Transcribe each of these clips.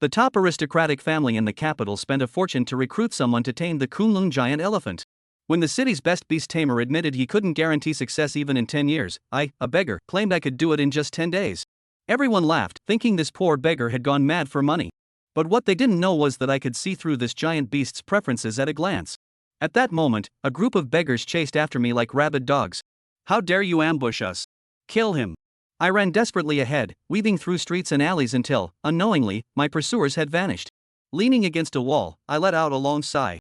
The top aristocratic family in the capital spent a fortune to recruit someone to tame the Kunlun giant elephant. When the city's best beast tamer admitted he couldn't guarantee success even in 10 years, I, a beggar, claimed I could do it in just 10 days. Everyone laughed, thinking this poor beggar had gone mad for money. But what they didn't know was that I could see through this giant beast's preferences at a glance. At that moment, a group of beggars chased after me like rabid dogs. "How dare you ambush us? Kill him!" I ran desperately ahead, weaving through streets and alleys until, unknowingly, my pursuers had vanished. Leaning against a wall, I let out a long sigh.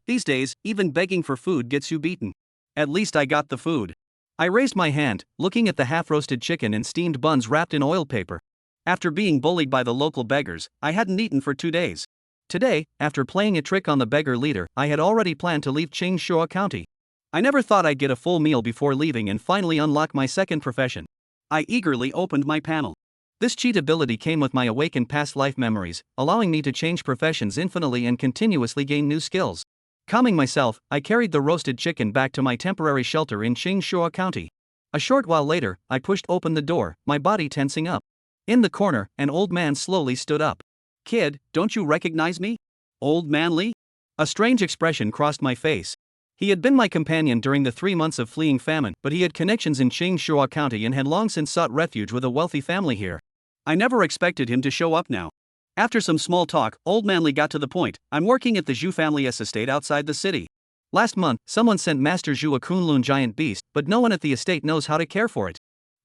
These days, even begging for food gets you beaten. At least I got the food. I raised my hand, looking at the half-roasted chicken and steamed buns wrapped in oil paper. After being bullied by the local beggars, I hadn't eaten for 2 days. Today, after playing a trick on the beggar leader, I had already planned to leave Changsha County. I never thought I'd get a full meal before leaving and finally unlock my second profession. I eagerly opened my panel. This cheat ability came with my awakened past life memories, allowing me to change professions infinitely and continuously gain new skills. Calming myself, I carried the roasted chicken back to my temporary shelter in Changsha County. A short while later, I pushed open the door, my body tensing up. In the corner, an old man slowly stood up. "Kid, don't you recognize me? Old Man Lee?" A strange expression crossed my face. He had been my companion during the 3 months of fleeing famine, but he had connections in Changsha County and had long since sought refuge with a wealthy family here. I never expected him to show up now. After some small talk, Old Man Lee got to the point. "I'm working at the Zhu family's estate outside the city. Last month, someone sent Master Zhu a Kunlun giant beast, but no one at the estate knows how to care for it.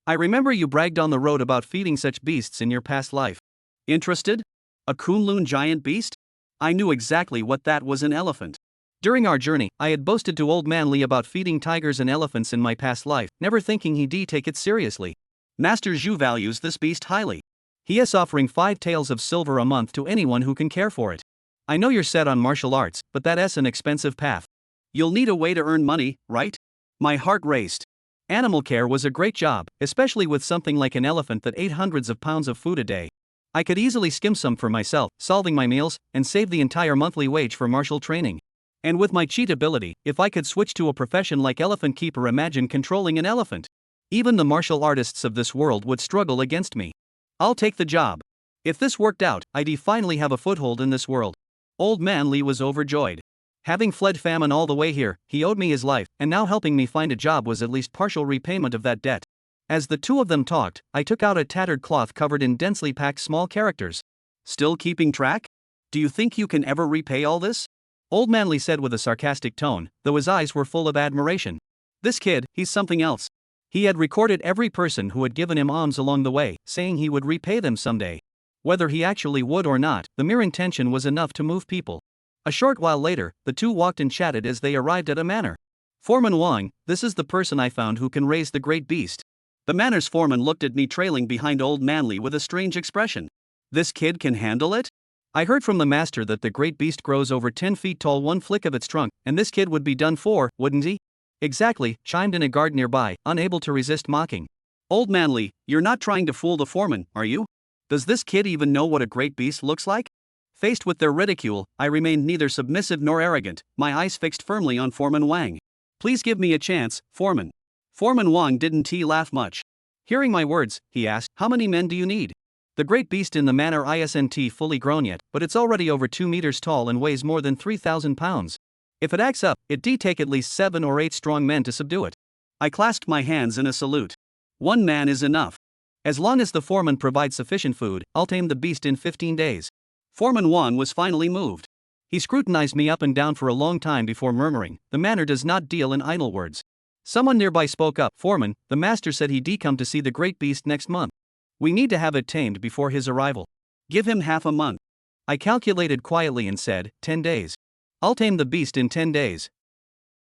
I remember you bragged on the road about feeding such beasts in your past life. Interested? A Kunlun giant beast?" I knew exactly what that was, an elephant. During our journey, I had boasted to Old Man Lee about feeding tigers and elephants in my past life, never thinking he'd take it seriously. Master Zhu values this beast highly. He is offering 5 taels of silver a month to anyone who can care for it. I know you're set on martial arts, but that's an expensive path. You'll need a way to earn money, right? My heart raced. Animal care was a great job, especially with something like an elephant that ate hundreds of pounds of food a day. I could easily skim some for myself, solving my meals, and save the entire monthly wage for martial training. And with my cheat ability, if I could switch to a profession like elephant keeper, imagine controlling an elephant. Even the martial artists of this world would struggle against me. I'll take the job. If this worked out, I'd finally have a foothold in this world. Old Man Lee was overjoyed. Having fled famine all the way here, he owed me his life, and now helping me find a job was at least partial repayment of that debt. As the two of them talked, I took out a tattered cloth covered in densely packed small characters. "Still keeping track? Do you think you can ever repay all this?" Old Man Lee said with a sarcastic tone, though his eyes were full of admiration. "This kid, he's something else." He had recorded every person who had given him alms along the way, saying he would repay them someday. Whether he actually would or not, the mere intention was enough to move people. A short while later, the two walked and chatted as they arrived at a manor. "Foreman Wang, this is the person I found who can raise the great beast." The manor's foreman looked at me trailing behind Old Man Lee with a strange expression. "This kid can handle it?" I heard from the master that the great beast grows over 10 feet tall, one flick of its trunk, and this kid would be done for, wouldn't he? "Exactly," chimed in a guard nearby, unable to resist mocking. "Old Man Lee, you're not trying to fool the foreman, are you? Does this kid even know what a great beast looks like?" Faced with their ridicule, I remained neither submissive nor arrogant, my eyes fixed firmly on Foreman Wang. "Please give me a chance, Foreman." Foreman Wang didn't laugh much. Hearing my words, he asked, "How many men do you need?" The great beast in the manor isn't fully grown yet, but it's already over 2 meters tall and weighs more than 3,000 pounds. If it acts up, it'd take at least 7 or 8 strong men to subdue it. I clasped my hands in a salute. 1 man is enough. As long as the foreman provides sufficient food, I'll tame the beast in 15 days. Foreman Wang was finally moved. He scrutinized me up and down for a long time before murmuring, "The manor does not deal in idle words." Someone nearby spoke up, "Foreman, the master said he'd come to see the great beast next month. We need to have it tamed before his arrival. Give him half a month." I calculated quietly and said, 10 days. I'll tame the beast in 10 days.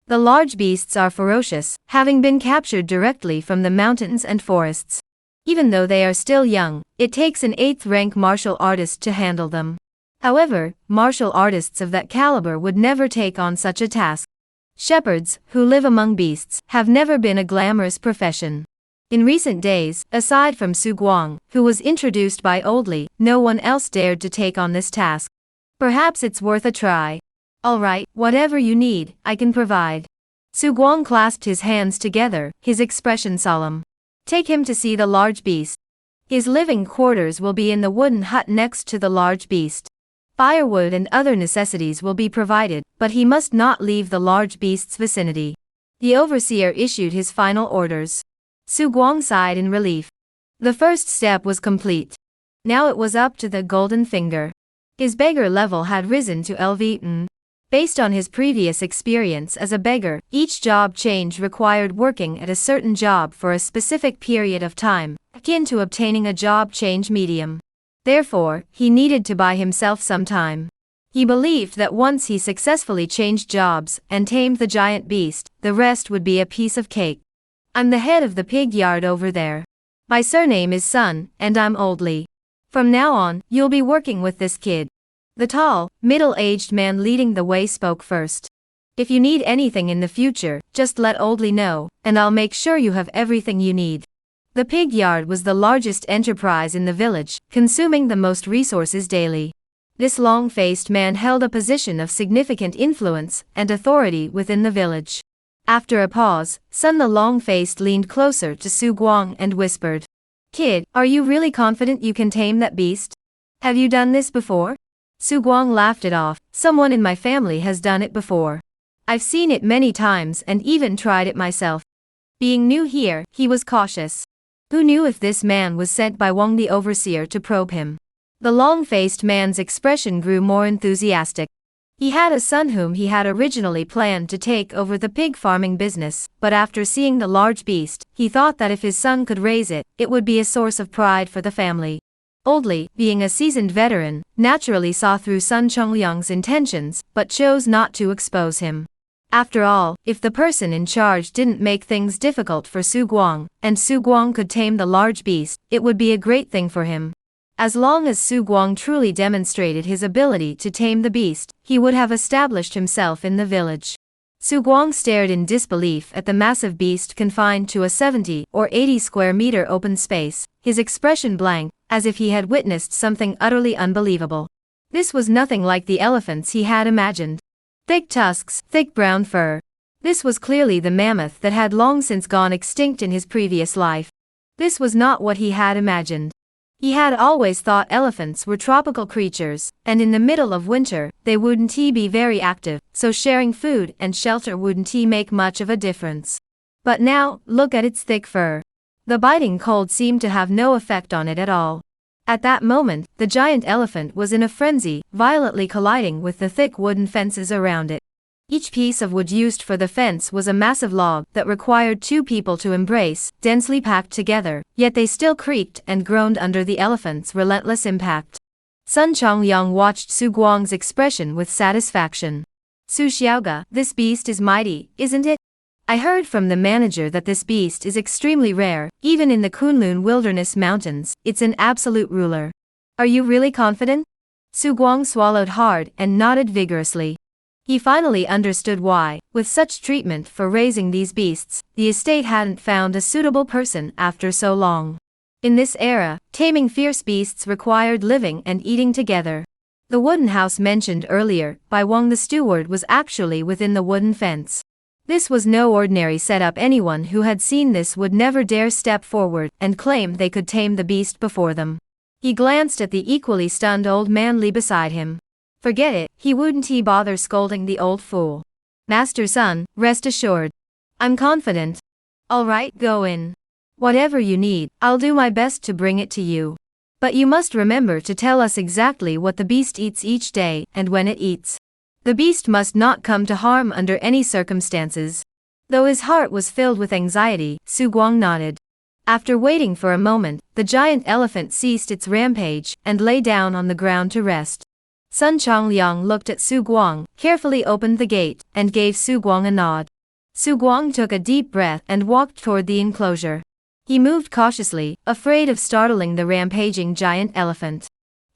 The large beasts are ferocious, having been captured directly from the mountains and forests. Even though they are still young, it takes an 8th rank martial artist to handle them. However, martial artists of that caliber would never take on such a task. Shepherds, who live among beasts, have never been a glamorous profession. In recent days, aside from Su Guang, who was introduced by Old Li, no one else dared to take on this task. Perhaps it's worth a try. Alright, whatever you need, I can provide. Su Guang clasped his hands together, his expression solemn. Take him to see the large beast. His living quarters will be in the wooden hut next to the large beast. Firewood and other necessities will be provided, but he must not leave the large beast's vicinity. The overseer issued his final orders. Su Guang sighed in relief. The first step was complete. Now it was up to the golden finger. His beggar level had risen to LV. Based on his previous experience as a beggar, each job change required working at a certain job for a specific period of time, akin to obtaining a job change medium. Therefore, he needed to buy himself some time. He believed that once he successfully changed jobs and tamed the giant beast, the rest would be a piece of cake. I'm the head of the pig yard over there. My surname is Sun, and I'm Oldly. From now on, you'll be working with this kid. The tall, middle-aged man leading the way spoke first. If you need anything in the future, just let Oldly know, and I'll make sure you have everything you need. The pig yard was the largest enterprise in the village, consuming the most resources daily. This long-faced man held a position of significant influence and authority within the village. After a pause, Sun the long-faced leaned closer to Su Guang and whispered, "Kid, are you really confident you can tame that beast? Have you done this before?" Su Guang laughed it off. "Someone in my family has done it before. I've seen it many times and even tried it myself." Being new here, he was cautious. Who knew if this man was sent by Wang the overseer to probe him? The long-faced man's expression grew more enthusiastic. He had a son whom he had originally planned to take over the pig farming business, but after seeing the large beast, he thought that if his son could raise it, it would be a source of pride for the family. Oldly, being a seasoned veteran, naturally saw through Sun Chongliang's intentions, but chose not to expose him. After all, if the person in charge didn't make things difficult for Su Guang, and Su Guang could tame the large beast, it would be a great thing for him. As long as Su Guang truly demonstrated his ability to tame the beast, he would have established himself in the village. Su Guang stared in disbelief at the massive beast confined to a 70 or 80 square meter open space, his expression blank, as if he had witnessed something utterly unbelievable. This was nothing like the elephants he had imagined. Thick tusks, thick brown fur. This was clearly the mammoth that had long since gone extinct in his previous life. This was not what he had imagined. He had always thought elephants were tropical creatures, and in the middle of winter, they wouldn't be very active, so sharing food and shelter wouldn't make much of a difference. But now, look at its thick fur. The biting cold seemed to have no effect on it at all. At that moment, the giant elephant was in a frenzy, violently colliding with the thick wooden fences around it. Each piece of wood used for the fence was a massive log that required two people to embrace, densely packed together, yet they still creaked and groaned under the elephant's relentless impact. Sun Chongliang watched Su Guang's expression with satisfaction. "Su Xiaoga, this beast is mighty, isn't it? I heard from the manager that this beast is extremely rare, even in the Kunlun Wilderness Mountains. It's an absolute ruler. Are you really confident?" Su Guang swallowed hard and nodded vigorously. He finally understood why, with such treatment for raising these beasts, the estate hadn't found a suitable person after so long. In this era, taming fierce beasts required living and eating together. The wooden house mentioned earlier by Wang the steward was actually within the wooden fence. This was no ordinary setup. Anyone who had seen this would never dare step forward and claim they could tame the beast before them. He glanced at the equally stunned old man Li beside him. Forget it, he wouldn't bother scolding the old fool. "Master Sun, rest assured. I'm confident. All right, go in. Whatever you need, I'll do my best to bring it to you. But you must remember to tell us exactly what the beast eats each day and when it eats. The beast must not come to harm under any circumstances." Though his heart was filled with anxiety, Su Guang nodded. After waiting for a moment, the giant elephant ceased its rampage and lay down on the ground to rest. Sun Chongliang looked at Su Guang, carefully opened the gate, and gave Su Guang a nod. Su Guang took a deep breath and walked toward the enclosure. He moved cautiously, afraid of startling the rampaging giant elephant.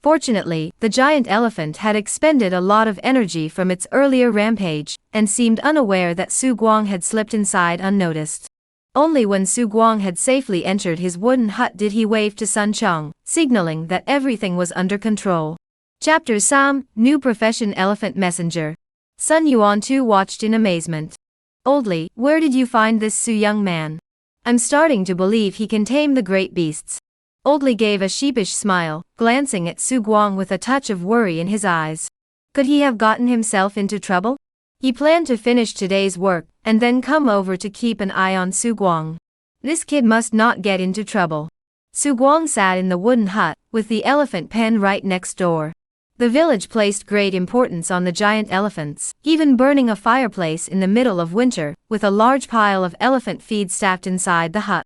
Fortunately, the giant elephant had expended a lot of energy from its earlier rampage, and seemed unaware that Su Guang had slipped inside unnoticed. Only when Su Guang had safely entered his wooden hut did he wave to Sun Chong, signaling that everything was under control. Chapter Sam, New Profession Elephant Messenger. Sun Yuan too watched in amazement. "Oldly, where did you find this Su young man? I'm starting to believe he can tame the great beasts." Oldly gave a sheepish smile, glancing at Su Guang with a touch of worry in his eyes. Could he have gotten himself into trouble? He planned to finish today's work, and then come over to keep an eye on Su Guang. This kid must not get into trouble. Su Guang sat in the wooden hut, with the elephant pen right next door. The village placed great importance on the giant elephants, even burning a fireplace in the middle of winter, with a large pile of elephant feed stacked inside the hut.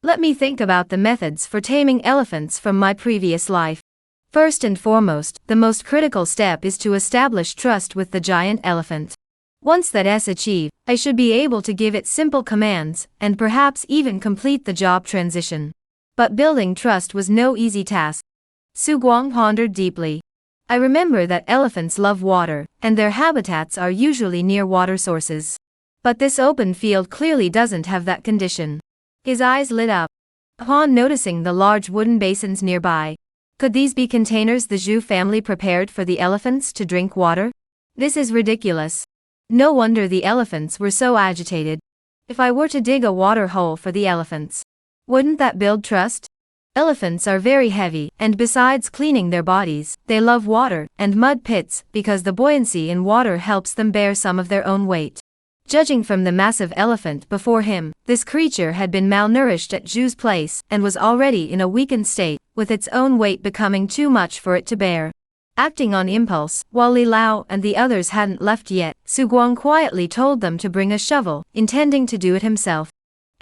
Let me think about the methods for taming elephants from my previous life. First and foremost, the most critical step is to establish trust with the giant elephant. Once that's achieved, I should be able to give it simple commands, and perhaps even complete the job transition. But building trust was no easy task. Su Guang pondered deeply. I remember that elephants love water, and their habitats are usually near water sources. But this open field clearly doesn't have that condition. His eyes lit up upon noticing the large wooden basins nearby. Could these be containers the Zhu family prepared for the elephants to drink water? This is ridiculous. No wonder the elephants were so agitated. If I were to dig a water hole for the elephants, wouldn't that build trust? Elephants are very heavy, and besides cleaning their bodies, they love water and mud pits because the buoyancy in water helps them bear some of their own weight. Judging from the massive elephant before him, this creature had been malnourished at Zhu's place and was already in a weakened state, with its own weight becoming too much for it to bear. Acting on impulse, while Li Lao and the others hadn't left yet, Su Guang quietly told them to bring a shovel, intending to do it himself.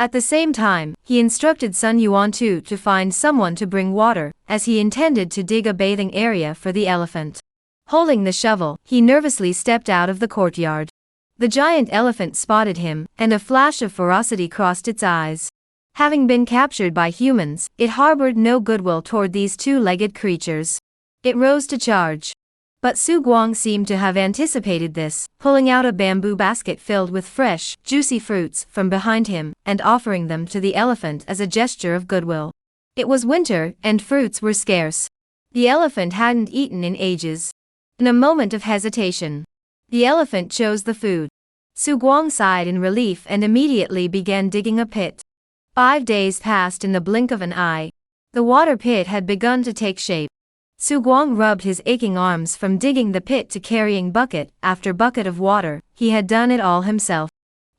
At the same time, he instructed Sun Yuan to find someone to bring water, as he intended to dig a bathing area for the elephant. Holding the shovel, he nervously stepped out of the courtyard. The giant elephant spotted him, and a flash of ferocity crossed its eyes. Having been captured by humans, it harbored no goodwill toward these two-legged creatures. It rose to charge. But Su Guang seemed to have anticipated this, pulling out a bamboo basket filled with fresh, juicy fruits from behind him, and offering them to the elephant as a gesture of goodwill. It was winter, and fruits were scarce. The elephant hadn't eaten in ages. In a moment of hesitation, the elephant chose the food. Su Guang sighed in relief and immediately began digging a pit. 5 days passed in the blink of an eye. The water pit had begun to take shape. Su Guang rubbed his aching arms from digging the pit to carrying bucket after bucket of water. He had done it all himself.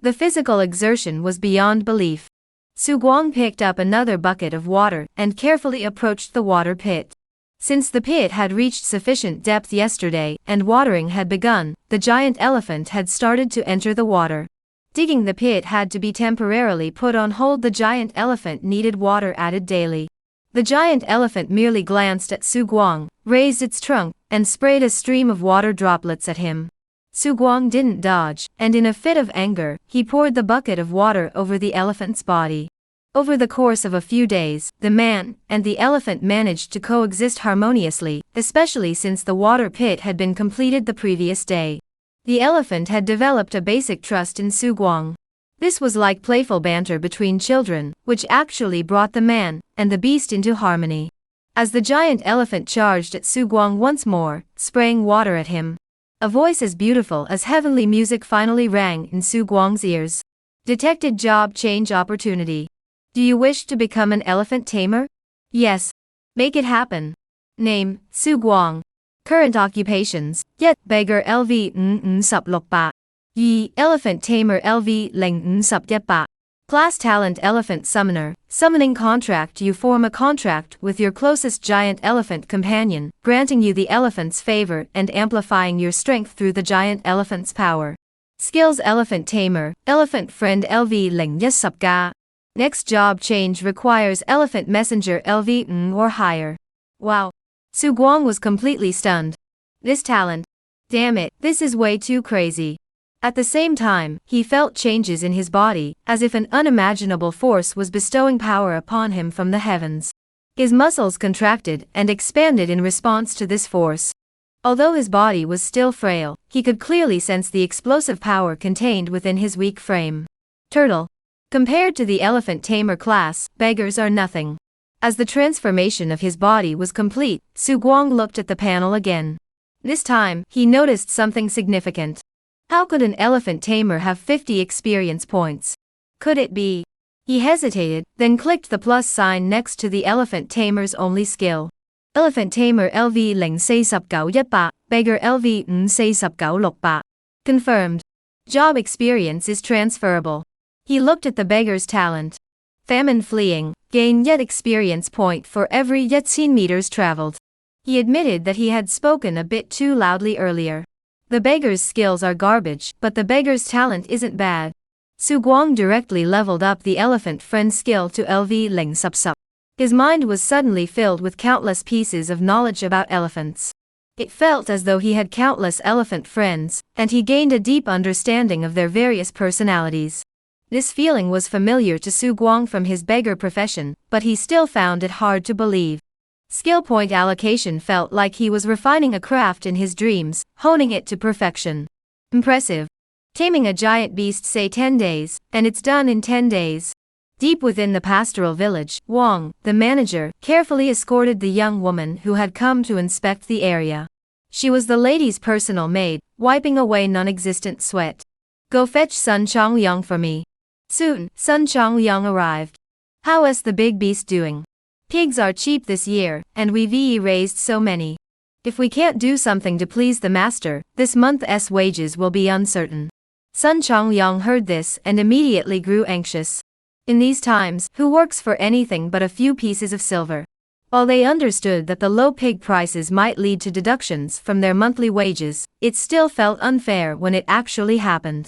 The physical exertion was beyond belief. Su Guang picked up another bucket of water and carefully approached the water pit. Since the pit had reached sufficient depth yesterday and watering had begun, the giant elephant had started to enter the water. Digging the pit had to be temporarily put on hold. The giant elephant needed water added daily. The giant elephant merely glanced at Su Guang, raised its trunk, and sprayed a stream of water droplets at him. Su Guang didn't dodge, and in a fit of anger, he poured the bucket of water over the elephant's body. Over the course of a few days, the man and the elephant managed to coexist harmoniously, especially since the water pit had been completed the previous day. The elephant had developed a basic trust in Su Guang. This was like playful banter between children, which actually brought the man and the beast into harmony. As the giant elephant charged at Su Guang once more, spraying water at him, a voice as beautiful as heavenly music finally rang in Su Guang's ears. Detected job change opportunity. Do you wish to become an elephant tamer? Yes. Make it happen. Name, Su Guang. Current occupations, Yet, Beggar LV 56 bạc. Yi, Elephant Tamer LV 051 bạc. Class Talent Elephant Summoner. Summoning contract. You form a contract with your closest giant elephant companion, granting you the elephant's favor and amplifying your strength through the giant elephant's power. Skills Elephant Tamer, Elephant Friend LV 010 Next job change requires Elephant Messenger LV or higher. Wow. Su Guang was completely stunned. This talent. Damn it, this is way too crazy. At the same time, he felt changes in his body, as if an unimaginable force was bestowing power upon him from the heavens. His muscles contracted and expanded in response to this force. Although his body was still frail, he could clearly sense the explosive power contained within his weak frame. Turtle. Compared to the elephant tamer class, beggars are nothing. As the transformation of his body was complete, Su Guang looked at the panel again. This time, he noticed something significant. How could an elephant tamer have 50 experience points? Could it be? He hesitated, then clicked the plus sign next to the Elephant Tamer's only skill. Elephant Tamer LV 049-100, Beggar LV 549-600. Confirmed. Job experience is transferable. He looked at the beggar's talent. Famine fleeing, gain yet experience point for every yet seen meters traveled. He admitted that he had spoken a bit too loudly earlier. The beggar's skills are garbage, but the beggar's talent isn't bad. Su Guang directly leveled up the elephant friend skill to LV 0 His mind was suddenly filled with countless pieces of knowledge about elephants. It felt as though he had countless elephant friends, and he gained a deep understanding of their various personalities. This feeling was familiar to Su Guang from his beggar profession, but he still found it hard to believe. Skill point allocation felt like he was refining a craft in his dreams, honing it to perfection. Impressive. Taming a giant beast say 10 days, and it's done in 10 days. Deep within the pastoral village, Wang, the manager, carefully escorted the young woman who had come to inspect the area. She was the lady's personal maid, wiping away non-existent sweat. Go fetch Sun Chongyang for me. Soon, Sun Chongyang arrived. How's the big beast doing? Pigs are cheap this year, and we've raised so many. If we can't do something to please the master, this month's wages will be uncertain. Sun Chongyang heard this and immediately grew anxious. In these times, who works for anything but a few pieces of silver? While they understood that the low pig prices might lead to deductions from their monthly wages, it still felt unfair when it actually happened.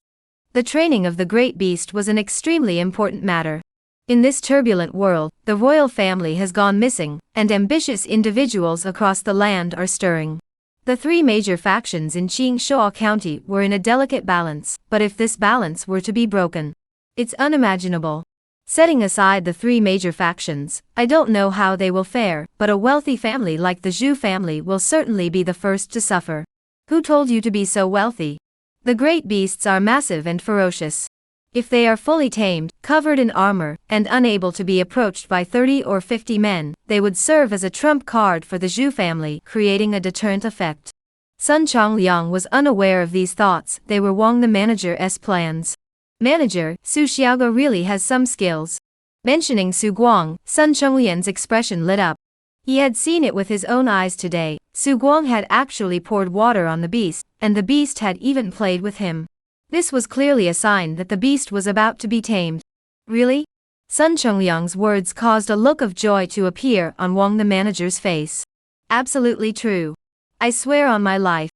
The training of the great beast was an extremely important matter. In this turbulent world, the royal family has gone missing, and ambitious individuals across the land are stirring. The three major factions in Qingshuo County were in a delicate balance, but if this balance were to be broken, it's unimaginable. Setting aside the three major factions, I don't know how they will fare, but a wealthy family like the Zhu family will certainly be the first to suffer. Who told you to be so wealthy? The great beasts are massive and ferocious. If they are fully tamed, covered in armor, and unable to be approached by 30 or 50 men, they would serve as a trump card for the Zhu family, creating a deterrent effect. Sun Chongyang was unaware of these thoughts, they were Wang the manager's plans. Manager, Su Xiaoge really has some skills. Mentioning Su Guang, Sun Chongyan's expression lit up. He had seen it with his own eyes today. Su Guang had actually poured water on the beast, and the beast had even played with him. This was clearly a sign that the beast was about to be tamed. Really? Sun Chongyang's words caused a look of joy to appear on Wang the manager's face. Absolutely true. I swear on my life.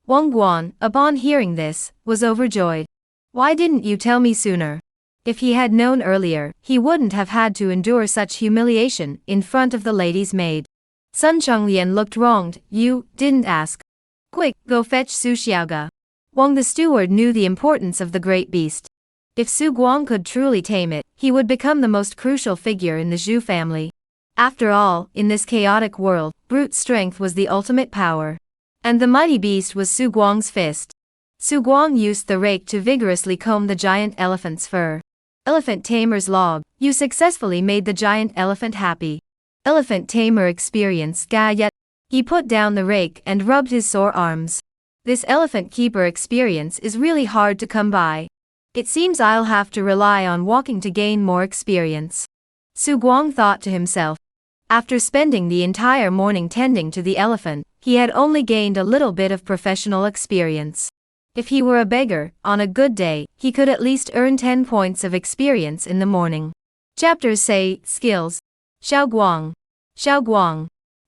Wang Guan, upon hearing this, was overjoyed. Why didn't you tell me sooner? If he had known earlier, he wouldn't have had to endure such humiliation in front of the lady's maid. Sun Chongyan looked wronged. You didn't ask. Quick, go fetch Su Xiaoge. Wang the steward knew the importance of the great beast. If Su Guang could truly tame it, he would become the most crucial figure in the Zhu family. After all, in this chaotic world, brute strength was the ultimate power. And the mighty beast was Su Guang's fist. Su Guang used the rake to vigorously comb the giant elephant's fur. Elephant Tamer's log, you successfully made the giant elephant happy. Elephant Tamer experience ga yet. He put down the rake and rubbed his sore arms. This elephant keeper experience is really hard to come by. It seems I'll have to rely on walking to gain more experience. Su Guang thought to himself. After spending the entire morning tending to the elephant, he had only gained a little bit of professional experience. If he were a beggar, on a good day, he could at least earn 10 points of experience in the morning. Chapters say, Skills. Xiao Guang. Xiao Guang.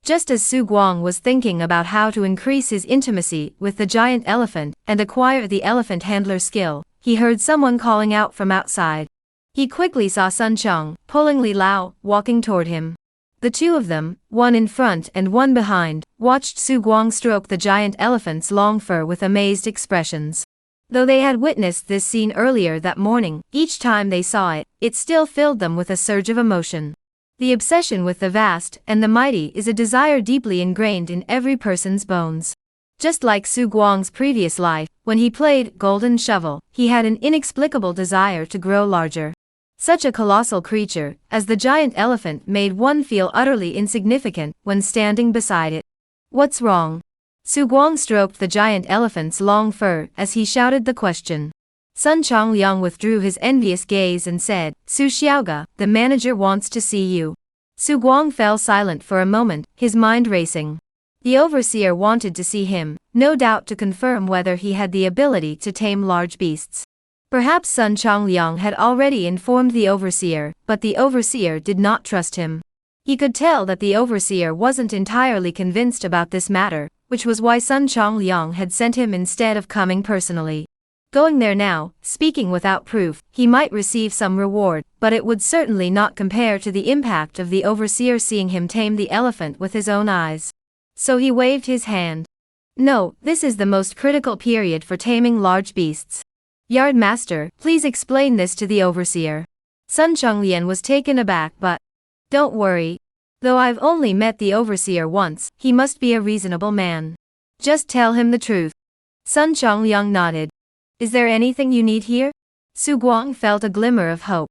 Just as Su Guang was thinking about how to increase his intimacy with the giant elephant and acquire the elephant handler skill, he heard someone calling out from outside. He quickly saw Sun Chong, pulling Li Lao, walking toward him. The two of them, one in front and one behind, watched Su Guang stroke the giant elephant's long fur with amazed expressions. Though they had witnessed this scene earlier that morning, each time they saw it, it still filled them with a surge of emotion. The obsession with the vast and the mighty is a desire deeply ingrained in every person's bones. Just like Su Guang's previous life, when he played Golden Shovel, he had an inexplicable desire to grow larger. Such a colossal creature, as the giant elephant, made one feel utterly insignificant when standing beside it. What's wrong? Su Guang stroked the giant elephant's long fur as he shouted the question. Sun Chongliang withdrew his envious gaze and said, Su Xiaoga, the manager wants to see you. Su Guang fell silent for a moment, his mind racing. The overseer wanted to see him, no doubt to confirm whether he had the ability to tame large beasts. Perhaps Sun Chongliang had already informed the overseer, but the overseer did not trust him. He could tell that the overseer wasn't entirely convinced about this matter, which was why Sun Chongliang had sent him instead of coming personally. Going there now, speaking without proof, he might receive some reward, but it would certainly not compare to the impact of the overseer seeing him tame the elephant with his own eyes. So he waved his hand. No, this is the most critical period for taming large beasts. Yard master, please explain this to the overseer. Sun Chonglian was taken aback, but don't worry. Though I've only met the overseer once, he must be a reasonable man. Just tell him the truth. Sun Chongliang nodded. Is there anything you need here? Su Guang felt a glimmer of hope.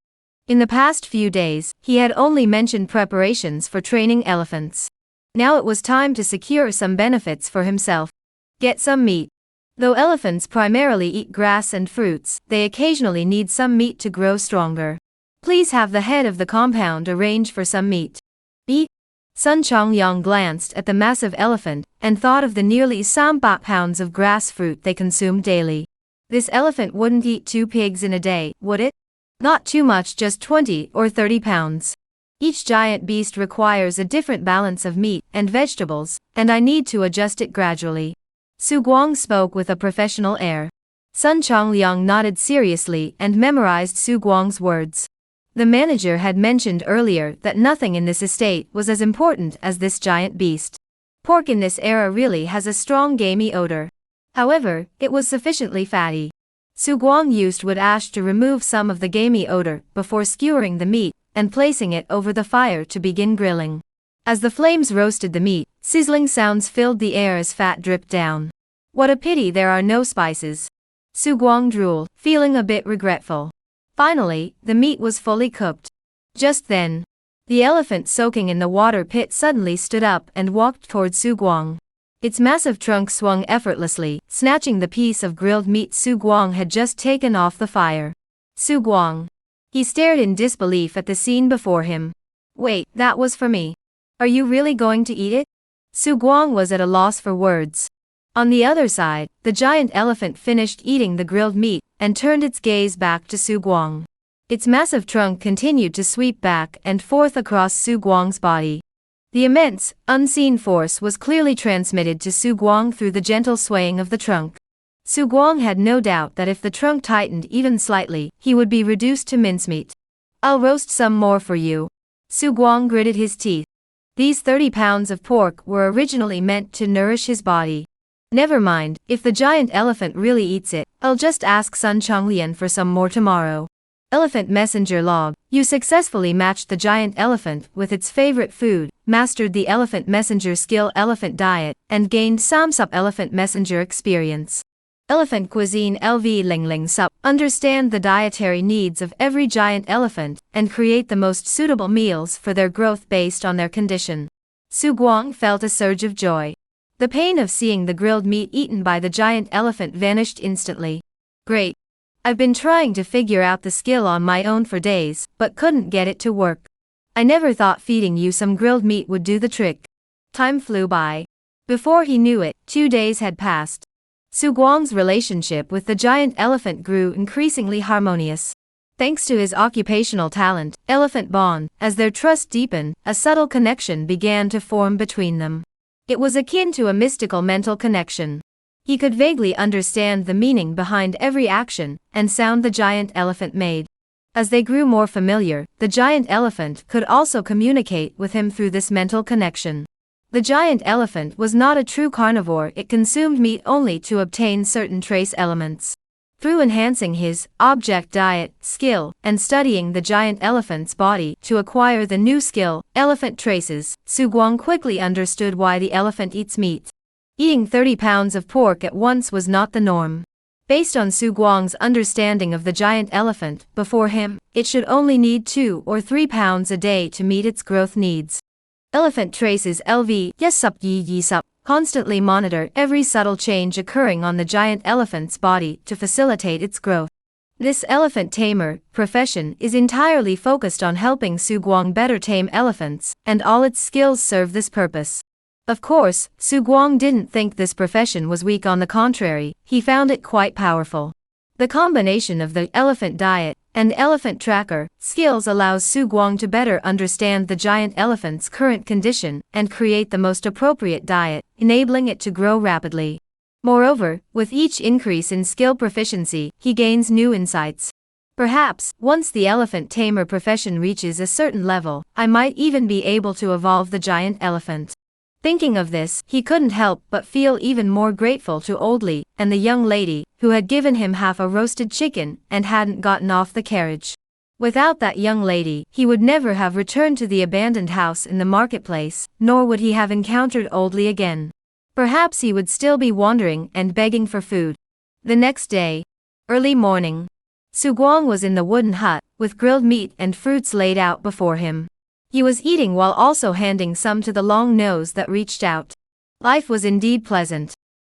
In the past few days, he had only mentioned preparations for training elephants. Now it was time to secure some benefits for himself. Get some meat. Though elephants primarily eat grass and fruits, they occasionally need some meat to grow stronger. Please have the head of the compound arrange for some meat. Eat? Sun Chongliang glanced at the massive elephant, and thought of the nearly 300 pounds of grass fruit they consumed daily. This elephant wouldn't eat 2 pigs in a day, would it? Not too much, just 20 or 30 pounds. Each giant beast requires a different balance of meat and vegetables, and I need to adjust it gradually. Su Guang spoke with a professional air. Sun Chongliang nodded seriously and memorized Su Guang's words. The manager had mentioned earlier that nothing in this estate was as important as this giant beast. Pork in this era really has a strong gamey odor. However, it was sufficiently fatty. Su Guang used wood ash to remove some of the gamey odor before skewering the meat and placing it over the fire to begin grilling. As the flames roasted the meat, sizzling sounds filled the air as fat dripped down. What a pity there are no spices. Su Guang drooled, feeling a bit regretful. Finally, the meat was fully cooked. Just then, the elephant soaking in the water pit suddenly stood up and walked toward Su Guang. Its massive trunk swung effortlessly, snatching the piece of grilled meat Su Guang had just taken off the fire. Su Guang. He stared in disbelief at the scene before him. Wait, that was for me. Are you really going to eat it? Su Guang was at a loss for words. On the other side, the giant elephant finished eating the grilled meat and turned its gaze back to Su Guang. Its massive trunk continued to sweep back and forth across Su Guang's body. The immense, unseen force was clearly transmitted to Su Guang through the gentle swaying of the trunk. Su Guang had no doubt that if the trunk tightened even slightly, he would be reduced to mincemeat. I'll roast some more for you. Su Guang gritted his teeth. These 30 pounds of pork were originally meant to nourish his body. Never mind, if the giant elephant really eats it, I'll just ask Sun Chonglian for some more tomorrow. Elephant Messenger Log. You successfully matched the giant elephant with its favorite food, mastered the Elephant Messenger skill Elephant Diet, and gained Samsup Elephant Messenger experience. Elephant Cuisine LV Lingling Sup. Understand the dietary needs of every giant elephant, and create the most suitable meals for their growth based on their condition. Su Guang felt a surge of joy. The pain of seeing the grilled meat eaten by the giant elephant vanished instantly. Great. I've been trying to figure out the skill on my own for days, but couldn't get it to work. I never thought feeding you some grilled meat would do the trick. Time flew by. Before he knew it, 2 days had passed. Su Guang's relationship with the giant elephant grew increasingly harmonious. Thanks to his occupational talent, Elephant Bond, as their trust deepened, a subtle connection began to form between them. It was akin to a mystical mental connection. He could vaguely understand the meaning behind every action and sound the giant elephant made. As they grew more familiar, the giant elephant could also communicate with him through this mental connection. The giant elephant was not a true carnivore, it consumed meat only to obtain certain trace elements. Through enhancing his object diet skill and studying the giant elephant's body to acquire the new skill, elephant traces, Su Guang quickly understood why the elephant eats meat. Eating 30 pounds of pork at once was not the norm. Based on Su Guang's understanding of the giant elephant before him, it should only need 2 or 3 pounds a day to meet its growth needs. Elephant traces LV Yesup Yi Sup constantly monitor every subtle change occurring on the giant elephant's body to facilitate its growth. This elephant tamer profession is entirely focused on helping Su Guang better tame elephants, and all its skills serve this purpose. Of course, Su Guang didn't think this profession was weak. On the contrary, he found it quite powerful. The combination of the elephant diet and elephant tracker skills allows Su Guang to better understand the giant elephant's current condition and create the most appropriate diet, enabling it to grow rapidly. Moreover, with each increase in skill proficiency, he gains new insights. Perhaps, once the elephant tamer profession reaches a certain level, I might even be able to evolve the giant elephant. Thinking of this, he couldn't help but feel even more grateful to Old Li and the young lady, who had given him half a roasted chicken and hadn't gotten off the carriage. Without that young lady, he would never have returned to the abandoned house in the marketplace, nor would he have encountered Old Li again. Perhaps he would still be wandering and begging for food. The next day, early morning, Su Guang was in the wooden hut, with grilled meat and fruits laid out before him. He was eating while also handing some to the long nose that reached out. Life was indeed pleasant.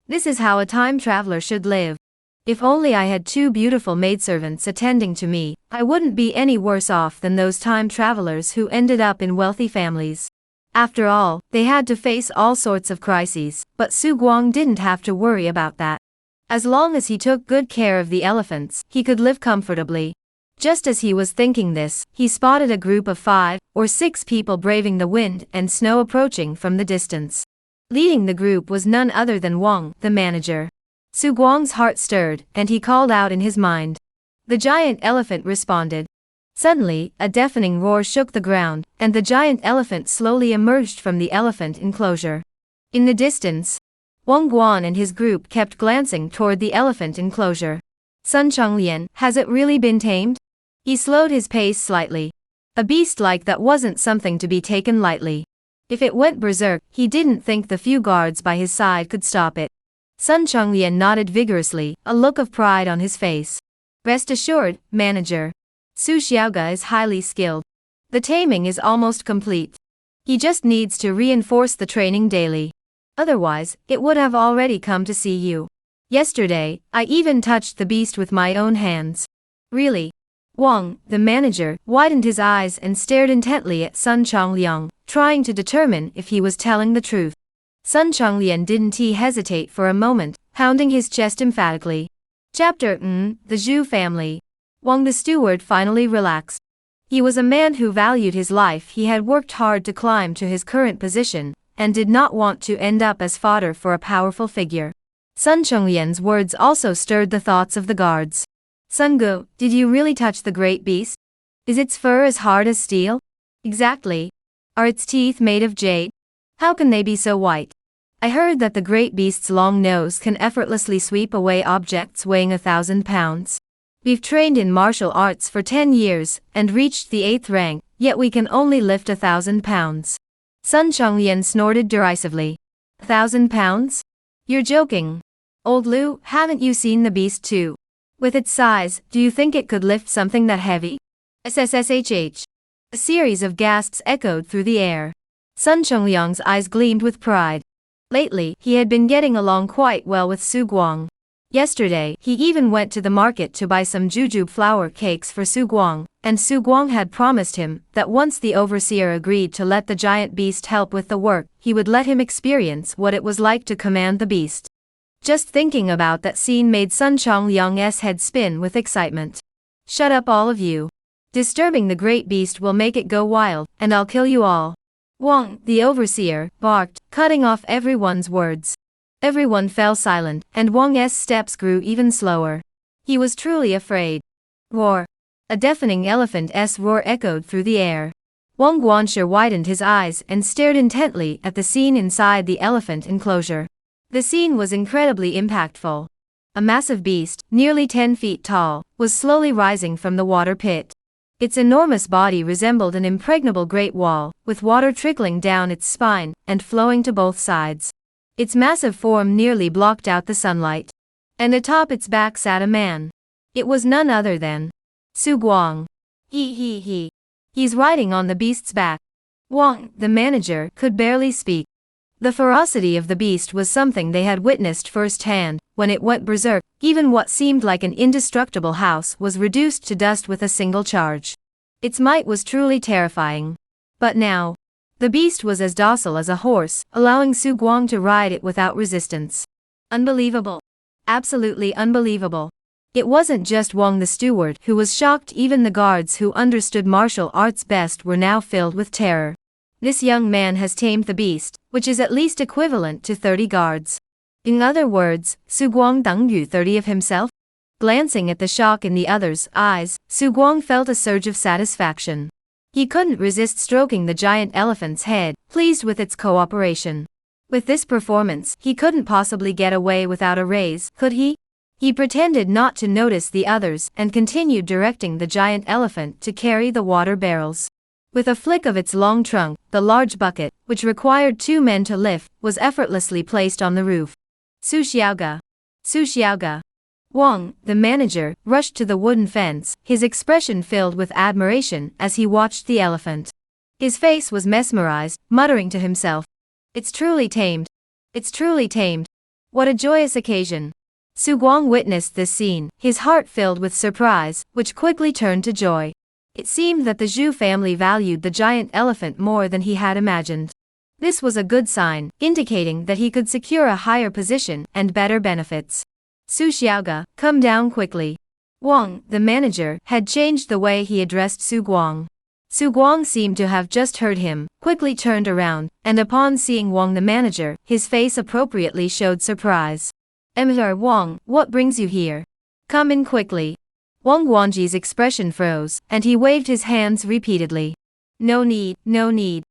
This is how a time traveler should live. If only I had 2 beautiful maidservants attending to me, I wouldn't be any worse off than those time travelers who ended up in wealthy families. After all, they had to face all sorts of crises, but Su Guang didn't have to worry about that. As long as he took good care of the elephants, he could live comfortably. Just as he was thinking this, he spotted a group of 5 or 6 people braving the wind and snow approaching from the distance. Leading the group was none other than Wang, the manager. Su Guang's heart stirred, and he called out in his mind. The giant elephant responded. Suddenly, a deafening roar shook the ground, and the giant elephant slowly emerged from the elephant enclosure. In the distance, Wang Guan and his group kept glancing toward the elephant enclosure. Sun Chonglian, has it really been tamed? He slowed his pace slightly. A beast like that wasn't something to be taken lightly. If it went berserk, he didn't think the few guards by his side could stop it. Sun Chonglian nodded vigorously, a look of pride on his face. Rest assured, manager. Su Xiaoga is highly skilled. The taming is almost complete. He just needs to reinforce the training daily. Otherwise, it would have already come to see you. Yesterday, I even touched the beast with my own hands. Really? Wang, the manager, widened his eyes and stared intently at Sun Chongliang, trying to determine if he was telling the truth. Sun Chonglian didn't hesitate for a moment, pounding his chest emphatically. Chapter The Zhu Family. Wang the steward finally relaxed. He was a man who valued his life. He had worked hard to climb to his current position, and did not want to end up as fodder for a powerful figure. Sun Chonglian's words also stirred the thoughts of the guards. Sun Gu, did you really touch the great beast? Is its fur as hard as steel? Exactly. Are its teeth made of jade? How can they be so white? I heard that the great beast's long nose can effortlessly sweep away objects weighing 1,000 pounds. We've trained in martial arts for 10 years, and reached the 8th rank, yet we can only lift 1,000 pounds. Sun Chonglian snorted derisively. 1,000 pounds? You're joking. Old Lu, haven't you seen the beast too? With its size, do you think it could lift something that heavy? SSSHH. A series of gasps echoed through the air. Sun Chongliang's eyes gleamed with pride. Lately, he had been getting along quite well with Su Guang. Yesterday, he even went to the market to buy some jujube flour cakes for Su Guang, and Su Guang had promised him that once the overseer agreed to let the giant beast help with the work, he would let him experience what it was like to command the beast. Just thinking about that scene made Sun Chongliang's head spin with excitement. Shut up all of you. Disturbing the great beast will make it go wild, and I'll kill you all. Wang, the overseer, barked, cutting off everyone's words. Everyone fell silent, and Wang's steps grew even slower. He was truly afraid. Roar. A deafening elephant's roar echoed through the air. Wang Guanshe widened his eyes and stared intently at the scene inside the elephant enclosure. The scene was incredibly impactful. A massive beast, nearly 10 feet tall, was slowly rising from the water pit. Its enormous body resembled an impregnable great wall, with water trickling down its spine and flowing to both sides. Its massive form nearly blocked out the sunlight. And atop its back sat a man. It was none other than Su Guang. He. He's riding on the beast's back. Wang, the manager, could barely speak. The ferocity of the beast was something they had witnessed firsthand when it went berserk, even what seemed like an indestructible house was reduced to dust with a single charge. Its might was truly terrifying. But now, the beast was as docile as a horse, allowing Su Guang to ride it without resistance. Unbelievable. Absolutely unbelievable. It wasn't just Wang the steward who was shocked. Even the guards who understood martial arts best were now filled with terror. This young man has tamed the beast, which is at least equivalent to 30 guards. In other words, Su Guang Dengyu 30 of himself? Glancing at the shock in the other's eyes, Su Guang felt a surge of satisfaction. He couldn't resist stroking the giant elephant's head, pleased with its cooperation. With this performance, he couldn't possibly get away without a raise, could he? He pretended not to notice the others and continued directing the giant elephant to carry the water barrels. With a flick of its long trunk, the large bucket, which required 2 men to lift, was effortlessly placed on the roof. Su Xiaoga. Su Xiaoga. Wang, the manager, rushed to the wooden fence, his expression filled with admiration as he watched the elephant. His face was mesmerized, muttering to himself, "It's truly tamed. It's truly tamed. What a joyous occasion." Su Guang witnessed this scene, his heart filled with surprise, which quickly turned to joy. It seemed that the Zhu family valued the giant elephant more than he had imagined. This was a good sign, indicating that he could secure a higher position and better benefits. Su Xiaoga, come down quickly. Wang, the manager, had changed the way he addressed Su Guang. Su Guang seemed to have just heard him, quickly turned around, and upon seeing Wang the manager, his face appropriately showed surprise. "Emperor Wang, what brings you here? Come in quickly." Wang Guangji's expression froze, and he waved his hands repeatedly. No need, no need.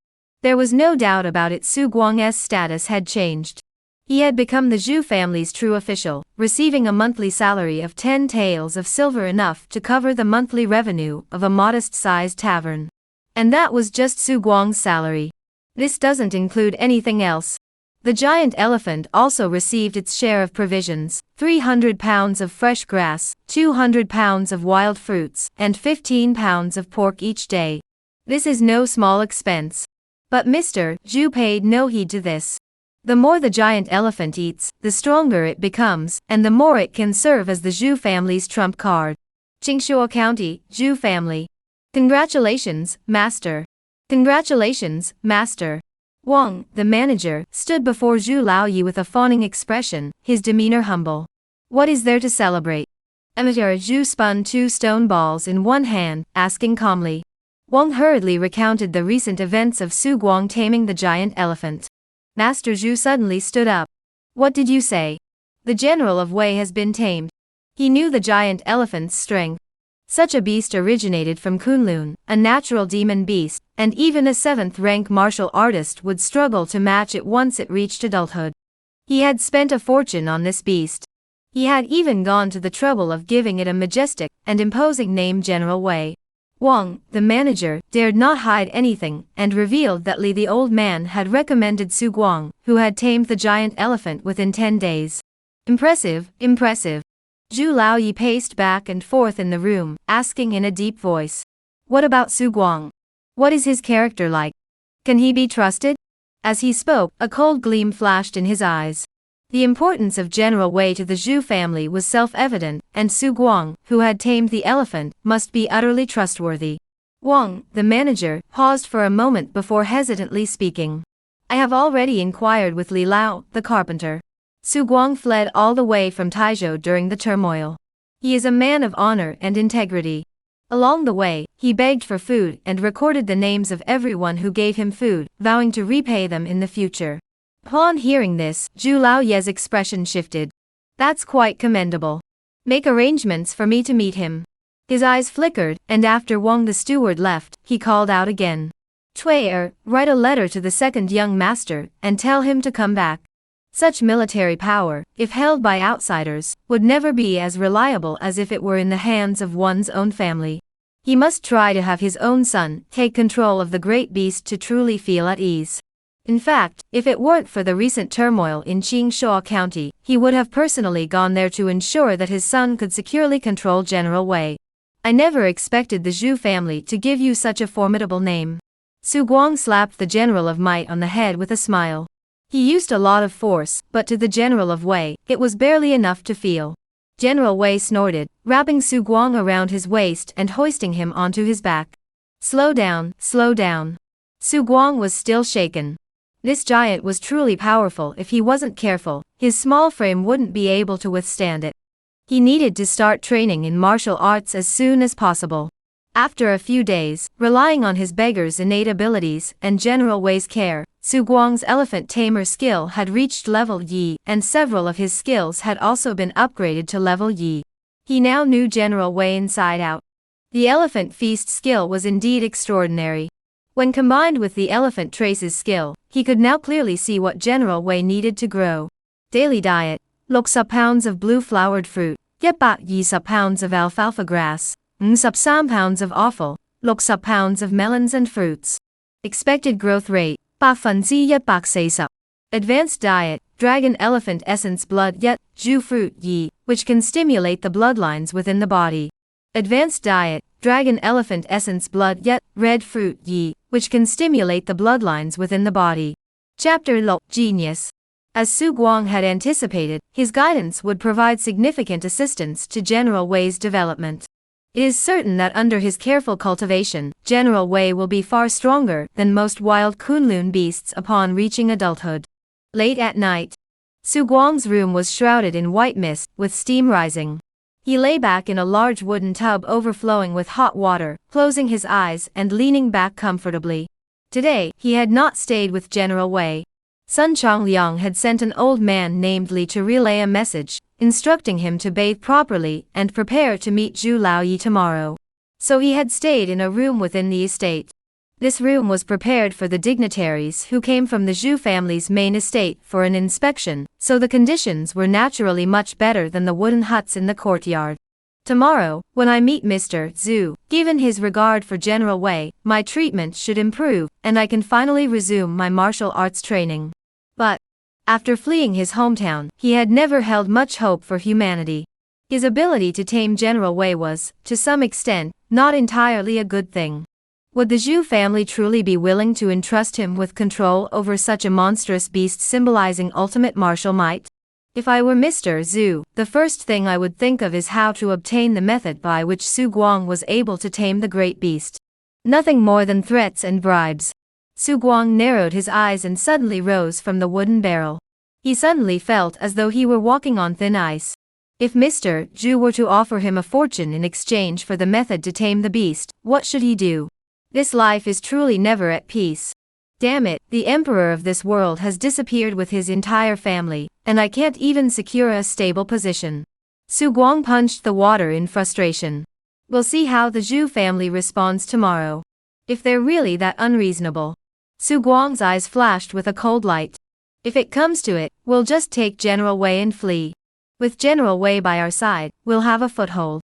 There was no doubt about it. Su Guang's status had changed. He had become the Zhu family's true official, receiving a monthly salary of 10 taels of silver, enough to cover the monthly revenue of a modest-sized tavern. And that was just Su Guang's salary. This doesn't include anything else. The giant elephant also received its share of provisions, 300 pounds of fresh grass, 200 pounds of wild fruits, and 15 pounds of pork each day. This is no small expense. But Mr. Zhu paid no heed to this. The more the giant elephant eats, the stronger it becomes, and the more it can serve as the Zhu family's trump card. Jingshuo County, Zhu family. Congratulations, master. Congratulations, master. Wang, the manager, stood before Zhu Laoyi with a fawning expression, his demeanor humble. What is there to celebrate? Amateur Zhu spun 2 stone balls in one hand, asking calmly. Wang hurriedly recounted the recent events of Su Guang taming the giant elephant. Master Zhu suddenly stood up. What did you say? The general of Wei has been tamed. He knew the giant elephant's strength. Such a beast originated from Kunlun, a natural demon beast, and even a 7th-rank martial artist would struggle to match it once it reached adulthood. He had spent a fortune on this beast. He had even gone to the trouble of giving it a majestic and imposing name, General Wei. Wang, the manager, dared not hide anything, and revealed that Li the old man had recommended Su Guang, who had tamed the giant elephant within 10 days. Impressive, impressive. Zhu Laoyi paced back and forth in the room, asking in a deep voice. What about Su Guang? What is his character like? Can he be trusted? As he spoke, a cold gleam flashed in his eyes. The importance of General Wei to the Zhu family was self-evident, and Su Guang, who had tamed the elephant, must be utterly trustworthy. Wang, the manager, paused for a moment before hesitantly speaking. I have already inquired with Li Lao, the carpenter. Su Guang fled all the way from Taizhou during the turmoil. He is a man of honor and integrity. Along the way, he begged for food and recorded the names of everyone who gave him food, vowing to repay them in the future. Upon hearing this, Zhu Laoye's expression shifted. That's quite commendable. Make arrangements for me to meet him. His eyes flickered, and after Wang the steward left, he called out again. Cui, write a letter to the 2nd young master, and tell him to come back. Such military power, if held by outsiders, would never be as reliable as if it were in the hands of one's own family. He must try to have his own son take control of the great beast to truly feel at ease. In fact, if it weren't for the recent turmoil in Jingshuo County, he would have personally gone there to ensure that his son could securely control General Wei. I never expected the Zhu family to give you such a formidable name. Su Guang slapped the general of might on the head with a smile. He used a lot of force, but to the General of Wei, it was barely enough to feel. General Wei snorted, wrapping Su Guang around his waist and hoisting him onto his back. Slow down, slow down. Su Guang was still shaken. This giant was truly powerful. If he wasn't careful, his small frame wouldn't be able to withstand it. He needed to start training in martial arts as soon as possible. After a few days, relying on his beggar's innate abilities and General Wei's care, Su Guang's elephant tamer skill had reached level Yi, and several of his skills had also been upgraded to level Yi. He now knew General Wei inside out. The elephant feast skill was indeed extraordinary. When combined with the elephant trace's skill, he could now clearly see what General Wei needed to grow. Daily diet: 60 pounds of blue-flowered fruit, 120 pounds of alfalfa grass, 53 pounds of offal, 60 pounds of melons and fruits. Expected growth rate: 140%. Advanced diet: dragon elephant essence blood yet, Zhu fruit Yi, which can stimulate the bloodlines within the body. Advanced diet: dragon elephant essence blood yet, red fruit Yi, which can stimulate the bloodlines within the body. Chapter Lo, Genius. As Su Guang had anticipated, his guidance would provide significant assistance to General Wei's development. It is certain that under his careful cultivation, General Wei will be far stronger than most wild Kunlun beasts upon reaching adulthood. Late at night, Su Guang's room was shrouded in white mist, with steam rising. He lay back in a large wooden tub overflowing with hot water, closing his eyes and leaning back comfortably. Today, he had not stayed with General Wei. Sun Chongliang had sent an old man named Li to relay a message, instructing him to bathe properly and prepare to meet Zhu Laoyi tomorrow. So he had stayed in a room within the estate. This room was prepared for the dignitaries who came from the Zhu family's main estate for an inspection, so the conditions were naturally much better than the wooden huts in the courtyard. Tomorrow, when I meet Mr. Zhu, given his regard for General Wei, my treatment should improve, and I can finally resume my martial arts training. But, after fleeing his hometown, he had never held much hope for humanity. His ability to tame General Wei was, to some extent, not entirely a good thing. Would the Zhu family truly be willing to entrust him with control over such a monstrous beast symbolizing ultimate martial might? If I were Mr. Zhu, the first thing I would think of is how to obtain the method by which Su Guang was able to tame the great beast. Nothing more than threats and bribes. Su Guang narrowed his eyes and suddenly rose from the wooden barrel. He suddenly felt as though he were walking on thin ice. If Mr. Zhu were to offer him a fortune in exchange for the method to tame the beast, what should he do? This life is truly never at peace. Damn it, the emperor of this world has disappeared with his entire family, and I can't even secure a stable position. Su Guang punched the water in frustration. We'll see how the Zhu family responds tomorrow. If they're really that unreasonable. Su Guang's eyes flashed with a cold light. If it comes to it, we'll just take General Wei and flee. With General Wei by our side, we'll have a foothold.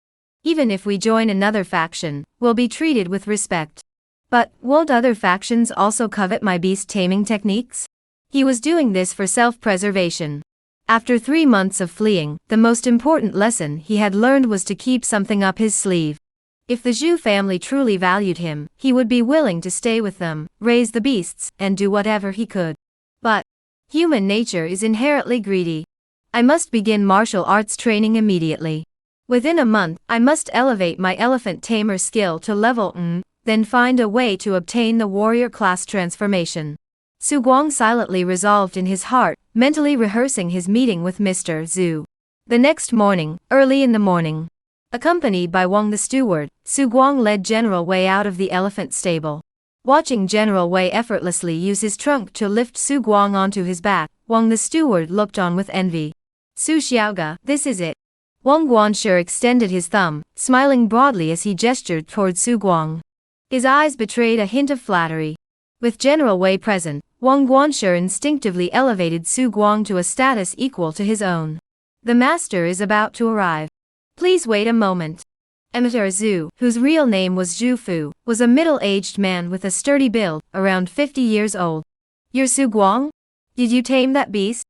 Even if we join another faction, we'll be treated with respect. But, won't other factions also covet my beast taming techniques? He was doing this for self-preservation. After 3 months of fleeing, the most important lesson he had learned was to keep something up his sleeve. If the Zhu family truly valued him, he would be willing to stay with them, raise the beasts, and do whatever he could. But, human nature is inherently greedy. I must begin martial arts training immediately. Within a month, I must elevate my elephant tamer skill to level N, then find a way to obtain the warrior class transformation. Su Guang silently resolved in his heart, mentally rehearsing his meeting with Mr. Zhu. The next morning, early in the morning, accompanied by Wang the steward, Su Guang led General Wei out of the elephant stable. Watching General Wei effortlessly use his trunk to lift Su Guang onto his back, Wang the steward looked on with envy. Su Xiaoga, this is it. Wang Guanshe extended his thumb, smiling broadly as he gestured toward Su Guang. His eyes betrayed a hint of flattery. With General Wei present, Wang Guanshe instinctively elevated Su Guang to a status equal to his own. The master is about to arrive. Please wait a moment. Emperor Zhu, whose real name was Zhu Fu, was a middle-aged man with a sturdy build, around 50 years old. You're Su Guang? Did you tame that beast?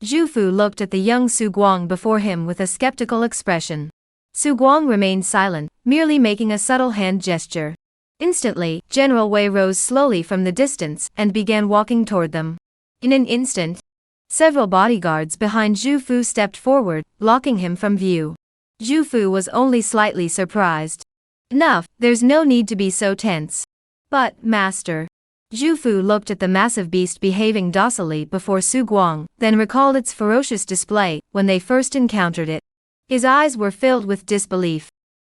Zhu Fu looked at the young Su Guang before him with a skeptical expression. Su Guang remained silent, merely making a subtle hand gesture. Instantly, General Wei rose slowly from the distance and began walking toward them. In an instant, several bodyguards behind Zhu Fu stepped forward, blocking him from view. Zhu Fu was only slightly surprised. Enough, there's no need to be so tense. But, Master. Zhu Fu looked at the massive beast behaving docilely before Su Guang, then recalled its ferocious display when they first encountered it. His eyes were filled with disbelief.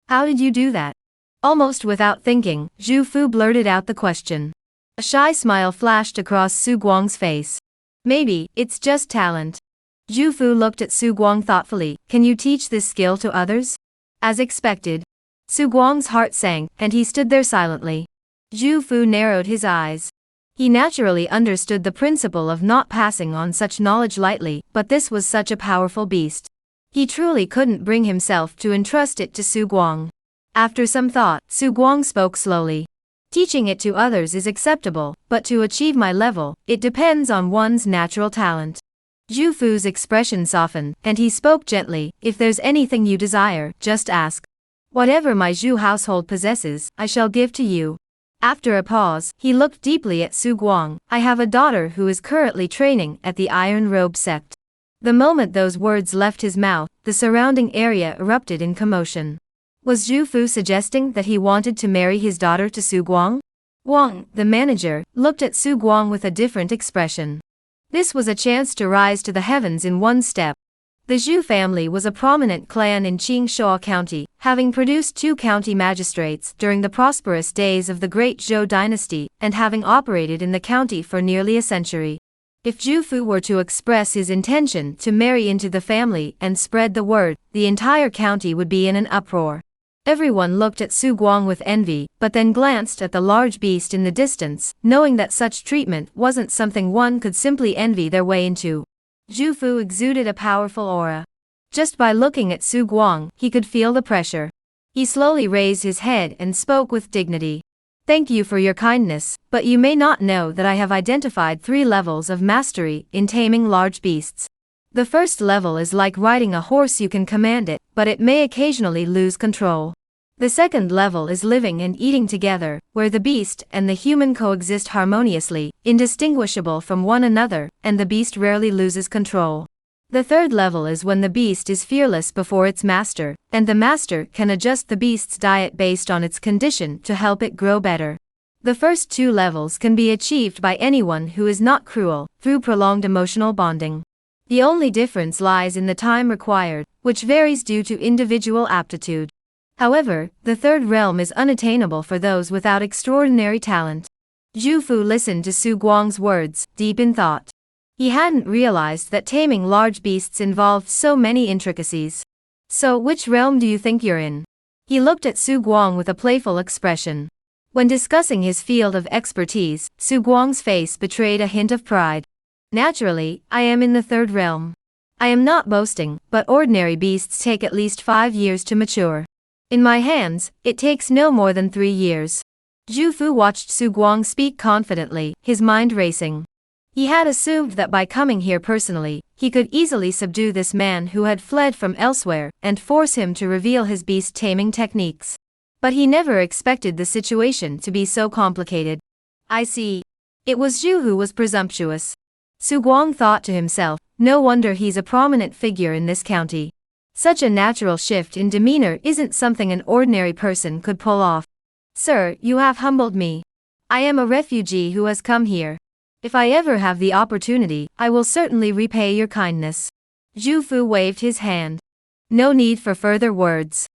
How did you do that? Almost without thinking, Zhu Fu blurted out the question. A shy smile flashed across Su Guang's face. Maybe, it's just talent. Zhu Fu looked at Su Guang thoughtfully. Can you teach this skill to others? As expected. Su Guang's heart sank, and he stood there silently. Zhu Fu narrowed his eyes. He naturally understood the principle of not passing on such knowledge lightly, but this was such a powerful beast. He truly couldn't bring himself to entrust it to Su Guang. After some thought, Su Guang spoke slowly. Teaching it to others is acceptable, but to achieve my level, it depends on one's natural talent. Zhu Fu's expression softened, and he spoke gently. If there's anything you desire, just ask. Whatever my Zhu household possesses, I shall give to you. After a pause, he looked deeply at Su Guang. I have a daughter who is currently training at the Iron Robe Sect. The moment those words left his mouth, the surrounding area erupted in commotion. Was Zhu Fu suggesting that he wanted to marry his daughter to Su Guang? Guang, the manager, looked at Su Guang with a different expression. This was a chance to rise to the heavens in one step. The Zhu family was a prominent clan in Qingshuo County, having produced 2 county magistrates during the prosperous days of the Great Zhou dynasty, and having operated in the county for nearly a century. If Zhu Fu were to express his intention to marry into the family and spread the word, the entire county would be in an uproar. Everyone looked at Su Guang with envy, but then glanced at the large beast in the distance, knowing that such treatment wasn't something one could simply envy their way into. Zhu Fu exuded a powerful aura. Just by looking at Su Guang, he could feel the pressure. He slowly raised his head and spoke with dignity. Thank you for your kindness, but you may not know that I have identified 3 levels of mastery in taming large beasts. The first level is like riding a horse, you can command it, but it may occasionally lose control. The second level is living and eating together, where the beast and the human coexist harmoniously, indistinguishable from one another, and the beast rarely loses control. The third level is when the beast is fearless before its master, and the master can adjust the beast's diet based on its condition to help it grow better. The first 2 levels can be achieved by anyone who is not cruel, through prolonged emotional bonding. The only difference lies in the time required, which varies due to individual aptitude. However, the third realm is unattainable for those without extraordinary talent. Zhu Fu listened to Su Guang's words, deep in thought. He hadn't realized that taming large beasts involved so many intricacies. So, which realm do you think you're in? He looked at Su Guang with a playful expression. When discussing his field of expertise, Su Guang's face betrayed a hint of pride. Naturally, I am in the third realm. I am not boasting, but ordinary beasts take at least 5 years to mature. In my hands, it takes no more than 3 years. Zhu Fu watched Su Guang speak confidently, his mind racing. He had assumed that by coming here personally, he could easily subdue this man who had fled from elsewhere and force him to reveal his beast taming techniques. But he never expected the situation to be so complicated. I see. It was Zhu who was presumptuous. Su Guang thought to himself, no wonder he's a prominent figure in this county. Such a natural shift in demeanor isn't something an ordinary person could pull off. Sir, you have humbled me. I am a refugee who has come here. If I ever have the opportunity, I will certainly repay your kindness. Zhu Fu waved his hand. No need for further words.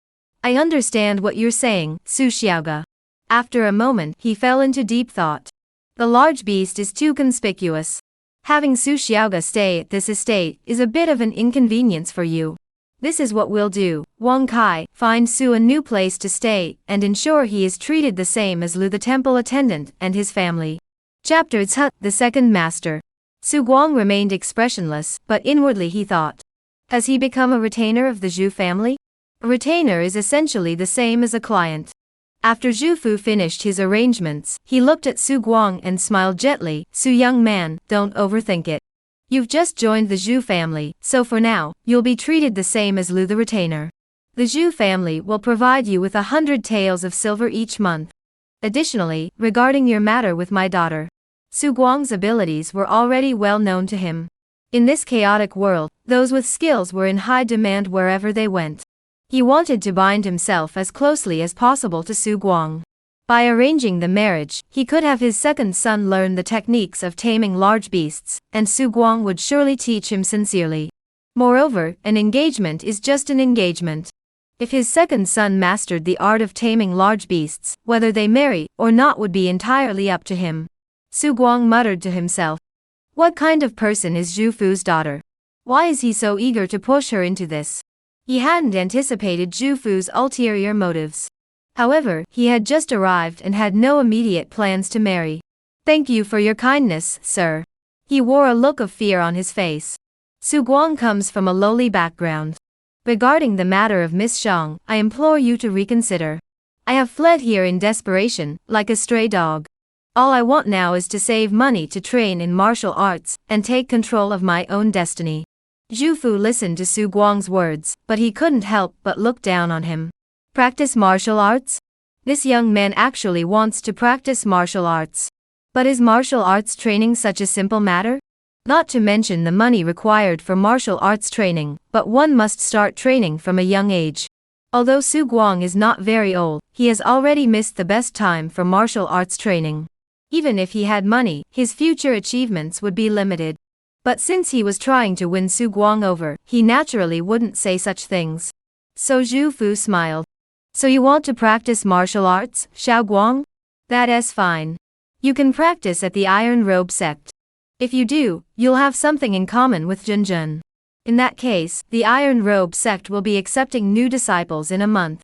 I understand what you're saying, Su Xiaoga. After a moment, he fell into deep thought. The large beast is too conspicuous. Having Su Xiaoga stay at this estate is a bit of an inconvenience for you. This is what we'll do, Wang Kai, find Su a new place to stay, and ensure he is treated the same as Lu the temple attendant and his family. Chapter 2, the second master. Su Guang remained expressionless, but inwardly he thought. Has he become a retainer of the Zhu family? A retainer is essentially the same as a client. After Zhu Fu finished his arrangements, he looked at Su Guang and smiled gently. Su young man, don't overthink it. You've just joined the Zhu family, so for now, you'll be treated the same as Lu the retainer. The Zhu family will provide you with 100 taels of silver each month. Additionally, regarding your matter with my daughter. Su Guang's abilities were already well known to him. In this chaotic world, those with skills were in high demand wherever they went. He wanted to bind himself as closely as possible to Su Guang. By arranging the marriage, he could have his second son learn the techniques of taming large beasts, and Su Guang would surely teach him sincerely. Moreover, an engagement is just an engagement. If his second son mastered the art of taming large beasts, whether they marry or not would be entirely up to him. Su Guang muttered to himself. What kind of person is Zhu Fu's daughter? Why is he so eager to push her into this? He hadn't anticipated Zhu Fu's ulterior motives. However, he had just arrived and had no immediate plans to marry. Thank you for your kindness, sir. He wore a look of fear on his face. Su Guang comes from a lowly background. Regarding the matter of Miss Zhang, I implore you to reconsider. I have fled here in desperation, like a stray dog. All I want now is to save money to train in martial arts, and take control of my own destiny. Zhu Fu listened to Su Guang's words, but he couldn't help but look down on him. Practice martial arts? This young man actually wants to practice martial arts. But is martial arts training such a simple matter? Not to mention the money required for martial arts training, but one must start training from a young age. Although Su Guang is not very old, he has already missed the best time for martial arts training. Even if he had money, his future achievements would be limited. But since he was trying to win Su Guang over, he naturally wouldn't say such things. So Zhu Fu smiled. So you want to practice martial arts, Xiao Guang? That's fine. You can practice at the Iron Robe Sect. If you do, you'll have something in common with Junjun. In that case, the Iron Robe Sect will be accepting new disciples in a month.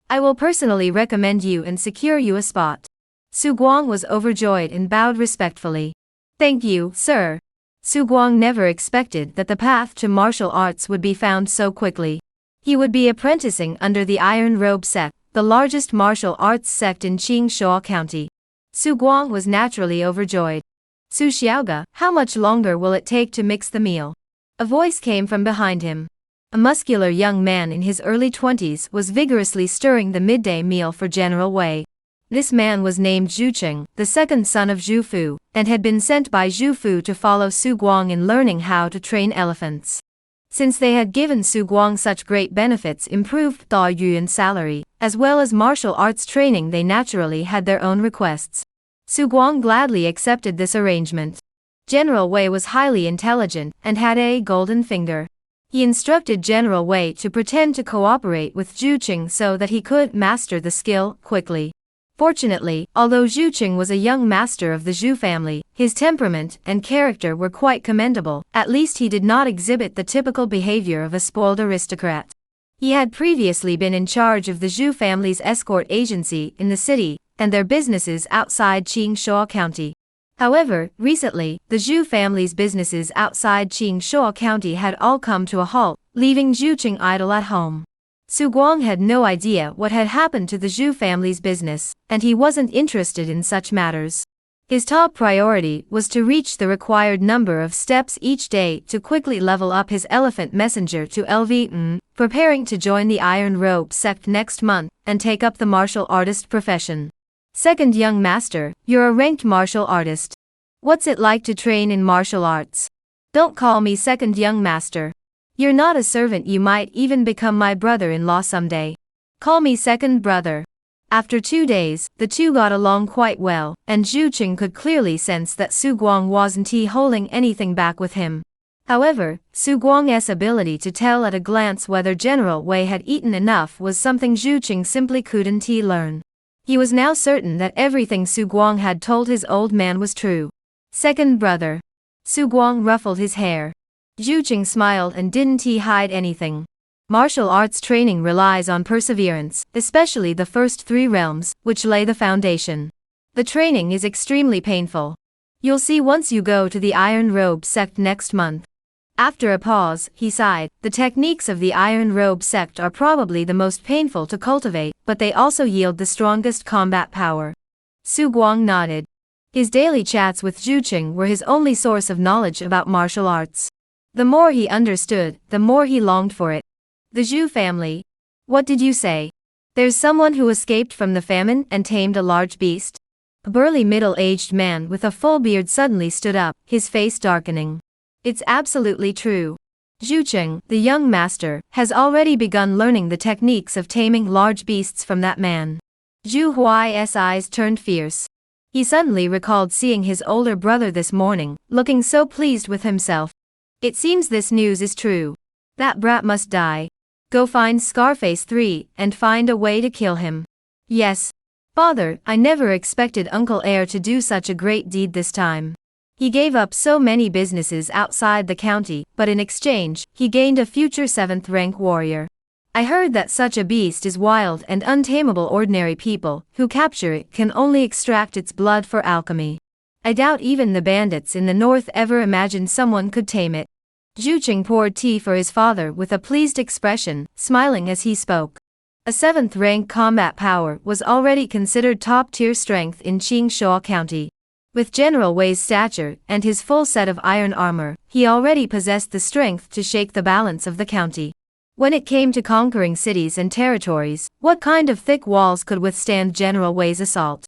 I will personally recommend you and secure you a spot. Su Guang was overjoyed and bowed respectfully. Thank you, sir. Su Guang never expected that the path to martial arts would be found so quickly. He would be apprenticing under the Iron Robe Sect, the largest martial arts sect in Qingshuo County. Su Guang was naturally overjoyed. Su Xiaoga, how much longer will it take to mix the meal? A voice came from behind him. A muscular young man in his early 20s was vigorously stirring the midday meal for General Wei. This man was named Zhu Cheng, the second son of Zhu Fu, and had been sent by Zhu Fu to follow Su Guang in learning how to train elephants. Since they had given Su Guang such great benefits, improved Da Yuan's salary, as well as martial arts training, they naturally had their own requests. Su Guang gladly accepted this arrangement. General Wei was highly intelligent and had a golden finger. He instructed General Wei to pretend to cooperate with Zhu Cheng so that he could master the skill quickly. Fortunately, although Zhu Cheng was a young master of the Zhu family, his temperament and character were quite commendable. At least he did not exhibit the typical behavior of a spoiled aristocrat. He had previously been in charge of the Zhu family's escort agency in the city, and their businesses outside Qingshuo County. However, recently, the Zhu family's businesses outside Qingshuo County had all come to a halt, leaving Zhu Cheng idle at home. Su Guang had no idea what had happened to the Zhu family's business, and he wasn't interested in such matters. His top priority was to reach the required number of steps each day to quickly level up his elephant messenger to LV, preparing to join the Iron Robe Sect next month and take up the martial artist profession. Second young master, you're a ranked martial artist. What's it like to train in martial arts? Don't call me second young master. You're not a servant, you might even become my brother-in-law someday. Call me second brother. After 2 days, the two got along quite well, and Zhu Cheng could clearly sense that Su Guang wasn't holding anything back with him. However, Su Guang's ability to tell at a glance whether General Wei had eaten enough was something Zhu Cheng simply couldn't learn. He was now certain that everything Su Guang had told his old man was true. Second brother. Su Guang ruffled his hair. Zhu Cheng smiled and didn't hide anything. Martial arts training relies on perseverance, especially the first 3 realms, which lay the foundation. The training is extremely painful. You'll see once you go to the Iron Robe Sect next month. After a pause, he sighed. The techniques of the Iron Robe Sect are probably the most painful to cultivate, but they also yield the strongest combat power. Su Guang nodded. His daily chats with Zhu Cheng were his only source of knowledge about martial arts. The more he understood, the more he longed for it. The Zhu family. What did you say? There's someone who escaped from the famine and tamed a large beast? A burly middle-aged man with a full beard suddenly stood up, his face darkening. It's absolutely true. Zhucheng, the young master, has already begun learning the techniques of taming large beasts from that man. Zhu Huai's eyes turned fierce. He suddenly recalled seeing his older brother this morning, looking so pleased with himself. It seems this news is true. That brat must die. Go find Scarface 3, and find a way to kill him. Yes. Father, I never expected Uncle Heir to do such a great deed this time. He gave up so many businesses outside the county, but in exchange, he gained a future 7th rank warrior. I heard that such a beast is wild and untamable. Ordinary people who capture it can only extract its blood for alchemy. I doubt even the bandits in the north ever imagined someone could tame it. Zhucheng poured tea for his father with a pleased expression, smiling as he spoke. A 7th rank combat power was already considered top-tier strength in Qingshuo County. With General Wei's stature and his full set of iron armor, he already possessed the strength to shake the balance of the county. When it came to conquering cities and territories, what kind of thick walls could withstand General Wei's assault?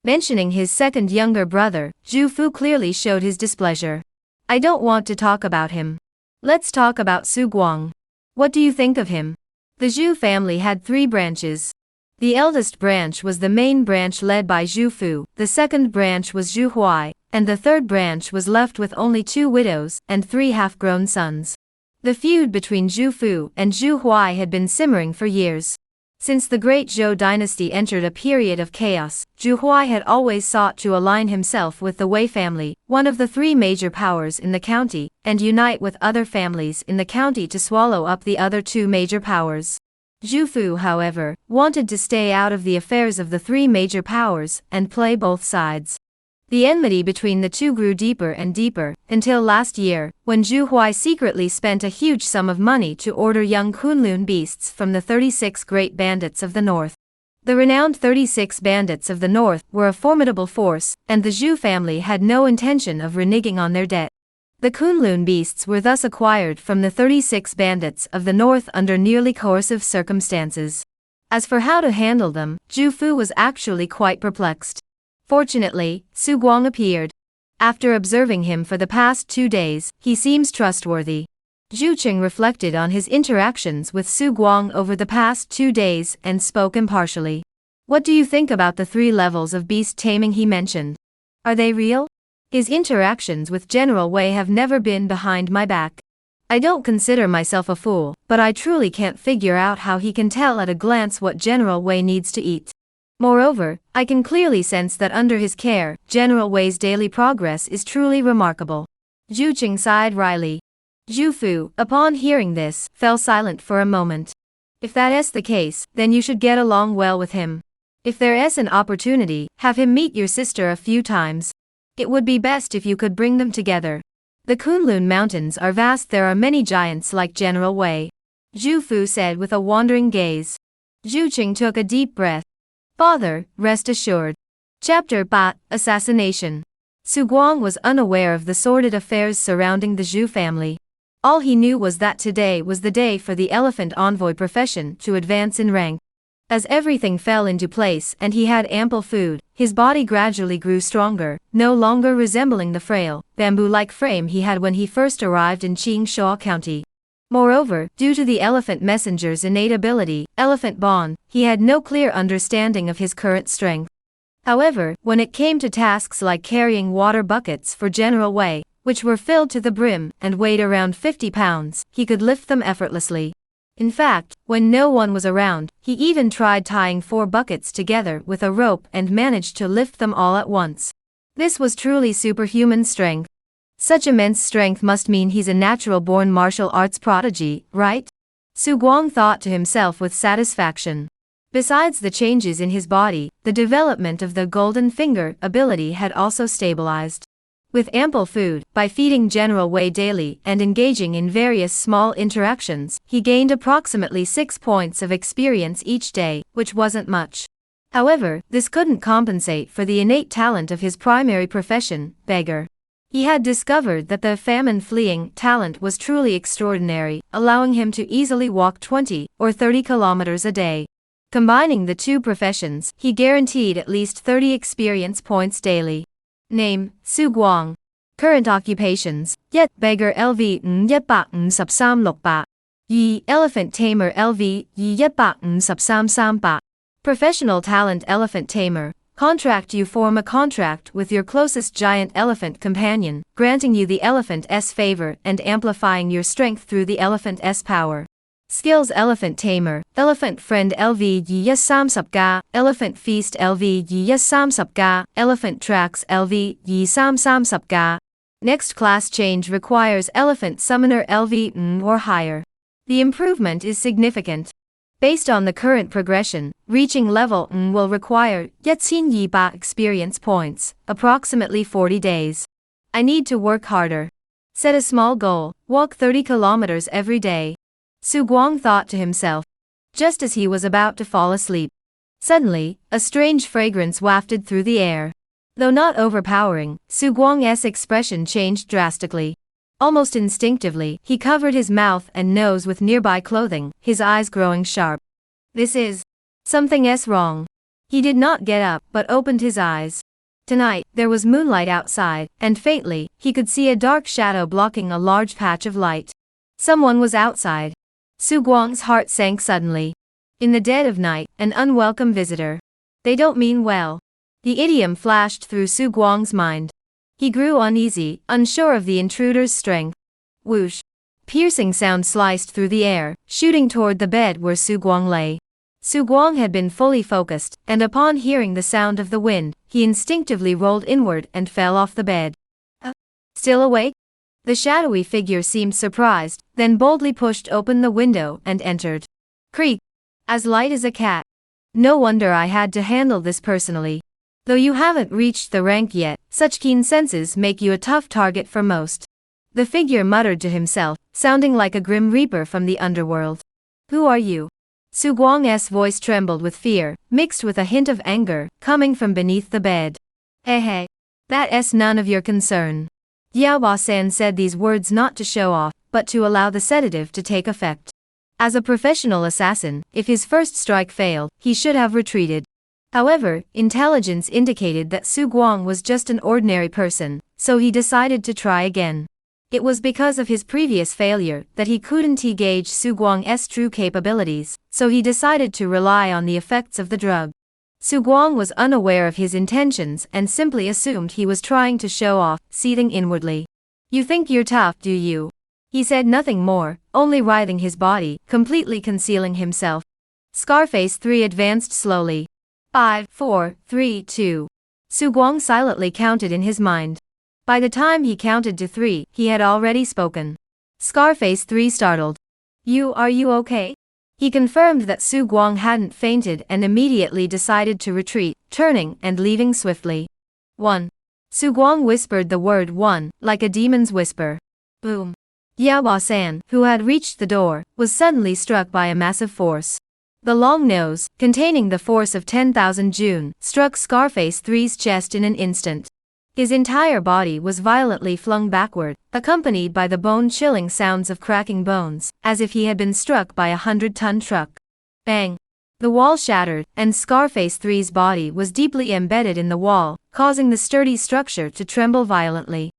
Mentioning his second younger brother, Zhu Fu clearly showed his displeasure. I don't want to talk about him. Let's talk about Su Guang. What do you think of him? The Zhu family had 3 branches. The eldest branch was the main branch led by Zhu Fu, the second branch was Zhu Huai, and the third branch was left with only 2 widows and 3 half-grown sons. The feud between Zhu Fu and Zhu Huai had been simmering for years. Since the Great Zhou dynasty entered a period of chaos, Zhu Huai had always sought to align himself with the Wei family, one of the 3 major powers in the county, and unite with other families in the county to swallow up the other 2 major powers. Zhu Fu, however, wanted to stay out of the affairs of the 3 major powers and play both sides. The enmity between the 2 grew deeper and deeper, until last year, when Zhu Huai secretly spent a huge sum of money to order young Kunlun beasts from the 36 great bandits of the north. The renowned 36 bandits of the north were a formidable force, and the Zhu family had no intention of reneging on their debt. The Kunlun beasts were thus acquired from the 36 bandits of the north under nearly coercive circumstances. As for how to handle them, Zhu Fu was actually quite perplexed. Fortunately, Su Guang appeared. After observing him for the past 2 days, he seems trustworthy. Zhucheng reflected on his interactions with Su Guang over the past 2 days and spoke impartially. What do you think about the 3 levels of beast taming he mentioned? Are they real? His interactions with General Wei have never been behind my back. I don't consider myself a fool, but I truly can't figure out how he can tell at a glance what General Wei needs to eat. Moreover, I can clearly sense that under his care, General Wei's daily progress is truly remarkable. Zhucheng sighed wryly. Zhu Fu, upon hearing this, fell silent for a moment. If that is the case, then you should get along well with him. If there is an opportunity, have him meet your sister a few times. It would be best if you could bring them together. The Kunlun Mountains are vast. There are many giants like General Wei. Zhu Fu said with a wandering gaze. Zhucheng took a deep breath. Father, rest assured. Chapter 8, Assassination. Su Guang was unaware of the sordid affairs surrounding the Zhu family. All he knew was that today was the day for the elephant envoy profession to advance in rank. As everything fell into place and he had ample food, his body gradually grew stronger, no longer resembling the frail, bamboo-like frame he had when he first arrived in Qingshuo County. Moreover, due to the elephant messenger's innate ability, Elephant Bond, he had no clear understanding of his current strength. However, when it came to tasks like carrying water buckets for General Wei, which were filled to the brim and weighed around 50 pounds, he could lift them effortlessly. In fact, when no one was around, he even tried tying 4 buckets together with a rope and managed to lift them all at once. This was truly superhuman strength. Such immense strength must mean he's a natural-born martial arts prodigy, right? Su Guang thought to himself with satisfaction. Besides the changes in his body, the development of the golden finger ability had also stabilized. With ample food, by feeding General Wei daily and engaging in various small interactions, he gained approximately 6 points of experience each day, which wasn't much. However, this couldn't compensate for the innate talent of his primary profession, Beggar. He had discovered that the famine-fleeing talent was truly extraordinary, allowing him to easily walk 20 or 30 kilometers a day. Combining the two professions, he guaranteed at least 30 experience points daily. Name, Su Guang. Current occupations, 1. Beggar LV 153,600. 2. Elephant Tamer LV 153,300. Professional talent Elephant Tamer. Contract: you form a contract with your closest giant elephant companion, granting you the elephant's favor and amplifying your strength through the elephant's power. Skills: Elephant Tamer, Elephant Friend LV 30 Elephant Feast LV 30 Elephant Tracks LV 30 Next class change requires Elephant Summoner LV or higher. The improvement is significant. Based on the current progression, reaching level will require 1,200 experience points, approximately 40 days. I need to work harder. Set a small goal, walk 30 kilometers every day. Su Guang thought to himself. Just as he was about to fall asleep. Suddenly, a strange fragrance wafted through the air. Though not overpowering, Su Guang's expression changed drastically. Almost instinctively, he covered his mouth and nose with nearby clothing, his eyes growing sharp. This is something's wrong. He did not get up, but opened his eyes. Tonight, there was moonlight outside, and faintly, he could see a dark shadow blocking a large patch of light. Someone was outside. Su Guang's heart sank suddenly. In the dead of night, an unwelcome visitor. They don't mean well. The idiom flashed through Su Guang's mind. He grew uneasy, unsure of the intruder's strength. Whoosh! Piercing sound sliced through the air, shooting toward the bed where Su Guang lay. Su Guang had been fully focused, and upon hearing the sound of the wind, he instinctively rolled inward and fell off the bed. Still awake? The shadowy figure seemed surprised, then boldly pushed open the window and entered. Creak! As light as a cat. No wonder I had to handle this personally. Though you haven't reached the rank yet, such keen senses make you a tough target for most. The figure muttered to himself, sounding like a grim reaper from the underworld. Who are you? Su Guang's voice trembled with fear, mixed with a hint of anger, coming from beneath the bed. Hey, that's none of your concern. Yaoba-san said these words not to show off, but to allow the sedative to take effect. As a professional assassin, if his first strike failed, he should have retreated. However, intelligence indicated that Su Guang was just an ordinary person, so he decided to try again. It was because of his previous failure that he couldn't gauge Su Guang's true capabilities, so he decided to rely on the effects of the drug. Su Guang was unaware of his intentions and simply assumed he was trying to show off, seething inwardly. You think you're tough, do you? He said nothing more, only writhing his body, completely concealing himself. Scarface 3 advanced slowly. 5, 4, 3, 2. Su Guang silently counted in his mind. By the time he counted to 3, he had already spoken. Scarface 3 startled. Are you okay? He confirmed that Su Guang hadn't fainted and immediately decided to retreat, turning and leaving swiftly. 1. Su Guang whispered the word 1, like a demon's whisper. Boom. Yaoba-san, who had reached the door, was suddenly struck by a massive force. The long nose, containing the force of 10,000 Jun, struck Scarface 3's chest in an instant. His entire body was violently flung backward, accompanied by the bone-chilling sounds of cracking bones, as if he had been struck by a 100-ton truck. Bang! The wall shattered, and Scarface 3's body was deeply embedded in the wall, causing the sturdy structure to tremble violently.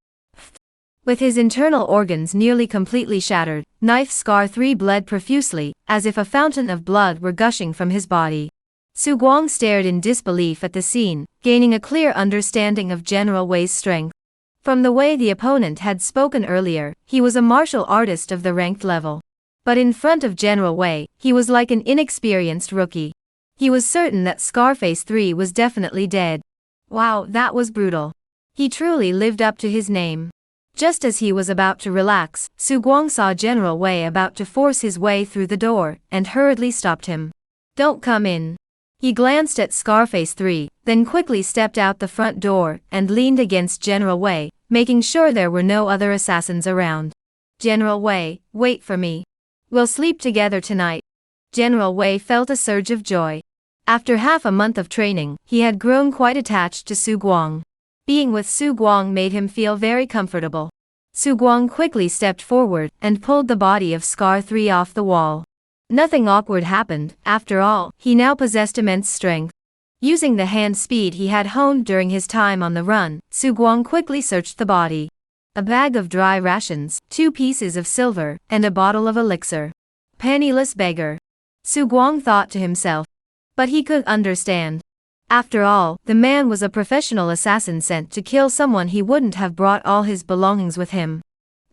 With his internal organs nearly completely shattered, Knife Scar 3 bled profusely, as if a fountain of blood were gushing from his body. Su Guang stared in disbelief at the scene, gaining a clear understanding of General Wei's strength. From the way the opponent had spoken earlier, he was a martial artist of the ranked level. But in front of General Wei, he was like an inexperienced rookie. He was certain that Scarface 3 was definitely dead. Wow, that was brutal. He truly lived up to his name. Just as he was about to relax, Su Guang saw General Wei about to force his way through the door, and hurriedly stopped him. Don't come in. He glanced at Scarface 3, then quickly stepped out the front door and leaned against General Wei, making sure there were no other assassins around. General Wei, wait for me. We'll sleep together tonight. General Wei felt a surge of joy. After half a month of training, he had grown quite attached to Su Guang. Being with Su Guang made him feel very comfortable. Su Guang quickly stepped forward and pulled the body of Scar 3 off the wall. Nothing awkward happened. After all, he now possessed immense strength. Using the hand speed he had honed during his time on the run, Su Guang quickly searched the body. A bag of dry rations, 2 pieces of silver, and a bottle of elixir. Penniless beggar. Su Guang thought to himself. But he could understand. After all, the man was a professional assassin sent to kill someone. He wouldn't have brought all his belongings with him.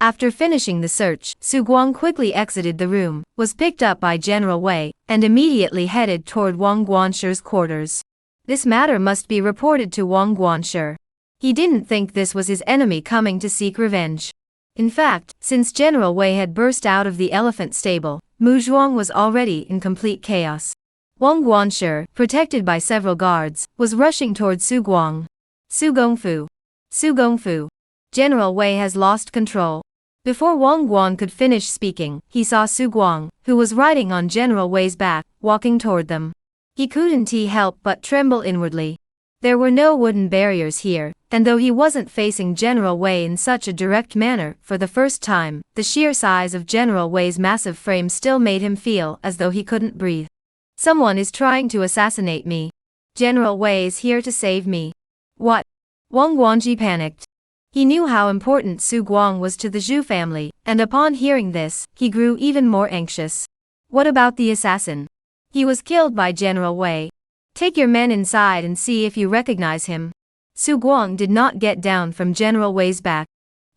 After finishing the search, Su Guang quickly exited the room, was picked up by General Wei, and immediately headed toward Wang Guanshi's quarters. This matter must be reported to Wang Guanshi. He didn't think this was his enemy coming to seek revenge. In fact, since General Wei had burst out of the elephant stable, Muzhuang was already in complete chaos. Wang Guanshi, protected by several guards, was rushing toward Su Guang. Su Gongfu. Su Gongfu. General Wei has lost control. Before Wang Guan could finish speaking, he saw Su Guang, who was riding on General Wei's back, walking toward them. He couldn't help but tremble inwardly. There were no wooden barriers here, and though he wasn't facing General Wei in such a direct manner for the first time, the sheer size of General Wei's massive frame still made him feel as though he couldn't breathe. Someone is trying to assassinate me. General Wei is here to save me. What? Wang Guanji panicked. He knew how important Su Guang was to the Zhu family, and upon hearing this, he grew even more anxious. What about the assassin? He was killed by General Wei. Take your men inside and see if you recognize him. Su Guang did not get down from General Wei's back.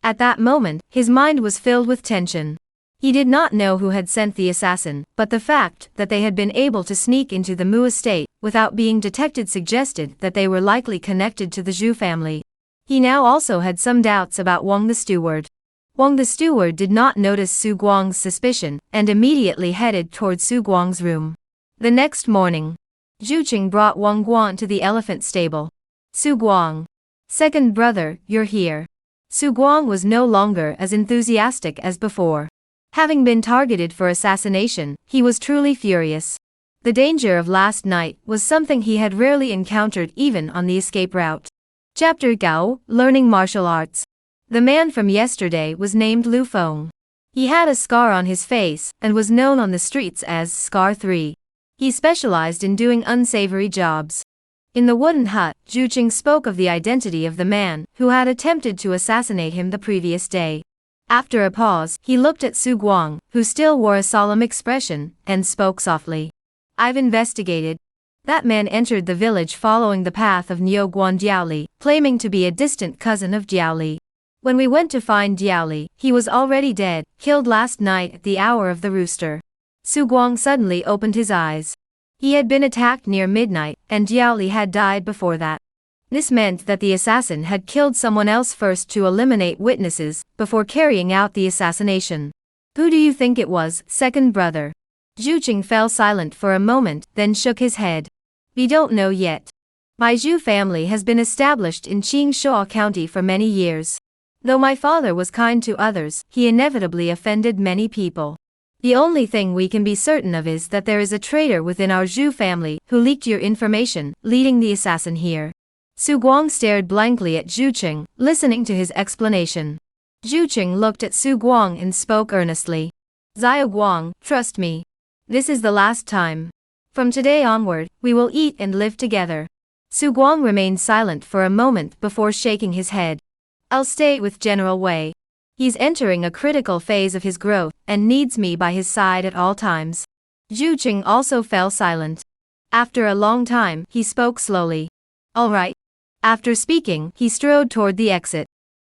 At that moment, his mind was filled with tension. He did not know who had sent the assassin, but the fact that they had been able to sneak into the Mu estate without being detected suggested that they were likely connected to the Zhu family. He now also had some doubts about Wang the steward. Wang the steward did not notice Su Guang's suspicion and immediately headed toward Su Guang's room. The next morning, Zhu Qing brought Wang Guan to the elephant stable. Su Guang. Second brother, you're here. Su Guang was no longer as enthusiastic as before. Having been targeted for assassination, he was truly furious. The danger of last night was something he had rarely encountered even on the escape route. Chapter Gao, Learning Martial Arts. The man from yesterday was named Lu Feng. He had a scar on his face and was known on the streets as Scar 3. He specialized in doing unsavory jobs. In the wooden hut, Zhu Qing spoke of the identity of the man who had attempted to assassinate him the previous day. After a pause, he looked at Su Guang, who still wore a solemn expression, and spoke softly. I've investigated. That man entered the village following the path of Niu Guan Diaoli, claiming to be a distant cousin of Diaoli. When we went to find Diaoli, he was already dead, killed last night at the hour of the rooster. Su Guang suddenly opened his eyes. He had been attacked near midnight, and Diaoli had died before that. This meant that the assassin had killed someone else first to eliminate witnesses, before carrying out the assassination. Who do you think it was, second brother? Zhu Qing fell silent for a moment, then shook his head. We don't know yet. My Zhu family has been established in Qingshuo County for many years. Though my father was kind to others, he inevitably offended many people. The only thing we can be certain of is that there is a traitor within our Zhu family who leaked your information, leading the assassin here. Su Guang stared blankly at Zhu Qing, listening to his explanation. Zhu Qing looked at Su Guang and spoke earnestly. Zia Guang, trust me. This is the last time. From today onward, we will eat and live together. Su Guang remained silent for a moment before shaking his head. I'll stay with General Wei. He's entering a critical phase of his growth, and needs me by his side at all times. Zhu Qing also fell silent. After a long time, he spoke slowly. All right. After speaking, he strode toward the exit.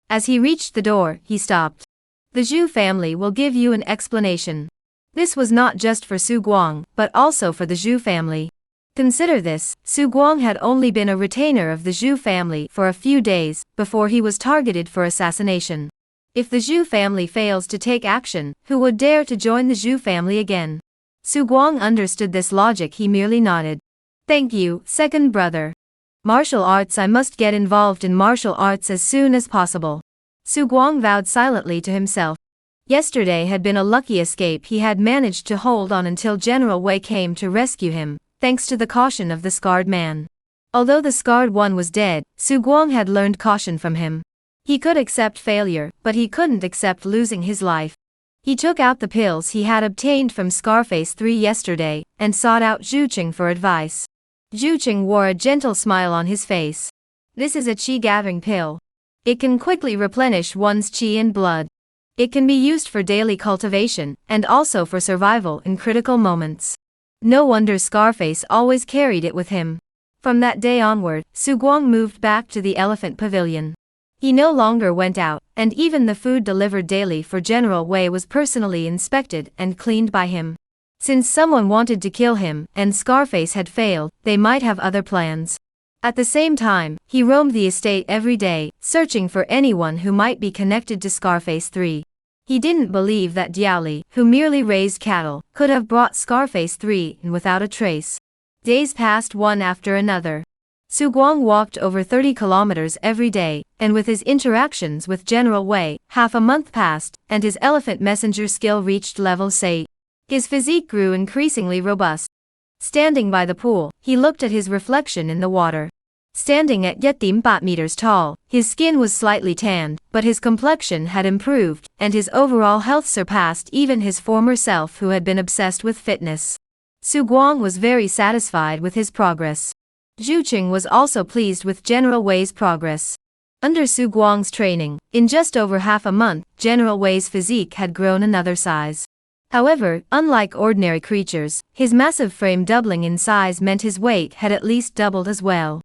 As he reached the door, he stopped. The Zhu family will give you an explanation. This was not just for Su Guang, but also for the Zhu family. Consider this, Su Guang had only been a retainer of the Zhu family for a few days, before he was targeted for assassination. If the Zhu family fails to take action, who would dare to join the Zhu family again? Su Guang understood this logic. He merely nodded. Thank you, second brother. Martial arts. I must get involved in martial arts as soon as possible. Su Guang vowed silently to himself. Yesterday had been a lucky escape. He had managed to hold on until General Wei came to rescue him, thanks to the caution of the scarred man. Although the scarred one was dead, Su Guang had learned caution from him. He could accept failure, but he couldn't accept losing his life. He took out the pills he had obtained from Scarface 3 yesterday, and sought out Zhu for advice. Zhu wore a gentle smile on his face. This is a qi gathering pill. It can quickly replenish one's qi and blood. It can be used for daily cultivation, and also for survival in critical moments. No wonder Scarface always carried it with him. From that day onward, Su Guang moved back to the elephant pavilion. He no longer went out, and even the food delivered daily for General Wei was personally inspected and cleaned by him. Since someone wanted to kill him, and Scarface had failed, they might have other plans. At the same time, he roamed the estate every day, searching for anyone who might be connected to Scarface 3. He didn't believe that Diaoli, who merely raised cattle, could have brought Scarface 3 in without a trace. Days passed one after another. Su Guang walked over 30 kilometers every day, and with his interactions with General Wei, half a month passed, and his elephant messenger skill reached level 8. His physique grew increasingly robust. Standing by the pool, he looked at his reflection in the water. Standing at yet 4 meters tall, his skin was slightly tanned, but his complexion had improved, and his overall health surpassed even his former self who had been obsessed with fitness. Su Guang was very satisfied with his progress. Zhu was also pleased with General Wei's progress. Under Su Guang's training, in just over half a month, General Wei's physique had grown another size. However, unlike ordinary creatures, his massive frame doubling in size meant his weight had at least doubled as well.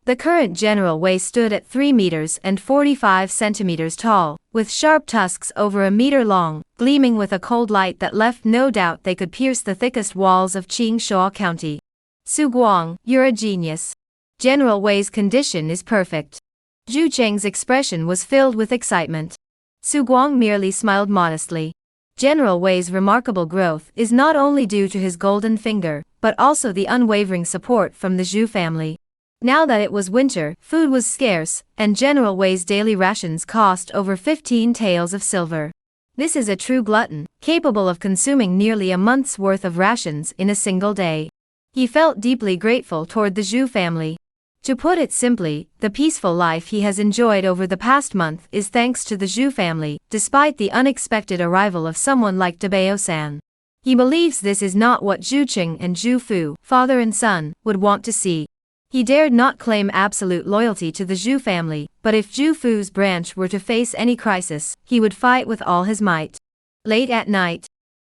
The current General Wei stood at 3 meters and 45 centimeters tall, with sharp tusks over a meter long, gleaming with a cold light that left no doubt they could pierce the thickest walls of Qingshuo County. Su Guang, you're a genius. General Wei's condition is perfect. Zhu Cheng's expression was filled with excitement. Su Guang merely smiled modestly. General Wei's remarkable growth is not only due to his golden finger, but also the unwavering support from the Zhu family. Now that it was winter, food was scarce, and General Wei's daily rations cost over 15 taels of silver. This is a true glutton, capable of consuming nearly a month's worth of rations in a single day. He felt deeply grateful toward the Zhu family. To put it simply, the peaceful life he has enjoyed over the past month is thanks to the Zhu family, despite the unexpected arrival of someone like Dabeo-san. He believes this is not what Zhu Qing and Zhu Fu, father and son, would want to see. He dared not claim absolute loyalty to the Zhu family, but if Zhu Fu's branch were to face any crisis, he would fight with all his might. Late at night,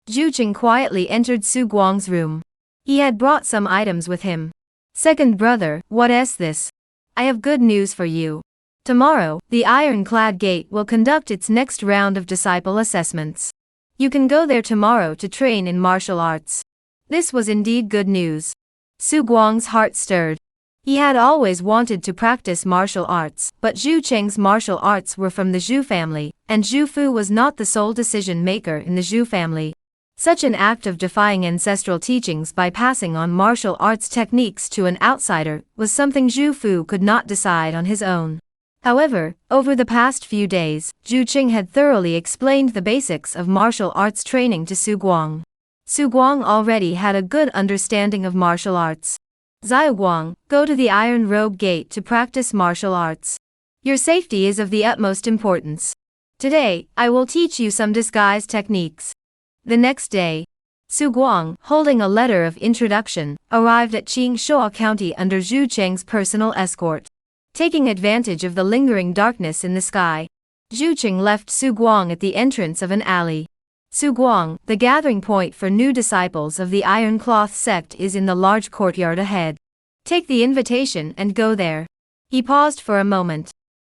Zhu Qing quietly entered Su Guang's room. He had brought some items with him. Second brother, what is this? I have good news for you. Tomorrow, the Ironclad Gate will conduct its next round of disciple assessments. You can go there tomorrow to train in martial arts. This was indeed good news. Su Guang's heart stirred. He had always wanted to practice martial arts, but Zhu Cheng's martial arts were from the Zhu family, and Zhu Fu was not the sole decision maker in the Zhu family. Such an act of defying ancestral teachings by passing on martial arts techniques to an outsider was something Zhu Fu could not decide on his own. However, over the past few days, Zhu Qing had thoroughly explained the basics of martial arts training to Su Guang. Su Guang already had a good understanding of martial arts. Xiao Guang, go to the Iron Robe Gate to practice martial arts. Your safety is of the utmost importance. Today, I will teach you some disguise techniques. The next day, Su Guang, holding a letter of introduction, arrived at Qingshuo County under Zhu Cheng's personal escort. Taking advantage of the lingering darkness in the sky, Zhu Cheng left Su Guang at the entrance of an alley. Su Guang, the gathering point for new disciples of the Iron Cloth Sect is in the large courtyard ahead. Take the invitation and go there. He paused for a moment.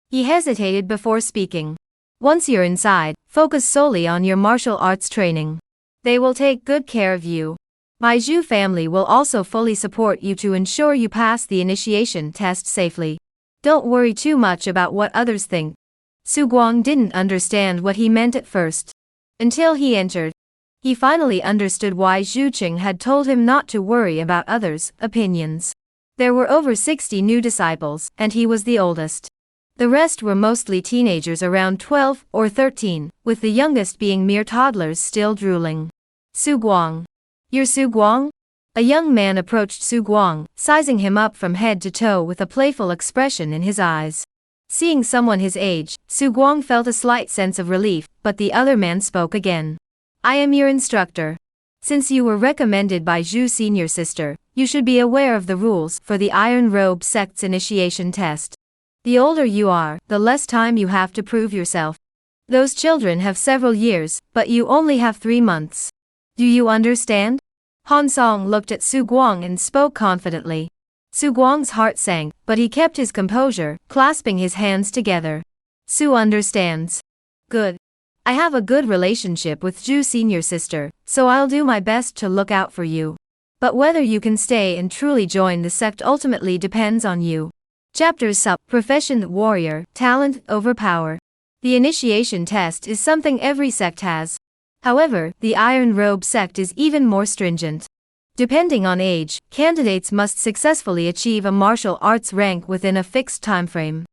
He hesitated before speaking. Once you're inside, focus solely on your martial arts training. They will take good care of you. My Zhu family will also fully support you to ensure you pass the initiation test safely. Don't worry too much about what others think. Su Guang didn't understand what he meant at first. Until he entered. He finally understood why Zhu Qing had told him not to worry about others' opinions. There were over 60 new disciples, and he was the oldest. The rest were mostly teenagers around 12 or 13, with the youngest being mere toddlers still drooling. Su Guang. You're Su Guang? A young man approached Su Guang, sizing him up from head to toe with a playful expression in his eyes. Seeing someone his age, Su Guang felt a slight sense of relief, but the other man spoke again. I am your instructor. Since you were recommended by Zhu senior sister, you should be aware of the rules for the Iron Robe Sect's initiation test. The older you are, the less time you have to prove yourself. Those children have several years, but you only have 3 months. Do you understand? Han Song looked at Su Guang and spoke confidently. Su Guang's heart sank, but he kept his composure, clasping his hands together. Su understands. Good. I have a good relationship with Zhu senior sister, so I'll do my best to look out for you. But whether you can stay and truly join the sect ultimately depends on you. Chapter Sup, Profession Warrior, Talent over Power. The initiation test is something every sect has. However, the Iron Robe sect is even more stringent. Depending on age, candidates must successfully achieve a martial arts rank within a fixed timeframe.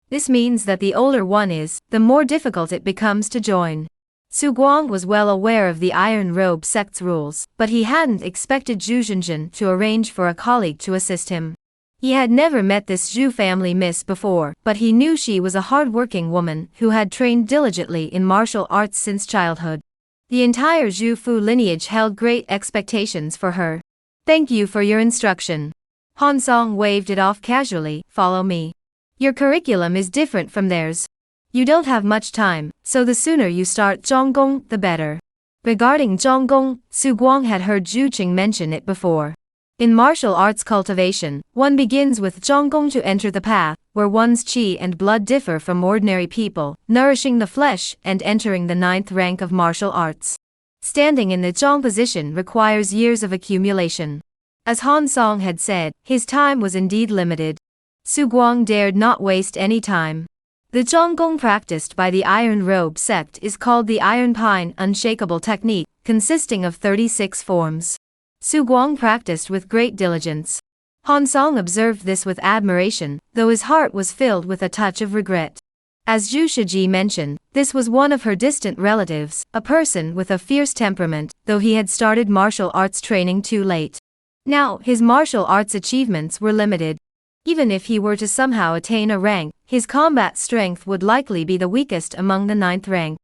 This means that the older one is, the more difficult it becomes to join. Su Guang was well aware of the Iron Robe sect's rules, but he hadn't expected Zhu Zhenjin to arrange for a colleague to assist him. He had never met this Zhu family miss before, but he knew she was a hard-working woman who had trained diligently in martial arts since childhood. The entire Zhu Fu lineage held great expectations for her. Thank you for your instruction. Han Song waved it off casually. Follow me. Your curriculum is different from theirs. You don't have much time, so the sooner you start Zhonggong, the better. Regarding Zhonggong, Su Guang had heard Zhu Qing mention it before. In martial arts cultivation, one begins with Zhonggong to enter the path, where one's qi and blood differ from ordinary people, nourishing the flesh and entering the 9th rank of martial arts. Standing in the Zhong position requires years of accumulation. As Han Song had said, his time was indeed limited. Su Guang dared not waste any time. The Zhonggong practiced by the Iron Robe sect is called the Iron Pine Unshakable Technique, consisting of 36 forms. Su Guang practiced with great diligence. Han Song observed this with admiration, though his heart was filled with a touch of regret. As Zhu Shiji mentioned, this was one of her distant relatives, a person with a fierce temperament, though he had started martial arts training too late. Now, his martial arts achievements were limited. Even if he were to somehow attain a rank, his combat strength would likely be the weakest among the 9th rank.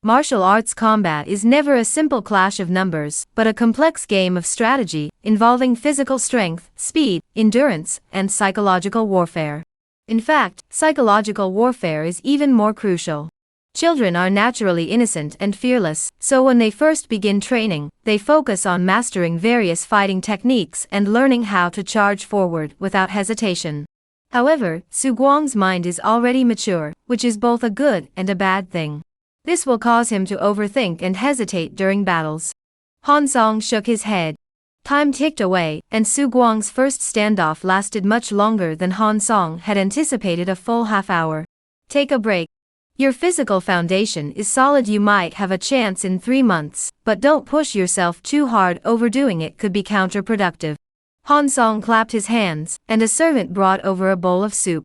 Martial arts combat is never a simple clash of numbers, but a complex game of strategy, involving physical strength, speed, endurance, and psychological warfare. In fact, psychological warfare is even more crucial. Children are naturally innocent and fearless, so when they first begin training, they focus on mastering various fighting techniques and learning how to charge forward without hesitation. However, Su Guang's mind is already mature, which is both a good and a bad thing. This will cause him to overthink and hesitate during battles. Han Song shook his head. Time ticked away, and Su Guang's first standoff lasted much longer than Han Song had anticipated, a full half hour. Take a break. Your physical foundation is solid. You might have a chance in 3 months, but don't push yourself too hard. Overdoing it could be counterproductive. Han Song clapped his hands, and a servant brought over a bowl of soup.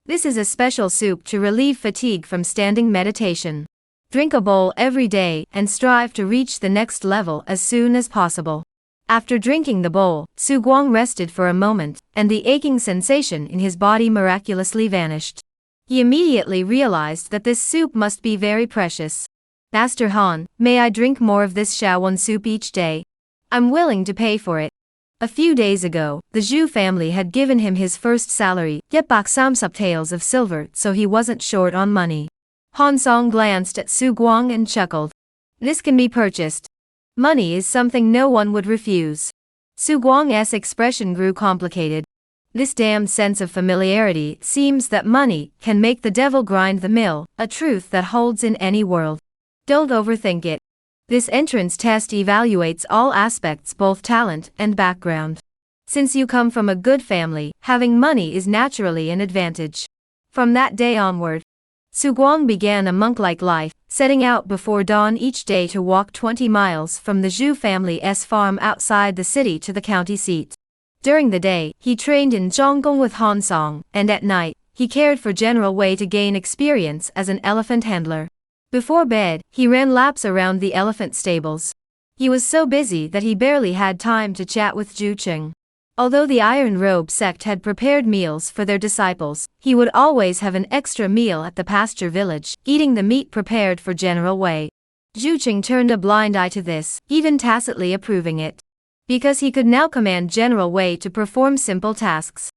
This is a special soup to relieve fatigue from standing meditation. Drink a bowl every day and strive to reach the next level as soon as possible. After drinking the bowl, Su Guang rested for a moment, and the aching sensation in his body miraculously vanished. He immediately realized that this soup must be very precious. Master Han, may I drink more of this Shaowon soup each day? I'm willing to pay for it. A few days ago, the Zhu family had given him his first salary, yet back some subtails of silver, so he wasn't short on money. Han Song glanced at Su Guang and chuckled. This can be purchased. Money is something no one would refuse. Su Guang's expression grew complicated. This damned sense of familiarity seems that money can make the devil grind the mill, a truth that holds in any world. Don't overthink it. This entrance test evaluates all aspects, both talent and background. Since you come from a good family, having money is naturally an advantage. From that day onward, Su Guang began a monk-like life, setting out before dawn each day to walk 20 miles from the Zhu family's farm outside the city to the county seat. During the day, he trained in Zhonggong with Han Song, and at night, he cared for General Wei to gain experience as an elephant handler. Before bed, he ran laps around the elephant stables. He was so busy that he barely had time to chat with Zhu Qing. Although the Iron Robe sect had prepared meals for their disciples, he would always have an extra meal at the pasture village, eating the meat prepared for General Wei. Zhu Qing turned a blind eye to this, even tacitly approving it. Because he could now command General Wei to perform simple tasks.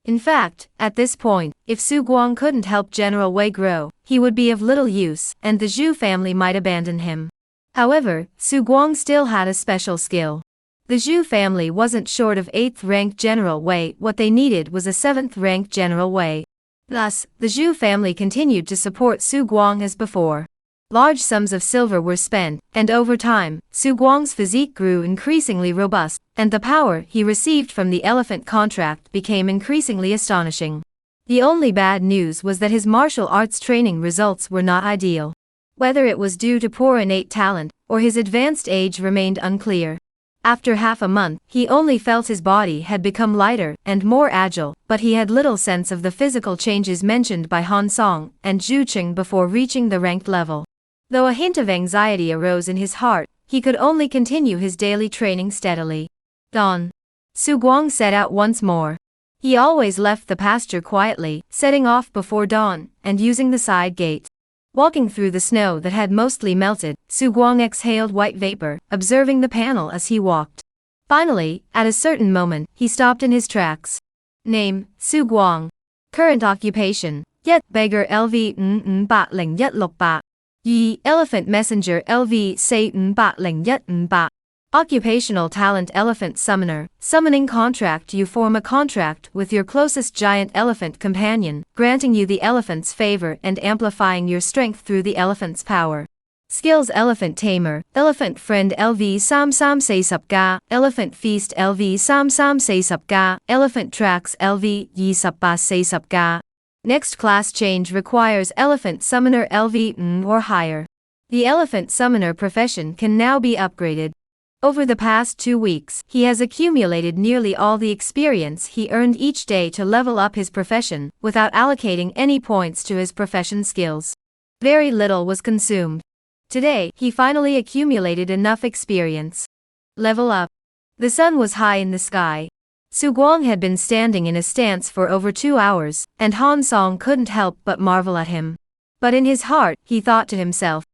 In fact, at this point, if Su Guang couldn't help General Wei grow, he would be of little use, and the Zhu family might abandon him. However, Su Guang still had a special skill. The Zhu family wasn't short of 8th-ranked General Wei, what they needed was a 7th-ranked General Wei. Thus, the Zhu family continued to support Su Guang as before. Large sums of silver were spent, and over time, Su Guang's physique grew increasingly robust, and the power he received from the elephant contract became increasingly astonishing. The only bad news was that his martial arts training results were not ideal. Whether it was due to poor innate talent, or his advanced age remained unclear. After half a month, he only felt his body had become lighter and more agile, but he had little sense of the physical changes mentioned by Han Song and Zhu Qing before reaching the ranked level. Though a hint of anxiety arose in his heart, he could only continue his daily training steadily. Dawn. Su Guang set out once more. He always left the pasture quietly, setting off before dawn, and using the side gate. Walking through the snow that had mostly melted, Su Guang exhaled white vapor, observing the panel as he walked. Finally, at a certain moment, he stopped in his tracks. Name, Su Guang. Current occupation, Yet Beggar LV 50168. Yi Elephant Messenger LV Say 50158. Occupational talent Elephant Summoner. Summoning contract. You form a contract with your closest giant elephant companion, granting you the elephant's favor and amplifying your strength through the elephant's power. Skills Elephant Tamer. Elephant Friend LV Sam Sam Say Sapga. Elephant Feast LV Sam Sam Say Sapga. Elephant Tracks LV Yi Sapba Say Sapga. Next class change requires Elephant Summoner LV or higher. The Elephant Summoner profession can now be upgraded. Over the past 2 weeks, he has accumulated nearly all the experience he earned each day to level up his profession, without allocating any points to his profession skills. Very little was consumed. Today, he finally accumulated enough experience. Level up. The sun was high in the sky. Su Guang had been standing in a stance for over 2 hours, and Han Song couldn't help but marvel at him. But in his heart, he thought to himself,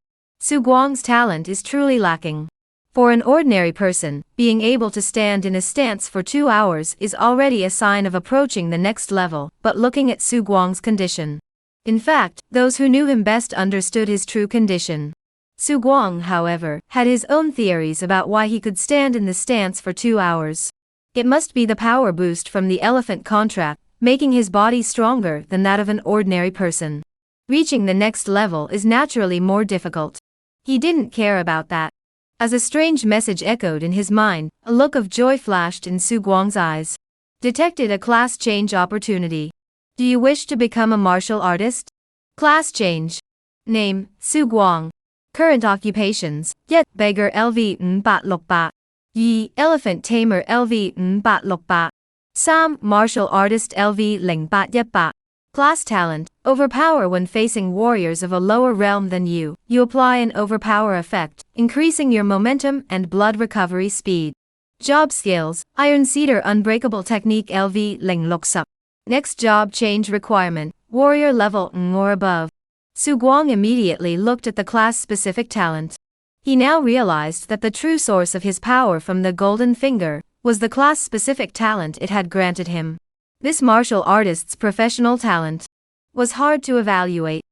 Su Guang's talent is truly lacking. For an ordinary person, being able to stand in a stance for 2 hours is already a sign of approaching the next level, but looking at Su Guang's condition. In fact, those who knew him best understood his true condition. Su Guang, however, had his own theories about why he could stand in the stance for 2 hours. It must be the power boost from the elephant contract, making his body stronger than that of an ordinary person. Reaching the next level is naturally more difficult. He didn't care about that. As a strange message echoed in his mind, a look of joy flashed in Su Guang's eyes. Detected a class change opportunity. Do you wish to become a martial artist? Class change. Name, Su Guang. Current occupations, Yet Beggar LV 568. Yi Elephant Tamer LV 568. Sam Martial Artist LV 0818. Class talent, overpower when facing warriors of a lower realm than you. You apply an overpower effect, increasing your momentum and blood recovery speed. Job skills, Iron Cedar Unbreakable Technique LV 060. Next job change requirement, warrior level or above. Su Guang immediately looked at the class-specific talent. He now realized that the true source of his power from the Golden Finger was the class-specific talent it had granted him. This martial artist's professional talent was hard to evaluate.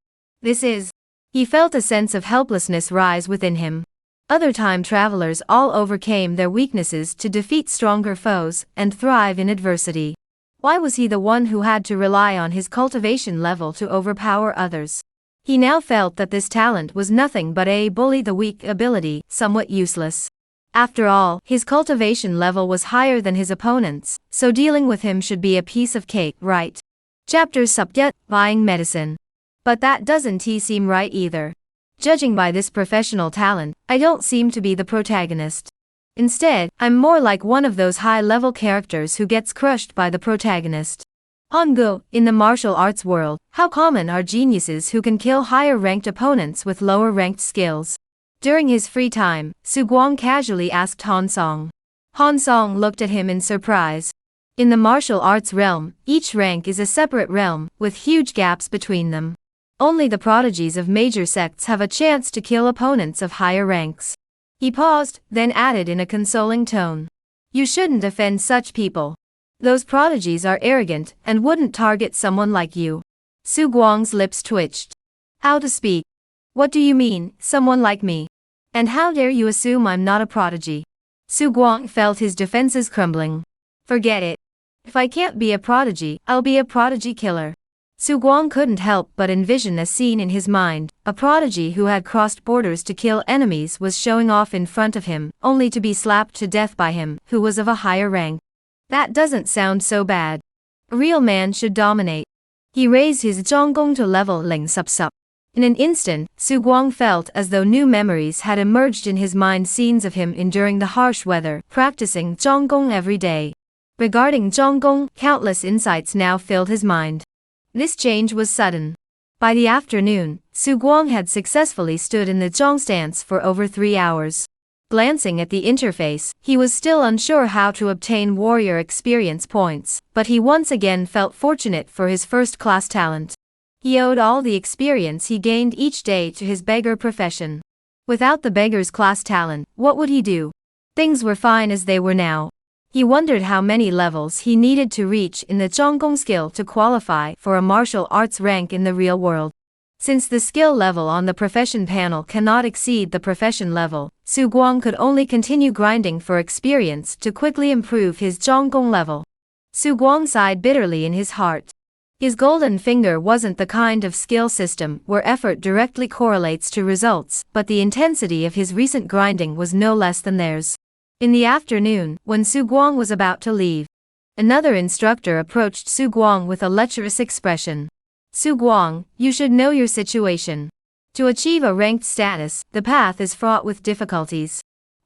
He felt a sense of helplessness rise within him. Other time travelers all overcame their weaknesses to defeat stronger foes and thrive in adversity. Why was he the one who had to rely on his cultivation level to overpower others? He now felt that this talent was nothing but a bully the weak ability, somewhat useless. After all, his cultivation level was higher than his opponent's, so dealing with him should be a piece of cake, right? Chapter Subject, Buying Medicine. But that doesn't seem right either. Judging by this professional talent, I don't seem to be the protagonist. Instead, I'm more like one of those high-level characters who gets crushed by the protagonist. Hongo, in the martial arts world, how common are geniuses who can kill higher-ranked opponents with lower-ranked skills? During his free time, Su Guang casually asked Han Song. Han Song looked at him in surprise. In the martial arts realm, each rank is a separate realm, with huge gaps between them. Only the prodigies of major sects have a chance to kill opponents of higher ranks. He paused, then added in a consoling tone. You shouldn't offend such people. Those prodigies are arrogant and wouldn't target someone like you. Su Guang's lips twitched. How to speak? What do you mean, someone like me? And how dare you assume I'm not a prodigy? Su Guang felt his defenses crumbling. Forget it. If I can't be a prodigy, I'll be a prodigy killer. Su Guang couldn't help but envision a scene in his mind. A prodigy who had crossed borders to kill enemies was showing off in front of him, only to be slapped to death by him, who was of a higher rank. That doesn't sound so bad. A real man should dominate. He raised his Zhonggong to level Ling Sup Sup. In an instant, Su Guang felt as though new memories had emerged in his mind, scenes of him enduring the harsh weather, practicing Zhonggong every day. Regarding Zhonggong, countless insights now filled his mind. This change was sudden. By the afternoon, Su Guang had successfully stood in the Zhong stance for over 3 hours. Glancing at the interface, he was still unsure how to obtain warrior experience points, but he once again felt fortunate for his first-class talent. He owed all the experience he gained each day to his beggar profession. Without the beggar's class talent, what would he do? Things were fine as they were now. He wondered how many levels he needed to reach in the Zhonggong skill to qualify for a martial arts rank in the real world. Since the skill level on the profession panel cannot exceed the profession level, Su Guang could only continue grinding for experience to quickly improve his Zhonggong level. Su Guang sighed bitterly in his heart. His golden finger wasn't the kind of skill system where effort directly correlates to results, but the intensity of his recent grinding was no less than theirs. In the afternoon, when Su Guang was about to leave, another instructor approached Su Guang with a lecherous expression. Su Guang, you should know your situation. To achieve a ranked status, the path is fraught with difficulties.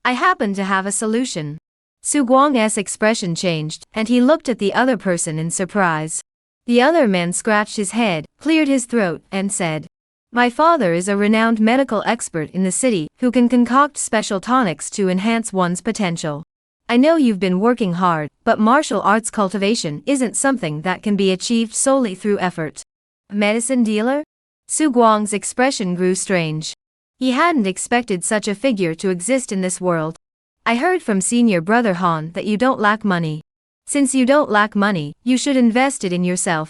I happen to have a solution. Su Guang's expression changed, and he looked at the other person in surprise. The other man scratched his head, cleared his throat, and said, My father is a renowned medical expert in the city who can concoct special tonics to enhance one's potential. I know you've been working hard, but martial arts cultivation isn't something that can be achieved solely through effort. Medicine dealer? Su Guang's expression grew strange. He hadn't expected such a figure to exist in this world. I heard from senior brother Han that you don't lack money. Since you don't lack money, you should invest it in yourself.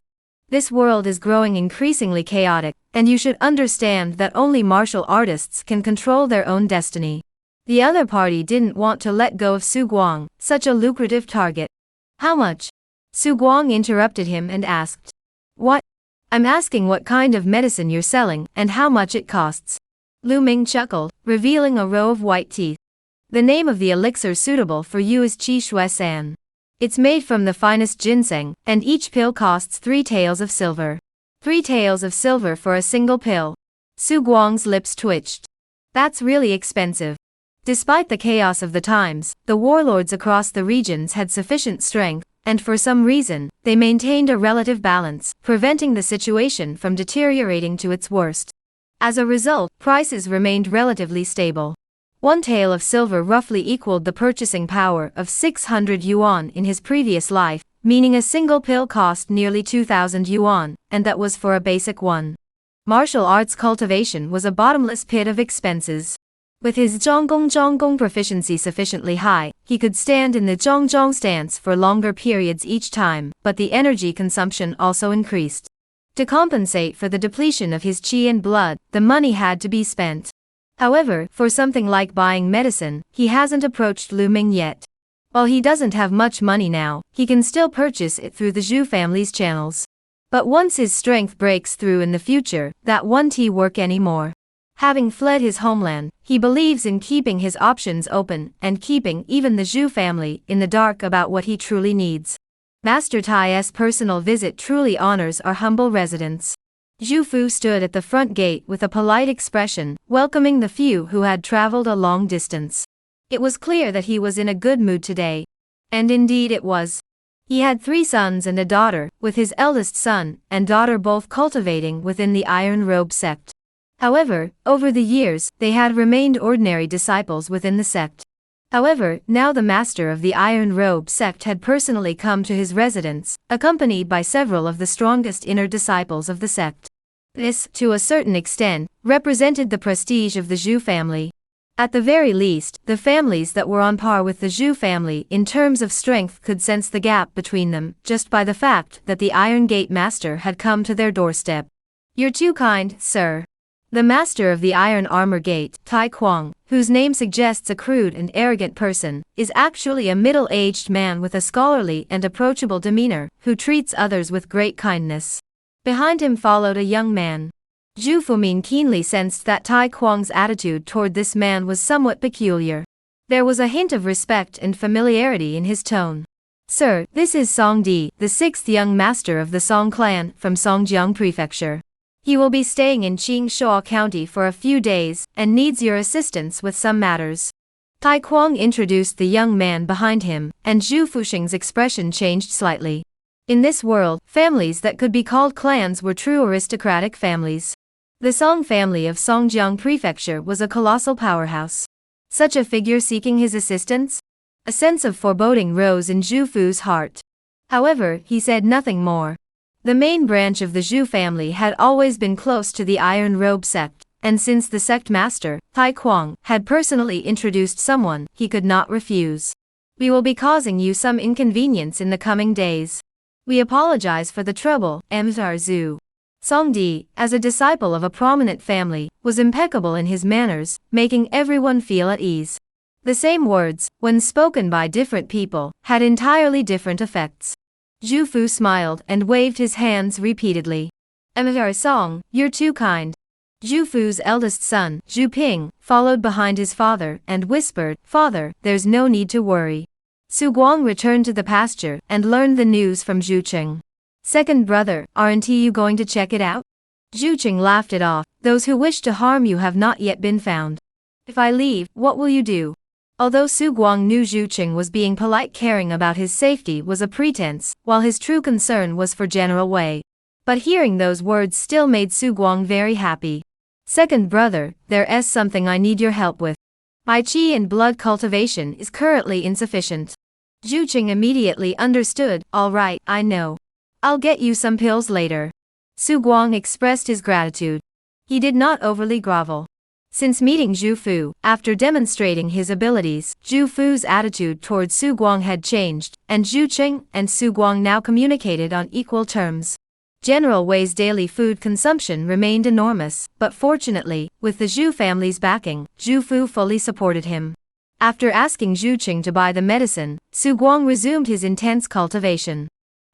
This world is growing increasingly chaotic, and you should understand that only martial artists can control their own destiny. The other party didn't want to let go of Su Guang, such a lucrative target. How much? Su Guang interrupted him and asked. What? I'm asking what kind of medicine you're selling and how much it costs. Lu Ming chuckled, revealing a row of white teeth. The name of the elixir suitable for you is Qi Shui San. It's made from the finest ginseng, and each pill costs 3 taels of silver. 3 taels of silver for a single pill. Su Guang's lips twitched. That's really expensive. Despite the chaos of the times, the warlords across the regions had sufficient strength, and for some reason, they maintained a relative balance, preventing the situation from deteriorating to its worst. As a result, prices remained relatively stable. 1 tael of silver roughly equaled the purchasing power of 600 yuan in his previous life, meaning a single pill cost nearly 2,000 yuan, and that was for a basic one. Martial arts cultivation was a bottomless pit of expenses. With his Zhonggong proficiency sufficiently high, he could stand in the Zhong stance for longer periods each time, but the energy consumption also increased. To compensate for the depletion of his qi and blood, the money had to be spent. However, for something like buying medicine, he hasn't approached Lu Ming yet. While he doesn't have much money now, he can still purchase it through the Zhu family's channels. But once his strength breaks through in the future, that won't work anymore. Having fled his homeland, he believes in keeping his options open and keeping even the Zhu family in the dark about what he truly needs. Master Tai's personal visit truly honors our humble residents. Zhu Fu stood at the front gate with a polite expression, welcoming the few who had traveled a long distance. It was clear that he was in a good mood today. And indeed it was. He had 3 sons and a daughter, with his eldest son and daughter both cultivating within the Iron Robe sect. However, over the years, they had remained ordinary disciples within the sect. However, now the master of the Iron Robe sect had personally come to his residence, accompanied by several of the strongest inner disciples of the sect. This, to a certain extent, represented the prestige of the Zhu family. At the very least, the families that were on par with the Zhu family in terms of strength could sense the gap between them just by the fact that the Iron Gate Master had come to their doorstep. "You're too kind, sir." The master of the Iron Armor Gate, Tai Kwang, whose name suggests a crude and arrogant person, is actually a middle-aged man with a scholarly and approachable demeanor, who treats others with great kindness. Behind him followed a young man. Zhu Fumin keenly sensed that Tai Kwang's attitude toward this man was somewhat peculiar. There was a hint of respect and familiarity in his tone. "Sir, this is Song Di, the 6th young master of the Song clan, from Songjiang Prefecture. He will be staying in Qingshuo County for a few days, and needs your assistance with some matters." Tai Kwang introduced the young man behind him, and Zhu Fuxing's expression changed slightly. In this world, families that could be called clans were true aristocratic families. The Song family of Songjiang Prefecture was a colossal powerhouse. Such a figure seeking his assistance? A sense of foreboding rose in Zhu Fu's heart. However, he said nothing more. The main branch of the Zhu family had always been close to the Iron Robe sect, and since the sect master, Tai Kwang, had personally introduced someone, he could not refuse. "We will be causing you some inconvenience in the coming days. We apologize for the trouble, Mr. Zhu." Song Di, as a disciple of a prominent family, was impeccable in his manners, making everyone feel at ease. The same words, when spoken by different people, had entirely different effects. Zhu Fu smiled and waved his hands repeatedly. "Mr. Song, you're too kind." Zhu Fu's eldest son, Zhu Ping, followed behind his father and whispered, "Father, there's no need to worry." Su Guang returned to the pasture and learned the news from Zhu Cheng. "Second brother, aren't you going to check it out?" Zhu Cheng laughed it off. "Those who wish to harm you have not yet been found. If I leave, what will you do?" Although Su Guang knew Zhu Cheng was being polite, caring about his safety was a pretense, while his true concern was for General Wei. But hearing those words still made Su Guang very happy. "Second brother, there's something I need your help with. My qi and blood cultivation is currently insufficient." Zhu Cheng immediately understood. "All right, I know. I'll get you some pills later." Su Guang expressed his gratitude. He did not overly grovel. Since meeting Zhu Fu, after demonstrating his abilities, Zhu Fu's attitude towards Su Guang had changed, and Zhu Cheng and Su Guang now communicated on equal terms. General Wei's daily food consumption remained enormous, but fortunately, with the Zhu family's backing, Zhu Fu fully supported him. After asking Zhu Cheng to buy the medicine, Su Guang resumed his intense cultivation.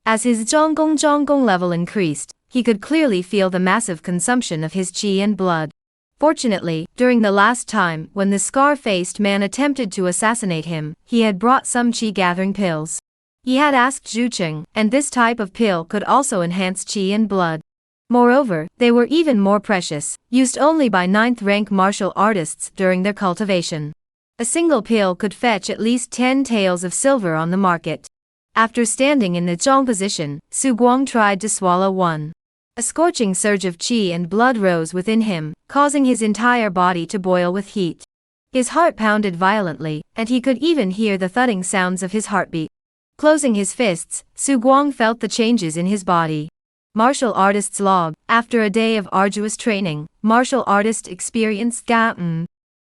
As his Zhonggong level increased, he could clearly feel the massive consumption of his qi and blood. Fortunately, during the last time when the scar-faced man attempted to assassinate him, he had brought some qi-gathering pills. He had asked Zhu Cheng, and this type of pill could also enhance qi and blood. Moreover, they were even more precious, used only by 9th-rank martial artists during their cultivation. A single pill could fetch at least 10 taels of silver on the market. After standing in the zhong position, Su Guang tried to swallow one. A scorching surge of qi and blood rose within him, causing his entire body to boil with heat. His heart pounded violently, and he could even hear the thudding sounds of his heartbeat. Closing his fists, Su Guang felt the changes in his body. Martial Artist's Log. After a day of arduous training, martial artist experienced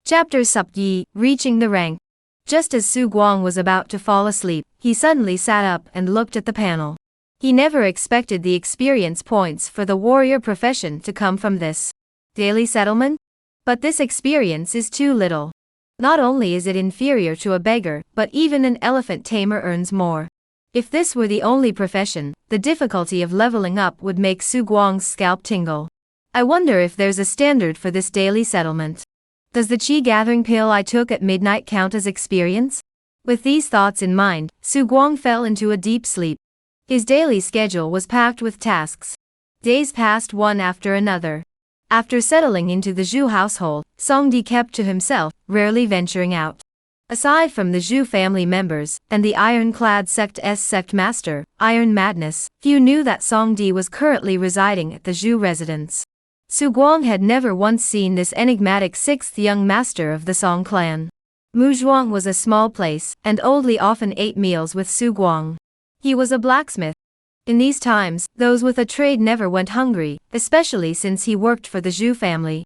Chapter Sub-Yi, reaching the rank. Just as Su Guang was about to fall asleep, he suddenly sat up and looked at the panel. He never expected the experience points for the warrior profession to come from this daily settlement. But this experience is too little. Not only is it inferior to a beggar, but even an elephant tamer earns more. If this were the only profession, the difficulty of leveling up would make Su Guang's scalp tingle. I wonder if there's a standard for this daily settlement. Does the qi gathering pill I took at midnight count as experience? With these thoughts in mind, Su Guang fell into a deep sleep. His daily schedule was packed with tasks. Days passed one after another. After settling into the Zhu household, Song Di kept to himself, rarely venturing out. Aside from the Zhu family members, and the ironclad Sect's sect master, Iron Madness, few knew that Song Di was currently residing at the Zhu residence. Su Guang had never once seen this enigmatic 6th young master of the Song clan. Muzhuang was a small place, and Oldly often ate meals with Su Guang. He was a blacksmith. In these times, those with a trade never went hungry, especially since he worked for the Zhu family.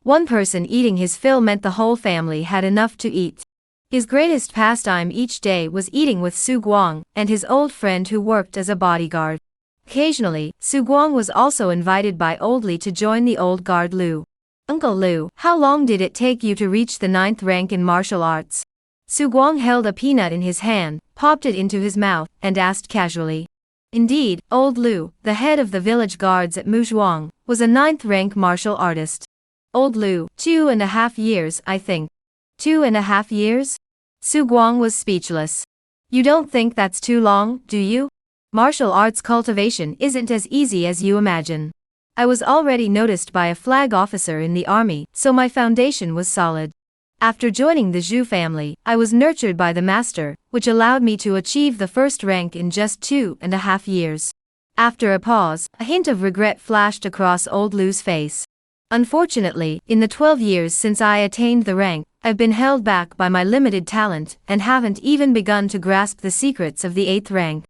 One person eating his fill meant the whole family had enough to eat. His greatest pastime each day was eating with Su Guang and his old friend who worked as a bodyguard. Occasionally, Su Guang was also invited by Old Li to join the old guard Lu. Uncle Lu, how long did it take you to reach the 9th rank in martial arts? Su Guang held a peanut in his hand, popped it into his mouth, and asked casually. Indeed, Old Lu, the head of the village guards at Muzhuang, was a 9th rank martial artist. Old Lu, 2.5 years, I think. 2.5 years? Su Guang was speechless. You don't think that's too long, do you? Martial arts cultivation isn't as easy as you imagine. I was already noticed by a flag officer in the army, so my foundation was solid. After joining the Zhu family, I was nurtured by the master, which allowed me to achieve the first rank in just 2.5 years. After a pause, a hint of regret flashed across Old Lu's face. Unfortunately, in the 12 years since I attained the rank, I've been held back by my limited talent and haven't even begun to grasp the secrets of the 8th rank.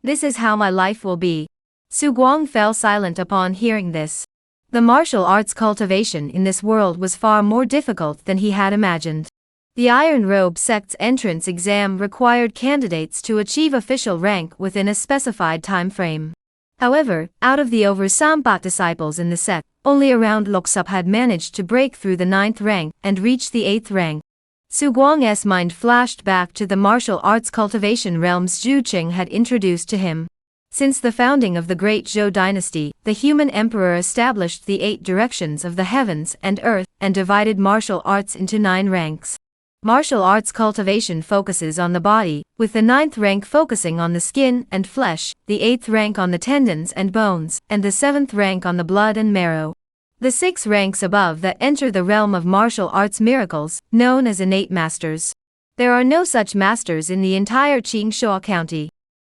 This is how my life will be. Su Guang fell silent upon hearing this. The martial arts cultivation in this world was far more difficult than he had imagined. The Iron Robe sect's entrance exam required candidates to achieve official rank within a specified time frame. However, out of the over 300 disciples in the sect, only around Loksup had managed to break through the 9th rank and reach the 8th rank. Su Guang's mind flashed back to the martial arts cultivation realms Zhu Qing had introduced to him. Since the founding of the Great Zhou dynasty, the human emperor established the 8 directions of the heavens and earth and divided martial arts into 9 ranks. Martial arts cultivation focuses on the body, with the 9th rank focusing on the skin and flesh, the 8th rank on the tendons and bones, and the 7th rank on the blood and marrow. The 6 ranks above that enter the realm of martial arts miracles, known as innate masters. There are no such masters in the entire Qingshuo County.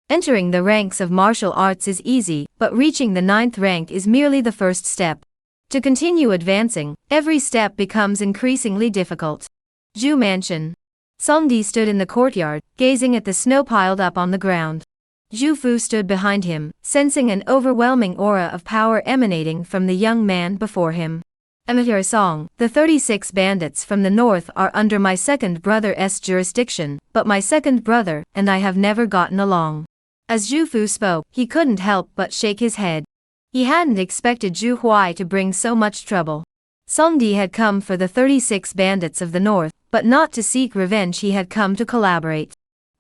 Entering the ranks of martial arts is easy, but reaching the 9th rank is merely the first step. To continue advancing, every step becomes increasingly difficult. Zhu Mansion. Songdi stood in the courtyard, gazing at the snow piled up on the ground. Zhu Fu stood behind him, sensing an overwhelming aura of power emanating from the young man before him. Amateur Song, the 36 bandits from the north are under my second brother's jurisdiction, but my second brother and I have never gotten along. As Zhu Fu spoke, he couldn't help but shake his head. He hadn't expected Zhu Huai to bring so much trouble. Songdi had come for the 36 bandits of the north, but not to seek revenge. He had come to collaborate.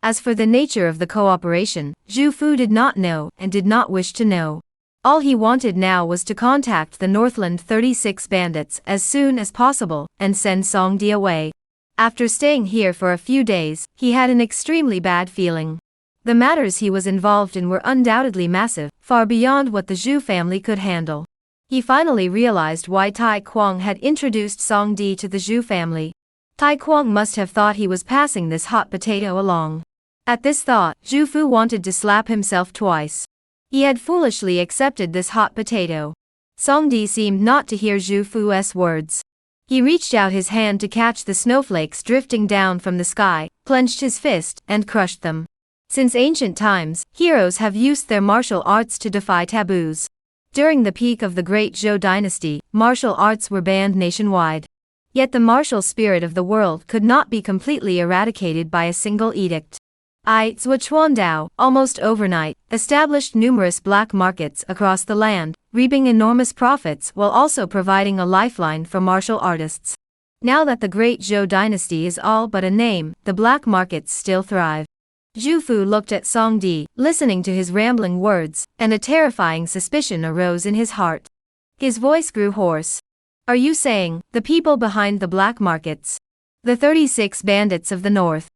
As for the nature of the cooperation, Zhu Fu did not know and did not wish to know. All he wanted now was to contact the Northland 36 bandits as soon as possible and send Songdi away. After staying here for a few days, he had an extremely bad feeling. The matters he was involved in were undoubtedly massive, far beyond what the Zhu family could handle. He finally realized why Tai Kuang had introduced Songdi to the Zhu family. Tai Kuang must have thought he was passing this hot potato along. At this thought, Zhu Fu wanted to slap himself twice. He had foolishly accepted this hot potato. Songdi seemed not to hear Zhu Fu's words. He reached out his hand to catch the snowflakes drifting down from the sky, clenched his fist, and crushed them. Since ancient times, heroes have used their martial arts to defy taboos. During the peak of the Great Zhou dynasty, martial arts were banned nationwide. Yet the martial spirit of the world could not be completely eradicated by a single edict. Zhuchuandao, almost overnight, established numerous black markets across the land, reaping enormous profits while also providing a lifeline for martial artists. Now that the Great Zhou dynasty is all but a name, the black markets still thrive. Zhu Fu looked at Songdi, listening to his rambling words, and a terrifying suspicion arose in his heart. His voice grew hoarse. Are you saying, the people behind the black markets? The 36 bandits of the north?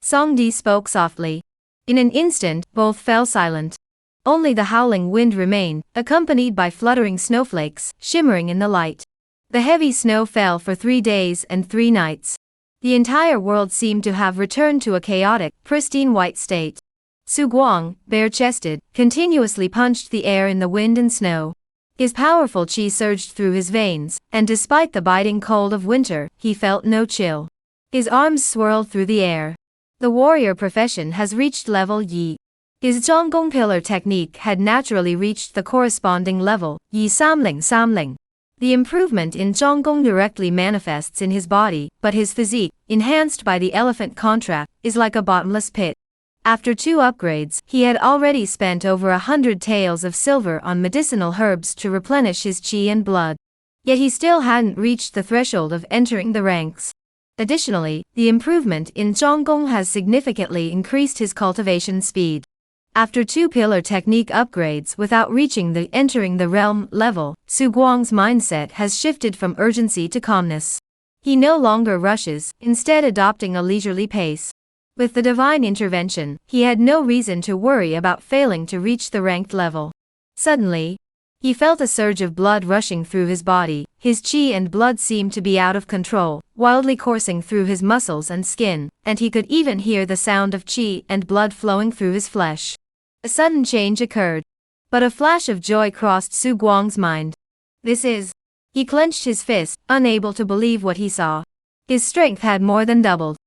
Songdi spoke softly. In an instant, both fell silent. Only the howling wind remained, accompanied by fluttering snowflakes, shimmering in the light. The heavy snow fell for 3 days and 3 nights. The entire world seemed to have returned to a chaotic, pristine white state. Su Guang, bare-chested, continuously punched the air in the wind and snow. His powerful qi surged through his veins, and despite the biting cold of winter, he felt no chill. His arms swirled through the air. The warrior profession has reached level Yi. His Zhonggong pillar technique had naturally reached the corresponding level, Yi Samling Samling. The improvement in Zhonggong directly manifests in his body, but his physique, enhanced by the elephant contract, is like a bottomless pit. After 2 upgrades, he had already spent over 100 taels of silver on medicinal herbs to replenish his qi and blood. Yet he still hadn't reached the threshold of entering the ranks. Additionally, the improvement in Zhonggong has significantly increased his cultivation speed. After 2 pillar technique upgrades without reaching the entering the realm level, Su Guang's mindset has shifted from urgency to calmness. He no longer rushes, instead adopting a leisurely pace. With the divine intervention, he had no reason to worry about failing to reach the ranked level. Suddenly, he felt a surge of blood rushing through his body. His qi and blood seemed to be out of control, wildly coursing through his muscles and skin, and he could even hear the sound of qi and blood flowing through his flesh. A sudden change occurred. But a flash of joy crossed Su Guang's mind. This is. He clenched his fist, unable to believe what he saw. His strength had more than doubled.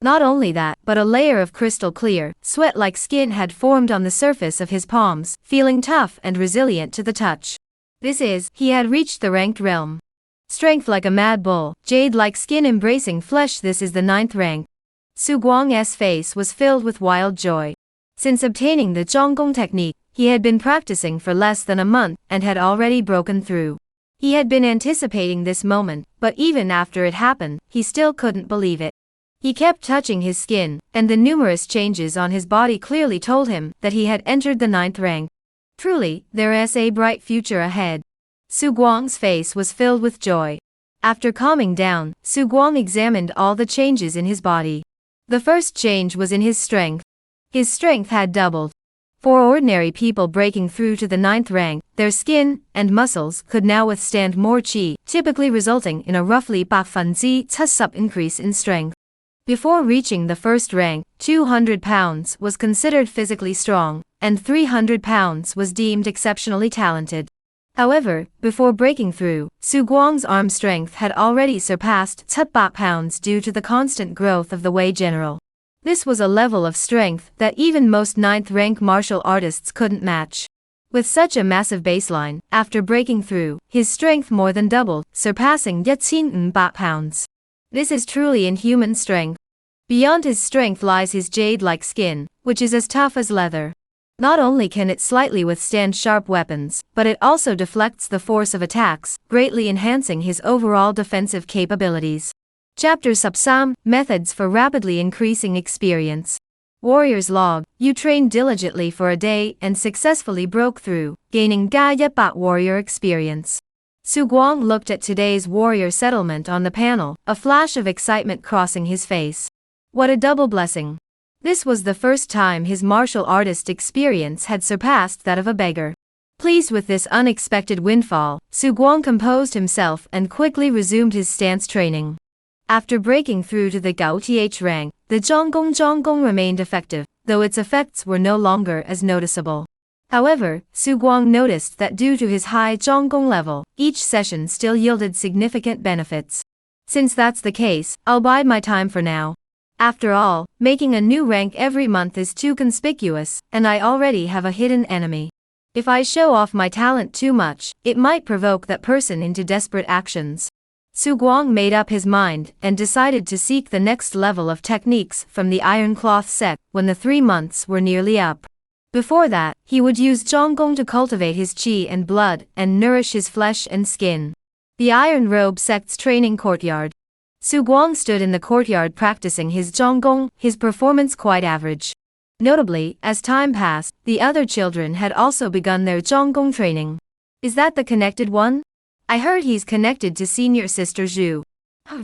Not only that, but a layer of crystal clear, sweat-like skin had formed on the surface of his palms, feeling tough and resilient to the touch. This is. He had reached the ranked realm. Strength like a mad bull, jade-like skin embracing flesh. This is the 9th rank. Su Guang's face was filled with wild joy. Since obtaining the Zhonggong technique, he had been practicing for less than a month and had already broken through. He had been anticipating this moment, but even after it happened, he still couldn't believe it. He kept touching his skin, and the numerous changes on his body clearly told him that he had entered the 9th rank. Truly, there is a bright future ahead. Su Guang's face was filled with joy. After calming down, Su Guang examined all the changes in his body. The first change was in his strength. His strength had doubled. For ordinary people breaking through to the 9th rank, their skin and muscles could now withstand more qi, typically resulting in a roughly 10% increase in strength. Before reaching the 1st rank, 200 pounds was considered physically strong, and 300 pounds was deemed exceptionally talented. However, before breaking through, Su Guang's arm strength had already surpassed 10 pounds due to the constant growth of the Wei general. This was a level of strength that even most 9th rank martial artists couldn't match. With such a massive baseline, after breaking through, his strength more than doubled, surpassing 10 pounds. This is truly inhuman strength. Beyond his strength lies his jade-like skin, which is as tough as leather. Not only can it slightly withstand sharp weapons, but it also deflects the force of attacks, greatly enhancing his overall defensive capabilities. Chapter Subsam, Methods for Rapidly Increasing Experience. Warrior's Log, you trained diligently for a day and successfully broke through, gaining Ga Yebat warrior experience. Su Guang looked at today's warrior settlement on the panel, a flash of excitement crossing his face. What a double blessing. This was the first time his martial artist experience had surpassed that of a beggar. Pleased with this unexpected windfall, Su Guang composed himself and quickly resumed his stance training. After breaking through to the Gaoth rank, the Zhonggong remained effective, though its effects were no longer as noticeable. However, Su Guang noticed that due to his high Zhonggong level, each session still yielded significant benefits. Since that's the case, I'll bide my time for now. After all, making a new rank every month is too conspicuous, and I already have a hidden enemy. If I show off my talent too much, it might provoke that person into desperate actions. Su Guang made up his mind and decided to seek the next level of techniques from the Iron Cloth Sect when the 3 months were nearly up. Before that, he would use Zhonggong to cultivate his qi and blood and nourish his flesh and skin. The Iron Robe Sect's training courtyard. Su Guang stood in the courtyard practicing his Zhonggong, his performance quite average. Notably, as time passed, the other children had also begun their Zhonggong training. Is that the connected one? I heard he's connected to senior sister Zhu.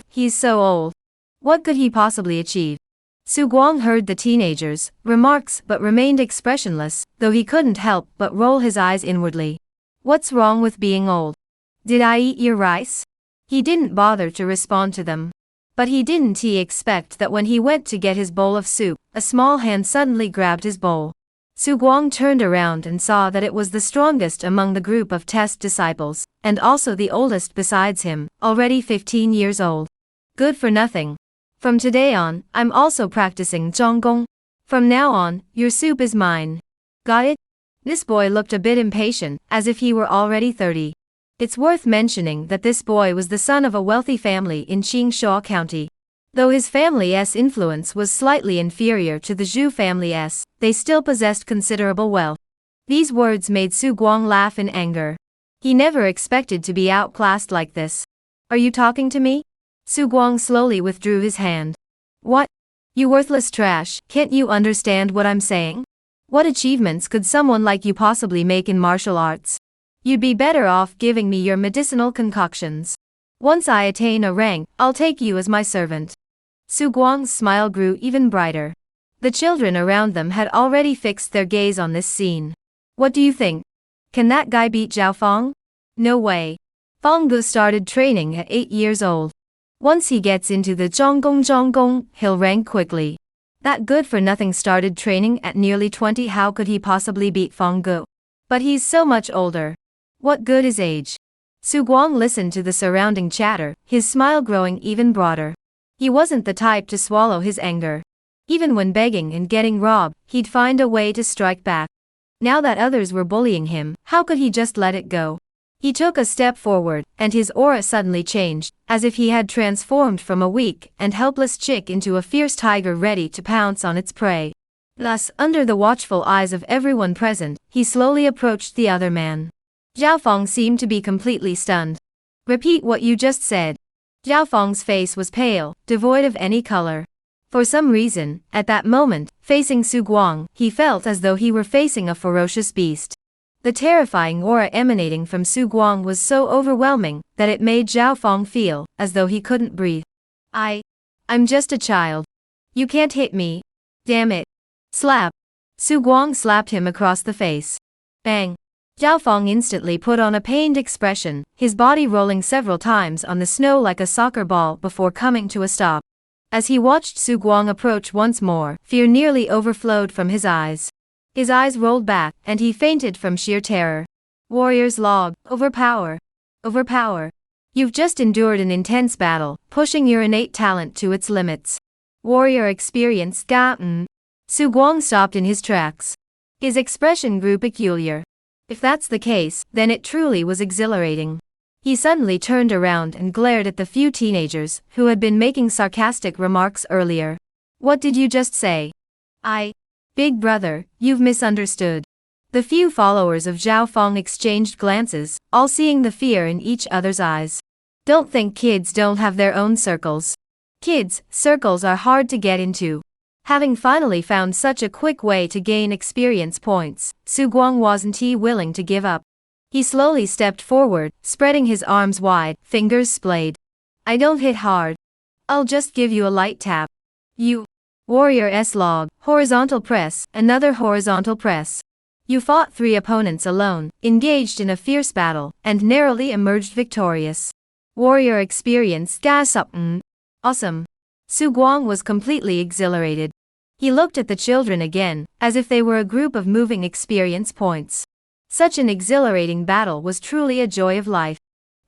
He's so old. What could he possibly achieve? Su Guang heard the teenagers' remarks but remained expressionless, though he couldn't help but roll his eyes inwardly. What's wrong with being old? Did I eat your rice? He didn't bother to respond to them. But he didn't expect that when he went to get his bowl of soup, a small hand suddenly grabbed his bowl. Su Guang turned around and saw that it was the strongest among the group of test disciples, and also the oldest besides him, already 15 years old. Good for nothing. From today on, I'm also practicing Zhonggong. From now on, your soup is mine. Got it? This boy looked a bit impatient, as if he were already 30. It's worth mentioning that this boy was the son of a wealthy family in Qingsha County. Though his family's influence was slightly inferior to the Zhu family's, they still possessed considerable wealth. These words made Su Guang laugh in anger. He never expected to be outclassed like this. Are you talking to me? Su Guang slowly withdrew his hand. What? You worthless trash, can't you understand what I'm saying? What achievements could someone like you possibly make in martial arts? You'd be better off giving me your medicinal concoctions. Once I attain a rank, I'll take you as my servant. Su Guang's smile grew even brighter. The children around them had already fixed their gaze on this scene. What do you think? Can that guy beat Zhao Feng? No way. Feng Gu started training at 8 years old. Once he gets into the Zhonggong, he'll rank quickly. That good-for-nothing started training at nearly 20. How could he possibly beat Feng Gu? But he's so much older. What good is age? Su Guang listened to the surrounding chatter, his smile growing even broader. He wasn't the type to swallow his anger. Even when begging and getting robbed, he'd find a way to strike back. Now that others were bullying him, how could he just let it go? He took a step forward, and his aura suddenly changed, as if he had transformed from a weak and helpless chick into a fierce tiger ready to pounce on its prey. Thus, under the watchful eyes of everyone present, he slowly approached the other man. Zhao Feng seemed to be completely stunned. Repeat what you just said. Zhao Feng's face was pale, devoid of any color. For some reason, at that moment, facing Su Guang, he felt as though he were facing a ferocious beast. The terrifying aura emanating from Su Guang was so overwhelming that it made Zhao Feng feel as though he couldn't breathe. I'm just a child. You can't hit me. Damn it. Slap. Su Guang slapped him across the face. Bang. Zhao Feng instantly put on a pained expression, his body rolling several times on the snow like a soccer ball before coming to a stop. As he watched Su Guang approach once more, fear nearly overflowed from his eyes. His eyes rolled back, and he fainted from sheer terror. Warrior's log, overpower. Overpower. You've just endured an intense battle, pushing your innate talent to its limits. Warrior experience gotten. Su Guang stopped in his tracks. His expression grew peculiar. If that's the case, then it truly was exhilarating. He suddenly turned around and glared at the few teenagers who had been making sarcastic remarks earlier. What did you just say? Big brother, you've misunderstood. The few followers of Zhao Feng exchanged glances, all seeing the fear in each other's eyes. Don't think kids don't have their own circles. Kids' circles are hard to get into. Having finally found such a quick way to gain experience points, Su Guang wasn't willing to give up. He slowly stepped forward, spreading his arms wide, fingers splayed. I don't hit hard. I'll just give you a light tap. You. Warrior S-log, horizontal press, another horizontal press. You fought 3 opponents alone, engaged in a fierce battle, and narrowly emerged victorious. Warrior experience something. Awesome. Su Guang was completely exhilarated. He looked at the children again, as if they were a group of moving experience points. Such an exhilarating battle was truly a joy of life.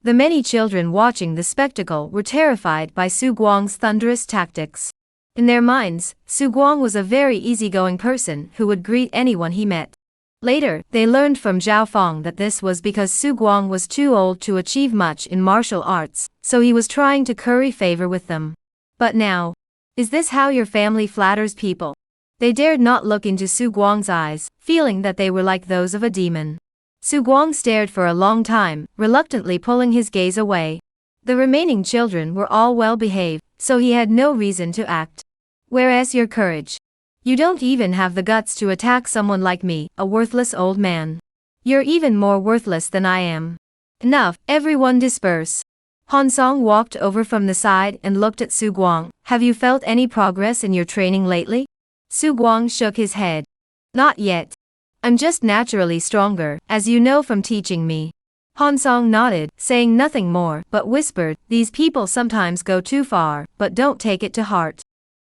The many children watching the spectacle were terrified by Su Guang's thunderous tactics. In their minds, Su Guang was a very easygoing person who would greet anyone he met. Later, they learned from Zhao Feng that this was because Su Guang was too old to achieve much in martial arts, so he was trying to curry favor with them. But now, is this how your family flatters people? They dared not look into Su Guang's eyes, feeling that they were like those of a demon. Su Guang stared for a long time, reluctantly pulling his gaze away. The remaining children were all well behaved, so he had no reason to act. Where's your courage? You don't even have the guts to attack someone like me, a worthless old man. You're even more worthless than I am. Enough, everyone disperse. Han Song walked over from the side and looked at Su Guang. Have you felt any progress in your training lately? Su Guang shook his head. Not yet. I'm just naturally stronger, as you know from teaching me. Han Song nodded, saying nothing more, but whispered, these people sometimes go too far, but don't take it to heart.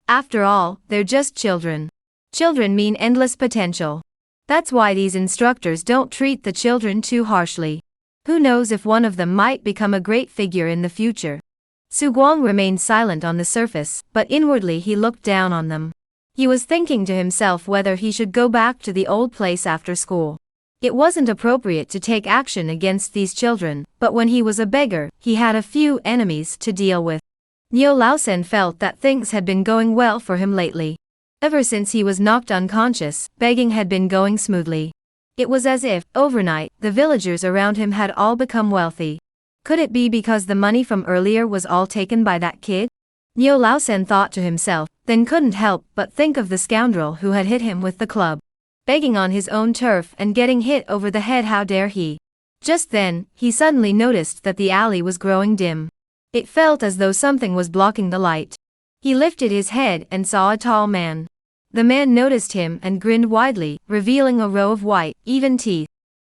After all, they're just children. Children mean endless potential. That's why these instructors don't treat the children too harshly. Who knows if one of them might become a great figure in the future. Su Guang remained silent on the surface, but inwardly he looked down on them. He was thinking to himself whether he should go back to the old place after school. It wasn't appropriate to take action against these children, but when he was a beggar, he had a few enemies to deal with. Niu Laosen felt that things had been going well for him lately. Ever since he was knocked unconscious, begging had been going smoothly. It was as if, overnight, the villagers around him had all become wealthy. Could it be because the money from earlier was all taken by that kid? Niu Laosen thought to himself, then couldn't help but think of the scoundrel who had hit him with the club. Begging on his own turf and getting hit over the head, how dare he? Just then, he suddenly noticed that the alley was growing dim. It felt as though something was blocking the light. He lifted his head and saw a tall man. The man noticed him and grinned widely, revealing a row of white, even teeth.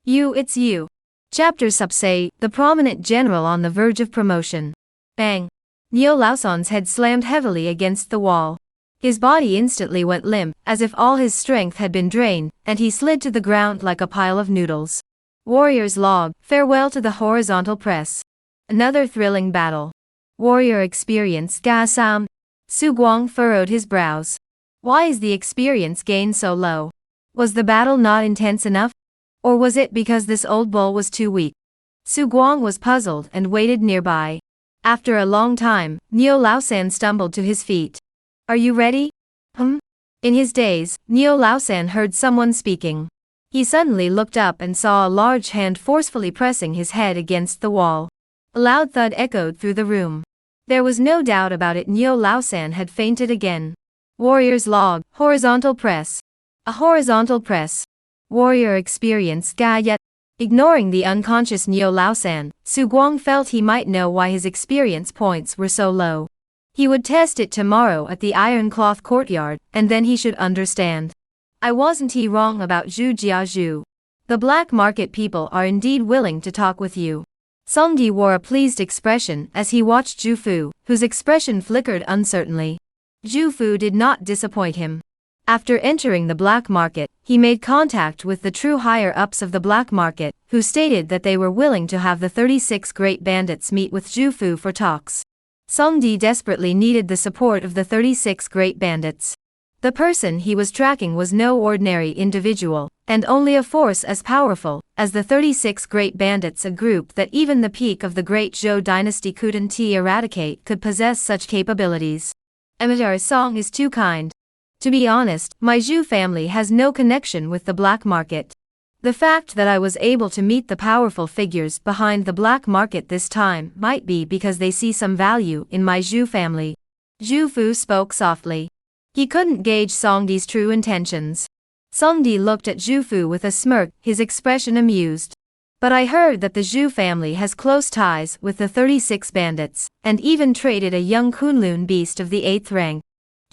It's you. Chapter Subsay, the prominent general on the verge of promotion. Bang! Niu Laosen's head slammed heavily against the wall. His body instantly went limp, as if all his strength had been drained, and he slid to the ground like a pile of noodles. Warrior's Log, farewell to the horizontal press. Another thrilling battle. Warrior experience Ga Sam. Su Guang furrowed his brows. Why is the experience gain so low? Was the battle not intense enough? Or was it because this old bull was too weak? Su Guang was puzzled and waited nearby. After a long time, Niu Laosen stumbled to his feet. Are you ready? In his daze, Niu Laosen heard someone speaking. He suddenly looked up and saw a large hand forcefully pressing his head against the wall. A loud thud echoed through the room. There was no doubt about it, Niu Laosen had fainted again. Warrior's Log, horizontal press. A horizontal press. Warrior experience Ga Yet. Ignoring the unconscious Niu Laosen, Su Guang felt he might know why his experience points were so low. He would test it tomorrow at the Iron Cloth Courtyard, and then he should understand. Wasn't he wrong about Zhu Jiazhu? The black market people are indeed willing to talk with you. Songdi wore a pleased expression as he watched Zhu Fu, whose expression flickered uncertainly. Zhu Fu did not disappoint him. After entering the black market, he made contact with the true higher-ups of the black market, who stated that they were willing to have the 36 great bandits meet with Zhu Fu for talks. Songdi desperately needed the support of the 36 great bandits. The person he was tracking was no ordinary individual, and only a force as powerful as the 36 great bandits, a group that even the peak of the great Zhou dynasty couldn't eradicate, could possess such capabilities. Emitar's song is too kind. To be honest, my Zhu family has no connection with the black market. The fact that I was able to meet the powerful figures behind the black market this time might be because they see some value in my Zhu family. Zhu Fu spoke softly. He couldn't gauge Songdi's true intentions. Songdi looked at Zhu Fu with a smirk, his expression amused. But I heard that the Zhu family has close ties with the 36 bandits, and even traded a young Kunlun beast of the 8th rank.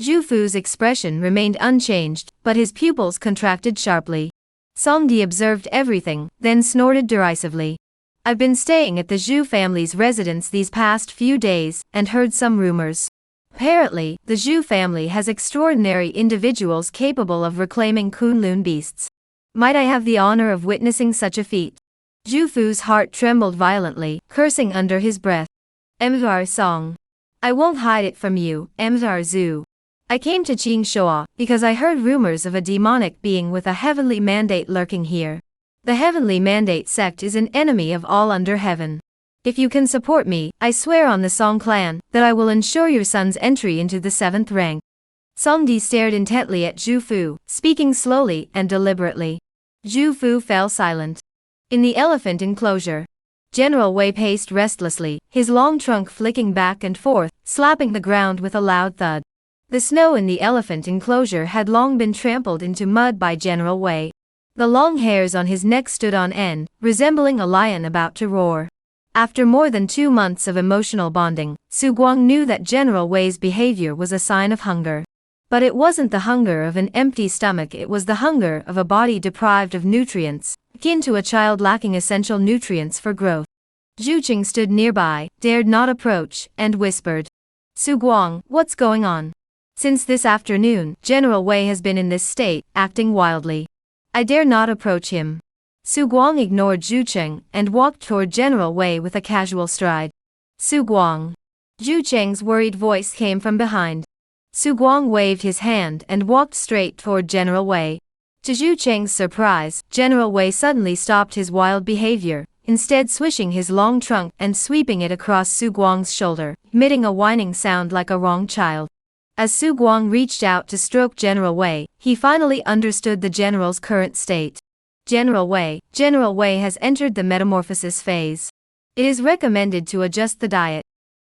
Zhu Fu's expression remained unchanged, but his pupils contracted sharply. Songdi observed everything, then snorted derisively. I've been staying at the Zhu family's residence these past few days, and heard some rumors. Apparently, the Zhu family has extraordinary individuals capable of reclaiming Kunlun beasts. Might I have the honor of witnessing such a feat? Zhu Fu's heart trembled violently, cursing under his breath. Emitar's song. I won't hide it from you, Emitar Zhu. I came to Qingshuo because I heard rumors of a demonic being with a heavenly mandate lurking here. The heavenly mandate sect is an enemy of all under heaven. If you can support me, I swear on the Song clan that I will ensure your son's entry into the 7th rank. Songdi stared intently at Zhu Fu, speaking slowly and deliberately. Zhu Fu fell silent. In the elephant enclosure, General Wei paced restlessly, his long trunk flicking back and forth, slapping the ground with a loud thud. The snow in the elephant enclosure had long been trampled into mud by General Wei. The long hairs on his neck stood on end, resembling a lion about to roar. After more than 2 months of emotional bonding, Su Guang knew that General Wei's behavior was a sign of hunger. But it wasn't the hunger of an empty stomach, it was the hunger of a body deprived of nutrients, akin to a child lacking essential nutrients for growth. Zhu Qing stood nearby, dared not approach, and whispered. Su Guang, what's going on? Since this afternoon, General Wei has been in this state, acting wildly. I dare not approach him. Su Guang ignored Zhu Qing and walked toward General Wei with a casual stride. Su Guang. Zhu Qing's worried voice came from behind. Su Guang waved his hand and walked straight toward General Wei. To Zhu Cheng's surprise, General Wei suddenly stopped his wild behavior, instead swishing his long trunk and sweeping it across Su Guang's shoulder, emitting a whining sound like a wronged child. As Su Guang reached out to stroke General Wei, he finally understood the general's current state. General Wei has entered the metamorphosis phase. It is recommended to adjust the diet.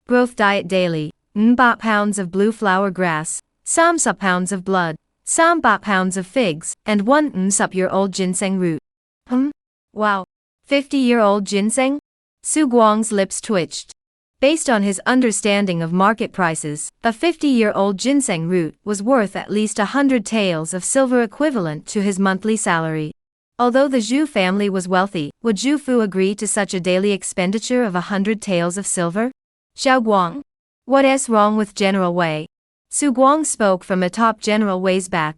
Growth diet daily, 4 pounds of blue flower grass, 3 pounds of blood, 3 pounds of figs, and 1 sup-year-old ginseng root. Wow. 50-year-old ginseng? Su Guang's lips twitched. Based on his understanding of market prices, a 50-year-old ginseng root was worth at least 100 taels of silver equivalent to his monthly salary. Although the Zhu family was wealthy, would Zhu Fu agree to such a daily expenditure of 100 taels of silver? Xiao Guang? What's wrong with General Wei? Su Guang spoke from atop General Wei's back.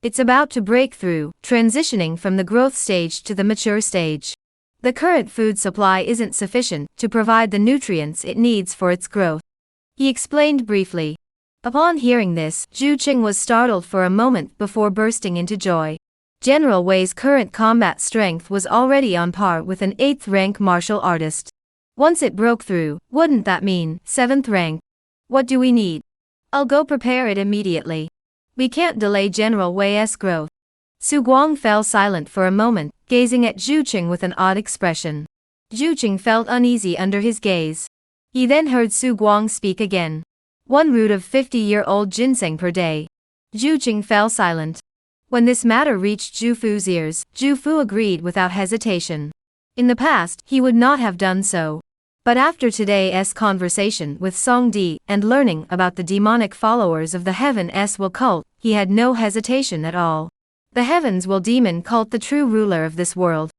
It's about to break through, transitioning from the growth stage to the mature stage. The current food supply isn't sufficient to provide the nutrients it needs for its growth. He explained briefly. Upon hearing this, Zhu Cheng was startled for a moment before bursting into joy. General Wei's current combat strength was already on par with an 8th rank martial artist. Once it broke through, wouldn't that mean 7th rank? What do we need? I'll go prepare it immediately. We can't delay General Wei's growth. Su Guang fell silent for a moment, gazing at Zhu Cheng with an odd expression. Zhu Cheng felt uneasy under his gaze. He then heard Su Guang speak again. 1 root of 50-year-old ginseng per day. Zhu Cheng fell silent. When this matter reached Zhu Fu's ears, Zhu Fu agreed without hesitation. In the past, he would not have done so. But after today's conversation with Song Di and learning about the demonic followers of the Heaven's Will cult, he had no hesitation at all. The Heavens Will demon cult, the true ruler of this world.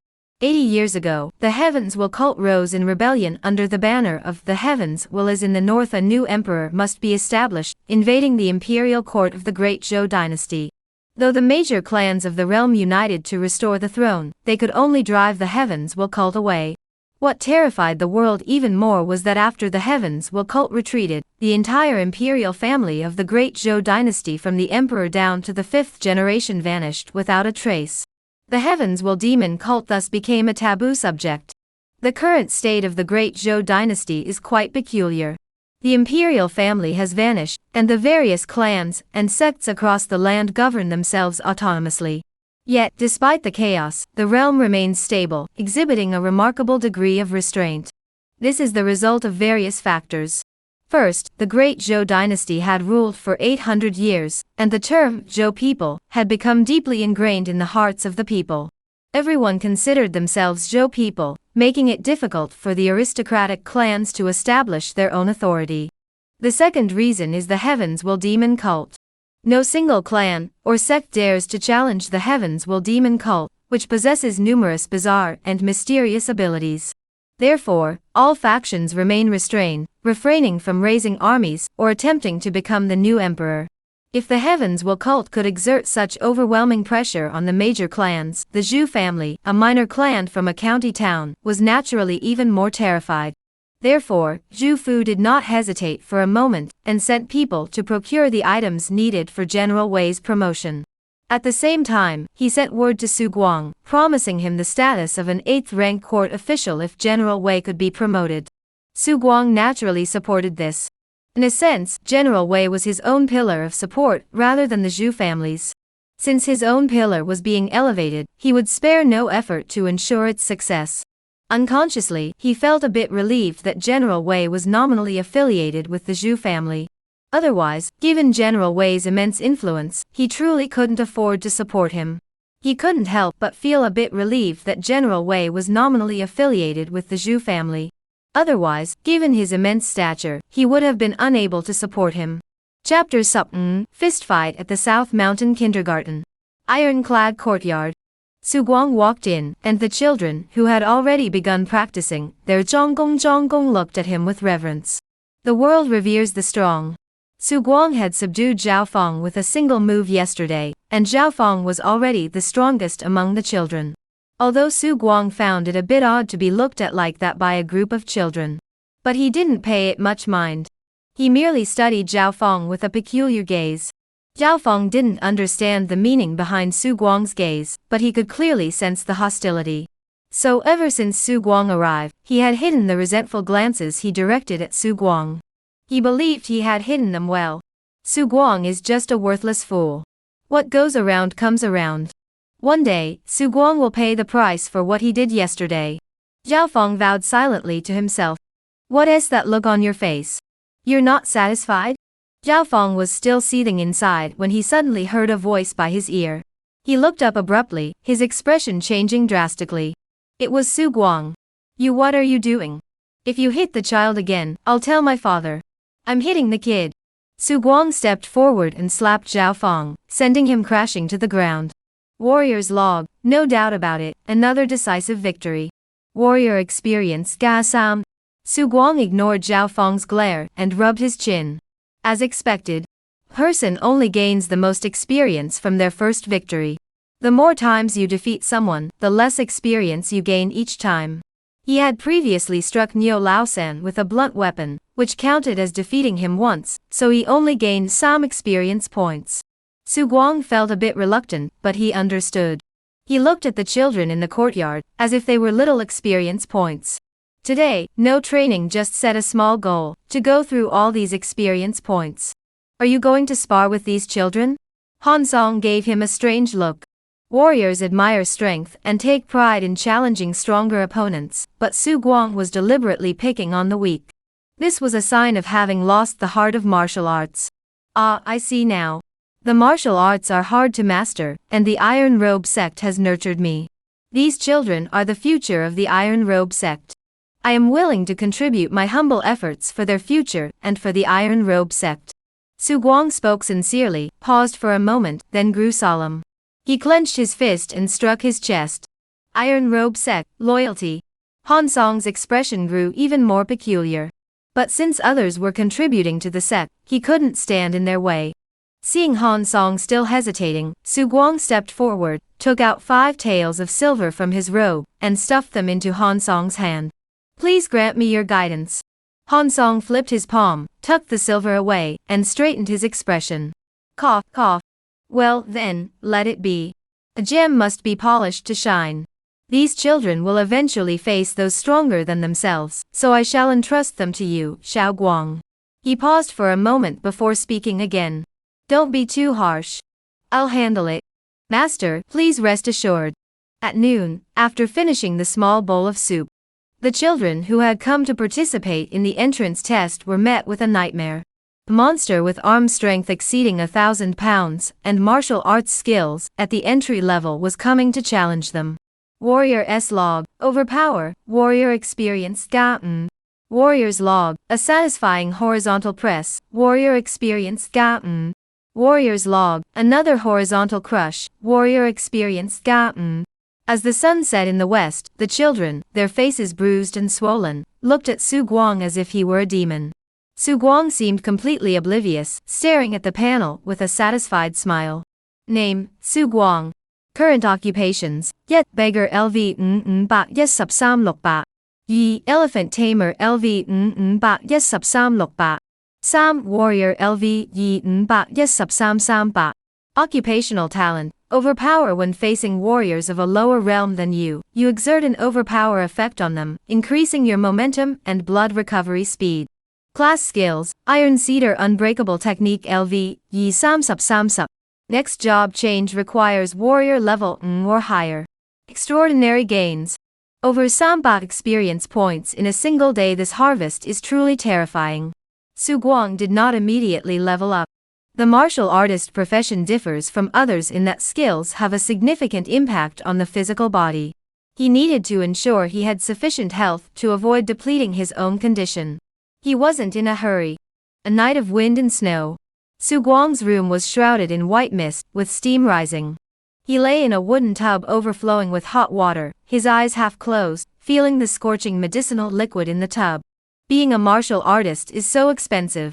80 years ago, the Heavens Will cult rose in rebellion under the banner of the Heavens Will. As in the north, a new emperor must be established, invading the imperial court of the great Zhou dynasty. Though the major clans of the realm united to restore the throne, they could only drive the Heavens Will cult away. What terrified the world even more was that after the Heavens Will cult retreated, the entire imperial family of the great Zhou dynasty from the emperor down to the 5th generation vanished without a trace. The Heavens Will demon cult thus became a taboo subject. The current state of the great Zhou dynasty is quite peculiar. The imperial family has vanished, and the various clans and sects across the land govern themselves autonomously. Yet, despite the chaos, the realm remains stable, exhibiting a remarkable degree of restraint. This is the result of various factors. First, the great Zhou dynasty had ruled for 800 years, and the term Zhou people had become deeply ingrained in the hearts of the people. Everyone considered themselves Zhou people, making it difficult for the aristocratic clans to establish their own authority. The second reason is the Heavens Will demon cult. No single clan or sect dares to challenge the Heavens Will demon cult, which possesses numerous bizarre and mysterious abilities. Therefore, all factions remain restrained, refraining from raising armies or attempting to become the new emperor. If the Heavens Will cult could exert such overwhelming pressure on the major clans, the Zhu family, a minor clan from a county town, was naturally even more terrified. Therefore, Zhu Fu did not hesitate for a moment, and sent people to procure the items needed for General Wei's promotion. At the same time, he sent word to Su Guang, promising him the status of an 8th rank court official if General Wei could be promoted. Su Guang naturally supported this. In a sense, General Wei was his own pillar of support rather than the Zhu family's. Since his own pillar was being elevated, he would spare no effort to ensure its success. Unconsciously, he felt a bit relieved that General Wei was nominally affiliated with the Zhu family. Otherwise, given General Wei's immense influence, he truly couldn't afford to support him. He couldn't help but feel a bit relieved that General Wei was nominally affiliated with the Zhu family. Otherwise, given his immense stature, he would have been unable to support him. Chapter 7: Fistfight at the South Mountain Kindergarten. Ironclad courtyard. Su Guang walked in, and the children, who had already begun practicing their zhonggong looked at him with reverence. The world reveres the strong. Su Guang had subdued Zhao Feng with a single move yesterday, and Zhao Feng was already the strongest among the children. Although Su Guang found it a bit odd to be looked at like that by a group of children. But he didn't pay it much mind. He merely studied Zhao Feng with a peculiar gaze. Zhao Feng didn't understand the meaning behind Su Guang's gaze, but he could clearly sense the hostility. So ever since Su Guang arrived, he had hidden the resentful glances he directed at Su Guang. He believed he had hidden them well. Su Guang is just a worthless fool. What goes around comes around. One day, Su Guang will pay the price for what he did yesterday. Zhao Feng vowed silently to himself. What is that look on your face? You're not satisfied? Zhao Feng was still seething inside when he suddenly heard a voice by his ear. He looked up abruptly, his expression changing drastically. It was Su Guang. What are you doing? If you hit the child again, I'll tell my father. I'm hitting the kid. Su Guang stepped forward and slapped Zhao Feng, sending him crashing to the ground. Warrior's log, no doubt about it, another decisive victory. Warrior experience Ga Sam. Su Guang ignored Zhao Feng's glare and rubbed his chin. As expected, person only gains the most experience from their first victory. The more times you defeat someone, the less experience you gain each time. He had previously struck Niu Laosan with a blunt weapon, which counted as defeating him once, so he only gained some experience points. Su Guang felt a bit reluctant, but he understood. He looked at the children in the courtyard, as if they were little experience points. Today, no training, just set a small goal, to go through all these experience points. Are you going to spar with these children? Han Song gave him a strange look. Warriors admire strength and take pride in challenging stronger opponents, but Su Guang was deliberately picking on the weak. This was a sign of having lost the heart of martial arts. Ah, I see now. The martial arts are hard to master, and the Iron Robe sect has nurtured me. These children are the future of the Iron Robe sect. I am willing to contribute my humble efforts for their future and for the Iron Robe sect. Su Guang spoke sincerely, paused for a moment, then grew solemn. He clenched his fist and struck his chest. Iron Robe sect, loyalty. Han Song's expression grew even more peculiar. But since others were contributing to the sect, he couldn't stand in their way. Seeing Han Song still hesitating, Su Guang stepped forward, took out 5 taels of silver from his robe, and stuffed them into Han Song's hand. Please grant me your guidance. Han Song flipped his palm, tucked the silver away, and straightened his expression. Cough, cough. Well, then, let it be. A gem must be polished to shine. These children will eventually face those stronger than themselves, so I shall entrust them to you, Xiao Guang. He paused for a moment before speaking again. Don't be too harsh. I'll handle it. Master, please rest assured. At noon, after finishing the small bowl of soup, the children who had come to participate in the entrance test were met with a nightmare. A monster with arm strength exceeding 1,000 pounds and martial arts skills at the entry level was coming to challenge them. Warrior S log, overpower, warrior experience Ga. Warrior's log, a satisfying horizontal press, warrior experience Ga. Warrior's log, another horizontal crush, warrior experience Ga. As the sun set in the west, the children, their faces bruised and swollen, looked at Su Guang as if he were a demon. Su Guang seemed completely oblivious, staring at the panel with a satisfied smile. Name, Su Guang. Current occupations, Yet Beggar LV 51368. Yi Elephant Tamer LV 51368. Sam Warrior LV Yi 51338. Occupational talent. Overpower when facing warriors of a lower realm than you. You exert an overpower effect on them, increasing your momentum and blood recovery speed. Class skills, Iron Cedar Unbreakable Technique LV, Yi Sam Sup. Next job change requires warrior level or higher. Extraordinary gains. Over Samba experience points in a single day. This harvest is truly terrifying. Su Guang did not immediately level up. The martial artist profession differs from others in that skills have a significant impact on the physical body. He needed to ensure he had sufficient health to avoid depleting his own condition. He wasn't in a hurry. A night of wind and snow. Su Guang's room was shrouded in white mist, with steam rising. He lay in a wooden tub overflowing with hot water, his eyes half closed, feeling the scorching medicinal liquid in the tub. Being a martial artist is so expensive.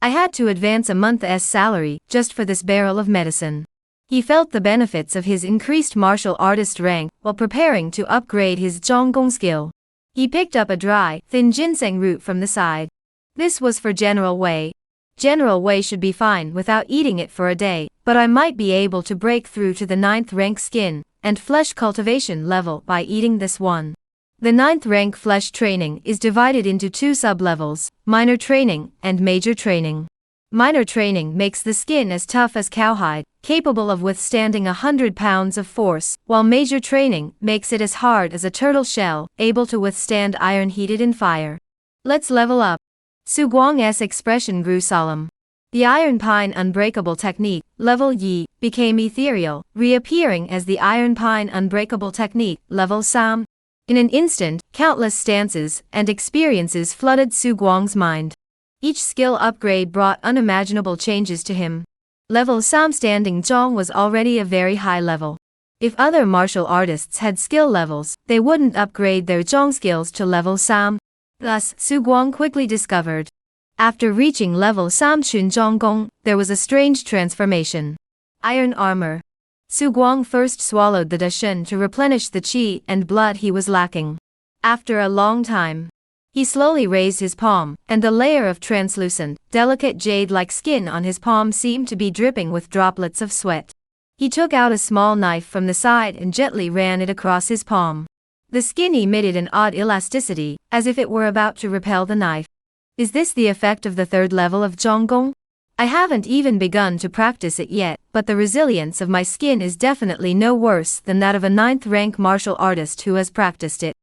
I had to advance a month's salary just for this barrel of medicine. He felt the benefits of his increased martial artist rank while preparing to upgrade his Zhonggong skill. He picked up a dry, thin ginseng root from the side. This was for General Wei. General Wei should be fine without eating it for a day, but I might be able to break through to the 9th rank skin and flesh cultivation level by eating this one. The 9th rank flesh training is divided into 2 sub-levels, minor training and major training. Minor training makes the skin as tough as cowhide, capable of withstanding 100 pounds of force, while major training makes it as hard as a turtle shell, able to withstand iron heated in fire. Let's level up. Su Guang's expression grew solemn. The Iron Pine Unbreakable Technique, Level Yi, became ethereal, reappearing as the Iron Pine Unbreakable Technique, Level Sam. In an instant, countless stances and experiences flooded Su Guang's mind. Each skill upgrade brought unimaginable changes to him. Level Sam standing Zhong was already a very high level. If other martial artists had skill levels, they wouldn't upgrade their Zhong skills to level Sam. Thus, Su Guang quickly discovered. After reaching level Sam Chun Zhong Gong, there was a strange transformation. Iron armor. Su Guang first swallowed the dashen to replenish the qi and blood he was lacking. After a long time, he slowly raised his palm, and the layer of translucent, delicate jade-like skin on his palm seemed to be dripping with droplets of sweat. He took out a small knife from the side and gently ran it across his palm. The skin emitted an odd elasticity, as if it were about to repel the knife. Is this the effect of the 3rd level of Zhonggong? I haven't even begun to practice it yet, but the resilience of my skin is definitely no worse than that of a 9th rank martial artist who has practiced it.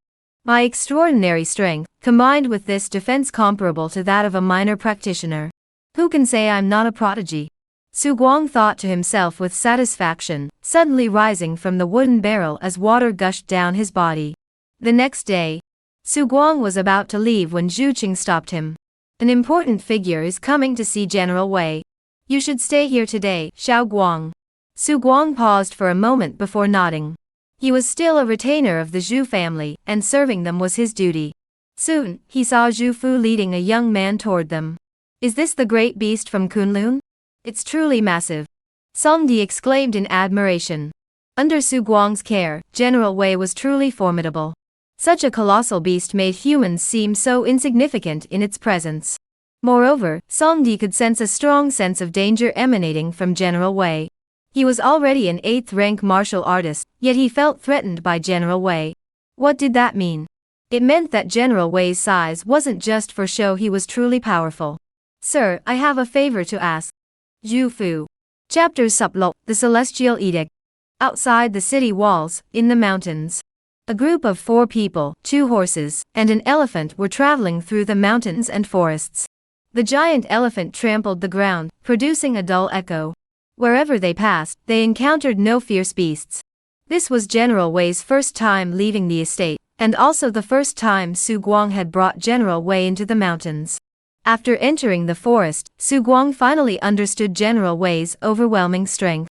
My extraordinary strength, combined with this defense comparable to that of a minor practitioner. Who can say I'm not a prodigy? Su Guang thought to himself with satisfaction, suddenly rising from the wooden barrel as water gushed down his body. The next day, Su Guang was about to leave when Zhu Qing stopped him. An important figure is coming to see General Wei. You should stay here today, Xiao Guang. Su Guang paused for a moment before nodding. He was still a retainer of the Zhu family, and serving them was his duty. Soon, he saw Zhu Fu leading a young man toward them. Is this the great beast from Kunlun? It's truly massive. Song Di exclaimed in admiration. Under Su Guang's care, General Wei was truly formidable. Such a colossal beast made humans seem so insignificant in its presence. Moreover, Song Di could sense a strong sense of danger emanating from General Wei. He was already an 8th rank martial artist, yet he felt threatened by General Wei. What did that mean? It meant that General Wei's size wasn't just for show, he was truly powerful. Sir, I have a favor to ask. Zhu Fu. Chapter Sublok, the Celestial Edict. Outside the city walls, in the mountains. A group of 4 people, 2 horses, and an elephant were traveling through the mountains and forests. The giant elephant trampled the ground, producing a dull echo. Wherever they passed, they encountered no fierce beasts. This was General Wei's first time leaving the estate, and also the first time Su Guang had brought General Wei into the mountains. After entering the forest, Su Guang finally understood General Wei's overwhelming strength.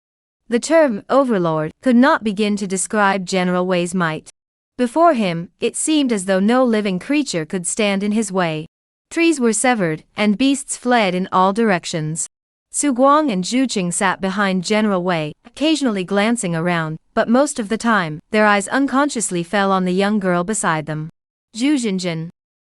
The term overlord could not begin to describe General Wei's might. Before him, it seemed as though no living creature could stand in his way. Trees were severed, and beasts fled in all directions. Su Guang and Zhu Qing sat behind General Wei, occasionally glancing around, but most of the time, their eyes unconsciously fell on the young girl beside them. Zhu Zhenjin.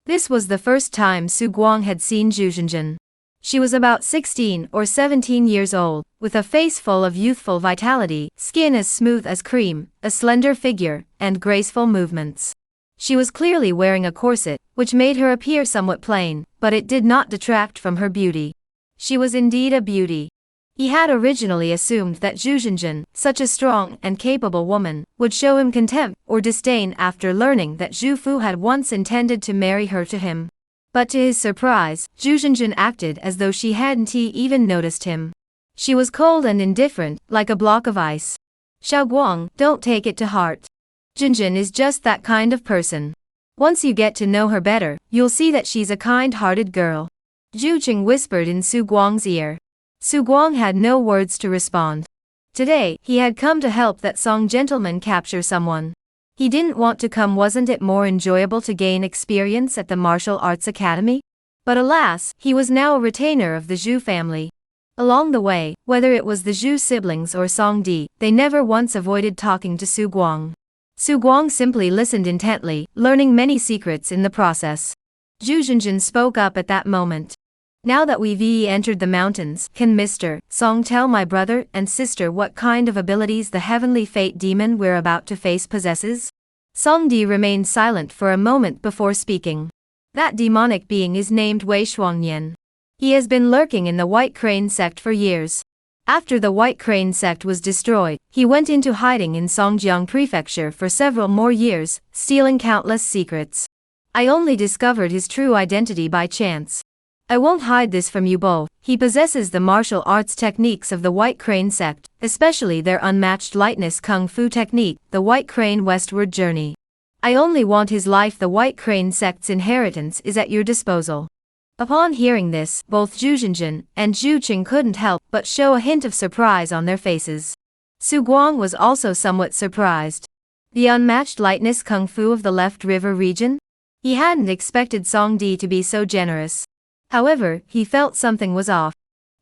This was the first time Su Guang had seen Zhu Zhenjin. She was about 16 or 17 years old, with a face full of youthful vitality, skin as smooth as cream, a slender figure, and graceful movements. She was clearly wearing a corset, which made her appear somewhat plain, but it did not detract from her beauty. She was indeed a beauty. He had originally assumed that Zhu Zhenjin, such a strong and capable woman, would show him contempt or disdain after learning that Zhu Fu had once intended to marry her to him. But to his surprise, Zhu Zhenjin acted as though she hadn't even noticed him. She was cold and indifferent, like a block of ice. Xiao Guang, don't take it to heart. Zhenjin is just that kind of person. Once you get to know her better, you'll see that she's a kind-hearted girl. Zhu Qing whispered in Su Guang's ear. Su Guang had no words to respond. Today, he had come to help that Song gentleman capture someone. He didn't want to come. Wasn't it more enjoyable to gain experience at the martial arts academy? But alas, he was now a retainer of the Zhu family. Along the way, whether it was the Zhu siblings or Song Di, they never once avoided talking to Su Guang. Su Guang simply listened intently, learning many secrets in the process. Zhu Zhenjin spoke up at that moment. Now that we've entered the mountains, can Mr. Song tell my brother and sister what kind of abilities the heavenly fate demon we're about to face possesses? Song Di remained silent for a moment before speaking. That demonic being is named Wei Shuangnian. He has been lurking in the White Crane Sect for years. After the White Crane Sect was destroyed, he went into hiding in Songjiang Prefecture for several more years, stealing countless secrets. I only discovered his true identity by chance. I won't hide this from you both. He possesses the martial arts techniques of the White Crane Sect, especially their unmatched lightness kung fu technique, the White Crane Westward Journey. I only want his life. The White Crane Sect's inheritance is at your disposal. Upon hearing this, both Zhu Zhenjin and Zhu Qing couldn't help but show a hint of surprise on their faces. Su Guang was also somewhat surprised. The unmatched lightness kung fu of the Left River region? He hadn't expected Song Di to be so generous. However, he felt something was off.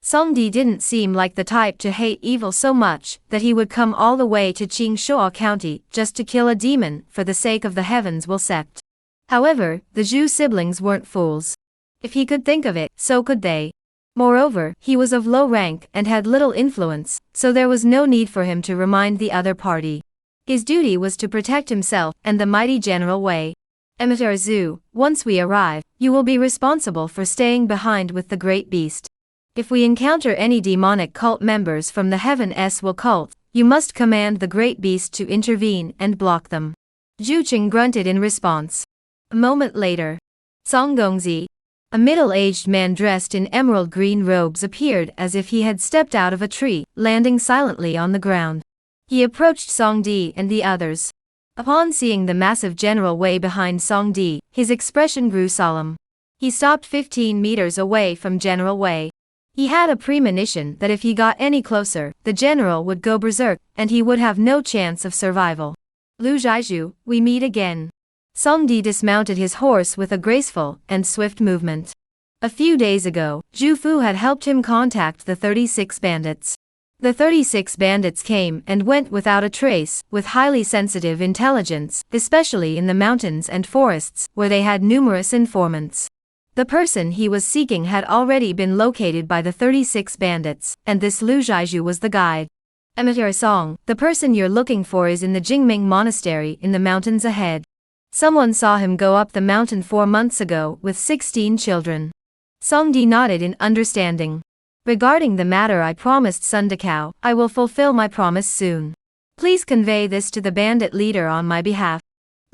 Song Di didn't seem like the type to hate evil so much that he would come all the way to Qingshuo County just to kill a demon for the sake of the Heavens Will Sect. However, the Zhu siblings weren't fools. If he could think of it, so could they. Moreover, he was of low rank and had little influence, so there was no need for him to remind the other party. His duty was to protect himself and the mighty General Wei. Emitter Zhu, once we arrive, you will be responsible for staying behind with the Great Beast. If we encounter any demonic cult members from the Heaven Will cult, you must command the Great Beast to intervene and block them. Zhu Qing grunted in response. A moment later, Song Gongzi, a middle-aged man dressed in emerald green robes, appeared as if he had stepped out of a tree, landing silently on the ground. He approached Song Di and the others. Upon seeing the massive General Wei behind Song Di, his expression grew solemn. He stopped 15 meters away from General Wei. He had a premonition that if he got any closer, the general would go berserk, and he would have no chance of survival. Lu Zhaizhu, we meet again. Song Di dismounted his horse with a graceful and swift movement. A few days ago, Zhu Fu had helped him contact the 36 bandits. The 36 bandits came and went without a trace, with highly sensitive intelligence, especially in the mountains and forests, where they had numerous informants. The person he was seeking had already been located by the 36 bandits, and this Lu Zhaizhu was the guide. Emitter Song, the person you're looking for is in the Jingming monastery in the mountains ahead. Someone saw him go up the mountain 4 months ago with 16 children. Song Di nodded in understanding. Regarding the matter I promised Sun Dakao, I will fulfill my promise soon. Please convey this to the bandit leader on my behalf.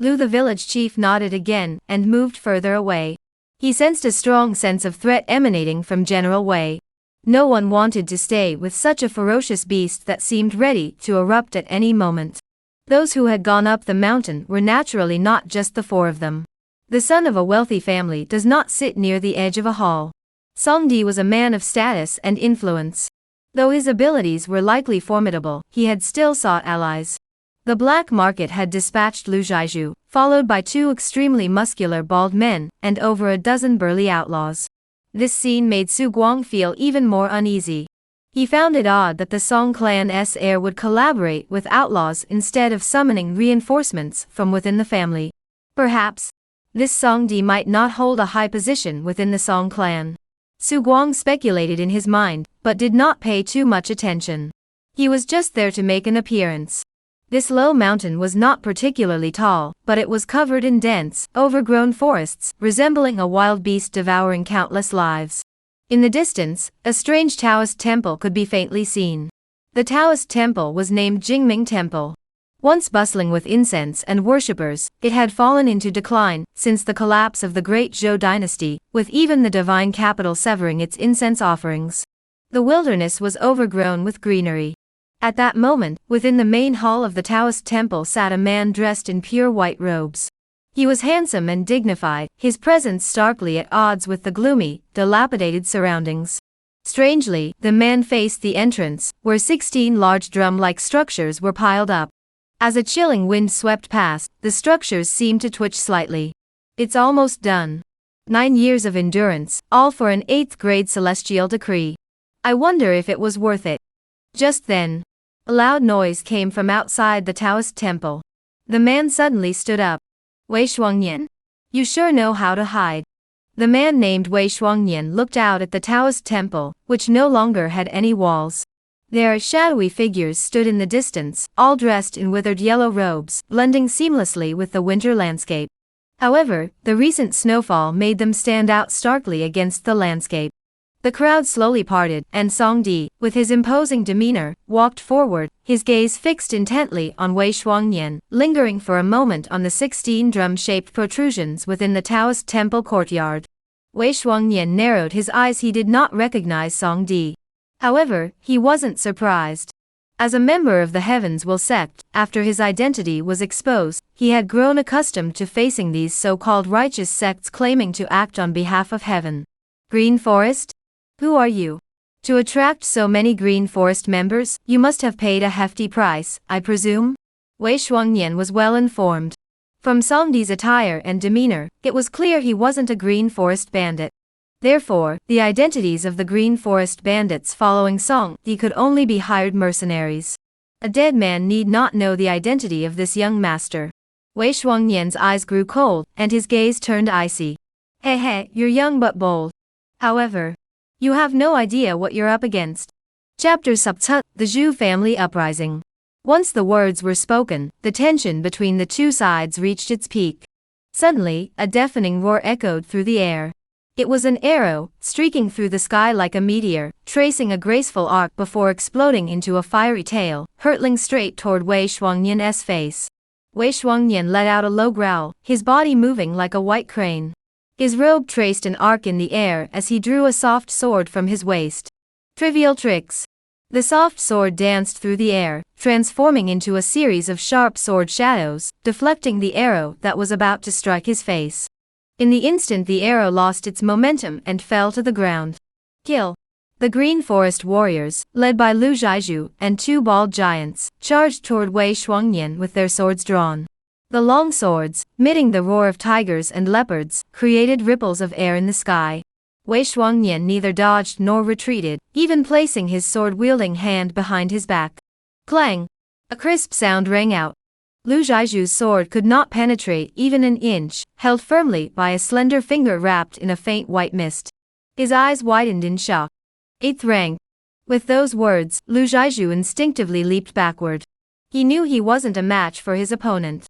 Lu the village chief nodded again and moved further away. He sensed a strong sense of threat emanating from General Wei. No one wanted to stay with such a ferocious beast that seemed ready to erupt at any moment. Those who had gone up the mountain were naturally not just the 4 of them. The son of a wealthy family does not sit near the edge of a hall. Song Di was a man of status and influence. Though his abilities were likely formidable, he had still sought allies. The black market had dispatched Lu Zhaizhu, followed by 2 extremely muscular bald men, and over a dozen burly outlaws. This scene made Su Guang feel even more uneasy. He found it odd that the Song clan's heir would collaborate with outlaws instead of summoning reinforcements from within the family. Perhaps this Song Di might not hold a high position within the Song clan. Su Guang speculated in his mind, but did not pay too much attention. He was just there to make an appearance. This low mountain was not particularly tall, but it was covered in dense, overgrown forests, resembling a wild beast devouring countless lives. In the distance, a strange Taoist temple could be faintly seen. The Taoist temple was named Jingming Temple. Once bustling with incense and worshippers, it had fallen into decline since the collapse of the Great Zhou dynasty, with even the divine capital severing its incense offerings. The wilderness was overgrown with greenery. At that moment, within the main hall of the Taoist temple sat a man dressed in pure white robes. He was handsome and dignified, his presence starkly at odds with the gloomy, dilapidated surroundings. Strangely, the man faced the entrance, where 16 large drum-like structures were piled up. As a chilling wind swept past, the structures seemed to twitch slightly. It's almost done. 9 years of endurance, all for an 8th grade celestial decree. I wonder if it was worth it. Just then, a loud noise came from outside the Taoist temple. The man suddenly stood up. Wei Shuangnian? You sure know how to hide. The man named Wei Shuangnian looked out at the Taoist temple, which no longer had any walls. There, shadowy figures stood in the distance, all dressed in withered yellow robes, blending seamlessly with the winter landscape. However, the recent snowfall made them stand out starkly against the landscape. The crowd slowly parted, and Song Di, with his imposing demeanor, walked forward, his gaze fixed intently on Wei Shuangnian, lingering for a moment on the 16 drum-shaped protrusions within the Taoist temple courtyard. Wei Shuangnian narrowed his eyes. He did not recognize Song Di. However, he wasn't surprised. As a member of the Heavens Will Sect, after his identity was exposed, he had grown accustomed to facing these so-called righteous sects claiming to act on behalf of heaven. Green Forest? Who are you? To attract so many Green Forest members, you must have paid a hefty price, I presume? Wei Shuangnian was well informed. From Song Di's attire and demeanor, it was clear he wasn't a Green Forest bandit. Therefore, the identities of the Green Forest bandits following Song Di could only be hired mercenaries. A dead man need not know the identity of this young master. Wei Shuangnian's eyes grew cold, and his gaze turned icy. Hey, you're young but bold. However, you have no idea what you're up against. Chapter 6: The Zhu Family Uprising. Once the words were spoken, the tension between the two sides reached its peak. Suddenly, a deafening roar echoed through the air. It was an arrow, streaking through the sky like a meteor, tracing a graceful arc before exploding into a fiery tail, hurtling straight toward Wei Shuangnian's face. Wei Shuangnian let out a low growl, his body moving like a white crane. His robe traced an arc in the air as he drew a soft sword from his waist. Trivial tricks. The soft sword danced through the air, transforming into a series of sharp sword shadows, deflecting the arrow that was about to strike his face. In the instant the arrow lost its momentum and fell to the ground. Kill. The Green Forest warriors, led by Lu Zhaizhu and two bald giants, charged toward Wei Shuangnian with their swords drawn. The long swords, emitting the roar of tigers and leopards, created ripples of air in the sky. Wei Shuangnian neither dodged nor retreated, even placing his sword-wielding hand behind his back. Clang! A crisp sound rang out. Lu Zhaizhu's sword could not penetrate even an inch, held firmly by a slender finger wrapped in a faint white mist. His eyes widened in shock. 8th rank. With those words, Lu Zhaizhu instinctively leaped backward. He knew he wasn't a match for his opponent.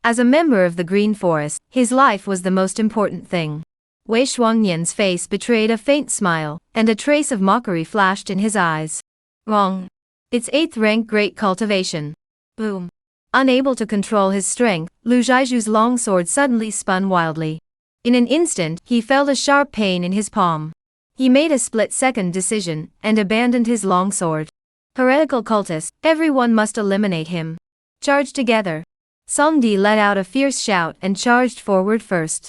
As a member of the Green Forest, his life was the most important thing. Wei Shuangnian's face betrayed a faint smile, and a trace of mockery flashed in his eyes. Wrong. It's 8th rank Great Cultivation. Boom. Unable to control his strength, Lu Zhaizhu's long sword suddenly spun wildly. In an instant, he felt a sharp pain in his palm. He made a split-second decision, and abandoned his long sword. Heretical cultist, everyone must eliminate him. Charge together. Song Di let out a fierce shout and charged forward first.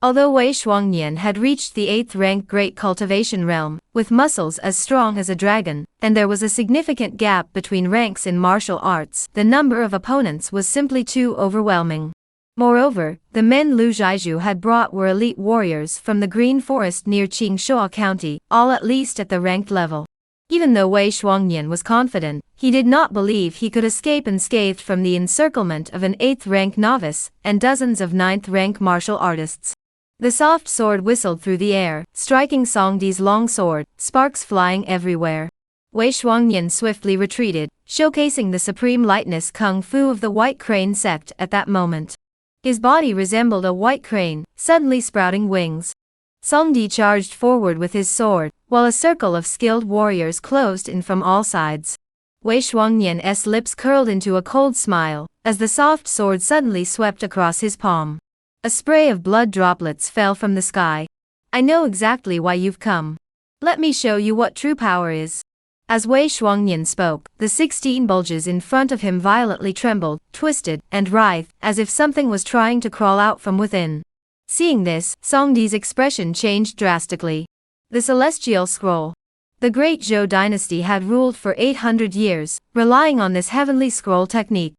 Although Wei Shuangnian had reached the 8th rank Great Cultivation realm, with muscles as strong as a dragon, and there was a significant gap between ranks in martial arts, the number of opponents was simply too overwhelming. Moreover, the men Lu Zhaizhu had brought were elite warriors from the Green Forest near Qingshuo County, all at least at the ranked level. Even though Wei Shuangnian was confident, he did not believe he could escape unscathed from the encirclement of an 8th rank novice and dozens of 9th rank martial artists. The soft sword whistled through the air, striking Song Di's long sword, sparks flying everywhere. Wei Shuangnian swiftly retreated, showcasing the supreme lightness kung fu of the White Crane sect at that moment. His body resembled a white crane, suddenly sprouting wings. Song Di charged forward with his sword, while a circle of skilled warriors closed in from all sides. Wei Shuangnian's lips curled into a cold smile, as the soft sword suddenly swept across his palm. A spray of blood droplets fell from the sky. I know exactly why you've come. Let me show you what true power is. As Wei Shuangnian spoke, the 16 bulges in front of him violently trembled, twisted, and writhed, as if something was trying to crawl out from within. Seeing this, Song Di's expression changed drastically. The Celestial Scroll. The Great Zhou dynasty had ruled for 800 years, relying on this heavenly scroll technique.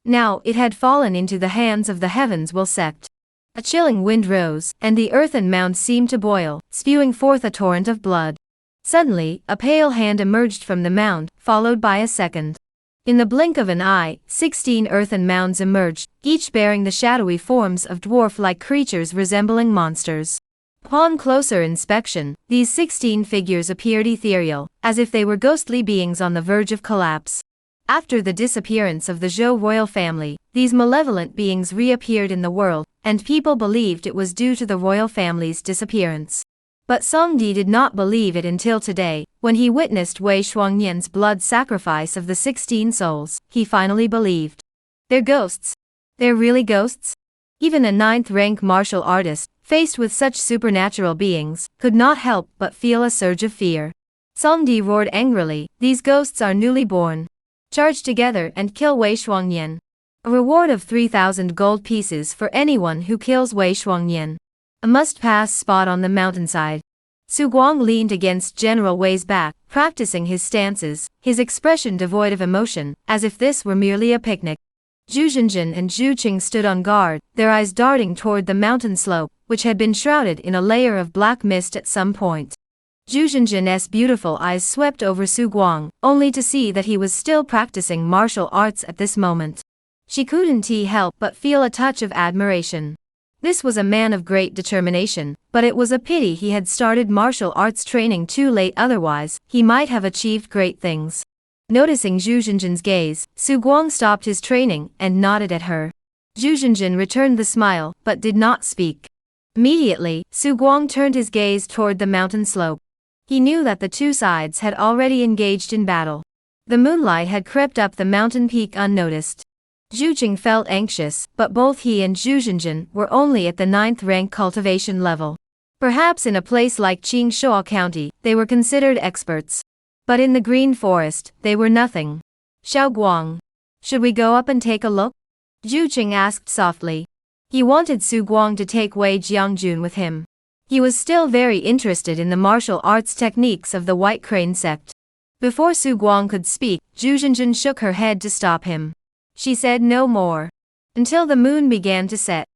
Now, it had fallen into the hands of the Heavens Will Sect. A chilling wind rose, and the earthen mound seemed to boil, spewing forth a torrent of blood. Suddenly, a pale hand emerged from the mound, followed by a second. In the blink of an eye, 16 earthen mounds emerged, each bearing the shadowy forms of dwarf-like creatures resembling monsters. Upon closer inspection, these 16 figures appeared ethereal, as if they were ghostly beings on the verge of collapse. After the disappearance of the Zhou royal family, these malevolent beings reappeared in the world, and people believed it was due to the royal family's disappearance. But Songdi did not believe it until today, when he witnessed Wei Shuangnian's blood sacrifice of the 16 souls. He finally believed. They're ghosts. They're really ghosts? Even a 9th-rank martial artist, faced with such supernatural beings, could not help but feel a surge of fear. Songdi roared angrily, these ghosts are newly born. Charge together and kill Wei Shuangnian. A reward of 3,000 gold pieces for anyone who kills Wei Shuangnian. A must-pass spot on the mountainside. Su Guang leaned against General Wei's back, practicing his stances, his expression devoid of emotion, as if this were merely a picnic. Zhu Zhenjin and Zhu Qing stood on guard, their eyes darting toward the mountain slope, which had been shrouded in a layer of black mist at some point. Zhu Zhenjin's beautiful eyes swept over Su Guang, only to see that he was still practicing martial arts at this moment. She couldn't help but feel a touch of admiration. This was a man of great determination, but it was a pity he had started martial arts training too late, otherwise, he might have achieved great things. Noticing Zhu Zhenjin's gaze, Su Guang stopped his training and nodded at her. Zhu Zhenjin returned the smile, but did not speak. Immediately, Su Guang turned his gaze toward the mountain slope. He knew that the two sides had already engaged in battle. The moonlight had crept up the mountain peak unnoticed. Zhu Qing felt anxious, but both he and Zhu Zhenjin were only at the 9th-rank cultivation level. Perhaps in a place like Qingshuo County, they were considered experts. But in the Green Forest, they were nothing. Xiao Guang. Should we go up and take a look? Zhu Qing asked softly. He wanted Su Guang to take Wei Jiangjun with him. He was still very interested in the martial arts techniques of the White Crane Sect. Before Su Guang could speak, Zhu Zhenjin shook her head to stop him. She said no more. Until the moon began to set.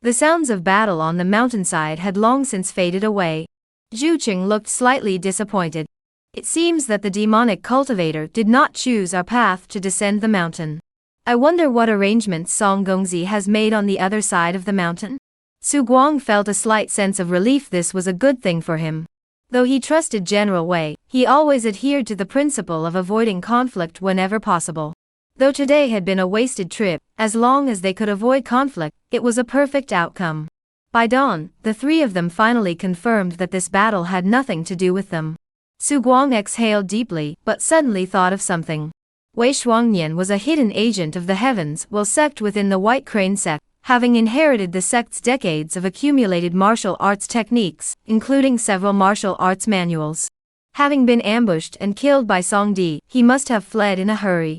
The sounds of battle on the mountainside had long since faded away. Zhu Qing looked slightly disappointed. It seems that the demonic cultivator did not choose our path to descend the mountain. I wonder what arrangements Song Gongzi has made on the other side of the mountain? Su Guang felt a slight sense of relief. This was a good thing for him. Though he trusted General Wei, he always adhered to the principle of avoiding conflict whenever possible. Though today had been a wasted trip, as long as they could avoid conflict, it was a perfect outcome. By dawn, the three of them finally confirmed that this battle had nothing to do with them. Su Guang exhaled deeply, but suddenly thought of something. Wei Shuangnian was a hidden agent of the Heavens Will Sect within the White Crane Sect, having inherited the sect's decades of accumulated martial arts techniques, including several martial arts manuals. Having been ambushed and killed by Songdi, he must have fled in a hurry.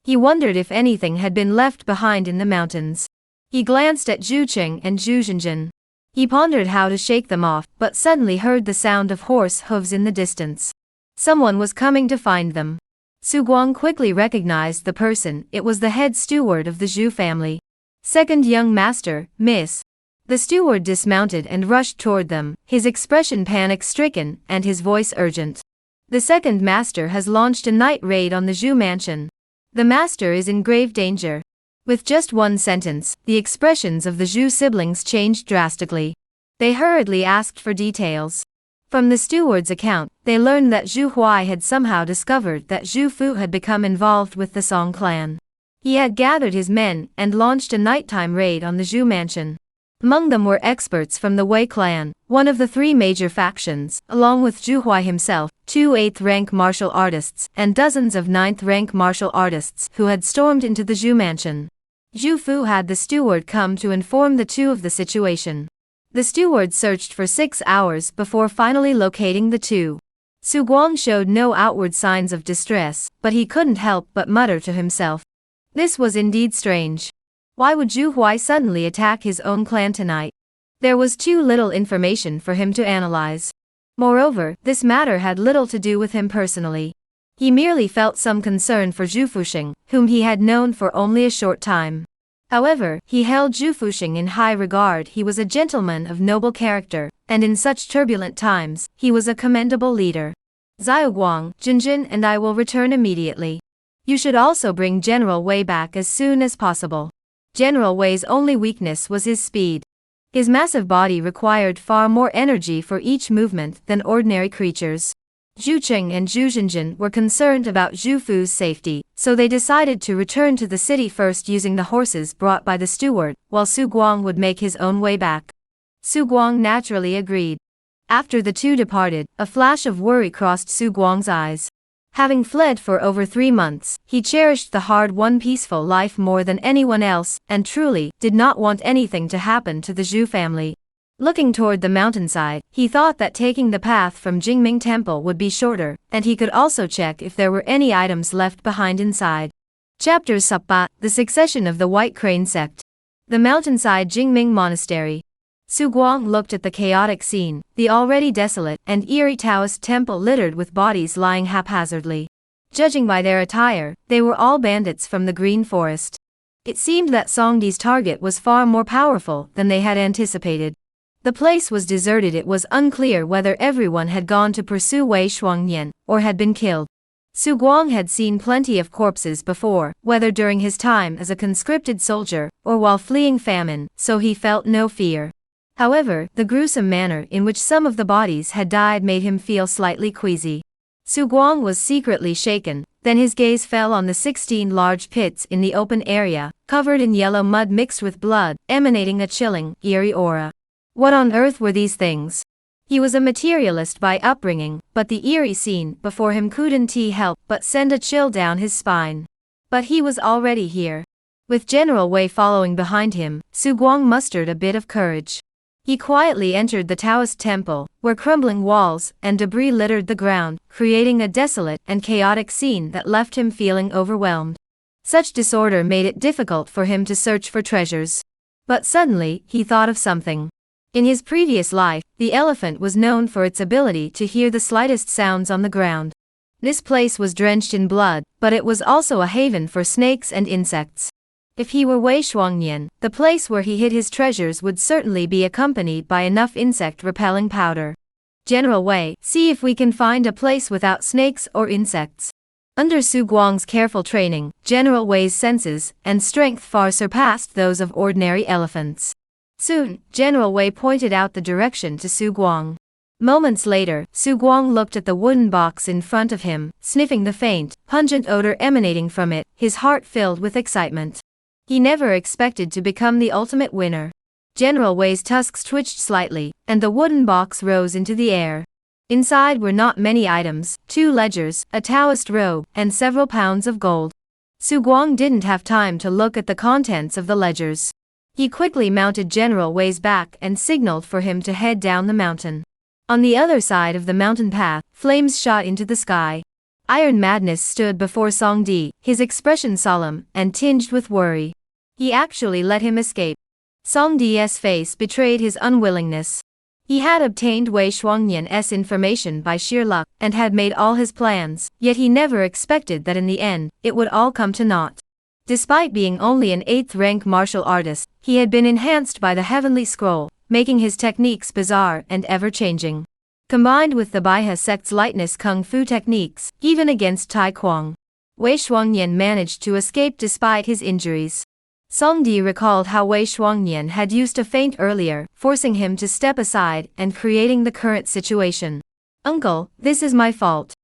He wondered if anything had been left behind in the mountains. He glanced at Zhu Qing and Zhu Zhenjin. He pondered how to shake them off, but suddenly heard the sound of horse hooves in the distance. Someone was coming to find them. Su Guang quickly recognized the person. It was the head steward of the Zhu family. Second young master, miss. The steward dismounted and rushed toward them, his expression panic-stricken and his voice urgent. The second master has launched a night raid on the Zhu mansion. The master is in grave danger. With just one sentence, the expressions of the Zhu siblings changed drastically. They hurriedly asked for details. From the steward's account, they learned that Zhu Huai had somehow discovered that Zhu Fu had become involved with the Song clan. He had gathered his men and launched a nighttime raid on the Zhu mansion. Among them were experts from the Wei clan, one of the three major factions, along with Zhu Huai himself, 2 8th-rank martial artists, and dozens of 9th-rank martial artists who had stormed into the Zhu mansion. Zhu Fu had the steward come to inform the two of the situation. The steward searched for 6 hours before finally locating the two. Su Guang showed no outward signs of distress, but he couldn't help but mutter to himself. This was indeed strange. Why would Zhu Huai suddenly attack his own clan tonight? There was too little information for him to analyze. Moreover, this matter had little to do with him personally. He merely felt some concern for Zhu Fuxing, whom he had known for only a short time. However, he held Zhu Fuxing in high regard. He was a gentleman of noble character, and in such turbulent times, he was a commendable leader. Xiaoguang, Jinjin and I will return immediately. You should also bring General Wei back as soon as possible. General Wei's only weakness was his speed. His massive body required far more energy for each movement than ordinary creatures. Zhu Cheng and Zhu Zhenjin were concerned about Zhu Fu's safety, so they decided to return to the city first using the horses brought by the steward, while Su Guang would make his own way back. Su Guang naturally agreed. After the two departed, a flash of worry crossed Su Guang's eyes. Having fled for over 3 months, he cherished the hard-won peaceful life more than anyone else, and truly did not want anything to happen to the Zhu family. Looking toward the mountainside, he thought that taking the path from Jingming Temple would be shorter, and he could also check if there were any items left behind inside. Chapter 7: The Succession of the White Crane Sect. The mountainside Jingming Monastery. Su Guang looked at the chaotic scene, the already desolate and eerie Taoist temple littered with bodies lying haphazardly. Judging by their attire, they were all bandits from the Green Forest. It seemed that Songdi's target was far more powerful than they had anticipated. The place was deserted. It was unclear whether everyone had gone to pursue Wei Shuangnian, or had been killed. Su Guang had seen plenty of corpses before, whether during his time as a conscripted soldier, or while fleeing famine, so he felt no fear. However, the gruesome manner in which some of the bodies had died made him feel slightly queasy. Su Guang was secretly shaken, then his gaze fell on the 16 large pits in the open area, covered in yellow mud mixed with blood, emanating a chilling, eerie aura. What on earth were these things? He was a materialist by upbringing, but the eerie scene before him couldn't help but send a chill down his spine. But he was already here. With General Wei following behind him, Su Guang mustered a bit of courage. He quietly entered the Taoist temple, where crumbling walls and debris littered the ground, creating a desolate and chaotic scene that left him feeling overwhelmed. Such disorder made it difficult for him to search for treasures. But suddenly, he thought of something. In his previous life, the elephant was known for its ability to hear the slightest sounds on the ground. This place was drenched in blood, but it was also a haven for snakes and insects. If he were Wei Shuangnian, the place where he hid his treasures would certainly be accompanied by enough insect-repelling powder. General Wei, see if we can find a place without snakes or insects. Under Su Guang's careful training, General Wei's senses and strength far surpassed those of ordinary elephants. Soon, General Wei pointed out the direction to Su Guang. Moments later, Su Guang looked at the wooden box in front of him, sniffing the faint, pungent odor emanating from it, his heart filled with excitement. He never expected to become the ultimate winner. General Wei's tusks twitched slightly, and the wooden box rose into the air. Inside were not many items, 2 ledgers, a Taoist robe, and several pounds of gold. Su Guang didn't have time to look at the contents of the ledgers. He quickly mounted General Wei's back and signaled for him to head down the mountain. On the other side of the mountain path, flames shot into the sky. Iron Madness stood before Songdi, his expression solemn and tinged with worry. He actually let him escape. Songdi's face betrayed his unwillingness. He had obtained Wei Shuangnian's information by sheer luck, and had made all his plans, yet he never expected that in the end, it would all come to naught. Despite being only an 8th-rank martial artist, he had been enhanced by the Heavenly Scroll, making his techniques bizarre and ever-changing. Combined with the Baihe sect's lightness kung fu techniques, even against Tai Kuang, Wei Shuangnian managed to escape despite his injuries. Songdi recalled how Wei Shuangnian had used a feint earlier, forcing him to step aside and creating the current situation. "Uncle, this is my fault.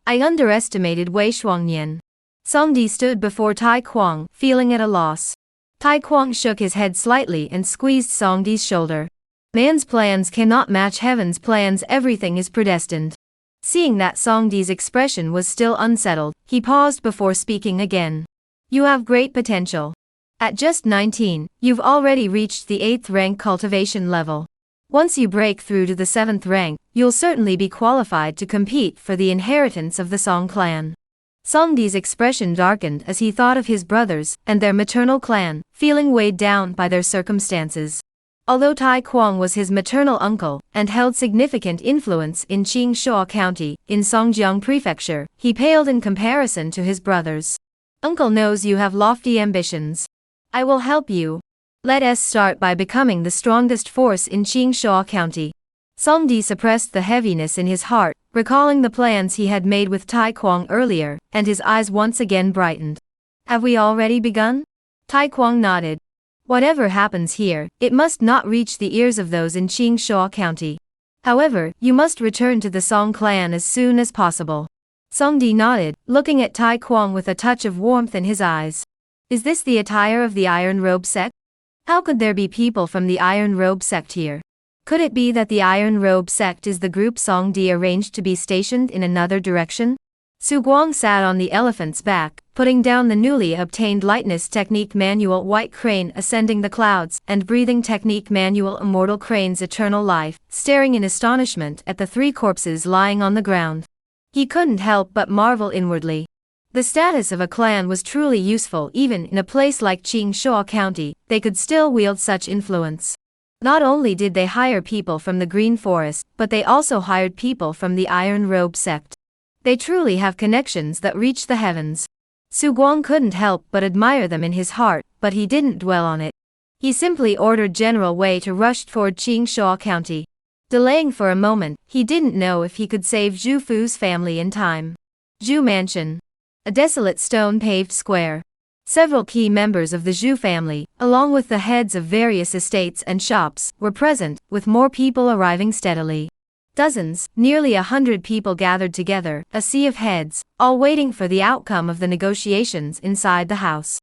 I underestimated Wei Shuangnian." Songdi stood before Tai Kuang, feeling at a loss. Tai Kuang shook his head slightly and squeezed Songdi's shoulder. "Man's plans cannot match heaven's plans. Everything is predestined." Seeing that Songdi's expression was still unsettled, he paused before speaking again. "You have great potential. At just 19, you've already reached the 8th rank cultivation level. Once you break through to the 7th rank, you'll certainly be qualified to compete for the inheritance of the Song clan." Songdi's expression darkened as he thought of his brothers and their maternal clan, feeling weighed down by their circumstances. Although Tai Kuang was his maternal uncle and held significant influence in Qingshuo County, in Songjiang Prefecture, he paled in comparison to his brothers. "Uncle knows you have lofty ambitions. I will help you. Let us start by becoming the strongest force in Qingshuo County." Songdi suppressed the heaviness in his heart, recalling the plans he had made with Tai Kuang earlier, and his eyes once again brightened. "Have we already begun?" Tai Kuang nodded. Whatever happens here, it must not reach the ears of those in Qingshuo County. However, you must return to the Song clan as soon as possible. Song Di nodded, looking at Tai Kwang with a touch of warmth in his eyes. Is this the attire of the Iron Robe Sect? How could there be people from the Iron Robe Sect here? Could it be that the Iron Robe Sect is the group Song Di arranged to be stationed in another direction? Su Guang sat on the elephant's back, putting down the newly obtained lightness technique manual White Crane Ascending the Clouds and breathing technique manual Immortal Crane's Eternal Life, staring in astonishment at the 3 corpses lying on the ground. He couldn't help but marvel inwardly. The status of a clan was truly useful. Even in a place like Qingshuo County, they could still wield such influence. Not only did they hire people from the Green Forest, but they also hired people from the Iron Robe Sect. They truly have connections that reach the heavens. Su Guang couldn't help but admire them in his heart, but he didn't dwell on it. He simply ordered General Wei to rush toward Qingshuo County. Delaying for a moment, he didn't know if he could save Zhu Fu's family in time. Zhu Mansion. A desolate stone-paved square. Several key members of the Zhu family, along with the heads of various estates and shops, were present, with more people arriving steadily. Dozens, nearly 100 people gathered together, a sea of heads, all waiting for the outcome of the negotiations inside the house.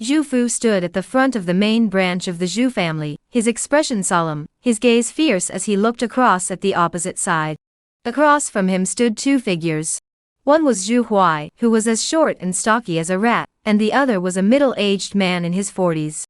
Zhu Fu stood at the front of the main branch of the Zhu family, his expression solemn, his gaze fierce as he looked across at the opposite side. Across from him stood 2 figures. One was Zhu Huai, who was as short and stocky as a rat, and the other was a middle-aged man in his 40s.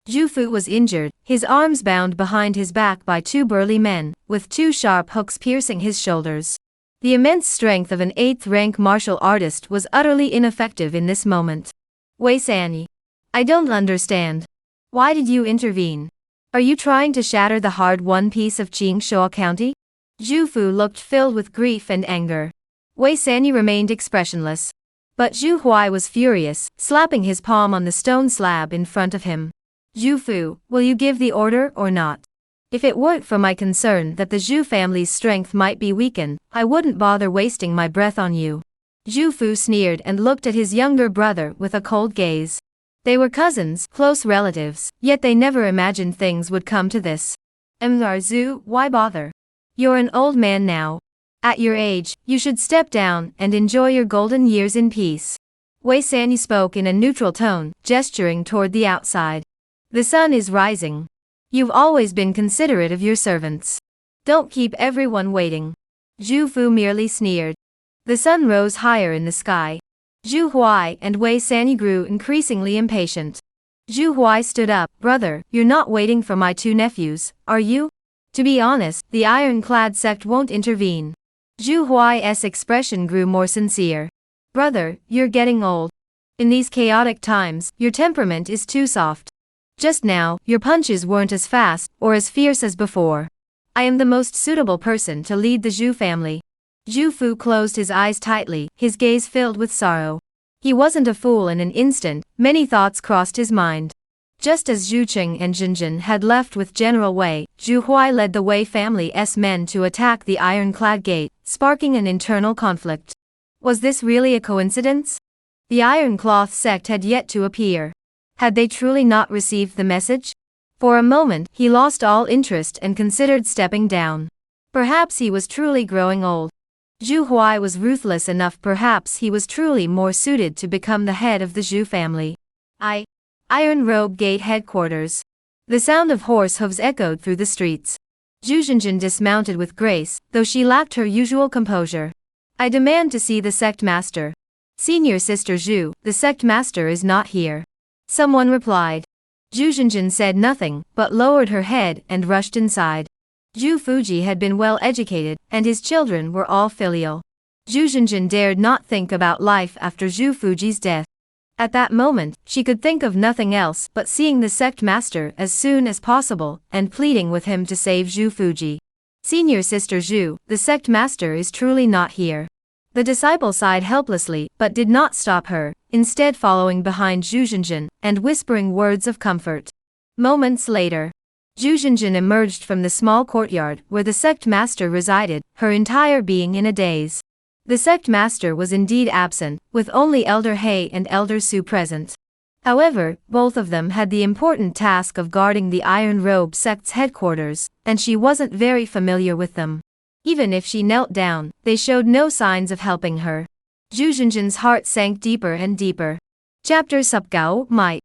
Zhu Fu was injured, his arms bound behind his back by 2 burly men, with 2 sharp hooks piercing his shoulders. The immense strength of an 8th-rank martial artist was utterly ineffective in this moment. Wei Sanyi. I don't understand. Why did you intervene? Are you trying to shatter the hard-won peace of Qingshuo County? Zhu Fu looked filled with grief and anger. Wei Sanyi remained expressionless. But Zhu Huai was furious, slapping his palm on the stone slab in front of him. Zhu Fu, will you give the order or not? If it weren't for my concern that the Zhu family's strength might be weakened, I wouldn't bother wasting my breath on you. Zhu Fu sneered and looked at his younger brother with a cold gaze. They were cousins, close relatives, yet they never imagined things would come to this. Zhu, why bother? You're an old man now. At your age, you should step down and enjoy your golden years in peace. Wei Sanyi spoke in a neutral tone, gesturing toward the outside. The sun is rising. You've always been considerate of your servants. Don't keep everyone waiting. Zhu Fu merely sneered. The sun rose higher in the sky. Zhu Huai and Wei Sanyi grew increasingly impatient. Zhu Huai stood up. Brother, you're not waiting for my 2 nephews, are you? To be honest, the ironclad sect won't intervene. Zhu Huai's expression grew more sincere. Brother, you're getting old. In these chaotic times, your temperament is too soft. Just now, your punches weren't as fast or as fierce as before. I am the most suitable person to lead the Zhu family. Zhu Fu closed his eyes tightly, his gaze filled with sorrow. He wasn't a fool in an instant, many thoughts crossed his mind. Just as Zhu Qing and Jinjin had left with General Wei, Zhu Huai led the Wei family's men to attack the ironclad gate, sparking an internal conflict. Was this really a coincidence? The Iron Cloth sect had yet to appear. Had they truly not received the message? For a moment, he lost all interest and considered stepping down. Perhaps he was truly growing old. Zhu Huai was ruthless enough. Perhaps he was truly more suited to become the head of the Zhu family. Iron Robe Gate Headquarters. The sound of horse hooves echoed through the streets. Zhu Jinjin dismounted with grace, though she lacked her usual composure. I demand to see the sect master. Senior Sister Zhu, the sect master is not here. Someone replied. Zhu Jinjin said nothing, but lowered her head and rushed inside. Zhu Fuji had been well educated, and his children were all filial. Zhu Jinjin dared not think about life after Zhu Fuji's death. At that moment, she could think of nothing else but seeing the sect master as soon as possible and pleading with him to save Zhu Fuji. Senior Sister Zhu, the sect master is truly not here. The disciple sighed helplessly but did not stop her, instead following behind Zhu Jinjin and whispering words of comfort. Moments later, Zhu Jinjin emerged from the small courtyard where the sect master resided, her entire being in a daze. The sect master was indeed absent, with only Elder He and Elder Su present. However, both of them had the important task of guarding the Iron Robe sect's headquarters, and she wasn't very familiar with them. Even if she knelt down, they showed no signs of helping her. Zhu Xinjin's heart sank deeper and deeper. Chapter Subgao Might.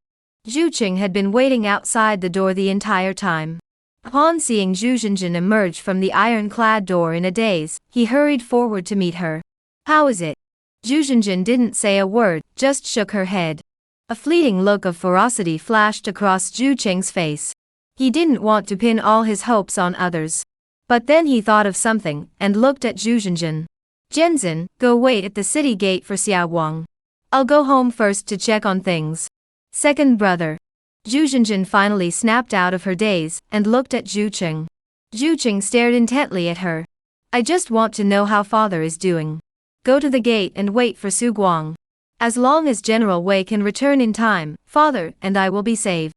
Zhu Qing had been waiting outside the door the entire time. Upon seeing Zhu Xinjin emerge from the iron-clad door in a daze, he hurried forward to meet her. "How is it?" Zhu Xinjin didn't say a word, just shook her head. A fleeting look of ferocity flashed across Zhu Qing's face. He didn't want to pin all his hopes on others. But then he thought of something, and looked at Zhu Xinjin. "Zhenzin, go wait at the city gate for Xiao Wang. I'll go home first to check on things." Second brother. Zhu Xinjin finally snapped out of her daze, and looked at Zhu Qing. Zhu Qing stared intently at her. "I just want to know how father is doing. Go to the gate and wait for Su Guang. As long as General Wei can return in time, father and I will be saved."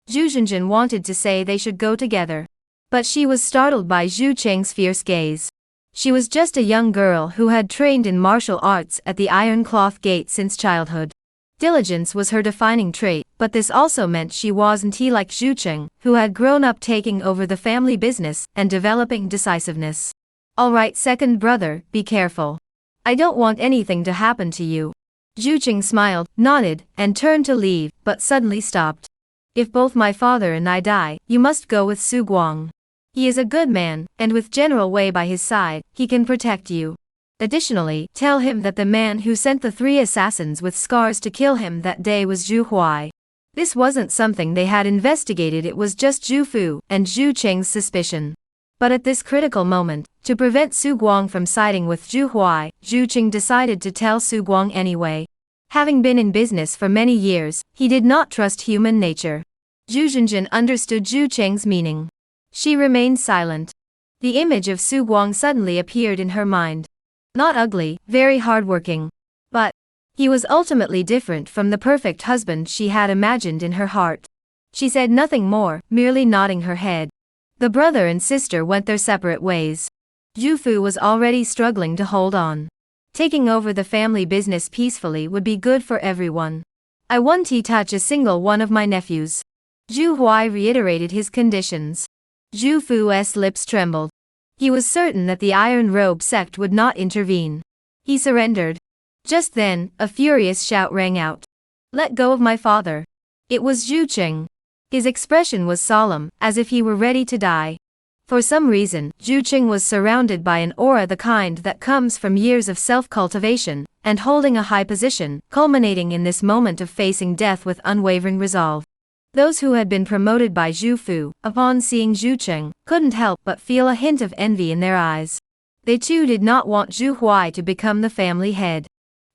Zhu Xinjin wanted to say they should go together. But she was startled by Zhu Qing's fierce gaze. She was just a young girl who had trained in martial arts at the Iron Cloth Gate since childhood. Diligence was her defining trait, but this also meant she wasn't like Zhu Qing, who had grown up taking over the family business and developing decisiveness. "All right, second brother, be careful. I don't want anything to happen to you." Zhu Qing smiled, nodded, and turned to leave, but suddenly stopped. "If both my father and I die, you must go with Su Guang. He is a good man, and with General Wei by his side, he can protect you. Additionally, tell him that the man who sent the 3 assassins with scars to kill him that day was Zhu Huai." This wasn't something they had investigated, it was just Zhu Fu and Zhu Qing's suspicion. But at this critical moment, to prevent Su Guang from siding with Zhu Huai, Zhu Qing decided to tell Su Guang anyway. Having been in business for many years, he did not trust human nature. Zhu Xinjin understood Zhu Qing's meaning. She remained silent. The image of Su Guang suddenly appeared in her mind. Not ugly, very hardworking. But he was ultimately different from the perfect husband she had imagined in her heart. She said nothing more, merely nodding her head. The brother and sister went their separate ways. Zhu Fu was already struggling to hold on. Taking over the family business peacefully would be good for everyone. "I won't touch a single one of my nephews." Zhu Huai reiterated his conditions. Zhu Fu's lips trembled. He was certain that the Iron Robe sect would not intervene. He surrendered. Just then, a furious shout rang out. "Let go of my father." It was Zhu Qing. His expression was solemn, as if he were ready to die. For some reason, Zhu Qing was surrounded by an aura, the kind that comes from years of self-cultivation, and holding a high position, culminating in this moment of facing death with unwavering resolve. Those who had been promoted by Zhu Fu, upon seeing Zhu Qing, couldn't help but feel a hint of envy in their eyes. They too did not want Zhu Huai to become the family head.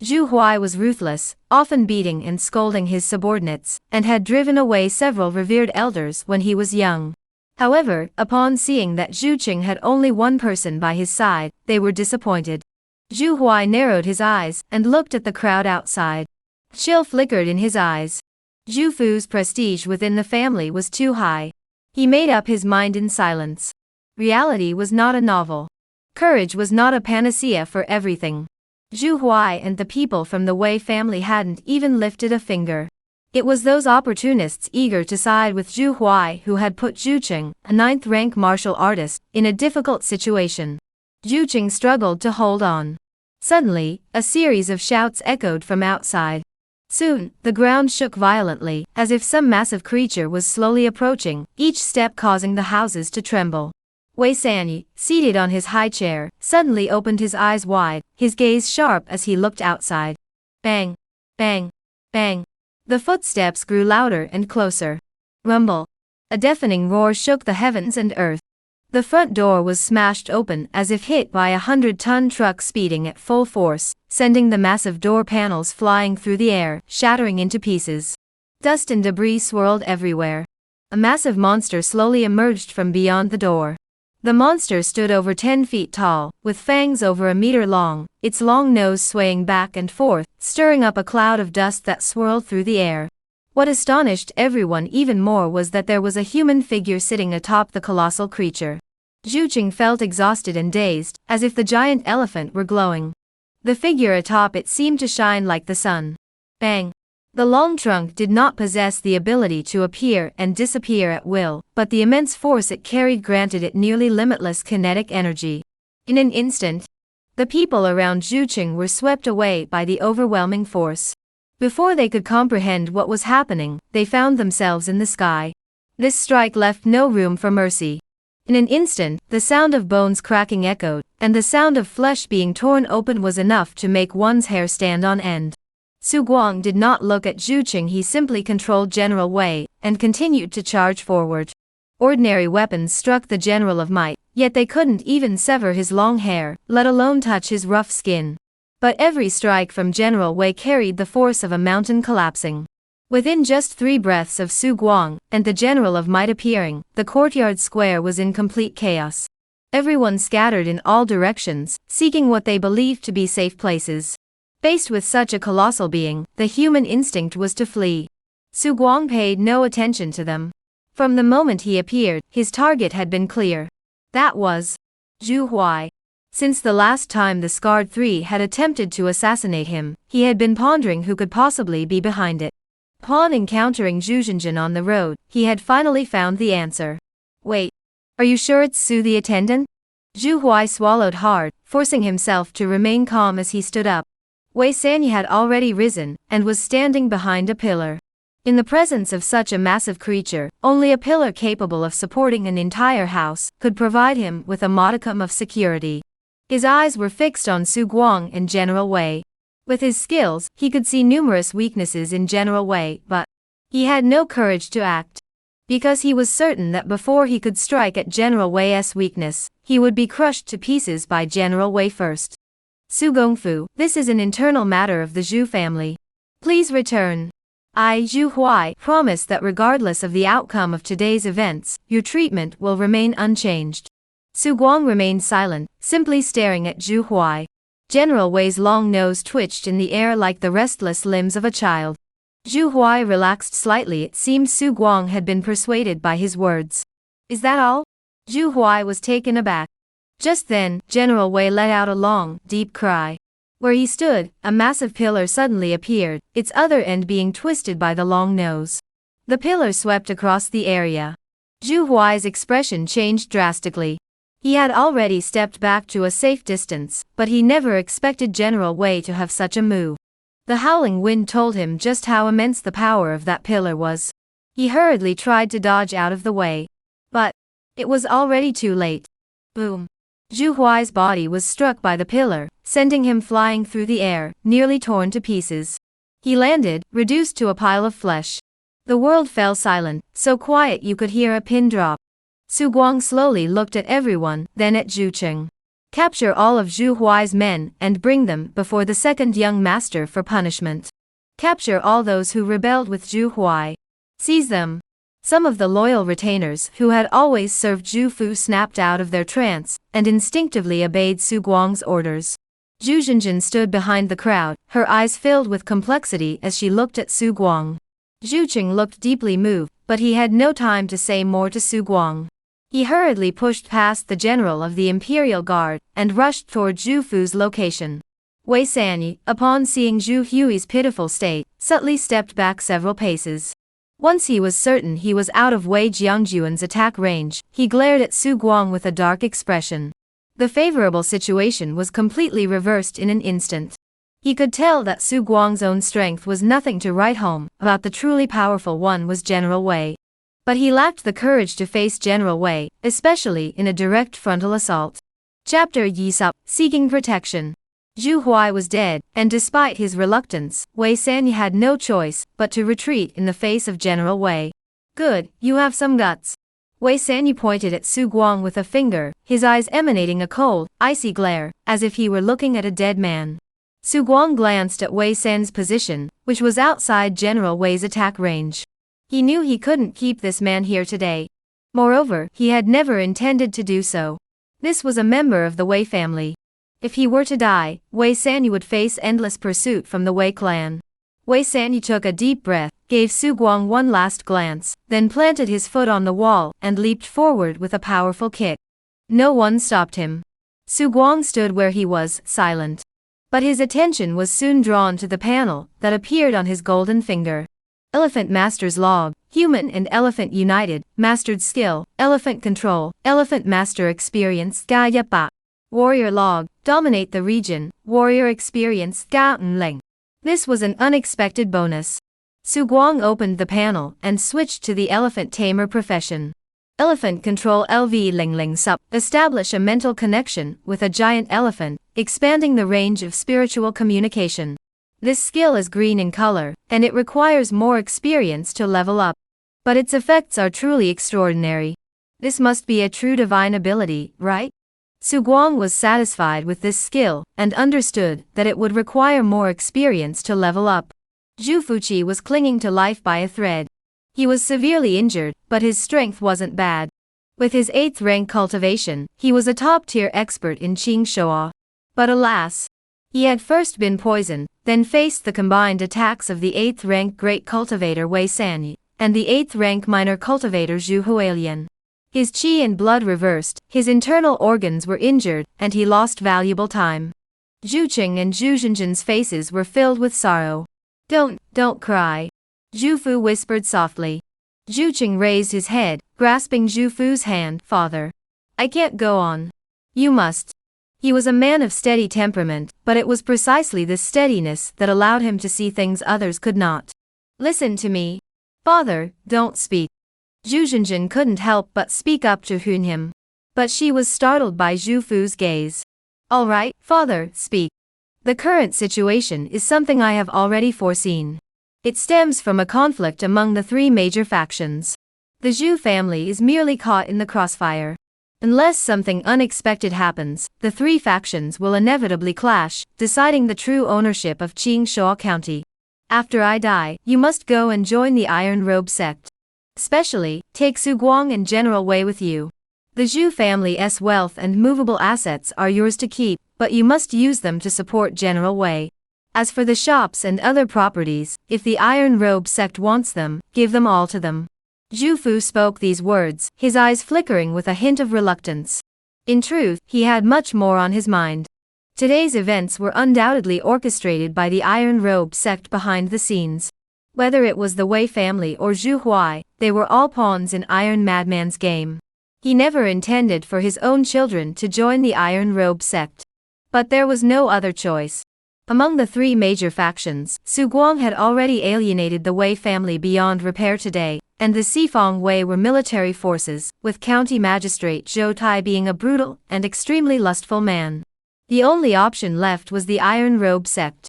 Zhu Huai was ruthless, often beating and scolding his subordinates, and had driven away several revered elders when he was young. However, upon seeing that Zhu Qing had only one person by his side, they were disappointed. Zhu Huai narrowed his eyes and looked at the crowd outside. Chill flickered in his eyes. Zhu Fu's prestige within the family was too high. He made up his mind in silence. Reality was not a novel. Courage was not a panacea for everything. Zhu Huai and the people from the Wei family hadn't even lifted a finger. It was those opportunists eager to side with Zhu Huai who had put Zhu Qing, a 9th-rank martial artist, in a difficult situation. Zhu Qing struggled to hold on. Suddenly, a series of shouts echoed from outside. Soon, the ground shook violently, as if some massive creature was slowly approaching, each step causing the houses to tremble. Wei Sanyi, seated on his high chair, suddenly opened his eyes wide, his gaze sharp as he looked outside. Bang! Bang! Bang! The footsteps grew louder and closer. Rumble! A deafening roar shook the heavens and earth. The front door was smashed open as if hit by a 100-ton truck speeding at full force, sending the massive door panels flying through the air, shattering into pieces. Dust and debris swirled everywhere. A massive monster slowly emerged from beyond the door. The monster stood over 10 feet tall, with fangs over a meter long, its long nose swaying back and forth, stirring up a cloud of dust that swirled through the air. What astonished everyone even more was that there was a human figure sitting atop the colossal creature. Zhu Qing felt exhausted and dazed, as if the giant elephant were glowing. The figure atop it seemed to shine like the sun. Bang! The long trunk did not possess the ability to appear and disappear at will, but the immense force it carried granted it nearly limitless kinetic energy. In an instant, the people around Zhucheng were swept away by the overwhelming force. Before they could comprehend what was happening, they found themselves in the sky. This strike left no room for mercy. In an instant, the sound of bones cracking echoed, and the sound of flesh being torn open was enough to make one's hair stand on end. Su Guang did not look at Zhucheng, he simply controlled General Wei, and continued to charge forward. Ordinary weapons struck the General of Might, yet they couldn't even sever his long hair, let alone touch his rough skin. But every strike from General Wei carried the force of a mountain collapsing. Within just 3 breaths of Su Guang, and the General of Might appearing, the courtyard square was in complete chaos. Everyone scattered in all directions, seeking what they believed to be safe places. Faced with such a colossal being, the human instinct was to flee. Su Guang paid no attention to them. From the moment he appeared, his target had been clear. That was Zhu Huai. Since the last time the Scarred Three had attempted to assassinate him, he had been pondering who could possibly be behind it. Upon encountering Zhu Zhenjin on the road, he had finally found the answer. Wait. Are you sure it's Su the attendant? Zhu Huai swallowed hard, forcing himself to remain calm as he stood up. Wei Sanyi had already risen, and was standing behind a pillar. In the presence of such a massive creature, only a pillar capable of supporting an entire house could provide him with a modicum of security. His eyes were fixed on Su Guang and General Wei. With his skills, he could see numerous weaknesses in General Wei, but he had no courage to act. Because he was certain that before he could strike at General Wei's weakness, he would be crushed to pieces by General Wei first. Su Gongfu, this is an internal matter of the Zhu family. Please return. I, Zhu Huai, promise that regardless of the outcome of today's events, your treatment will remain unchanged. Su Guang remained silent, simply staring at Zhu Huai. General Wei's long nose twitched in the air like the restless limbs of a child. Zhu Huai relaxed slightly. It seemed Su Guang had been persuaded by his words. Is that all? Zhu Huai was taken aback. Just then, General Wei let out a long, deep cry. Where he stood, a massive pillar suddenly appeared, its other end being twisted by the long nose. The pillar swept across the area. Zhu Huai's expression changed drastically. He had already stepped back to a safe distance, but he never expected General Wei to have such a move. The howling wind told him just how immense the power of that pillar was. He hurriedly tried to dodge out of the way. But it was already too late. Boom. Zhu Huai's body was struck by the pillar, sending him flying through the air, nearly torn to pieces. He landed, reduced to a pile of flesh. The world fell silent, so quiet you could hear a pin drop. Su Guang slowly looked at everyone, then at Zhucheng. Capture all of Zhu Huai's men and bring them before the second young master for punishment. Capture all those who rebelled with Zhu Huai. Seize them. Some of the loyal retainers who had always served Zhu Fu snapped out of their trance, and instinctively obeyed Su Guang's orders. Zhu Zhenjin stood behind the crowd, her eyes filled with complexity as she looked at Su Guang. Zhucheng looked deeply moved, but he had no time to say more to Su Guang. He hurriedly pushed past the general of the Imperial Guard, and rushed toward Zhu Fu's location. Wei Sanyi, upon seeing Zhu Hui's pitiful state, subtly stepped back several paces. Once he was certain he was out of Wei Jiangjuan's attack range, he glared at Su Guang with a dark expression. The favorable situation was completely reversed in an instant. He could tell that Su Guang's own strength was nothing to write home about. The truly powerful one was General Wei. But he lacked the courage to face General Wei, especially in a direct frontal assault. Chapter Yisup, Seeking Protection. Zhu Huai was dead, and despite his reluctance, Wei Sanyi had no choice but to retreat in the face of General Wei. Good, you have some guts. Wei Sanyi pointed at Su Guang with a finger, his eyes emanating a cold, icy glare, as if he were looking at a dead man. Su Guang glanced at Wei San's position, which was outside General Wei's attack range. He knew he couldn't keep this man here today. Moreover, he had never intended to do so. This was a member of the Wei family. If he were to die, Wei Sanyi would face endless pursuit from the Wei clan. Wei Sanyi took a deep breath, gave Su Guang one last glance, then planted his foot on the wall and leaped forward with a powerful kick. No one stopped him. Su Guang stood where he was, silent. But his attention was soon drawn to the panel that appeared on his golden finger. Elephant Master's Log, Human and Elephant United, Mastered Skill, Elephant Control, Elephant Master Experience, Ga Pa. Warrior Log, Dominate the Region, Warrior Experience, Ga Leng. This was an unexpected bonus. Su Guang opened the panel and switched to the Elephant Tamer profession. Elephant Control LV Ling Ling Sup. Establish a mental connection with a giant elephant, expanding the range of spiritual communication. This skill is green in color, and it requires more experience to level up. But its effects are truly extraordinary. This must be a true divine ability, right? Su Guang was satisfied with this skill, and understood that it would require more experience to level up. Zhu Fuqi was clinging to life by a thread. He was severely injured, but his strength wasn't bad. With his 8th rank cultivation, he was a top-tier expert in Qing Shoa. But alas, he had first been poisoned, then faced the combined attacks of the 8th rank great cultivator Wei Sanyi, and the 8th rank minor cultivator Zhu Hualian. His qi and blood reversed, his internal organs were injured, and he lost valuable time. Zhu Qing and Zhu Zhenjin's faces were filled with sorrow. Don't cry. Zhu Fu whispered softly. Zhu Qing raised his head, grasping Zhu Fu's hand. Father, I can't go on. You must. He was a man of steady temperament, but it was precisely this steadiness that allowed him to see things others could not. Listen to me. Father, don't speak. Zhu Zhenjin couldn't help but speak up to him. But she was startled by Zhu Fu's gaze. All right, father, speak. The current situation is something I have already foreseen. It stems from a conflict among the 3 major factions. The Zhu family is merely caught in the crossfire. Unless something unexpected happens, the 3 factions will inevitably clash, deciding the true ownership of Qing Shoa County. After I die, you must go and join the Iron Robe Sect. Especially, take Su Guang and General Wei with you. The Zhu family's wealth and movable assets are yours to keep, but you must use them to support General Wei. As for the shops and other properties, if the Iron Robe Sect wants them, give them all to them. Zhu Fu spoke these words, his eyes flickering with a hint of reluctance. In truth, he had much more on his mind. Today's events were undoubtedly orchestrated by the Iron Robe Sect behind the scenes. Whether it was the Wei family or Zhu Huai, they were all pawns in Iron Madman's game. He never intended for his own children to join the Iron Robe Sect. But there was no other choice. Among the 3 major factions, Su Guang had already alienated the Wei family beyond repair today, and the Xifang Wei were military forces, with County Magistrate Zhou Tai being a brutal and extremely lustful man. The only option left was the Iron Robe Sect.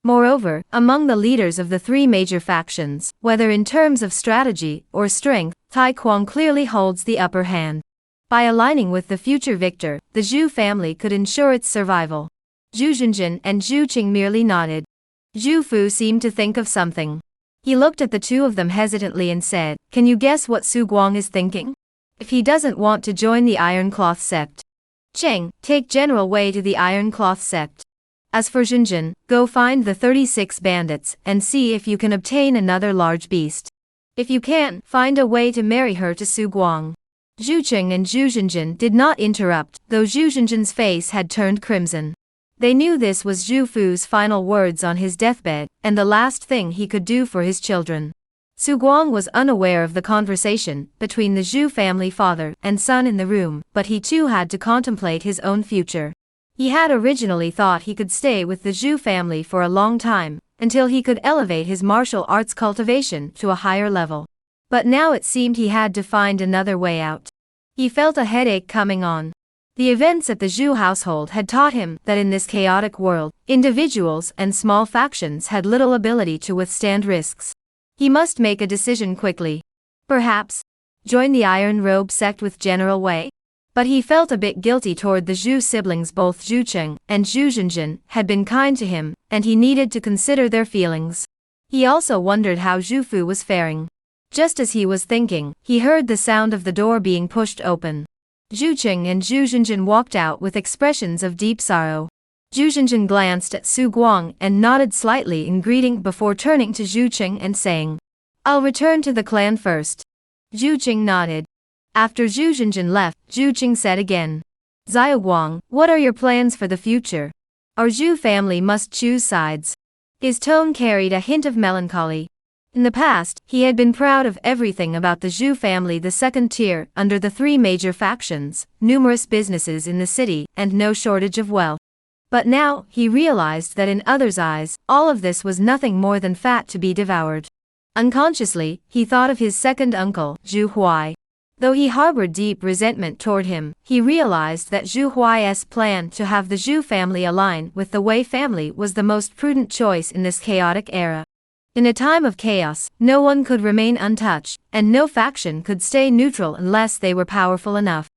Moreover, among the leaders of the 3 major factions, whether in terms of strategy or strength, Tai Kuang clearly holds the upper hand. By aligning with the future victor, the Zhu family could ensure its survival. Zhu Zhenjin and Zhu Qing merely nodded. Zhu Fu seemed to think of something. He looked at the 2 of them hesitantly and said, "Can you guess what Su Guang is thinking? If he doesn't want to join the Iron Cloth Sect. Cheng, take General Wei to the Iron Cloth Sect. As for Zhenjin, go find the 36 bandits and see if you can obtain another large beast. If you can, find a way to marry her to Su Guang." Zhu Qing and Zhu Zhenjin did not interrupt, though Zhu Zhenjin's face had turned crimson. They knew this was Zhu Fu's final words on his deathbed, and the last thing he could do for his children. Su Guang was unaware of the conversation between the Zhu family father and son in the room, but he too had to contemplate his own future. He had originally thought he could stay with the Zhu family for a long time, until he could elevate his martial arts cultivation to a higher level. But now it seemed he had to find another way out. He felt a headache coming on. The events at the Zhu household had taught him that in this chaotic world, individuals and small factions had little ability to withstand risks. He must make a decision quickly. Perhaps join the Iron Robe Sect with General Wei? But he felt a bit guilty toward the Zhu siblings. Both Zhu Qing and Zhu Zhenjin had been kind to him, and he needed to consider their feelings. He also wondered how Zhu Fu was faring. Just as he was thinking, he heard the sound of the door being pushed open. Zhu Qing and Zhu Zhenjin walked out with expressions of deep sorrow. Zhu Zhenjin glanced at Su Guang and nodded slightly in greeting before turning to Zhu Qing and saying, "I'll return to the clan first." Zhu Qing nodded. After Zhu Zhenjin left, Zhu Qing said again, "Xiaoguang, what are your plans for the future?" Our Zhu family must choose sides. His tone carried a hint of melancholy. In the past, he had been proud of everything about the Zhu family, the second tier, under the three major factions, numerous businesses in the city, and no shortage of wealth. But now, he realized that in others' eyes, all of this was nothing more than fat to be devoured. Unconsciously, he thought of his second uncle, Zhu Huai. Though he harbored deep resentment toward him, he realized that Zhu Huai's plan to have the Zhu family align with the Wei family was the most prudent choice in this chaotic era. In a time of chaos, no one could remain untouched, and no faction could stay neutral unless they were powerful enough.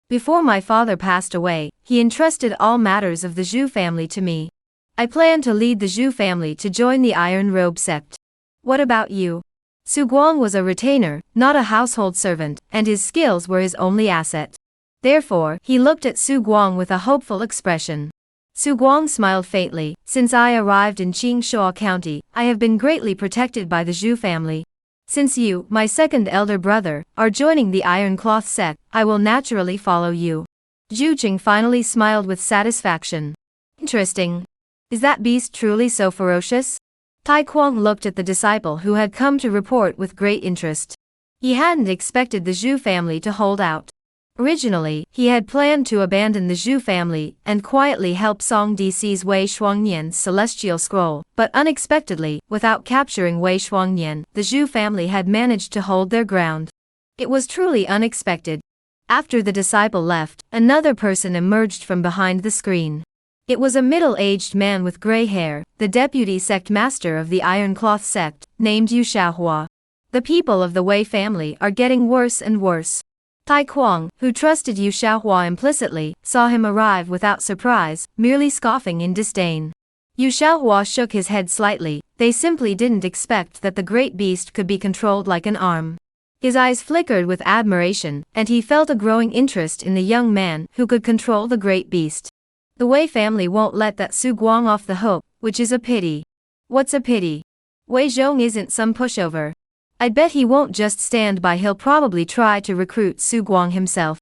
Before my father passed away, he entrusted all matters of the Zhu family to me. I plan to lead the Zhu family to join the Iron Robe Sect. What about you? Su Guang was a retainer, not a household servant, and his skills were his only asset. Therefore, he looked at Su Guang with a hopeful expression. Su Guang smiled faintly. Since I arrived in Qingshuo County, I have been greatly protected by the Zhu family. Since you, my second elder brother, are joining the Iron Cloth Sect, I will naturally follow you. Zhu Qing finally smiled with satisfaction. Interesting. Is that beast truly so ferocious? Tai Kuang looked at the disciple who had come to report with great interest. He hadn't expected the Zhu family to hold out. Originally, he had planned to abandon the Zhu family and quietly help Song Di seize Wei Shuangnian's celestial scroll, but unexpectedly, without capturing Wei Shuangnian, the Zhu family had managed to hold their ground. It was truly unexpected. After the disciple left, another person emerged from behind the screen. It was a middle-aged man with gray hair, the deputy sect master of the Iron Cloth Sect, named Yu Xiaohua. The people of the Wei family are getting worse and worse. Tai Kuang, who trusted Yu Xiaohua implicitly, saw him arrive without surprise, merely scoffing in disdain. Yu Xiaohua shook his head slightly. They simply didn't expect that the great beast could be controlled like an arm. His eyes flickered with admiration, and he felt a growing interest in the young man who could control the great beast. The Wei family won't let that Su Guang off the hook, which is a pity. What's a pity? Wei Zhong isn't some pushover. I'd bet he won't just stand by, he'll probably try to recruit Su Guang himself.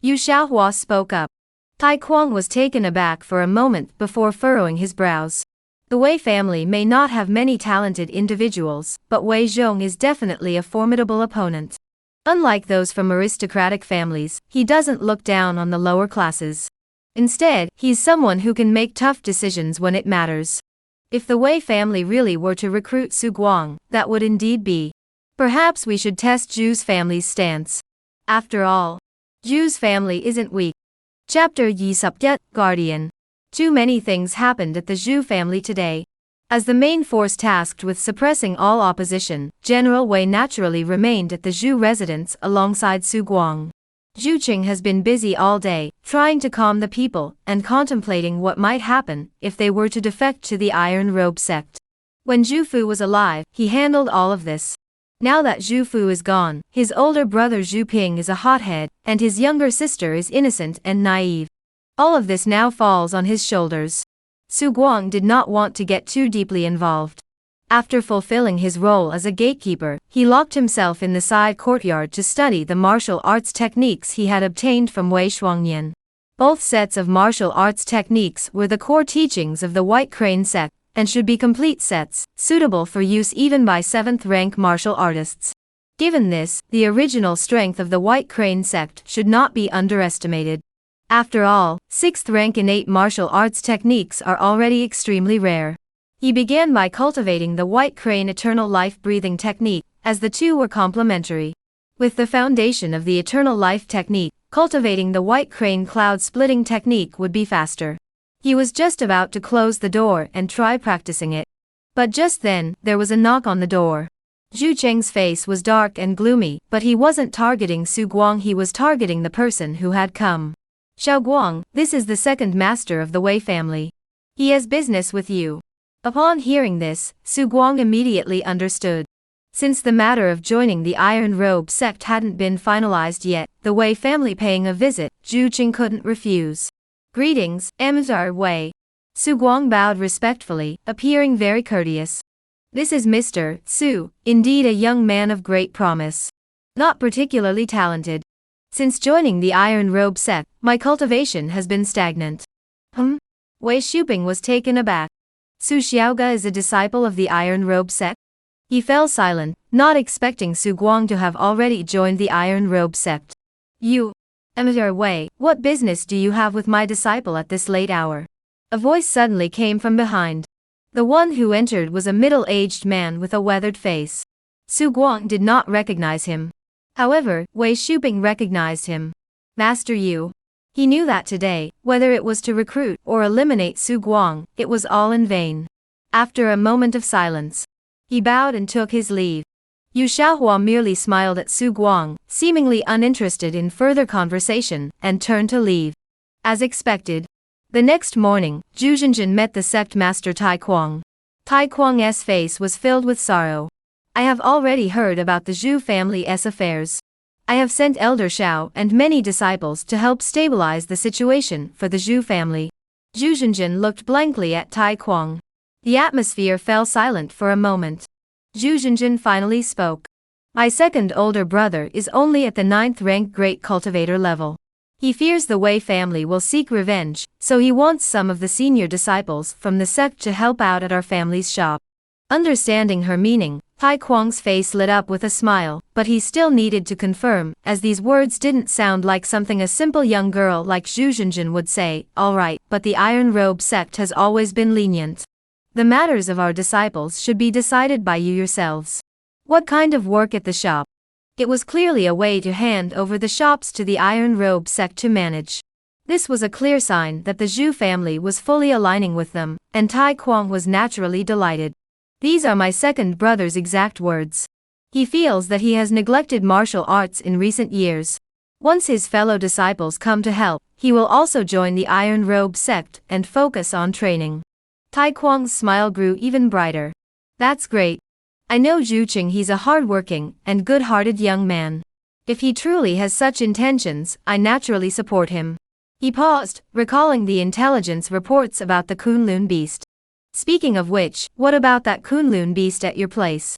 Yu Xiaohua spoke up. Tai Kuang was taken aback for a moment before furrowing his brows. The Wei family may not have many talented individuals, but Wei Zhong is definitely a formidable opponent. Unlike those from aristocratic families, he doesn't look down on the lower classes. Instead, he's someone who can make tough decisions when it matters. If the Wei family really were to recruit Su Guang, that would indeed be. Perhaps we should test Zhu's family's stance. After all, Zhu's family isn't weak. Chapter Yi Subjet, Guardian. Too many things happened at the Zhu family today. As the main force tasked with suppressing all opposition, General Wei naturally remained at the Zhu residence alongside Su Guang. Zhu Qing has been busy all day, trying to calm the people, and contemplating what might happen if they were to defect to the Iron Robe Sect. When Zhu Fu was alive, he handled all of this. Now that Zhu Fu is gone, his older brother Zhu Ping is a hothead, and his younger sister is innocent and naive. All of this now falls on his shoulders. Su Guang did not want to get too deeply involved. After fulfilling his role as a gatekeeper, he locked himself in the side courtyard to study the martial arts techniques he had obtained from Wei Shuangnian. Both sets of martial arts techniques were the core teachings of the White Crane Sect, and should be complete sets, suitable for use even by 7th-rank martial artists. Given this, the original strength of the White Crane Sect should not be underestimated. After all, 6th-rank innate martial arts techniques are already extremely rare. He began by cultivating the White Crane Eternal Life Breathing technique, as the two were complementary. With the foundation of the Eternal Life technique, cultivating the White Crane Cloud Splitting technique would be faster. He was just about to close the door and try practicing it. But just then, there was a knock on the door. Zhu Cheng's face was dark and gloomy, but he wasn't targeting Su Guang, he was targeting the person who had come. Xiao Guang, this is the second master of the Wei family. He has business with you. Upon hearing this, Su Guang immediately understood. Since the matter of joining the Iron Robe Sect hadn't been finalized yet, the Wei family paying a visit, Zhu Qing couldn't refuse. Greetings, Emissar Wei. Su Guang bowed respectfully, appearing very courteous. This is Mr. Su, indeed a young man of great promise. Not particularly talented. Since joining the Iron Robe Sect, my cultivation has been stagnant. Wei Shuping was taken aback. Su Xiaoga is a disciple of the Iron Robe sect? He fell silent, not expecting Su Guang to have already joined the Iron Robe sect. You, Amateur Wei, what business do you have with my disciple at this late hour? A voice suddenly came from behind. The one who entered was a middle-aged man with a weathered face. Su Guang did not recognize him. However, Wei Shuping recognized him. Master Yu. He knew that today, whether it was to recruit or eliminate Su Guang, it was all in vain. After a moment of silence, he bowed and took his leave. Yu Xiaohua merely smiled at Su Guang, seemingly uninterested in further conversation, and turned to leave. As expected, the next morning, Zhu Zhenjin met the sect master Tai Kuang. Tai Kuang's face was filled with sorrow. I have already heard about the Zhu family's affairs. I have sent Elder Xiao and many disciples to help stabilize the situation for the Zhu family. Zhu Zhenjin looked blankly at Tai Kuang. The atmosphere fell silent for a moment. Zhu Zhenjin finally spoke. My second older brother is only at the 9th rank great cultivator level. He fears the Wei family will seek revenge, so he wants some of the senior disciples from the sect to help out at our family's shop. Understanding her meaning, Tai Kuang's face lit up with a smile, but he still needed to confirm, as these words didn't sound like something a simple young girl like Zhu Zhenjin would say. Alright, but the Iron Robe sect has always been lenient. The matters of our disciples should be decided by you yourselves. What kind of work at the shop? It was clearly a way to hand over the shops to the Iron Robe sect to manage. This was a clear sign that the Zhu family was fully aligning with them, and Tai Kuang was naturally delighted. These are my second brother's exact words. He feels that he has neglected martial arts in recent years. Once his fellow disciples come to help, he will also join the Iron Robe sect and focus on training. Tai Kuang's smile grew even brighter. That's great. I know Zhu Qing, he's a hard-working and good-hearted young man. If he truly has such intentions, I naturally support him. He paused, recalling the intelligence reports about the Kunlun beast. Speaking of which, what about that Kunlun beast at your place?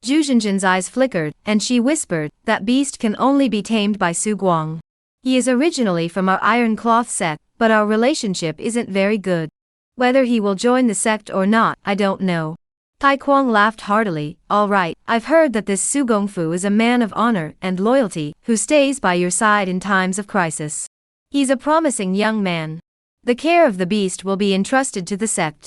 Zhu Zhenjin's eyes flickered, and she whispered, that beast can only be tamed by Su Guang. He is originally from our Iron Cloth sect, but our relationship isn't very good. Whether he will join the sect or not, I don't know. Tai Kuang laughed heartily. Alright, I've heard that this Su Gongfu is a man of honor and loyalty, who stays by your side in times of crisis. He's a promising young man. The care of the beast will be entrusted to the sect.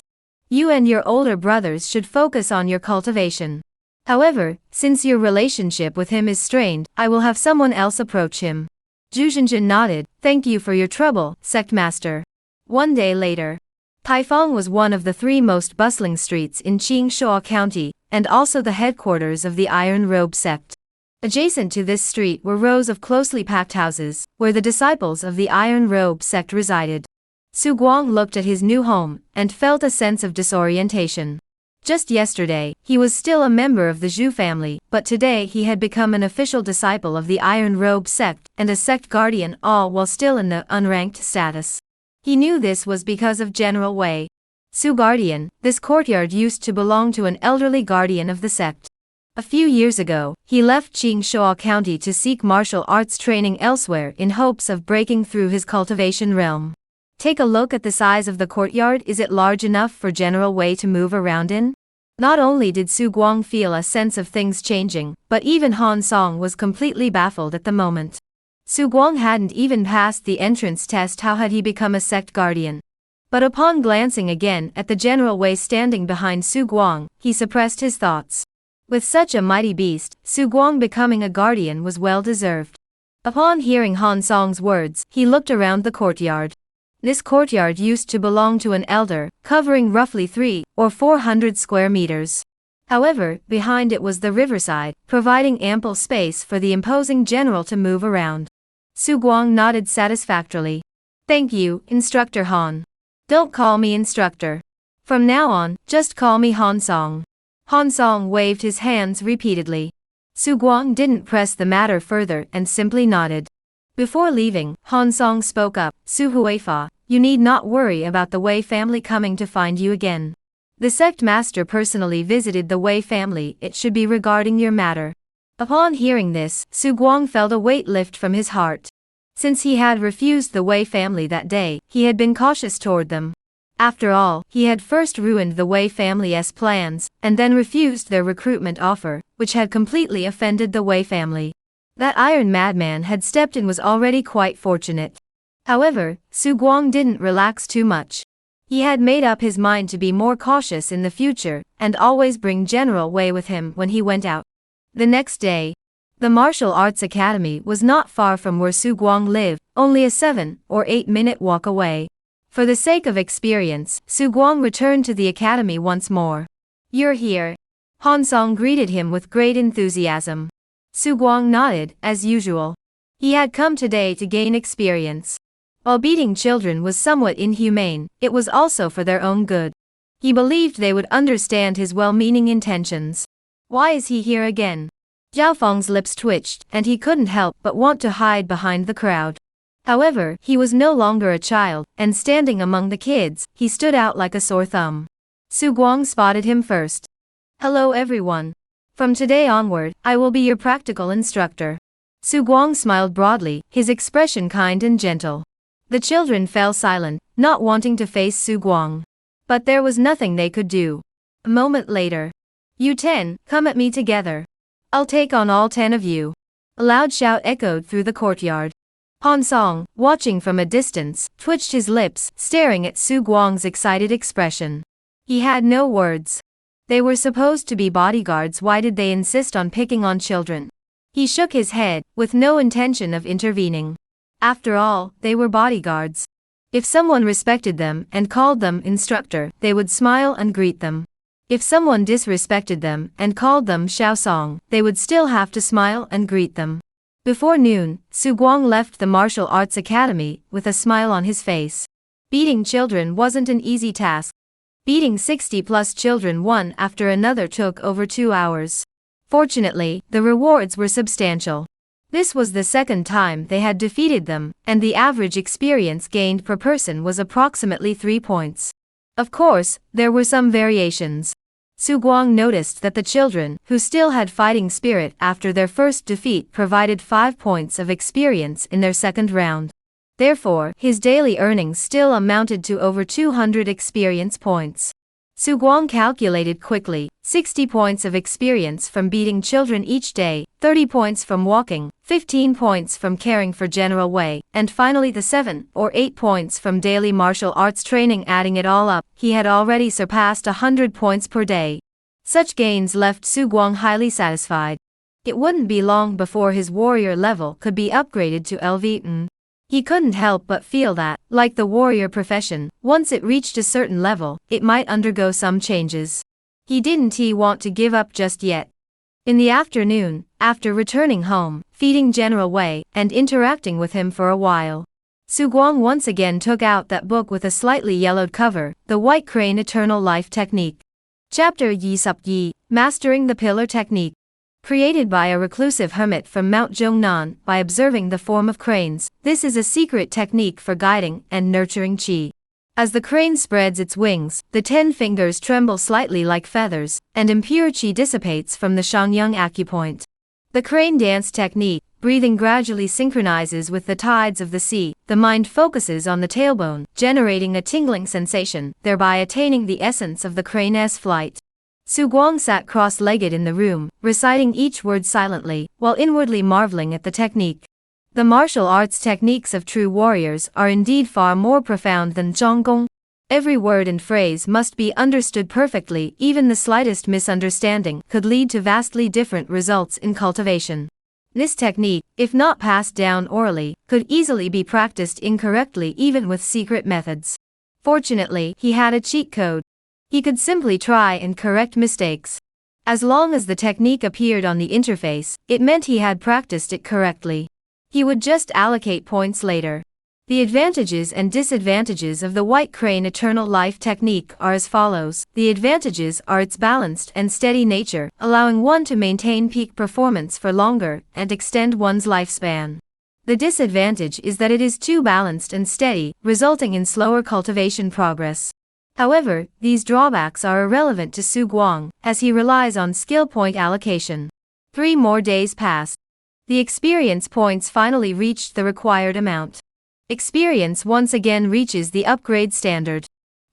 You and your older brothers should focus on your cultivation. However, since your relationship with him is strained, I will have someone else approach him. Zhu Zhenjin nodded. Thank you for your trouble, sect master. One day later, Taifang was one of the 3 most bustling streets in Qingshuo County, and also the headquarters of the Iron Robe sect. Adjacent to this street were rows of closely packed houses, where the disciples of the Iron Robe sect resided. Su Guang looked at his new home, and felt a sense of disorientation. Just yesterday, he was still a member of the Zhu family, but today he had become an official disciple of the Iron Robe sect, and a sect guardian, all while still in the unranked status. He knew this was because of General Wei. Su Guardian, this courtyard used to belong to an elderly guardian of the sect. A few years ago, he left Qingshuo County to seek martial arts training elsewhere in hopes of breaking through his cultivation realm. Take a look at the size of the courtyard. Is it large enough for General Wei to move around in? Not only did Su Guang feel a sense of things changing, but even Han Song was completely baffled at the moment. Su Guang hadn't even passed the entrance test. How had he become a sect guardian? But upon glancing again at the General Wei standing behind Su Guang, he suppressed his thoughts. With such a mighty beast, Su Guang becoming a guardian was well deserved. Upon hearing Han Song's words, he looked around the courtyard. This courtyard used to belong to an elder, covering roughly 300 or 400 square meters. However, behind it was the riverside, providing ample space for the imposing general to move around. Su Guang nodded satisfactorily. Thank you, Instructor Han. Don't call me Instructor. From now on, just call me Han Song. Han Song waved his hands repeatedly. Su Guang didn't press the matter further and simply nodded. Before leaving, Han Song spoke up. Su Huifa, you need not worry about the Wei family coming to find you again. The sect master personally visited the Wei family. It should be regarding your matter. Upon hearing this, Su Guang felt a weight lift from his heart. Since he had refused the Wei family that day, he had been cautious toward them. After all, he had first ruined the Wei family's plans, and then refused their recruitment offer, which had completely offended the Wei family. That iron madman had stepped in was already quite fortunate. However, Su Guang didn't relax too much. He had made up his mind to be more cautious in the future, and always bring General Wei with him when he went out. The next day, the martial arts academy was not far from where Su Guang lived, only a 7 or 8 minute walk away. For the sake of experience, Su Guang returned to the academy once more. "You're here." Han Song greeted him with great enthusiasm. Su Guang nodded, as usual. He had come today to gain experience. While beating children was somewhat inhumane, it was also for their own good. He believed they would understand his well-meaning intentions. Why is he here again? Zhao Feng's lips twitched, and he couldn't help but want to hide behind the crowd. However, he was no longer a child, and standing among the kids, he stood out like a sore thumb. Su Guang spotted him first. "Hello everyone. From today onward, I will be your practical instructor." Su Guang smiled broadly, his expression kind and gentle. The children fell silent, not wanting to face Su Guang. But there was nothing they could do. A moment later. "You 10, come at me together. I'll take on all 10 of you." A loud shout echoed through the courtyard. Han Song, watching from a distance, twitched his lips, staring at Su Guang's excited expression. He had no words. They were supposed to be bodyguards, why did they insist on picking on children? He shook his head, with no intention of intervening. After all, they were bodyguards. If someone respected them and called them instructor, they would smile and greet them. If someone disrespected them and called them Xiao Song, they would still have to smile and greet them. Before noon, Su Guang left the martial arts academy with a smile on his face. Beating children wasn't an easy task. Beating 60+ children one after another took over 2 hours. Fortunately, the rewards were substantial. This was the second time they had defeated them, and the average experience gained per person was approximately 3 points. Of course, there were some variations. Su Guang noticed that the children, who still had fighting spirit after their first defeat, provided 5 points of experience in their second round. Therefore, his daily earnings still amounted to over 200 experience points. Su Guang calculated quickly, 60 points of experience from beating children each day, 30 points from walking, 15 points from caring for General Wei, and finally the 7 or 8 points from daily martial arts training. Adding it all up, he had already surpassed 100 points per day. Such gains left Su Guang highly satisfied. It wouldn't be long before his warrior level could be upgraded to LV. He couldn't help but feel that, like the warrior profession, once it reached a certain level, it might undergo some changes. He didn't want to give up just yet. In the afternoon, after returning home, feeding General Wei, and interacting with him for a while, Su Guang once again took out that book with a slightly yellowed cover, The White Crane Eternal Life Technique. Chapter Yi Sup Yi, Mastering the Pillar Technique. Created by a reclusive hermit from Mount Zhongnan by observing the form of cranes, this is a secret technique for guiding and nurturing qi. As the crane spreads its wings, the 10 fingers tremble slightly like feathers, and impure qi dissipates from the Shangyang acupoint. The crane dance technique, breathing gradually synchronizes with the tides of the sea. The mind focuses on the tailbone, generating a tingling sensation, thereby attaining the essence of the crane's flight. Su Guang sat cross-legged in the room, reciting each word silently, while inwardly marveling at the technique. The martial arts techniques of true warriors are indeed far more profound than Zhonggong. Every word and phrase must be understood perfectly, even the slightest misunderstanding could lead to vastly different results in cultivation. This technique, if not passed down orally, could easily be practiced incorrectly even with secret methods. Fortunately, he had a cheat code. He could simply try and correct mistakes. As long as the technique appeared on the interface, it meant he had practiced it correctly. He would just allocate points later. The advantages and disadvantages of the White Crane Eternal Life Technique are as follows. The advantages are its balanced and steady nature, allowing one to maintain peak performance for longer and extend one's lifespan. The disadvantage is that it is too balanced and steady, resulting in slower cultivation progress. However, these drawbacks are irrelevant to Su Guang, as he relies on skill point allocation. 3 more days passed. The experience points finally reached the required amount. Experience once again reaches the upgrade standard.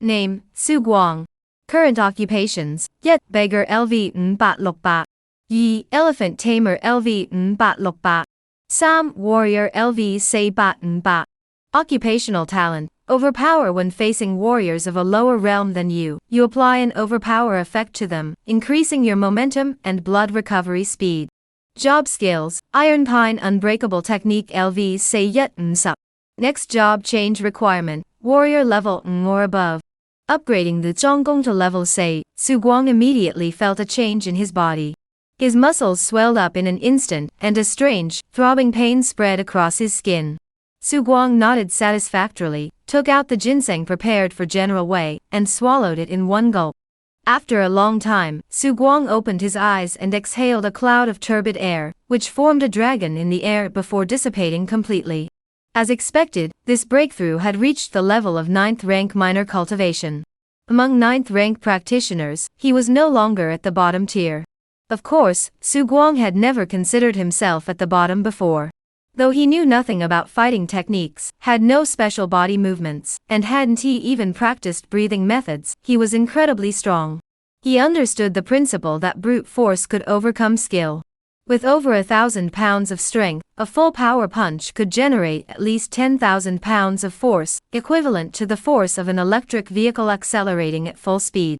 Name, Su Guang. Current occupations, 1. Beggar LV 4868. 2. Elephant Tamer LV 4868. 3. Warrior LV 448. Occupational talent. Overpower when facing warriors of a lower realm than you. You apply an overpower effect to them, increasing your momentum and blood recovery speed. Job skills. Iron Pine Unbreakable Technique LV 418. Next job change requirement. Warrior level or above. Upgrading the Zhonggong to level 4, Su Guang immediately felt a change in his body. His muscles swelled up in an instant, and a strange, throbbing pain spread across his skin. Su Guang nodded satisfactorily, took out the ginseng prepared for General Wei, and swallowed it in one gulp. After a long time, Su Guang opened his eyes and exhaled a cloud of turbid air, which formed a dragon in the air before dissipating completely. As expected, this breakthrough had reached the level of 9th rank minor cultivation. Among 9th rank practitioners, he was no longer at the bottom tier. Of course, Su Guang had never considered himself at the bottom before. Though he knew nothing about fighting techniques, had no special body movements, and hadn't even practiced breathing methods, he was incredibly strong. He understood the principle that brute force could overcome skill. With over 1,000 pounds of strength, a full power punch could generate at least 10,000 pounds of force, equivalent to the force of an electric vehicle accelerating at full speed.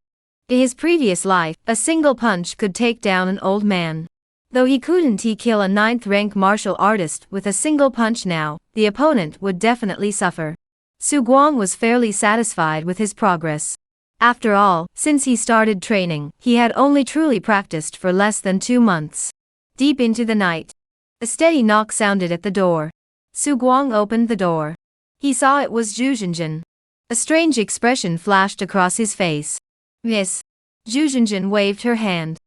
In his previous life, a single punch could take down an old man. Though he couldn't kill a 9th rank martial artist with a single punch now, the opponent would definitely suffer. Su Guang was fairly satisfied with his progress. After all, since he started training, he had only truly practiced for less than 2 months. Deep into the night, a steady knock sounded at the door. Su Guang opened the door. He saw it was Zhu Zhenjin. A strange expression flashed across his face. Miss. Zhu Zhenjin waved her hand.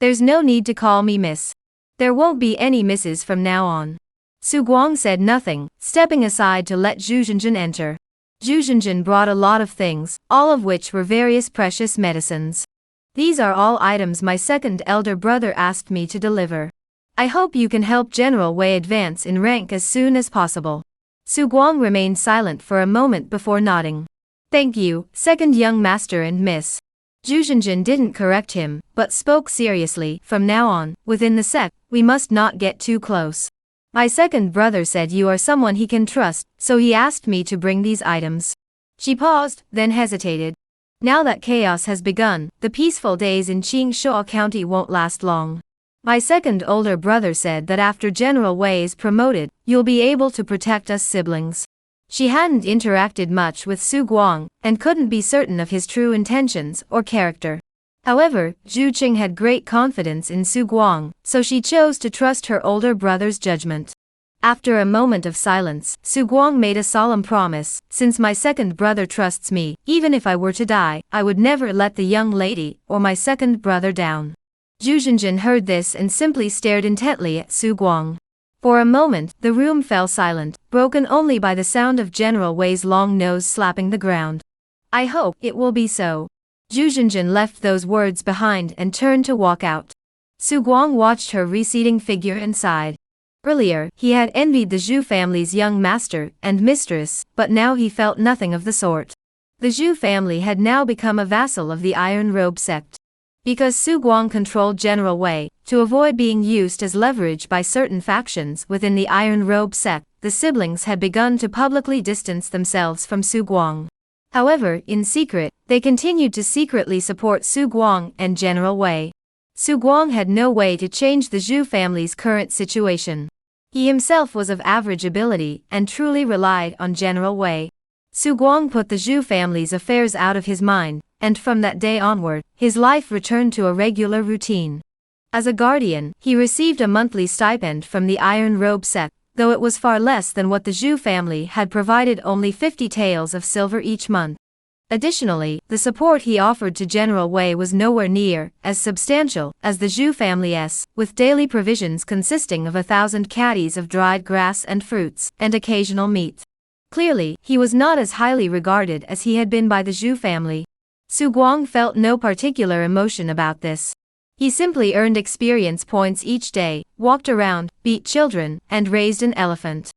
There's no need to call me miss. There won't be any misses from now on. Su Guang said nothing, stepping aside to let Zhu Zhenjin enter. Zhu Zhenjin brought a lot of things, all of which were various precious medicines. These are all items my second elder brother asked me to deliver. I hope you can help General Wei advance in rank as soon as possible. Su Guang remained silent for a moment before nodding. Thank you, second young master and miss. Zhu Zhenjin didn't correct him, but spoke seriously. From now on, within the sect, we must not get too close. My second brother said you are someone he can trust, so he asked me to bring these items. She paused, then hesitated. Now that chaos has begun, the peaceful days in Qingshuo County won't last long. My second older brother said that after General Wei is promoted, you'll be able to protect us siblings. She hadn't interacted much with Su Guang, and couldn't be certain of his true intentions or character. However, Zhu Qing had great confidence in Su Guang, so she chose to trust her older brother's judgment. After a moment of silence, Su Guang made a solemn promise, since my second brother trusts me, even if I were to die, I would never let the young lady or my second brother down. Zhu Zhenjin heard this and simply stared intently at Su Guang. For a moment, the room fell silent, broken only by the sound of General Wei's long nose slapping the ground. I hope it will be so. Zhu Zhenjin left those words behind and turned to walk out. Su Guang watched her receding figure and sighed. Earlier, he had envied the Zhu family's young master and mistress, but now he felt nothing of the sort. The Zhu family had now become a vassal of the Iron Robe sect. Because Su Guang controlled General Wei, to avoid being used as leverage by certain factions within the Iron Robe sect, the siblings had begun to publicly distance themselves from Su Guang. However, in secret, they continued to secretly support Su Guang and General Wei. Su Guang had no way to change the Zhu family's current situation. He himself was of average ability and truly relied on General Wei. Su Guang put the Zhu family's affairs out of his mind, and from that day onward, his life returned to a regular routine. As a guardian, he received a monthly stipend from the Iron Robe sect, though it was far less than what the Zhu family had provided, only 50 taels of silver each month. Additionally, the support he offered to General Wei was nowhere near as substantial as the Zhu family's, with daily provisions consisting of 1,000 caddies of dried grass and fruits, and occasional meat. Clearly, he was not as highly regarded as he had been by the Zhu family. Su Guang felt no particular emotion about this. He simply earned experience points each day, walked around, beat children, and raised an elephant.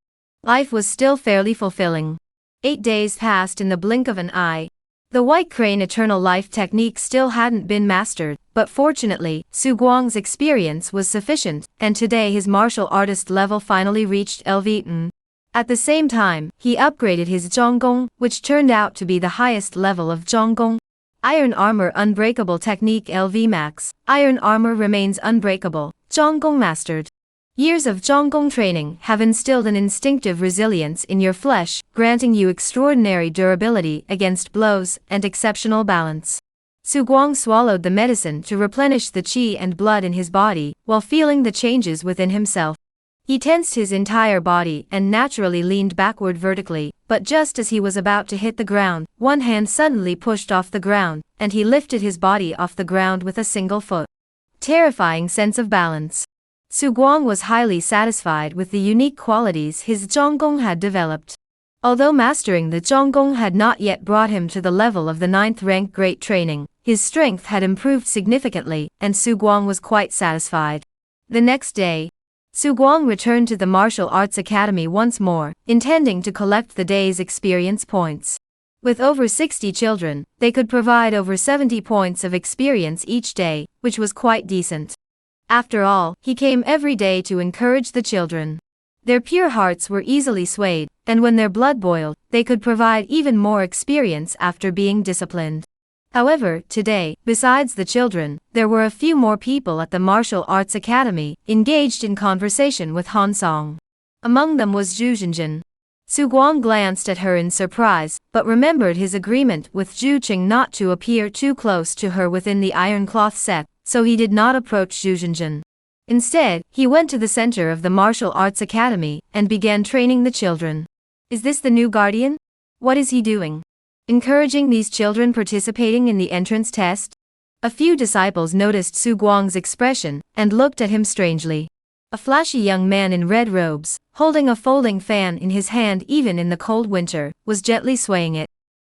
Life was still fairly fulfilling. 8 days passed in the blink of an eye. The White Crane Eternal Life technique still hadn't been mastered, but fortunately, Su Guang's experience was sufficient, and today his martial artist level finally reached LV. At the same time, he upgraded his Zhonggong, which turned out to be the highest level of Zhonggong. Iron Armor Unbreakable Technique LV Max. Iron Armor remains unbreakable, Zhonggong mastered. Years of Zhonggong training have instilled an instinctive resilience in your flesh, granting you extraordinary durability against blows and exceptional balance. Su Guang swallowed the medicine to replenish the qi and blood in his body, while feeling the changes within himself. He tensed his entire body and naturally leaned backward vertically, but just as he was about to hit the ground, one hand suddenly pushed off the ground, and he lifted his body off the ground with a single foot. Terrifying sense of balance. Su Guang was highly satisfied with the unique qualities his Zhonggong had developed. Although mastering the Zhonggong had not yet brought him to the level of the 9th rank great training, his strength had improved significantly, and Su Guang was quite satisfied. The next day, Su Guang returned to the martial arts academy once more, intending to collect the day's experience points. With over 60 children, they could provide over 70 points of experience each day, which was quite decent. After all, he came every day to encourage the children. Their pure hearts were easily swayed, and when their blood boiled, they could provide even more experience after being disciplined. However, today, besides the children, there were a few more people at the martial arts academy, engaged in conversation with Han Song. Among them was Zhu Zhenjin. Su Guang glanced at her in surprise, but remembered his agreement with Zhu Qing not to appear too close to her within the Iron Cloth Sect, so he did not approach Zhu Zhenjin. Instead, he went to the center of the martial arts academy and began training the children. Is this the new guardian? What is he doing? Encouraging these children participating in the entrance test? A few disciples noticed Su Guang's expression and looked at him strangely. A flashy young man in red robes, holding a folding fan in his hand even in the cold winter, was gently swaying it.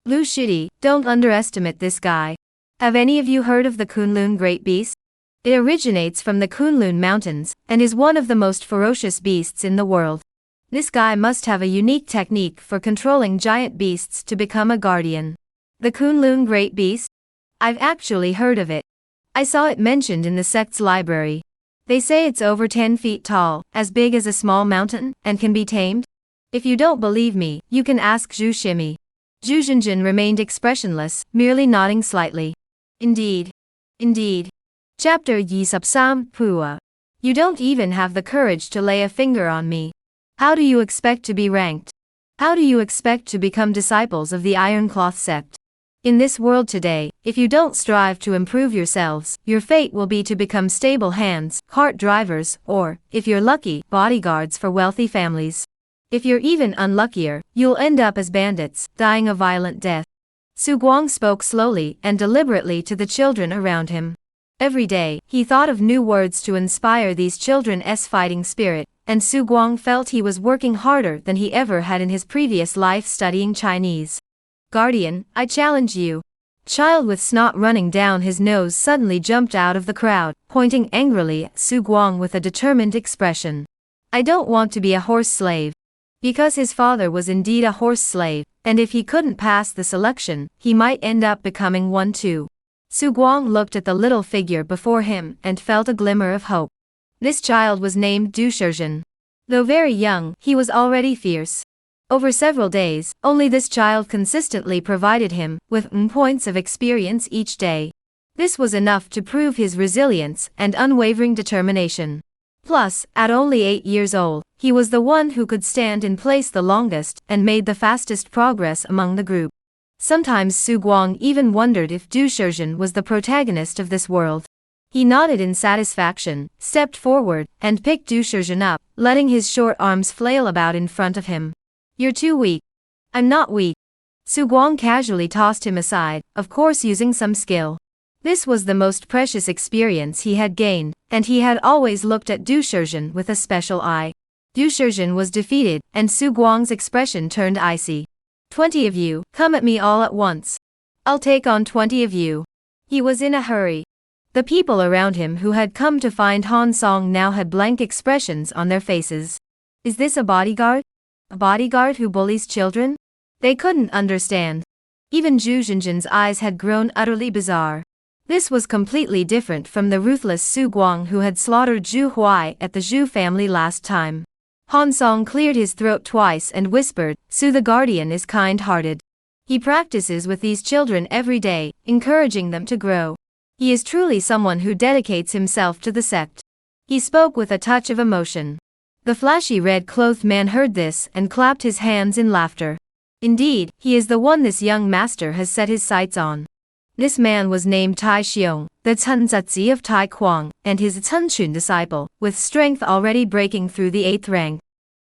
Lu Shidi, don't underestimate this guy. Have any of you heard of the Kunlun Great Beast? It originates from the Kunlun Mountains, and is one of the most ferocious beasts in the world. This guy must have a unique technique for controlling giant beasts to become a guardian. The Kunlun Great Beast? I've actually heard of it. I saw it mentioned in the sect's library. They say it's over 10 feet tall, as big as a small mountain, and can be tamed. If you don't believe me, you can ask Zhu Shimi. Zhu Zhenjin remained expressionless, merely nodding slightly. Indeed. Indeed. Chapter Yi Subsam Pua. You don't even have the courage to lay a finger on me. How do you expect to be ranked? How do you expect to become disciples of the Iron Cloth Sect? In this world today, if you don't strive to improve yourselves, your fate will be to become stable hands, cart drivers, or, if you're lucky, bodyguards for wealthy families. If you're even unluckier, you'll end up as bandits, dying a violent death. Su Guang spoke slowly and deliberately to the children around him. Every day, he thought of new words to inspire these children's fighting spirit, and Su Guang felt he was working harder than he ever had in his previous life studying Chinese. Guardian, I challenge you. Child with snot running down his nose suddenly jumped out of the crowd, pointing angrily at Su Guang with a determined expression. I don't want to be a horse slave. Because his father was indeed a horse slave, and if he couldn't pass the selection, he might end up becoming one too. Su Guang looked at the little figure before him and felt a glimmer of hope. This child was named Du Shizhen. Though very young, he was already fierce. Over several days, only this child consistently provided him with points of experience each day. This was enough to prove his resilience and unwavering determination. Plus, at only 8 years old, he was the one who could stand in place the longest and made the fastest progress among the group. Sometimes Su Guang even wondered if Du Shizhen was the protagonist of this world. He nodded in satisfaction, stepped forward, and picked Du Shizhen up, letting his short arms flail about in front of him. You're too weak. I'm not weak. Su Guang casually tossed him aside, of course using some skill. This was the most precious experience he had gained, and he had always looked at Du Shizhen with a special eye. Du Shizhen was defeated, and Su Guang's expression turned icy. 20 of you, come at me all at once. I'll take on 20 of you. He was in a hurry. The people around him who had come to find Han Song now had blank expressions on their faces. Is this a bodyguard? A bodyguard who bullies children? They couldn't understand. Even Zhu Zhenjin's eyes had grown utterly bizarre. This was completely different from the ruthless Su Guang who had slaughtered Zhu Huai at the Zhu family last time. Han Song cleared his throat twice and whispered, Su the Guardian is kind-hearted. He practices with these children every day, encouraging them to grow. He is truly someone who dedicates himself to the sect. He spoke with a touch of emotion. The flashy red-clothed man heard this and clapped his hands in laughter. Indeed, he is the one this young master has set his sights on. This man was named Tai Xiong, the Cunzutzi of Tai Kuang, and his Cunchun disciple, with strength already breaking through the 8th rank.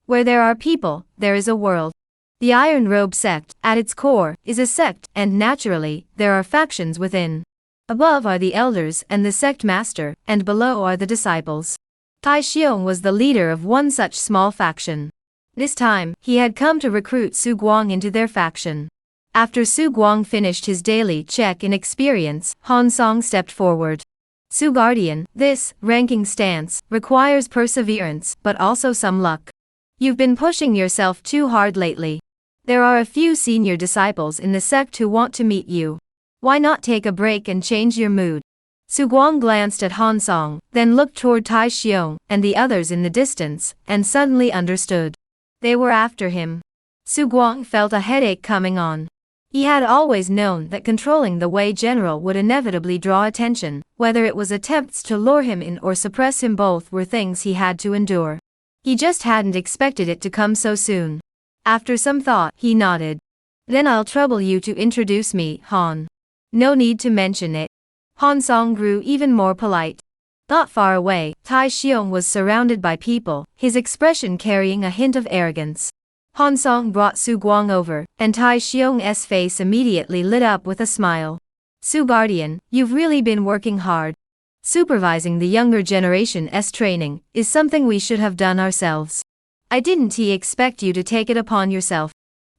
Where there are people, there is a world. The Iron Robe sect, at its core, is a sect, and naturally, there are factions within. Above are the elders and the sect master, and below are the disciples. Tai Xiong was the leader of one such small faction. This time, he had come to recruit Su Guang into their faction. After Su Guang finished his daily check in experience, Han Song stepped forward. Su Guardian, this ranking stance requires perseverance but also some luck. You've been pushing yourself too hard lately. There are a few senior disciples in the sect who want to meet you. Why not take a break and change your mood? Su Guang glanced at Han Song, then looked toward Tai Xiong and the others in the distance, and suddenly understood. They were after him. Su Guang felt a headache coming on. He had always known that controlling the Wei general would inevitably draw attention, whether it was attempts to lure him in or suppress him, both were things he had to endure. He just hadn't expected it to come so soon. After some thought, he nodded. Then I'll trouble you to introduce me, Han. No need to mention it. Han Song grew even more polite. Not far away, Tai Xiong was surrounded by people, his expression carrying a hint of arrogance. Han Song brought Su Guang over, and Tai Xiong's face immediately lit up with a smile. Su Guardian, you've really been working hard. Supervising the younger generation's training is something we should have done ourselves. I didn't expect you to take it upon yourself.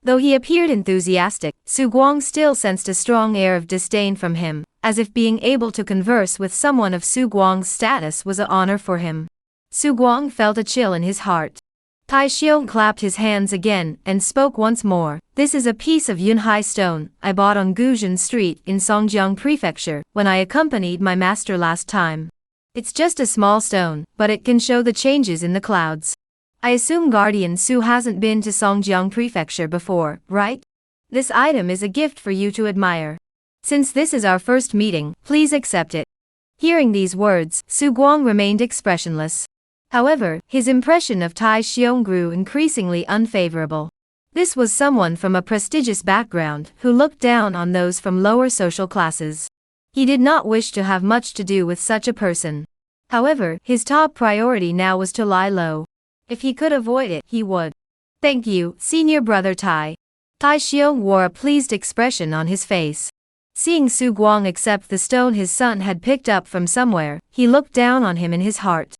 Though he appeared enthusiastic, Su Guang still sensed a strong air of disdain from him, as if being able to converse with someone of Su Guang's status was an honor for him. Su Guang felt a chill in his heart. Tai Xiong clapped his hands again and spoke once more. This is a piece of Yunhai stone I bought on Guzhen Street in Songjiang Prefecture when I accompanied my master last time. It's just a small stone, but it can show the changes in the clouds. I assume Guardian Su hasn't been to Songjiang Prefecture before, right? This item is a gift for you to admire. Since this is our first meeting, please accept it. Hearing these words, Su Guang remained expressionless. However, his impression of Tai Xiong grew increasingly unfavorable. This was someone from a prestigious background who looked down on those from lower social classes. He did not wish to have much to do with such a person. However, his top priority now was to lie low. If he could avoid it, he would. Thank you, senior brother Tai. Tai Xiong wore a pleased expression on his face. Seeing Su Guang accept the stone his son had picked up from somewhere, he looked down on him in his heart.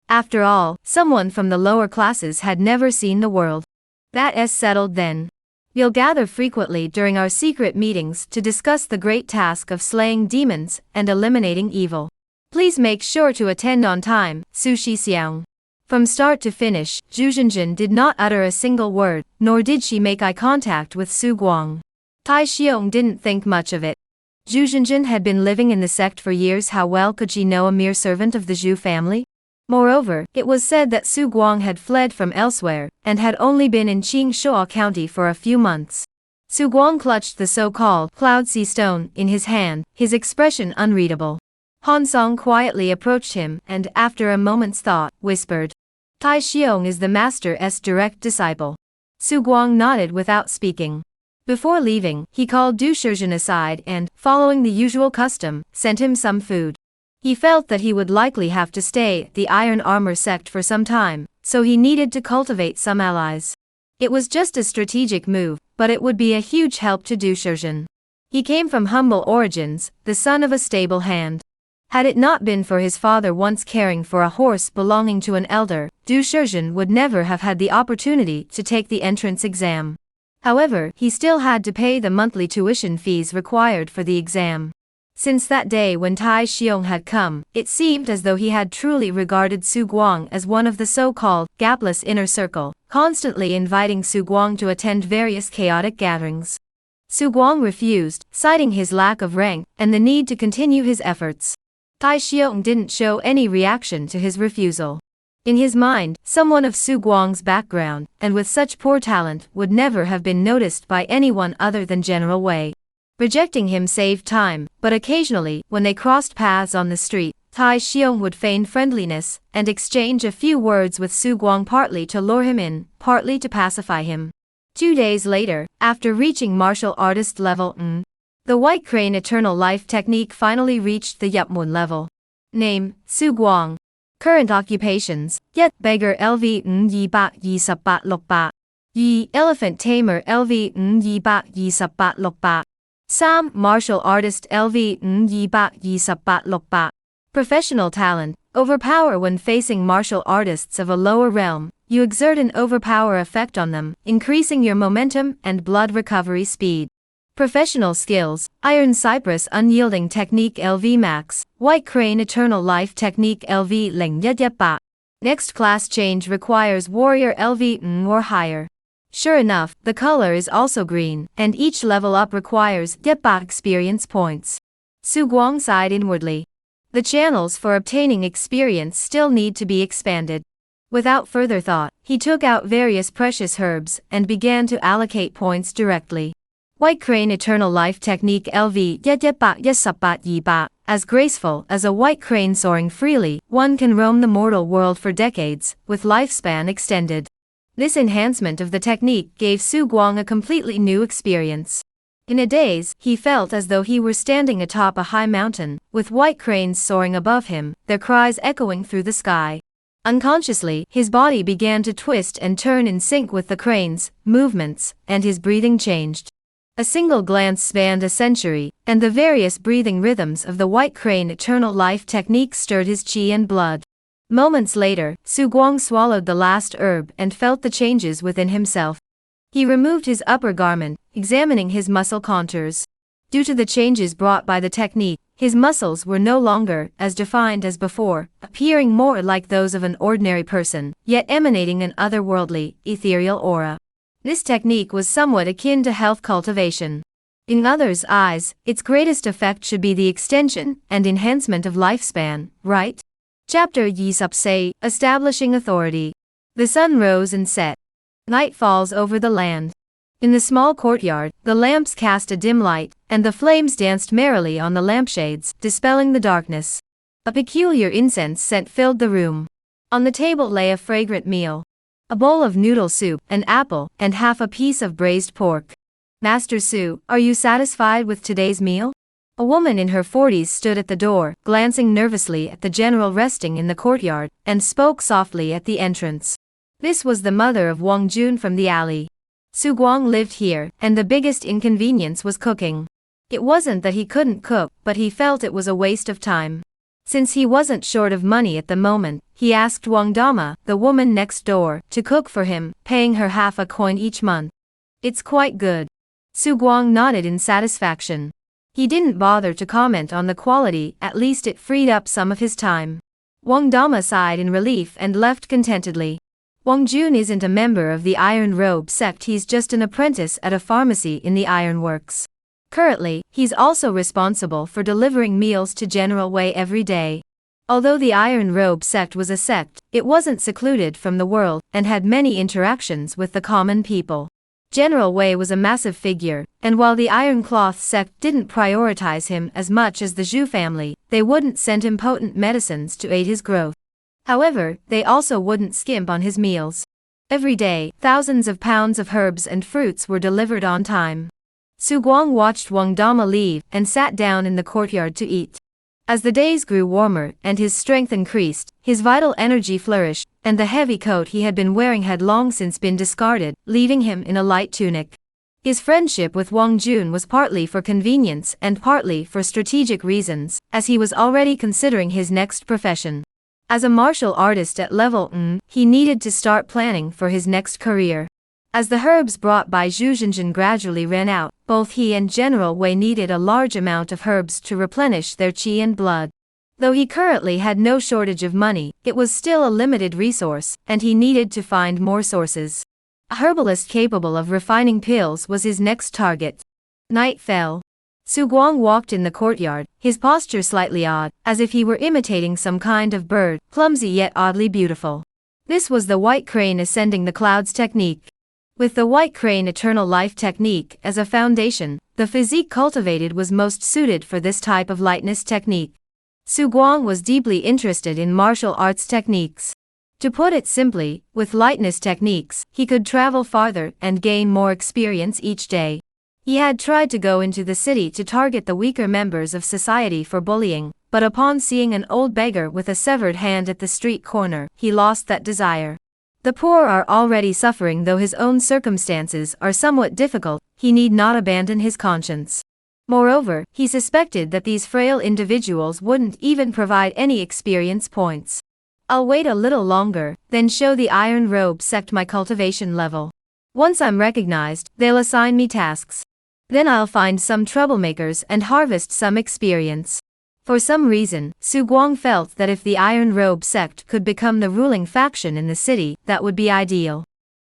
After all, someone from the lower classes had never seen the world. That's settled then. We'll gather frequently during our secret meetings to discuss the great task of slaying demons and eliminating evil. Please make sure to attend on time, Su Shixiang. From start to finish, Zhu Zhenjin did not utter a single word, nor did she make eye contact with Su Guang. Tai Xiong didn't think much of it. Zhu Zhenjin had been living in the sect for years. How well could she know a mere servant of the Zhu family? Moreover, it was said that Su Guang had fled from elsewhere, and had only been in Qingshuo County for a few months. Su Guang clutched the so-called Cloud Sea Stone in his hand, his expression unreadable. Han Song quietly approached him, and after a moment's thought, whispered. Tai Xiong is the master's direct disciple. Su Guang nodded without speaking. Before leaving, he called Du Shizhen aside and, following the usual custom, sent him some food. He felt that he would likely have to stay at the Iron Armor sect for some time, so he needed to cultivate some allies. It was just a strategic move, but it would be a huge help to Du Shizhen. He came from humble origins, the son of a stable hand. Had it not been for his father once caring for a horse belonging to an elder, Du Shizhen would never have had the opportunity to take the entrance exam. However, he still had to pay the monthly tuition fees required for the exam. Since that day when Tai Xiong had come, it seemed as though he had truly regarded Su Guang as one of the so-called gapless inner circle, constantly inviting Su Guang to attend various chaotic gatherings. Su Guang refused, citing his lack of rank and the need to continue his efforts. Tai Xiong didn't show any reaction to his refusal. In his mind, someone of Su Guang's background, and with such poor talent, would never have been noticed by anyone other than General Wei. Rejecting him saved time, but occasionally, when they crossed paths on the street, Tai Xiong would feign friendliness, and exchange a few words with Su Guang, partly to lure him in, partly to pacify him. 2 days later, after reaching martial artist level the White Crane Eternal Life technique finally reached the Yupmun level. Name, Su Guang. Current occupations, Yet Beggar LV 228 Yi Elephant Tamer LV 228 Sam Martial Artist LV 228 Professional talent, overpower when facing martial artists of a lower realm. You exert an overpower effect on them, increasing your momentum and blood recovery speed. Professional skills, Iron Cypress Unyielding Technique LV Max, White Crane Eternal Life Technique LV 018. Next class change requires Warrior LV or higher. Sure enough, the color is also green, and each level up requires experience points. Su Guang sighed inwardly. The channels for obtaining experience still need to be expanded. Without further thought, he took out various precious herbs and began to allocate points directly. White Crane Eternal Life Technique LV 118. As graceful as a white crane soaring freely, one can roam the mortal world for decades, with lifespan extended. This enhancement of the technique gave Su Guang a completely new experience. In a daze, he felt as though he were standing atop a high mountain, with white cranes soaring above him, their cries echoing through the sky. Unconsciously, his body began to twist and turn in sync with the cranes' movements, and his breathing changed. A single glance spanned a century, and the various breathing rhythms of the White Crane Eternal Life technique stirred his chi and blood. Moments later, Su Guang swallowed the last herb and felt the changes within himself. He removed his upper garment, examining his muscle contours. Due to the changes brought by the technique, his muscles were no longer as defined as before, appearing more like those of an ordinary person, yet emanating an otherworldly, ethereal aura. This technique was somewhat akin to health cultivation. In others' eyes, its greatest effect should be the extension and enhancement of lifespan, right? Chapter Yi Say, Establishing Authority. The sun rose and set. Night falls over the land. In the small courtyard, the lamps cast a dim light, and the flames danced merrily on the lampshades, dispelling the darkness. A peculiar incense scent filled the room. On the table lay a fragrant meal. A bowl of noodle soup, an apple, and half a piece of braised pork. Master Su, are you satisfied with today's meal? A woman in her 40s stood at the door, glancing nervously at the general resting in the courtyard, and spoke softly at the entrance. This was the mother of Wang Jun from the alley. Su Guang lived here, and the biggest inconvenience was cooking. It wasn't that he couldn't cook, but he felt it was a waste of time. Since he wasn't short of money at the moment, he asked Wang Dama, the woman next door, to cook for him, paying her half a coin each month. It's quite good. Su Guang nodded in satisfaction. He didn't bother to comment on the quality, at least it freed up some of his time. Wang Dama sighed in relief and left contentedly. Wang Jun isn't a member of the Iron Robe Sect, he's just an apprentice at a pharmacy in the ironworks. Currently, he's also responsible for delivering meals to General Wei every day. Although the Iron Robe Sect was a sect, it wasn't secluded from the world, and had many interactions with the common people. General Wei was a massive figure, and while the Iron Cloth Sect didn't prioritize him as much as the Zhu family, they wouldn't send him potent medicines to aid his growth. However, they also wouldn't skimp on his meals. Every day, thousands of pounds of herbs and fruits were delivered on time. Su Guang watched Wang Dama leave, and sat down in the courtyard to eat. As the days grew warmer and his strength increased, his vital energy flourished, and the heavy coat he had been wearing had long since been discarded, leaving him in a light tunic. His friendship with Wang Jun was partly for convenience and partly for strategic reasons, as he was already considering his next profession. As a martial artist at level he needed to start planning for his next career. As the herbs brought by Zhu Zhenjin gradually ran out, both he and General Wei needed a large amount of herbs to replenish their chi and blood. Though he currently had no shortage of money, it was still a limited resource, and he needed to find more sources. A herbalist capable of refining pills was his next target. Night fell. Su Guang walked in the courtyard, his posture slightly odd, as if he were imitating some kind of bird, clumsy yet oddly beautiful. This was the white crane ascending the clouds technique. With the white crane eternal life technique as a foundation, the physique cultivated was most suited for this type of lightness technique. Su Guang was deeply interested in martial arts techniques. To put it simply, with lightness techniques, he could travel farther and gain more experience each day. He had tried to go into the city to target the weaker members of society for bullying, but upon seeing an old beggar with a severed hand at the street corner, he lost that desire. The poor are already suffering, though his own circumstances are somewhat difficult, he need not abandon his conscience. Moreover, he suspected that these frail individuals wouldn't even provide any experience points. I'll wait a little longer, then show the Iron Robe sect my cultivation level. Once I'm recognized, they'll assign me tasks. Then I'll find some troublemakers and harvest some experience. For some reason, Su Guang felt that if the Iron Robe sect could become the ruling faction in the city, that would be ideal.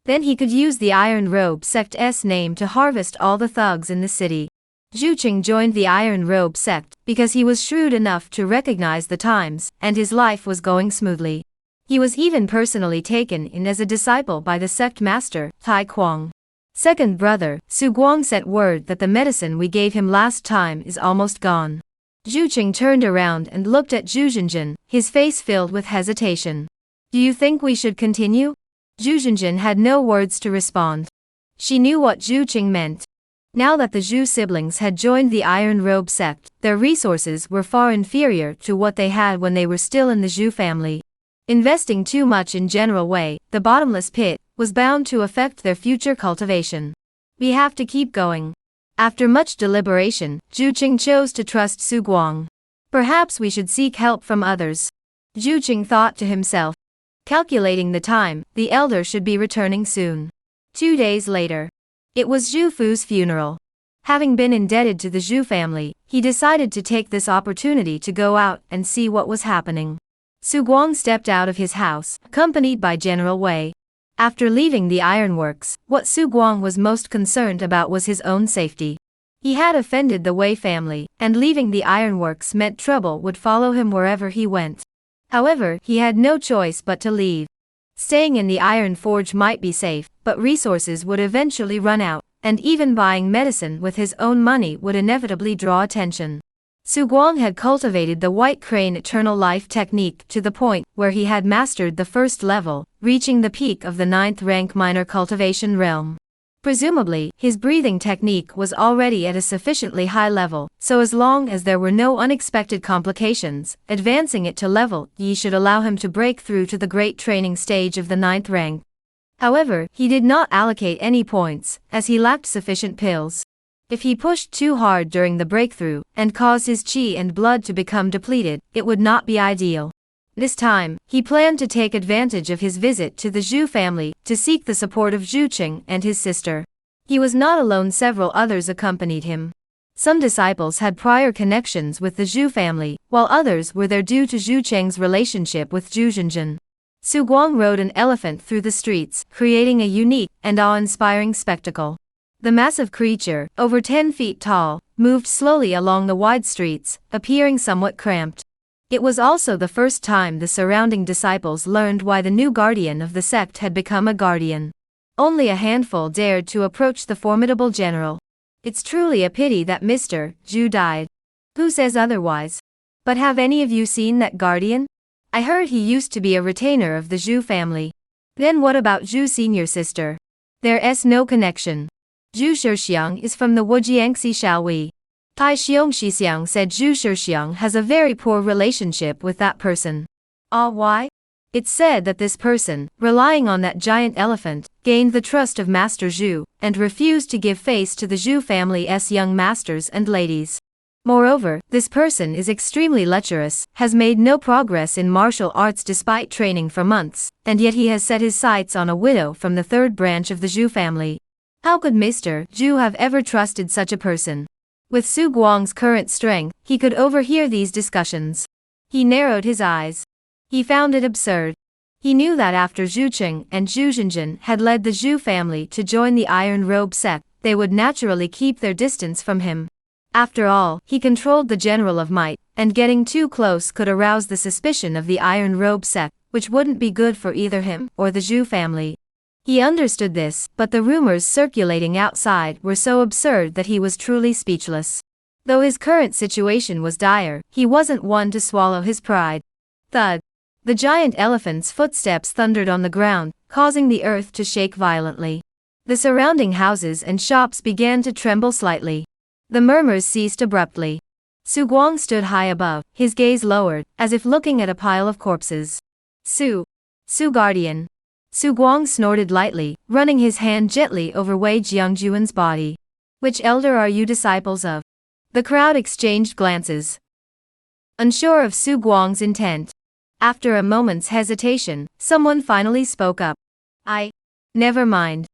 Then he could use the Iron Robe sect's name to harvest all the thugs in the city. Zhu Qing joined the Iron Robe sect because he was shrewd enough to recognize the times, and his life was going smoothly. He was even personally taken in as a disciple by the sect master, Tai Kuang. Second brother, Su Guang sent word that the medicine we gave him last time is almost gone. Zhu Qing turned around and looked at Zhu Zhenjin, his face filled with hesitation. Do you think we should continue? Zhu Zhenjin had no words to respond. She knew what Zhu Qing meant. Now that the Zhu siblings had joined the Iron Robe sect, their resources were far inferior to what they had when they were still in the Zhu family. Investing too much in General Wei, the bottomless pit, was bound to affect their future cultivation. We have to keep going. After much deliberation, Zhu Qing chose to trust Su Guang. Perhaps we should seek help from others. Zhu Qing thought to himself. Calculating the time, the elder should be returning soon. 2 days later. It was Zhu Fu's funeral. Having been indebted to the Zhu family, he decided to take this opportunity to go out and see what was happening. Su Guang stepped out of his house, accompanied by General Wei. After leaving the ironworks, what Su Guang was most concerned about was his own safety. He had offended the Wei family, and leaving the ironworks meant trouble would follow him wherever he went. However, he had no choice but to leave. Staying in the iron forge might be safe, but resources would eventually run out, and even buying medicine with his own money would inevitably draw attention. Su Guang had cultivated the White Crane Eternal Life technique to the point where he had mastered the first level, reaching the peak of the 9th rank minor cultivation realm. Presumably, his breathing technique was already at a sufficiently high level, so as long as there were no unexpected complications, advancing it to level E should allow him to break through to the great training stage of the 9th rank. However, he did not allocate any points, as he lacked sufficient pills. If he pushed too hard during the breakthrough, and caused his qi and blood to become depleted, it would not be ideal. This time, he planned to take advantage of his visit to the Zhu family to seek the support of Zhu Qing and his sister. He was not alone, several others accompanied him. Some disciples had prior connections with the Zhu family, while others were there due to Zhu Cheng's relationship with Zhu Zhenjin. Su Guang rode an elephant through the streets, creating a unique and awe-inspiring spectacle. The massive creature, over 10 feet tall, moved slowly along the wide streets, appearing somewhat cramped. It was also the first time the surrounding disciples learned why the new guardian of the sect had become a guardian. Only a handful dared to approach the formidable general. It's truly a pity that Mr. Zhu died. Who says otherwise? But have any of you seen that guardian? I heard he used to be a retainer of the Zhu family. Then what about Zhu's senior sister? There's no connection. Zhu Shixiang is from the Wujiangxi, shall we? Tai Xiongxixiang said Zhu Shixiang has a very poor relationship with that person. Why? It's said that this person, relying on that giant elephant, gained the trust of Master Zhu, and refused to give face to the Zhu family's young masters and ladies. Moreover, this person is extremely lecherous, has made no progress in martial arts despite training for months, and yet he has set his sights on a widow from the 3rd branch of the Zhu family. How could Mr. Zhu have ever trusted such a person? With Su Guang's current strength, he could overhear these discussions. He narrowed his eyes. He found it absurd. He knew that after Zhu Qing and Zhu Zhenjin had led the Zhu family to join the Iron Robe sect, they would naturally keep their distance from him. After all, he controlled the General of Might, and getting too close could arouse the suspicion of the Iron Robe Sect, which wouldn't be good for either him or the Zhu family. He understood this, but the rumors circulating outside were so absurd that he was truly speechless. Though his current situation was dire, he wasn't one to swallow his pride. Thud! The giant elephant's footsteps thundered on the ground, causing the earth to shake violently. The surrounding houses and shops began to tremble slightly. The murmurs ceased abruptly. Su Guang stood high above, his gaze lowered, as if looking at a pile of corpses. Su Guardian. Su Guang snorted lightly, running his hand gently over Wei Jiangjuan's body. Which elder are you disciples of? The crowd exchanged glances, unsure of Su Guang's intent. After a moment's hesitation, someone finally spoke up. Never mind.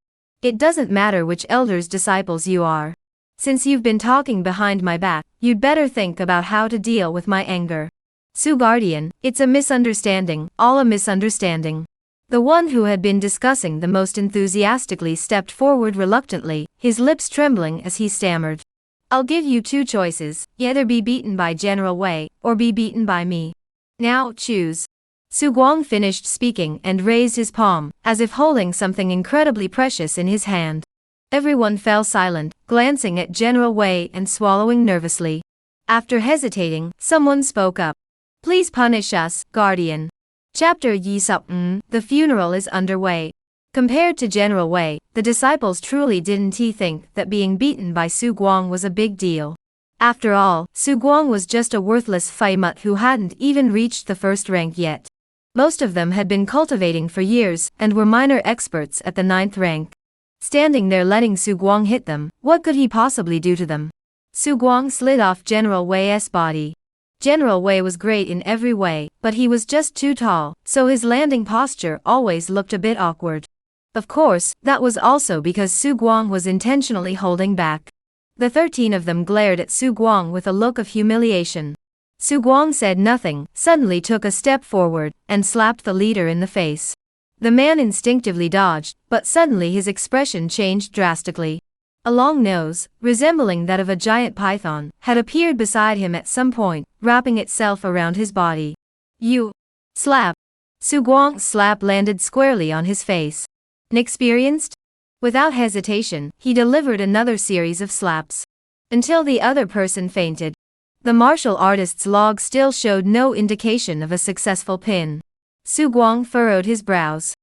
It doesn't matter which elder's disciples you are. Since you've been talking behind my back, you'd better think about how to deal with my anger. Su Guardian, it's a misunderstanding, all a misunderstanding. The one who had been discussing the most enthusiastically stepped forward reluctantly, his lips trembling as he stammered. I'll give you two choices, either be beaten by General Wei, or be beaten by me. Now, choose. Su Guang finished speaking and raised his palm, as if holding something incredibly precious in his hand. Everyone fell silent, glancing at General Wei and swallowing nervously. After hesitating, someone spoke up. Please punish us, Guardian. Chapter Yi-sup, the funeral is underway. Compared to General Wei, the disciples truly didn't think that being beaten by Su Guang was a big deal. After all, Su Guang was just a worthless Faimut who hadn't even reached the first rank yet. Most of them had been cultivating for years and were minor experts at the 9th rank. Standing there letting Su Guang hit them, what could he possibly do to them? Su Guang slid off General Wei's body. General Wei was great in every way, but he was just too tall, so his landing posture always looked a bit awkward. Of course, that was also because Su Guang was intentionally holding back. The 13 of them glared at Su Guang with a look of humiliation. Su Guang said nothing, suddenly took a step forward, and slapped the leader in the face. The man instinctively dodged, but suddenly his expression changed drastically. A long nose, resembling that of a giant python, had appeared beside him at some point, wrapping itself around his body. You! Slap! Su Guang's slap landed squarely on his face. Inexperienced? Without hesitation, he delivered another series of slaps. Until the other person fainted. The martial artist's log still showed no indication of a successful pin. Su Guang furrowed his brows.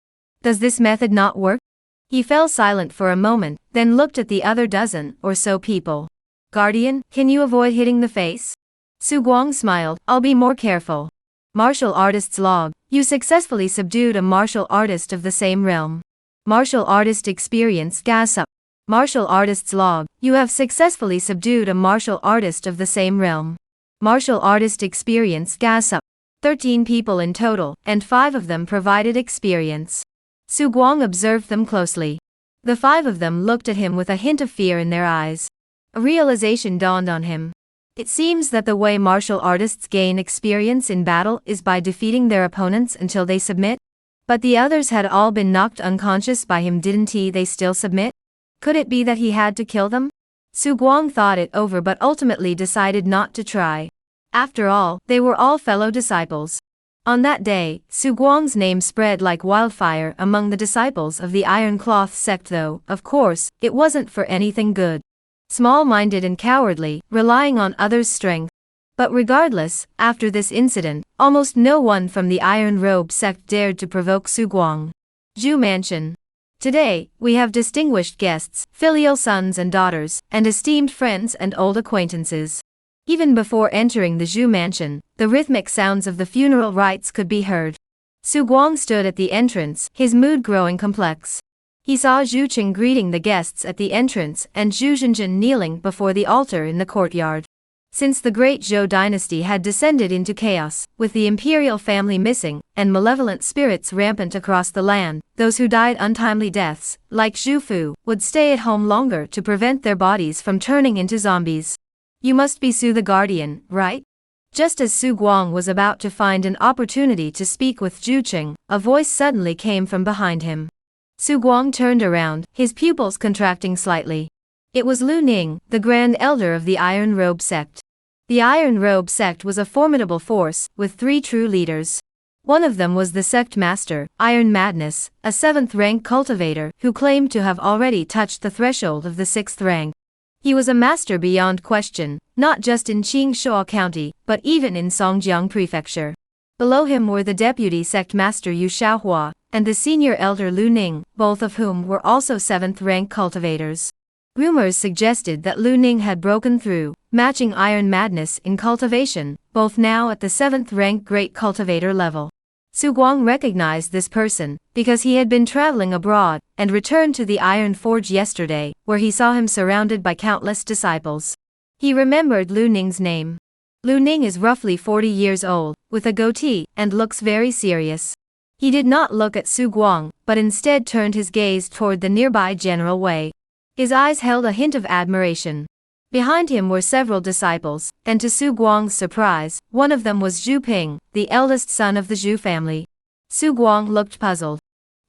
Does this method not work? He fell silent for a moment, then looked at the other dozen or so people. Guardian, can you avoid hitting the face? Su Guang smiled, I'll be more careful. Martial artist's log, you successfully subdued a martial artist of the same realm. Martial artist experience gas up. Martial artist's log, you have successfully subdued a martial artist of the same realm. Martial artist experience gas up. 13 people in total, and 5 of them provided experience. Su Guang observed them closely. The 5 of them looked at him with a hint of fear in their eyes. A realization dawned on him. It seems that the way martial artists gain experience in battle is by defeating their opponents until they submit. But the others had all been knocked unconscious by him, didn't they still submit? Could it be that he had to kill them? Su Guang thought it over but ultimately decided not to try. After all, they were all fellow disciples. On that day, Su Guang's name spread like wildfire among the disciples of the Iron Cloth sect, though, of course, it wasn't for anything good. Small-minded and cowardly, relying on others' strength. But regardless, after this incident, almost no one from the Iron Robe sect dared to provoke Su Guang. Zhu Mansion. Today, we have distinguished guests, filial sons and daughters, and esteemed friends and old acquaintances. Even before entering the Zhu Mansion, the rhythmic sounds of the funeral rites could be heard. Su Guang stood at the entrance, his mood growing complex. He saw Zhu Qing greeting the guests at the entrance and Zhu Zhenjin kneeling before the altar in the courtyard. Since the great Zhou dynasty had descended into chaos, with the imperial family missing, and malevolent spirits rampant across the land, those who died untimely deaths, like Zhu Fu, would stay at home longer to prevent their bodies from turning into zombies. You must be Su the Guardian, right? Just as Su Guang was about to find an opportunity to speak with Zhu Qing, a voice suddenly came from behind him. Su Guang turned around, his pupils contracting slightly. It was Lu Ning, the Grand Elder of the Iron Robe Sect. The Iron Robe Sect was a formidable force, with 3 true leaders. One of them was the Sect Master, Iron Madness, a 7th-rank cultivator who claimed to have already touched the threshold of the 6th rank. He was a master beyond question, not just in Qingshuo County, but even in Songjiang Prefecture. Below him were the Deputy Sect Master Yu Xiaohua, and the Senior Elder Lu Ning, both of whom were also 7th-rank cultivators. Rumors suggested that Lu Ning had broken through, matching Iron Madness in cultivation, both now at the 7th-rank Great Cultivator level. Su Guang recognized this person, because he had been traveling abroad, and returned to the Iron Forge yesterday, where he saw him surrounded by countless disciples. He remembered Lu Ning's name. Lu Ning is roughly 40 years old, with a goatee, and looks very serious. He did not look at Su Guang, but instead turned his gaze toward the nearby General Wei. His eyes held a hint of admiration. Behind him were several disciples, and to Su Guang's surprise, one of them was Zhu Ping, the eldest son of the Zhu family. Su Guang looked puzzled.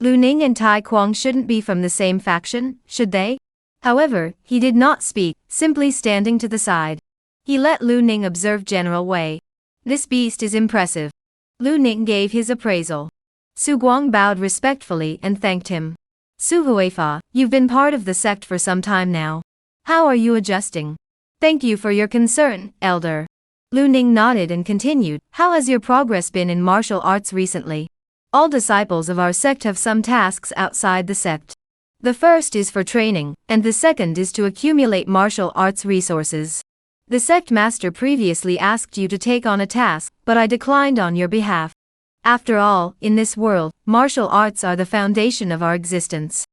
Lu Ning and Tai Kuang shouldn't be from the same faction, should they? However, he did not speak, simply standing to the side. He let Lu Ning observe General Wei. This beast is impressive. Lu Ning gave his appraisal. Su Guang bowed respectfully and thanked him. Su Huifa, you've been part of the sect for some time now. How are you adjusting? Thank you for your concern, Elder. Lu Ning nodded and continued, how has your progress been in martial arts recently? All disciples of our sect have some tasks outside the sect. The first is for training, and the second is to accumulate martial arts resources. The sect master previously asked you to take on a task, but I declined on your behalf. After all, in this world, martial arts are the foundation of our existence.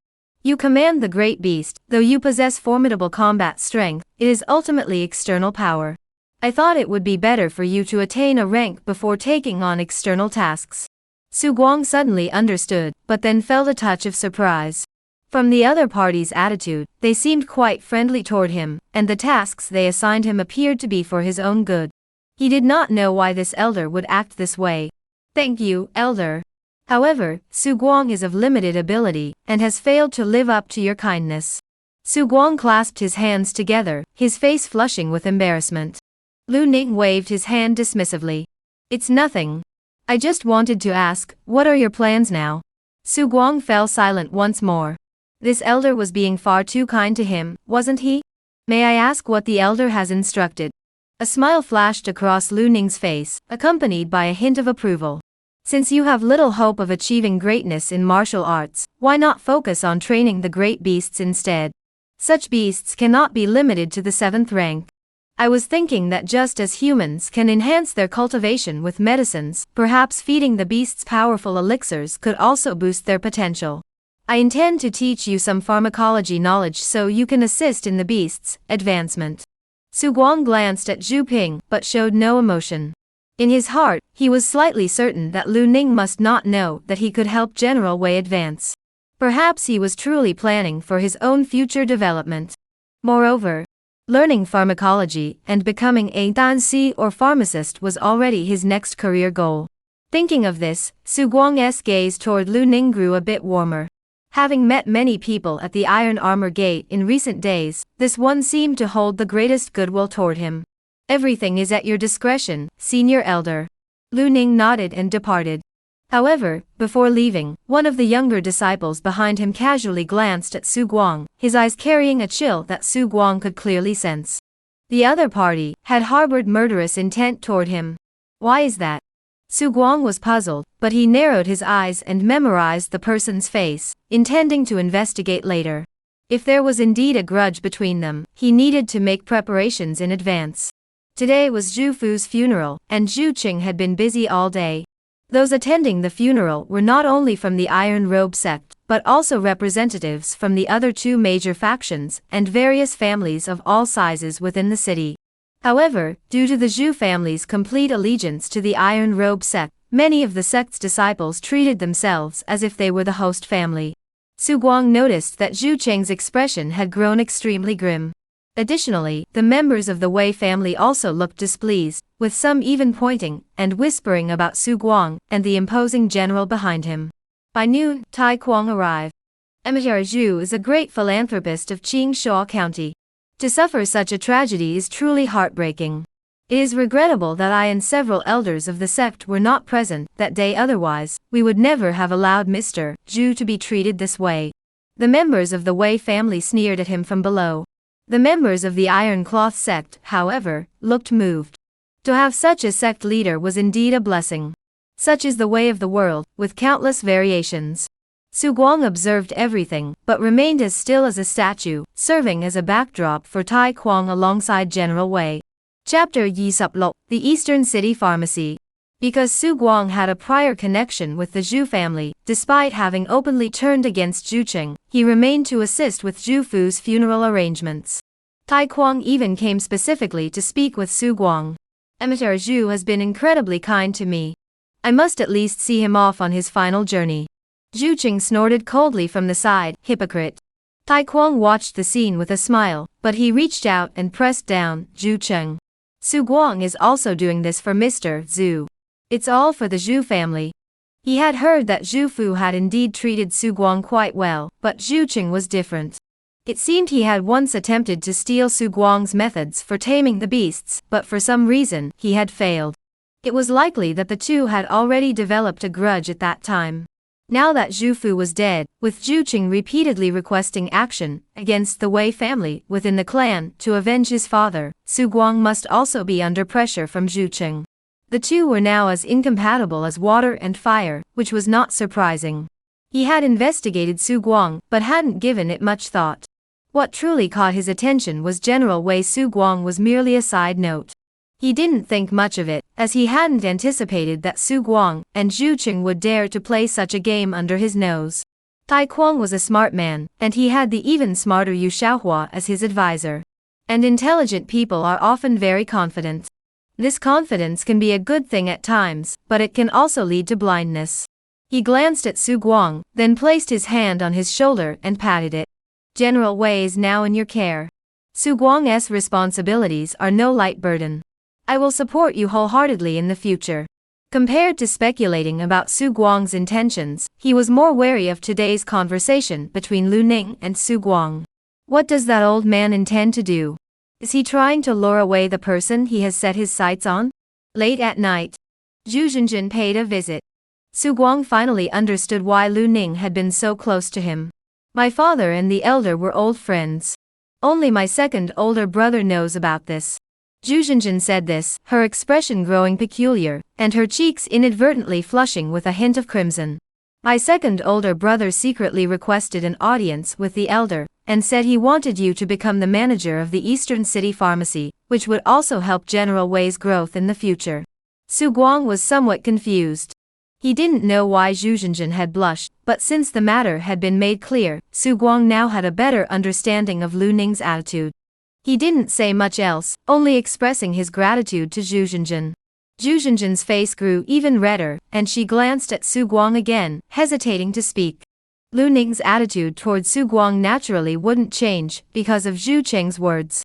You command the great beast, though you possess formidable combat strength, it is ultimately external power. I thought it would be better for you to attain a rank before taking on external tasks. Su Guang suddenly understood, but then felt a touch of surprise. From the other party's attitude, they seemed quite friendly toward him, and the tasks they assigned him appeared to be for his own good. He did not know why this elder would act this way. Thank you, Elder. However, Su Guang is of limited ability, and has failed to live up to your kindness. Su Guang clasped his hands together, his face flushing with embarrassment. Lu Ning waved his hand dismissively. It's nothing. I just wanted to ask, what are your plans now? Su Guang fell silent once more. This elder was being far too kind to him, wasn't he? May I ask what the elder has instructed? A smile flashed across Lu Ning's face, accompanied by a hint of approval. Since you have little hope of achieving greatness in martial arts, why not focus on training the great beasts instead? Such beasts cannot be limited to the 7th rank. I was thinking that just as humans can enhance their cultivation with medicines, perhaps feeding the beasts powerful elixirs could also boost their potential. I intend to teach you some pharmacology knowledge so you can assist in the beasts' advancement. Su Guang glanced at Zhu Ping, but showed no emotion. In his heart, he was slightly certain that Lu Ning must not know that he could help General Wei advance. Perhaps he was truly planning for his own future development. Moreover, learning pharmacology and becoming a danci or pharmacist was already his next career goal. Thinking of this, Su Guang's gaze toward Lu Ning grew a bit warmer. Having met many people at the Iron Armor Gate in recent days, this one seemed to hold the greatest goodwill toward him. Everything is at your discretion, Senior Elder. Lu Ning nodded and departed. However, before leaving, one of the younger disciples behind him casually glanced at Su Guang, his eyes carrying a chill that Su Guang could clearly sense. The other party had harbored murderous intent toward him. Why is that? Su Guang was puzzled, but he narrowed his eyes and memorized the person's face, intending to investigate later. If there was indeed a grudge between them, he needed to make preparations in advance. Today was Zhu Fu's funeral, and Zhu Qing had been busy all day. Those attending the funeral were not only from the Iron Robe sect, but also representatives from the other 2 major factions and various families of all sizes within the city. However, due to the Zhu family's complete allegiance to the Iron Robe sect, many of the sect's disciples treated themselves as if they were the host family. Su Guang noticed that Zhu Qing's expression had grown extremely grim. Additionally, the members of the Wei family also looked displeased, with some even pointing and whispering about Su Guang and the imposing general behind him. By noon, Tai Kuang arrived. Emperor Zhu is a great philanthropist of Qingshuo County. To suffer such a tragedy is truly heartbreaking. It is regrettable that I and several elders of the sect were not present that day, otherwise, we would never have allowed Mr. Zhu to be treated this way. The members of the Wei family sneered at him from below. The members of the Iron Cloth sect, however, looked moved. To have such a sect leader was indeed a blessing. Such is the way of the world, with countless variations. Su Guang observed everything, but remained as still as a statue, serving as a backdrop for Tai Kuang alongside General Wei. Chapter Yi Sup Lo, the Eastern City Pharmacy. Because Su Guang had a prior connection with the Zhu family, despite having openly turned against Zhu Qing, he remained to assist with Zhu Fu's funeral arrangements. Tai Kuang even came specifically to speak with Su Guang. Emperor Zhu has been incredibly kind to me. I must at least see him off on his final journey. Zhu Qing snorted coldly from the side, hypocrite. Tai Kuang watched the scene with a smile, but he reached out and pressed down Zhu Qing. Su Guang is also doing this for Mr. Zhu. It's all for the Zhu family. He had heard that Zhu Fu had indeed treated Su Guang quite well, but Zhu Qing was different. It seemed he had once attempted to steal Su Guang's methods for taming the beasts, but for some reason, he had failed. It was likely that the two had already developed a grudge at that time. Now that Zhu Fu was dead, with Zhu Qing repeatedly requesting action against the Wei family within the clan to avenge his father, Su Guang must also be under pressure from Zhu Qing. The two were now as incompatible as water and fire, which was not surprising. He had investigated Su Guang, but hadn't given it much thought. What truly caught his attention was General Wei. Su Guang was merely a side note. He didn't think much of it, as he hadn't anticipated that Su Guang and Zhu Qing would dare to play such a game under his nose. Tai Kuang was a smart man, and he had the even smarter Yu Xiaohua as his advisor. And intelligent people are often very confident. This confidence can be a good thing at times, but it can also lead to blindness. He glanced at Su Guang, then placed his hand on his shoulder and patted it. General Wei is now in your care. Su Guang's responsibilities are no light burden. I will support you wholeheartedly in the future. Compared to speculating about Su Guang's intentions, he was more wary of today's conversation between Lu Ning and Su Guang. What does that old man intend to do? Is he trying to lure away the person he has set his sights on? Late at night, Zhu Zhenjin paid a visit. Su Guang finally understood why Lu Ning had been so close to him. My father and the elder were old friends. Only my second older brother knows about this. Zhu Zhenjin said this, her expression growing peculiar, and her cheeks inadvertently flushing with a hint of crimson. My second older brother secretly requested an audience with the elder, and said he wanted you to become the manager of the Eastern City Pharmacy, which would also help General Wei's growth in the future. Su Guang was somewhat confused. He didn't know why Zhu Zhenjin had blushed, but since the matter had been made clear, Su Guang now had a better understanding of Lu Ning's attitude. He didn't say much else, only expressing his gratitude to Zhu Zhenjin. Zhu Zhenjin's face grew even redder, and she glanced at Su Guang again, hesitating to speak. Lu Ning's attitude toward Su Guang naturally wouldn't change, because of Zhu Qing's words.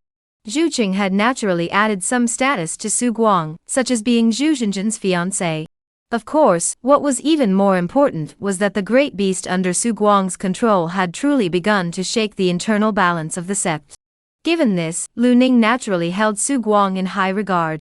Zhu Qing had naturally added some status to Su Guang, such as being Zhu Zhenjin's fiancé. Of course, what was even more important was that the great beast under Su Guang's control had truly begun to shake the internal balance of the sect. Given this, Lu Ning naturally held Su Guang in high regard.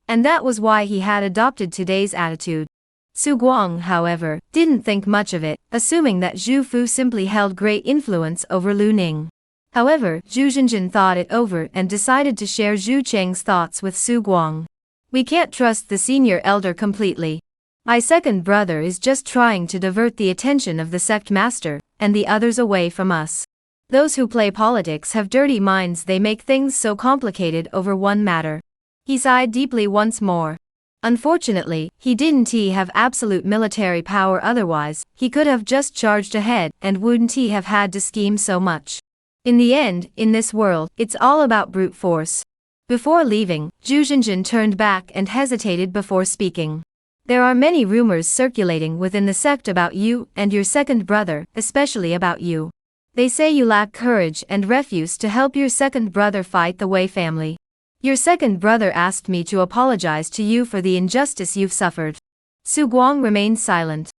And that was why he had adopted today's attitude. Su Guang, however, didn't think much of it, assuming that Zhu Fu simply held great influence over Lu Ning. However, Zhu Zhenjin thought it over and decided to share Zhu Qing's thoughts with Su Guang. We can't trust the senior elder completely. My second brother is just trying to divert the attention of the sect master, and the others away from us. Those who play politics have dirty minds. They make things so complicated over one matter. He sighed deeply once more. Unfortunately, he didn't have absolute military power, otherwise, he could have just charged ahead and wouldn't have had to scheme so much. In the end, in this world, it's all about brute force. Before leaving, Zhu Zhenjin turned back and hesitated before speaking. There are many rumors circulating within the sect about you and your second brother, especially about you. They say you lack courage and refuse to help your second brother fight the Wei family. Your second brother asked me to apologize to you for the injustice you've suffered. Su Guang remained silent.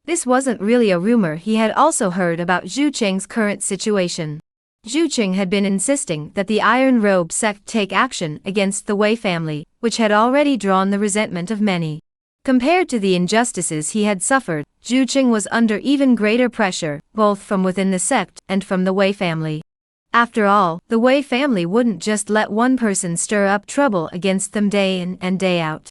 This wasn't really a rumor. He had also heard about Zhu Qing's current situation. Zhu Qing had been insisting that the Iron Robe sect take action against the Wei family, which had already drawn the resentment of many. Compared to the injustices he had suffered, Zhu Qing was under even greater pressure, both from within the sect and from the Wei family. After all, the Wei family wouldn't just let one person stir up trouble against them day in and day out.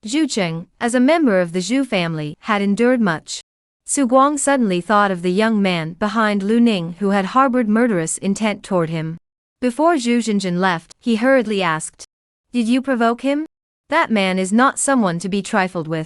Zhu Qing, as a member of the Zhu family, had endured much. Su Guang suddenly thought of the young man behind Lu Ning who had harbored murderous intent toward him. Before Zhu Zhenjin left, he hurriedly asked, "Did you provoke him? That man is not someone to be trifled with.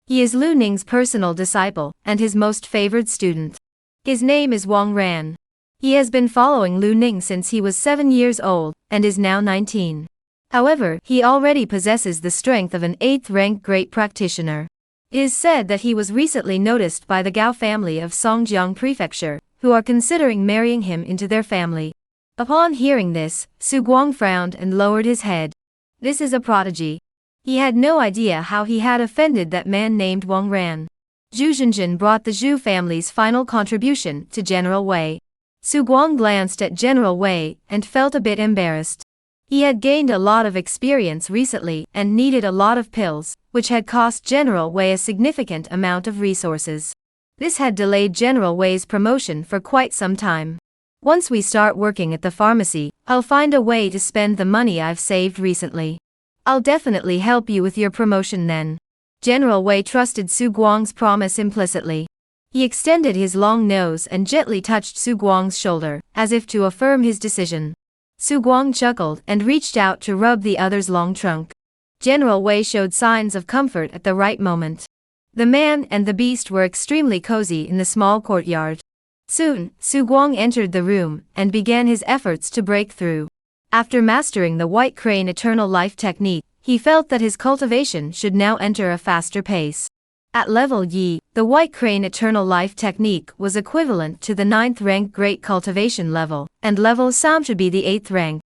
He is Lu Ning's personal disciple, and his most favored student. His name is Wang Ran. He has been following Lu Ning since he was 7 years old, and is now 19. However, he already possesses the strength of an 8th-rank great practitioner. It is said that he was recently noticed by the Gao family of Songjiang Prefecture, who are considering marrying him into their family." Upon hearing this, Su Guang frowned and lowered his head. This is a prodigy. He had no idea how he had offended that man named Wang Ran. Zhu Zhenjin brought the Zhu family's final contribution to General Wei. Su Guang glanced at General Wei and felt a bit embarrassed. He had gained a lot of experience recently and needed a lot of pills, which had cost General Wei a significant amount of resources. This had delayed General Wei's promotion for quite some time. Once we start working at the pharmacy, I'll find a way to spend the money I've saved recently. I'll definitely help you with your promotion then. General Wei trusted Su Guang's promise implicitly. He extended his long nose and gently touched Su Guang's shoulder, as if to affirm his decision. Su Guang chuckled and reached out to rub the other's long trunk. General Wei showed signs of comfort at the right moment. The man and the beast were extremely cozy in the small courtyard. Soon, Su Guang entered the room and began his efforts to break through. After mastering the White Crane Eternal Life technique, he felt that his cultivation should now enter a faster pace. At level Yi, the White Crane Eternal Life technique was equivalent to the 9th rank Great Cultivation level, and level Sam should be the 8th rank.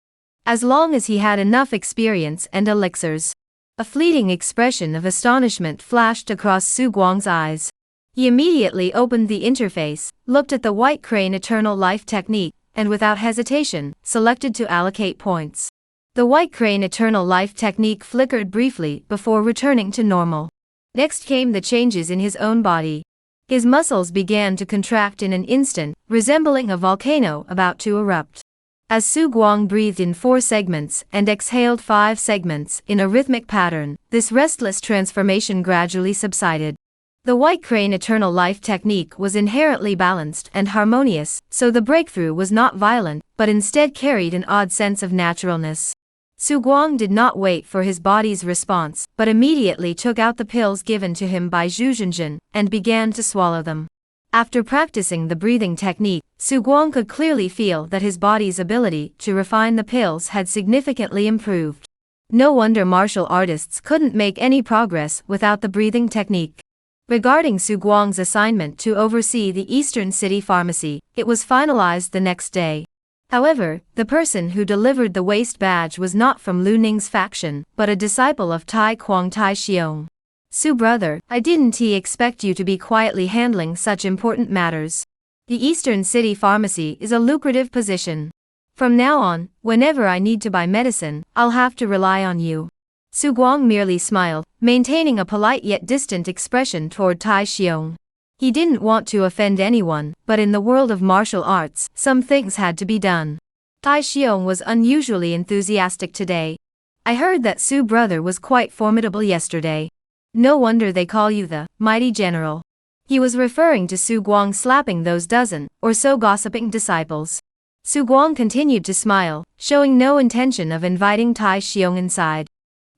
As long as he had enough experience and elixirs. A fleeting expression of astonishment flashed across Su Guang's eyes. He immediately opened the interface, looked at the White Crane Eternal Life technique, and without hesitation, selected to allocate points. The White Crane Eternal Life technique flickered briefly before returning to normal. Next came the changes in his own body. His muscles began to contract in an instant, resembling a volcano about to erupt. As Su Guang breathed in 4 segments and exhaled 5 segments in a rhythmic pattern, this restless transformation gradually subsided. The White Crane Eternal Life technique was inherently balanced and harmonious, so the breakthrough was not violent, but instead carried an odd sense of naturalness. Su Guang did not wait for his body's response, but immediately took out the pills given to him by Zhu Zhenjin, and began to swallow them. After practicing the breathing technique, Su Guang could clearly feel that his body's ability to refine the pills had significantly improved. No wonder martial artists couldn't make any progress without the breathing technique. Regarding Su Guang's assignment to oversee the Eastern City Pharmacy, it was finalized the next day. However, the person who delivered the waist badge was not from Lu Ning's faction, but a disciple of Tai Kuang Tai Xiong. "Su brother, I didn't expect you to be quietly handling such important matters. The Eastern City Pharmacy is a lucrative position. From now on, whenever I need to buy medicine, I'll have to rely on you." Su Guang merely smiled, maintaining a polite yet distant expression toward Tai Xiong. He didn't want to offend anyone, but in the world of martial arts, some things had to be done. Tai Xiong was unusually enthusiastic today. "I heard that Su brother was quite formidable yesterday. No wonder they call you the mighty general." He was referring to Su Guang slapping those dozen or so gossiping disciples. Su Guang continued to smile, showing no intention of inviting Tai Xiong inside.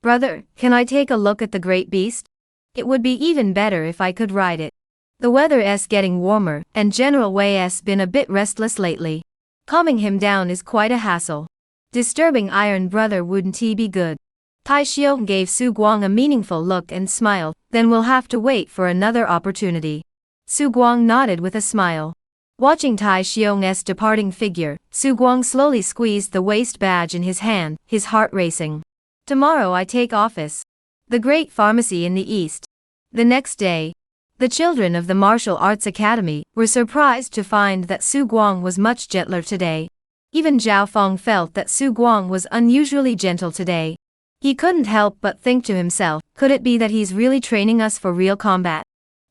"Brother, can I take a look at the great beast? It would be even better if I could ride it. The weather's getting warmer, and General Wei's been a bit restless lately. Calming him down is quite a hassle. Disturbing Iron Brother wouldn't be good." Tai Xiong gave Su Guang a meaningful look and smiled, "Then we'll have to wait for another opportunity." Su Guang nodded with a smile. Watching Tai Xiong's departing figure, Su Guang slowly squeezed the waist badge in his hand, his heart racing. "Tomorrow I take office. The great pharmacy in the east." The next day, The children of the martial arts academy were surprised to find that Su Guang was much gentler today. Even Zhao Feng felt that Su Guang was unusually gentle today. He couldn't help but think to himself, could it be that he's really training us for real combat?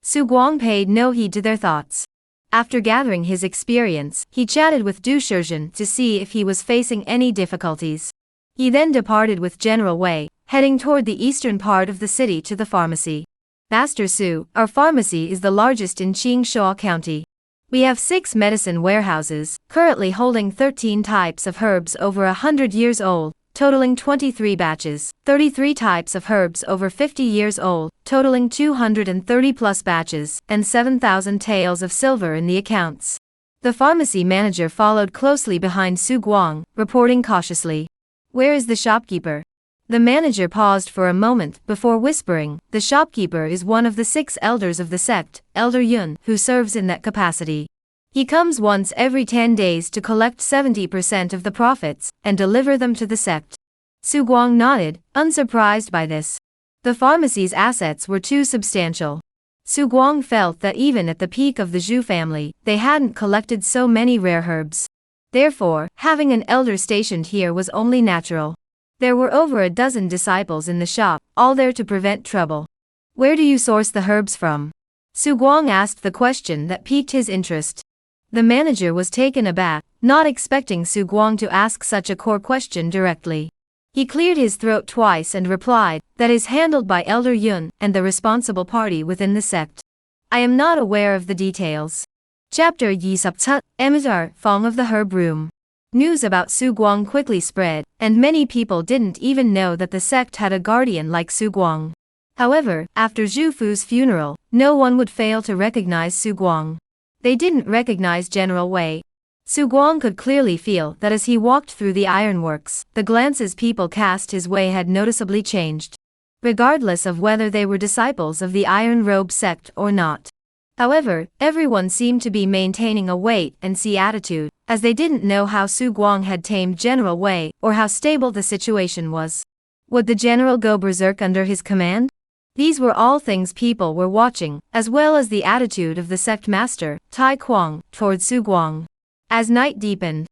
Su Guang paid no heed to their thoughts. After gathering his experience, he chatted with Du Shizhen to see if he was facing any difficulties. He then departed with General Wei, heading toward the eastern part of the city to the pharmacy. Master Su, our pharmacy is the largest in Qingshuo County. We have 6 medicine warehouses, currently holding 13 types of herbs over 100 years old, totaling 23 batches, 33 types of herbs over 50 years old, totaling 230 plus batches, and 7,000 taels of silver in the accounts. The pharmacy manager followed closely behind Su Guang, reporting cautiously. Where is the shopkeeper? The manager paused for a moment before whispering, the shopkeeper is one of the 6 elders of the sect, Elder Yun, who serves in that capacity. He comes once every 10 days to collect 70% of the profits and deliver them to the sect. Su Guang nodded, unsurprised by this. The pharmacy's assets were too substantial. Su Guang felt that even at the peak of the Zhu family, they hadn't collected so many rare herbs. Therefore, having an elder stationed here was only natural. There were over a dozen disciples in the shop, all there to prevent trouble. Where do you source the herbs from? Su Guang asked the question that piqued his interest. The manager was taken aback, not expecting Su Guang to ask such a core question directly. He cleared his throat twice and replied, that is handled by Elder Yun and the responsible party within the sect. I am not aware of the details. Chapter Yi Subtut, Emissar, Fong of the Herb Room. News about Su Guang quickly spread, and many people didn't even know that the sect had a guardian like Su Guang. However, after Zhu Fu's funeral, no one would fail to recognize Su Guang. They didn't recognize General Wei. Su Guang could clearly feel that as he walked through the ironworks, the glances people cast his way had noticeably changed. Regardless of whether they were disciples of the Iron Robe sect or not. However, everyone seemed to be maintaining a wait-and-see attitude, as they didn't know how Su Guang had tamed General Wei or how stable the situation was. Would the general go berserk under his command? These were all things people were watching, as well as the attitude of the sect master, Tai Kuang, toward Su Guang. As night deepened,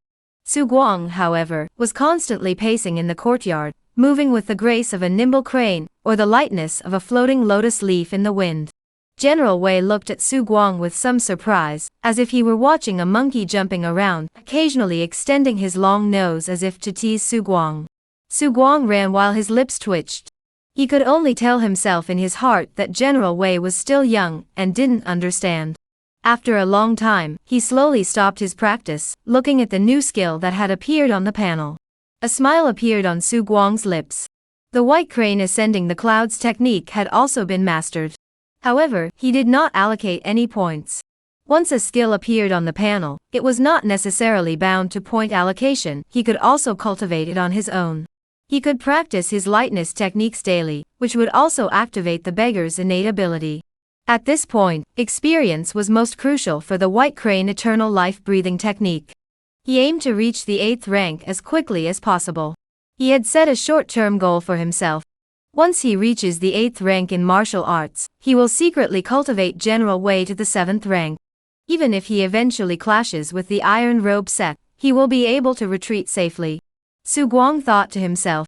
Su Guang, however, was constantly pacing in the courtyard, moving with the grace of a nimble crane, or the lightness of a floating lotus leaf in the wind. General Wei looked at Su Guang with some surprise, as if he were watching a monkey jumping around, occasionally extending his long nose as if to tease Su Guang. Su Guang ran while his lips twitched. He could only tell himself in his heart that General Wei was still young and didn't understand. After a long time, he slowly stopped his practice, looking at the new skill that had appeared on the panel. A smile appeared on Su Guang's lips. The white crane ascending the clouds technique had also been mastered. However, he did not allocate any points. Once a skill appeared on the panel, it was not necessarily bound to point allocation, he could also cultivate it on his own. He could practice his lightness techniques daily, which would also activate the beggar's innate ability. At this point, experience was most crucial for the white crane eternal life-breathing technique. He aimed to reach the 8th rank as quickly as possible. He had set a short-term goal for himself. Once he reaches the 8th rank in martial arts, he will secretly cultivate General Wei to the 7th rank. Even if he eventually clashes with the Iron Robe sect, he will be able to retreat safely. Su Guang thought to himself.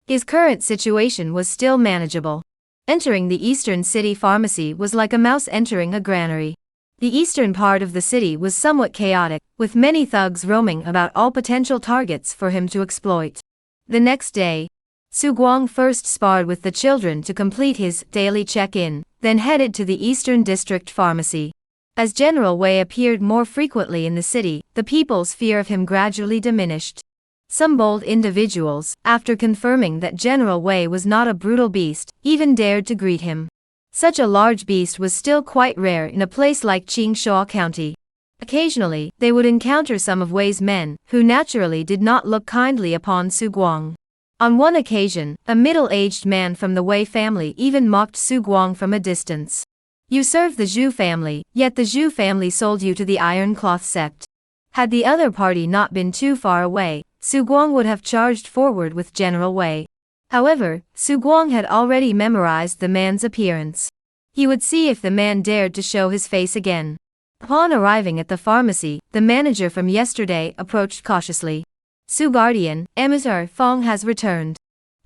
His current situation was still manageable. Entering the eastern city pharmacy was like a mouse entering a granary. The eastern part of the city was somewhat chaotic, with many thugs roaming about all potential targets for him to exploit. The next day, Su Guang first sparred with the children to complete his daily check-in, then headed to the Eastern District Pharmacy. As General Wei appeared more frequently in the city, the people's fear of him gradually diminished. Some bold individuals, after confirming that General Wei was not a brutal beast, even dared to greet him. Such a large beast was still quite rare in a place like Qingshuo County. Occasionally, they would encounter some of Wei's men, who naturally did not look kindly upon Su Guang. On one occasion, a middle-aged man from the Wei family even mocked Su Guang from a distance. You serve the Zhu family, yet the Zhu family sold you to the Iron Cloth sect. Had the other party not been too far away, Su Guang would have charged forward with General Wei. However, Su Guang had already memorized the man's appearance. He would see if the man dared to show his face again. Upon arriving at the pharmacy, the manager from yesterday approached cautiously. Su Guardian, Emissary Fong has returned.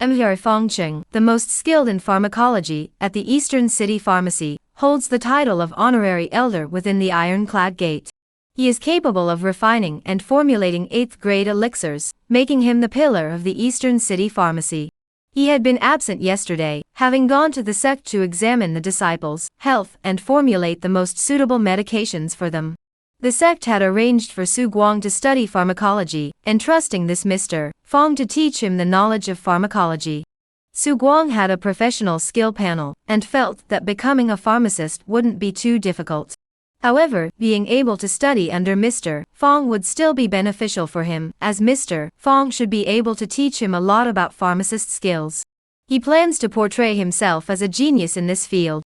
Emissary Fong Cheng, the most skilled in pharmacology at the Eastern City Pharmacy, holds the title of honorary elder within the Ironclad Gate. He is capable of refining and formulating 8th-grade elixirs, making him the pillar of the Eastern City Pharmacy. He had been absent yesterday, having gone to the Sect to examine the disciples' health and formulate the most suitable medications for them. The Sect had arranged for Su Guang to study pharmacology, entrusting this Mr. Fong to teach him the knowledge of pharmacology. Su Guang had a professional skill panel, and felt that becoming a pharmacist wouldn't be too difficult. However, being able to study under Mr. Fong would still be beneficial for him, as Mr. Fong should be able to teach him a lot about pharmacist skills. He plans to portray himself as a genius in this field.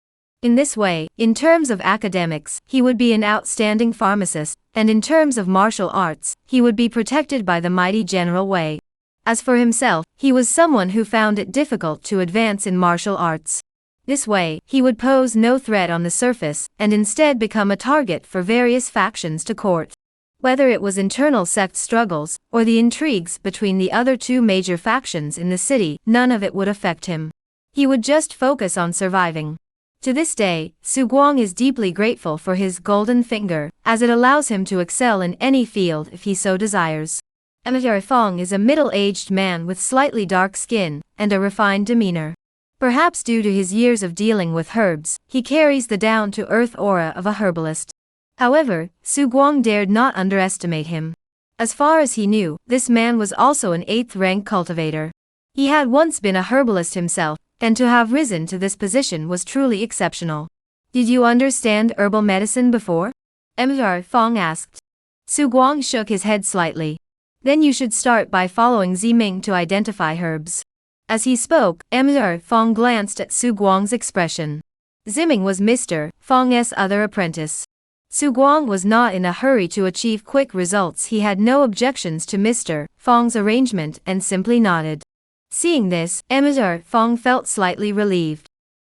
In this way, in terms of academics, he would be an outstanding pharmacist, and in terms of martial arts, he would be protected by the mighty General Wei. As for himself, he was someone who found it difficult to advance in martial arts. This way, he would pose no threat on the surface, and instead become a target for various factions to court. Whether it was internal sect struggles, or the intrigues between the other two major factions in the city, none of it would affect him. He would just focus on surviving. To this day, Su Guang is deeply grateful for his golden finger, as it allows him to excel in any field if he so desires. Emissary Fong is a middle-aged man with slightly dark skin, and a refined demeanor. Perhaps due to his years of dealing with herbs, he carries the down-to-earth aura of a herbalist. However, Su Guang dared not underestimate him. As far as he knew, this man was also an 8th-rank cultivator. He had once been a herbalist himself, and to have risen to this position was truly exceptional. Did you understand herbal medicine before? Emissary Fong asked. Su Guang shook his head slightly. Then you should start by following Jingming to identify herbs. As he spoke, Emissary Fong glanced at Su Guang's expression. Jingming was Mr. Fong's other apprentice. Su Guang was not in a hurry to achieve quick results. He had no objections to Mr. Fong's arrangement and simply nodded. Seeing this, Emissary Fong felt slightly relieved.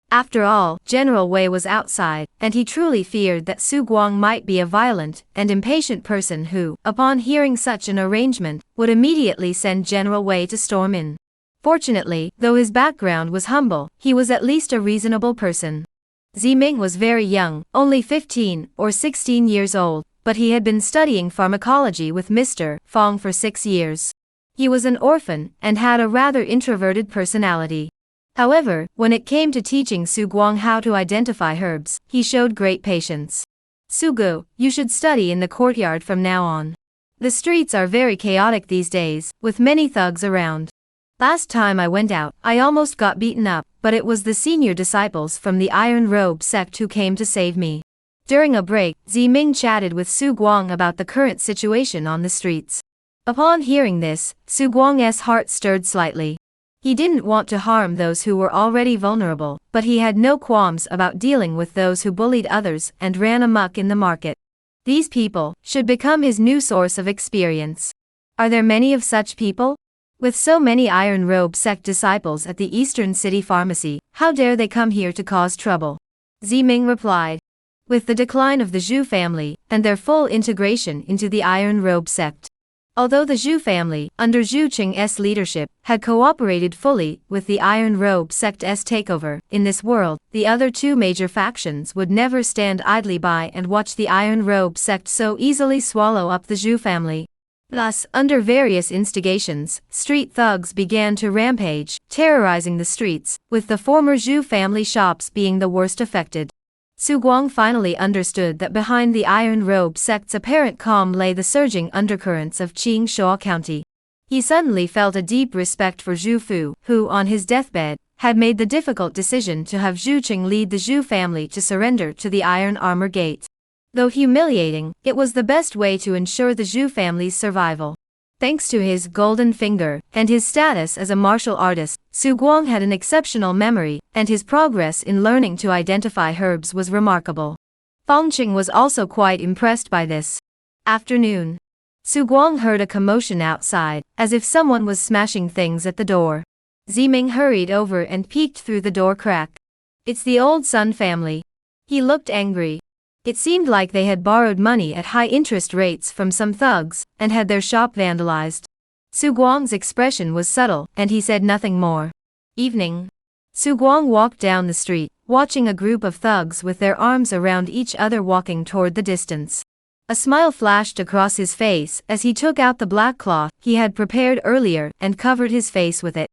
After all, General Wei was outside, and he truly feared that Su Guang might be a violent and impatient person who, upon hearing such an arrangement, would immediately send General Wei to storm in. Fortunately, though his background was humble, he was at least a reasonable person. Jingming was very young, only 15 or 16 years old, but he had been studying pharmacology with Mr. Fong for 6 years. He was an orphan, and had a rather introverted personality. However, when it came to teaching Su Guang how to identify herbs, he showed great patience. Sugu, you should study in the courtyard from now on. The streets are very chaotic these days, with many thugs around. Last time I went out, I almost got beaten up, but it was the senior disciples from the Iron Robe sect who came to save me. During a break, Jingming chatted with Su Guang about the current situation on the streets. Upon hearing this, Su Guang's heart stirred slightly. He didn't want to harm those who were already vulnerable, but he had no qualms about dealing with those who bullied others and ran amok in the market. These people should become his new source of experience. Are there many of such people? With so many Iron Robe sect disciples at the Eastern City Pharmacy, how dare they come here to cause trouble? Jingming replied. With the decline of the Zhu family, and their full integration into the Iron Robe sect. Although the Zhu family, under Zhu Qing's leadership, had cooperated fully with the Iron Robe sect's takeover in this world, the other two major factions would never stand idly by and watch the Iron Robe sect so easily swallow up the Zhu family. Thus, under various instigations, street thugs began to rampage, terrorizing the streets, with the former Zhu family shops being the worst affected. Su Guang finally understood that behind the Iron Robe sect's apparent calm lay the surging undercurrents of Qingshuo County. He suddenly felt a deep respect for Zhu Fu, who, on his deathbed, had made the difficult decision to have Zhu Qing lead the Zhu family to surrender to the Iron Armor Gate. Though humiliating, it was the best way to ensure the Zhu family's survival. Thanks to his golden finger, and his status as a martial artist, Su Guang had an exceptional memory, and his progress in learning to identify herbs was remarkable. Fongqing was also quite impressed by this. Afternoon. Su Guang heard a commotion outside, as if someone was smashing things at the door. Jingming hurried over and peeked through the door crack. It's the old Sun family. He looked angry. It seemed like they had borrowed money at high interest rates from some thugs, and had their shop vandalized. Su Guang's expression was subtle, and he said nothing more. Evening. Su Guang walked down the street, watching a group of thugs with their arms around each other walking toward the distance. A smile flashed across his face as he took out the black cloth he had prepared earlier and covered his face with it.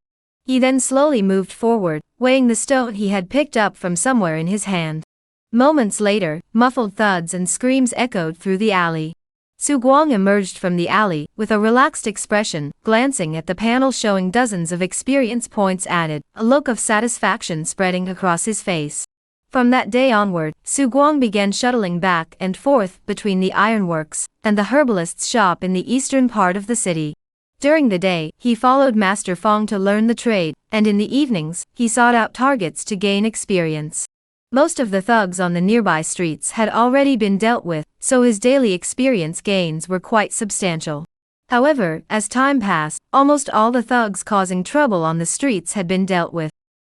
He then slowly moved forward, weighing the stone he had picked up from somewhere in his hand. Moments later, muffled thuds and screams echoed through the alley. Su Guang emerged from the alley with a relaxed expression, glancing at the panel showing dozens of experience points added, a look of satisfaction spreading across his face. From that day onward, Su Guang began shuttling back and forth between the ironworks and the herbalist's shop in the eastern part of the city. During the day, he followed Master Fong to learn the trade, and in the evenings, he sought out targets to gain experience. Most of the thugs on the nearby streets had already been dealt with, so his daily experience gains were quite substantial. However, as time passed, almost all the thugs causing trouble on the streets had been dealt with.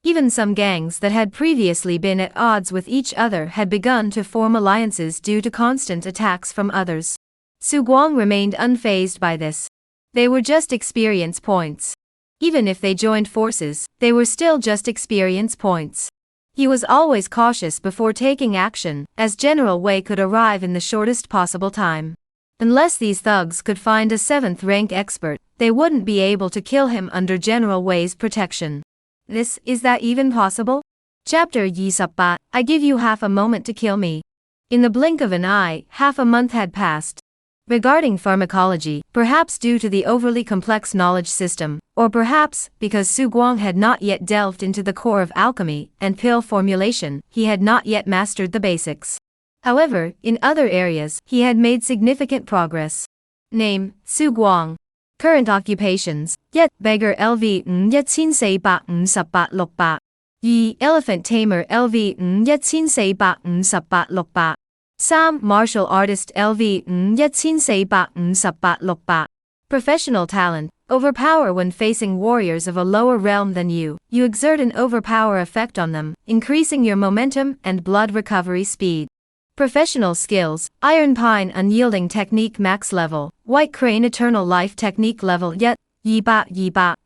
Even some gangs that had previously been at odds with each other had begun to form alliances due to constant attacks from others. Su Guang remained unfazed by this. They were just experience points. Even if they joined forces, they were still just experience points. He was always cautious before taking action, as General Wei could arrive in the shortest possible time. Unless these thugs could find a 7th rank expert, they wouldn't be able to kill him under General Wei's protection. Is that even possible? Chapter 28, I give you half a moment to kill me. In the blink of an eye, half a month had passed. Regarding pharmacology, perhaps due to the overly complex knowledge system, or perhaps because Su Guang had not yet delved into the core of alchemy and pill formulation, he had not yet mastered the basics. However, in other areas, he had made significant progress. Name, Su Guang. Current occupations, Yet, Beggar LV 1458-600. Yi, Elephant Tamer LV 1458-600. Sam, Martial Artist LV 1458-600. Professional talent, overpower when facing warriors of a lower realm than you. You exert an overpower effect on them, increasing your momentum and blood recovery speed. Professional skills, Iron Pine Unyielding Technique Max Level, White Crane Eternal Life Technique Level Yet, Yi Ba,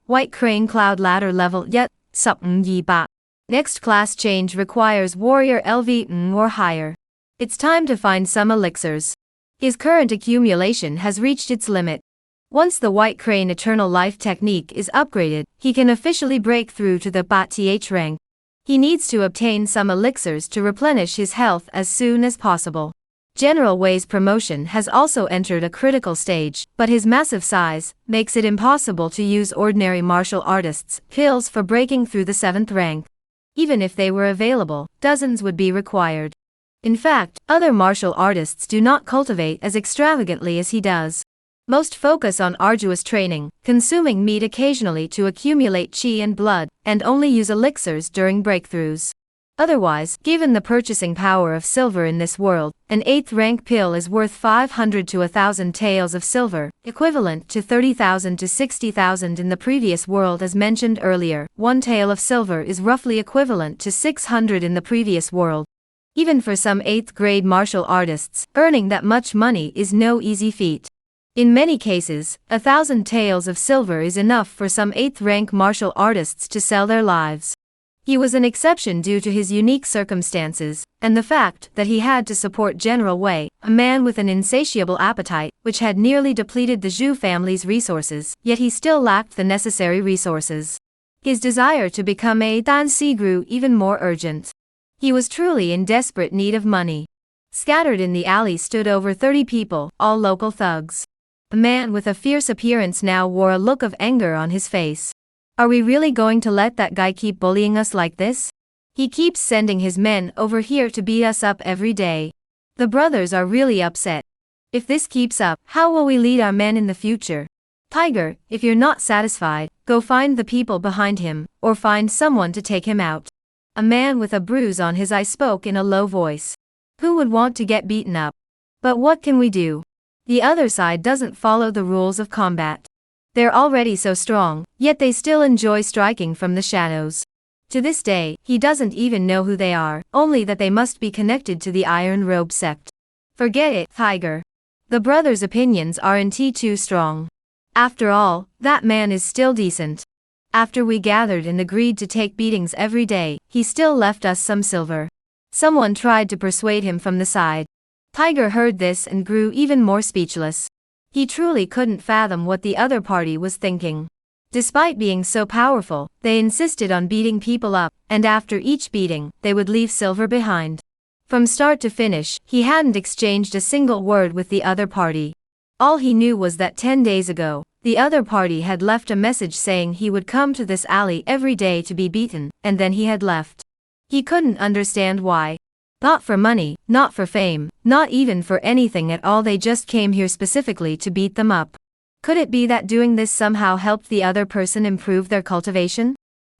White Crane Cloud Ladder Level Yet, Sup Yi Ba. Next class change requires Warrior LV or higher. It's time to find some elixirs. His current accumulation has reached its limit. Once the White Crane Eternal Life technique is upgraded, he can officially break through to the Ba-Th rank. He needs to obtain some elixirs to replenish his health as soon as possible. General Wei's promotion has also entered a critical stage, but his massive size makes it impossible to use ordinary martial artists' pills for breaking through the 7th rank. Even if they were available, dozens would be required. In fact, other martial artists do not cultivate as extravagantly as he does. Most focus on arduous training, consuming meat occasionally to accumulate chi and blood, and only use elixirs during breakthroughs. Otherwise, given the purchasing power of silver in this world, an 8th rank pill is worth 500 to 1,000 taels of silver, equivalent to 30,000 to 60,000 in the previous world as mentioned earlier. 1 tael of silver is roughly equivalent to 600 in the previous world. Even for some 8th grade martial artists, earning that much money is no easy feat. In many cases, 1,000 taels of silver is enough for some 8th rank martial artists to sell their lives. He was an exception due to his unique circumstances, and the fact that he had to support General Wei, a man with an insatiable appetite, which had nearly depleted the Zhu family's resources, yet he still lacked the necessary resources. His desire to become a dansi grew even more urgent. He was truly in desperate need of money. Scattered in the alley stood over 30 people, all local thugs. A man with a fierce appearance now wore a look of anger on his face. Are we really going to let that guy keep bullying us like this? He keeps sending his men over here to beat us up every day. The brothers are really upset. If this keeps up, how will we lead our men in the future? Tiger, if you're not satisfied, go find the people behind him, or find someone to take him out. A man with a bruise on his eye spoke in a low voice. Who would want to get beaten up? But what can we do? The other side doesn't follow the rules of combat. They're already so strong, yet they still enjoy striking from the shadows. To this day, he doesn't even know who they are, only that they must be connected to the Iron Robe sect. Forget it, Tiger. The brothers' opinions aren't too strong. After all, that man is still decent. After we gathered and agreed to take beatings every day, he still left us some silver. Someone tried to persuade him from the side. Tiger heard this and grew even more speechless. He truly couldn't fathom what the other party was thinking. Despite being so powerful, they insisted on beating people up, and after each beating, they would leave silver behind. From start to finish, he hadn't exchanged a single word with the other party. All he knew was that 10 days ago, the other party had left a message saying he would come to this alley every day to be beaten, and then he had left. He couldn't understand why. Not for money, not for fame, not even for anything at all, they just came here specifically to beat them up. Could it be that doing this somehow helped the other person improve their cultivation?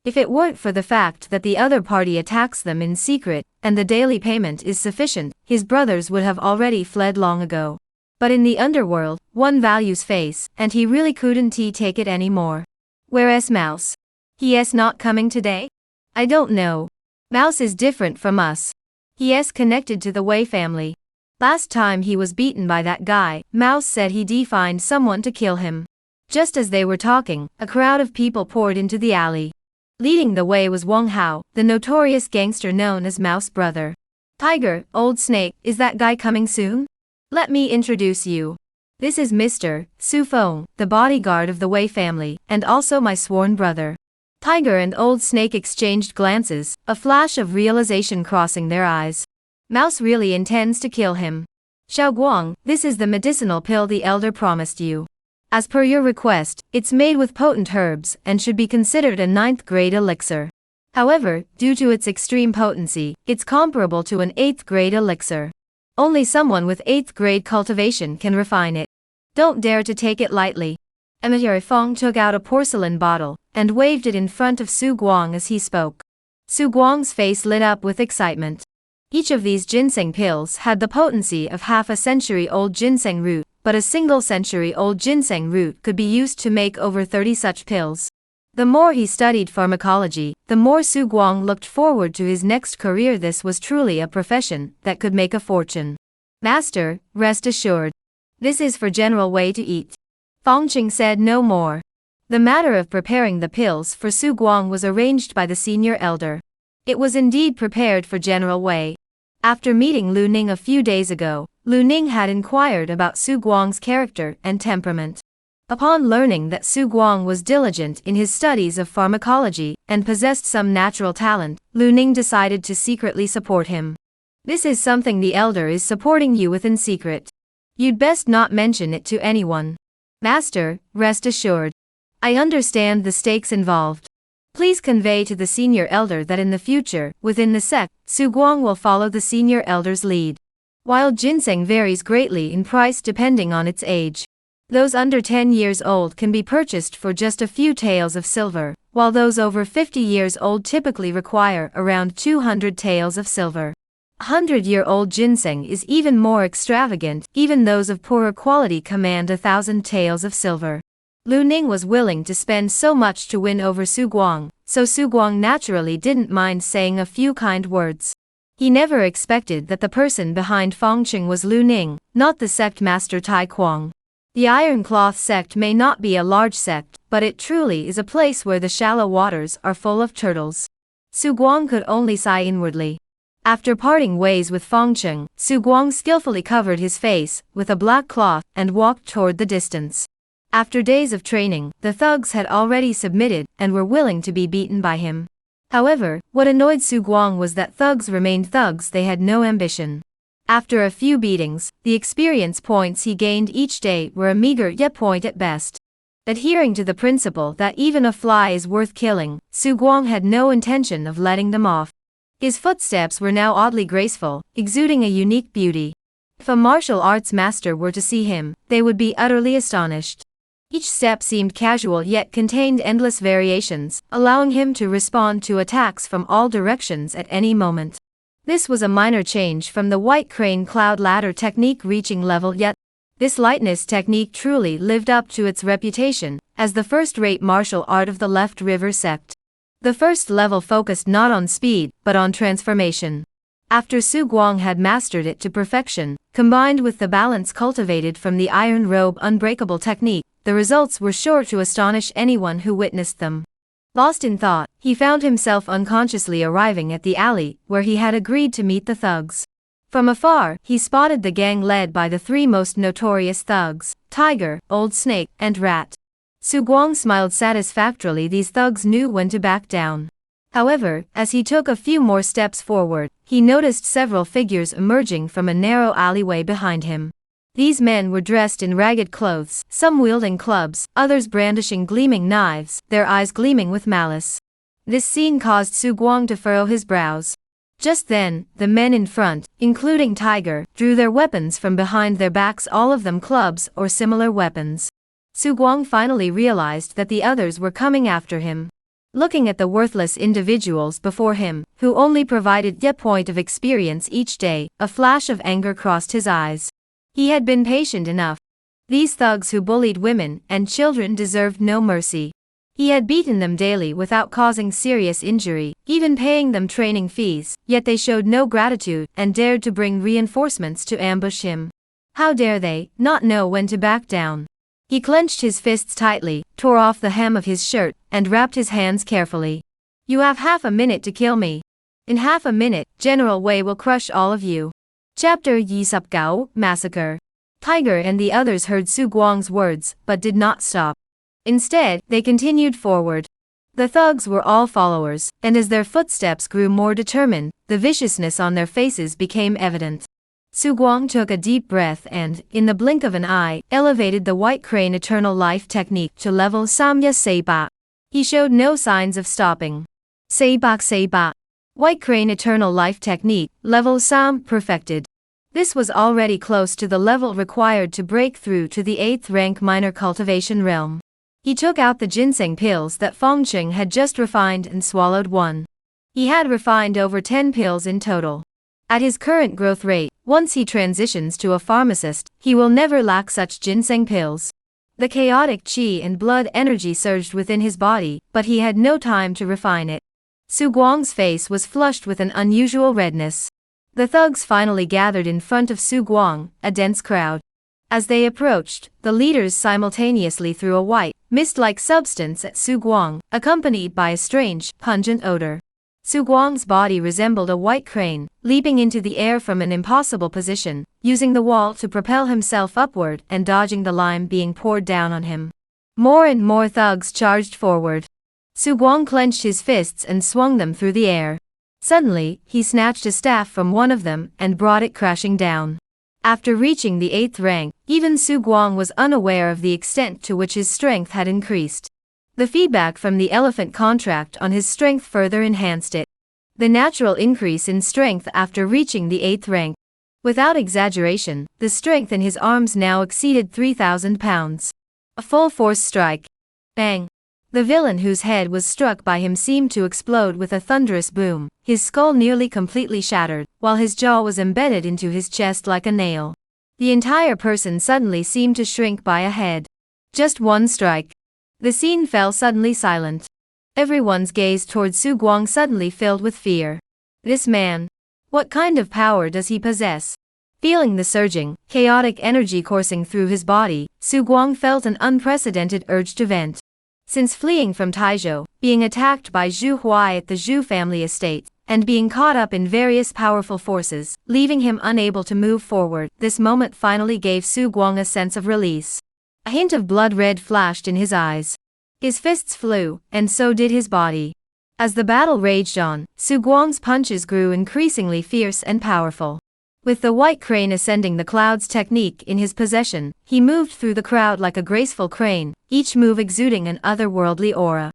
If it weren't for the fact that the other party attacks them in secret, and the daily payment is sufficient, his brothers would have already fled long ago. But in the underworld, one values face, and he really couldn't take it anymore. Where's Mouse? He's not coming today? I don't know. Mouse is different from us. He's connected to the Wei family. Last time he was beaten by that guy, Mouse said he'd find someone to kill him. Just as they were talking, a crowd of people poured into the alley. Leading the way was Wang Hao, the notorious gangster known as Mouse Brother. Tiger, old snake, is that guy coming soon? Let me introduce you. This is Mr. Su Feng, the bodyguard of the Wei family, and also my sworn brother. Tiger and old snake exchanged glances, a flash of realization crossing their eyes. Mouse really intends to kill him. Xiao Guang, this is the medicinal pill the elder promised you. As per your request, it's made with potent herbs and should be considered a 9th grade elixir. However, due to its extreme potency, it's comparable to an 8th grade elixir. Only someone with 8th grade cultivation can refine it. Don't dare to take it lightly. Emir Fong took out a porcelain bottle and waved it in front of Su Guang as he spoke. Su Guang's face lit up with excitement. Each of these ginseng pills had the potency of half a century-old ginseng root, but a single century-old ginseng root could be used to make over 30 such pills. The more he studied pharmacology, the more Su Guang looked forward to his next career. This was truly a profession that could make a fortune. Master, rest assured. This is for General Wei to eat. Fongqing said no more. The matter of preparing the pills for Su Guang was arranged by the senior elder. It was indeed prepared for General Wei. After meeting Lu Ning a few days ago, Lu Ning had inquired about Su Guang's character and temperament. Upon learning that Su Guang was diligent in his studies of pharmacology and possessed some natural talent, Lu Ning decided to secretly support him. This is something the elder is supporting you with in secret. You'd best not mention it to anyone. Master, rest assured. I understand the stakes involved. Please convey to the senior elder that in the future, within the sect, Su Guang will follow the senior elder's lead. While ginseng varies greatly in price depending on its age. Those under 10 years old can be purchased for just a few taels of silver, while those over 50 years old typically require around 200 taels of silver. 100-year-old ginseng is even more extravagant, even those of poorer quality command 1,000 taels of silver. Lu Ning was willing to spend so much to win over Su Guang, so Su Guang naturally didn't mind saying a few kind words. He never expected that the person behind Fongqing was Lu Ning, not the sect master Tai Kuang. The Iron Cloth sect may not be a large sect, but it truly is a place where the shallow waters are full of turtles. Su Guang could only sigh inwardly. After parting ways with Fongqing, Su Guang skillfully covered his face with a black cloth and walked toward the distance. After days of training, the thugs had already submitted and were willing to be beaten by him. However, what annoyed Su Guang was that thugs remained thugs, they had no ambition. After a few beatings, the experience points he gained each day were a meager yet point at best. Adhering to the principle that even a fly is worth killing, Su Guang had no intention of letting them off. His footsteps were now oddly graceful, exuding a unique beauty. If a martial arts master were to see him, they would be utterly astonished. Each step seemed casual yet contained endless variations, allowing him to respond to attacks from all directions at any moment. This was a minor change from the white crane cloud ladder technique reaching level, yet this lightness technique truly lived up to its reputation as the first-rate martial art of the Left River sect. The first level focused not on speed, but on transformation. After Su Guang had mastered it to perfection, combined with the balance cultivated from the Iron Robe unbreakable technique, the results were sure to astonish anyone who witnessed them. Lost in thought, he found himself unconsciously arriving at the alley where he had agreed to meet the thugs. From afar, he spotted the gang led by the three most notorious thugs, Tiger, Old Snake, and Rat. Su Guang smiled satisfactorily. These thugs knew when to back down. However, as he took a few more steps forward, he noticed several figures emerging from a narrow alleyway behind him. These men were dressed in ragged clothes, some wielding clubs, others brandishing gleaming knives, their eyes gleaming with malice. This scene caused Su Guang to furrow his brows. Just then, the men in front, including Tiger, drew their weapons from behind their backs, all of them clubs or similar weapons. Su Guang finally realized that the others were coming after him. Looking at the worthless individuals before him, who only provided a point of experience each day, a flash of anger crossed his eyes. He had been patient enough. These thugs who bullied women and children deserved no mercy. He had beaten them daily without causing serious injury, even paying them training fees, yet they showed no gratitude and dared to bring reinforcements to ambush him. How dare they not know when to back down? He clenched his fists tightly, tore off the hem of his shirt, and wrapped his hands carefully. You have half a minute to kill me. In half a minute, General Wei will crush all of you. Chapter Yi Sup Gao, Massacre. Tiger and the others heard Su Guang's words, but did not stop. Instead, they continued forward. The thugs were all followers, and as their footsteps grew more determined, the viciousness on their faces became evident. Su Guang took a deep breath and, in the blink of an eye, elevated the White Crane Eternal Life technique to level Samya Seiba. He showed no signs of stopping. Seiba. White Crane Eternal Life technique, level Sam, perfected. This was already close to the level required to break through to the 8th rank minor cultivation realm. He took out the ginseng pills that Fengcheng had just refined and swallowed one. He had refined over 10 pills in total. At his current growth rate, once he transitions to a pharmacist, he will never lack such ginseng pills. The chaotic qi and blood energy surged within his body, but he had no time to refine it. Su Guang's face was flushed with an unusual redness. The thugs finally gathered in front of Su Guang, a dense crowd. As they approached, the leaders simultaneously threw a white, mist-like substance at Su Guang, accompanied by a strange, pungent odor. Su Guang's body resembled a white crane, leaping into the air from an impossible position, using the wall to propel himself upward and dodging the lime being poured down on him. More and more thugs charged forward. Su Guang clenched his fists and swung them through the air. Suddenly, he snatched a staff from one of them and brought it crashing down. After reaching the 8th rank, even Su Guang was unaware of the extent to which his strength had increased. The feedback from the elephant contract on his strength further enhanced it. The natural increase in strength after reaching the 8th rank. Without exaggeration, the strength in his arms now exceeded 3,000 pounds. A full force strike. Bang! The villain whose head was struck by him seemed to explode with a thunderous boom, his skull nearly completely shattered, while his jaw was embedded into his chest like a nail. The entire person suddenly seemed to shrink by a head. Just one strike. The scene fell suddenly silent. Everyone's gaze toward Su Guang suddenly filled with fear. This man. What kind of power does he possess? Feeling the surging, chaotic energy coursing through his body, Su Guang felt an unprecedented urge to vent. Since fleeing from Taizhou, being attacked by Zhu Huai at the Zhu family estate, and being caught up in various powerful forces, leaving him unable to move forward, this moment finally gave Su Guang a sense of release. A hint of blood red flashed in his eyes. His fists flew, and so did his body. As the battle raged on, Su Guang's punches grew increasingly fierce and powerful. With the white crane ascending the clouds technique in his possession, he moved through the crowd like a graceful crane, each move exuding an otherworldly aura.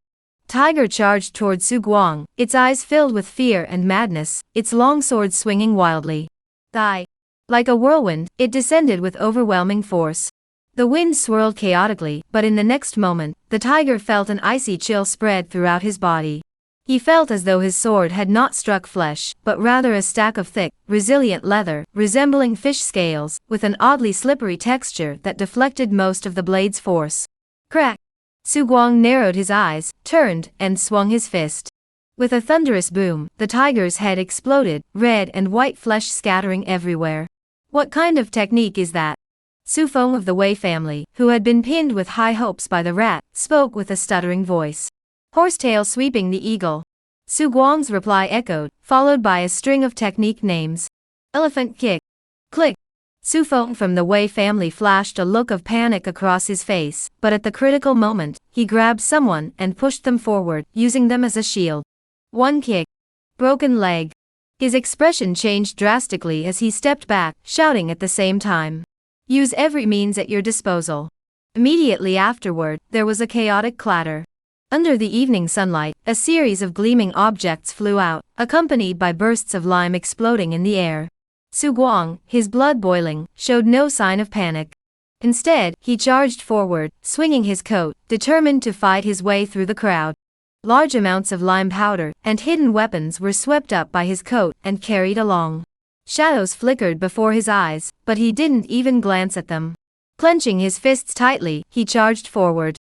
Tiger charged toward Su Guang, its eyes filled with fear and madness, its long sword swinging wildly. Like a whirlwind, it descended with overwhelming force. The wind swirled chaotically, but in the next moment, the tiger felt an icy chill spread throughout his body. He felt as though his sword had not struck flesh, but rather a stack of thick, resilient leather, resembling fish scales, with an oddly slippery texture that deflected most of the blade's force. Crack! Su Guang narrowed his eyes, turned, and swung his fist. With a thunderous boom, the tiger's head exploded, red and white flesh scattering everywhere. What kind of technique is that? Su Feng of the Wei family, who had been pinned with high hopes by the rat, spoke with a stuttering voice. Horsetail sweeping the eagle. Su Guang's reply echoed, followed by a string of technique names. Elephant kick. Click. Su Feng from the Wei family flashed a look of panic across his face, but at the critical moment, he grabbed someone and pushed them forward, using them as a shield. One kick. Broken leg. His expression changed drastically as he stepped back, shouting at the same time. Use every means at your disposal. Immediately afterward, there was a chaotic clatter. Under the evening sunlight, a series of gleaming objects flew out, accompanied by bursts of lime exploding in the air. Su Guang, his blood boiling, showed no sign of panic. Instead, he charged forward, swinging his coat, determined to fight his way through the crowd. Large amounts of lime powder and hidden weapons were swept up by his coat and carried along. Shadows flickered before his eyes, but he didn't even glance at them. Clenching his fists tightly, he charged forward.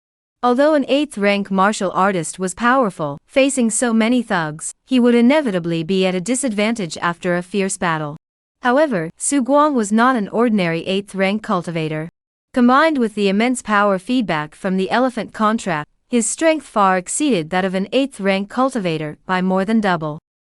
Although an 8th-rank martial artist was powerful, facing so many thugs, he would inevitably be at a disadvantage after a fierce battle. However, Su Guang was not an ordinary 8th-rank cultivator. Combined with the immense power feedback from the elephant contract, his strength far exceeded that of an 8th-rank cultivator by more than double.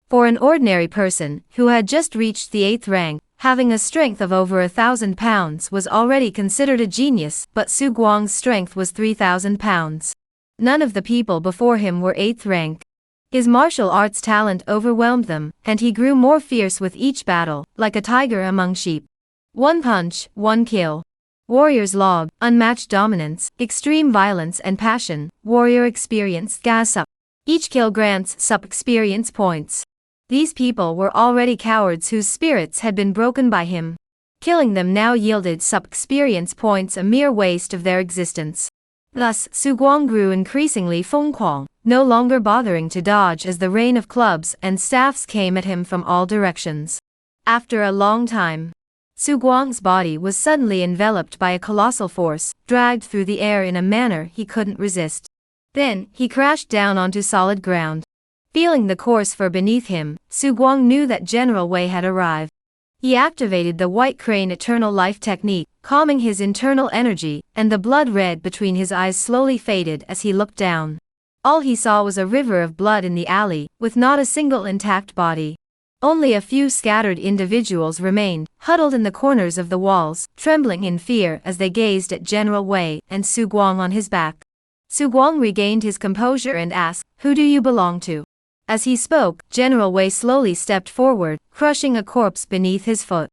For an ordinary person, who had just reached the 8th rank, having a strength of over 1,000 pounds was already considered a genius, but Su Guang's strength was 3,000 pounds. None of the people before him were 8th rank. His martial arts talent overwhelmed them, and he grew more fierce with each battle, like a tiger among sheep. One punch, one kill. Warrior's log, unmatched dominance, extreme violence and passion, warrior experience, gas up. Each kill grants sup experience points. These people were already cowards whose spirits had been broken by him. Killing them now yielded sup experience points, a mere waste of their existence. Thus, Su Guang grew increasingly fengkuang, no longer bothering to dodge as the rain of clubs and staffs came at him from all directions. After a long time, Su Guang's body was suddenly enveloped by a colossal force, dragged through the air in a manner he couldn't resist. Then, he crashed down onto solid ground. Feeling the course for beneath him, Su Guang knew that General Wei had arrived. He activated the White Crane Eternal Life technique, calming his internal energy, and the blood red between his eyes slowly faded as he looked down. All he saw was a river of blood in the alley, with not a single intact body. Only a few scattered individuals remained, huddled in the corners of the walls, trembling in fear as they gazed at General Wei and Su Guang on his back. Su Guang regained his composure and asked, "Who do you belong to?" As he spoke, General Wei slowly stepped forward, crushing a corpse beneath his foot.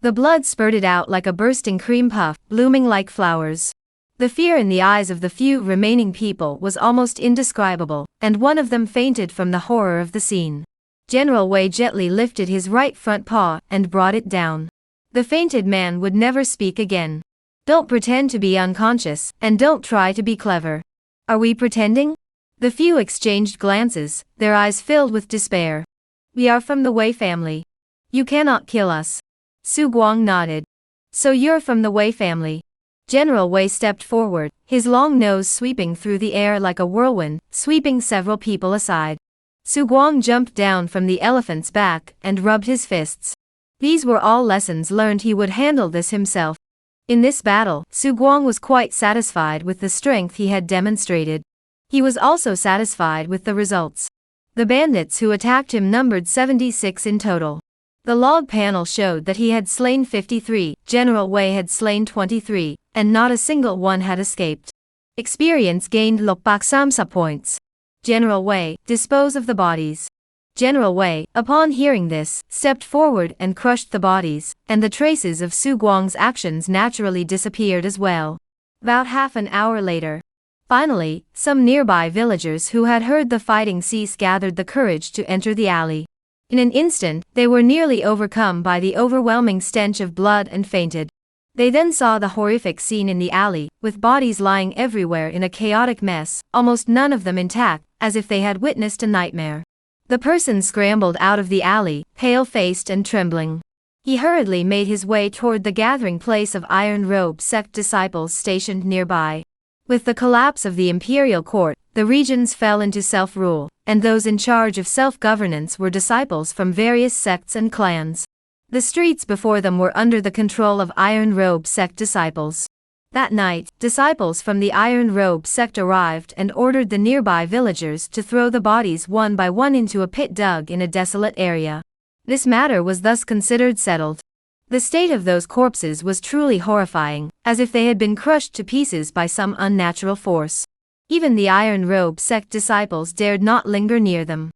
The blood spurted out like a bursting cream puff, blooming like flowers. The fear in the eyes of the few remaining people was almost indescribable, and one of them fainted from the horror of the scene. General Wei gently lifted his right front paw and brought it down. The fainted man would never speak again. Don't pretend to be unconscious, and don't try to be clever. Are we pretending? The few exchanged glances, their eyes filled with despair. We are from the Wei family. You cannot kill us. Su Guang nodded. So you're from the Wei family. General Wei stepped forward, his long nose sweeping through the air like a whirlwind, sweeping several people aside. Su Guang jumped down from the elephant's back and rubbed his fists. These were all lessons learned. He would handle this himself. In this battle, Su Guang was quite satisfied with the strength he had demonstrated. He was also satisfied with the results. The bandits who attacked him numbered 76 in total. The log panel showed that he had slain 53, General Wei had slain 23, and not a single one had escaped. Experience gained Lokbaksamsa points. General Wei, dispose of the bodies. General Wei, upon hearing this, stepped forward and crushed the bodies, and the traces of Su Guang's actions naturally disappeared as well. About half an hour later, finally, some nearby villagers who had heard the fighting cease gathered the courage to enter the alley. In an instant, they were nearly overcome by the overwhelming stench of blood and fainted. They then saw the horrific scene in the alley, with bodies lying everywhere in a chaotic mess, almost none of them intact, as if they had witnessed a nightmare. The person scrambled out of the alley, pale-faced and trembling. He hurriedly made his way toward the gathering place of Robe Sect disciples stationed nearby. With the collapse of the imperial court, the regions fell into self-rule, and those in charge of self-governance were disciples from various sects and clans. The streets before them were under the control of Iron Robe sect disciples. That night, disciples from the Iron Robe sect arrived and ordered the nearby villagers to throw the bodies one by one into a pit dug in a desolate area. This matter was thus considered settled. The state of those corpses was truly horrifying, as if they had been crushed to pieces by some unnatural force. Even the Iron Robe sect disciples dared not linger near them.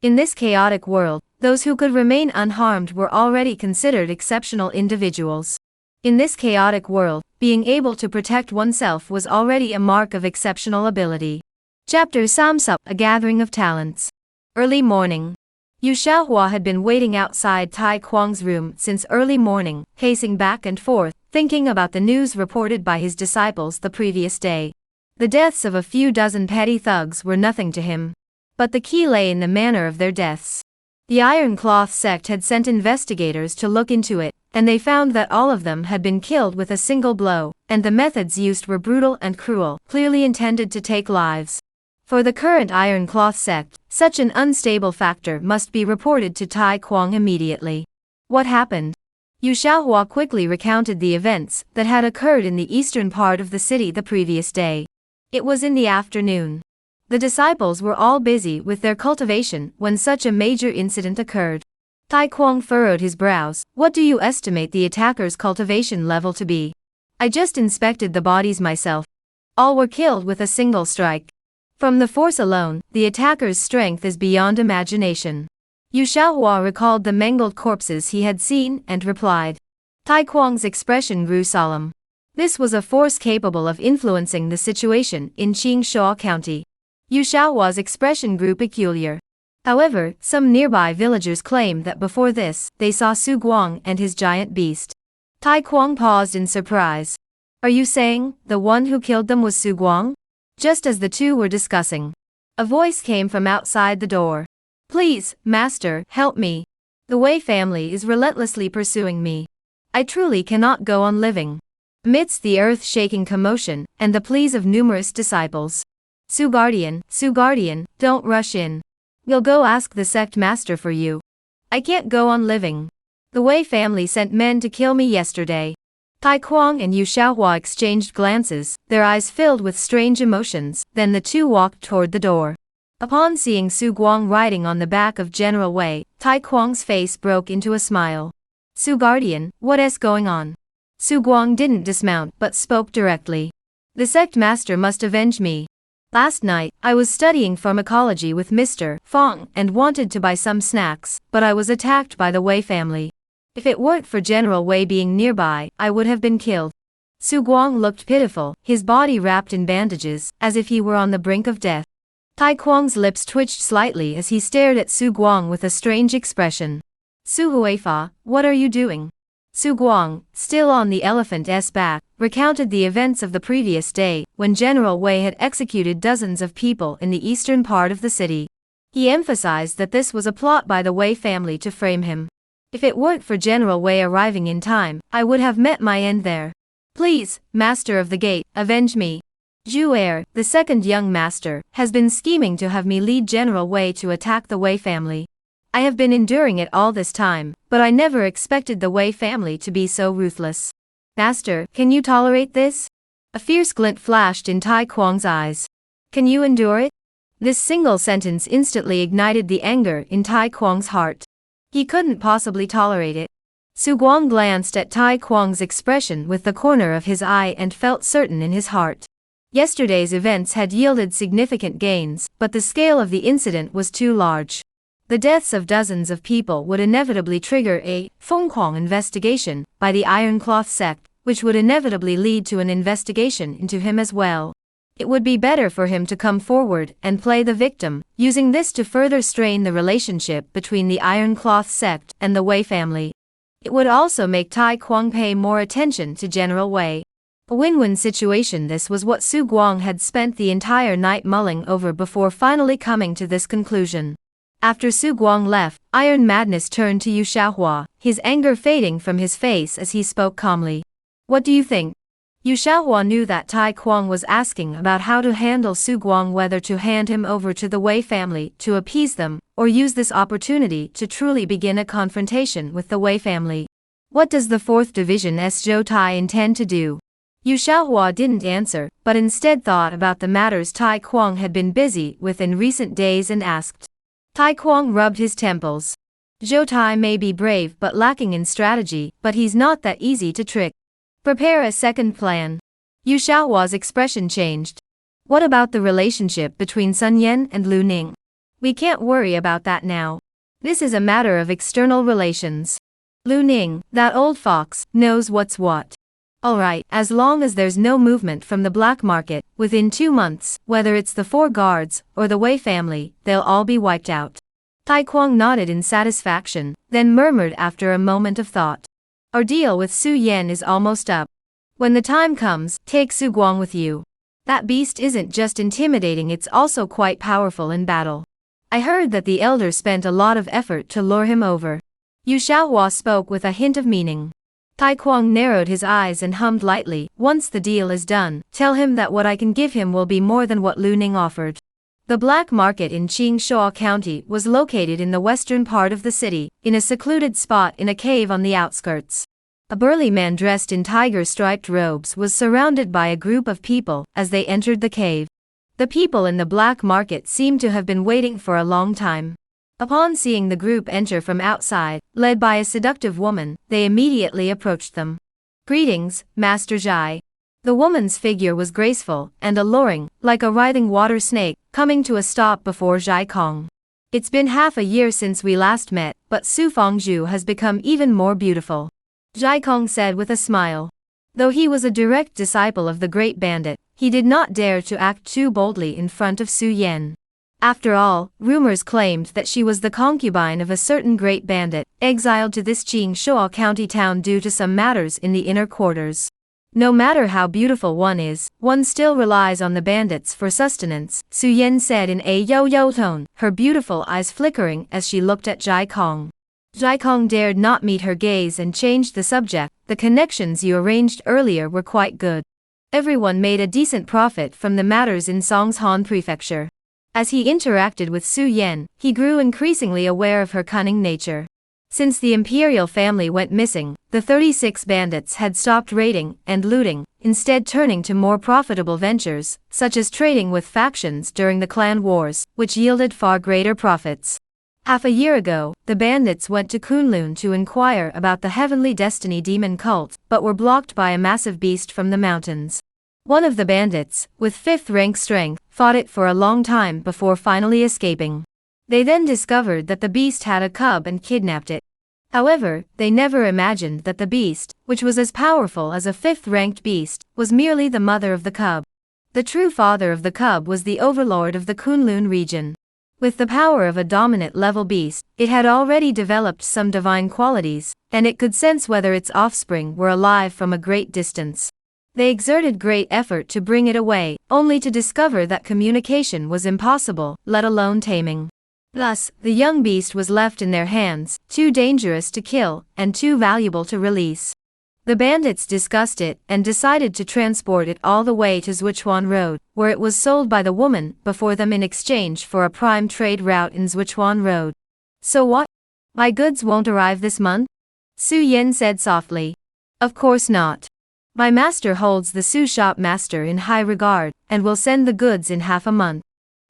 In this chaotic world, those who could remain unharmed were already considered exceptional individuals. In this chaotic world, being able to protect oneself was already a mark of exceptional ability. Chapter Samsup, a gathering of talents. Early morning. Yu Xiaohua had been waiting outside Tai Kuang's room since early morning, pacing back and forth, thinking about the news reported by his disciples the previous day. The deaths of a few dozen petty thugs were nothing to him. But the key lay in the manner of their deaths. The Iron Cloth sect had sent investigators to look into it, and they found that all of them had been killed with a single blow, and the methods used were brutal and cruel, clearly intended to take lives. For the current Iron Cloth sect, such an unstable factor must be reported to Tai Kuang immediately. What happened? Yu Xiaohua quickly recounted the events that had occurred in the eastern part of the city the previous day. It was in the afternoon. The disciples were all busy with their cultivation when such a major incident occurred. Tai Kuang furrowed his brows. What do you estimate the attackers' cultivation level to be? I just inspected the bodies myself. All were killed with a single strike. From the force alone, the attackers' strength is beyond imagination. Yu Xiaohua recalled the mangled corpses he had seen and replied. Tai Kuang's expression grew solemn. This was a force capable of influencing the situation in Qingshuo County. Yu Xiaohua's expression grew peculiar. However, some nearby villagers claimed that before this, they saw Su Guang and his giant beast. Tai Kuang paused in surprise. Are you saying, the one who killed them was Su Guang? Just as the two were discussing, a voice came from outside the door. Please, master, help me. The Wei family is relentlessly pursuing me. I truly cannot go on living. Amidst the earth-shaking commotion, and the pleas of numerous disciples. Su Guardian, don't rush in. We'll go ask the sect master for you. I can't go on living. The Wei family sent men to kill me yesterday. Tai Kuang and Yu Xiaohua exchanged glances, their eyes filled with strange emotions, then the two walked toward the door. Upon seeing Su Guang riding on the back of General Wei, Tai Kuang's face broke into a smile. Su Guardian, what's going on? Su Guang didn't dismount but spoke directly. The sect master must avenge me. Last night, I was studying pharmacology with Mr. Fong and wanted to buy some snacks, but I was attacked by the Wei family. If it weren't for General Wei being nearby, I would have been killed. Su Guang looked pitiful, his body wrapped in bandages, as if he were on the brink of death. Tai Kuang's lips twitched slightly as he stared at Su Guang with a strange expression. Su Huifa, what are you doing? Su Guang, still on the elephant's back, recounted the events of the previous day, when General Wei had executed dozens of people in the eastern part of the city. He emphasized that this was a plot by the Wei family to frame him. If it weren't for General Wei arriving in time, I would have met my end there. Please, Master of the Gate, avenge me. Zhu Er, the second young master, has been scheming to have me lead General Wei to attack the Wei family. I have been enduring it all this time, but I never expected the Wei family to be so ruthless. Master, can you tolerate this? A fierce glint flashed in Tai Kuang's eyes. Can you endure it? This single sentence instantly ignited the anger in Tai Kuang's heart. He couldn't possibly tolerate it. Su Guang glanced at Tai Kuang's expression with the corner of his eye and felt certain in his heart. Yesterday's events had yielded significant gains, but the scale of the incident was too large. The deaths of dozens of people would inevitably trigger a Fenghuang investigation by the Iron Cloth sect, which would inevitably lead to an investigation into him as well. It would be better for him to come forward and play the victim, using this to further strain the relationship between the Iron Cloth sect and the Wei family. It would also make Tai Kuang pay more attention to General Wei. A win-win situation. This was what Su Guang had spent the entire night mulling over before finally coming to this conclusion. After Su Guang left, Iron Madness turned to Yu Xiaohua, his anger fading from his face as he spoke calmly. What do you think? Yu Xiaohua knew that Tai Kuang was asking about how to handle Su Guang, whether to hand him over to the Wei family to appease them, or use this opportunity to truly begin a confrontation with the Wei family. What does the 4th Division Zhou Tai intend to do? Yu Xiaohua didn't answer, but instead thought about the matters Tai Kuang had been busy with in recent days and asked. Tai Kuang rubbed his temples. Zhou Tai may be brave but lacking in strategy, but he's not that easy to trick. Prepare a second plan. Yu Xiaohua's expression changed. What about the relationship between Sun Yan and Lu Ning? We can't worry about that now. This is a matter of external relations. Lu Ning, that old fox, knows what's what. Alright, as long as there's no movement from the black market, within 2 months, whether it's the 4 guards, or the Wei family, they'll all be wiped out. Tai Kuang nodded in satisfaction, then murmured after a moment of thought. Our deal with Su Yan is almost up. When the time comes, take Su Guang with you. That beast isn't just intimidating, it's also quite powerful in battle. I heard that the elder spent a lot of effort to lure him over. Yu Xiaohua spoke with a hint of meaning. Tai Kuang narrowed his eyes and hummed lightly. Once the deal is done, tell him that what I can give him will be more than what Lu Ning offered. The black market in Qingshuo County was located in the western part of the city, in a secluded spot in a cave on the outskirts. A burly man dressed in tiger-striped robes was surrounded by a group of people as they entered the cave. The people in the black market seemed to have been waiting for a long time. Upon seeing the group enter from outside, led by a seductive woman, they immediately approached them. Greetings, Master Zhai. The woman's figure was graceful and alluring, like a writhing water snake, coming to a stop before Zhai Kong. It's been half a year since we last met, but Su Fangzhu has become even more beautiful. Zhai Kong said with a smile. Though he was a direct disciple of the great bandit, he did not dare to act too boldly in front of Su Yan. After all, rumors claimed that she was the concubine of a certain great bandit, exiled to this Qingshuo County town due to some matters in the inner quarters. No matter how beautiful one is, one still relies on the bandits for sustenance, Su Yan said in a yo-yo tone, her beautiful eyes flickering as she looked at Zhai Kong. Zhai Kong dared not meet her gaze and changed the subject. The connections you arranged earlier were quite good. Everyone made a decent profit from the matters in Songshan Prefecture. As he interacted with Su Yan, he grew increasingly aware of her cunning nature. Since the imperial family went missing, the 36 bandits had stopped raiding and looting, instead turning to more profitable ventures, such as trading with factions during the clan wars, which yielded far greater profits. Half a year ago, the bandits went to Kunlun to inquire about the Heavenly Destiny demon cult, but were blocked by a massive beast from the mountains. One of the bandits, with 5th rank strength, fought it for a long time before finally escaping. They then discovered that the beast had a cub and kidnapped it. However, they never imagined that the beast, which was as powerful as a 5th-ranked beast, was merely the mother of the cub. The true father of the cub was the overlord of the Kunlun region. With the power of a dominant-level beast, it had already developed some divine qualities, and it could sense whether its offspring were alive from a great distance. They exerted great effort to bring it away, only to discover that communication was impossible, let alone taming. Thus, the young beast was left in their hands, too dangerous to kill, and too valuable to release. The bandits discussed it, and decided to transport it all the way to Zhuchuan Road, where it was sold by the woman before them in exchange for a prime trade route in Zhuchuan Road. So what? My goods won't arrive this month? Su Yan said softly. Of course not. My master holds the Su shop master in high regard, and will send the goods in half a month.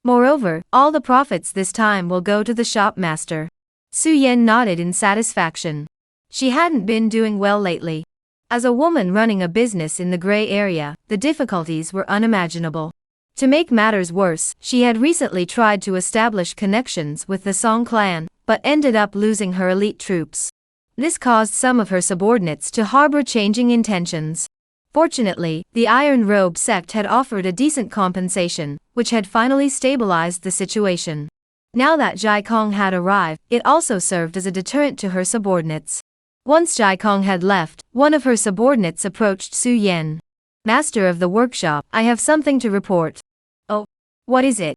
Moreover, all the profits this time will go to the shop master. Su Yan nodded in satisfaction. She hadn't been doing well lately. As a woman running a business in the gray area, the difficulties were unimaginable. To make matters worse, she had recently tried to establish connections with the Song clan, but ended up losing her elite troops. This caused some of her subordinates to harbor changing intentions. Fortunately, the Iron Robe sect had offered a decent compensation, which had finally stabilized the situation. Now that Zhai Kong had arrived, it also served as a deterrent to her subordinates. Once Zhai Kong had left, one of her subordinates approached Su Yan. Master of the workshop, I have something to report. Oh, what is it?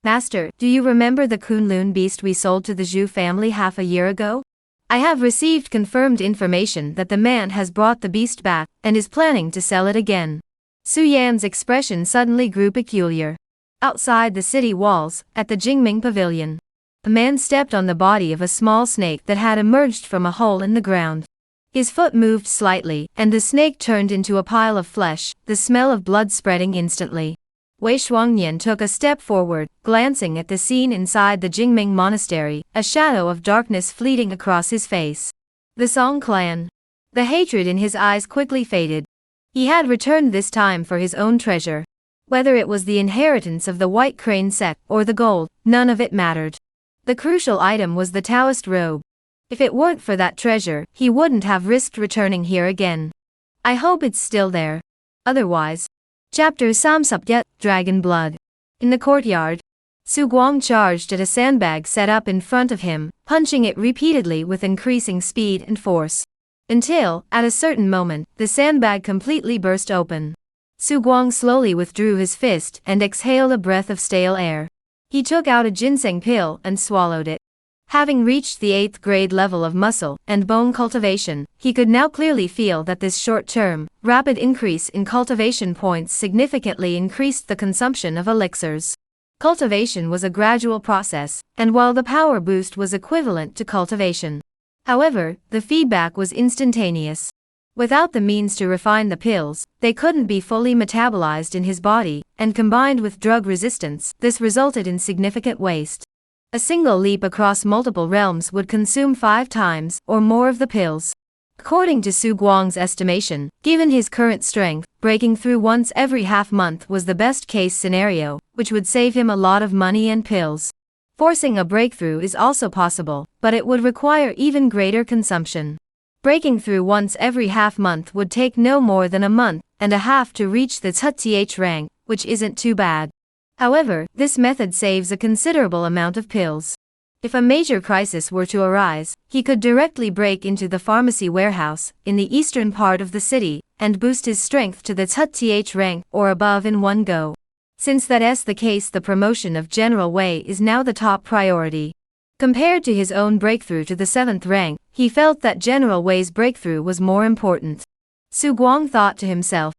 Master, do you remember the Kunlun beast we sold to the Zhu family half a year ago? I have received confirmed information that the man has brought the beast back, and is planning to sell it again. Su Yan's expression suddenly grew peculiar. Outside the city walls, at the Jingming pavilion, a man stepped on the body of a small snake that had emerged from a hole in the ground. His foot moved slightly, and the snake turned into a pile of flesh, the smell of blood spreading instantly. Wei Shuangnian took a step forward, glancing at the scene inside the Jingming monastery, a shadow of darkness fleeting across his face. The Song clan. The hatred in his eyes quickly faded. He had returned this time for his own treasure. Whether it was the inheritance of the White Crane Sect or the gold, none of it mattered. The crucial item was the Taoist robe. If it weren't for that treasure, he wouldn't have risked returning here again. I hope it's still there. Otherwise. Chapter Samsupyat, Dragon Blood. In the courtyard, Su Guang charged at a sandbag set up in front of him, punching it repeatedly with increasing speed and force. Until, at a certain moment, the sandbag completely burst open. Su Guang slowly withdrew his fist and exhaled a breath of stale air. He took out a ginseng pill and swallowed it. Having reached the 8th grade level of muscle and bone cultivation, he could now clearly feel that this short-term, rapid increase in cultivation points significantly increased the consumption of elixirs. Cultivation was a gradual process, and while the power boost was equivalent to cultivation. However, the feedback was instantaneous. Without the means to refine the pills, they couldn't be fully metabolized in his body, and combined with drug resistance, this resulted in significant waste. A single leap across multiple realms would consume 5 times or more of the pills. According to Su Guang's estimation, given his current strength, breaking through once every half-month was the best-case scenario, which would save him a lot of money and pills. Forcing a breakthrough is also possible, but it would require even greater consumption. Breaking through once every half-month would take no more than a month and a half to reach the TH rank, which isn't too bad. However, this method saves a considerable amount of pills. If a major crisis were to arise, he could directly break into the pharmacy warehouse in the eastern part of the city and boost his strength to the TH rank or above in one go. Since that's the case, the promotion of General Wei is now the top priority. Compared to his own breakthrough to the 7th rank, he felt that General Wei's breakthrough was more important. Su Guang thought to himself.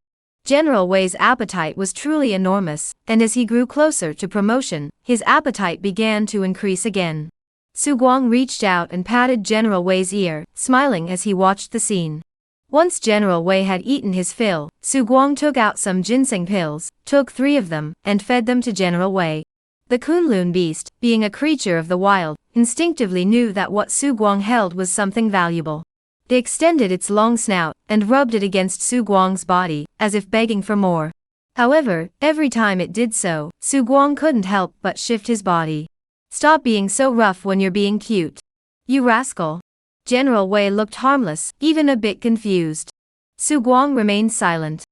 General Wei's appetite was truly enormous, and as he grew closer to promotion, his appetite began to increase again. Su Guang reached out and patted General Wei's ear, smiling as he watched the scene. Once General Wei had eaten his fill, Su Guang took out some ginseng pills, took 3 of them, and fed them to General Wei. The Kunlun beast, being a creature of the wild, instinctively knew that what Su Guang held was something valuable. It extended its long snout and rubbed it against Su Guang's body, as if begging for more. However, every time it did so, Su Guang couldn't help but shift his body. Stop being so rough when you're being cute. You rascal. General Wei looked harmless, even a bit confused. Su Guang remained silent.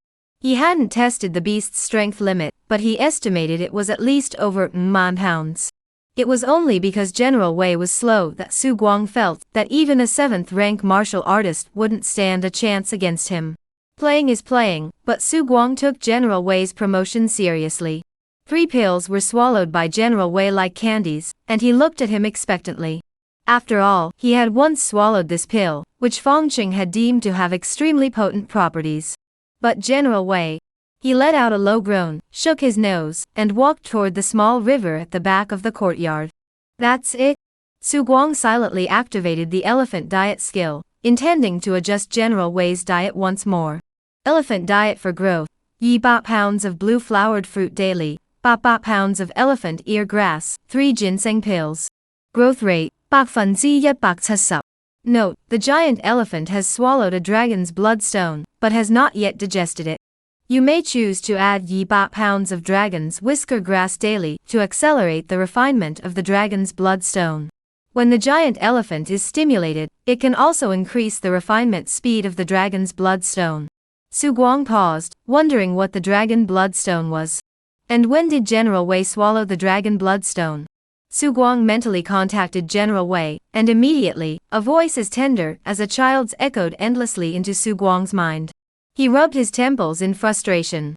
He hadn't tested the beast's strength limit, but he estimated it was at least over 9 pounds. It was only because General Wei was slow that Su Guang felt that even a 7th-rank martial artist wouldn't stand a chance against him. Playing is playing, but Su Guang took General Wei's promotion seriously. 3 pills were swallowed by General Wei like candies, and he looked at him expectantly. After all, he had once swallowed this pill, which Fangqing had deemed to have extremely potent properties. But General Wei. He let out a low groan, shook his nose, and walked toward the small river at the back of the courtyard. That's it? Su Guang silently activated the elephant diet skill, intending to adjust General Wei's diet once more. Elephant diet for growth. Yi ba pounds of blue flowered fruit daily, ba pounds of elephant ear grass, 3 ginseng pills. Growth rate, 170%. Note, the giant elephant has swallowed a dragon's bloodstone, but has not yet digested it. You may choose to add Yi ba pounds of dragon's whisker grass daily to accelerate the refinement of the dragon's bloodstone. When the giant elephant is stimulated, it can also increase the refinement speed of the dragon's bloodstone. Su Guang paused, wondering what the dragon bloodstone was. And when did General Wei swallow the dragon bloodstone? Su Guang mentally contacted General Wei, and immediately, a voice as tender as a child's echoed endlessly into Su Guang's mind. He rubbed his temples in frustration.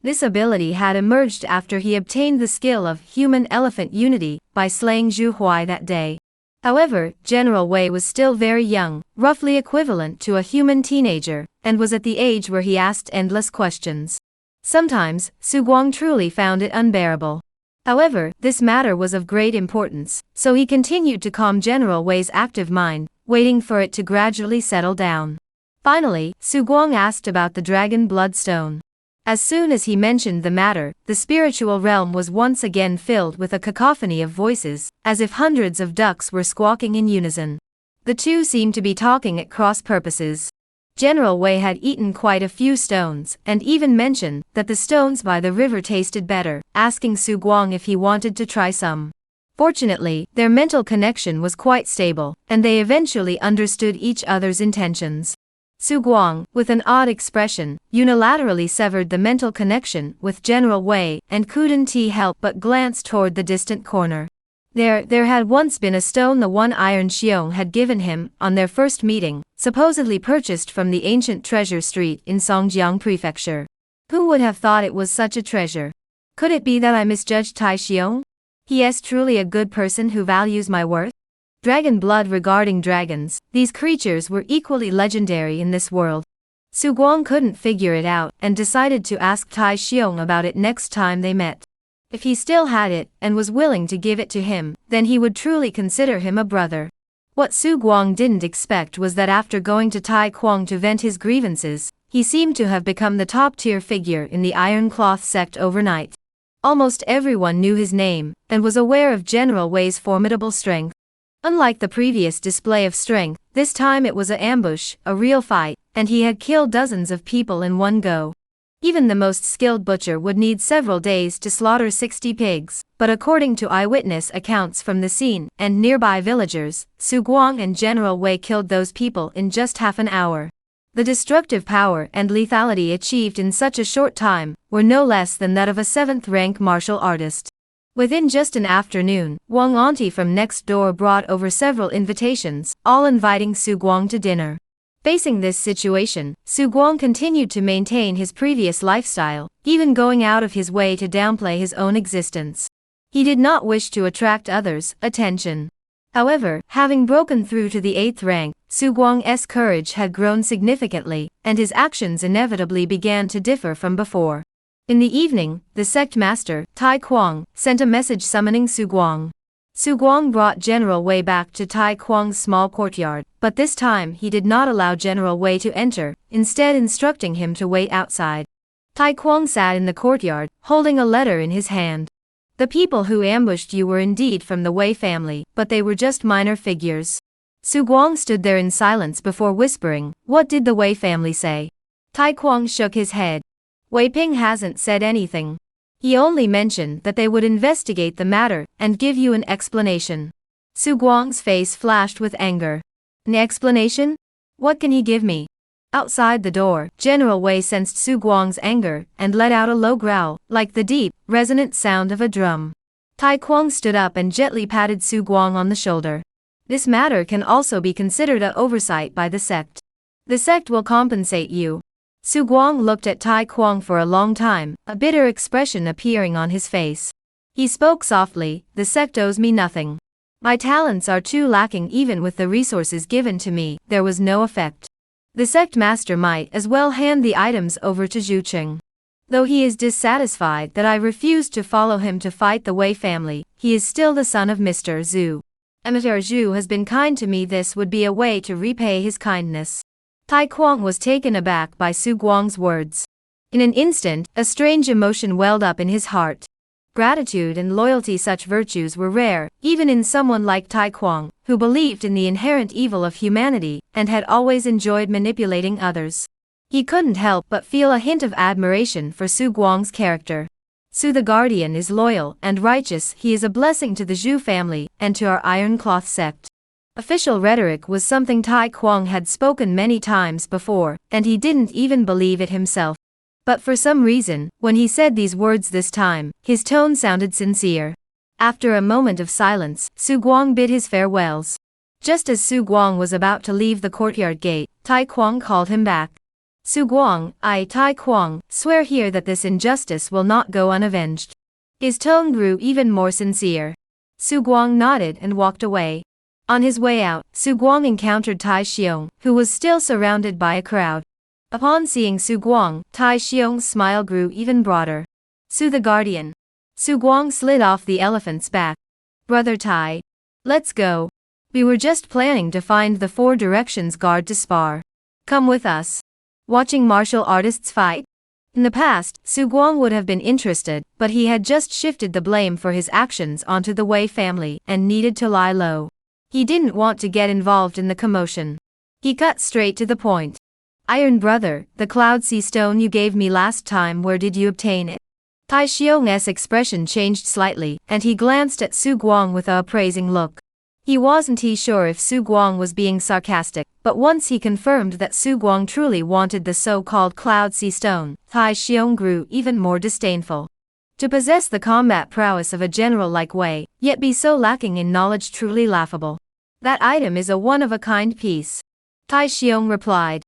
This ability had emerged after he obtained the skill of human-elephant unity by slaying Zhu Huai that day. However, General Wei was still very young, roughly equivalent to a human teenager, and was at the age where he asked endless questions. Sometimes, Su Guang truly found it unbearable. However, this matter was of great importance, so he continued to calm General Wei's active mind, waiting for it to gradually settle down. Finally, Su Guang asked about the dragon bloodstone. As soon as he mentioned the matter, the spiritual realm was once again filled with a cacophony of voices, as if hundreds of ducks were squawking in unison. The two seemed to be talking at cross purposes. General Wei had eaten quite a few stones, and even mentioned that the stones by the river tasted better, asking Su Guang if he wanted to try some. Fortunately, their mental connection was quite stable, and they eventually understood each other's intentions. Su Guang, with an odd expression, unilaterally severed the mental connection with General Wei and couldn't help but glance toward the distant corner. There had once been a stone the one Iron Xiong had given him on their first meeting, supposedly purchased from the ancient treasure street in Songjiang Prefecture. Who would have thought it was such a treasure? Could it be that I misjudged Tai Xiong? He is truly a good person who values my worth? Dragon blood. Regarding dragons, these creatures were equally legendary in this world. Su Guang couldn't figure it out and decided to ask Tai Xiong about it next time they met. If he still had it, and was willing to give it to him, then he would truly consider him a brother. What Su Guang didn't expect was that after going to Tai Quang to vent his grievances, he seemed to have become the top-tier figure in the Iron Cloth sect overnight. Almost everyone knew his name, and was aware of General Wei's formidable strength. Unlike the previous display of strength, this time it was an ambush, a real fight, and he had killed dozens of people in one go. Even the most skilled butcher would need several days to slaughter 60 pigs, but according to eyewitness accounts from the scene and nearby villagers, Su Guang and General Wei killed those people in just half an hour. The destructive power and lethality achieved in such a short time were no less than that of a 7th-rank martial artist. Within just an afternoon, Wang Auntie from next door brought over several invitations, all inviting Su Guang to dinner. Facing this situation, Su Guang continued to maintain his previous lifestyle, even going out of his way to downplay his own existence. He did not wish to attract others' attention. However, having broken through to the 8th rank, Su Guang's courage had grown significantly, and his actions inevitably began to differ from before. In the evening, the sect master, Tai Quang, sent a message summoning Su Guang. Su Guang brought General Wei back to Tai Quang's small courtyard, but this time he did not allow General Wei to enter, instead instructing him to wait outside. Tai Quang sat in the courtyard, holding a letter in his hand. The people who ambushed you were indeed from the Wei family, but they were just minor figures. Su Guang stood there in silence before whispering, "What did the Wei family say?" Tai Quang shook his head. Wei Ping hasn't said anything. He only mentioned that they would investigate the matter and give you an explanation. Su Guang's face flashed with anger. An explanation? What can he give me? Outside the door, General Wei sensed Su Guang's anger and let out a low growl, like the deep, resonant sound of a drum. Tai Quang stood up and gently patted Su Guang on the shoulder. This matter can also be considered an oversight by the sect. The sect will compensate you. Su Guang looked at Tai Quang for a long time, a bitter expression appearing on his face. He spoke softly, "The sect owes me nothing. My talents are too lacking even with the resources given to me, there was no effect. The sect master might as well hand the items over to Zhu Cheng. Though he is dissatisfied that I refused to follow him to fight the Wei family, he is still the son of Mr. Zhu. Mr. Zhu has been kind to me, this would be a way to repay his kindness." Tai Quang was taken aback by Su Guang's words. In an instant, a strange emotion welled up in his heart. Gratitude and loyalty, such virtues were rare, even in someone like Tai Quang, who believed in the inherent evil of humanity and had always enjoyed manipulating others. He couldn't help but feel a hint of admiration for Su Guang's character. Su the Guardian is loyal and righteous, he is a blessing to the Zhu family and to our Iron Cloth sect. Official rhetoric was something Tai Quang had spoken many times before, and he didn't even believe it himself. But for some reason, when he said these words this time, his tone sounded sincere. After a moment of silence, Su Guang bid his farewells. Just as Su Guang was about to leave the courtyard gate, Tai Quang called him back. "Su Guang, I, Tai Quang, swear here that this injustice will not go unavenged." His tone grew even more sincere. Su Guang nodded and walked away. On his way out, Su Guang encountered Tai Xiong, who was still surrounded by a crowd. Upon seeing Su Guang, Tai Xiong's smile grew even broader. Su the Guardian. Su Guang slid off the elephant's back. Brother Tai. Let's go. We were just planning to find the Four Directions guard to spar. Come with us. Watching martial artists fight? In the past, Su Guang would have been interested, but he had just shifted the blame for his actions onto the Wei family and needed to lie low. He didn't want to get involved in the commotion. He cut straight to the point. Iron brother, the cloud sea stone you gave me last time, where did you obtain it? Tai Xiong's expression changed slightly, and he glanced at Su Guang with a appraising look. He wasn't sure if Su Guang was being sarcastic, but once he confirmed that Su Guang truly wanted the so-called cloud sea stone, Tai Xiong grew even more disdainful. To possess the combat prowess of a general like Wei, yet be so lacking in knowledge, truly laughable. That item is a one-of-a-kind piece. Tai Xiong replied.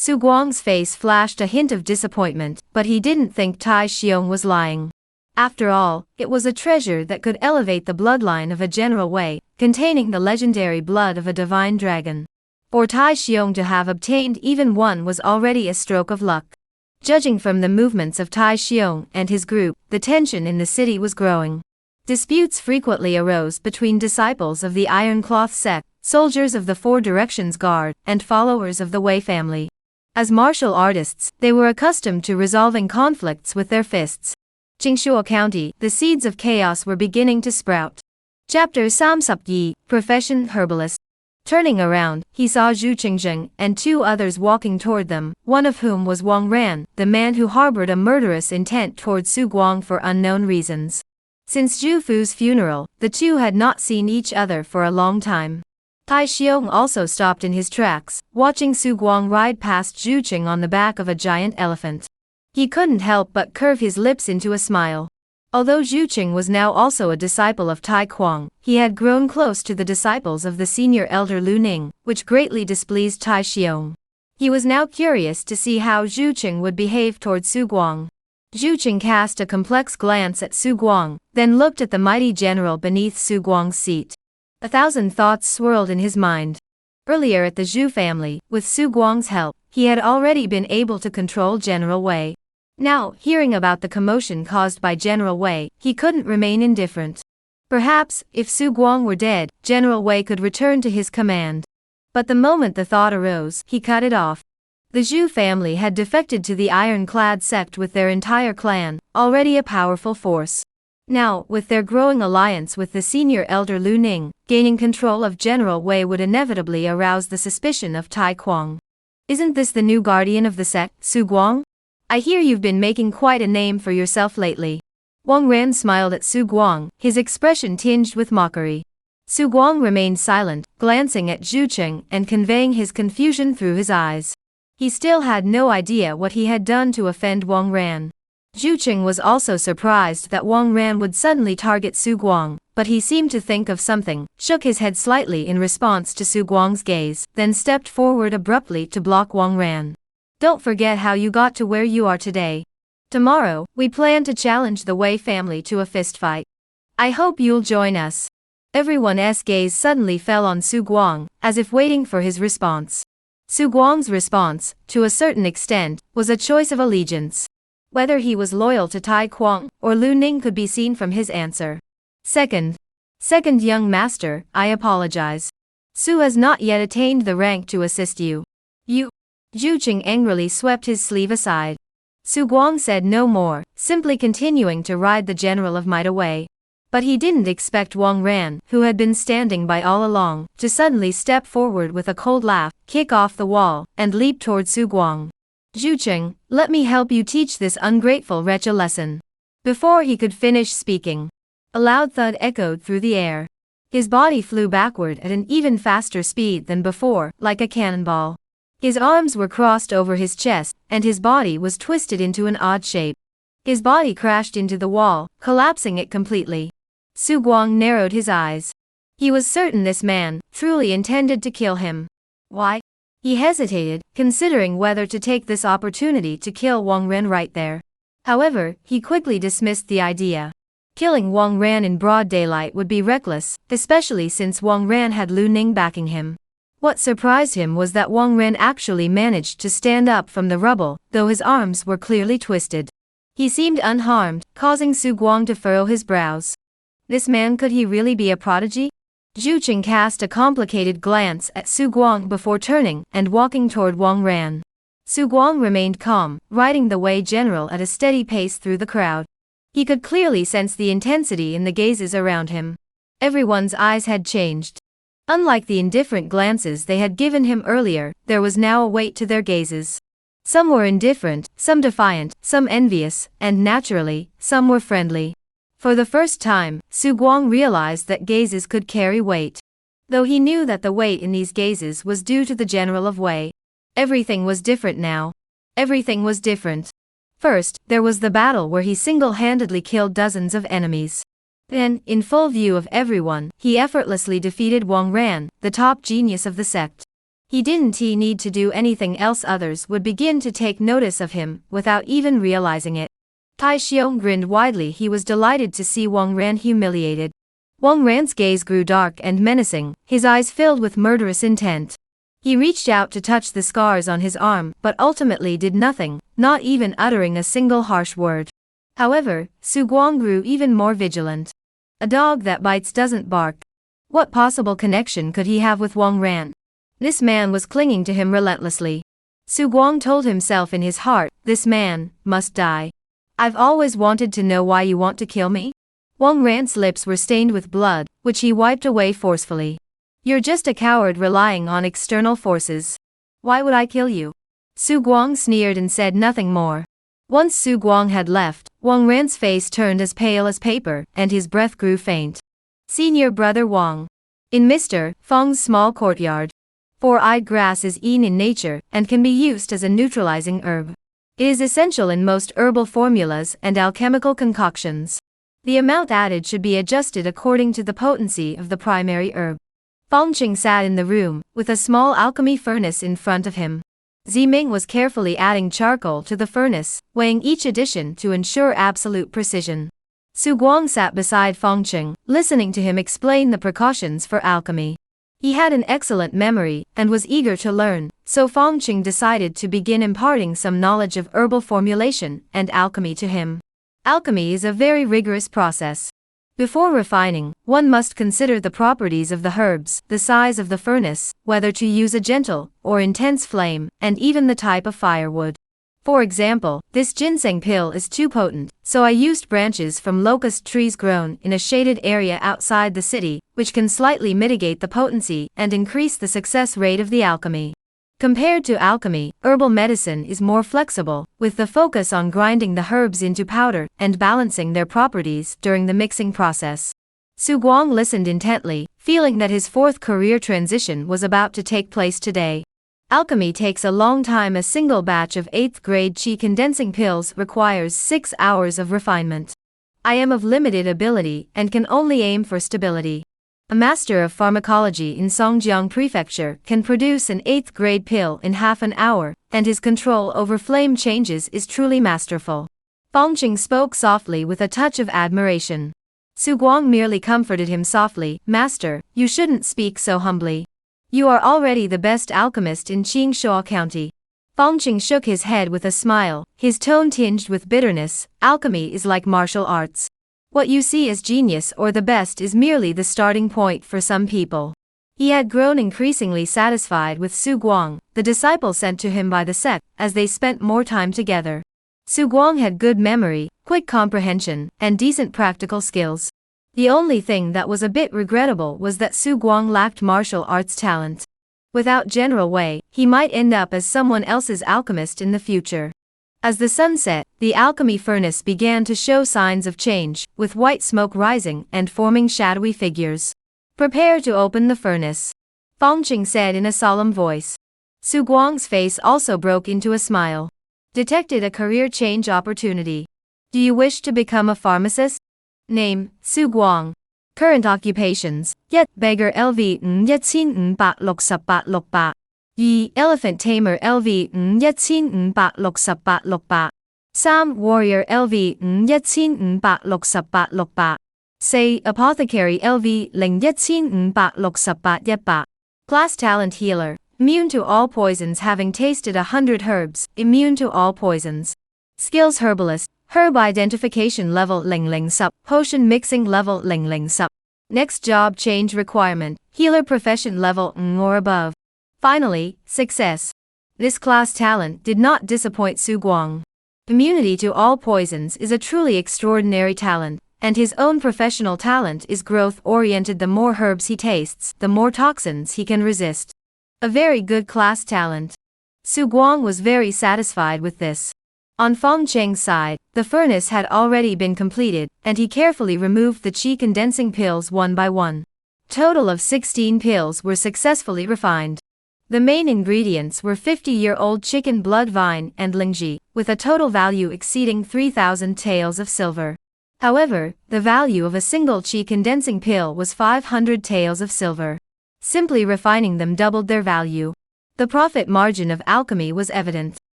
Su Guang's face flashed a hint of disappointment, but he didn't think Tai Xiong was lying. After all, it was a treasure that could elevate the bloodline of a General Wei, containing the legendary blood of a divine dragon. For Tai Xiong to have obtained even one was already a stroke of luck. Judging from the movements of Tai Xiong and his group, the tension in the city was growing. Disputes frequently arose between disciples of the Ironcloth Sect, soldiers of the Four Directions Guard, and followers of the Wei family. As martial artists, they were accustomed to resolving conflicts with their fists. Jingshuo County, the seeds of chaos were beginning to sprout. Chapter Samsup Yi, Profession Herbalist. Turning around, he saw Zhu Qingzheng and two others walking toward them, one of whom was Wang Ran, the man who harbored a murderous intent toward Su Guang for unknown reasons. Since Zhu Fu's funeral, the two had not seen each other for a long time. Tai Xiong also stopped in his tracks, watching Su Guang ride past Zhu Qing on the back of a giant elephant. He couldn't help but curve his lips into a smile. Although Zhu Qing was now also a disciple of Tai Kuang, he had grown close to the disciples of the senior elder Lu Ning, which greatly displeased Tai Xiong. He was now curious to see how Zhu Qing would behave toward Su Guang. Zhu Qing cast a complex glance at Su Guang, then looked at the mighty general beneath Su Guang's seat. 1,000 thoughts swirled in his mind. Earlier at the Zhu family, with Su Guang's help, he had already been able to control General Wei. Now, hearing about the commotion caused by General Wei, he couldn't remain indifferent. Perhaps, if Su Guang were dead, General Wei could return to his command. But the moment the thought arose, he cut it off. The Zhu family had defected to the ironclad sect with their entire clan, already a powerful force. Now, with their growing alliance with the senior elder Lu Ning, gaining control of General Wei would inevitably arouse the suspicion of Tai Kuang. Isn't this the new guardian of the sect, Su Guang? I hear you've been making quite a name for yourself lately. Wang Ran smiled at Su Guang, his expression tinged with mockery. Su Guang remained silent, glancing at Zhu Qing and conveying his confusion through his eyes. He still had no idea what he had done to offend Wang Ran. Zhu Qing was also surprised that Wang Ran would suddenly target Su Guang, but he seemed to think of something, shook his head slightly in response to Su Guang's gaze, then stepped forward abruptly to block Wang Ran. Don't forget how you got to where you are today. Tomorrow, we plan to challenge the Wei family to a fistfight. I hope you'll join us. Everyone's gaze suddenly fell on Su Guang, as if waiting for his response. Su Guang's response, to a certain extent, was a choice of allegiance. Whether he was loyal to Tai Kuang or Lu Ning could be seen from his answer. Second young master, I apologize. Su has not yet attained the rank to assist you. Zhu Qing angrily swept his sleeve aside. Su Guang said no more, simply continuing to ride the general of might away. But he didn't expect Wang Ran, who had been standing by all along, to suddenly step forward with a cold laugh, kick off the wall, and leap toward Su Guang. Zhu Qing, let me help you teach this ungrateful wretch a lesson. Before he could finish speaking, a loud thud echoed through the air. His body flew backward at an even faster speed than before, like a cannonball. His arms were crossed over his chest, and his body was twisted into an odd shape. His body crashed into the wall, collapsing it completely. Su Guang narrowed his eyes. He was certain this man truly intended to kill him. Why? He hesitated, considering whether to take this opportunity to kill Wang Ran right there. However, he quickly dismissed the idea. Killing Wang Ran in broad daylight would be reckless, especially since Wang Ran had Lu Ning backing him. What surprised him was that Wang Ren actually managed to stand up from the rubble, though his arms were clearly twisted. He seemed unharmed, causing Su Guang to furrow his brows. This man, could he really be a prodigy? Zhu Qing cast a complicated glance at Su Guang before turning and walking toward Wang Ran. Su Guang remained calm, riding the Wei general at a steady pace through the crowd. He could clearly sense the intensity in the gazes around him. Everyone's eyes had changed. Unlike the indifferent glances they had given him earlier, there was now a weight to their gazes. Some were indifferent, some defiant, some envious, and naturally, some were friendly. For the first time, Su Guang realized that gazes could carry weight. Though he knew that the weight in these gazes was due to the general of Wei. Everything was different now. Everything was different. First, there was the battle where he single-handedly killed dozens of enemies. Then, in full view of everyone, he effortlessly defeated Wang Ran, the top genius of the sect. He didn't need to do anything else, others would begin to take notice of him, without even realizing it. Tai Xiong grinned widely. He was delighted to see Wang Ran humiliated. Wang Ran's gaze grew dark and menacing, his eyes filled with murderous intent. He reached out to touch the scars on his arm, but ultimately did nothing, not even uttering a single harsh word. However, Su Guang grew even more vigilant. A dog that bites doesn't bark. What possible connection could he have with Wang Ran? This man was clinging to him relentlessly. Su Guang told himself in his heart, this man must die. I've always wanted to know why you want to kill me? Wang Ran's lips were stained with blood, which he wiped away forcefully. You're just a coward relying on external forces. Why would I kill you? Su Guang sneered and said nothing more. Once Su Guang had left, Wang Ran's face turned as pale as paper, and his breath grew faint. Senior brother Wang. In Mr. Feng's small courtyard. Four-eyed grass is eaten in nature, and can be used as a neutralizing herb. It is essential in most herbal formulas and alchemical concoctions. The amount added should be adjusted according to the potency of the primary herb. Fangqing sat in the room, with a small alchemy furnace in front of him. Jingming was carefully adding charcoal to the furnace, weighing each addition to ensure absolute precision. Su Guang sat beside Fangqing, listening to him explain the precautions for alchemy. He had an excellent memory, and was eager to learn, so Fangqing decided to begin imparting some knowledge of herbal formulation and alchemy to him. Alchemy is a very rigorous process. Before refining, one must consider the properties of the herbs, the size of the furnace, whether to use a gentle or intense flame, and even the type of firewood. For example, this ginseng pill is too potent, so I used branches from locust trees grown in a shaded area outside the city, which can slightly mitigate the potency and increase the success rate of the alchemy. Compared to alchemy, herbal medicine is more flexible, with the focus on grinding the herbs into powder and balancing their properties during the mixing process. Su Guang listened intently, feeling that his fourth career transition was about to take place today. Alchemy takes a long time. A single batch of 8th grade qi condensing pills requires 6 hours of refinement. I am of limited ability and can only aim for stability. A master of pharmacology in Songjiang Prefecture can produce an 8th grade pill in half an hour, and his control over flame changes is truly masterful. Fangqing spoke softly with a touch of admiration. Su Guang merely comforted him softly, Master, you shouldn't speak so humbly. You are already the best alchemist in Qingshuo County. Fangqing shook his head with a smile, his tone tinged with bitterness. Alchemy is like martial arts. What you see as genius or the best is merely the starting point for some people. He had grown increasingly satisfied with Su Guang, the disciple sent to him by the sect, as they spent more time together. Su Guang had good memory, quick comprehension, and decent practical skills. The only thing that was a bit regrettable was that Su Guang lacked martial arts talent. Without General Wei, he might end up as someone else's alchemist in the future. As the sun set, the alchemy furnace began to show signs of change, with white smoke rising and forming shadowy figures. Prepare to open the furnace. Fangqing said in a solemn voice. Su Guang's face also broke into a smile. Detected a career change opportunity. Do you wish to become a pharmacist? Name, Su Guang. Current occupations, Yet Beggar LV 1568 2. Elephant Tamer LV 1568 3. Warrior LV 1568 4. Say Apothecary LV 01568 100. Class talent healer, immune to all poisons having tasted 100 herbs, immune to all poisons. Skills herbalist, herb identification level Ling Ling Sup, potion mixing level Ling Ling Sup. Next job change requirement, healer profession level Ng or above. Finally, success. This class talent did not disappoint Su Guang. Immunity to all poisons is a truly extraordinary talent, and his own professional talent is growth-oriented. The more herbs he tastes, the more toxins he can resist. A very good class talent. Su Guang was very satisfied with this. On Feng Cheng's side, the furnace had already been completed, and he carefully removed the qi condensing pills one by one. Total of 16 pills were successfully refined. The main ingredients were 50-year-old chicken blood vine and lingji, with a total value exceeding 3,000 taels of silver. However, the value of a single qi condensing pill was 500 taels of silver. Simply refining them doubled their value. The profit margin of alchemy was evident.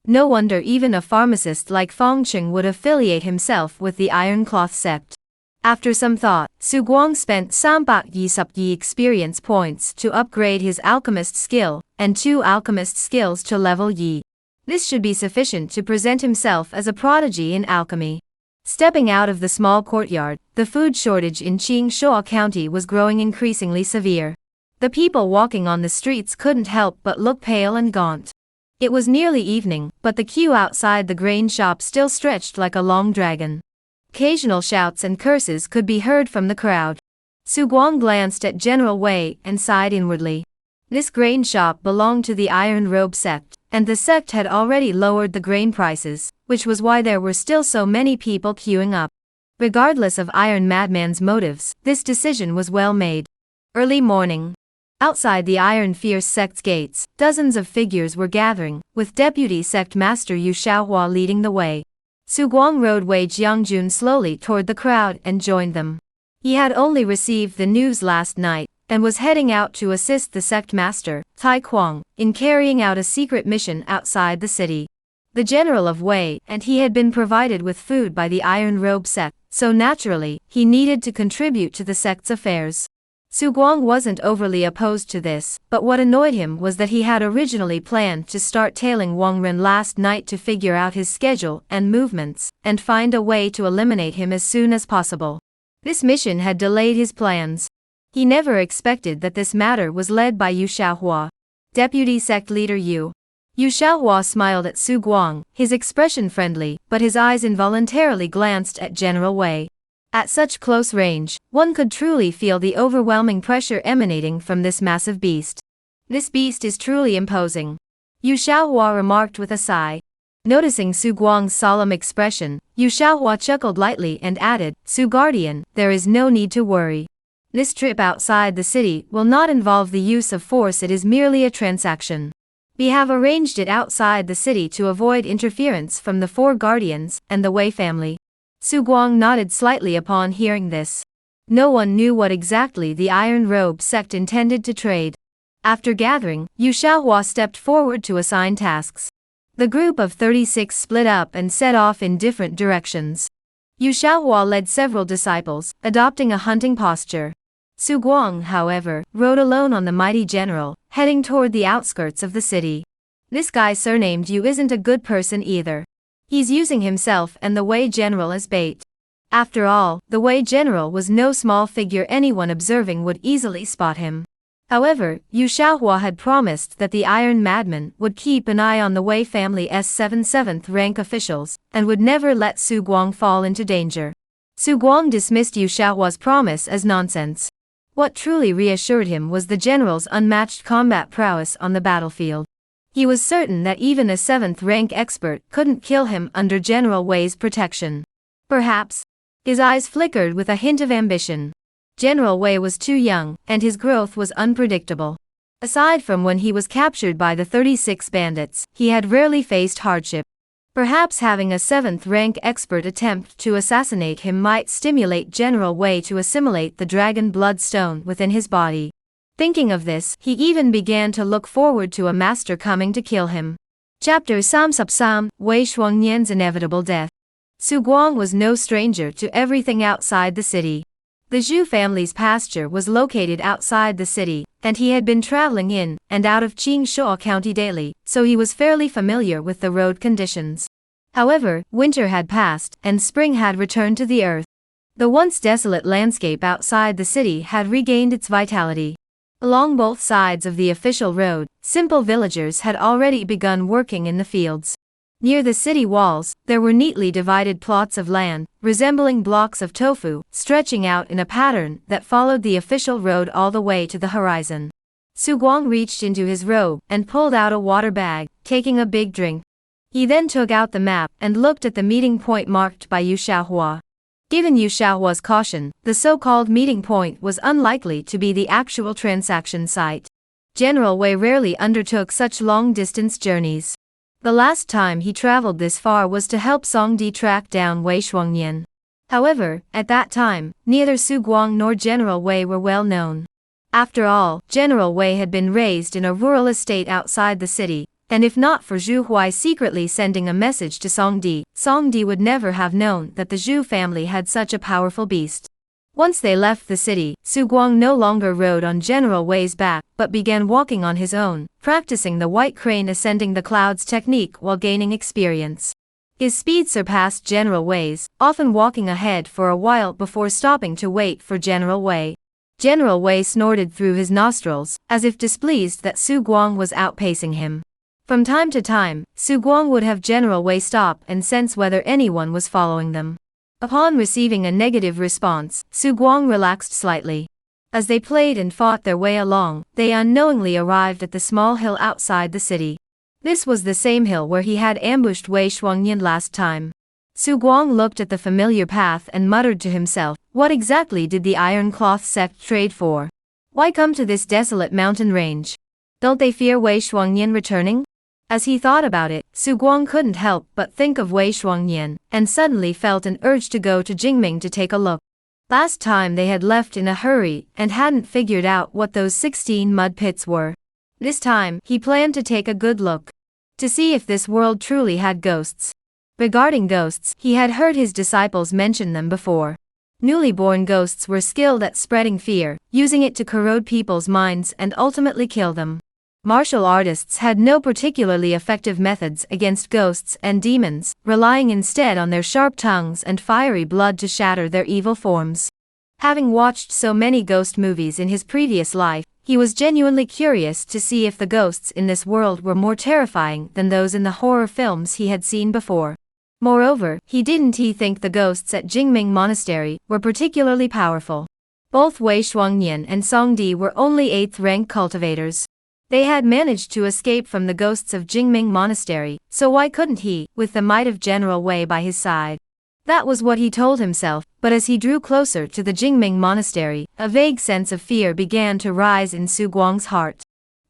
No wonder even a pharmacist like Feng Cheng would affiliate himself with the Iron Cloth Sect. After some thought, Su Guang spent 300 yi experience points to upgrade his alchemist skill, and 2 alchemist skills to level yi. This should be sufficient to present himself as a prodigy in alchemy. Stepping out of the small courtyard, the food shortage in Qingshuo County was growing increasingly severe. The people walking on the streets couldn't help but look pale and gaunt. It was nearly evening, but the queue outside the grain shop still stretched like a long dragon. Occasional shouts and curses could be heard from the crowd. Su Guang glanced at General Wei and sighed inwardly. This grain shop belonged to the Iron Robe sect, and the sect had already lowered the grain prices, which was why there were still so many people queuing up. Regardless of Iron Madman's motives, this decision was well made. Early morning. Outside the Iron Fierce sect's gates, dozens of figures were gathering, with Deputy Sect Master Yu Xiaohua leading the way. Su Guang rode Wei Jiangjun slowly toward the crowd and joined them. He had only received the news last night, and was heading out to assist the sect master, Tai Kuang, in carrying out a secret mission outside the city. The general of Wei and he had been provided with food by the Iron Robe sect, so naturally, he needed to contribute to the sect's affairs. Su Guang wasn't overly opposed to this, but what annoyed him was that he had originally planned to start tailing Wang Ren last night to figure out his schedule and movements, and find a way to eliminate him as soon as possible. This mission had delayed his plans. He never expected that this matter was led by Yu Xiaohua. Deputy Sect Leader Yu. Yu Xiaohua smiled at Su Guang, his expression friendly, but his eyes involuntarily glanced at General Wei. At such close range, one could truly feel the overwhelming pressure emanating from this massive beast. This beast is truly imposing. Yu Xiaohua remarked with a sigh. Noticing Su Guang's solemn expression, Yu Xiaohua chuckled lightly and added, Su Guardian, there is no need to worry. This trip outside the city will not involve the use of force, it is merely a transaction. We have arranged it outside the city to avoid interference from the 4 guardians and the Wei family. Su Guang nodded slightly upon hearing this. No one knew what exactly the Iron Robe sect intended to trade. After gathering, Yu Xiaohua stepped forward to assign tasks. The group of 36 split up and set off in different directions. Yu Xiaohua led several disciples, adopting a hunting posture. Su Guang, however, rode alone on the mighty general, heading toward the outskirts of the city. This guy surnamed Yu isn't a good person either. He's using himself and the Wei general as bait. After all, the Wei general was no small figure, anyone observing would easily spot him. However, Yu Xiaohua had promised that the Iron Madman would keep an eye on the Wei family's 7th rank officials, and would never let Su Guang fall into danger. Su Guang dismissed Yu Xiaohua's promise as nonsense. What truly reassured him was the general's unmatched combat prowess on the battlefield. He was certain that even a 7th rank expert couldn't kill him under General Wei's protection. Perhaps. His eyes flickered with a hint of ambition. General Wei was too young, and his growth was unpredictable. Aside from when he was captured by the 36 bandits, he had rarely faced hardship. Perhaps having a 7th rank expert attempt to assassinate him might stimulate General Wei to assimilate the dragon blood stone within his body. Thinking of this, he even began to look forward to a master coming to kill him. Chapter Sam Wei Shuangnian's inevitable death. Su Guang was no stranger to everything outside the city. The Zhu family's pasture was located outside the city, and he had been traveling in and out of Qingshuo County daily, so he was fairly familiar with the road conditions. However, winter had passed, and spring had returned to the earth. The once desolate landscape outside the city had regained its vitality. Along both sides of the official road, simple villagers had already begun working in the fields. Near the city walls, there were neatly divided plots of land, resembling blocks of tofu, stretching out in a pattern that followed the official road all the way to the horizon. Su Guang reached into his robe and pulled out a water bag, taking a big drink. He then took out the map and looked at the meeting point marked by Yu Xiaohua. Given Yu Xiaohua's caution, the so-called meeting point was unlikely to be the actual transaction site. General Wei rarely undertook such long-distance journeys. The last time he traveled this far was to help Song Di track down Wei Shuangnian. However, at that time, neither Su Guang nor General Wei were well known. After all, General Wei had been raised in a rural estate outside the city, and if not for Zhu Huai secretly sending a message to Song Di would never have known that the Zhu family had such a powerful beast. Once they left the city, Su Guang no longer rode on General Wei's back, but began walking on his own, practicing the white crane ascending the clouds technique while gaining experience. His speed surpassed General Wei's, often walking ahead for a while before stopping to wait for General Wei. General Wei snorted through his nostrils, as if displeased that Su Guang was outpacing him. From time to time, Su Guang would have General Wei stop and sense whether anyone was following them. Upon receiving a negative response, Su Guang relaxed slightly. As they played and fought their way along, they unknowingly arrived at the small hill outside the city. This was the same hill where he had ambushed Wei Shuangnian last time. Su Guang looked at the familiar path and muttered to himself, what exactly did the Iron Cloth Sect trade for? Why come to this desolate mountain range? Don't they fear Wei Shuangnian returning? As he thought about it, Su Guang couldn't help but think of Wei Shuangnian, and suddenly felt an urge to go to Jingming to take a look. Last time they had left in a hurry and hadn't figured out what those 16 mud pits were. This time, he planned to take a good look. To see if this world truly had ghosts. Regarding ghosts, he had heard his disciples mention them before. Newly born ghosts were skilled at spreading fear, using it to corrode people's minds and ultimately kill them. Martial artists had no particularly effective methods against ghosts and demons, relying instead on their sharp tongues and fiery blood to shatter their evil forms. Having watched so many ghost movies in his previous life, he was genuinely curious to see if the ghosts in this world were more terrifying than those in the horror films he had seen before. Moreover, he didn't think the ghosts at Jingming Monastery were particularly powerful. Both Wei Shuangnian and Song Di were only 8th rank cultivators. They had managed to escape from the ghosts of Jingming Monastery, so why couldn't he, with the might of General Wei by his side? That was what he told himself, but as he drew closer to the Jingming Monastery, a vague sense of fear began to rise in Su Guang's heart.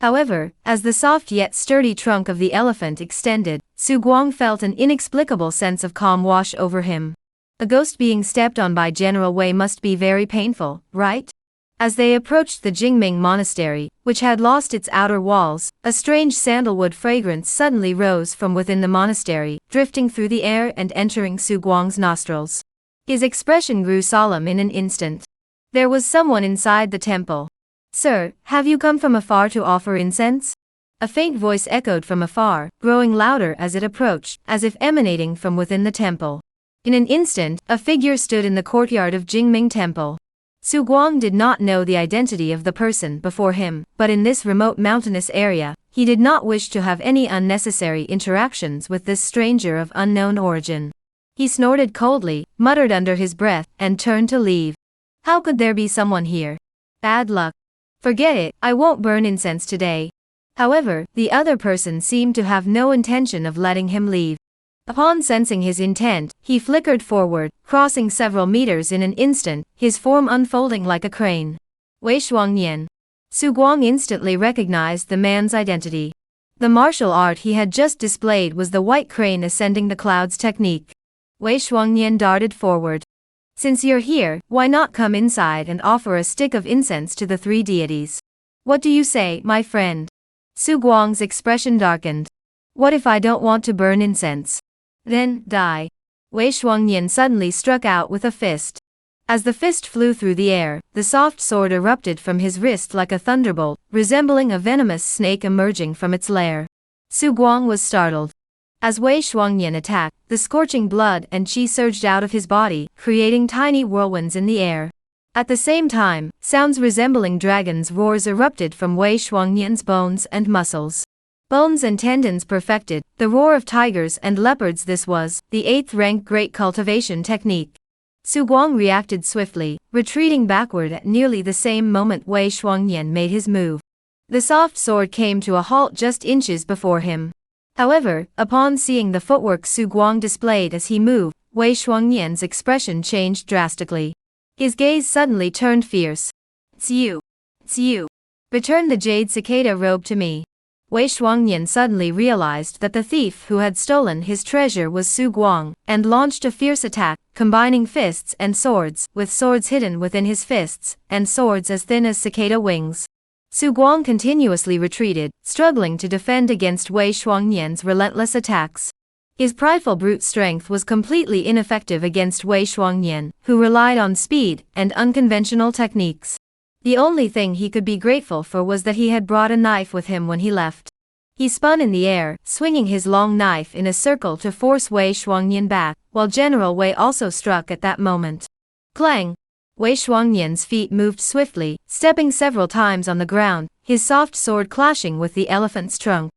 However, as the soft yet sturdy trunk of the elephant extended, Su Guang felt an inexplicable sense of calm wash over him. A ghost being stepped on by General Wei must be very painful, right? As they approached the Jingming Monastery, which had lost its outer walls, a strange sandalwood fragrance suddenly rose from within the monastery, drifting through the air and entering Su Guang's nostrils. His expression grew solemn in an instant. There was someone inside the temple. Sir, have you come from afar to offer incense? A faint voice echoed from afar, growing louder as it approached, as if emanating from within the temple. In an instant, a figure stood in the courtyard of Jingming Temple. Su Guang did not know the identity of the person before him, but in this remote mountainous area, he did not wish to have any unnecessary interactions with this stranger of unknown origin. He snorted coldly, muttered under his breath, and turned to leave. How could there be someone here? Bad luck. Forget it, I won't burn incense today. However, the other person seemed to have no intention of letting him leave. Upon sensing his intent, he flickered forward, crossing several meters in an instant, his form unfolding like a crane. Wei Shuangnian. Su Guang instantly recognized the man's identity. The martial art he had just displayed was the white crane ascending the clouds technique. Wei Shuangnian darted forward. Since you're here, why not come inside and offer a stick of incense to the 3 deities? What do you say, my friend? Su Guang's expression darkened. What if I don't want to burn incense? Then, die. Wei Shuangnian suddenly struck out with a fist. As the fist flew through the air, the soft sword erupted from his wrist like a thunderbolt, resembling a venomous snake emerging from its lair. Su Guang was startled. As Wei Shuangnian attacked, the scorching blood and qi surged out of his body, creating tiny whirlwinds in the air. At the same time, sounds resembling dragons' roars erupted from Wei Shuangnian's bones and muscles. Bones and tendons perfected, the roar of tigers and leopards. This was the 8th rank great cultivation technique. Su Guang reacted swiftly, retreating backward at nearly the same moment Wei Shuangnian made his move. The soft sword came to a halt just inches before him. However, upon seeing the footwork Su Guang displayed as he moved, Wei Shuangnian's expression changed drastically. His gaze suddenly turned fierce. "It's you. It's you. Return the jade cicada robe to me." Wei Shuangnian suddenly realized that the thief who had stolen his treasure was Su Guang, and launched a fierce attack, combining fists and swords, with swords hidden within his fists, and swords as thin as cicada wings. Su Guang continuously retreated, struggling to defend against Wei Shuangnian's relentless attacks. His prideful brute strength was completely ineffective against Wei Shuangnian, who relied on speed and unconventional techniques. The only thing he could be grateful for was that he had brought a knife with him when he left. He spun in the air, swinging his long knife in a circle to force Wei Shuangnian back, while General Wei also struck at that moment. Clang! Wei Shuangnian's feet moved swiftly, stepping several times on the ground, his soft sword clashing with the elephant's trunk.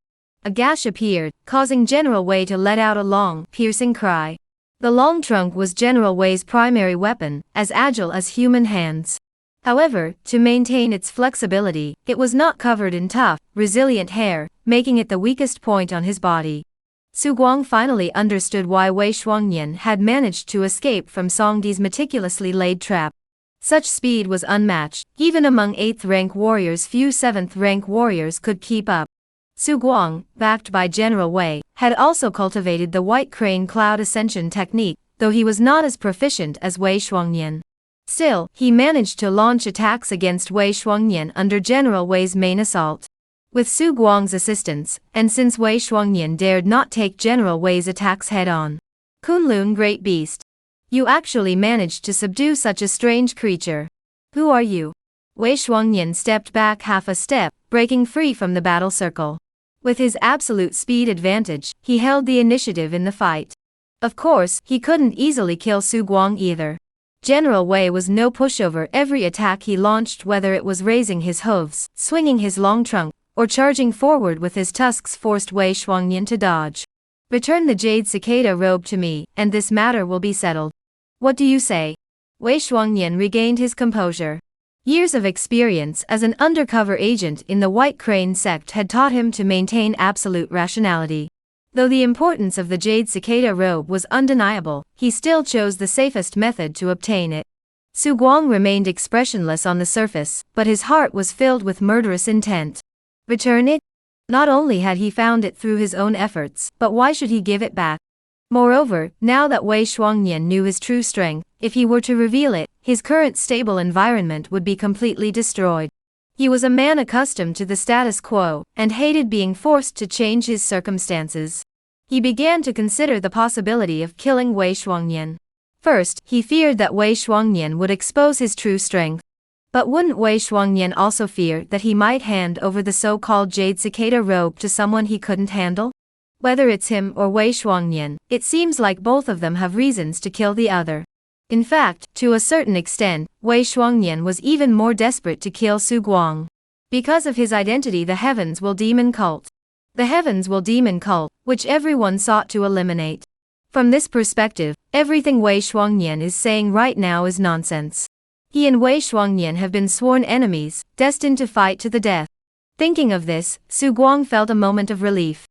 A gash appeared, causing General Wei to let out a long, piercing cry. The long trunk was General Wei's primary weapon, as agile as human hands. However, to maintain its flexibility, it was not covered in tough, resilient hair, making it the weakest point on his body. Su Guang finally understood why Wei Shuangnian had managed to escape from Songdi's meticulously laid trap. Such speed was unmatched, even among 8th rank warriors few 7th rank warriors could keep up. Su Guang, backed by General Wei, had also cultivated the White Crane Cloud Ascension technique, though he was not as proficient as Wei Shuangnian. Still, he managed to launch attacks against Wei Shuangnian under General Wei's main assault. With Su Guang's assistance, and since Wei Shuangnian dared not take General Wei's attacks head-on. Kunlun Great Beast. You actually managed to subdue such a strange creature. Who are you? Wei Shuangnian stepped back half a step, breaking free from the battle circle. With his absolute speed advantage, he held the initiative in the fight. Of course, he couldn't easily kill Su Guang either. General Wei was no pushover. Every attack he launched, whether it was raising his hooves, swinging his long trunk, or charging forward with his tusks, forced Wei Shuangnian to dodge. Return the jade cicada robe to me, and this matter will be settled. What do you say? Wei Shuangnian regained his composure. Years of experience as an undercover agent in the White Crane sect had taught him to maintain absolute rationality. Though the importance of the jade cicada robe was undeniable, he still chose the safest method to obtain it. Su Guang remained expressionless on the surface, but his heart was filled with murderous intent. Return it? Not only had he found it through his own efforts, but why should he give it back? Moreover, now that Wei Shuangnian knew his true strength, if he were to reveal it, his current stable environment would be completely destroyed. He was a man accustomed to the status quo, and hated being forced to change his circumstances. He began to consider the possibility of killing Wei Shuangnian. First, he feared that Wei Shuangnian would expose his true strength. But wouldn't Wei Shuangnian also fear that he might hand over the so-called jade cicada robe to someone he couldn't handle? Whether it's him or Wei Shuangnian, it seems like both of them have reasons to kill the other. In fact, to a certain extent, Wei Shuangnian was even more desperate to kill Su Guang. Because of his identity, the Heavens Will Demon cult. The Heavens Will Demon cult, which everyone sought to eliminate. From this perspective, everything Wei Shuangnian is saying right now is nonsense. He and Wei Shuangnian have been sworn enemies, destined to fight to the death. Thinking of this, Su Guang felt a moment of relief.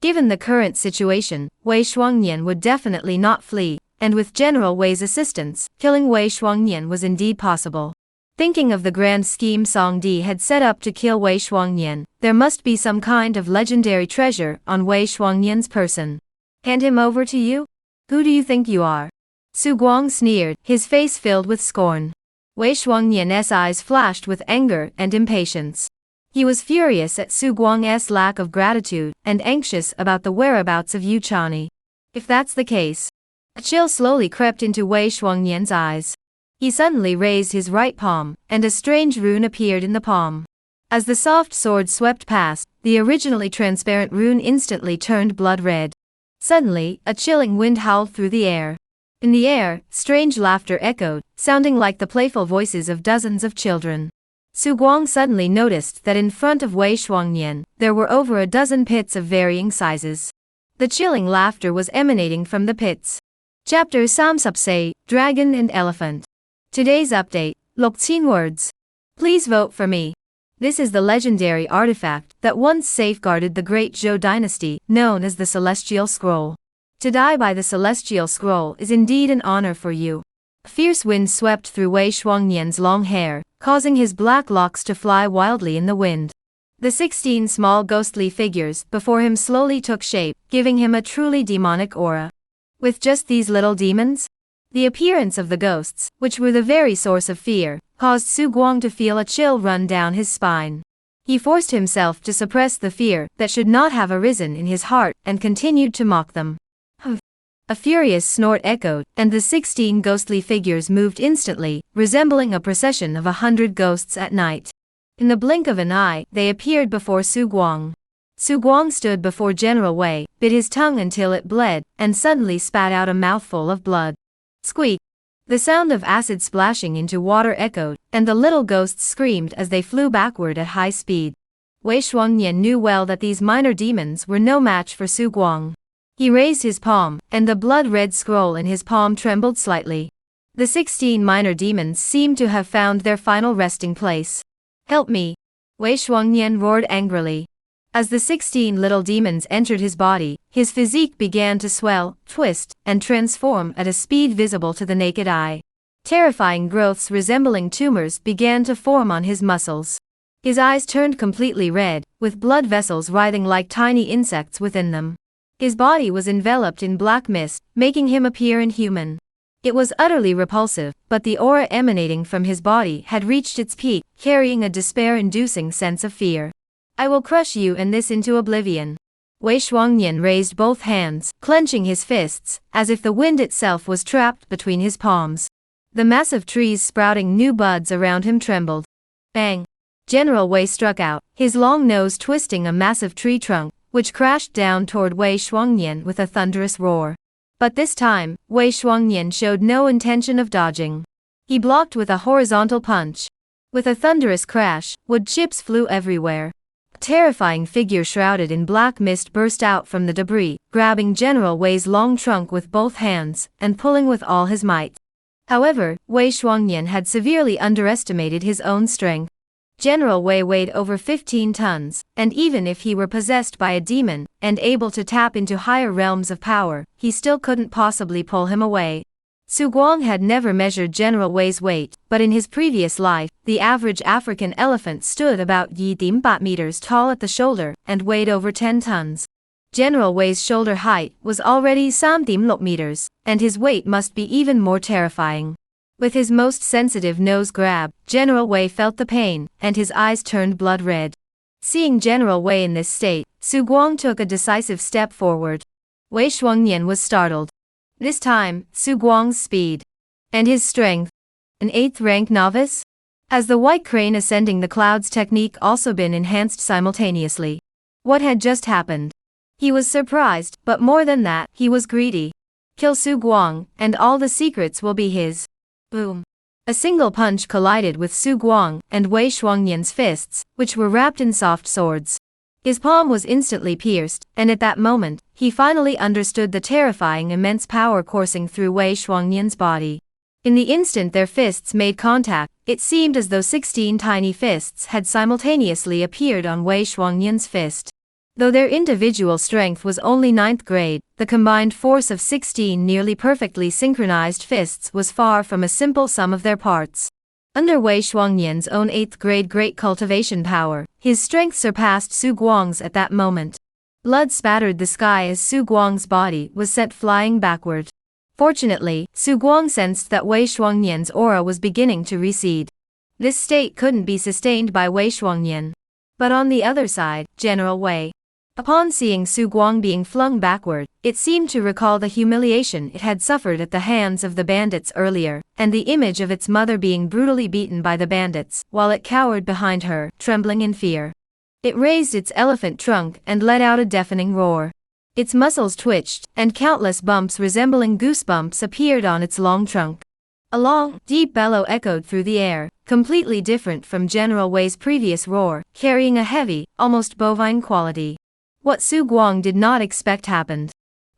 Given the current situation, Wei Shuangnian would definitely not flee, and with General Wei's assistance, killing Wei Shuangnian was indeed possible. Thinking of the grand scheme Songdi had set up to kill Wei Shuangnian, there must be some kind of legendary treasure on Wei Shuangnian's person. Hand him over to you? Who do you think you are? Su Guang sneered, his face filled with scorn. Wei Shuangnian's eyes flashed with anger and impatience. He was furious at Su Guang's lack of gratitude, and anxious about the whereabouts of Yu Chani. If that's the case. A chill slowly crept into Wei Shuangnian's eyes. He suddenly raised his right palm, and a strange rune appeared in the palm. As the soft sword swept past, the originally transparent rune instantly turned blood red. Suddenly, a chilling wind howled through the air. In the air, strange laughter echoed, sounding like the playful voices of dozens of children. Su Guang suddenly noticed that in front of Wei Shuangnian, there were over a dozen pits of varying sizes. The chilling laughter was emanating from the pits. Chapter Samsupse, Dragon and Elephant. Today's update, Lokchin words. Please vote for me. This is the legendary artifact that once safeguarded the great Zhou dynasty, known as the Celestial Scroll. To die by the Celestial Scroll is indeed an honor for you. A fierce wind swept through Wei Shuangnian's long hair, causing his black locks to fly wildly in the wind. The 16 small ghostly figures before him slowly took shape, giving him a truly demonic aura. With just these little demons? The appearance of the ghosts, which were the very source of fear, caused Su Guang to feel a chill run down his spine. He forced himself to suppress the fear that should not have arisen in his heart and continued to mock them. A furious snort echoed, and the 16 ghostly figures moved instantly, resembling a procession of 100 ghosts at night. In the blink of an eye, they appeared before Su Guang. Su Guang stood before General Wei, bit his tongue until it bled, and suddenly spat out a mouthful of blood. Squeak! The sound of acid splashing into water echoed, and the little ghosts screamed as they flew backward at high speed. Wei Shuangnian knew well that these minor demons were no match for Su Guang. He raised his palm, and the blood-red scroll in his palm trembled slightly. The 16 minor demons seemed to have found their final resting place. Help me! Wei Shuangnian roared angrily. As the 16 little demons entered his body, his physique began to swell, twist, and transform at a speed visible to the naked eye. Terrifying growths resembling tumors began to form on his muscles. His eyes turned completely red, with blood vessels writhing like tiny insects within them. His body was enveloped in black mist, making him appear inhuman. It was utterly repulsive, but the aura emanating from his body had reached its peak, carrying a despair-inducing sense of fear. I will crush you and this into oblivion. Wei Shuangnian raised both hands, clenching his fists, as if the wind itself was trapped between his palms. The massive trees sprouting new buds around him trembled. Bang! General Wei struck out, his long nose twisting a massive tree trunk, which crashed down toward Wei Shuangnian with a thunderous roar. But this time, Wei Shuangnian showed no intention of dodging. He blocked with a horizontal punch. With a thunderous crash, wood chips flew everywhere. A terrifying figure shrouded in black mist burst out from the debris, grabbing General Wei's long trunk with both hands, and pulling with all his might. However, Wei Shuangnian had severely underestimated his own strength. General Wei weighed over 15 tons, and even if he were possessed by a demon, and able to tap into higher realms of power, he still couldn't possibly pull him away. Su Guang had never measured General Wei's weight, but in his previous life, the average African elephant stood about 1.8 meters tall at the shoulder, and weighed over 10 tons. General Wei's shoulder height was already 3.6 meters, and his weight must be even more terrifying. With his most sensitive nose grab, General Wei felt the pain, and his eyes turned blood red. Seeing General Wei in this state, Su Guang took a decisive step forward. Wei Shuangnian was startled. This time, Su Guang's speed. And his strength. An 8th rank novice? Has the white crane ascending the clouds technique also been enhanced simultaneously? What had just happened? He was surprised, but more than that, he was greedy. Kill Su Guang, and all the secrets will be his. Boom. A single punch collided with Su Guang and Wei Shuangnian's fists, which were wrapped in soft swords. His palm was instantly pierced, and at that moment, he finally understood the terrifying immense power coursing through Wei Shuangnian's body. In the instant their fists made contact, it seemed as though 16 tiny fists had simultaneously appeared on Wei Shuangnian's fist. Though their individual strength was only 9th grade, the combined force of 16 nearly perfectly synchronized fists was far from a simple sum of their parts. Under Wei Shuangnian's own 8th grade great cultivation power, his strength surpassed Su Guang's at that moment. Blood spattered the sky as Su Guang's body was sent flying backward. Fortunately, Su Guang sensed that Wei Shuangnian's aura was beginning to recede. This state couldn't be sustained by Wei Shuangnian. But on the other side, General Wei. Upon seeing Su Guang being flung backward, it seemed to recall the humiliation it had suffered at the hands of the bandits earlier, and the image of its mother being brutally beaten by the bandits, while it cowered behind her, trembling in fear. It raised its elephant trunk and let out a deafening roar. Its muscles twitched, and countless bumps resembling goosebumps appeared on its long trunk. A long, deep bellow echoed through the air, completely different from General Wei's previous roar, carrying a heavy, almost bovine quality. What Su Guang did not expect happened.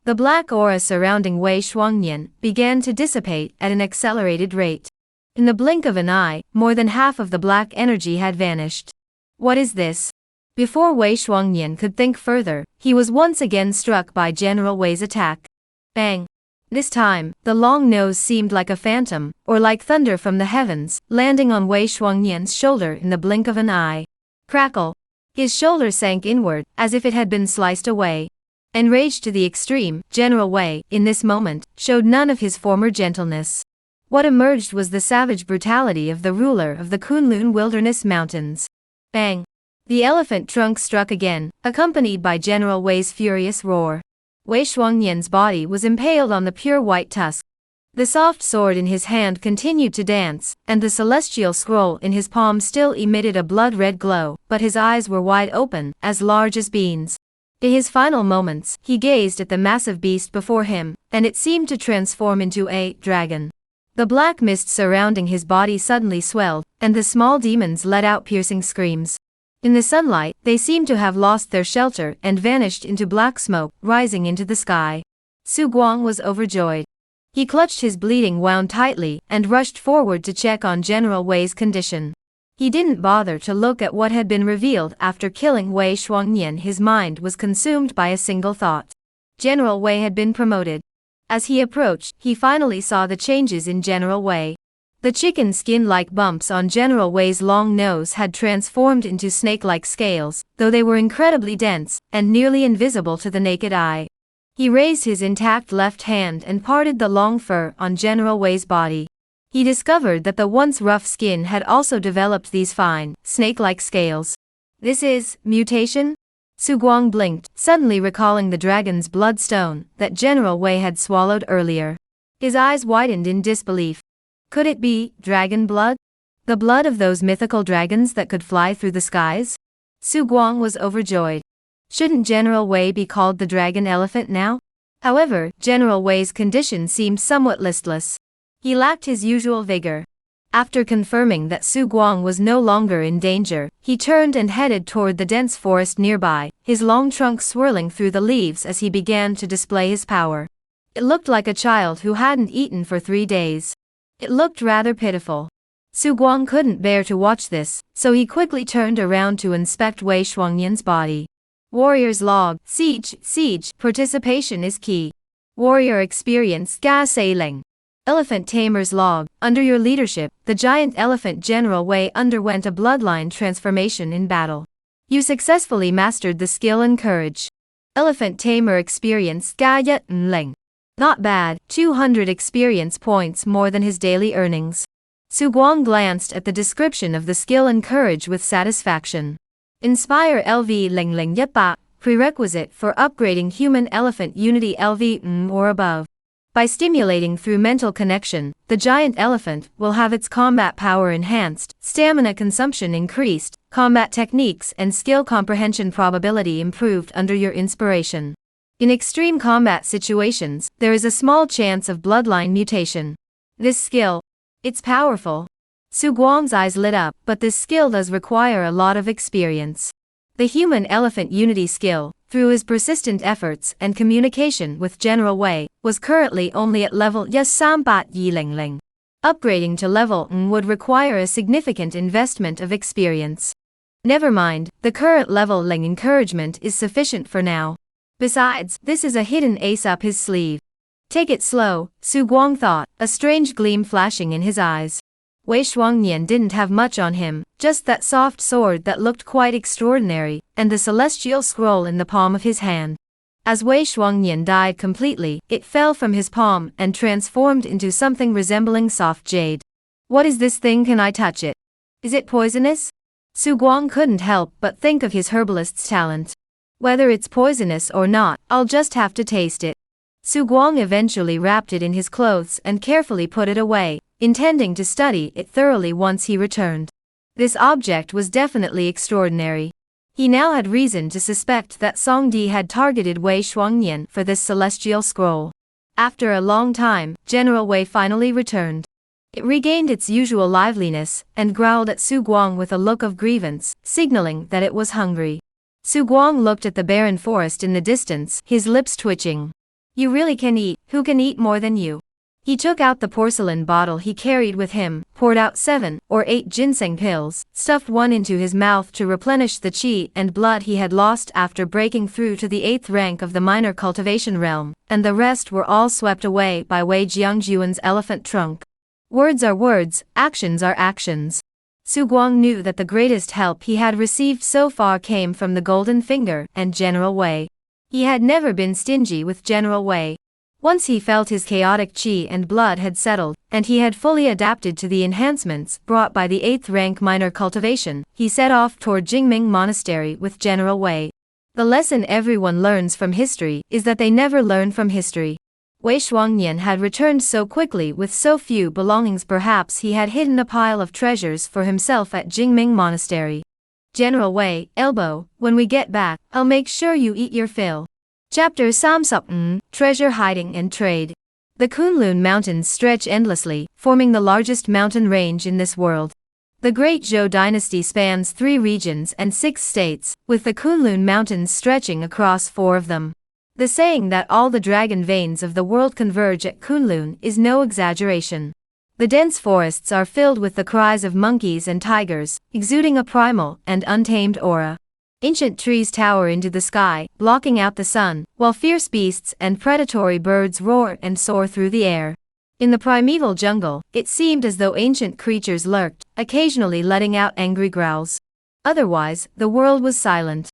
The black aura surrounding Wei Shuangnian began to dissipate at an accelerated rate. In the blink of an eye, more than half of the black energy had vanished. What is this? Before Wei Shuangnian could think further, he was once again struck by General Wei's attack. Bang! This time, the long nose seemed like a phantom, or like thunder from the heavens, landing on Wei Shuangnian's shoulder in the blink of an eye. Crackle! His shoulder sank inward, as if it had been sliced away. Enraged to the extreme, General Wei, in this moment, showed none of his former gentleness. What emerged was the savage brutality of the ruler of the Kunlun Wilderness Mountains. Bang! The elephant trunk struck again, accompanied by General Wei's furious roar. Wei Shuangnian's body was impaled on the pure white tusk. The soft sword in his hand continued to dance, and the celestial scroll in his palm still emitted a blood-red glow, but his eyes were wide open, as large as beans. In his final moments, he gazed at the massive beast before him, and it seemed to transform into a dragon. The black mist surrounding his body suddenly swelled, and the small demons let out piercing screams. In the sunlight, they seemed to have lost their shelter and vanished into black smoke, rising into the sky. Su Guang was overjoyed. He clutched his bleeding wound tightly and rushed forward to check on General Wei's condition. He didn't bother to look at what had been revealed after killing Wei Shuangnian. His mind was consumed by a single thought. General Wei had been promoted. As he approached, he finally saw the changes in General Wei. The chicken skin-like bumps on General Wei's long nose had transformed into snake-like scales, though they were incredibly dense and nearly invisible to the naked eye. He raised his intact left hand and parted the long fur on General Wei's body. He discovered that the once rough skin had also developed these fine, snake-like scales. This is mutation? Su Guang blinked, suddenly recalling the dragon's bloodstone that General Wei had swallowed earlier. His eyes widened in disbelief. Could it be dragon blood? The blood of those mythical dragons that could fly through the skies? Su Guang was overjoyed. Shouldn't General Wei be called the dragon elephant now? However, General Wei's condition seemed somewhat listless. He lacked his usual vigor. After confirming that Su Guang was no longer in danger, he turned and headed toward the dense forest nearby, his long trunk swirling through the leaves as he began to display his power. It looked like a child who hadn't eaten for 3 days. It looked rather pitiful. Su Guang couldn't bear to watch this, so he quickly turned around to inspect Wei Shuangnian's body. Warrior's log, siege, participation is key. Warrior experience, ga sailing. Elephant Tamer's log, under your leadership, the giant elephant General Wei underwent a bloodline transformation in battle. You successfully mastered the skill and courage. Elephant Tamer experience, ga yat nling. Not bad, 200 experience points more than his daily earnings. Su Guang glanced at the description of the skill and courage with satisfaction. Inspire LV Ling Ling Yapa, prerequisite for upgrading human-elephant unity LV or above. By stimulating through mental connection, the giant elephant will have its combat power enhanced, stamina consumption increased, combat techniques and skill comprehension probability improved under your inspiration. In extreme combat situations, there is a small chance of bloodline mutation. This skill, it's powerful. Su Guang's eyes lit up, but this skill does require a lot of experience. The human-elephant unity skill, through his persistent efforts and communication with General Wei, was currently only at level Yasambat Yi Ling Ling. Upgrading to level would require a significant investment of experience. Never mind, the current level Ling encouragement is sufficient for now. Besides, this is a hidden ace up his sleeve. Take it slow, Su Guang thought, a strange gleam flashing in his eyes. Wei Shuangnian didn't have much on him, just that soft sword that looked quite extraordinary, and the celestial scroll in the palm of his hand. As Wei Shuangnian died completely, it fell from his palm and transformed into something resembling soft jade. What is this thing? Can I touch it? Is it poisonous? Su Guang couldn't help but think of his herbalist's talent. Whether it's poisonous or not, I'll just have to taste it. Su Guang eventually wrapped it in his clothes and carefully put it away, intending to study it thoroughly once he returned. This object was definitely extraordinary. He now had reason to suspect that Song Di had targeted Wei Shuangnian for this celestial scroll. After a long time, General Wei finally returned. It regained its usual liveliness, and growled at Su Guang with a look of grievance, signaling that it was hungry. Su Guang looked at the barren forest in the distance, his lips twitching. You really can eat, who can eat more than you? He took out the porcelain bottle he carried with him, poured out 7 or 8 ginseng pills, stuffed one into his mouth to replenish the qi and blood he had lost after breaking through to the 8th rank of the minor cultivation realm, and the rest were all swept away by Wei Jiangjuan's elephant trunk. Words are words, actions are actions. Su Guang knew that the greatest help he had received so far came from the Golden Finger and General Wei. He had never been stingy with General Wei. Once he felt his chaotic qi and blood had settled, and he had fully adapted to the enhancements brought by the 8th rank minor cultivation, he set off toward Jingming Monastery with General Wei. The lesson everyone learns from history is that they never learn from history. Wei Shuangnian had returned so quickly with so few belongings, perhaps he had hidden a pile of treasures for himself at Jingming Monastery. General Wei, elbow, when we get back, I'll make sure you eat your fill. Chapter Samsuk Treasure Hiding and Trade. The Kunlun Mountains stretch endlessly, forming the largest mountain range in this world. The Great Zhou dynasty spans 3 regions and 6 states, with the Kunlun Mountains stretching across 4 of them. The saying that all the dragon veins of the world converge at Kunlun is no exaggeration. The dense forests are filled with the cries of monkeys and tigers, exuding a primal and untamed aura. Ancient trees tower into the sky, blocking out the sun, while fierce beasts and predatory birds roar and soar through the air. In the primeval jungle, it seemed as though ancient creatures lurked, occasionally letting out angry growls. Otherwise, the world was silent.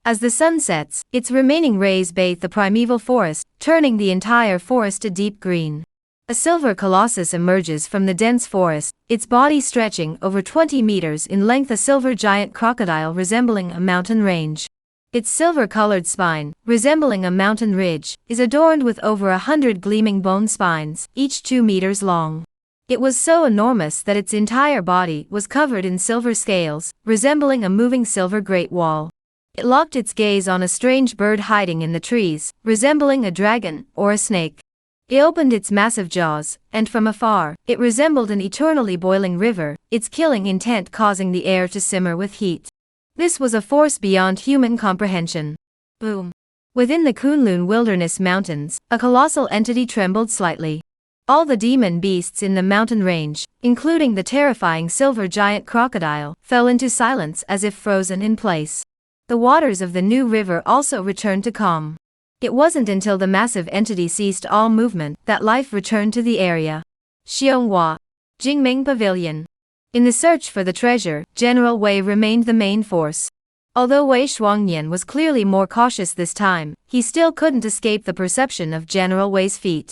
As the sun sets, its remaining rays bathe the primeval forest, turning the entire forest a deep green. A silver colossus emerges from the dense forest, its body stretching over 20 meters in length, a silver giant crocodile resembling a mountain range. Its silver-colored spine, resembling a mountain ridge, is adorned with over 100 gleaming bone spines, each 2 meters long. It was so enormous that its entire body was covered in silver scales, resembling a moving silver great wall. It locked its gaze on a strange bird hiding in the trees, resembling a dragon or a snake. It opened its massive jaws, and from afar, it resembled an eternally boiling river, its killing intent causing the air to simmer with heat. This was a force beyond human comprehension. Boom! Within the Kunlun Wilderness Mountains, a colossal entity trembled slightly. All the demon beasts in the mountain range, including the terrifying silver giant crocodile, fell into silence as if frozen in place. The waters of the new river also returned to calm. It wasn't until the massive entity ceased all movement that life returned to the area. Xianghua, Jingming Pavilion. In the search for the treasure, General Wei remained the main force. Although Wei Shuangnian was clearly more cautious this time, he still couldn't escape the perception of General Wei's feet.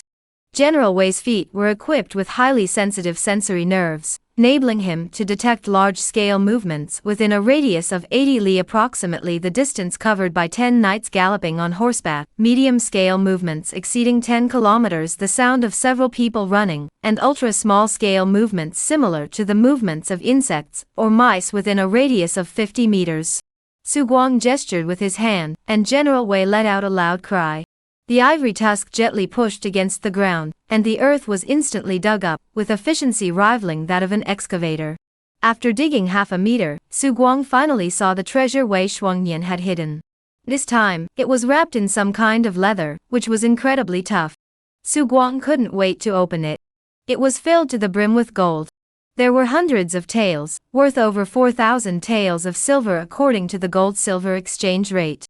General Wei's feet were equipped with highly sensitive sensory nerves, enabling him to detect large-scale movements within a radius of 80 li, approximately the distance covered by 10 knights galloping on horseback, medium-scale movements exceeding 10 kilometers, the sound of several people running, and ultra-small-scale movements similar to the movements of insects or mice within a radius of 50 meters. Su Guang gestured with his hand, and General Wei let out a loud cry. The ivory tusk gently pushed against the ground, and the earth was instantly dug up, with efficiency rivaling that of an excavator. After digging half a meter, Su Guang finally saw the treasure Wei Shuangnian had hidden. This time, it was wrapped in some kind of leather, which was incredibly tough. Su Guang couldn't wait to open it. It was filled to the brim with gold. There were hundreds of taels, worth over 4,000 taels of silver according to the gold-silver exchange rate.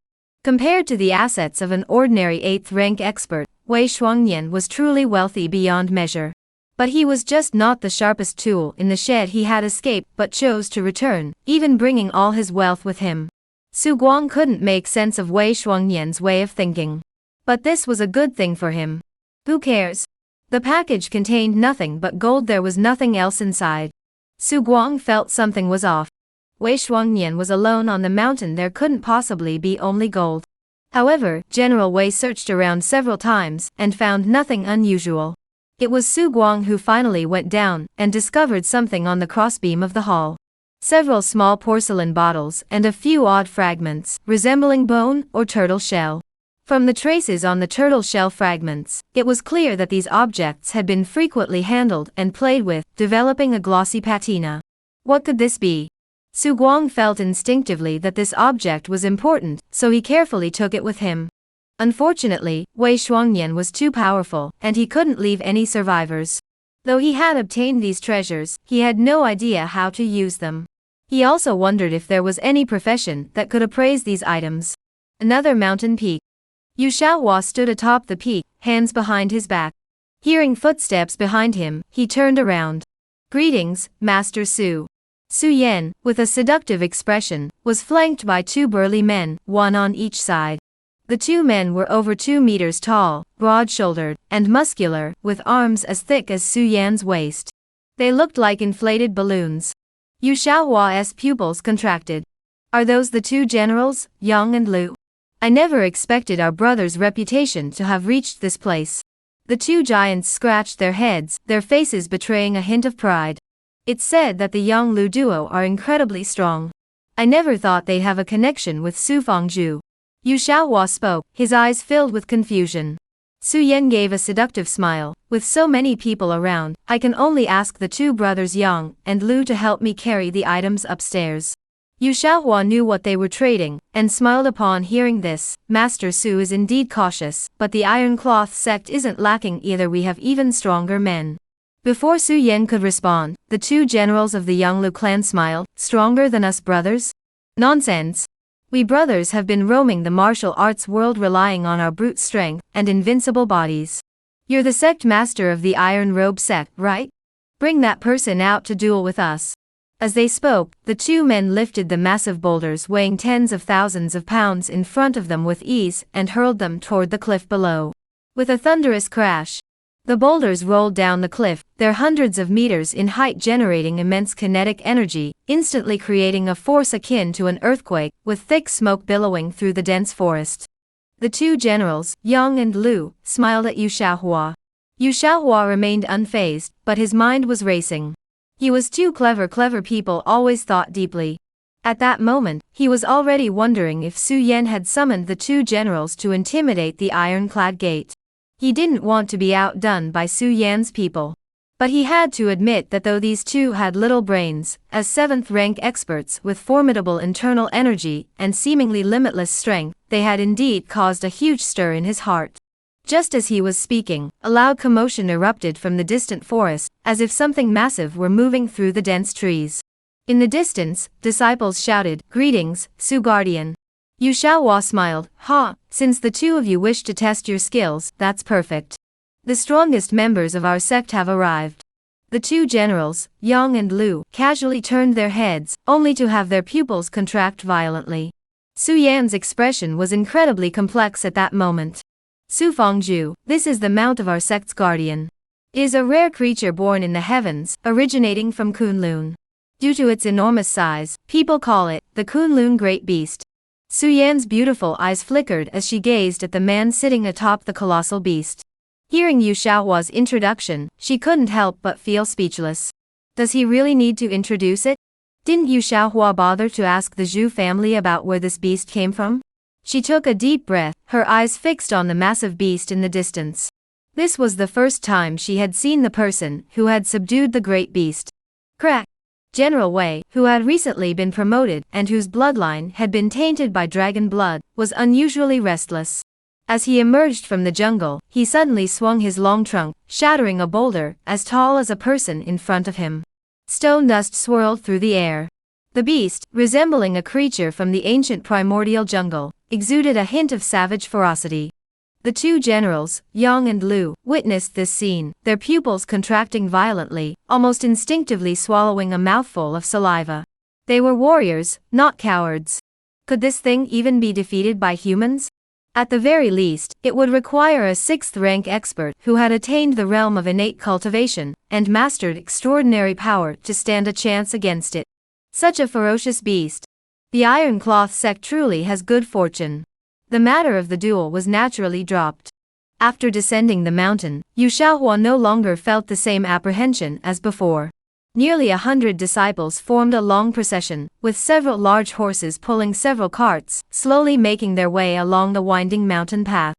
Compared to the assets of an ordinary 8th rank expert, Wei Shuangnian was truly wealthy beyond measure. But he was just not the sharpest tool in the shed. He had escaped but chose to return, even bringing all his wealth with him. Su Guang couldn't make sense of Wei Shuangnian's way of thinking. But this was a good thing for him. Who cares? The package contained nothing but gold. There was nothing else inside. Su Guang felt something was off. Wei Shuangnian was alone on the mountain. There couldn't possibly be only gold. However, General Wei searched around several times and found nothing unusual. It was Su Guang who finally went down and discovered something on the crossbeam of the hall. Several small porcelain bottles and a few odd fragments, resembling bone or turtle shell. From the traces on the turtle shell fragments, it was clear that these objects had been frequently handled and played with, developing a glossy patina. What could this be? Su Guang felt instinctively that this object was important, so he carefully took it with him. Unfortunately, Wei Shuangnian was too powerful, and he couldn't leave any survivors. Though he had obtained these treasures, he had no idea how to use them. He also wondered if there was any profession that could appraise these items. Another mountain peak. Yu Xiaohua stood atop the peak, hands behind his back. Hearing footsteps behind him, he turned around. Greetings, Master Su. Su Yan, with a seductive expression, was flanked by two burly men, one on each side. The two men were over 2 meters tall, broad-shouldered, and muscular, with arms as thick as Su Yan's waist. They looked like inflated balloons. Yu Xiaohua's pupils contracted. Are those the two generals, Yang and Lu? I never expected our brother's reputation to have reached this place. The two giants scratched their heads, their faces betraying a hint of pride. It's said that the Yang Lu duo are incredibly strong. I never thought they'd have a connection with Su Fangzhu. Yu Xiaohua spoke, his eyes filled with confusion. Su Yan gave a seductive smile. With so many people around, I can only ask the two brothers Yang and Lu to help me carry the items upstairs. Yu Xiaohua knew what they were trading, and smiled upon hearing this. Master Su is indeed cautious, but the Iron Cloth sect isn't lacking either. We have even stronger men. Before Su Yan could respond, the two generals of the Yanglu clan smiled. Stronger than us brothers? Nonsense. We brothers have been roaming the martial arts world relying on our brute strength and invincible bodies. You're the sect master of the Iron Robe sect, right? Bring that person out to duel with us. As they spoke, the two men lifted the massive boulders weighing tens of thousands of pounds in front of them with ease and hurled them toward the cliff below. With a thunderous crash, the boulders rolled down the cliff, their hundreds of meters in height generating immense kinetic energy, instantly creating a force akin to an earthquake, with thick smoke billowing through the dense forest. The two generals, Yang and Lu, smiled at Yu Xiaohua. Yu Xiaohua remained unfazed, but his mind was racing. He was too clever. Clever people always thought deeply. At that moment, he was already wondering if Su Yan had summoned the two generals to intimidate the ironclad gate. He didn't want to be outdone by Su Yan's people. But he had to admit that though these two had little brains, as 7th-rank experts with formidable internal energy and seemingly limitless strength, they had indeed caused a huge stir in his heart. Just as he was speaking, a loud commotion erupted from the distant forest, as if something massive were moving through the dense trees. In the distance, disciples shouted, "Greetings, Su Guardian." Yu Xiaohua smiled. "Ha, since the two of you wish to test your skills, that's perfect. The strongest members of our sect have arrived." The two generals, Yang and Lu, casually turned their heads, only to have their pupils contract violently. Su Yan's expression was incredibly complex at that moment. Su Fangzhu, this is the mount of our sect's guardian. It is a rare creature born in the heavens, originating from Kunlun. Due to its enormous size, people call it the Kunlun Great Beast. Su Yan's beautiful eyes flickered as she gazed at the man sitting atop the colossal beast. Hearing Yu Xiaohua's introduction, she couldn't help but feel speechless. Does he really need to introduce it? Didn't Yu Xiaohua bother to ask the Zhu family about where this beast came from? She took a deep breath, her eyes fixed on the massive beast in the distance. This was the first time she had seen the person who had subdued the great beast. Crack! General Wei, who had recently been promoted and whose bloodline had been tainted by dragon blood, was unusually restless. As he emerged from the jungle, he suddenly swung his long trunk, shattering a boulder as tall as a person in front of him. Stone dust swirled through the air. The beast, resembling a creature from the ancient primordial jungle, exuded a hint of savage ferocity. The two generals, Yang and Lu, witnessed this scene, their pupils contracting violently, almost instinctively swallowing a mouthful of saliva. They were warriors, not cowards. Could this thing even be defeated by humans? At the very least, it would require a 6th-rank expert who had attained the realm of innate cultivation and mastered extraordinary power to stand a chance against it. Such a ferocious beast. The Iron Cloth sect truly has good fortune. the matter of the duel was naturally dropped. After descending the mountain, Yu Xiaohua no longer felt the same apprehension as before. Nearly 100 disciples formed a long procession, with several large horses pulling several carts, slowly making their way along the winding mountain path.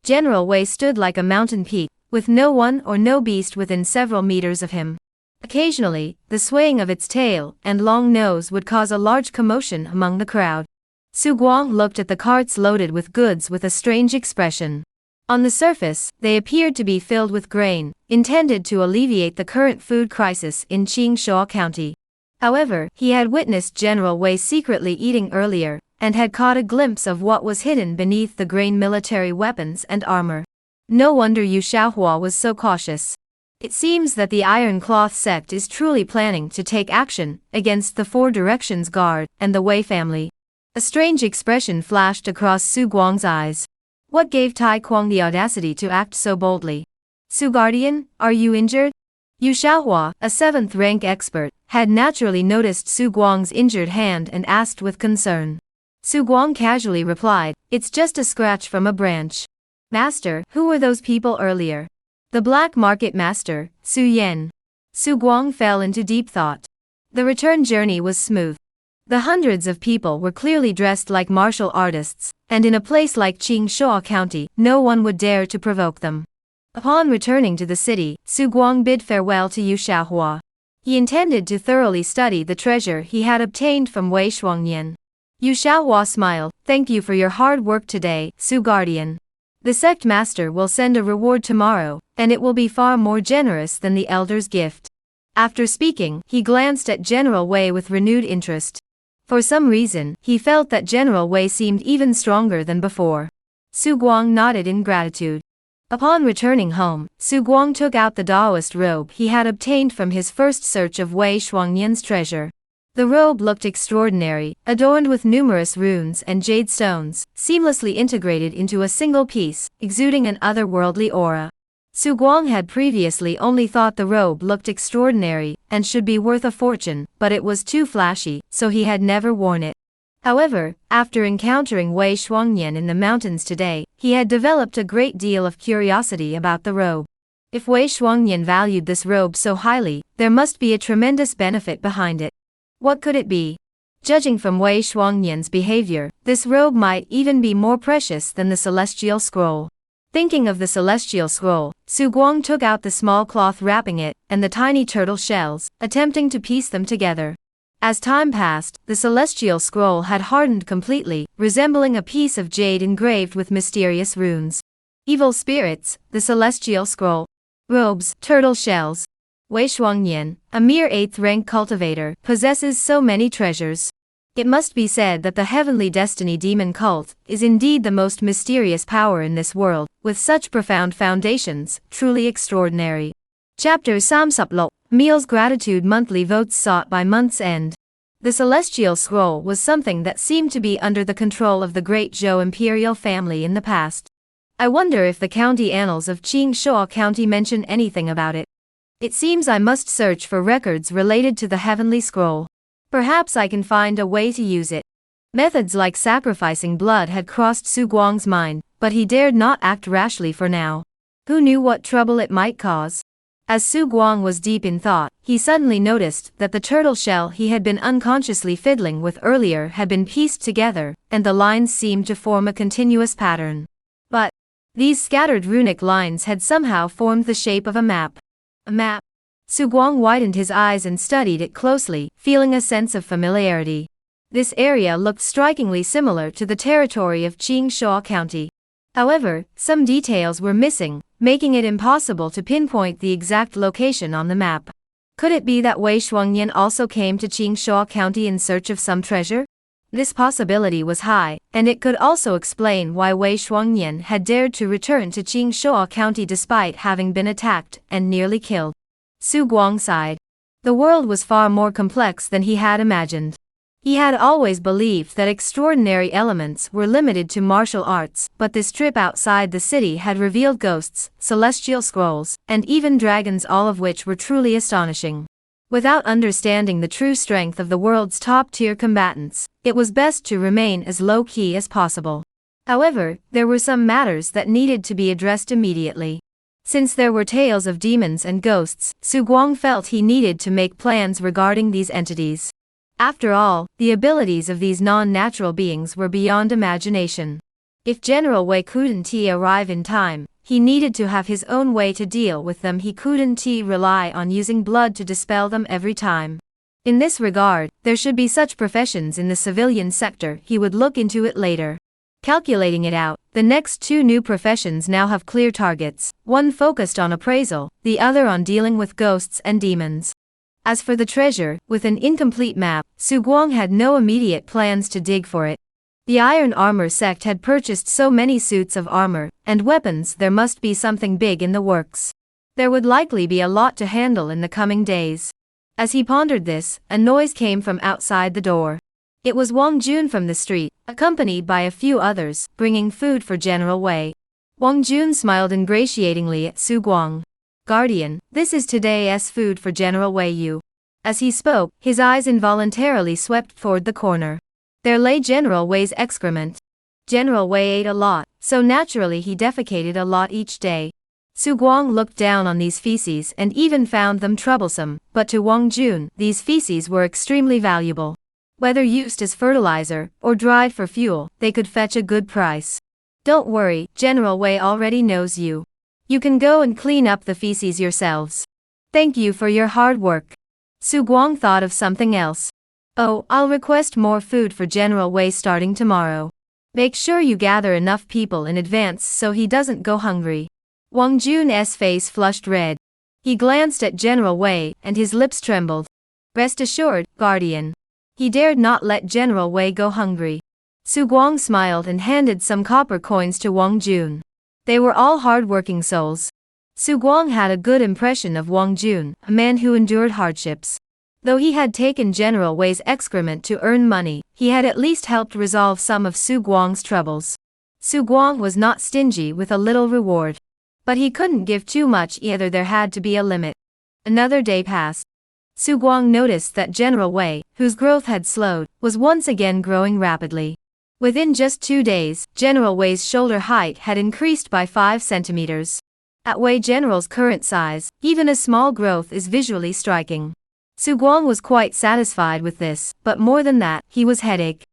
General Wei stood like a mountain peak, with no one or no beast within several meters of him. Occasionally, the swaying of its tail and long nose would cause a large commotion among the crowd. Su Guang looked at the carts loaded with goods with a strange expression. On the surface, they appeared to be filled with grain, intended to alleviate the current food crisis in Qingshuo County. However, he had witnessed General Wei secretly eating earlier, and had caught a glimpse of what was hidden beneath the grain: military weapons and armor. No wonder Yu Xiaohua was so cautious. It seems that the Iron Cloth sect is truly planning to take action against the Four Directions Guard and the Wei family. A strange expression flashed across Su Guang's eyes. What gave Tai Kuang the audacity to act so boldly? Su Guardian, are you injured? Yu Xiaohua, a 7th rank expert, had naturally noticed Su Guang's injured hand and asked with concern. Su Guang casually replied, "It's just a scratch from a branch." "Master, who were those people earlier?" "The black market master, Su Yan." Su Guang fell into deep thought. The return journey was smooth. The hundreds of people were clearly dressed like martial artists, and in a place like Qingshuo County, no one would dare to provoke them. Upon returning to the city, Su Guang bid farewell to Yu Xiaohua. He intended to thoroughly study the treasure he had obtained from Wei Shuangnian. Yu Xiaohua smiled, "Thank you for your hard work today, Su Guardian. The sect master will send a reward tomorrow, and it will be far more generous than the elder's gift." After speaking, he glanced at General Wei with renewed interest. For some reason, he felt that General Wei seemed even stronger than before. Su Guang nodded in gratitude. Upon returning home, Su Guang took out the Taoist robe he had obtained from his first search of Wei Shuangnian's treasure. The robe looked extraordinary, adorned with numerous runes and jade stones, seamlessly integrated into a single piece, exuding an otherworldly aura. Su Guang had previously only thought the robe looked extraordinary and should be worth a fortune, but it was too flashy, so he had never worn it. However, after encountering Wei Shuangnian in the mountains today, he had developed a great deal of curiosity about the robe. If Wei Shuangnian valued this robe so highly, there must be a tremendous benefit behind it. What could it be? Judging from Wei Shuangnian's behavior, this robe might even be more precious than the Celestial Scroll. Thinking of the Celestial Scroll, Su Guang took out the small cloth wrapping it, and the tiny turtle shells, attempting to piece them together. As time passed, the Celestial Scroll had hardened completely, resembling a piece of jade engraved with mysterious runes. Evil spirits, the Celestial Scroll. Robes, turtle shells. Wei Shuangnian, a mere 8th rank cultivator, possesses so many treasures. It must be said that the Heavenly Destiny Demon Cult is indeed the most mysterious power in this world, with such profound foundations, truly extraordinary. Chapter Samsuplok, Meals Gratitude Monthly Votes sought by month's end. The Celestial Scroll was something that seemed to be under the control of the great Zhou imperial family in the past. I wonder if the county annals of Qingshuo County mention anything about it. It seems I must search for records related to the Heavenly Scroll. Perhaps I can find a way to use it. Methods like sacrificing blood had crossed Su Guang's mind, but he dared not act rashly for now. Who knew what trouble it might cause? As Su Guang was deep in thought, he suddenly noticed that the turtle shell he had been unconsciously fiddling with earlier had been pieced together, and the lines seemed to form a continuous pattern. But these scattered runic lines had somehow formed the shape of a map. A map? Su Guang widened his eyes and studied it closely, feeling a sense of familiarity. This area looked strikingly similar to the territory of Qingshuo County. However, some details were missing, making it impossible to pinpoint the exact location on the map. Could it be that Wei Shuangnian also came to Qingshuo County in search of some treasure? This possibility was high, and it could also explain why Wei Shuangnian had dared to return to Qingshuo County despite having been attacked and nearly killed. Su Guang sighed. The world was far more complex than he had imagined. He had always believed that extraordinary elements were limited to martial arts, but this trip outside the city had revealed ghosts, celestial scrolls, and even dragons, all of which were truly astonishing. Without understanding the true strength of the world's top-tier combatants, it was best to remain as low-key as possible. However, there were some matters that needed to be addressed immediately. Since there were tales of demons and ghosts, Su Guang felt he needed to make plans regarding these entities. After all, the abilities of these non-natural beings were beyond imagination. If General Wei couldn't arrive in time, he needed to have his own way to deal with them. He couldn't rely on using blood to dispel them every time. In this regard, there should be such professions in the civilian sector. He would look into it later. Calculating it out, the next two new professions now have clear targets, one focused on appraisal, the other on dealing with ghosts and demons. As for the treasure, with an incomplete map, Su Guang had no immediate plans to dig for it. The Iron Armor Sect had purchased so many suits of armor and weapons. There must be something big in the works. There would likely be a lot to handle in the coming days. As he pondered this, a noise came from outside the door. It was Wang Jun from the street, accompanied by a few others, bringing food for General Wei. Wang Jun smiled ingratiatingly at Su Guang. "Guardian, this is today's food for General Wei Yu." As he spoke, his eyes involuntarily swept toward the corner. There lay General Wei's excrement. General Wei ate a lot, so naturally he defecated a lot each day. Su Guang looked down on these feces and even found them troublesome, but to Wang Jun, these feces were extremely valuable. Whether used as fertilizer or dried for fuel, they could fetch a good price. "Don't worry, General Wei already knows you. You can go and clean up the feces yourselves. Thank you for your hard work." Su Guang thought of something else. "Oh, I'll request more food for General Wei starting tomorrow. Make sure you gather enough people in advance so he doesn't go hungry." Wang Jun's face flushed red. He glanced at General Wei and his lips trembled. "Rest assured, Guardian. He dared not let General Wei go hungry." Su Guang smiled and handed some copper coins to Wang Jun. They were all hard-working souls. Su Guang had a good impression of Wang Jun, a man who endured hardships. Though he had taken General Wei's excrement to earn money, he had at least helped resolve some of Su Guang's troubles. Su Guang was not stingy with a little reward. But he couldn't give too much either. There had to be a limit. Another day passed. Su Guang noticed that General Wei, whose growth had slowed, was once again growing rapidly. Within just 2 days, General Wei's shoulder height had increased by 5 centimeters. At Wei General's current size, even a small growth is visually striking. Su Guang was quite satisfied with this, but more than that, he was headache.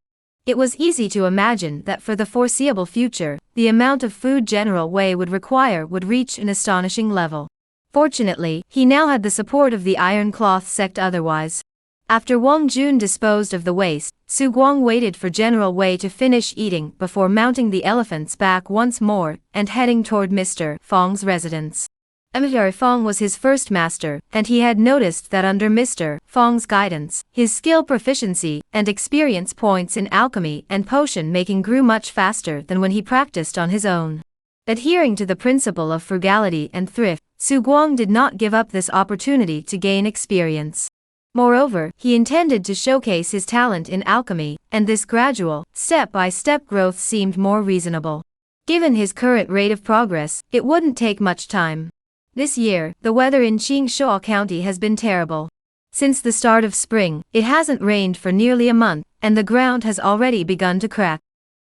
It was easy to imagine that for the foreseeable future, the amount of food General Wei would require would reach an astonishing level. Fortunately, he now had the support of the Iron Cloth Sect. Otherwise, after Wang Jun disposed of the waste, Su Guang waited for General Wei to finish eating before mounting the elephant's back once more and heading toward Mr. Fong's residence. Mr. Fong was his first master, and he had noticed that under Mr. Fong's guidance, his skill proficiency and experience points in alchemy and potion making grew much faster than when he practiced on his own. Adhering to the principle of frugality and thrift, Su Guang did not give up this opportunity to gain experience. Moreover, he intended to showcase his talent in alchemy, and this gradual, step-by-step growth seemed more reasonable. Given his current rate of progress, it wouldn't take much time. This year, the weather in Qingshuo County has been terrible. Since the start of spring, it hasn't rained for nearly a month, and the ground has already begun to crack.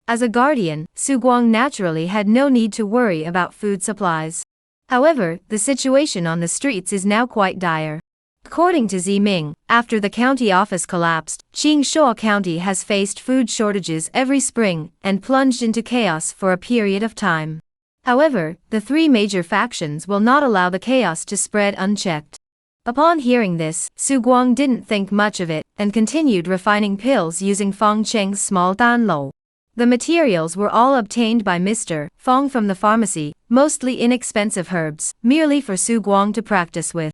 As a guardian, Su Guang naturally had no need to worry about food supplies. However, the situation on the streets is now quite dire. According to Jingming, after the county office collapsed, Qingshuo County has faced food shortages every spring and plunged into chaos for a period of time. However, the 3 major factions will not allow the chaos to spread unchecked. Upon hearing this, Su Guang didn't think much of it and continued refining pills using Fong Cheng's small danlou. The materials were all obtained by Mr. Fong from the pharmacy, mostly inexpensive herbs, merely for Su Guang to practice with.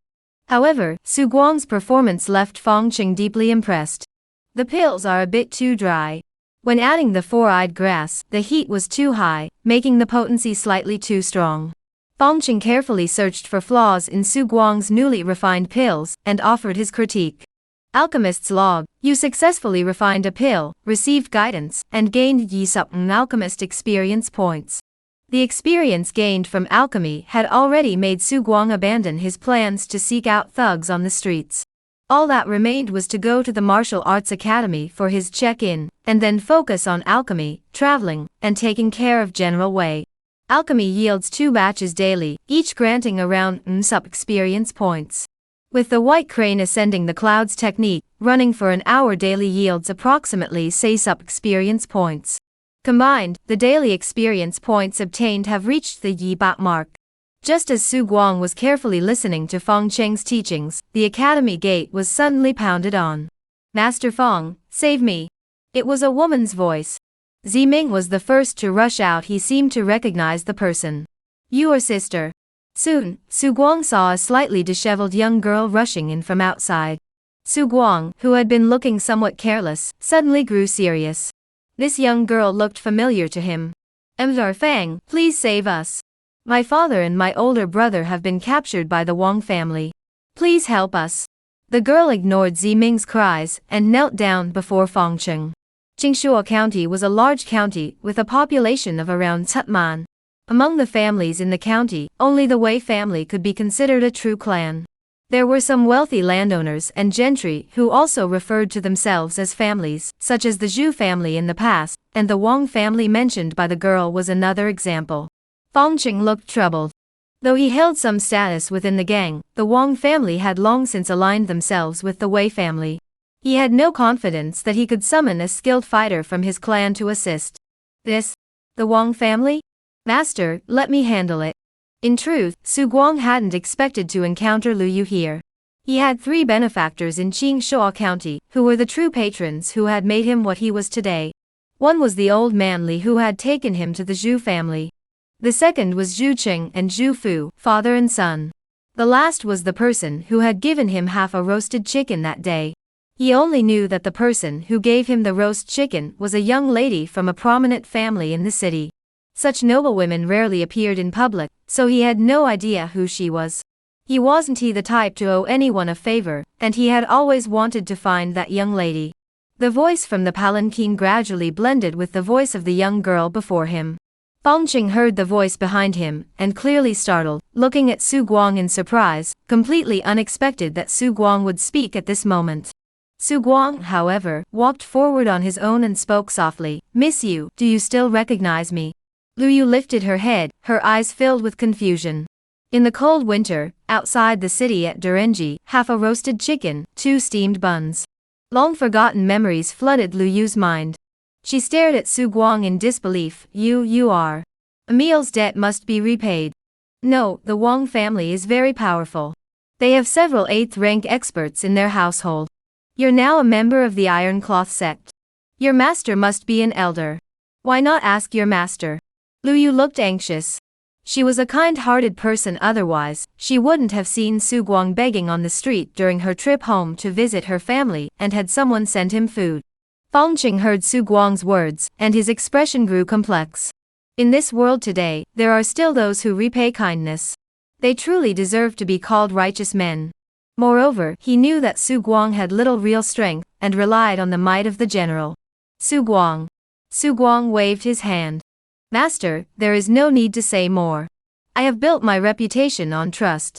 However, Su Guang's performance left Fong Cheng deeply impressed. The pills are a bit too dry. When adding the 4-eyed grass, the heat was too high, making the potency slightly too strong. Fong Cheng carefully searched for flaws in Su Guang's newly refined pills and offered his critique. Alchemist's log: you successfully refined a pill, received guidance, and gained Yi-Sup-Ng alchemist experience points. The experience gained from alchemy had already made Su Guang abandon his plans to seek out thugs on the streets. All that remained was to go to the martial arts academy for his check-in, and then focus on alchemy, traveling, and taking care of General Wei. Alchemy yields 2 batches daily, each granting around sup experience points. With the white crane ascending the clouds technique, running for an hour daily yields approximately 6 sup experience points. Combined, the daily experience points obtained have reached the Yi Bat mark. Just as Su Guang was carefully listening to Feng Cheng's teachings, the academy gate was suddenly pounded on. "Master Feng, save me." It was a woman's voice. Jingming was the first to rush out. He seemed to recognize the person. "You are sister." Soon, Su Guang saw a slightly disheveled young girl rushing in from outside. Su Guang, who had been looking somewhat careless, suddenly grew serious. This young girl looked familiar to him. "Mr. Fang, please save us. My father and my older brother have been captured by the Wang family. Please help us." The girl ignored Jingming's cries and knelt down before Feng Cheng. Jingshuo County was a large county with a population of around 10,000. Among the families in the county, only the Wei family could be considered a true clan. There were some wealthy landowners and gentry who also referred to themselves as families, such as the Zhu family in the past, and the Wang family mentioned by the girl was another example. Feng Cheng looked troubled. Though he held some status within the gang, the Wang family had long since aligned themselves with the Wei family. He had no confidence that he could summon a skilled fighter from his clan to assist. "This? The Wang family? Master, let me handle it." In truth, Su Guang hadn't expected to encounter Lu Yu here. He had 3 benefactors in Jingshuo County, who were the true patrons who had made him what he was today. One was the old man Li who had taken him to the Zhu family. The second was Zhu Qing and Zhu Fu, father and son. The last was the person who had given him half a roasted chicken that day. He only knew that the person who gave him the roast chicken was a young lady from a prominent family in the city. Such noblewomen rarely appeared in public, so he had no idea who she was. He wasn't the type to owe anyone a favor, and he had always wanted to find that young lady. The voice from the palanquin gradually blended with the voice of the young girl before him. Feng Cheng heard the voice behind him, and clearly startled, looking at Su Guang in surprise, completely unexpected that Su Guang would speak at this moment. Su Guang, however, walked forward on his own and spoke softly, "Miss Yu, do you still recognize me?" Lu Yu lifted her head, her eyes filled with confusion. In the cold winter, outside the city at Durenji, half a roasted chicken, 2 steamed buns. Long-forgotten memories flooded Lu Yu's mind. She stared at Su Guang in disbelief. You are. Emil's debt must be repaid." "No, the Wang family is very powerful. They have several 8th-rank experts in their household. You're now a member of the Iron Cloth Sect. Your master must be an elder. Why not ask your master?" Lu Yu looked anxious. She was a kind-hearted person otherwise, she wouldn't have seen Su Guang begging on the street during her trip home to visit her family and had someone send him food. Feng Cheng heard Su Guang's words, and his expression grew complex. In this world today, there are still those who repay kindness. They truly deserve to be called righteous men. Moreover, he knew that Su Guang had little real strength, and relied on the might of the general. "Su Guang." Su Guang waved his hand. "Master, there is no need to say more. I have built my reputation on trust.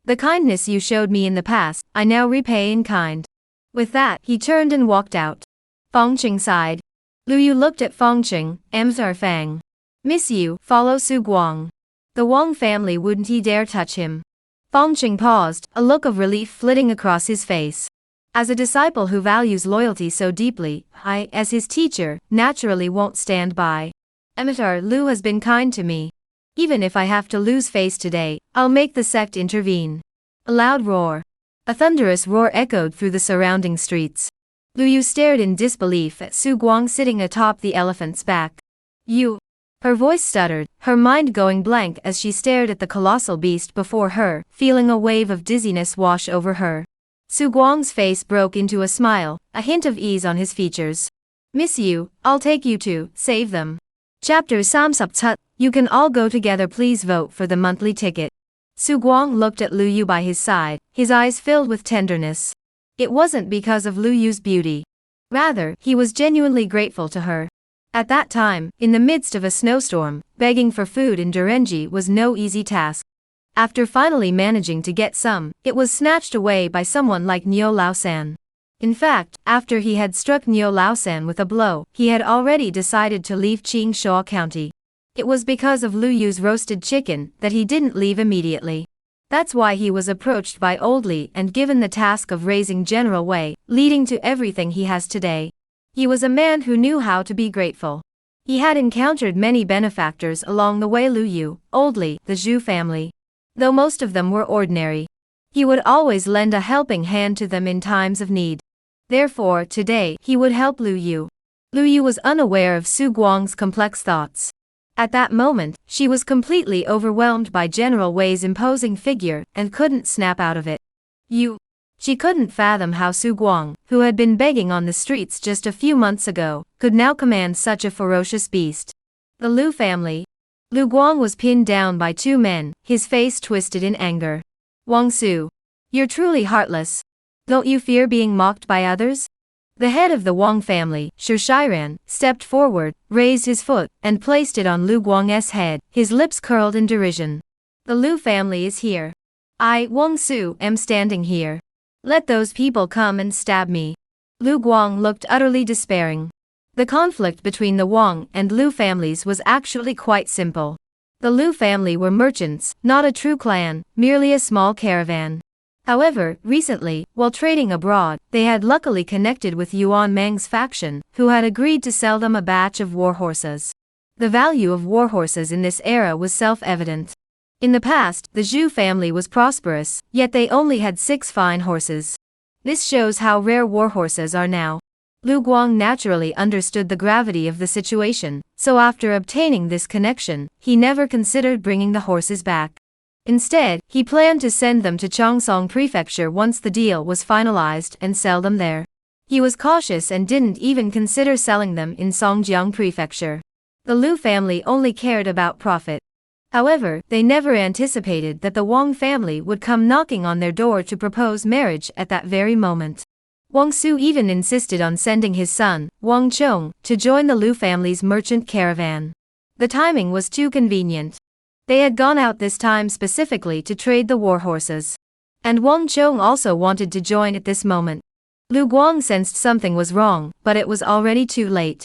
The kindness you showed me in the past, I now repay in kind." With that, he turned and walked out. Feng Cheng sighed. Lu Yu looked at Feng Cheng. "Mr. Fang. Miss Yu, follow Su Guang. The Wang family wouldn't dare touch him." Feng Cheng paused, a look of relief flitting across his face. As a disciple who values loyalty so deeply, I, as his teacher, naturally won't stand by. Mr. Lu has been kind to me. Even if I have to lose face today, I'll make the sect intervene. A loud roar. A thunderous roar echoed through the surrounding streets. Lu Yu stared in disbelief at Su Guang sitting atop the elephant's back. "You." Her voice stuttered, her mind going blank as she stared at the colossal beast before her, feeling a wave of dizziness wash over her. Su Guang's face broke into a smile, a hint of ease on his features. "Miss Yu, I'll take you to save them." Chapter Samsuptut. You can all go together. Please vote for the monthly ticket. Su Guang looked at Lu Yu by his side, his eyes filled with tenderness. It wasn't because of Lu Yu's beauty. Rather, he was genuinely grateful to her. At that time, in the midst of a snowstorm, begging for food in Durenji was no easy task. After finally managing to get some, it was snatched away by someone like Niu Laosan. In fact, after he had struck Niu Laosan with a blow, he had already decided to leave Qingshuo County. It was because of Lu Yu's roasted chicken that he didn't leave immediately. That's why he was approached by Old Li and given the task of raising General Wei, leading to everything he has today. He was a man who knew how to be grateful. He had encountered many benefactors along the way: Lu Yu, Old Li, the Zhu family. Though most of them were ordinary, he would always lend a helping hand to them in times of need. Therefore, today, he would help Lu Yu. Lu Yu was unaware of Su Guang's complex thoughts. At that moment, she was completely overwhelmed by General Wei's imposing figure and couldn't snap out of it. She couldn't fathom how Su Guang, who had been begging on the streets just a few months ago, could now command such a ferocious beast. The Lu family. Lu Guang was pinned down by two men, his face twisted in anger. Wang Su. You're truly heartless. Don't you fear being mocked by others? The head of the Wang family, Shi Shiran, stepped forward, raised his foot, and placed it on Lu Guang's head, his lips curled in derision. The Lu family is here. I, Wang Su, am standing here. Let those people come and stab me. Lu Guang looked utterly despairing. The conflict between the Wang and Lu families was actually quite simple. The Lu family were merchants, not a true clan, merely a small caravan. However, recently, while trading abroad, they had luckily connected with Yuan Mang's faction, who had agreed to sell them a batch of war horses. The value of war horses in this era was self-evident. In the past, the Zhu family was prosperous, yet they only had 6 fine horses. This shows how rare war horses are now. Lu Guang naturally understood the gravity of the situation, so after obtaining this connection, he never considered bringing the horses back. Instead, he planned to send them to Changsong Prefecture once the deal was finalized and sell them there. He was cautious and didn't even consider selling them in Songjiang Prefecture. The Lu family only cared about profit. However, they never anticipated that the Wang family would come knocking on their door to propose marriage at that very moment. Wang Su even insisted on sending his son, Wang Chong, to join the Lu family's merchant caravan. The timing was too convenient. They had gone out this time specifically to trade the war horses. And Wang Chong also wanted to join at this moment. Lu Guang sensed something was wrong, but it was already too late.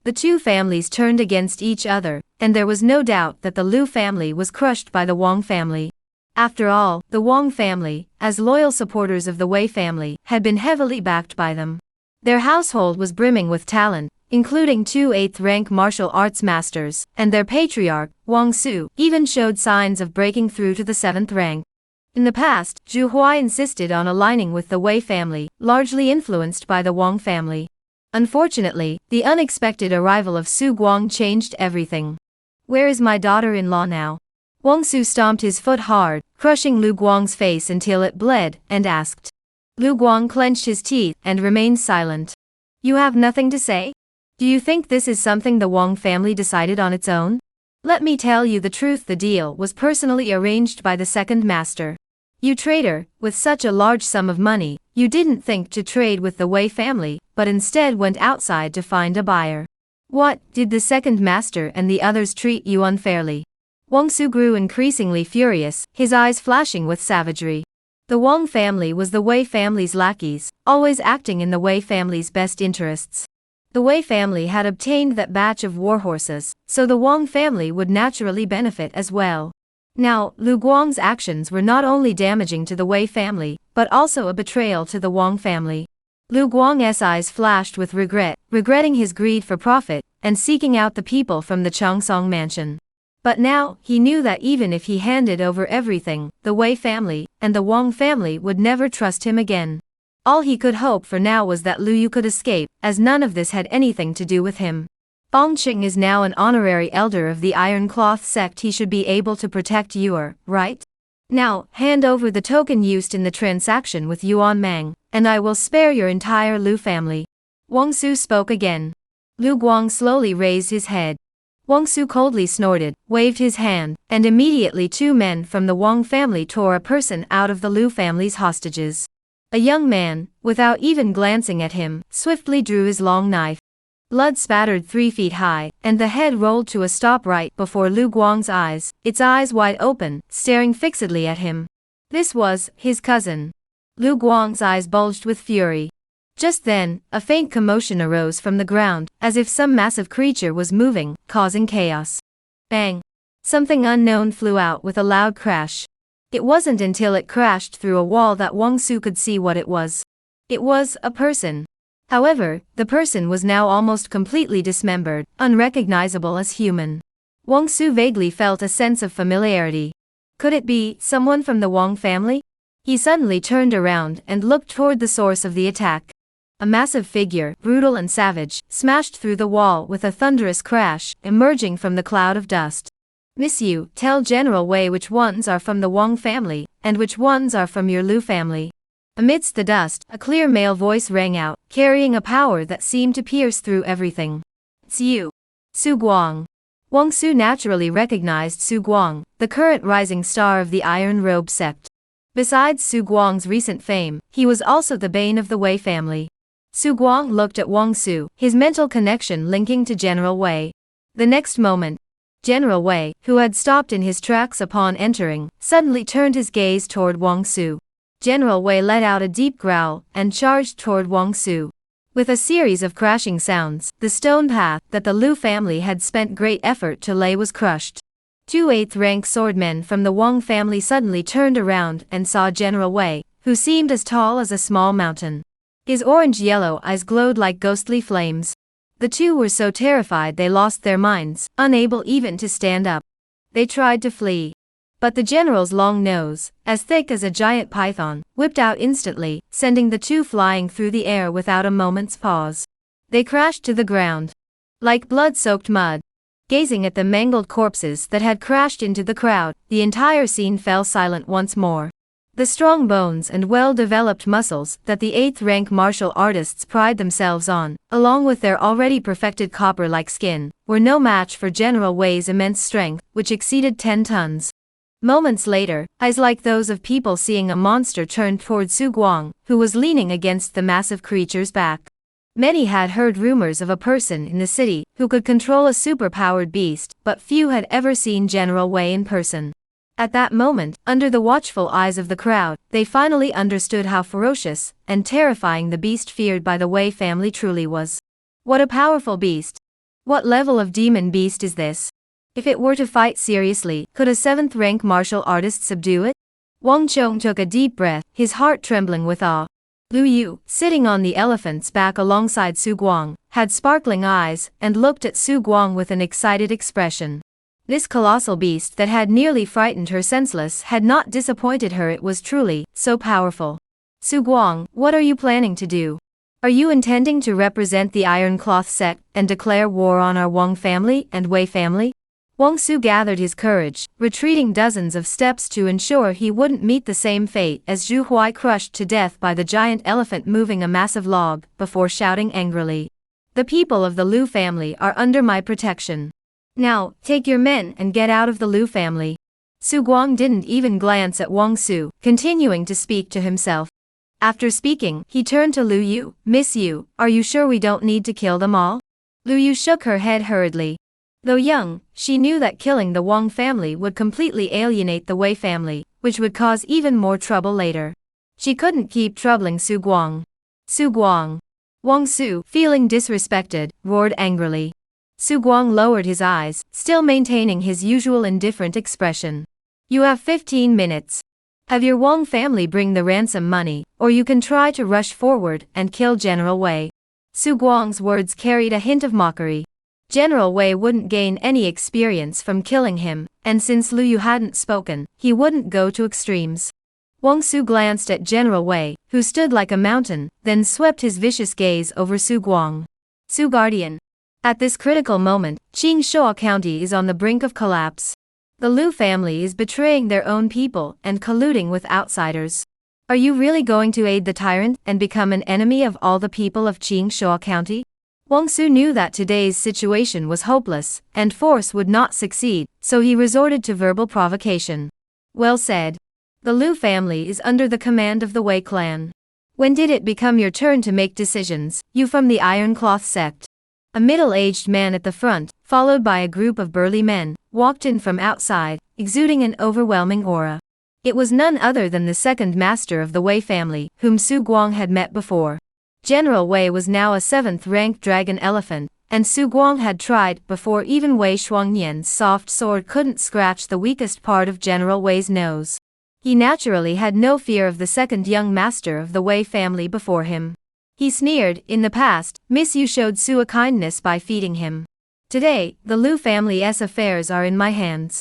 The two families turned against each other, and there was no doubt that the Lu family was crushed by the Wang family. After all, the Wang family, as loyal supporters of the Wei family, had been heavily backed by them. Their household was brimming with talent, including 2 8th-rank martial arts masters, and their patriarch, Wang Su, even showed signs of breaking through to the 7th rank. In the past, Zhu Huai insisted on aligning with the Wei family, largely influenced by the Wang family. Unfortunately, the unexpected arrival of Su Guang changed everything. Where is my daughter-in-law now? Wang Su stomped his foot hard, crushing Lu Guang's face until it bled, and asked. Lu Guang clenched his teeth and remained silent. You have nothing to say? Do you think this is something the Wang family decided on its own? Let me tell you the truth, the deal was personally arranged by the second master. You traitor, with such a large sum of money, you didn't think to trade with the Wei family, but instead went outside to find a buyer. What, did the second master and the others treat you unfairly? Wang Su grew increasingly furious, his eyes flashing with savagery. The Wang family was the Wei family's lackeys, always acting in the Wei family's best interests. The Wei family had obtained that batch of war horses, so the Wang family would naturally benefit as well. Now, Lu Guang's actions were not only damaging to the Wei family, but also a betrayal to the Wang family. Lu Guang's eyes flashed with regret, regretting his greed for profit, and seeking out the people from the Changsong mansion. But now, he knew that even if he handed over everything, the Wei family and the Wang family would never trust him again. All he could hope for now was that Lu Yu could escape, as none of this had anything to do with him. Bong Qing is now an honorary elder of the Iron Cloth sect. He should be able to protect Yuer, right? Now, hand over the token used in the transaction with Yuan Mang, and I will spare your entire Lu family. Wang Su spoke again. Lu Guang slowly raised his head. Wang Su coldly snorted, waved his hand, and immediately 2 men from the Wang family tore a person out of the Lu family's hostages. A young man, without even glancing at him, swiftly drew his long knife. Blood spattered 3 feet high, and the head rolled to a stop right before Lu Guang's eyes, its eyes wide open, staring fixedly at him. This was his cousin. Lu Guang's eyes bulged with fury. Just then, a faint commotion arose from the ground, as if some massive creature was moving, causing chaos. Bang! Something unknown flew out with a loud crash. It wasn't until it crashed through a wall that Wang Su could see what it was. It was a person. However, the person was now almost completely dismembered, unrecognizable as human. Wang Su vaguely felt a sense of familiarity. Could it be someone from the Wang family? He suddenly turned around and looked toward the source of the attack. A massive figure, brutal and savage, smashed through the wall with a thunderous crash, emerging from the cloud of dust. Miss Yu, tell General Wei which ones are from the Wang family, and which ones are from your Lu family. Amidst the dust, a clear male voice rang out, carrying a power that seemed to pierce through everything. It's you. Su Guang. Wang Su naturally recognized Su Guang, the current rising star of the Iron Robe Sect. Besides Su Guang's recent fame, he was also the bane of the Wei family. Su Guang looked at Wang Su, his mental connection linking to General Wei. The next moment, General Wei, who had stopped in his tracks upon entering, suddenly turned his gaze toward Wang Su. General Wei let out a deep growl and charged toward Wang Su. With a series of crashing sounds, the stone path that the Lu family had spent great effort to lay was crushed. 2 8th-rank swordmen from the Wang family suddenly turned around and saw General Wei, who seemed as tall as a small mountain. His orange-yellow eyes glowed like ghostly flames. The two were so terrified they lost their minds, unable even to stand up. They tried to flee. But the general's long nose, as thick as a giant python, whipped out instantly, sending the two flying through the air without a moment's pause. They crashed to the ground. Like blood-soaked mud. Gazing at the mangled corpses that had crashed into the crowd, the entire scene fell silent once more. The strong bones and well-developed muscles that the 8th-rank martial artists pride themselves on, along with their already perfected copper-like skin, were no match for General Wei's immense strength, which exceeded 10 tons. Moments later, eyes like those of people seeing a monster turned toward Su Guang, who was leaning against the massive creature's back. Many had heard rumors of a person in the city who could control a super-powered beast, but few had ever seen General Wei in person. At that moment, under the watchful eyes of the crowd, they finally understood how ferocious and terrifying the beast feared by the Wei family truly was. What a powerful beast! What level of demon beast is this? If it were to fight seriously, could a 7th-rank martial artist subdue it? Wang Chong took a deep breath, his heart trembling with awe. Lu Yu, sitting on the elephant's back alongside Su Guang, had sparkling eyes and looked at Su Guang with an excited expression. This colossal beast that had nearly frightened her senseless had not disappointed her. It was truly so powerful. Su Guang, what are you planning to do? Are you intending to represent the Iron Cloth sect and declare war on our Wang family and Wei family? Wang Su gathered his courage, retreating dozens of steps to ensure he wouldn't meet the same fate as Zhu Huai, crushed to death by the giant elephant moving a massive log, before shouting angrily. The people of the Lu family are under my protection. Now, take your men and get out of the Lu family. Su Guang didn't even glance at Wang Su, continuing to speak to himself. After speaking, he turned to Lu Yu. Miss Yu, are you sure we don't need to kill them all? Lu Yu shook her head hurriedly. Though young, she knew that killing the Wang family would completely alienate the Wei family, which would cause even more trouble later. She couldn't keep troubling Su Guang. Su Guang. Wang Su, feeling disrespected, roared angrily. Su Guang lowered his eyes, still maintaining his usual indifferent expression. You have 15 minutes. Have your Wang family bring the ransom money, or you can try to rush forward and kill General Wei. Su Guang's words carried a hint of mockery. General Wei wouldn't gain any experience from killing him, and since Lu Yu hadn't spoken, he wouldn't go to extremes. Wang Su glanced at General Wei, who stood like a mountain, then swept his vicious gaze over Su Guang. Su Guardian. At this critical moment, Qingshuo County is on the brink of collapse. The Lu family is betraying their own people and colluding with outsiders. Are you really going to aid the tyrant and become an enemy of all the people of Qingshuo County? Wang Su knew that today's situation was hopeless, and force would not succeed, so he resorted to verbal provocation. Well said. The Lu family is under the command of the Wei clan. When did it become your turn to make decisions, you from the Iron Cloth sect? A middle-aged man at the front, followed by a group of burly men, walked in from outside, exuding an overwhelming aura. It was none other than the second master of the Wei family, whom Su Guang had met before. General Wei was now a 7th-rank dragon elephant, and Su Guang had tried before even Wei Shuangnian's soft sword couldn't scratch the weakest part of General Wei's nose. He naturally had no fear of the second young master of the Wei family before him. He sneered, "In the past, Miss Yu showed Su a kindness by feeding him. Today, the Lu family's affairs are in my hands.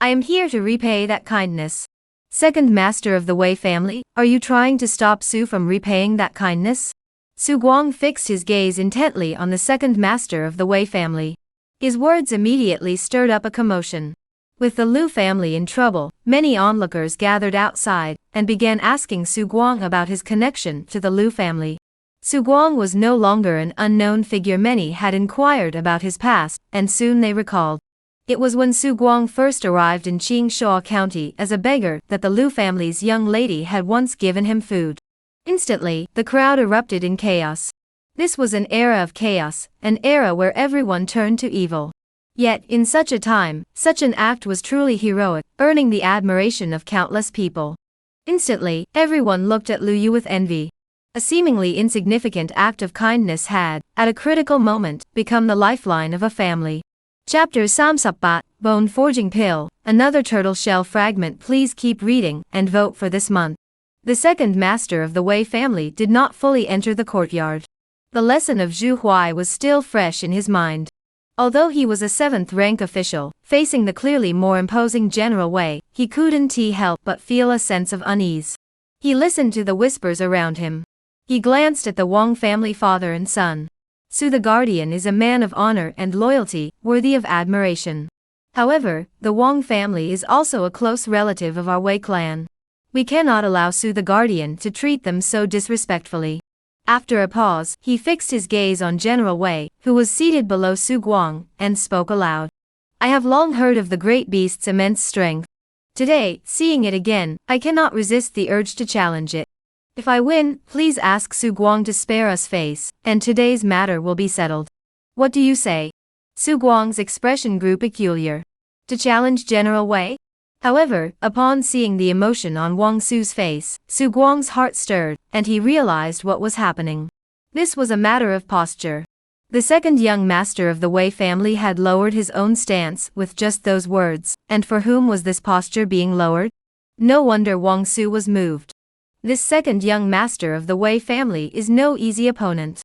I am here to repay that kindness." Second master of the Wei family, are you trying to stop Su from repaying that kindness? Su Guang fixed his gaze intently on the second master of the Wei family. His words immediately stirred up a commotion. With the Lu family in trouble, many onlookers gathered outside, and began asking Su Guang about his connection to the Lu family. Su Guang was no longer an unknown figure. Many had inquired about his past, and soon they recalled. It was when Su Guang first arrived in Qingsha County as a beggar that the Lu family's young lady had once given him food. Instantly, the crowd erupted in chaos. This was an era of chaos, an era where everyone turned to evil. Yet, in such a time, such an act was truly heroic, earning the admiration of countless people. Instantly, everyone looked at Lu Yu with envy. A seemingly insignificant act of kindness had, at a critical moment, become the lifeline of a family. Chapter Samsapbat, Bone Forging Pill, another turtle shell fragment. Please keep reading, and vote for this month. The second master of the Wei family did not fully enter the courtyard. The lesson of Zhu Huai was still fresh in his mind. Although he was a 7th-rank official, facing the clearly more imposing General Wei, he couldn't help but feel a sense of unease. He listened to the whispers around him. He glanced at the Wang family father and son. Su the Guardian is a man of honor and loyalty, worthy of admiration. However, the Wang family is also a close relative of our Wei clan. We cannot allow Su the Guardian to treat them so disrespectfully. After a pause, he fixed his gaze on General Wei, who was seated below Su Guang, and spoke aloud. I have long heard of the great beast's immense strength. Today, seeing it again, I cannot resist the urge to challenge it. If I win, please ask Su Guang to spare us face, and today's matter will be settled. What do you say? Su Guang's expression grew peculiar. To challenge General Wei? However, upon seeing the emotion on Wang Su's face, Su Guang's heart stirred, and he realized what was happening. This was a matter of posture. The second young master of the Wei family had lowered his own stance with just those words, and for whom was this posture being lowered? No wonder Wang Su was moved. This second young master of the Wei family is no easy opponent.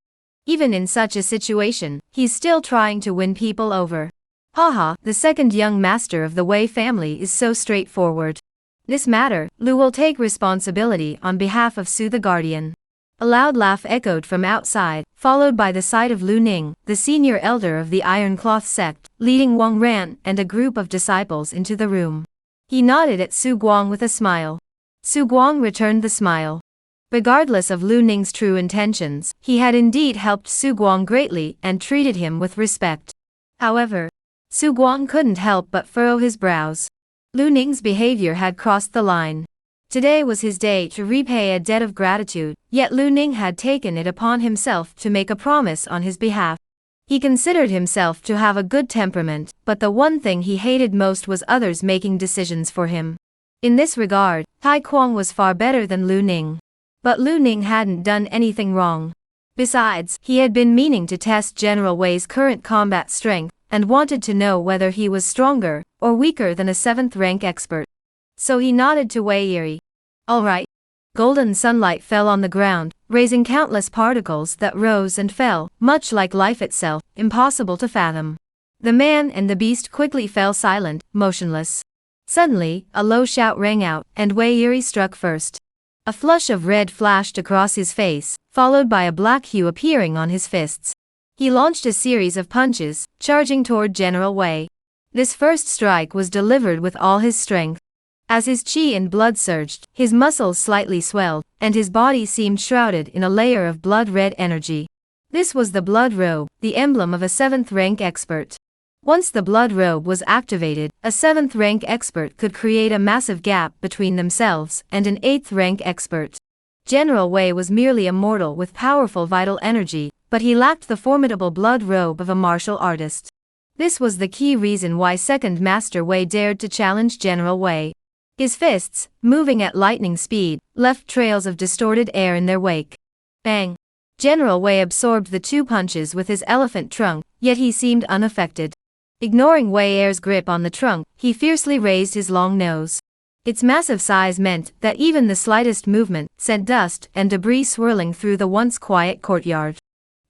Even in such a situation, he's still trying to win people over. Haha, the second young master of the Wei family is so straightforward. This matter, Lu will take responsibility on behalf of Su the Guardian. A loud laugh echoed from outside, followed by the sight of Lu Ning, the senior elder of the Ironcloth sect, leading Wang Ran and a group of disciples into the room. He nodded at Su Guang with a smile. Su Guang returned the smile. Regardless of Lu Ning's true intentions, he had indeed helped Su Guang greatly and treated him with respect. However, Su Guang couldn't help but furrow his brows. Lu Ning's behavior had crossed the line. Today was his day to repay a debt of gratitude, yet Lu Ning had taken it upon himself to make a promise on his behalf. He considered himself to have a good temperament, but the one thing he hated most was others making decisions for him. In this regard, Tai Kuang was far better than Lu Ning. But Lu Ning hadn't done anything wrong. Besides, he had been meaning to test General Wei's current combat strength, and wanted to know whether he was stronger or weaker than a 7th-rank expert. So he nodded to Wei Yiri. All right. Golden sunlight fell on the ground, raising countless particles that rose and fell, much like life itself, impossible to fathom. The man and the beast quickly fell silent, motionless. Suddenly, a low shout rang out, and Wei Yiri struck first. A flush of red flashed across his face, followed by a black hue appearing on his fists. He launched a series of punches, charging toward General Wei. This first strike was delivered with all his strength. As his qi and blood surged, his muscles slightly swelled, and his body seemed shrouded in a layer of blood-red energy. This was the blood robe, the emblem of a 7th-rank expert. Once the blood robe was activated, a 7th-rank expert could create a massive gap between themselves and an 8th-rank expert. General Wei was merely a mortal with powerful vital energy, but he lacked the formidable blood robe of a martial artist. This was the key reason why Second Master Wei dared to challenge General Wei. His fists, moving at lightning speed, left trails of distorted air in their wake. Bang! General Wei absorbed the 2 punches with his elephant trunk, yet he seemed unaffected. Ignoring Wei Er's grip on the trunk, he fiercely raised his long nose. Its massive size meant that even the slightest movement sent dust and debris swirling through the once quiet courtyard.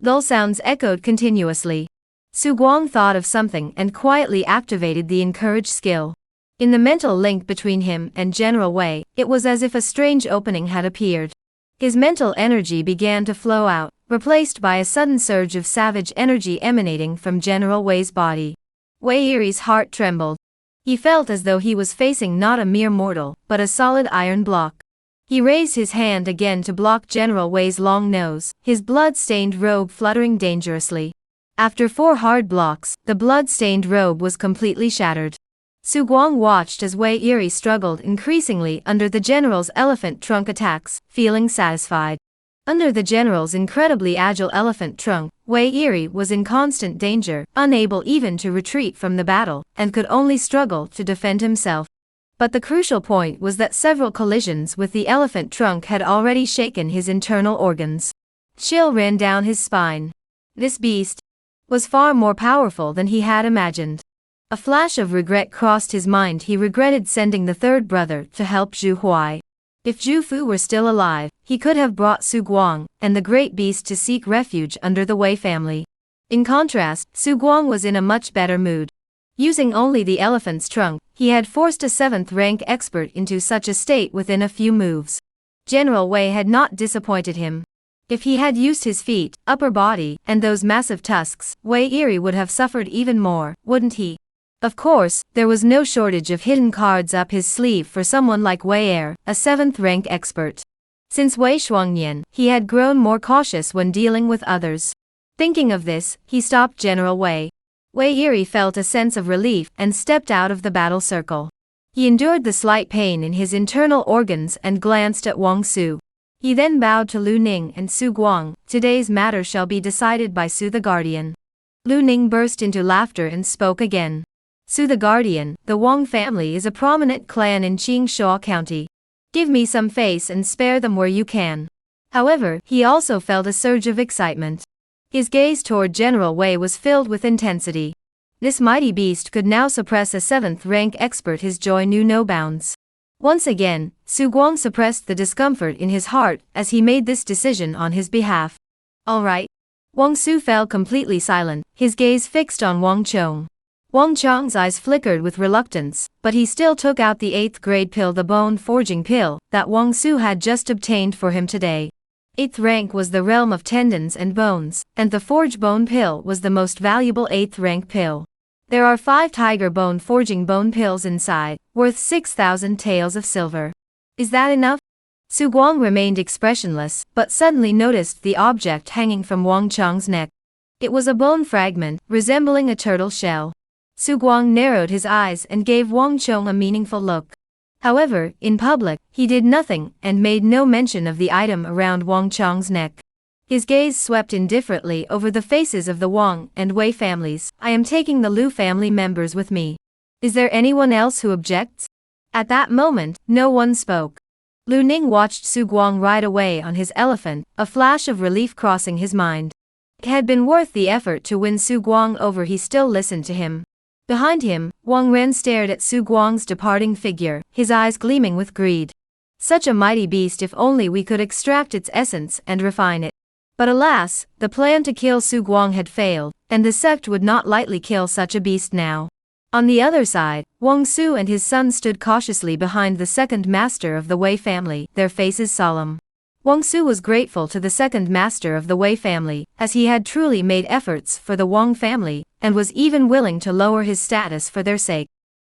Dull sounds echoed continuously. Su Guang thought of something and quietly activated the encourage skill. In the mental link between him and General Wei, it was as if a strange opening had appeared. His mental energy began to flow out, replaced by a sudden surge of savage energy emanating from General Wei's body. Wei Eri's heart trembled. He felt as though he was facing not a mere mortal, but a solid iron block. He raised his hand again to block General Wei's long nose, his blood-stained robe fluttering dangerously. After 4 hard blocks, the blood-stained robe was completely shattered. Su Guang watched as Wei Eri struggled increasingly under the general's elephant trunk attacks, feeling satisfied. Under the general's incredibly agile elephant trunk, Wei Eri was in constant danger, unable even to retreat from the battle, and could only struggle to defend himself. But the crucial point was that several collisions with the elephant trunk had already shaken his internal organs. Chill ran down his spine. This beast was far more powerful than he had imagined. A flash of regret crossed his mind. He regretted sending the 3rd brother to help Zhu Huai. If Zhu Fu were still alive, he could have brought Su Guang and the great beast to seek refuge under the Wei family. In contrast, Su Guang was in a much better mood. Using only the elephant's trunk, he had forced a 7th-rank expert into such a state within a few moves. General Wei had not disappointed him. If he had used his feet, upper body, and those massive tusks, Wei Eri would have suffered even more, wouldn't he? Of course, there was no shortage of hidden cards up his sleeve for someone like Wei Er, a 7th-rank expert. Since Wei Shuangnian, he had grown more cautious when dealing with others. Thinking of this, he stopped General Wei. Wei Eri felt a sense of relief and stepped out of the battle circle. He endured the slight pain in his internal organs and glanced at Wang Su. He then bowed to Lu Ning and Su Guang. Today's matter shall be decided by Su the Guardian. Lu Ning burst into laughter and spoke again. Su the Guardian, the Wang family is a prominent clan in Qingshuo County. Give me some face and spare them where you can. However, he also felt a surge of excitement. His gaze toward General Wei was filled with intensity. This mighty beast could now suppress a 7th-rank expert. His joy knew no bounds. Once again, Su Guang suppressed the discomfort in his heart as he made this decision on his behalf. All right. Wang Su fell completely silent, his gaze fixed on Wang Chong. Wang Chong's eyes flickered with reluctance, but he still took out the 8th-grade pill, the bone-forging pill, that Wang Su had just obtained for him today. 8th rank was the realm of tendons and bones, and the forge bone pill was the most valuable 8th-rank pill. There are 5 tiger bone forging bone pills inside, worth 6,000 taels of silver. Is that enough? Su Guang remained expressionless, but suddenly noticed the object hanging from Wang Chong's neck. It was a bone fragment, resembling a turtle shell. Su Guang narrowed his eyes and gave Wang Chong a meaningful look. However, in public, he did nothing and made no mention of the item around Wang Chong's neck. His gaze swept indifferently over the faces of the Wang and Wei families. I am taking the Lu family members with me. Is there anyone else who objects? At that moment, no one spoke. Lu Ning watched Su Guang ride away on his elephant, a flash of relief crossing his mind. It had been worth the effort to win Su Guang over. He still listened to him. Behind him, Wang Ren stared at Su Guang's departing figure, his eyes gleaming with greed. Such a mighty beast, if only we could extract its essence and refine it. But alas, the plan to kill Su Guang had failed, and the sect would not lightly kill such a beast now. On the other side, Wang Su and his son stood cautiously behind the 2nd master of the Wei family, their faces solemn. Wang Su was grateful to the 2nd master of the Wei family, as he had truly made efforts for the Wang family, and was even willing to lower his status for their sake.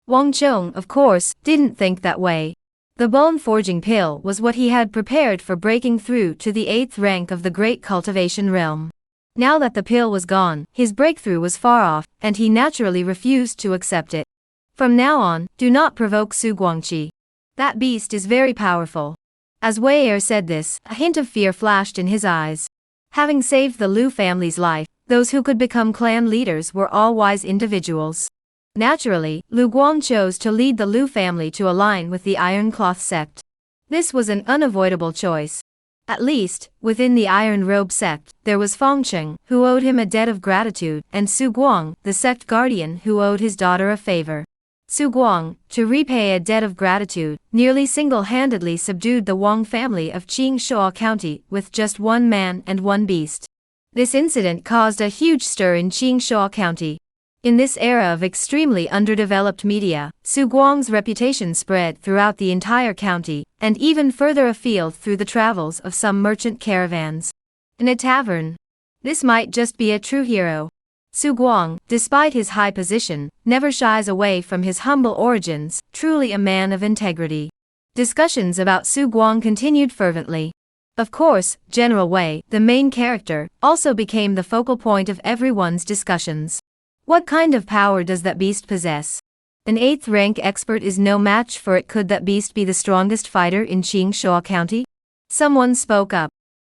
Wang Chong, of course, didn't think that way. The bone-forging pill was what he had prepared for breaking through to the 8th rank of the great cultivation realm. Now that the pill was gone, his breakthrough was far off, and he naturally refused to accept it. From now on, do not provoke Su Guangqi. That beast is very powerful. As Wei Er said this, a hint of fear flashed in his eyes. Having saved the Lu family's life, those who could become clan leaders were all wise individuals. Naturally, Lu Guang chose to lead the Lu family to align with the Iron Cloth sect. This was an unavoidable choice. At least, within the Iron Robe sect, there was Fengcheng, who owed him a debt of gratitude, and Su Guang, the sect guardian who owed his daughter a favor. Su Guang, to repay a debt of gratitude, nearly single-handedly subdued the Wang family of Qingshuo County with just one man and one beast. This incident caused a huge stir in Qingshuo County. In this era of extremely underdeveloped media, Su Guang's reputation spread throughout the entire county, and even further afield through the travels of some merchant caravans. In a tavern. This might just be a true hero. Su Guang, despite his high position, never shies away from his humble origins, truly a man of integrity. Discussions about Su Guang continued fervently. Of course, General Wei, the main character, also became the focal point of everyone's discussions. What kind of power does that beast possess? An 8th rank expert is no match for it. Could that beast be the strongest fighter in Qingshuo County? Someone spoke up.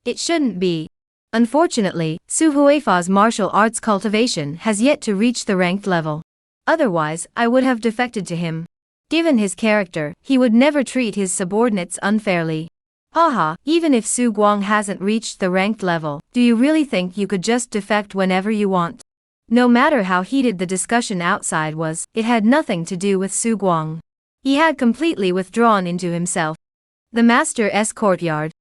It shouldn't be. Unfortunately, Su Huifa's martial arts cultivation has yet to reach the ranked level. Otherwise, I would have defected to him. Given his character, he would never treat his subordinates unfairly. Haha, even if Su Guang hasn't reached the ranked level, do you really think you could just defect whenever you want? No matter how heated the discussion outside was, it had nothing to do with Su Guang. He had completely withdrawn into himself. The Master's courtyard.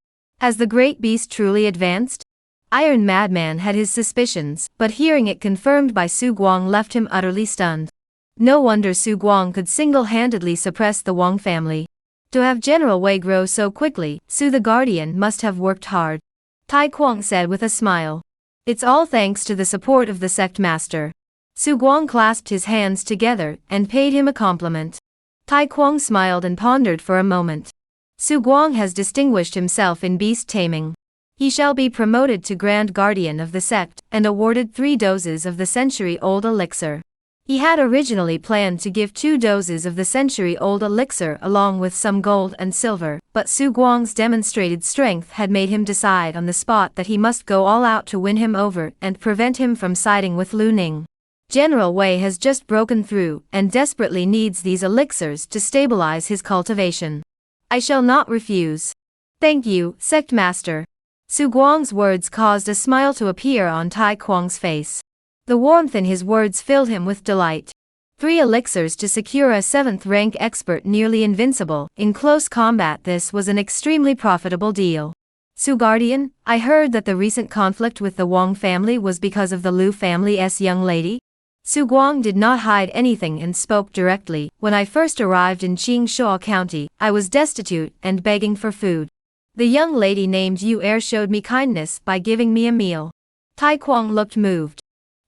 Has the great beast truly advanced? Iron Madman had his suspicions, but hearing it confirmed by Su Guang left him utterly stunned. No wonder Su Guang could single-handedly suppress the Wang family. To have General Wei grow so quickly, Su the Guardian must have worked hard. Tai Kuang said with a smile. It's all thanks to the support of the sect master. Su Guang clasped his hands together and paid him a compliment. Tai Kuang smiled and pondered for a moment. Su Guang has distinguished himself in beast taming. He shall be promoted to Grand Guardian of the sect, and awarded 3 doses of the century-old elixir. He had originally planned to give 2 doses of the century-old elixir along with some gold and silver, but Su Guang's demonstrated strength had made him decide on the spot that he must go all out to win him over and prevent him from siding with Lu Ning. General Wei has just broken through, and desperately needs these elixirs to stabilize his cultivation. I shall not refuse. Thank you, Sect Master. Su Guang's words caused a smile to appear on Tai Kuang's face. The warmth in his words filled him with delight. 3 elixirs to secure a 7th rank expert nearly invincible in close combat. This was an extremely profitable deal. Su Guardian, I heard that the recent conflict with the Wang family was because of the Lu family's young lady. Su Guang did not hide anything and spoke directly. When I first arrived in Qingshuo County, I was destitute and begging for food. The young lady named Yu showed me kindness by giving me a meal. Tai Kuang looked moved.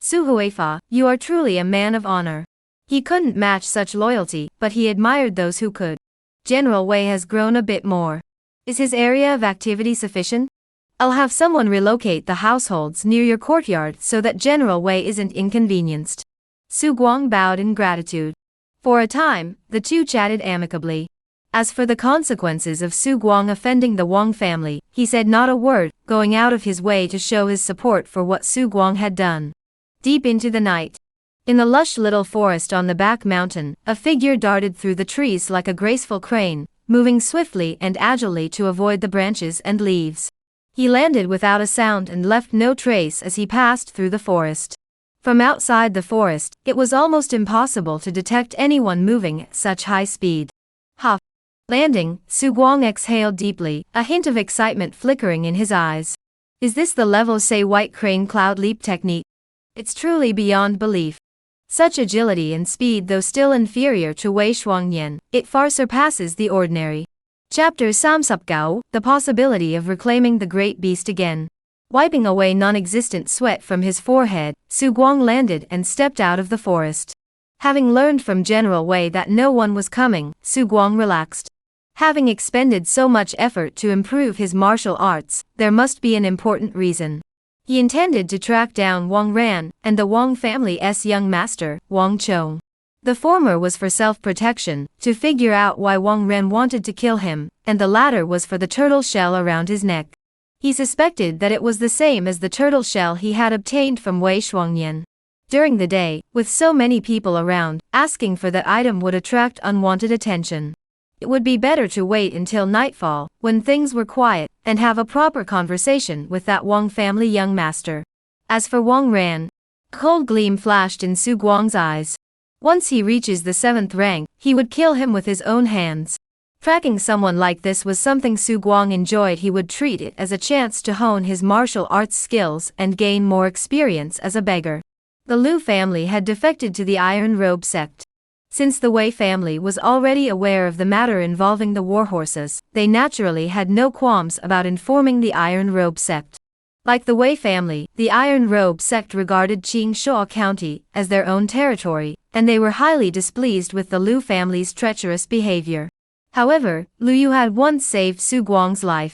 Su Huifa, you are truly a man of honor. He couldn't match such loyalty, but he admired those who could. General Wei has grown a bit more. Is his area of activity sufficient? I'll have someone relocate the households near your courtyard so that General Wei isn't inconvenienced. Su Guang bowed in gratitude. For a time, the two chatted amicably. As for the consequences of Su Guang offending the Wang family, he said not a word, going out of his way to show his support for what Su Guang had done. Deep into the night. In the lush little forest on the back mountain, a figure darted through the trees like a graceful crane, moving swiftly and agilely to avoid the branches and leaves. He landed without a sound and left no trace as he passed through the forest. From outside the forest, it was almost impossible to detect anyone moving at such high speed. Ha! Landing, Su Guang exhaled deeply, a hint of excitement flickering in his eyes. Is this the level say white crane cloud leap technique? It's truly beyond belief. Such agility and speed, though still inferior to Wei Shuangnian, it far surpasses the ordinary. Chapter Samsupgao, the possibility of reclaiming the great beast again. Wiping away non-existent sweat from his forehead, Su Guang landed and stepped out of the forest. Having learned from General Wei that no one was coming, Su Guang relaxed. Having expended so much effort to improve his martial arts, there must be an important reason. He intended to track down Wang Ran and the Wang family's young master, Wang Chong. The former was for self-protection, to figure out why Wang Ran wanted to kill him, and the latter was for the turtle shell around his neck. He suspected that it was the same as the turtle shell he had obtained from Wei Shuangnian. During the day, with so many people around, asking for that item would attract unwanted attention. It would be better to wait until nightfall, when things were quiet, and have a proper conversation with that Wang family young master. As for Wang Ran, a cold gleam flashed in Su Guang's eyes. Once he reaches the 7th rank, he would kill him with his own hands. Tracking someone like this was something Su Guang enjoyed. He would treat it as a chance to hone his martial arts skills and gain more experience as a beggar. The Liu family had defected to the Iron Robe sect. Since the Wei family was already aware of the matter involving the warhorses, they naturally had no qualms about informing the Iron Robe sect. Like the Wei family, the Iron Robe sect regarded Qingshuo County as their own territory, and they were highly displeased with the Liu family's treacherous behavior. However, Liu Yu had once saved Su Guang's life.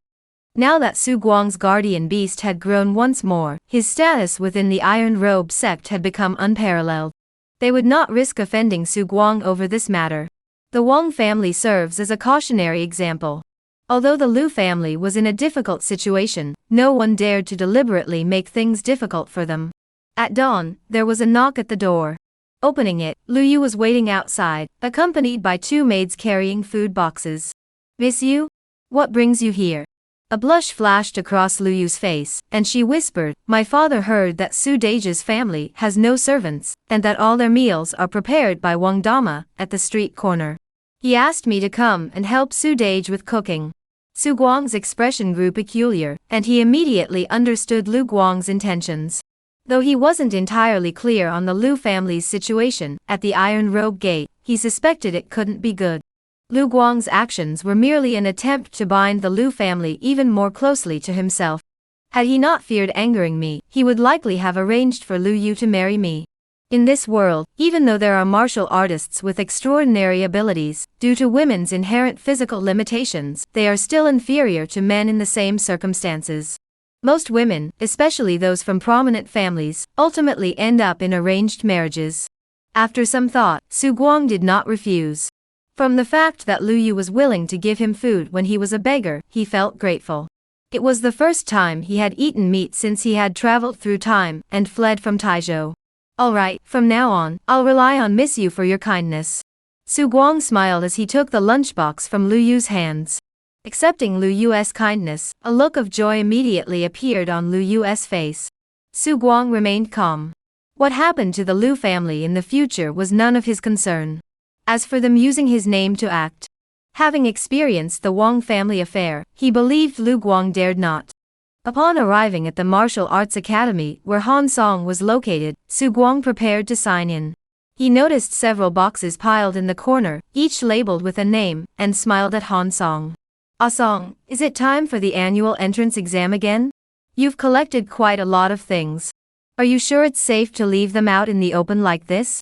Now that Su Guang's guardian beast had grown once more, his status within the Iron Robe sect had become unparalleled. They would not risk offending Su Guang over this matter. The Wang family serves as a cautionary example. Although the Liu family was in a difficult situation, no one dared to deliberately make things difficult for them. At dawn, there was a knock at the door. Opening it, Liu Yu was waiting outside, accompanied by 2 maids carrying food boxes. "Miss Yu? What brings you here?" A blush flashed across Liu Yu's face, and she whispered, "My father heard that Su Deji's family has no servants, and that all their meals are prepared by Wang Dama at the street corner. He asked me to come and help Su Deji with cooking." Su Guang's expression grew peculiar, and he immediately understood Liu Guang's intentions. Though he wasn't entirely clear on the Liu family's situation at the Iron Robe Gate, he suspected it couldn't be good. Liu Guang's actions were merely an attempt to bind the Liu family even more closely to himself. Had he not feared angering me, he would likely have arranged for Liu Yu to marry me. In this world, even though there are martial artists with extraordinary abilities, due to women's inherent physical limitations, they are still inferior to men in the same circumstances. Most women, especially those from prominent families, ultimately end up in arranged marriages. After some thought, Su Guang did not refuse. From the fact that Liu Yu was willing to give him food when he was a beggar, he felt grateful. It was the first time he had eaten meat since he had traveled through time and fled from Taizhou. "All right, from now on, I'll rely on Miss Yu for your kindness." Su Guang smiled as he took the lunchbox from Liu Yu's hands. Accepting Liu Yu's kindness, a look of joy immediately appeared on Liu Yu's face. Su Guang remained calm. What happened to the Liu family in the future was none of his concern. As for them using his name to act, having experienced the Wang family affair, he believed Liu Guang dared not. Upon arriving at the martial arts academy where Han Song was located, Su Guang prepared to sign in. He noticed several boxes piled in the corner, each labeled with a name, and smiled at Han Song. "Ah Song, is it time for the annual entrance exam again? You've collected quite a lot of things. Are you sure it's safe to leave them out in the open like this?"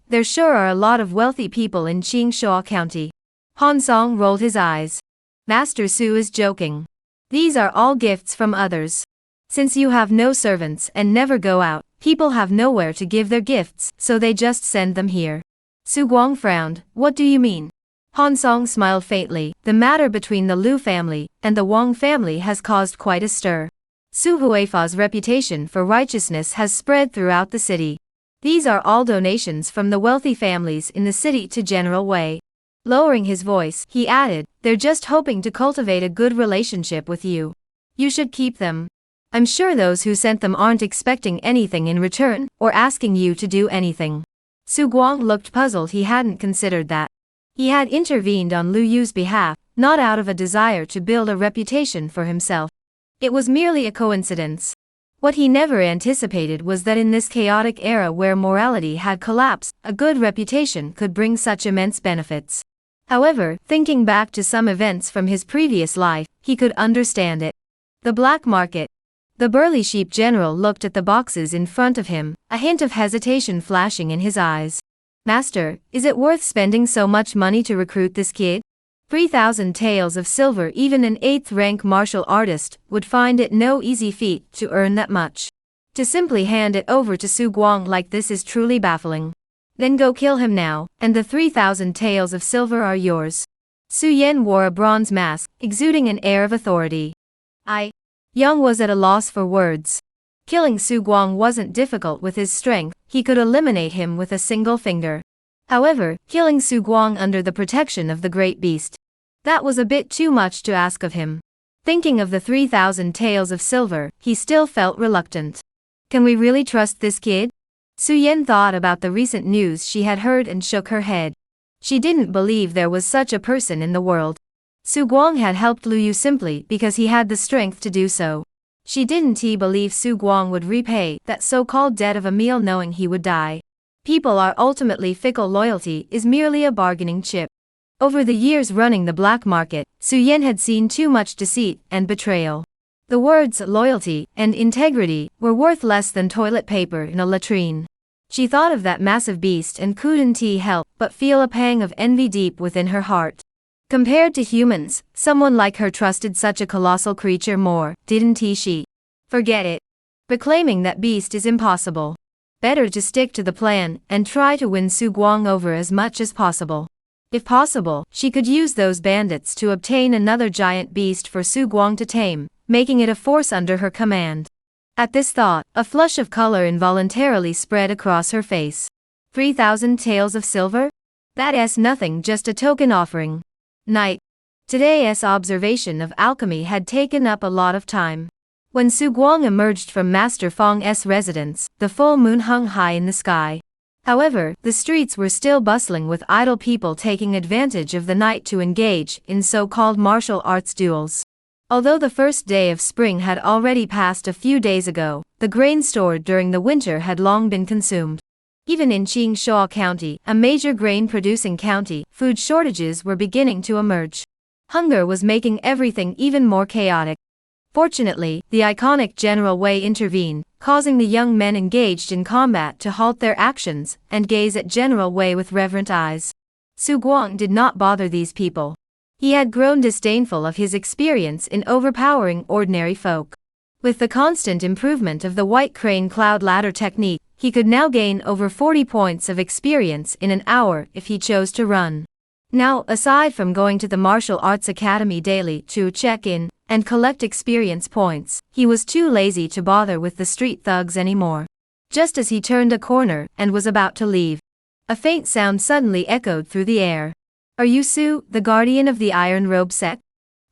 There sure are a lot of wealthy people in Qingshuo County." Han Song rolled his eyes. "Master Su is joking. These are all gifts from others. Since you have no servants and never go out, people have nowhere to give their gifts, so they just send them here." Su Guang frowned. "What do you mean?" Han Song smiled faintly. "The matter between the Liu family and the Wang family has caused quite a stir. Su Huifa's reputation for righteousness has spread throughout the city. These are all donations from the wealthy families in the city to General Wei." Lowering his voice, he added, "They're just hoping to cultivate a good relationship with you. You should keep them. I'm sure those who sent them aren't expecting anything in return, or asking you to do anything." Su Guang looked puzzled. He hadn't considered that. He had intervened on Liu Yu's behalf, not out of a desire to build a reputation for himself. It was merely a coincidence. What he never anticipated was that in this chaotic era where morality had collapsed, a good reputation could bring such immense benefits. However, thinking back to some events from his previous life, he could understand it. The black market. The burly sheep general looked at the boxes in front of him, a hint of hesitation flashing in his eyes. "Master, is it worth spending so much money to recruit this kid? 3,000 taels of silver. Even an 8th rank martial artist would find it no easy feat to earn that much. To simply hand it over to Su Guang like this is truly baffling. Then go kill him now, and the 3,000 taels of silver are yours." Su Yen wore a bronze mask, exuding an air of authority. Yang was at a loss for words. Killing Su Guang wasn't difficult with his strength, he could eliminate him with a single finger. However, killing Su Guang under the protection of the great beast, that was a bit too much to ask of him. Thinking of the 3,000 taels of silver, he still felt reluctant. Can we really trust this kid? Su Yan thought about the recent news she had heard and shook her head. She didn't believe there was such a person in the world. Su Guang had helped Lu Yu simply because he had the strength to do so. She didn't believe Su Guang would repay that so-called debt of a meal knowing he would die. People are ultimately fickle. Loyalty is merely a bargaining chip. Over the years running the black market, Su Yan had seen too much deceit and betrayal. The words loyalty and integrity were worth less than toilet paper in a latrine. She thought of that massive beast and couldn't help but feel a pang of envy deep within her heart. Compared to humans, someone like her trusted such a colossal creature more, didn't she? Forget it. Reclaiming that beast is impossible. Better to stick to the plan and try to win Su Guang over as much as possible. If possible, she could use those bandits to obtain another giant beast for Su Guang to tame, making it a force under her command. At this thought, a flush of color involuntarily spread across her face. 3,000 taels of silver? That's nothing, just a token offering. Night. Today's observation of alchemy had taken up a lot of time. When Su Guang emerged from Master Fong's residence, the full moon hung high in the sky. However, the streets were still bustling with idle people taking advantage of the night to engage in so-called martial arts duels. Although the first day of spring had already passed a few days ago, the grain stored during the winter had long been consumed. Even in Qingshuo County, a major grain-producing county, food shortages were beginning to emerge. Hunger was making everything even more chaotic. Fortunately, the iconic General Wei intervened, causing the young men engaged in combat to halt their actions and gaze at General Wei with reverent eyes. Su Guang did not bother these people. He had grown disdainful of his experience in overpowering ordinary folk. With the constant improvement of the White Crane Cloud Ladder technique, he could now gain over 40 points of experience in an hour if he chose to run. Now, aside from going to the Martial Arts Academy daily to check in and collect experience points, he was too lazy to bother with the street thugs anymore. Just as he turned a corner and was about to leave, a faint sound suddenly echoed through the air. Are you Su, the guardian of the Iron Robe Sect?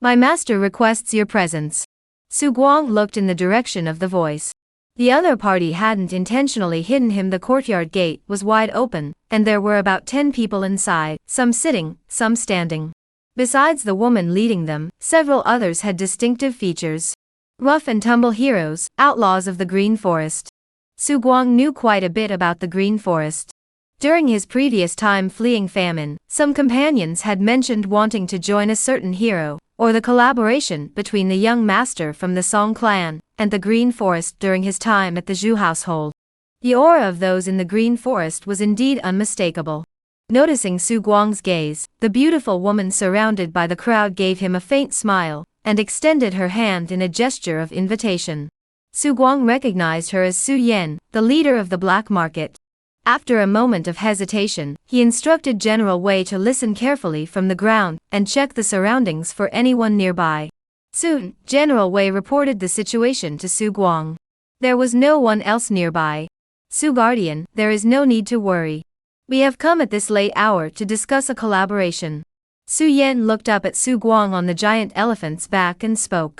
My master requests your presence. Su Guang looked in the direction of the voice. The other party hadn't intentionally hidden him. The courtyard gate was wide open, and there were about 10 people inside, some sitting, some standing. Besides the woman leading them, several others had distinctive features. Rough and tumble heroes, outlaws of the Green Forest. Su Guang knew quite a bit about the Green Forest. During his previous time fleeing famine, some companions had mentioned wanting to join a certain hero, or the collaboration between the young master from the Song clan and the Green Forest during his time at the Zhu household. The aura of those in the Green Forest was indeed unmistakable. Noticing Su Guang's gaze, the beautiful woman surrounded by the crowd gave him a faint smile and extended her hand in a gesture of invitation. Su Guang recognized her as Su Yan, the leader of the black market. After a moment of hesitation, he instructed General Wei to listen carefully from the ground and check the surroundings for anyone nearby. Soon, General Wei reported the situation to Su Guang. There was no one else nearby. Su Guardian, there is no need to worry. We have come at this late hour to discuss a collaboration. Su Yan looked up at Su Guang on the giant elephant's back and spoke.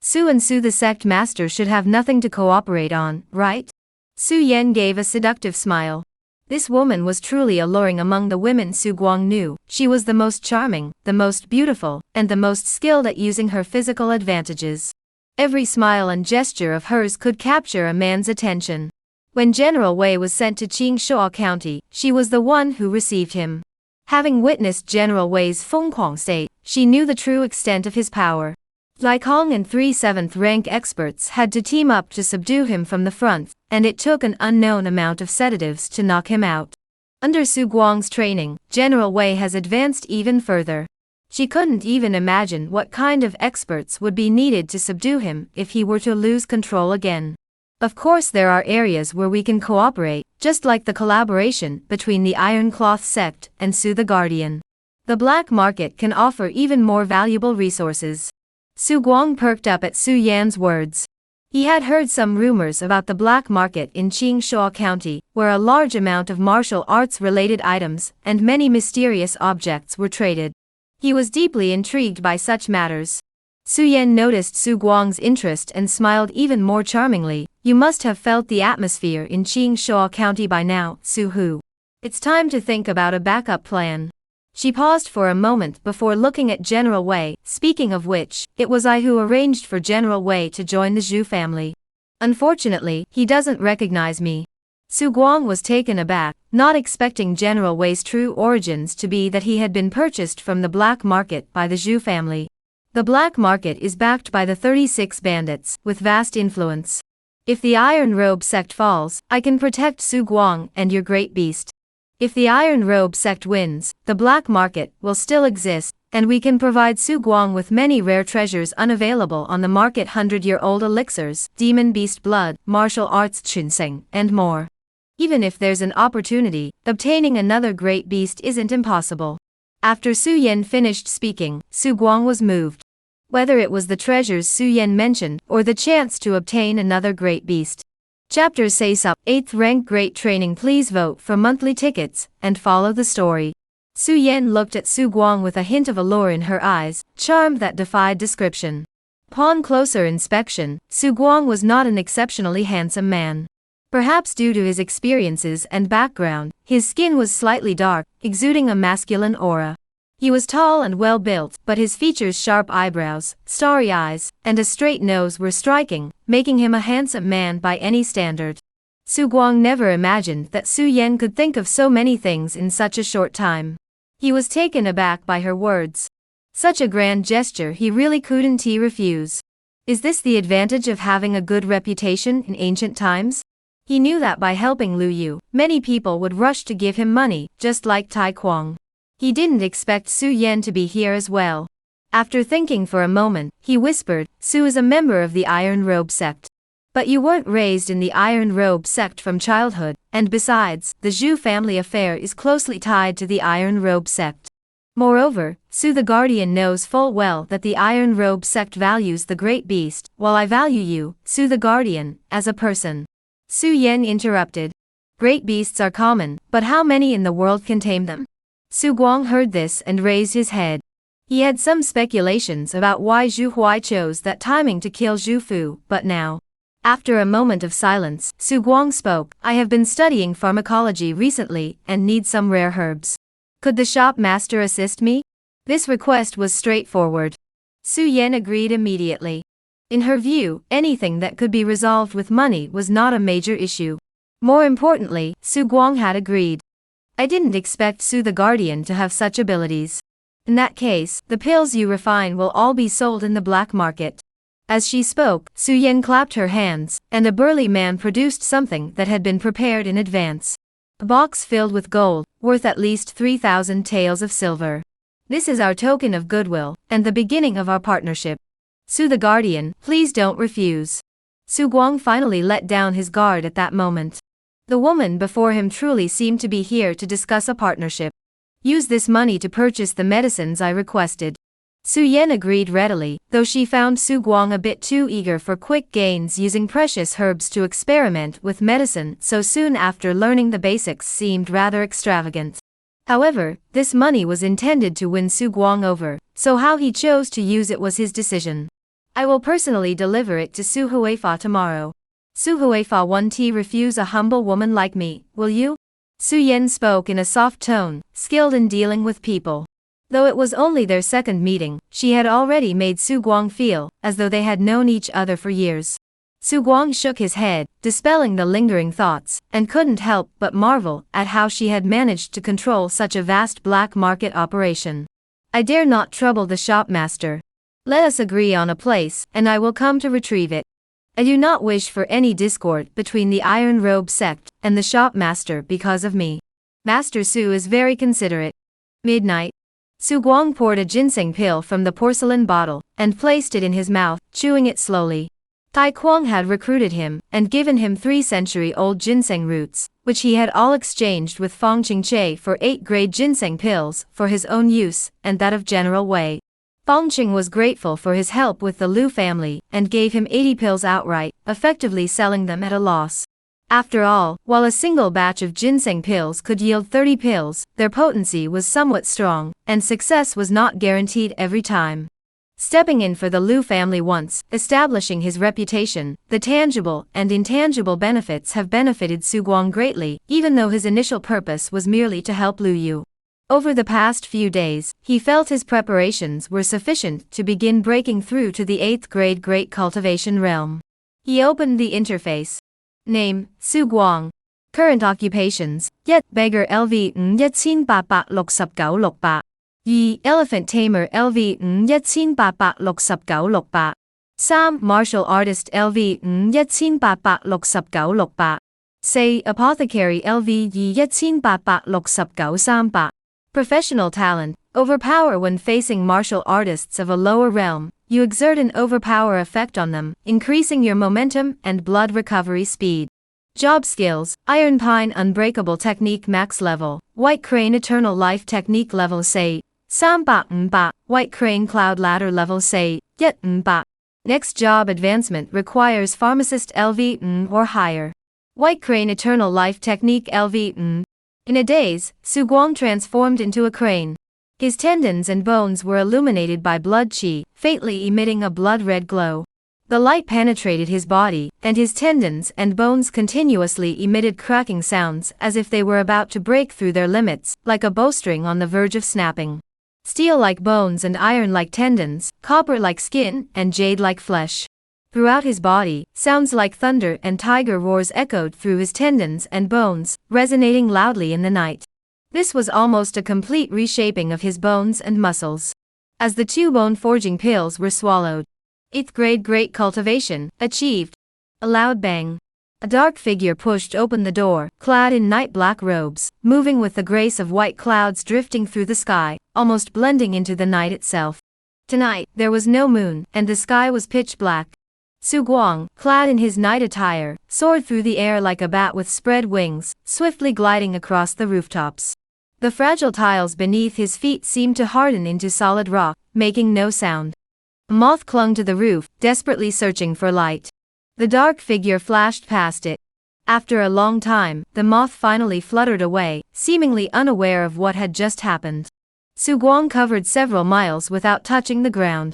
Su and Su the sect master should have nothing to cooperate on, right? Su Yan gave a seductive smile. This woman was truly alluring among the women Su Guang knew. She was the most charming, the most beautiful, and the most skilled at using her physical advantages. Every smile and gesture of hers could capture a man's attention. When General Wei was sent to Qingshuo County, she was the one who received him. Having witnessed General Wei's Fenghuang state, she knew the true extent of his power. Lai Kong and 3 7th rank experts had to team up to subdue him from the front, and it took an unknown amount of sedatives to knock him out. Under Su Guang's training, General Wei has advanced even further. She couldn't even imagine what kind of experts would be needed to subdue him if he were to lose control again. Of course there are areas where we can cooperate, just like the collaboration between the Iron Cloth Sect and Su the Guardian. The black market can offer even more valuable resources. Su Guang perked up at Su Yan's words. He had heard some rumors about the black market in Qingshuo County, where a large amount of martial arts-related items and many mysterious objects were traded. He was deeply intrigued by such matters. Su Yan noticed Su Guang's interest and smiled even more charmingly. You must have felt the atmosphere in Qingshuo County by now, Su Hu. It's time to think about a backup plan. She paused for a moment before looking at General Wei. Speaking of which, it was I who arranged for General Wei to join the Zhu family. Unfortunately, he doesn't recognize me. Su Guang was taken aback, not expecting General Wei's true origins to be that he had been purchased from the black market by the Zhu family. The black market is backed by the 36 bandits, with vast influence. If the Iron Robe sect falls, I can protect Su Guang and your great beast. If the Iron Robe sect wins, the black market will still exist, and we can provide Su Guang with many rare treasures unavailable on the market: 100-year-old elixirs, demon beast blood, martial arts ginseng, and more. Even if there's an opportunity, obtaining another great beast isn't impossible. After Su Yan finished speaking, Su Guang was moved. Whether it was the treasures Su Yan mentioned, or the chance to obtain another great beast. Chapters say up, 8th rank great training. Please vote for monthly tickets, and follow the story. Su Yan looked at Su Guang with a hint of allure in her eyes, charm that defied description. Upon closer inspection, Su Guang was not an exceptionally handsome man. Perhaps due to his experiences and background, his skin was slightly dark, exuding a masculine aura. He was tall and well-built, but his features, sharp eyebrows, starry eyes, and a straight nose were striking, making him a handsome man by any standard. Su Guang never imagined that Su Yan could think of so many things in such a short time. He was taken aback by her words. Such a grand gesture he really couldn't refuse. Is this the advantage of having a good reputation in ancient times? He knew that by helping Lu Yu, many people would rush to give him money, just like Tai Kuang. He didn't expect Su Yan to be here as well. After thinking for a moment, he whispered, Su is a member of the Iron Robe sect. But you weren't raised in the Iron Robe sect from childhood, and besides, the Zhu family affair is closely tied to the Iron Robe sect. Moreover, Su the Guardian knows full well that the Iron Robe sect values the Great Beast, while I value you, Su the Guardian, as a person. Su Yan interrupted. Great beasts are common, but how many in the world can tame them? Su Guang heard this and raised his head. He had some speculations about why Zhu Huai chose that timing to kill Zhu Fu, but now. After a moment of silence, Su Guang spoke, I have been studying pharmacology recently and need some rare herbs. Could the shop master assist me? This request was straightforward. Su Yan agreed immediately. In her view, anything that could be resolved with money was not a major issue. More importantly, Su Guang had agreed. I didn't expect Su the Guardian to have such abilities. In that case, the pills you refine will all be sold in the black market. As she spoke, Su Yan clapped her hands, and a burly man produced something that had been prepared in advance. A box filled with gold, worth at least 3,000 taels of silver. This is our token of goodwill, and the beginning of our partnership. Su the Guardian, please don't refuse. Su Guang finally let down his guard at that moment. The woman before him truly seemed to be here to discuss a partnership. Use this money to purchase the medicines I requested. Su Yan agreed readily, though she found Su Guang a bit too eager for quick gains using precious herbs to experiment with medicine so soon after learning the basics seemed rather extravagant. However, this money was intended to win Su Guang over, so how he chose to use it was his decision. I will personally deliver it to Su Huifa tomorrow. Su Huifa won't refuse a humble woman like me, will you? Su Yan spoke in a soft tone, skilled in dealing with people. Though it was only their second meeting, she had already made Su Guang feel as though they had known each other for years. Su Guang shook his head, dispelling the lingering thoughts, and couldn't help but marvel at how she had managed to control such a vast black market operation. I dare not trouble the shopmaster. Let us agree on a place, and I will come to retrieve it. I do not wish for any discord between the Iron Robe sect and the shopmaster because of me. Master Su is very considerate. Midnight. Su Guang poured a ginseng pill from the porcelain bottle and placed it in his mouth, chewing it slowly. Tai Kuang had recruited him and given him 3-century-old ginseng roots, which he had all exchanged with Fong Qingche for 8 grade ginseng pills for his own use and that of General Wei. Fangqing was grateful for his help with the Liu family and gave him 80 pills outright, effectively selling them at a loss. After all, while a single batch of ginseng pills could yield 30 pills, their potency was somewhat strong, and success was not guaranteed every time. Stepping in for the Liu family once, establishing his reputation, the tangible and intangible benefits have benefited Su Guang greatly, even though his initial purpose was merely to help Liu Yu. Over the past few days, he felt his preparations were sufficient to begin breaking through to the 8th grade Great Cultivation realm. He opened the interface. Name, Su Guang. Current occupations, Yet Beggar LV 1869 Elephant Tamer LV 1869 3 Martial Artist LV 1869 Say Apothecary LV 1869 Professional talent, overpower when facing martial artists of a lower realm. You exert an overpower effect on them, increasing your momentum and blood recovery speed. Job skills, Iron Pine Unbreakable Technique Max Level, White Crane Eternal Life Technique Level Say, Samba Mba, White Crane Cloud Ladder Level Say, Yet Mba. Next job advancement requires Pharmacist LV or higher. White Crane Eternal Life Technique LV In a daze, Su Guang transformed into a crane. His tendons and bones were illuminated by blood qi, faintly emitting a blood-red glow. The light penetrated his body, and his tendons and bones continuously emitted cracking sounds as if they were about to break through their limits, like a bowstring on the verge of snapping. Steel-like bones and iron-like tendons, copper-like skin, and jade-like flesh. Throughout his body, sounds like thunder and tiger roars echoed through his tendons and bones, resonating loudly in the night. This was almost a complete reshaping of his bones and muscles. As the 2 bone-forging pills were swallowed, 8th grade Great Cultivation achieved. A loud bang. A dark figure pushed open the door, clad in night-black robes, moving with the grace of white clouds drifting through the sky, almost blending into the night itself. Tonight, there was no moon, and the sky was pitch black. Su Guang, clad in his night attire, soared through the air like a bat with spread wings, swiftly gliding across the rooftops. The fragile tiles beneath his feet seemed to harden into solid rock, making no sound. A moth clung to the roof, desperately searching for light. The dark figure flashed past it. After a long time, the moth finally fluttered away, seemingly unaware of what had just happened. Su Guang covered several miles without touching the ground.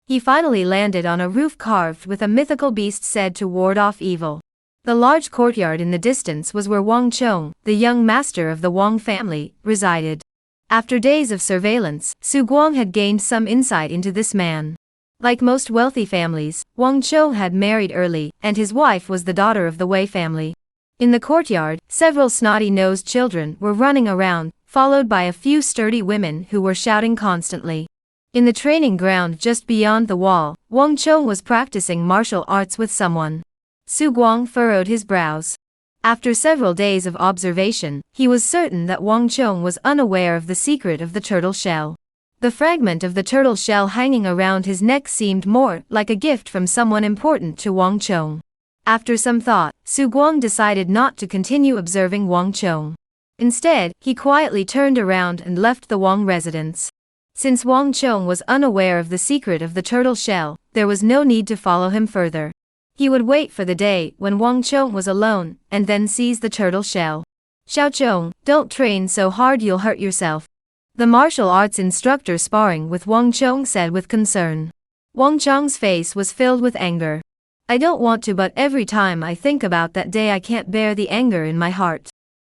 He finally landed on a roof carved with a mythical beast said to ward off evil. The large courtyard in the distance was where Wang Chong, the young master of the Wang family, resided. After days of surveillance, Su Guang had gained some insight into this man. Like most wealthy families, Wang Chong had married early, and his wife was the daughter of the Wei family. In the courtyard, several snotty-nosed children were running around, followed by a few sturdy women who were shouting constantly. In the training ground just beyond the wall, Wang Chong was practicing martial arts with someone. Su Guang furrowed his brows. After several days of observation, he was certain that Wang Chong was unaware of the secret of the turtle shell. The fragment of the turtle shell hanging around his neck seemed more like a gift from someone important to Wang Chong. After some thought, Su Guang decided not to continue observing Wang Chong. Instead, he quietly turned around and left the Wang residence. Since Wang Chong was unaware of the secret of the turtle shell, there was no need to follow him further. He would wait for the day when Wang Chong was alone, and then seize the turtle shell. Xiao Chong, don't train so hard, you'll hurt yourself. The martial arts instructor sparring with Wang Chong said with concern. Wang Chong's face was filled with anger. I don't want to, but every time I think about that day I can't bear the anger in my heart.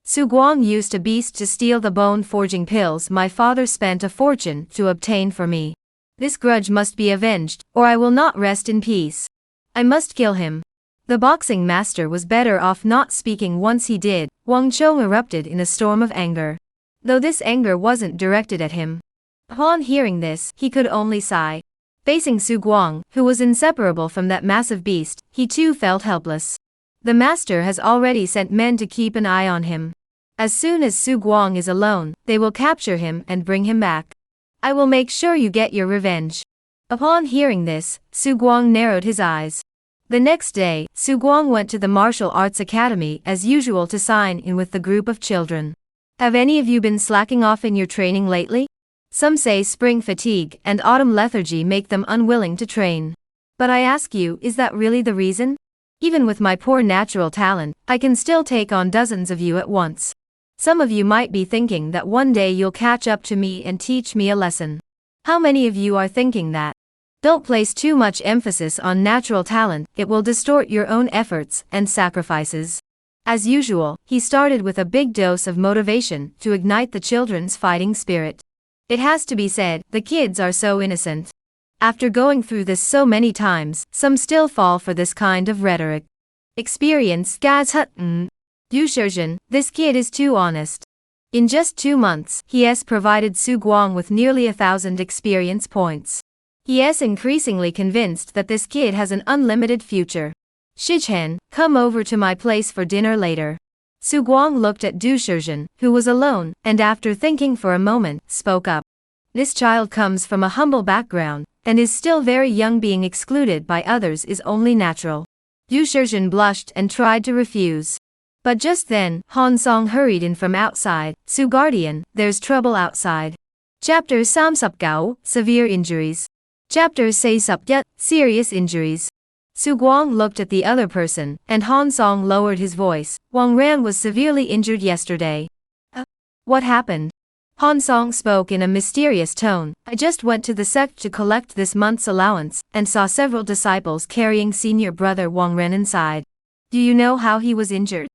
Su Guang used a beast to steal the bone-forging pills my father spent a fortune to obtain for me. This grudge must be avenged, or I will not rest in peace. I must kill him. The boxing master was better off not speaking. Once he did, Wang Chong erupted in a storm of anger. Though this anger wasn't directed at him. Upon hearing this, he could only sigh. Facing Su Guang, who was inseparable from that massive beast, he too felt helpless. The master has already sent men to keep an eye on him. As soon as Su Guang is alone, they will capture him and bring him back. I will make sure you get your revenge. Upon hearing this, Su Guang narrowed his eyes. The next day, Su Guang went to the martial arts academy as usual to sign in with the group of children. Have any of you been slacking off in your training lately? Some say spring fatigue and autumn lethargy make them unwilling to train. But I ask you, is that really the reason? Even with my poor natural talent, I can still take on dozens of you at once. Some of you might be thinking that one day you'll catch up to me and teach me a lesson. How many of you are thinking that? Don't place too much emphasis on natural talent, it will distort your own efforts and sacrifices. As usual, he started with a big dose of motivation to ignite the children's fighting spirit. It has to be said, the kids are so innocent. After going through this so many times, some still fall for this kind of rhetoric. Experience, Dueling, this kid is too honest. In just 2 months, he has provided Su Guang with nearly 1,000 experience points. He is increasingly convinced that this kid has an unlimited future. Shichen, come over to my place for dinner later. Su Guang looked at Dueling, who was alone, and after thinking for a moment, spoke up. This child comes from a humble background, and is still very young. Being excluded by others is only natural. Dueling blushed and tried to refuse. But just then, Han Song hurried in from outside. Su Guardian, there's trouble outside. Chapter Samsupgao, severe injuries. Chapter Saysupyat, serious injuries. Su Guang looked at the other person, and Han Song lowered his voice. Wang Ran was severely injured yesterday. What happened? Han Song spoke in a mysterious tone. I just went to the Sect to collect this month's allowance, and saw several disciples carrying senior brother Wang Ran inside. Do you know how he was injured?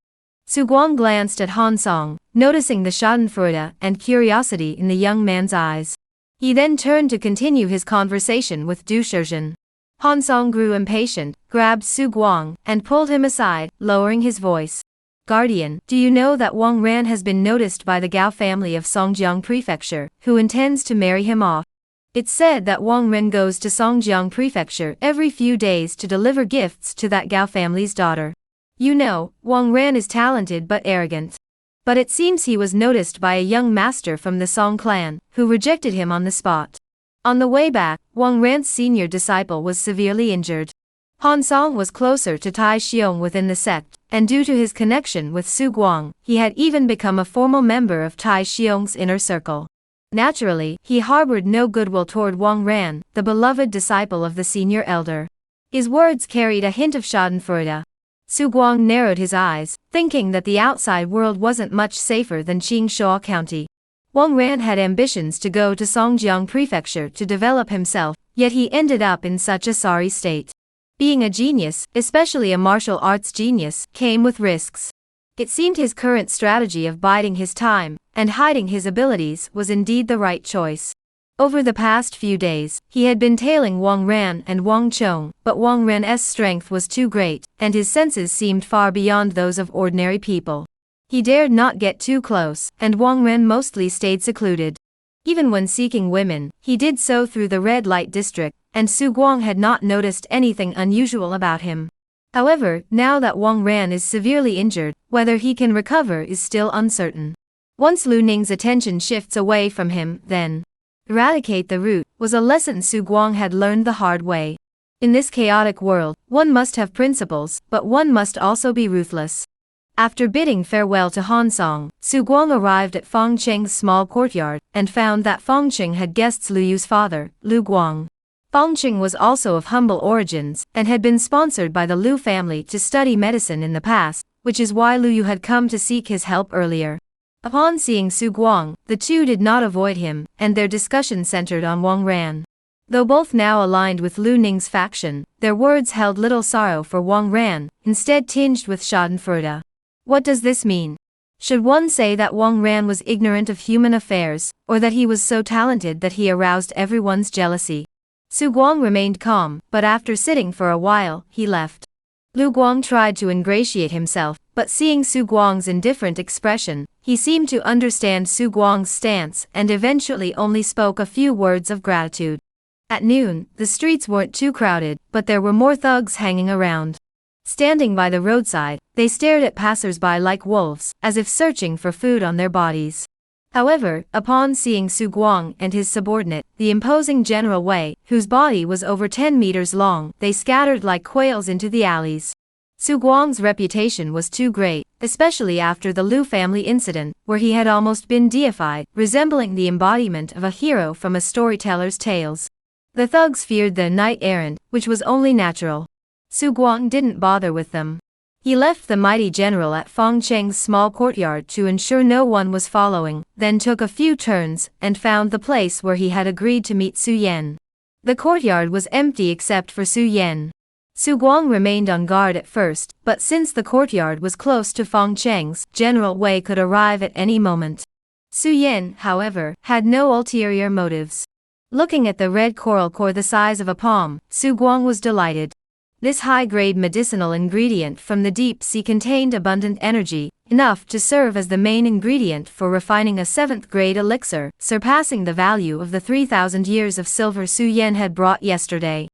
Su Guang glanced at Han Song, noticing the schadenfreude and curiosity in the young man's eyes. He then turned to continue his conversation with Dueling. Han Song grew impatient, grabbed Su Guang, and pulled him aside, lowering his voice. Guardian, do you know that Wang Ran has been noticed by the Gao family of Songjiang Prefecture, who intends to marry him off? It's said that Wang Ran goes to Songjiang Prefecture every few days to deliver gifts to that Gao family's daughter. You know, Wang Ran is talented but arrogant. But it seems he was noticed by a young master from the Song clan, who rejected him on the spot. On the way back, Wang Ran's senior disciple was severely injured. Han Song was closer to Tai Xiong within the sect, and due to his connection with Su Guang, he had even become a formal member of Tai Xiong's inner circle. Naturally, he harbored no goodwill toward Wang Ran, the beloved disciple of the senior elder. His words carried a hint of schadenfreude. Su Guang narrowed his eyes, thinking that the outside world wasn't much safer than Qingshuo County. Wang Ran had ambitions to go to Songjiang Prefecture to develop himself, yet he ended up in such a sorry state. Being a genius, especially a martial arts genius, came with risks. It seemed his current strategy of biding his time and hiding his abilities was indeed the right choice. Over the past few days, he had been tailing Wang Ran and Wang Chong, but Wang Ran's strength was too great, and his senses seemed far beyond those of ordinary people. He dared not get too close, and Wang Ran mostly stayed secluded. Even when seeking women, he did so through the red light district, and Su Guang had not noticed anything unusual about him. However, now that Wang Ran is severely injured, whether he can recover is still uncertain. Once Lu Ning's attention shifts away from him, then eradicate the root was a lesson Su Guang had learned the hard way. In this chaotic world, one must have principles, but one must also be ruthless. After bidding farewell to Han Song, Su Guang arrived at Fong Cheng's small courtyard, and found that Fong Cheng had guests Lu Yu's father, Lu Guang. Fong Cheng was also of humble origins, and had been sponsored by the Lu family to study medicine in the past, which is why Lu Yu had come to seek his help earlier. Upon seeing Su Guang, the two did not avoid him, and their discussion centered on Wang Ran. Though both now aligned with Lu Ning's faction, their words held little sorrow for Wang Ran, instead tinged with schadenfreude. What does this mean? Should one say that Wang Ran was ignorant of human affairs, or that he was so talented that he aroused everyone's jealousy? Su Guang remained calm, but after sitting for a while, he left. Lu Guang tried to ingratiate himself, but seeing Su Guang's indifferent expression, he seemed to understand Su Guang's stance and eventually only spoke a few words of gratitude. At noon, the streets weren't too crowded, but there were more thugs hanging around. Standing by the roadside, they stared at passers-by like wolves, as if searching for food on their bodies. However, upon seeing Su Guang and his subordinate, the imposing General Wei, whose body was over 10 meters long, they scattered like quails into the alleys. Su Guang's reputation was too great, especially after the Liu family incident, where he had almost been deified, resembling the embodiment of a hero from a storyteller's tales. The thugs feared the knight-errant, which was only natural. Su Guang didn't bother with them. He left the mighty general at Feng Cheng's small courtyard to ensure no one was following, then took a few turns and found the place where he had agreed to meet Su Yan. The courtyard was empty except for Su Yan. Su Guang remained on guard at first, but since the courtyard was close to Feng Cheng's, General Wei could arrive at any moment. Su Yan, however, had no ulterior motives. Looking at the red coral core the size of a palm, Su Guang was delighted. This high-grade medicinal ingredient from the deep sea contained abundant energy, enough to serve as the main ingredient for refining a 7th-grade elixir, surpassing the value of the 3,000 years of silver Su Yan had brought yesterday.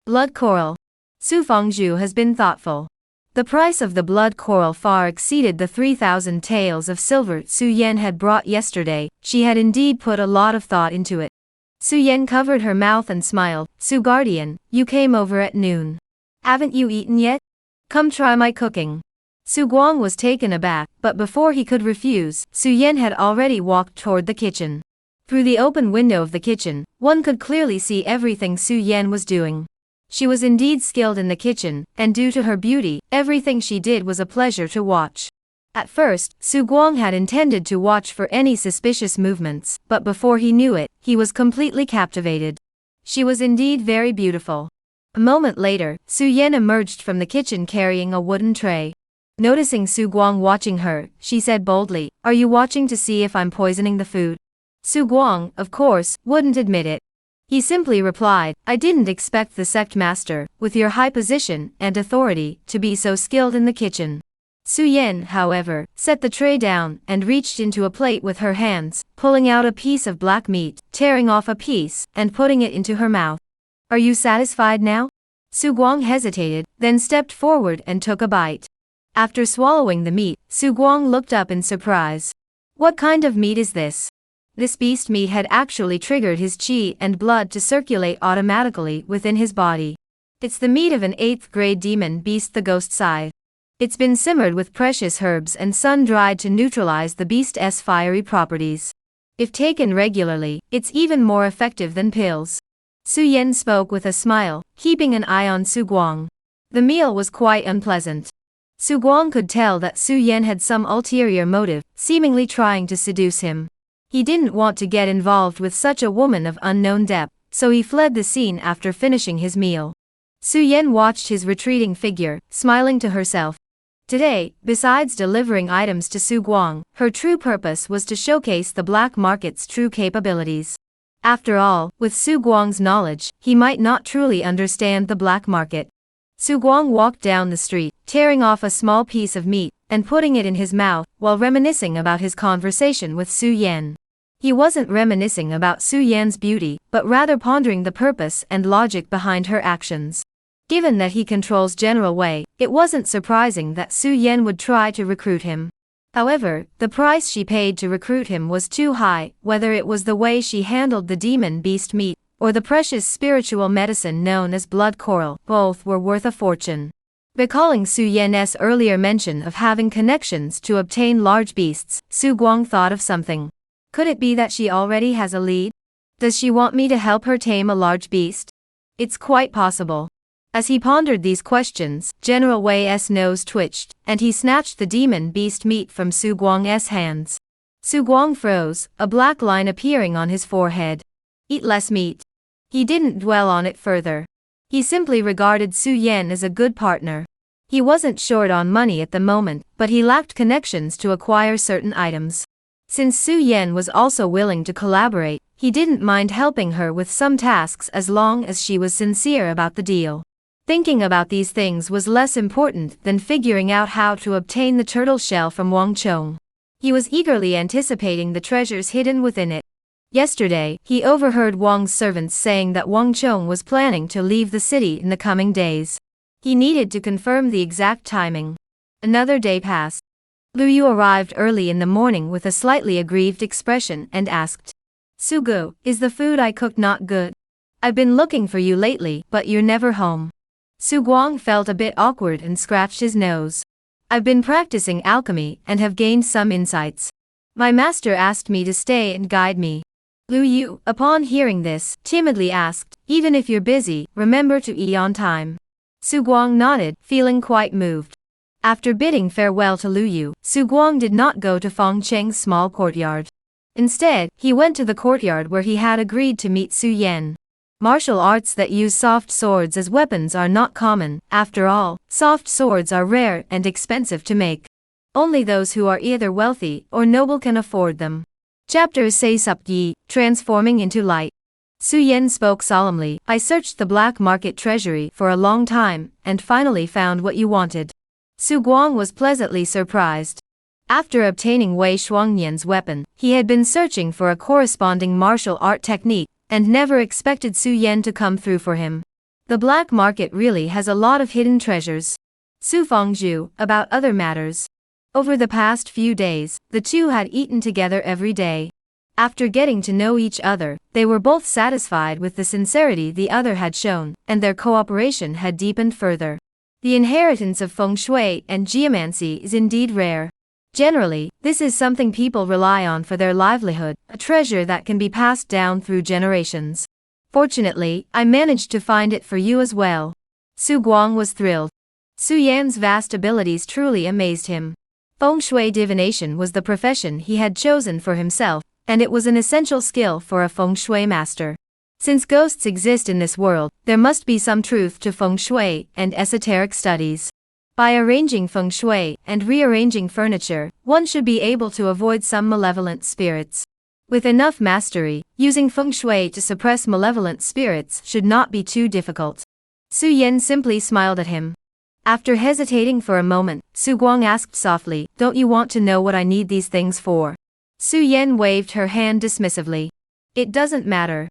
Blood coral. Su Fengzhu has been thoughtful. The price of the blood coral far exceeded the 3,000 taels of silver Su Yan had brought yesterday. She had indeed put a lot of thought into it. Su Yan covered her mouth and smiled. Su Guardian, you came over at noon. Haven't you eaten yet? Come try my cooking. Su Guang was taken aback, but before he could refuse, Su Yan had already walked toward the kitchen. Through the open window of the kitchen, one could clearly see everything Su Yan was doing. She was indeed skilled in the kitchen, and due to her beauty, everything she did was a pleasure to watch. At first, Su Guang had intended to watch for any suspicious movements, but before he knew it, he was completely captivated. She was indeed very beautiful. A moment later, Su Yan emerged from the kitchen carrying a wooden tray. Noticing Su Guang watching her, she said boldly, "Are you watching to see if I'm poisoning the food?" Su Guang, of course, wouldn't admit it. He simply replied, "I didn't expect the sect master, with your high position and authority, to be so skilled in the kitchen." Su Yan, however, set the tray down and reached into a plate with her hands, pulling out a piece of black meat, tearing off a piece, and putting it into her mouth. "Are you satisfied now?" Su Guang hesitated, then stepped forward and took a bite. After swallowing the meat, Su Guang looked up in surprise. "What kind of meat is this?" This beast meat had actually triggered his qi and blood to circulate automatically within his body. It's the meat of an 8th-grade demon beast, the ghost scythe. It's been simmered with precious herbs and sun-dried to neutralize the beast's fiery properties. If taken regularly, it's even more effective than pills. Su Yan spoke with a smile, keeping an eye on Su Guang. The meal was quite unpleasant. Su Guang could tell that Su Yan had some ulterior motive, seemingly trying to seduce him. He didn't want to get involved with such a woman of unknown depth, so he fled the scene after finishing his meal. Su Yan watched his retreating figure, smiling to herself. Today, besides delivering items to Su Guang, her true purpose was to showcase the black market's true capabilities. After all, with Su Guang's knowledge, he might not truly understand the black market. Su Guang walked down the street, tearing off a small piece of meat, and putting it in his mouth, while reminiscing about his conversation with Su Yan. He wasn't reminiscing about Su Yan's beauty, but rather pondering the purpose and logic behind her actions. Given that he controls General Wei, it wasn't surprising that Su Yan would try to recruit him. However, the price she paid to recruit him was too high, whether it was the way she handled the demon beast meat, or the precious spiritual medicine known as blood coral, both were worth a fortune. Recalling Su Yan's earlier mention of having connections to obtain large beasts, Su Guang thought of something. Could it be that she already has a lead? Does she want me to help her tame a large beast? It's quite possible. As he pondered these questions, General Wei's nose twitched, and he snatched the demon beast meat from Su Guang's hands. Su Guang froze, a black line appearing on his forehead. Eat less meat. He didn't dwell on it further. He simply regarded Su Yan as a good partner. He wasn't short on money at the moment, but he lacked connections to acquire certain items. Since Su Yan was also willing to collaborate, he didn't mind helping her with some tasks as long as she was sincere about the deal. Thinking about these things was less important than figuring out how to obtain the turtle shell from Wang Chong. He was eagerly anticipating the treasures hidden within it. Yesterday, he overheard Wang's servants saying that Wang Chong was planning to leave the city in the coming days. He needed to confirm the exact timing. Another day passed. Liu Yu arrived early in the morning with a slightly aggrieved expression and asked, "Su Gu, is the food I cooked not good? I've been looking for you lately, but you're never home." Su Guang felt a bit awkward and scratched his nose. I've been practicing alchemy and have gained some insights. My master asked me to stay and guide me. Lu Yu, upon hearing this, timidly asked, even if you're busy, remember to eat on time. Su Guang nodded, feeling quite moved. After bidding farewell to Lu Yu, Su Guang did not go to Feng Cheng's small courtyard. Instead, he went to the courtyard where he had agreed to meet Su Yan. Martial arts that use soft swords as weapons are not common. After all, soft swords are rare and expensive to make. Only those who are either wealthy or noble can afford them. Chapter Sei Sup Yi, Transforming into Light. Su Yan spoke solemnly. I searched the black market treasury for a long time, and finally found what you wanted. Su Guang was pleasantly surprised. After obtaining Wei Shuangnian's weapon, he had been searching for a corresponding martial art technique, and never expected Su Yan to come through for him. The black market really has a lot of hidden treasures. Su Fengzhu, about other matters. Over the past few days, the two had eaten together every day. After getting to know each other, they were both satisfied with the sincerity the other had shown, and their cooperation had deepened further. The inheritance of feng shui and geomancy is indeed rare. Generally, this is something people rely on for their livelihood, a treasure that can be passed down through generations. Fortunately, I managed to find it for you as well. Su Guang was thrilled. Su Yan's vast abilities truly amazed him. Feng shui divination was the profession he had chosen for himself, and it was an essential skill for a feng shui master. Since ghosts exist in this world, there must be some truth to feng shui and esoteric studies. By arranging feng shui and rearranging furniture, one should be able to avoid some malevolent spirits. With enough mastery, using feng shui to suppress malevolent spirits should not be too difficult. Su Yan simply smiled at him. After hesitating for a moment, Su Guang asked softly, don't you want to know what I need these things for? Su Yan waved her hand dismissively. It doesn't matter.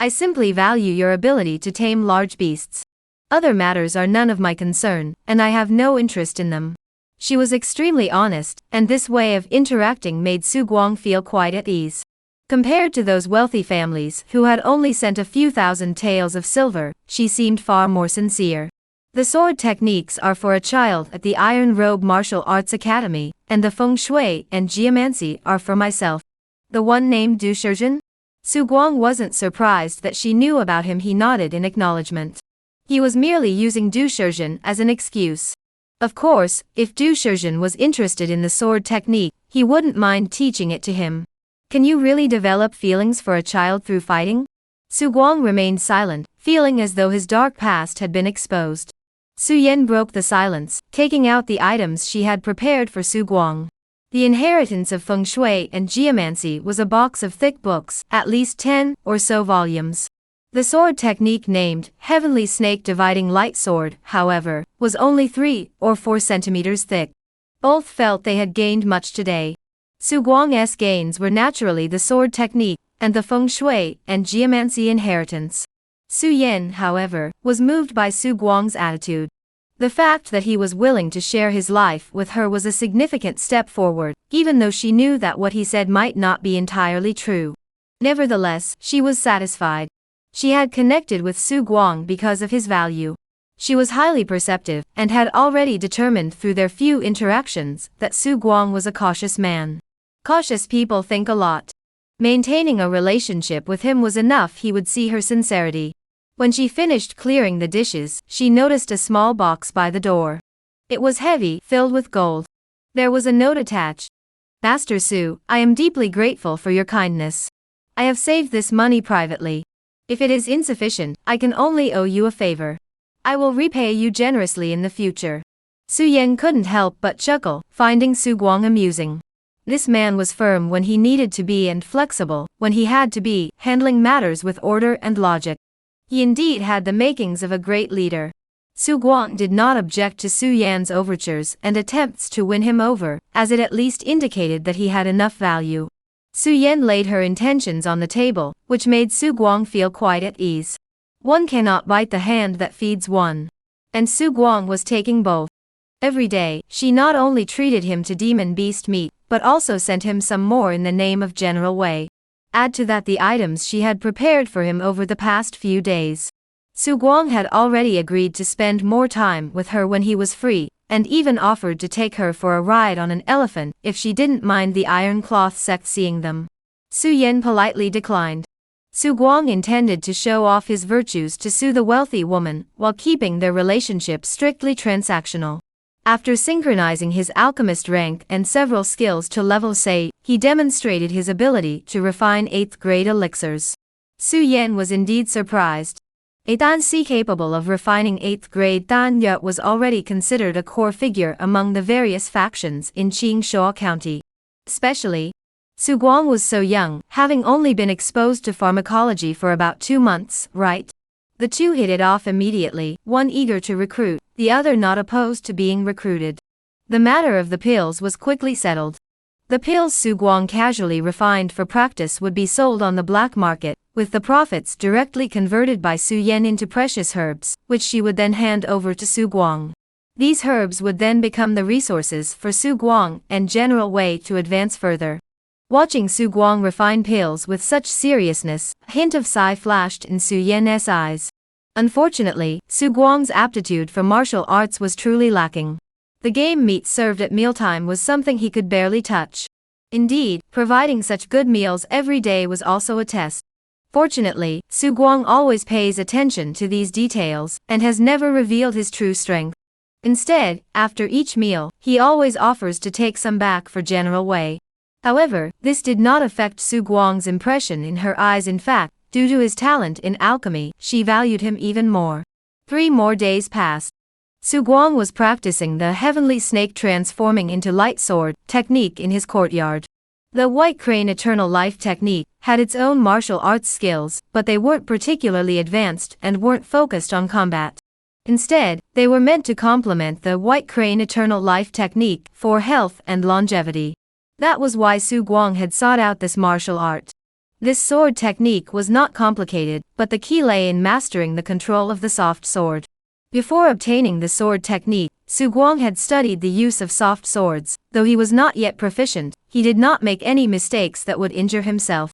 I simply value your ability to tame large beasts. Other matters are none of my concern, and I have no interest in them. She was extremely honest, and this way of interacting made Su Guang feel quite at ease. Compared to those wealthy families who had only sent a few thousand taels of silver, she seemed far more sincere. The sword techniques are for a child at the Iron Robe Martial Arts Academy, and the feng shui and geomancy are for myself. The one named Du Shizhen? Su Guang wasn't surprised that she knew about him. He nodded in acknowledgement. He was merely using Du Shizhen as an excuse. Of course, if Du Shizhen was interested in the sword technique, he wouldn't mind teaching it to him. Can you really develop feelings for a child through fighting? Su Guang remained silent, feeling as though his dark past had been exposed. Su Yan broke the silence, taking out the items she had prepared for Su Guang. The inheritance of feng shui and geomancy was a box of thick books, at least 10 or so volumes. The sword technique named Heavenly Snake Dividing Light Sword, however, was only 3 or 4 centimeters thick. Both felt they had gained much today. Su Guang's gains were naturally the sword technique and the feng shui and geomancy inheritance. Su Yan, however, was moved by Su Guang's attitude. The fact that he was willing to share his life with her was a significant step forward, even though she knew that what he said might not be entirely true. Nevertheless, she was satisfied. She had connected with Su Guang because of his value. She was highly perceptive, and had already determined through their few interactions that Su Guang was a cautious man. Cautious people think a lot. Maintaining a relationship with him was enough. He would see her sincerity. When she finished clearing the dishes, she noticed a small box by the door. It was heavy, filled with gold. There was a note attached. Master Su, I am deeply grateful for your kindness. I have saved this money privately. If it is insufficient, I can only owe you a favor. I will repay you generously in the future. Su Yan couldn't help but chuckle, finding Su Guang amusing. This man was firm when he needed to be and flexible when he had to be, handling matters with order and logic. He indeed had the makings of a great leader. Su Guang did not object to Su Yan's overtures and attempts to win him over, as it at least indicated that he had enough value. Su Yan laid her intentions on the table, which made Su Guang feel quite at ease. One cannot bite the hand that feeds one. And Su Guang was taking both. Every day, she not only treated him to demon beast meat, but also sent him some more in the name of General Wei. Add to that the items she had prepared for him over the past few days. Su Guang had already agreed to spend more time with her when he was free, and even offered to take her for a ride on an elephant if she didn't mind the Iron Cloth sect seeing them. Su Yan politely declined. Su Guang intended to show off his virtues to Su the wealthy woman while keeping their relationship strictly transactional. After synchronizing his alchemist rank and several skills to level C, he demonstrated his ability to refine 8th grade elixirs. Su Yan was indeed surprised. A Dan Si capable of refining 8th grade Dan Ye was already considered a core figure among the various factions in Qingshuo County. Especially, Su Guang was so young, having only been exposed to pharmacology for about 2 months, right? The two hit it off immediately, one eager to recruit, the other not opposed to being recruited. The matter of the pills was quickly settled. The pills Su Guang casually refined for practice would be sold on the black market, with the profits directly converted by Su Yan into precious herbs, which she would then hand over to Su Guang. These herbs would then become the resources for Su Guang and General Wei to advance further. Watching Su Guang refine pills with such seriousness, a hint of sigh flashed in Su Yan's eyes. Unfortunately, Su Guang's aptitude for martial arts was truly lacking. The game meat served at mealtime was something he could barely touch. Indeed, providing such good meals every day was also a test. Fortunately, Su Guang always pays attention to these details and has never revealed his true strength. Instead, after each meal, he always offers to take some back for General Wei. However, this did not affect Su Guang's impression in her eyes. In fact, due to his talent in alchemy, she valued him even more. 3 more days passed. Su Guang was practicing the heavenly snake transforming into light sword technique in his courtyard. The White Crane Eternal Life technique had its own martial arts skills, but they weren't particularly advanced and weren't focused on combat. Instead, they were meant to complement the White Crane Eternal Life technique for health and longevity. That was why Su Guang had sought out this martial art. This sword technique was not complicated, but the key lay in mastering the control of the soft sword. Before obtaining the sword technique, Su Guang had studied the use of soft swords. Though he was not yet proficient, he did not make any mistakes that would injure himself.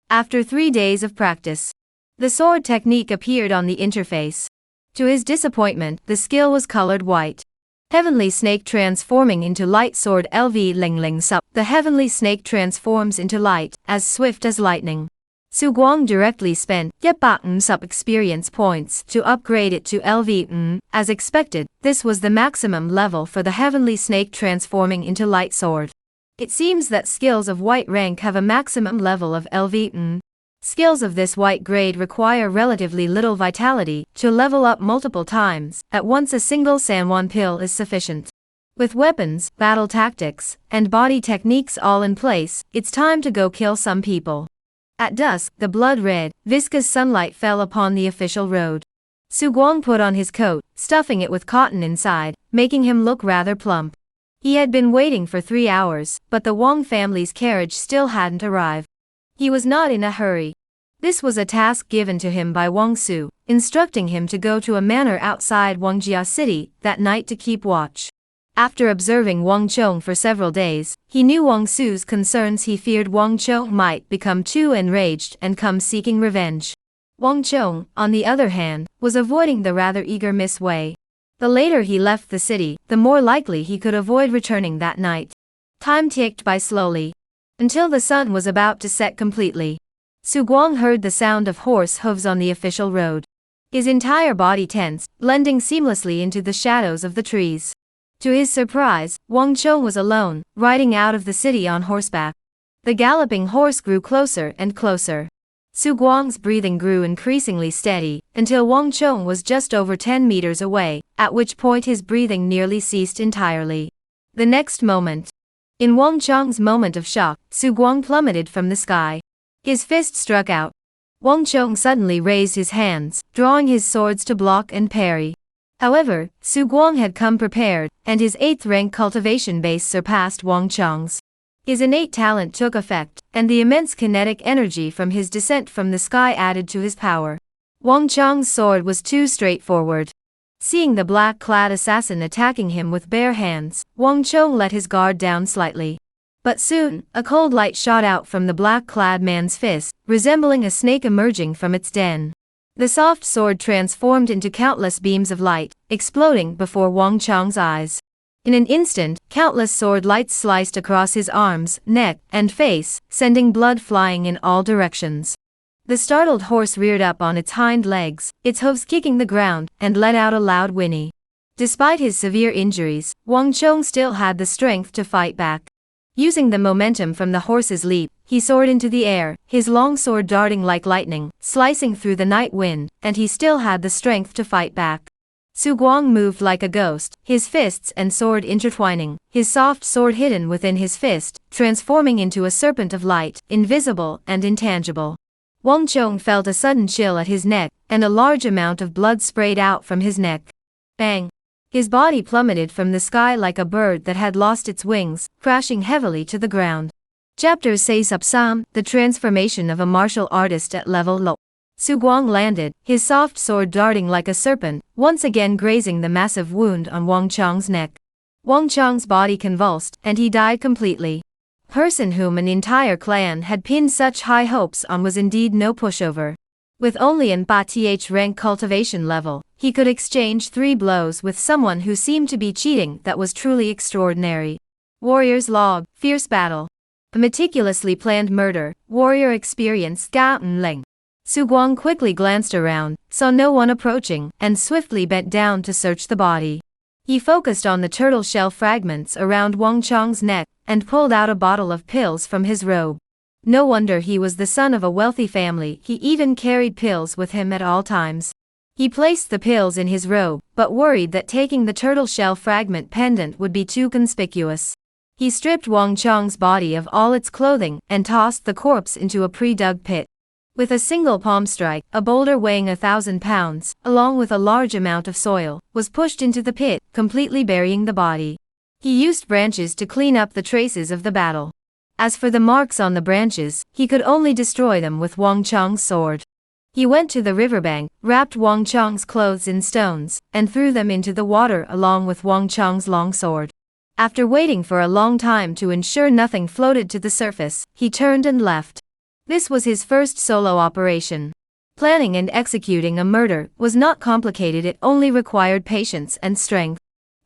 After 3 days of practice, the sword technique appeared on the interface. To his disappointment, the skill was colored white. Heavenly Snake transforming into light sword LV Ling Ling Sup. The heavenly snake transforms into light, as swift as lightning. Su Guang directly spent Yep Sup experience points to upgrade it to LV. As expected, this was the maximum level for the heavenly snake transforming into light sword. It seems that skills of white rank have a maximum level of LV. Skills of this white grade require relatively little vitality to level up multiple times. At once a single Sanwan pill is sufficient. With weapons, battle tactics, and body techniques all in place, it's time to go kill some people. At dusk, the blood-red, viscous sunlight fell upon the official road. Su Guang put on his coat, stuffing it with cotton inside, making him look rather plump. He had been waiting for 3 hours, but the Wang family's carriage still hadn't arrived. He was not in a hurry. This was a task given to him by Wang Su, instructing him to go to a manor outside Wangjia City that night to keep watch. After observing Wang Chong for several days, he knew Wang Su's concerns. He feared Wang Chong might become too enraged and come seeking revenge. Wang Chong, on the other hand, was avoiding the rather eager Miss Wei. The later he left the city, the more likely he could avoid returning that night. Time ticked by slowly, until the sun was about to set completely. Su Guang heard the sound of horse hooves on the official road. His entire body tensed, blending seamlessly into the shadows of the trees. To his surprise, Wang Chong was alone, riding out of the city on horseback. The galloping horse grew closer and closer. Su Guang's breathing grew increasingly steady, until Wang Chong was just over 10 meters away, at which point his breathing nearly ceased entirely. The next moment, in Wang Chong's moment of shock, Su Guang plummeted from the sky. His fist struck out. Wang Chong suddenly raised his hands, drawing his swords to block and parry. However, Su Guang had come prepared, and his 8th rank cultivation base surpassed Wang Chong's. His innate talent took effect, and the immense kinetic energy from his descent from the sky added to his power. Wang Chong's sword was too straightforward. Seeing the black-clad assassin attacking him with bare hands, Wang Chong let his guard down slightly. But soon, a cold light shot out from the black-clad man's fist, resembling a snake emerging from its den. The soft sword transformed into countless beams of light, exploding before Wang Chong's eyes. In an instant, countless sword lights sliced across his arms, neck, and face, sending blood flying in all directions. The startled horse reared up on its hind legs, its hooves kicking the ground, and let out a loud whinny. Despite his severe injuries, Wang Chong still had the strength to fight back. Using the momentum from the horse's leap, he soared into the air, his long sword darting like lightning, slicing through the night wind, and he still had the strength to fight back. Su Guang moved like a ghost, his fists and sword intertwining, his soft sword hidden within his fist, transforming into a serpent of light, invisible and intangible. Wang Chong felt a sudden chill at his neck, and a large amount of blood sprayed out from his neck. Bang! His body plummeted from the sky like a bird that had lost its wings, crashing heavily to the ground. Chapter 6 Upsam, the transformation of a martial artist at level low. Su Guang landed, his soft sword darting like a serpent, once again grazing the massive wound on Wang Chong's neck. Wang Chong's body convulsed, and he died completely. Person whom an entire clan had pinned such high hopes on was indeed no pushover. With only an 8th rank cultivation level, he could exchange 3 blows with someone who seemed to be cheating. That was truly extraordinary. Warrior's log, fierce battle. A meticulously planned murder, warrior experience Ga Leng. Su Guang quickly glanced around, saw no one approaching, and swiftly bent down to search the body. He focused on the turtle shell fragments around Wang Chong's neck, and pulled out a bottle of pills from his robe. No wonder he was the son of a wealthy family, he even carried pills with him at all times. He placed the pills in his robe, but worried that taking the turtle shell fragment pendant would be too conspicuous. He stripped Wang Chong's body of all its clothing, and tossed the corpse into a pre-dug pit. With a single palm strike, a boulder weighing 1,000 pounds, along with a large amount of soil, was pushed into the pit, completely burying the body. He used branches to clean up the traces of the battle. As for the marks on the branches, he could only destroy them with Wang Chong's sword. He went to the riverbank, wrapped Wang Chong's clothes in stones, and threw them into the water along with Wang Chong's long sword. After waiting for a long time to ensure nothing floated to the surface, he turned and left. This was his first solo operation. Planning and executing a murder was not complicated, it only required patience and strength.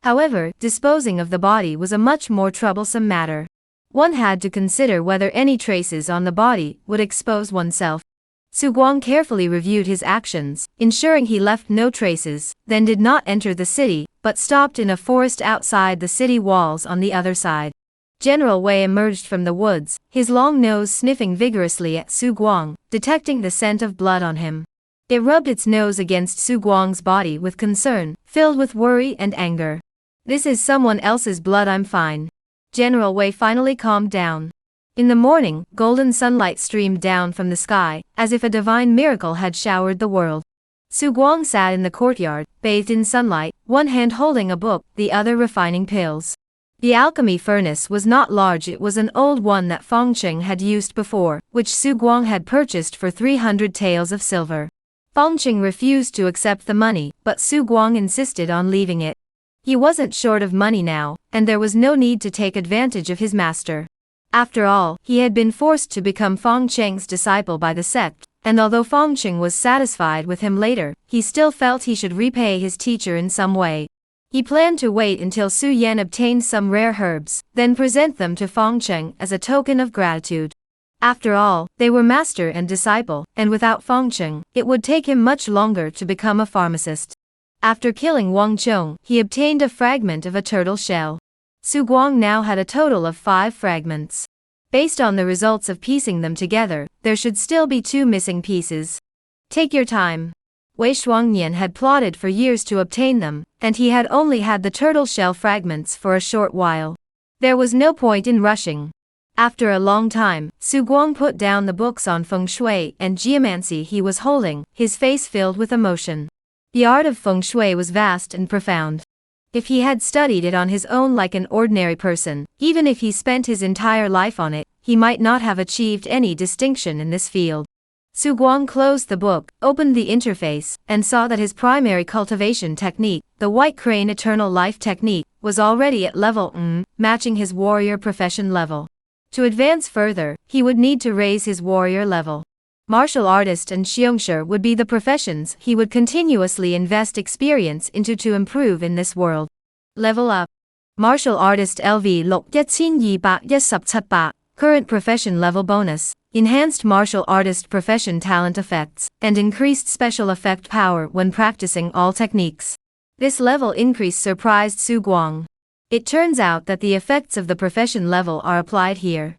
However, disposing of the body was a much more troublesome matter. One had to consider whether any traces on the body would expose oneself. Su Guang carefully reviewed his actions, ensuring he left no traces, then did not enter the city, but stopped in a forest outside the city walls on the other side. General Wei emerged from the woods, his long nose sniffing vigorously at Su Guang, detecting the scent of blood on him. It rubbed its nose against Su Guang's body with concern, filled with worry and anger. This is someone else's blood, I'm fine. General Wei finally calmed down. In the morning, golden sunlight streamed down from the sky, as if a divine miracle had showered the world. Su Guang sat in the courtyard, bathed in sunlight, one hand holding a book, the other refining pills. The alchemy furnace was not large, it was an old one that Feng Cheng had used before, which Su Guang had purchased for 300 taels of silver. Feng Cheng refused to accept the money, but Su Guang insisted on leaving it. He wasn't short of money now, and there was no need to take advantage of his master. After all, he had been forced to become Feng Cheng's disciple by the sect, and although Feng Cheng was satisfied with him later, he still felt he should repay his teacher in some way. He planned to wait until Su Yan obtained some rare herbs, then present them to Feng Cheng as a token of gratitude. After all, they were master and disciple, and without Feng Cheng, it would take him much longer to become a pharmacist. After killing Wang Chong, he obtained a fragment of a turtle shell. Su Guang now had a total of 5 fragments. Based on the results of piecing them together, there should still be 2 missing pieces. Take your time. Wei Shuangnian had plotted for years to obtain them, and he had only had the turtle shell fragments for a short while. There was no point in rushing. After a long time, Su Guang put down the books on feng shui and geomancy he was holding, his face filled with emotion. The art of feng shui was vast and profound. If he had studied it on his own like an ordinary person, even if he spent his entire life on it, he might not have achieved any distinction in this field. Su Guang closed the book, opened the interface, and saw that his primary cultivation technique, the White Crane Eternal Life technique, was already at level matching his warrior profession level. To advance further, he would need to raise his warrior level. Martial artist and xiongshi would be the professions he would continuously invest experience into to improve in this world. Level up. Martial Artist LV Lục 1217 Current Profession Level Bonus, Enhanced Martial Artist Profession Talent Effects, and Increased Special Effect Power when practicing all techniques. This level increase surprised Su Guang. It turns out that the effects of the profession level are applied here.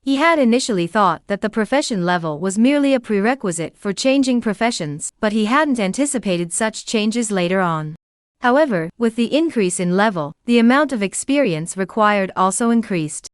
He had initially thought that the profession level was merely a prerequisite for changing professions, but he hadn't anticipated such changes later on. However, with the increase in level, the amount of experience required also increased.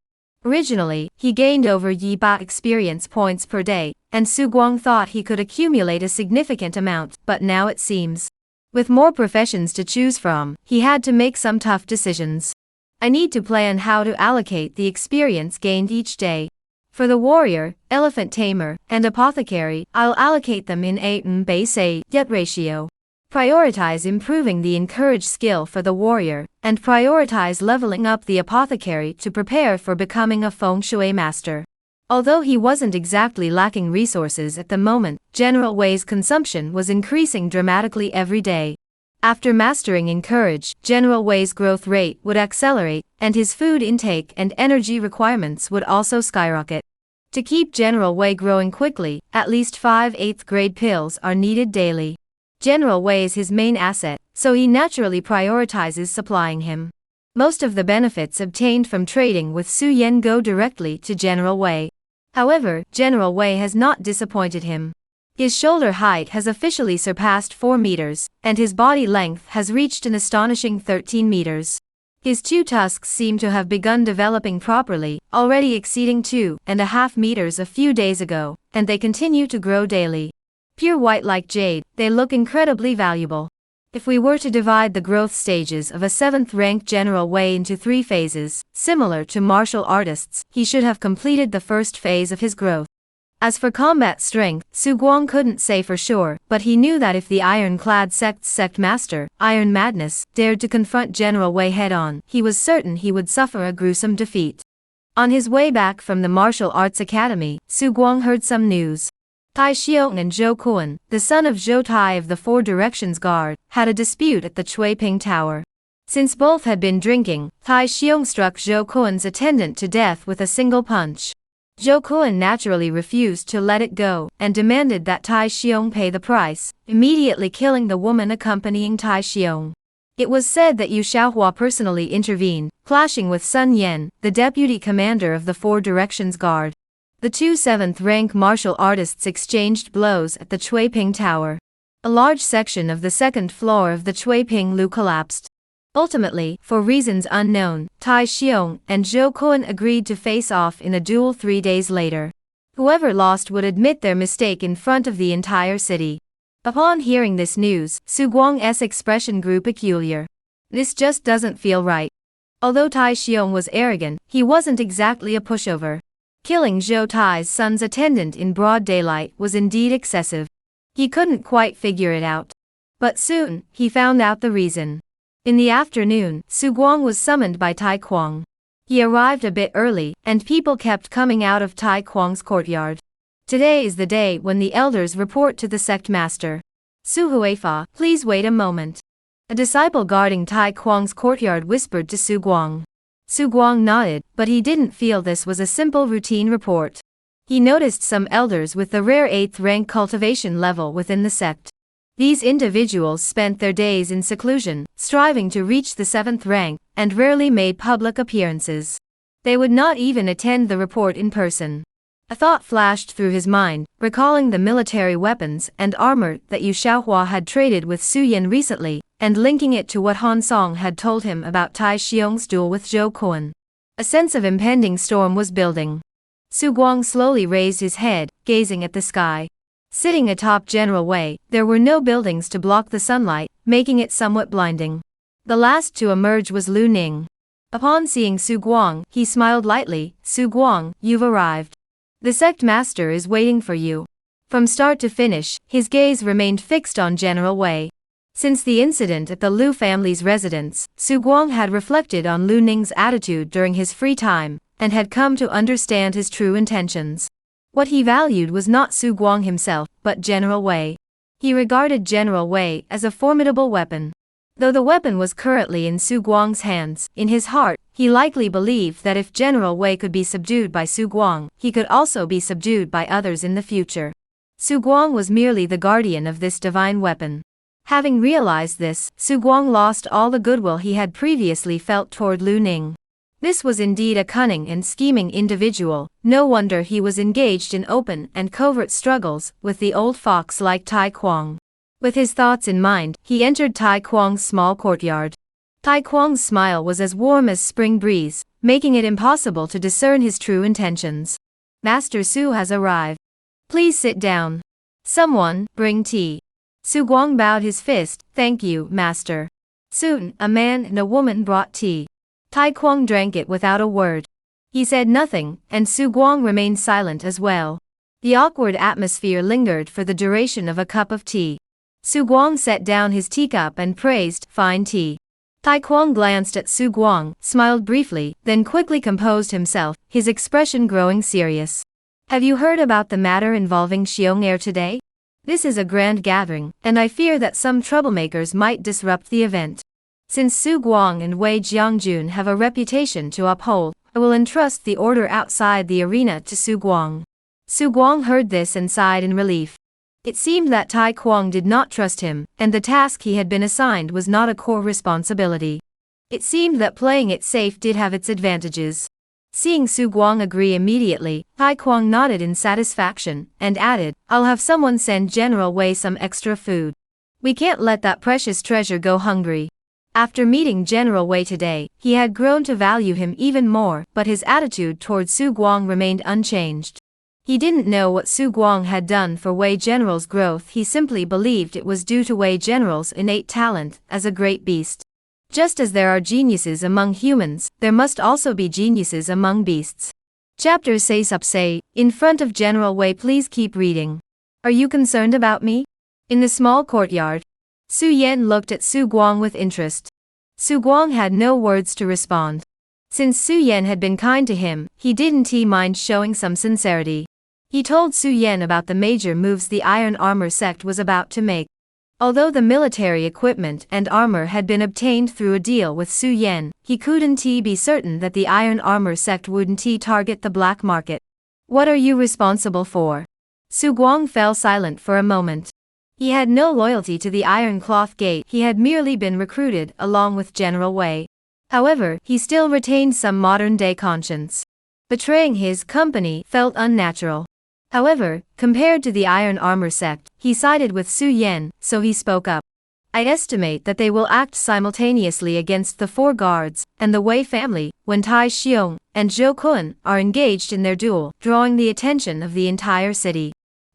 Originally, he gained over Yi Ba experience points per day, and Su Guang thought he could accumulate a significant amount, but now it seems, with more professions to choose from, he had to make some tough decisions. I need to plan how to allocate the experience gained each day. For the warrior, elephant tamer, and apothecary, I'll allocate them in a base yet ratio. Prioritize improving the encourage skill for the warrior, and prioritize leveling up the apothecary to prepare for becoming a feng shui master. Although he wasn't exactly lacking resources at the moment, General Wei's consumption was increasing dramatically every day. After mastering encourage, General Wei's growth rate would accelerate, and his food intake and energy requirements would also skyrocket. To keep General Wei growing quickly, at least 5 8th grade pills are needed daily. General Wei is his main asset, so he naturally prioritizes supplying him. Most of the benefits obtained from trading with Su Yan go directly to General Wei. However, General Wei has not disappointed him. His shoulder height has officially surpassed 4 meters, and his body length has reached an astonishing 13 meters. His 2 tusks seem to have begun developing properly, already exceeding 2.5 meters a few days ago, and they continue to grow daily. Pure white like jade, they look incredibly valuable. If we were to divide the growth stages of a 7th-ranked General Wei into 3 phases, similar to martial artists, he should have completed the first phase of his growth. As for combat strength, Su Guang couldn't say for sure, but he knew that if the iron-clad Sect's Sect Master, Iron Madness, dared to confront General Wei head-on, he was certain he would suffer a gruesome defeat. On his way back from the Martial Arts Academy, Su Guang heard some news. Tai Xiong and Zhou Kuan, the son of Zhou Tai of the Four Directions Guard, had a dispute at the Chui Ping Tower. Since both had been drinking, Tai Xiong struck Zhou Kuan's attendant to death with a single punch. Zhou Kuan naturally refused to let it go, and demanded that Tai Xiong pay the price, immediately killing the woman accompanying Tai Xiong. It was said that Yu Xiaohua personally intervened, clashing with Sun Yan, the deputy commander of the Four Directions Guard. The 2 7th-rank martial artists exchanged blows at the Chui Ping Tower. A large section of the 2nd floor of the Chui Ping Lu collapsed. Ultimately, for reasons unknown, Tai Xiong and Zhou Kuan agreed to face off in a duel 3 days later. Whoever lost would admit their mistake in front of the entire city. Upon hearing this news, Su Guang's expression grew peculiar. This just doesn't feel right. Although Tai Xiong was arrogant, he wasn't exactly a pushover. Killing Zhou Tai's son's attendant in broad daylight was indeed excessive. He couldn't quite figure it out. But soon, he found out the reason. In the afternoon, Su Guang was summoned by Tai Kuang. He arrived a bit early, and people kept coming out of Tai Kuang's courtyard. Today is the day when the elders report to the sect master. Su Huifa, please wait a moment. A disciple guarding Tai Kuang's courtyard whispered to Su Guang. Su Guang nodded, but he didn't feel this was a simple routine report. He noticed some elders with the rare 8th-rank cultivation level within the sect. These individuals spent their days in seclusion, striving to reach the 7th rank, and rarely made public appearances. They would not even attend the report in person. A thought flashed through his mind, recalling the military weapons and armor that Yu Xiaohua had traded with Su Yan recently, and linking it to what Han Song had told him about Tai Xiong's duel with Zhou Kuan. A sense of impending storm was building. Su Guang slowly raised his head, gazing at the sky. Sitting atop General Wei, there were no buildings to block the sunlight, making it somewhat blinding. The last to emerge was Lu Ning. Upon seeing Su Guang, he smiled lightly. Su Guang, you've arrived. The sect master is waiting for you. From start to finish, his gaze remained fixed on General Wei. Since the incident at the Lu family's residence, Su Guang had reflected on Lu Ning's attitude during his free time, and had come to understand his true intentions. What he valued was not Su Guang himself, but General Wei. He regarded General Wei as a formidable weapon. Though the weapon was currently in Su Guang's hands, in his heart, he likely believed that if General Wei could be subdued by Su Guang, he could also be subdued by others in the future. Su Guang was merely the guardian of this divine weapon. Having realized this, Su Guang lost all the goodwill he had previously felt toward Lu Ning. This was indeed a cunning and scheming individual, no wonder he was engaged in open and covert struggles with the old fox like Tai Kuang. With his thoughts in mind, he entered Tai Kuang's small courtyard. Tai Kuang's smile was as warm as spring breeze, making it impossible to discern his true intentions. Master Su has arrived. Please sit down. Someone, bring tea. Su Guang bowed his fist. Thank you, master. Soon, a man and a woman brought tea. Tai Kuang drank it without a word. He said nothing, and Su Guang remained silent as well. The awkward atmosphere lingered for the duration of a cup of tea. Su Guang set down his teacup and praised, fine tea. Tai Kuang glanced at Su Guang, smiled briefly, then quickly composed himself, his expression growing serious. Have you heard about the matter involving Xiong Air today? This is a grand gathering, and I fear that some troublemakers might disrupt the event. Since Su Guang and Wei Jiangjun have a reputation to uphold, I will entrust the order outside the arena to Su Guang. Su Guang heard this and sighed in relief. It seemed that Tai Kuang did not trust him, and the task he had been assigned was not a core responsibility. It seemed that playing it safe did have its advantages. Seeing Su Guang agree immediately, Tai Kuang nodded in satisfaction, and added, I'll have someone send General Wei some extra food. We can't let that precious treasure go hungry. After meeting General Wei today, he had grown to value him even more, but his attitude toward Su Guang remained unchanged. He didn't know what Su Guang had done for Wei General's growth, he simply believed it was due to Wei General's innate talent as a great beast. Just as there are geniuses among humans, there must also be geniuses among beasts. Chapter 6 in front of General Wei. Please keep reading. Are you concerned about me? In the small courtyard, Su Yan looked at Su Guang with interest. Su Guang had no words to respond. Since Su Yan had been kind to him, he didn't mind showing some sincerity. He told Su Yan about the major moves the Iron Armor Sect was about to make. Although the military equipment and armor had been obtained through a deal with Su Yan, he couldn't be certain that the Iron Armor Sect wouldn't target the black market. What are you responsible for? Su Guang fell silent for a moment. He had no loyalty to the Iron Cloth Gate, he had merely been recruited along with General Wei. However, he still retained some modern-day conscience. Betraying his company felt unnatural. However, compared to the Iron Armor Sect, he sided with Su Yan, so he spoke up. I estimate that they will act simultaneously against the four guards and the Wei family when Tai Xiong and Zhou Kun are engaged in their duel, drawing the attention of the entire city.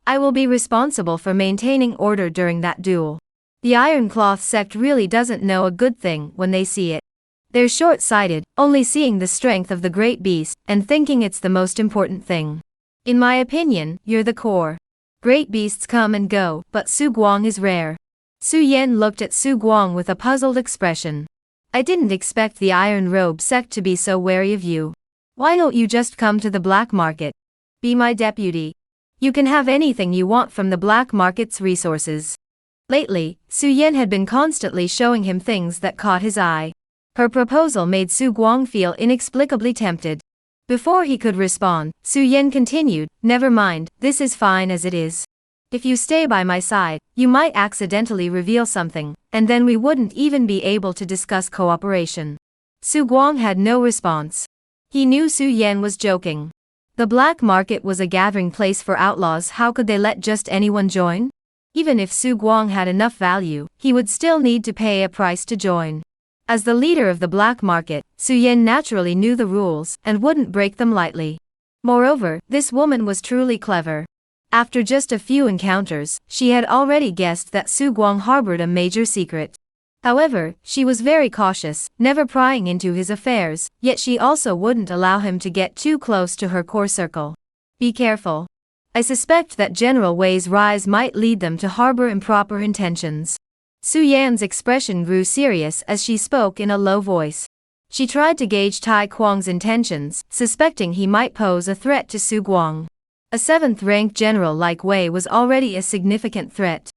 I will be responsible for maintaining order during that duel. The Iron Cloth Sect really doesn't know a good thing when they see it. They're short-sighted, only seeing the strength of the great beast and thinking it's the most important thing. In my opinion, you're the core. Great beasts come and go, but Su Guang is rare. Su Yan looked at Su Guang with a puzzled expression. I didn't expect the Iron Robe Sect to be so wary of you. Why don't you just come to the black market? Be my deputy. You can have anything you want from the black market's resources. Lately, Su Yan had been constantly showing him things that caught his eye. Her proposal made Su Guang feel inexplicably tempted. Before he could respond, Su Yan continued, never mind, this is fine as it is. If you stay by my side, you might accidentally reveal something, and then we wouldn't even be able to discuss cooperation. Su Guang had no response. He knew Su Yan was joking. The black market was a gathering place for outlaws, how could they let just anyone join? Even if Su Guang had enough value, he would still need to pay a price to join. As the leader of the black market, Su Yan naturally knew the rules and wouldn't break them lightly. Moreover, this woman was truly clever. After just a few encounters, she had already guessed that Su Guang harbored a major secret. However, she was very cautious, never prying into his affairs, yet she also wouldn't allow him to get too close to her core circle. Be careful. I suspect that General Wei's rise might lead them to harbor improper intentions. Su Yan's expression grew serious as she spoke in a low voice. She tried to gauge Tai Kuang's intentions, suspecting he might pose a threat to Su Guang. A 7th-ranked general like Wei was already a significant threat.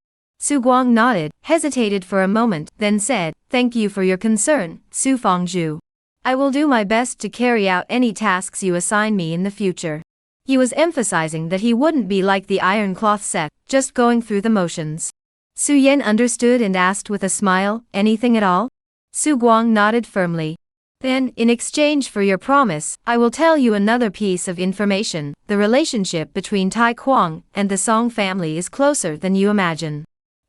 Su Guang nodded, hesitated for a moment, then said, "Thank you for your concern, Su Fangzhu. I will do my best to carry out any tasks you assign me in the future." He was emphasizing that he wouldn't be like the Iron Cloth Sect, just going through the motions. Su Yan understood and asked with a smile, "Anything at all?" Su Guang nodded firmly. "Then, in exchange for your promise, I will tell you another piece of information. The relationship between Tai Kuang and the Song family is closer than you imagine."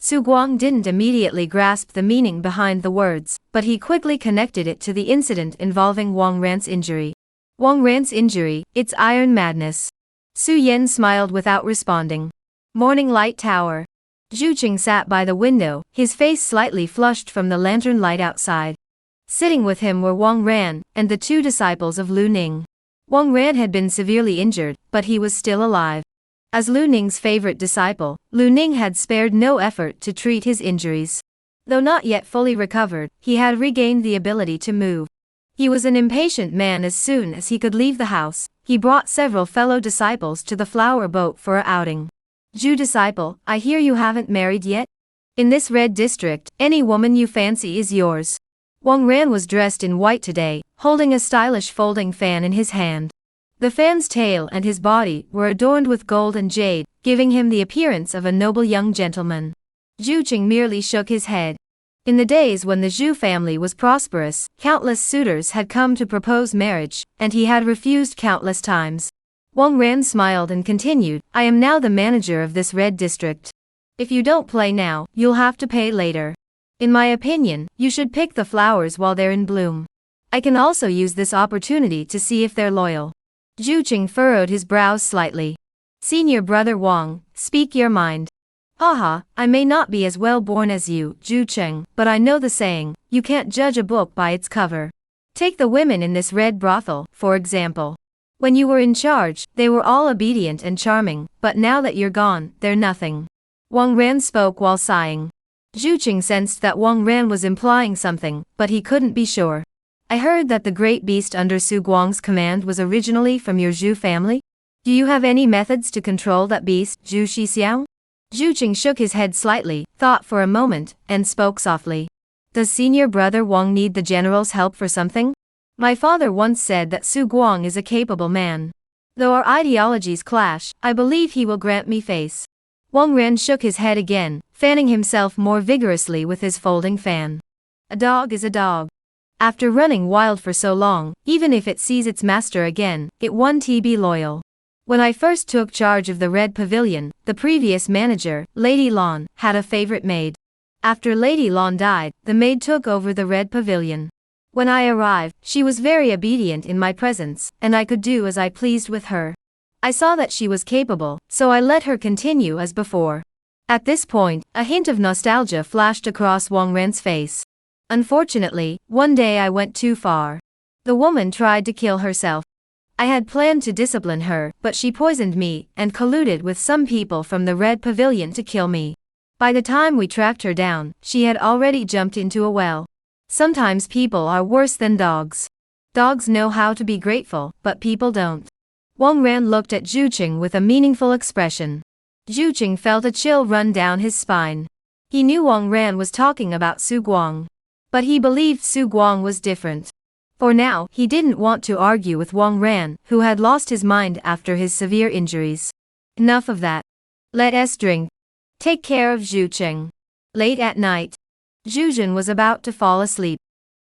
Su Guang didn't immediately grasp the meaning behind the words, but he quickly connected it to the incident involving Wang Ran's injury. Wang Ran's injury, it's iron madness. Su Yan smiled without responding. Morning Light Tower. Zhu Qing sat by the window, his face slightly flushed from the lantern light outside. Sitting with him were Wang Ran, and the two disciples of Lu Ning. Wang Ran had been severely injured, but he was still alive. As Lu Ning's favorite disciple, Lu Ning had spared no effort to treat his injuries. Though not yet fully recovered, he had regained the ability to move. He was an impatient man. As soon as he could leave the house, he brought several fellow disciples to the flower boat for a outing. "Zhu disciple, I hear you haven't married yet? In this red district, any woman you fancy is yours." Wang Ran was dressed in white today, holding a stylish folding fan in his hand. The fan's tail and his body were adorned with gold and jade, giving him the appearance of a noble young gentleman. Zhu Qing merely shook his head. In the days when the Zhu family was prosperous, countless suitors had come to propose marriage, and he had refused countless times. Wang Ran smiled and continued, "I am now the manager of this red district. If you don't play now, you'll have to pay later. In my opinion, you should pick the flowers while they're in bloom. I can also use this opportunity to see if they're loyal." Zhu Qing furrowed his brows slightly. "Senior brother Wang, speak your mind." "Haha, I may not be as well born as you, Zhu Qing, but I know the saying, you can't judge a book by its cover. Take the women in this red brothel, for example. When you were in charge, they were all obedient and charming, but now that you're gone, they're nothing." Wang Ran spoke while sighing. Zhu Qing sensed that Wang Ran was implying something, but he couldn't be sure. "I heard that the great beast under Su Guang's command was originally from your Zhu family? Do you have any methods to control that beast, Zhu Shixiao?" Zhu Qing shook his head slightly, thought for a moment, and spoke softly. "Does senior brother Wang need the general's help for something? My father once said that Su Guang is a capable man. Though our ideologies clash, I believe he will grant me face." Wang Ran shook his head again, fanning himself more vigorously with his folding fan. "A dog is a dog. After running wild for so long, even if it sees its master again, it won't be loyal. When I first took charge of the Red Pavilion, the previous manager, Lady Lan, had a favorite maid. After Lady Lan died, the maid took over the Red Pavilion. When I arrived, she was very obedient in my presence, and I could do as I pleased with her. I saw that she was capable, so I let her continue as before." At this point, a hint of nostalgia flashed across Wang Ran's face. "Unfortunately, one day I went too far. The woman tried to kill herself. I had planned to discipline her, but she poisoned me and colluded with some people from the Red Pavilion to kill me. By the time we tracked her down, she had already jumped into a well. Sometimes people are worse than dogs. Dogs know how to be grateful, but people don't." Wang Ran looked at Zhu Qing with a meaningful expression. Zhu Qing felt a chill run down his spine. He knew Wang Ran was talking about Su Guang. But he believed Su Guang was different. For now, he didn't want to argue with Wang Ran, who had lost his mind after his severe injuries. Enough of that. Let us drink. Take care of Zhu Qing. Late at night, Zhu Zhen was about to fall asleep.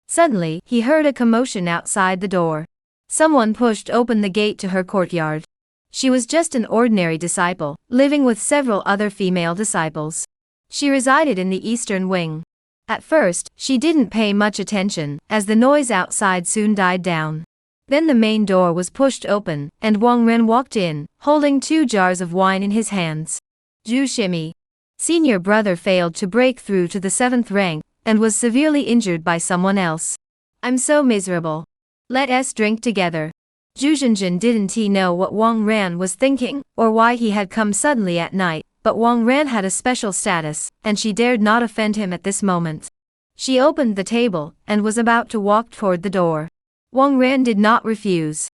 Suddenly, he heard a commotion outside the door. Someone pushed open the gate to her courtyard. She was just an ordinary disciple, living with several other female disciples. She resided in the eastern wing. At first, she didn't pay much attention, as the noise outside soon died down. Then the main door was pushed open, and Wang Ren walked in, holding 2 jars of wine in his hands. Zhu Shimi. Senior brother failed to break through to the 7th rank, and was severely injured by someone else. I'm so miserable. Let us drink together. Zhu Zhenjin didn't he know what Wang Ran was thinking, or why he had come suddenly at night. But Wang Ran had a special status, and she dared not offend him at this moment. She opened the table, and was about to walk toward the door. Wang Ran did not refuse.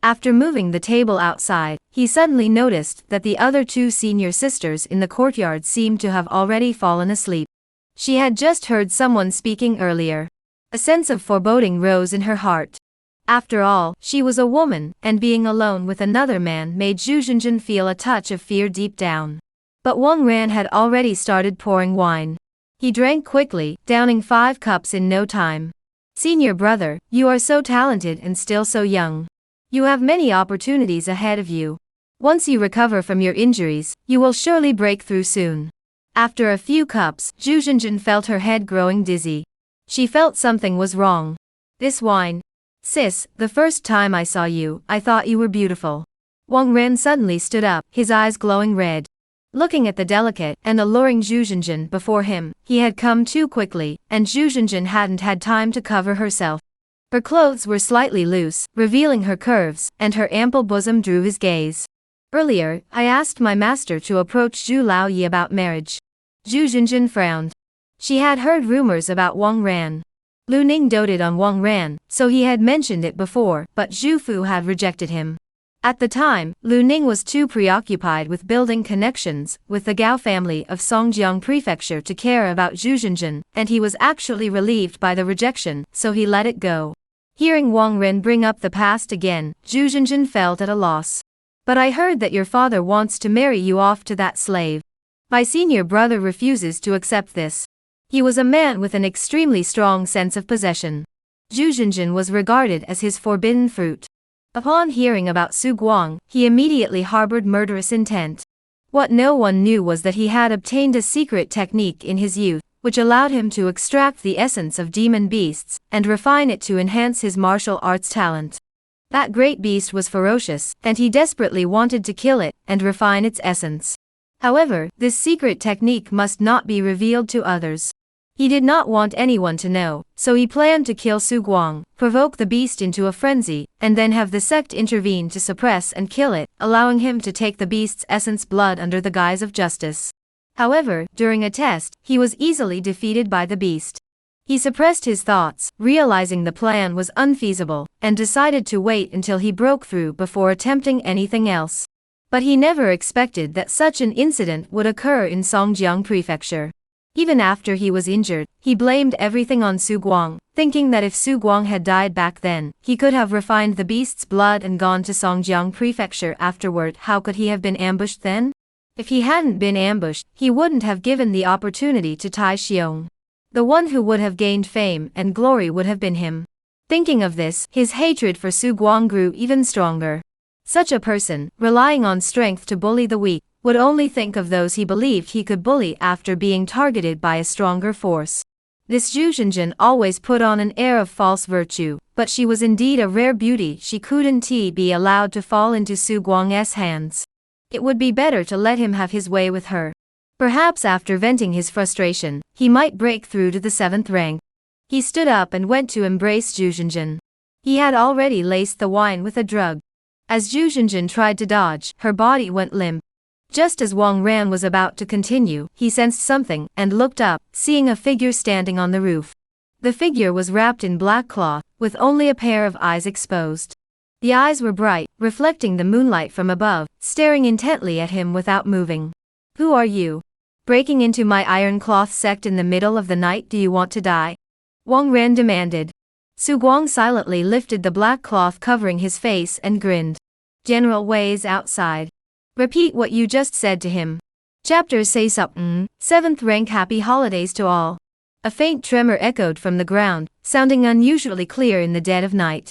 After moving the table outside, he suddenly noticed that the other two senior sisters in the courtyard seemed to have already fallen asleep. She had just heard someone speaking earlier. A sense of foreboding rose in her heart. After all, she was a woman, and being alone with another man made Zhu Zhenjin feel a touch of fear deep down. But Wang Ran had already started pouring wine. He drank quickly, downing 5 cups in no time. Senior brother, you are so talented and still so young. You have many opportunities ahead of you. Once you recover from your injuries, you will surely break through soon. After a few cups, Zhu Zhenjin felt her head growing dizzy. She felt something was wrong. This wine. Sis, the first time I saw you, I thought you were beautiful. Wang Ran suddenly stood up, his eyes glowing red. Looking at the delicate and alluring Zhu Zhenjin before him, he had come too quickly, and Zhu Zhenjin hadn't had time to cover herself. Her clothes were slightly loose, revealing her curves, and her ample bosom drew his gaze. Earlier, I asked my master to approach Zhu Laoyi about marriage. Zhu Zhenjin frowned. She had heard rumors about Wang Ran. Lu Ning doted on Wang Ran, so he had mentioned it before, but Zhu Fu had rejected him. At the time, Lu Ning was too preoccupied with building connections with the Gao family of Songjiang Prefecture to care about Zhu Zhenjin, and he was actually relieved by the rejection, so he let it go. Hearing Wang Ran bring up the past again, Zhu Zhenjin felt at a loss. But I heard that your father wants to marry you off to that slave. My senior brother refuses to accept this. He was a man with an extremely strong sense of possession. Zhu Zhenjin was regarded as his forbidden fruit. Upon hearing about Su Guang, he immediately harbored murderous intent. What no one knew was that he had obtained a secret technique in his youth, which allowed him to extract the essence of demon beasts, and refine it to enhance his martial arts talent. That great beast was ferocious, and he desperately wanted to kill it, and refine its essence. However, this secret technique must not be revealed to others. He did not want anyone to know, so he planned to kill Su Guang, provoke the beast into a frenzy, and then have the sect intervene to suppress and kill it, allowing him to take the beast's essence blood under the guise of justice. However, during a test, he was easily defeated by the beast. He suppressed his thoughts, realizing the plan was unfeasible, and decided to wait until he broke through before attempting anything else. But he never expected that such an incident would occur in Songjiang Prefecture. Even after he was injured, he blamed everything on Su Guang, thinking that if Su Guang had died back then, he could have refined the beast's blood and gone to Songjiang Prefecture afterward. How could he have been ambushed then? If he hadn't been ambushed, he wouldn't have given the opportunity to Tai Xiong. The one who would have gained fame and glory would have been him. Thinking of this, his hatred for Su Guang grew even stronger. Such a person, relying on strength to bully the weak, would only think of those he believed he could bully after being targeted by a stronger force. This Zhu Zhenjin always put on an air of false virtue, but she was indeed a rare beauty. She couldn't be allowed to fall into Su Guang's hands. It would be better to let him have his way with her. Perhaps after venting his frustration, he might break through to the 7th rank. He stood up and went to embrace Zhu Zhenjin. He had already laced the wine with a drug. As Zhu Zhenjin tried to dodge, her body went limp. Just as Wang Ran was about to continue, he sensed something, and looked up, seeing a figure standing on the roof. The figure was wrapped in black cloth, with only a pair of eyes exposed. The eyes were bright, reflecting the moonlight from above, staring intently at him without moving. Who are you? Breaking into my iron cloth sect in the middle of the night? Do you want to die? Wang Ran demanded. Su Guang silently lifted the black cloth covering his face and grinned. General Wei is outside. Repeat what you just said to him. Chapter say something. 7th rank. Happy holidays to all. A faint tremor echoed from the ground, sounding unusually clear in the dead of night.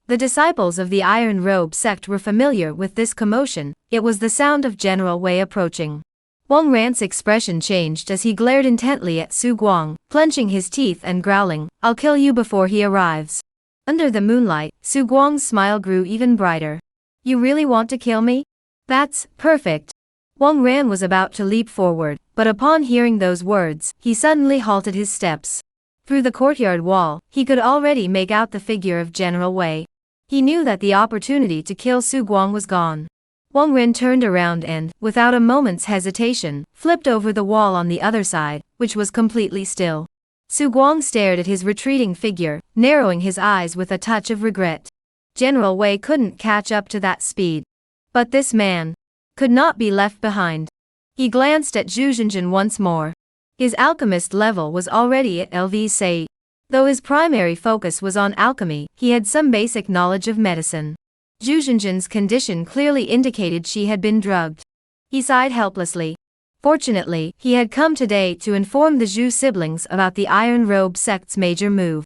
The disciples of the Iron Robe sect were familiar with this commotion. It was the sound of General Wei approaching. Wang Ran's expression changed as he glared intently at Su Guang, clenching his teeth and growling, "I'll kill you before he arrives." Under the moonlight, Su Guang's smile grew even brighter. You really want to kill me? That's perfect. Wang Ran was about to leap forward, but upon hearing those words, he suddenly halted his steps. Through the courtyard wall, he could already make out the figure of General Wei. He knew that the opportunity to kill Su Guang was gone. Wang Ran turned around and, without a moment's hesitation, flipped over the wall on the other side, which was completely still. Su Guang stared at his retreating figure, narrowing his eyes with a touch of regret. General Wei couldn't catch up to that speed. But this man could not be left behind. He glanced at Zhu Xinjin once more. His alchemist level was already at LV Say. Though his primary focus was on alchemy, he had some basic knowledge of medicine. Zhu Xinjin's condition clearly indicated she had been drugged. He sighed helplessly. Fortunately, he had come today to inform the Zhu siblings about the Iron Robe sect's major move.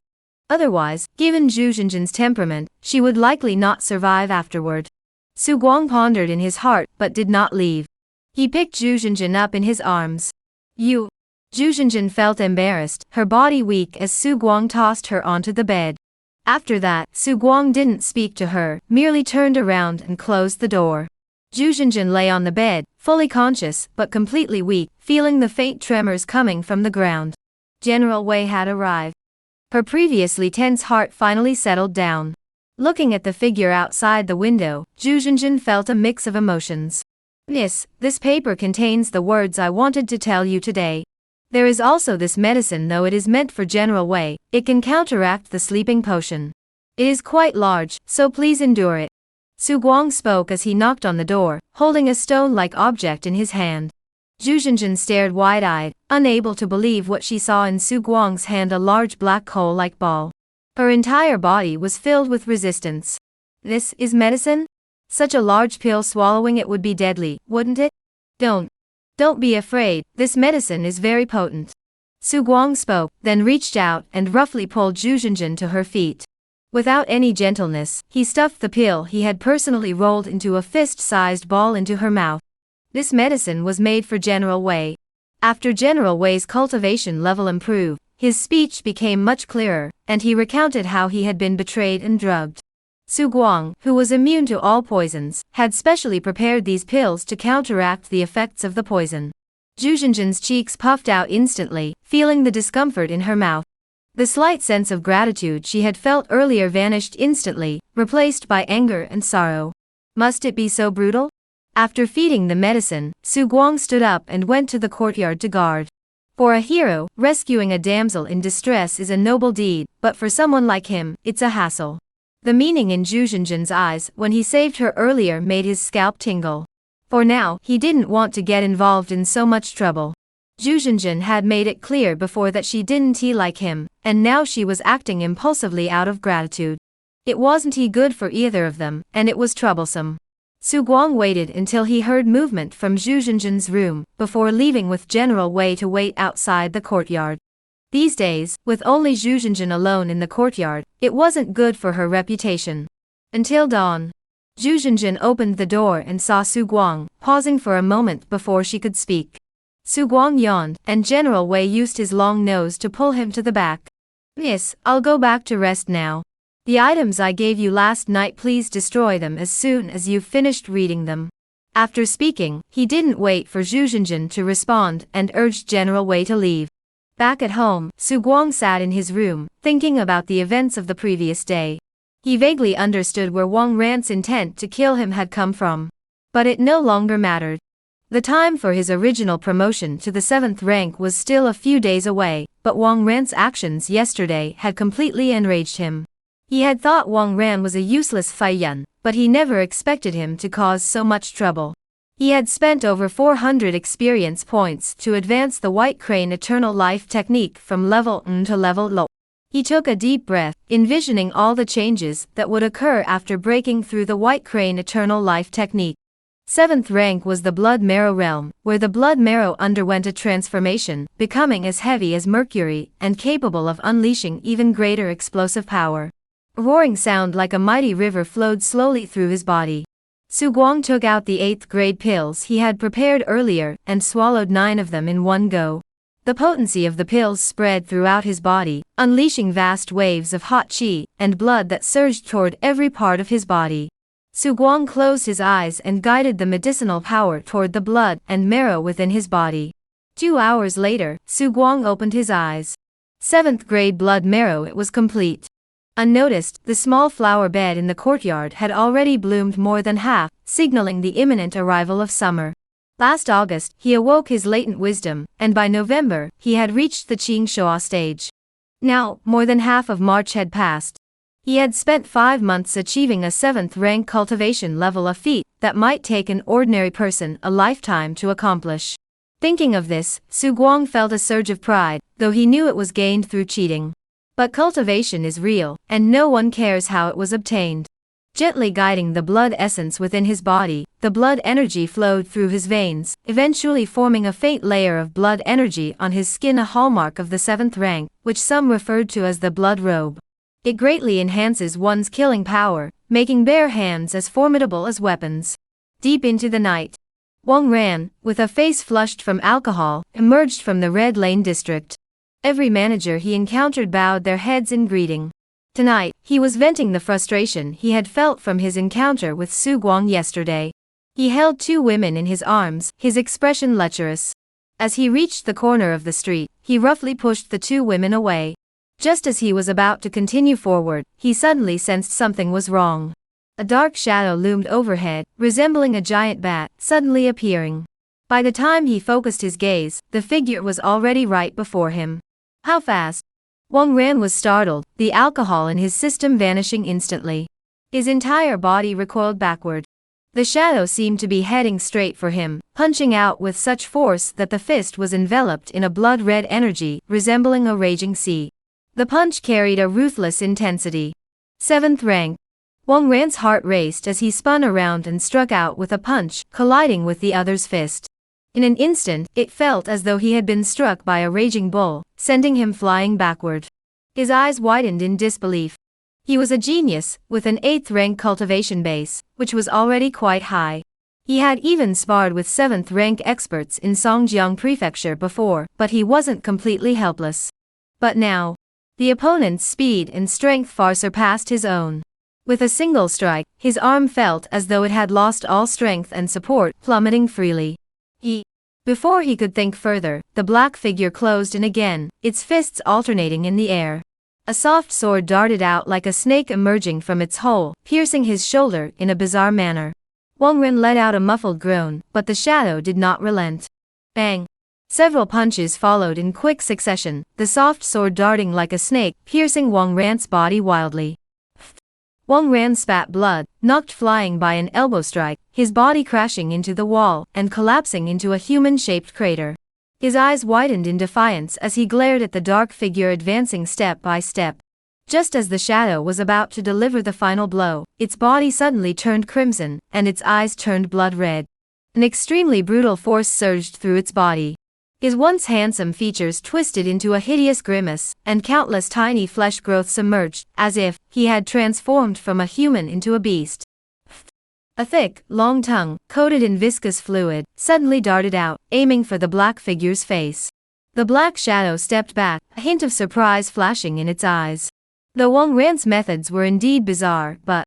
Otherwise, given Zhu Xinjin's temperament, she would likely not survive afterward. Su Guang pondered in his heart but did not leave. He picked Zhu Xinjin up in his arms. You. Zhu Xinjin felt embarrassed, her body weak as Su Guang tossed her onto the bed. After that, Su Guang didn't speak to her, merely turned around and closed the door. Zhu Xinjin lay on the bed, fully conscious but completely weak, feeling the faint tremors coming from the ground. General Wei had arrived. Her previously tense heart finally settled down. Looking at the figure outside the window, Zhu Xinjin felt a mix of emotions. Miss, this paper contains the words I wanted to tell you today. There is also this medicine, though it is meant for General Wei, it can counteract the sleeping potion. It is quite large, so please endure it. Su Guang spoke as he knocked on the door, holding a stone-like object in his hand. Zhu Xinjin stared wide-eyed, unable to believe what she saw in Su Guang's hand, a large black hole-like ball. Her entire body was filled with resistance. This is medicine? Such a large pill, swallowing it would be deadly, wouldn't it? Don't be afraid, this medicine is very potent. Su Guang spoke, then reached out and roughly pulled Zhu Xinjin to her feet. Without any gentleness, he stuffed the pill he had personally rolled into a fist-sized ball into her mouth. This medicine was made for General Wei. After General Wei's cultivation level improved, his speech became much clearer, and he recounted how he had been betrayed and drugged. Su Guang, who was immune to all poisons, had specially prepared these pills to counteract the effects of the poison. Zhu Xinjin's cheeks puffed out instantly, feeling the discomfort in her mouth. The slight sense of gratitude she had felt earlier vanished instantly, replaced by anger and sorrow. Must it be so brutal? After feeding the medicine, Su Guang stood up and went to the courtyard to guard. For a hero, rescuing a damsel in distress is a noble deed, but for someone like him, it's a hassle. The meaning in Zhu Xinjin's eyes when he saved her earlier made his scalp tingle. For now, he didn't want to get involved in so much trouble. Zhu Xinjin had made it clear before that she didn't like him, and now she was acting impulsively out of gratitude. It wasn't good for either of them, and it was troublesome. Su Guang waited until he heard movement from Zhu Xinjin's room, before leaving with General Wei to wait outside the courtyard. These days, with only Zhu Xinjin alone in the courtyard, it wasn't good for her reputation. Until dawn. Zhu Xinjin opened the door and saw Su Guang, pausing for a moment before she could speak. Su Guang yawned, and General Wei used his long nose to pull him to the back. Miss, I'll go back to rest now. The items I gave you last night, please destroy them as soon as you've finished reading them. After speaking, he didn't wait for Zhu Xinjin to respond and urged General Wei to leave. Back at home, Su Guang sat in his room, thinking about the events of the previous day. He vaguely understood where Wang Ran's intent to kill him had come from. But it no longer mattered. The time for his original promotion to the 7th rank was still a few days away, but Wang Ran's actions yesterday had completely enraged him. He had thought Wang Ran was a useless Feiyan, but he never expected him to cause so much trouble. He had spent over 400 experience points to advance the White Crane Eternal Life technique from level N to level Lo. He took a deep breath, envisioning all the changes that would occur after breaking through the White Crane Eternal Life technique. 7th rank was the Blood Marrow realm, where the Blood Marrow underwent a transformation, becoming as heavy as mercury and capable of unleashing even greater explosive power. A roaring sound like a mighty river flowed slowly through his body. Su Guang took out the 8th grade pills he had prepared earlier and swallowed 9 of them in one go. The potency of the pills spread throughout his body, unleashing vast waves of hot qi and blood that surged toward every part of his body. Su Guang closed his eyes and guided the medicinal power toward the blood and marrow within his body. 2 hours later, Su Guang opened his eyes. 7th grade blood marrow, it was complete. Unnoticed, the small flower bed in the courtyard had already bloomed more than half, signaling the imminent arrival of summer. Last August, he awoke his latent wisdom, and by November, he had reached the Qing Shua stage. Now, more than half of March had passed. He had spent 5 months achieving a 7th rank cultivation level, a feat that might take an ordinary person a lifetime to accomplish. Thinking of this, Su Guang felt a surge of pride, though he knew it was gained through cheating. But cultivation is real, and no one cares how it was obtained. Gently guiding the blood essence within his body, the blood energy flowed through his veins, eventually forming a faint layer of blood energy on his skin, a hallmark of the 7th rank, which some referred to as the blood robe. It greatly enhances one's killing power, making bare hands as formidable as weapons. Deep into the night, Wang Ran, with a face flushed from alcohol, emerged from the Red Lane district. Every manager he encountered bowed their heads in greeting. Tonight, he was venting the frustration he had felt from his encounter with Su Guang yesterday. He held 2 women in his arms, his expression lecherous. As he reached the corner of the street, he roughly pushed the 2 women away. Just as he was about to continue forward, he suddenly sensed something was wrong. A dark shadow loomed overhead, resembling a giant bat, suddenly appearing. By the time he focused his gaze, the figure was already right before him. How fast? Wang Ran was startled, the alcohol in his system vanishing instantly. His entire body recoiled backward. The shadow seemed to be heading straight for him, punching out with such force that the fist was enveloped in a blood-red energy, resembling a raging sea. The punch carried a ruthless intensity. 7th rank. Wang Ran's heart raced as he spun around and struck out with a punch, colliding with the other's fist. In an instant, it felt as though he had been struck by a raging bull, sending him flying backward. His eyes widened in disbelief. He was a genius, with an 8th rank cultivation base, which was already quite high. He had even sparred with 7th rank experts in Songjiang Prefecture before, but he wasn't completely helpless. But now, the opponent's speed and strength far surpassed his own. With a single strike, his arm felt as though it had lost all strength and support, plummeting freely. Before he could think further, the black figure closed in again, its fists alternating in the air. A soft sword darted out like a snake emerging from its hole, piercing his shoulder in a bizarre manner. Wang Ren let out a muffled groan, but the shadow did not relent. Bang! Several punches followed in quick succession, the soft sword darting like a snake, piercing Wang Ran's body wildly. Wang Ran spat blood, knocked flying by an elbow strike, his body crashing into the wall and collapsing into a human-shaped crater. His eyes widened in defiance as he glared at the dark figure advancing step by step. Just as the shadow was about to deliver the final blow, its body suddenly turned crimson, and its eyes turned blood red. An extremely brutal force surged through its body. His once handsome features twisted into a hideous grimace, and countless tiny flesh growths emerged, as if he had transformed from a human into a beast. A thick, long tongue, coated in viscous fluid, suddenly darted out, aiming for the black figure's face. The black shadow stepped back, a hint of surprise flashing in its eyes. Though Wang Ran's methods were indeed bizarre, but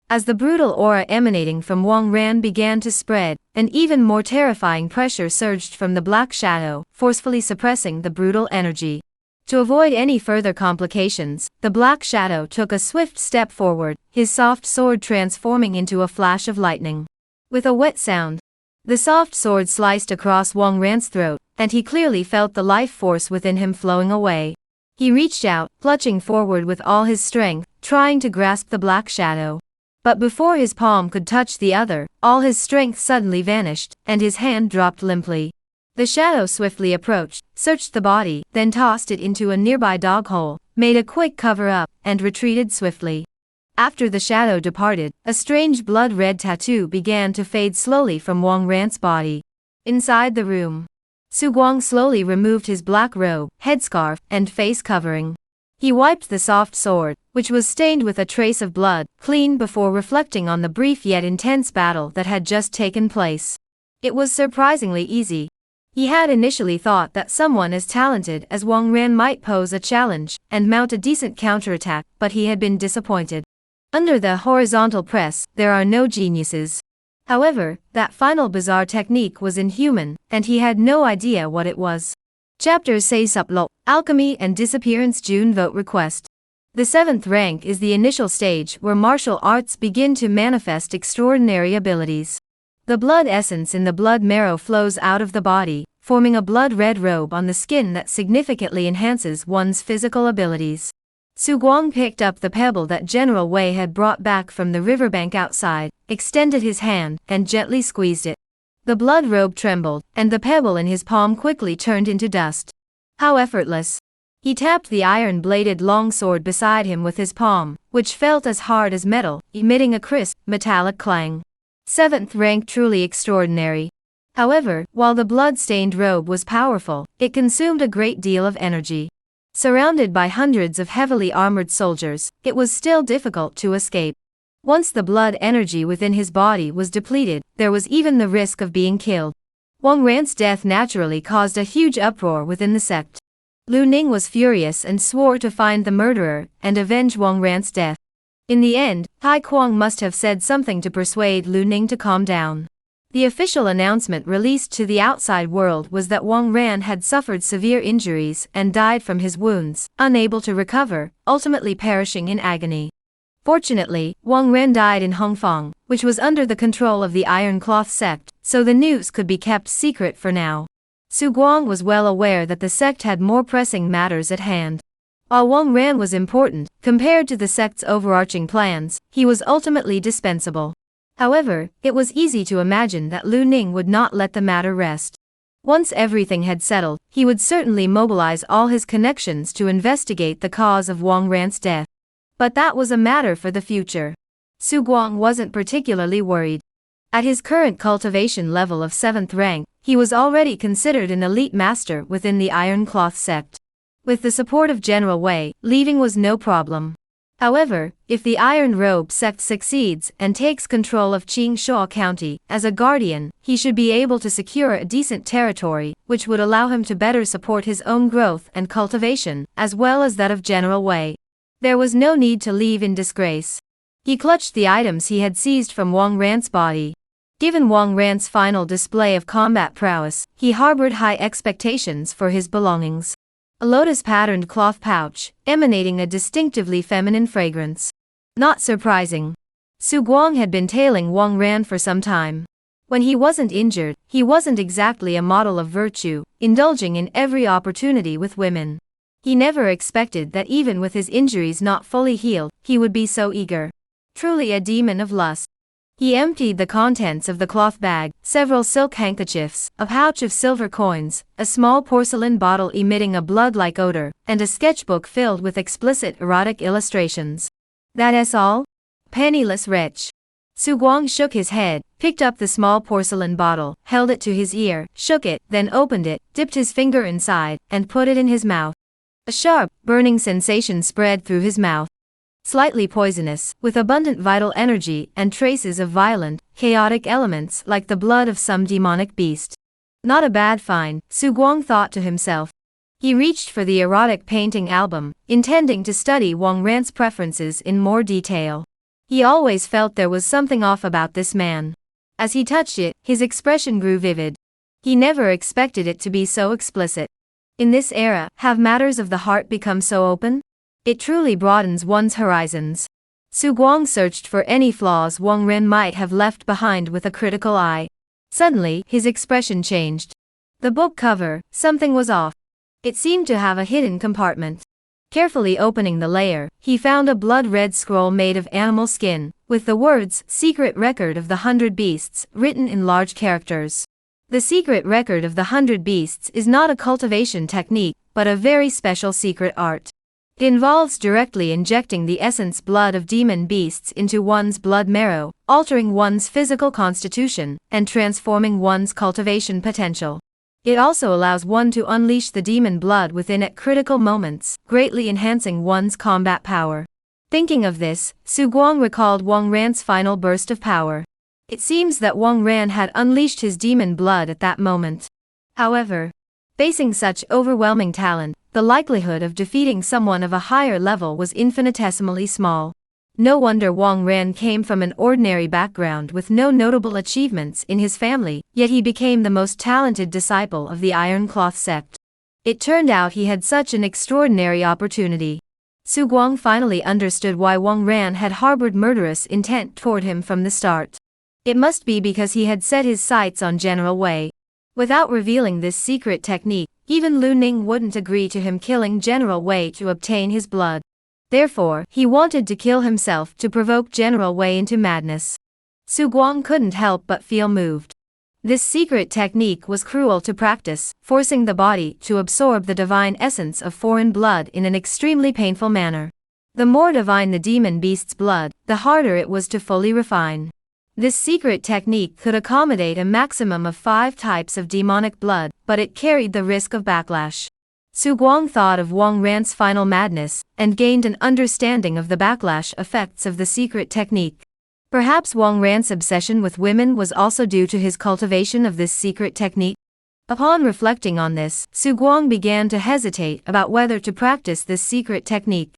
as the brutal aura emanating from Wang Ran began to spread, an even more terrifying pressure surged from the black shadow, forcefully suppressing the brutal energy. To avoid any further complications, the black shadow took a swift step forward, his soft sword transforming into a flash of lightning. With a wet sound, the soft sword sliced across Wang Ran's throat, and he clearly felt the life force within him flowing away. He reached out, clutching forward with all his strength, trying to grasp the black shadow. But before his palm could touch the other, all his strength suddenly vanished, and his hand dropped limply. The shadow swiftly approached, searched the body, then tossed it into a nearby dog hole, made a quick cover-up, and retreated swiftly. After the shadow departed, a strange blood-red tattoo began to fade slowly from Wang Ran's body. Inside the room, Su Guang slowly removed his black robe, headscarf, and face covering. He wiped the soft sword, which was stained with a trace of blood, clean before reflecting on the brief yet intense battle that had just taken place. It was surprisingly easy. He had initially thought that someone as talented as Wang Ran might pose a challenge and mount a decent counterattack, but he had been disappointed. Under the horizontal press, there are no geniuses. However, that final bizarre technique was inhuman, and he had no idea what it was. Chapter 6 Upload, Alchemy and Disappearance June Vote Request. The 7th rank is the initial stage where martial arts begin to manifest extraordinary abilities. The blood essence in the blood marrow flows out of the body, forming a blood-red robe on the skin that significantly enhances one's physical abilities. Su Guang picked up the pebble that General Wei had brought back from the riverbank outside, extended his hand, and gently squeezed it. The blood robe trembled, and the pebble in his palm quickly turned into dust. How effortless! He tapped the iron-bladed longsword beside him with his palm, which felt as hard as metal, emitting a crisp, metallic clang. 7th rank, truly extraordinary. However, while the blood-stained robe was powerful, it consumed a great deal of energy. Surrounded by hundreds of heavily armored soldiers, it was still difficult to escape. Once the blood energy within his body was depleted, there was even the risk of being killed. Wang Ran's death naturally caused a huge uproar within the sect. Lu Ning was furious and swore to find the murderer and avenge Wang Ran's death. In the end, Tai Kuang must have said something to persuade Lu Ning to calm down. The official announcement released to the outside world was that Wang Ran had suffered severe injuries and died from his wounds, unable to recover, ultimately perishing in agony. Fortunately, Wang Ran died in Hongfang, which was under the control of the Iron Cloth sect, so the news could be kept secret for now. Su Guang was well aware that the sect had more pressing matters at hand. While Wang Ran was important, compared to the sect's overarching plans, he was ultimately dispensable. However, it was easy to imagine that Lu Ning would not let the matter rest. Once everything had settled, he would certainly mobilize all his connections to investigate the cause of Wang Ran's death. But that was a matter for the future. Su Guang wasn't particularly worried. At his current cultivation level of 7th rank, he was already considered an elite master within the Iron Cloth sect. With the support of General Wei, leaving was no problem. However, if the Iron Robe sect succeeds and takes control of Qingshuo County, as a guardian, he should be able to secure a decent territory, which would allow him to better support his own growth and cultivation, as well as that of General Wei. There was no need to leave in disgrace. He clutched the items he had seized from Wang Ran's body. Given Wang Ran's final display of combat prowess, he harbored high expectations for his belongings. A lotus-patterned cloth pouch, emanating a distinctively feminine fragrance. Not surprising. Su Guang had been tailing Wang Ran for some time. When he wasn't injured, he wasn't exactly a model of virtue, indulging in every opportunity with women. He never expected that even with his injuries not fully healed, he would be so eager. Truly a demon of lust. He emptied the contents of the cloth bag, several silk handkerchiefs, a pouch of silver coins, a small porcelain bottle emitting a blood-like odor, and a sketchbook filled with explicit erotic illustrations. That's all? Penniless wretch. Su Guang shook his head, picked up the small porcelain bottle, held it to his ear, shook it, then opened it, dipped his finger inside, and put it in his mouth. A sharp, burning sensation spread through his mouth. Slightly poisonous, with abundant vital energy and traces of violent, chaotic elements like the blood of some demonic beast. Not a bad find, Su Guang thought to himself. He reached for the erotic painting album, intending to study Wang Ran's preferences in more detail. He always felt there was something off about this man. As he touched it, his expression grew vivid. He never expected it to be so explicit. In this era, have matters of the heart become so open? It truly broadens one's horizons. Su Guang searched for any flaws Wang Ran might have left behind with a critical eye. Suddenly, his expression changed. The book cover, something was off. It seemed to have a hidden compartment. Carefully opening the layer, he found a blood-red scroll made of animal skin, with the words, "Secret Record of the 100 Beasts," written in large characters. The secret record of the 100 beasts is not a cultivation technique, but a very special secret art. It involves directly injecting the essence blood of demon beasts into one's blood marrow, altering one's physical constitution, and transforming one's cultivation potential. It also allows one to unleash the demon blood within at critical moments, greatly enhancing one's combat power. Thinking of this, Su Guang recalled Wang Ran's final burst of power. It seems that Wang Ran had unleashed his demon blood at that moment. However, facing such overwhelming talent, the likelihood of defeating someone of a higher level was infinitesimally small. No wonder Wang Ran came from an ordinary background with no notable achievements in his family, yet he became the most talented disciple of the Iron Cloth sect. It turned out he had such an extraordinary opportunity. Su Guang finally understood why Wang Ran had harbored murderous intent toward him from the start. It must be because he had set his sights on General Wei. Without revealing this secret technique, even Lu Ning wouldn't agree to him killing General Wei to obtain his blood. Therefore, he wanted to kill himself to provoke General Wei into madness. Su Guang couldn't help but feel moved. This secret technique was cruel to practice, forcing the body to absorb the divine essence of foreign blood in an extremely painful manner. The more divine the demon beast's blood, the harder it was to fully refine. This secret technique could accommodate a maximum of 5 types of demonic blood, but it carried the risk of backlash. Su Guang thought of Wang Ran's final madness, and gained an understanding of the backlash effects of the secret technique. Perhaps Wang Ran's obsession with women was also due to his cultivation of this secret technique? Upon reflecting on this, Su Guang began to hesitate about whether to practice this secret technique.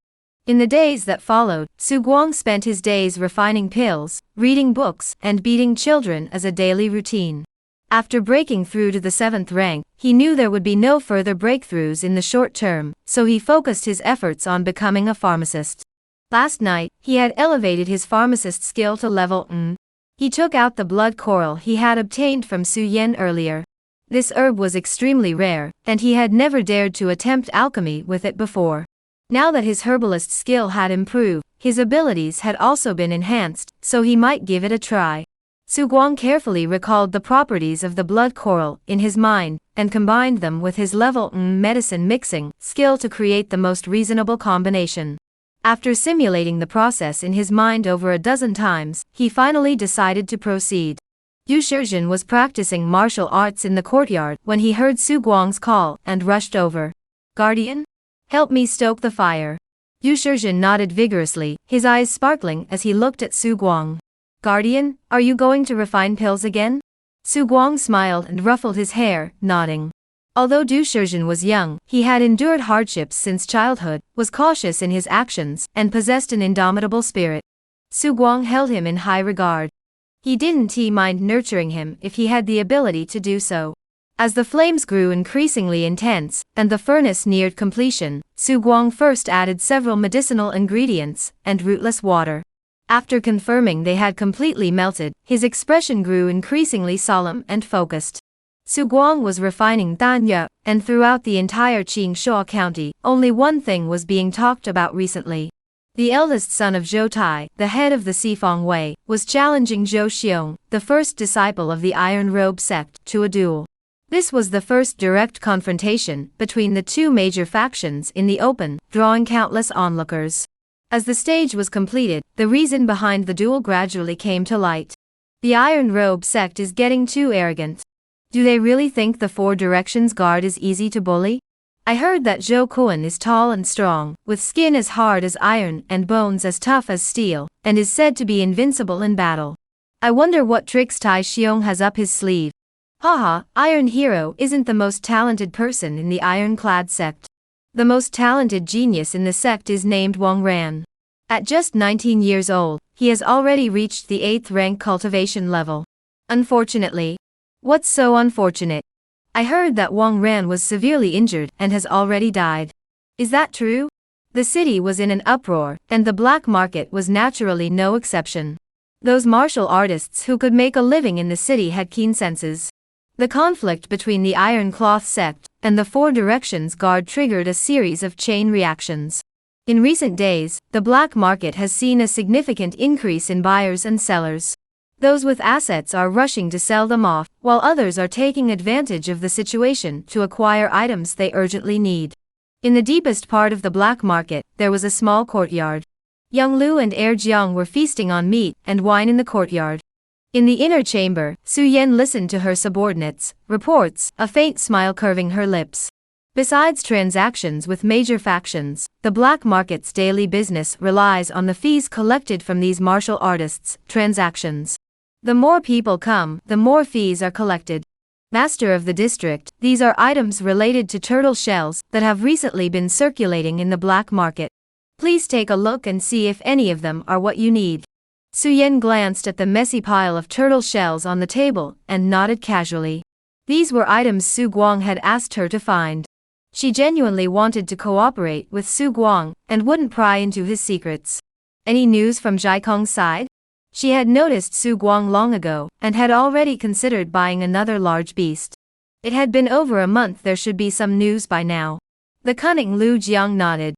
In the days that followed, Su Guang spent his days refining pills, reading books, and beating children as a daily routine. After breaking through to the 7th rank, he knew there would be no further breakthroughs in the short term, so he focused his efforts on becoming a pharmacist. Last night, he had elevated his pharmacist skill to level N. He took out the blood coral he had obtained from Su Yen earlier. This herb was extremely rare, and he had never dared to attempt alchemy with it before. Now that his herbalist skill had improved, his abilities had also been enhanced, so he might give it a try. Su Guang carefully recalled the properties of the blood coral in his mind, and combined them with his level N medicine mixing skill to create the most reasonable combination. After simulating the process in his mind over a dozen times, he finally decided to proceed. Yu Shizhen was practicing martial arts in the courtyard when he heard Su Guang's call and rushed over. "Guardian? Help me stoke the fire." Yu Shizhen nodded vigorously, his eyes sparkling as he looked at Su Guang. "Guardian, are you going to refine pills again?" Su Guang smiled and ruffled his hair, nodding. Although Du Shizhen was young, he had endured hardships since childhood, was cautious in his actions, and possessed an indomitable spirit. Su Guang held him in high regard. He didn't mind nurturing him if he had the ability to do so. As the flames grew increasingly intense, and the furnace neared completion, Su Guang first added several medicinal ingredients, and rootless water. After confirming they had completely melted, his expression grew increasingly solemn and focused. Su Guang was refining Danya, and throughout the entire Qingshuo County, only one thing was being talked about recently. The eldest son of Zhou Tai, the head of the Xifeng Wei, was challenging Zhou Xiong, the first disciple of the Iron Robe sect, to a duel. This was the first direct confrontation between the two major factions in the open, drawing countless onlookers. As the stage was completed, the reason behind the duel gradually came to light. The Iron Robe sect is getting too arrogant. Do they really think the Four Directions Guard is easy to bully? I heard that Zhou Kuan is tall and strong, with skin as hard as iron and bones as tough as steel, and is said to be invincible in battle. I wonder what tricks Tai Xiong has up his sleeve. Haha, Iron Hero isn't the most talented person in the Ironclad sect. The most talented genius in the sect is named Wang Ran. At just 19 years old, he has already reached the 8th rank cultivation level. Unfortunately. What's so unfortunate? I heard that Wang Ran was severely injured and has already died. Is that true? The city was in an uproar, and the black market was naturally no exception. Those martial artists who could make a living in the city had keen senses. The conflict between the Iron Cloth sect and the Four Directions Guard triggered a series of chain reactions. In recent days, the black market has seen a significant increase in buyers and sellers. Those with assets are rushing to sell them off, while others are taking advantage of the situation to acquire items they urgently need. In the deepest part of the black market, there was a small courtyard. Young Lu and Heir Jiang were feasting on meat and wine in the courtyard. In the inner chamber, Su Yen listened to her subordinates' reports, a faint smile curving her lips. Besides transactions with major factions, the black market's daily business relies on the fees collected from these martial artists' transactions. The more people come, the more fees are collected. Master of the district, these are items related to turtle shells that have recently been circulating in the black market. Please take a look and see if any of them are what you need. Su Yen glanced at the messy pile of turtle shells on the table and nodded casually. These were items Su Guang had asked her to find. She genuinely wanted to cooperate with Su Guang and wouldn't pry into his secrets. Any news from Jiakong's side? She had noticed Su Guang long ago and had already considered buying another large beast. It had been over a month, there should be some news by now. The cunning Lu Jiang nodded.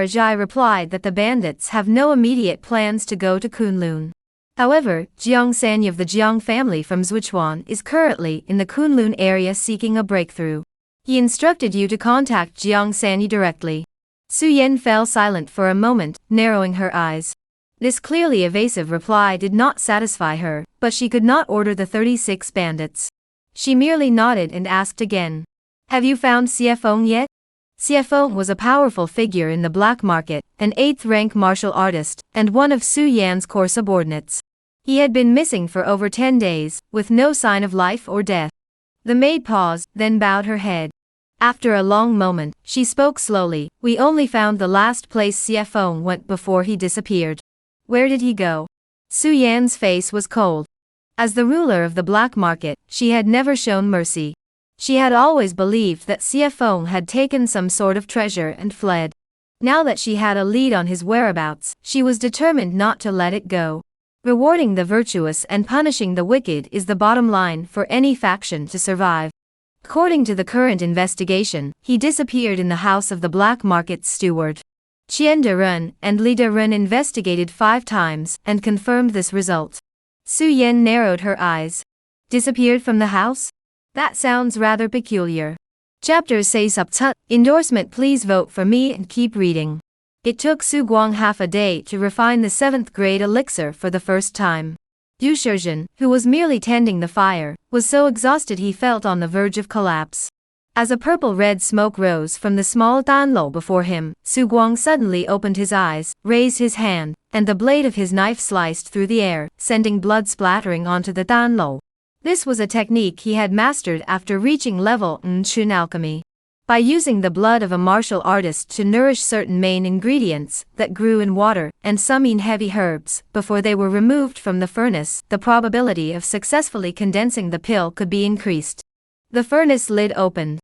Jai replied that the bandits have no immediate plans to go to Kunlun. However, Jiang Sanyi of the Jiang family from Zhuchuan is currently in the Kunlun area seeking a breakthrough. He instructed you to contact Jiang Sanyi directly. Su Yan fell silent for a moment, narrowing her eyes. This clearly evasive reply did not satisfy her, but she could not order the 36 bandits. She merely nodded and asked again. Have you found Xiefeng yet? Xiefeng was a powerful figure in the black market, an 8th-rank martial artist, and one of Su Yan's core subordinates. He had been missing for over 10 days, with no sign of life or death. The maid paused, then bowed her head. After a long moment, she spoke slowly. We only found the last place Xiefeng went before he disappeared. Where did he go? Su Yan's face was cold. As the ruler of the black market, she had never shown mercy. She had always believed that Xiefeng had taken some sort of treasure and fled. Now that she had a lead on his whereabouts, she was determined not to let it go. Rewarding the virtuous and punishing the wicked is the bottom line for any faction to survive. According to the current investigation, he disappeared in the house of the black market's steward. Qian Derun and Li Derun investigated 5 times and confirmed this result. Su Yan narrowed her eyes. Disappeared from the house? That sounds rather peculiar. Chapter 6 Endorsement. Please vote for me and keep reading. It took Su Guang half a day to refine the 7th grade elixir for the first time. Du Shizhen, who was merely tending the fire, was so exhausted he felt on the verge of collapse. As a purple-red smoke rose from the small danlo before him, Su Guang suddenly opened his eyes, raised his hand, and the blade of his knife sliced through the air, sending blood splattering onto the danlo. This was a technique he had mastered after reaching level Chun alchemy. By using the blood of a martial artist to nourish certain main ingredients that grew in water and some in heavy herbs before they were removed from the furnace, the probability of successfully condensing the pill could be increased. The furnace lid opened.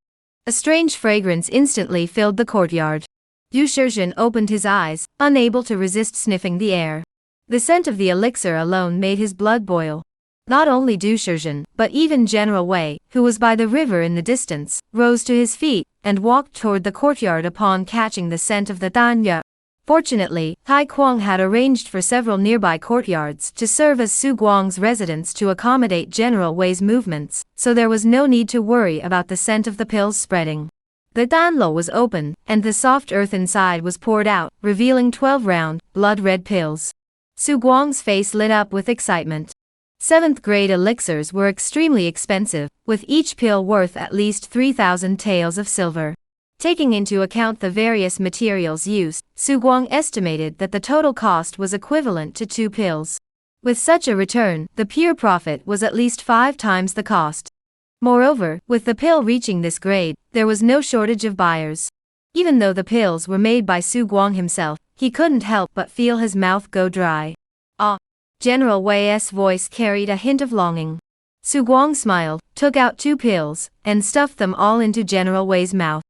A strange fragrance instantly filled the courtyard. Du Shizhen opened his eyes, unable to resist sniffing the air. The scent of the elixir alone made his blood boil. Not only Du Shizhen, but even General Wei, who was by the river in the distance, rose to his feet and walked toward the courtyard upon catching the scent of the danya. Fortunately, Tai Kuang had arranged for several nearby courtyards to serve as Su Guang's residence to accommodate General Wei's movements, so there was no need to worry about the scent of the pills spreading. The danlo was opened, and the soft earth inside was poured out, revealing 12 round, blood-red pills. Su Guang's face lit up with excitement. 7th grade elixirs were extremely expensive, with each pill worth at least 3,000 taels of silver. Taking into account the various materials used, Su Guang estimated that the total cost was equivalent to 2 pills. With such a return, the pure profit was at least 5 times the cost. Moreover, with the pill reaching this grade, there was no shortage of buyers. Even though the pills were made by Su Guang himself, he couldn't help but feel his mouth go dry. Ah! General Wei's voice carried a hint of longing. Su Guang smiled, took out 2 pills, and stuffed them all into General Wei's mouth.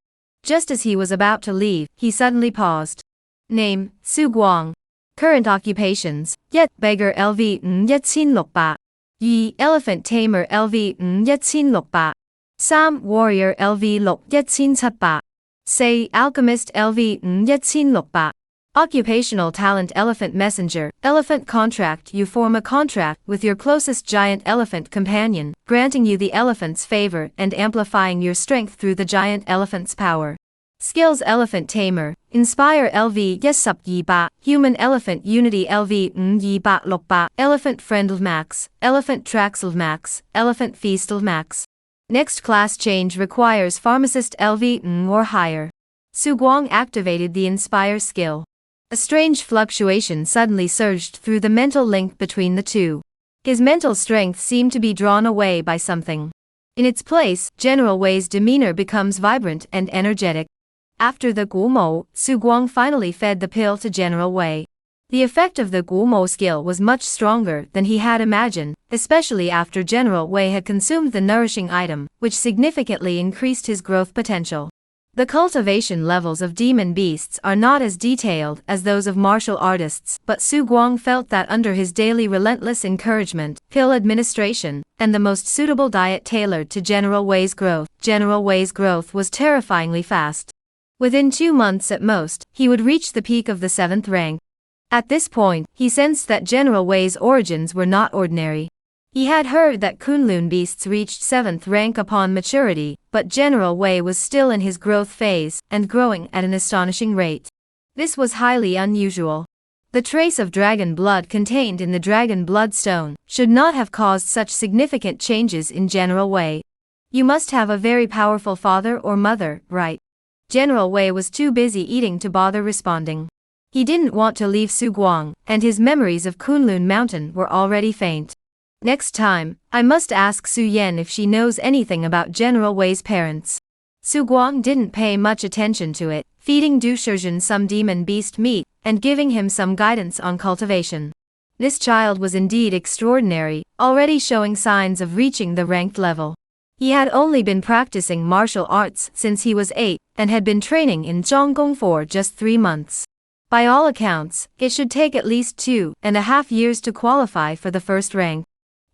Just as he was about to leave, he suddenly paused. Name, Su Guang. Current occupations, Yet Beggar LV Yet Xin Lok Ba. Yi Elephant Tamer LV Yet Xin Lok Ba. Sam Warrior LV Lok Yet Xin Sat Ba. Say Alchemist LV Yet Xin Lok Ba. Occupational talent Elephant Messenger, Elephant Contract. You form a contract with your closest giant elephant companion, granting you the elephant's favor and amplifying your strength through the giant elephant's power. Skills Elephant Tamer, Inspire LV Yes Sup Yi Ba, Human Elephant Unity LV Yi Ba Lok Ba, Elephant Friendl Max, Elephant Traxl Max, Elephant Feastl Max. Next class change requires Pharmacist LV or higher. Su Guang activated the Inspire skill. A strange fluctuation suddenly surged through the mental link between the two. His mental strength seemed to be drawn away by something. In its place, General Wei's demeanor becomes vibrant and energetic. After the Gumo, Su Guang finally fed the pill to General Wei. The effect of the Gumo skill was much stronger than he had imagined, especially after General Wei had consumed the nourishing item, which significantly increased his growth potential. The cultivation levels of demon beasts are not as detailed as those of martial artists, but Su Guang felt that under his daily relentless encouragement, pill administration, and the most suitable diet tailored to General Wei's growth was terrifyingly fast. Within 2 months at most, he would reach the peak of the 7th rank. At this point, he sensed that General Wei's origins were not ordinary. He had heard that Kunlun beasts reached 7th rank upon maturity, but General Wei was still in his growth phase, and growing at an astonishing rate. This was highly unusual. The trace of dragon blood contained in the dragon blood stone should not have caused such significant changes in General Wei. You must have a very powerful father or mother, right? General Wei was too busy eating to bother responding. He didn't want to leave Su Guang, and his memories of Kunlun Mountain were already faint. Next time, I must ask Su Yan if she knows anything about General Wei's parents. Su Guang didn't pay much attention to it, feeding Du Shizhen some demon beast meat, and giving him some guidance on cultivation. This child was indeed extraordinary, already showing signs of reaching the ranked level. He had only been practicing martial arts since he was 8, and had been training in Zhonggong for just 3 months. By all accounts, it should take at least 2.5 years to qualify for the first rank.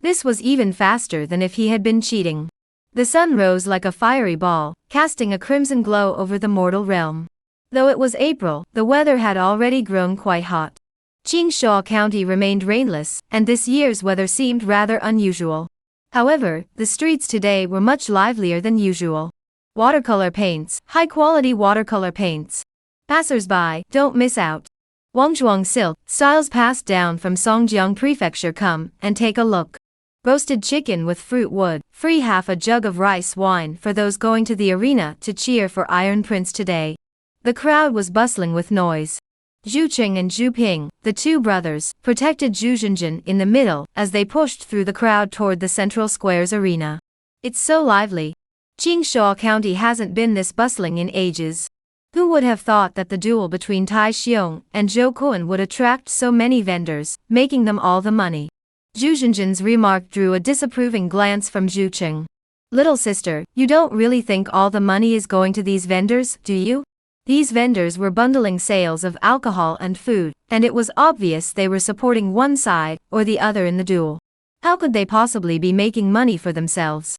This was even faster than if he had been cheating. The sun rose like a fiery ball, casting a crimson glow over the mortal realm. Though it was April, the weather had already grown quite hot. Qingsha County remained rainless, and this year's weather seemed rather unusual. However, the streets today were much livelier than usual. Watercolor paints, high-quality watercolor paints. Passers-by, don't miss out. Wangzhuang silk styles passed down from Songjiang Prefecture. Come and take a look. Roasted chicken with fruit wood, free half a jug of rice wine for those going to the arena to cheer for Iron Prince today. The crowd was bustling with noise. Zhu Qing and Zhu Ping, the two brothers, protected Zhu Zhenjin in the middle as they pushed through the crowd toward the central square's arena. It's so lively. Qingsha County hasn't been this bustling in ages. Who would have thought that the duel between Tai Xiong and Zhou Kuan would attract so many vendors, making them all the money? Zhu Zhenjin's remark drew a disapproving glance from Zhu Qing. Little sister, you don't really think all the money is going to these vendors, do you? These vendors were bundling sales of alcohol and food, and it was obvious they were supporting one side or the other in the duel. How could they possibly be making money for themselves?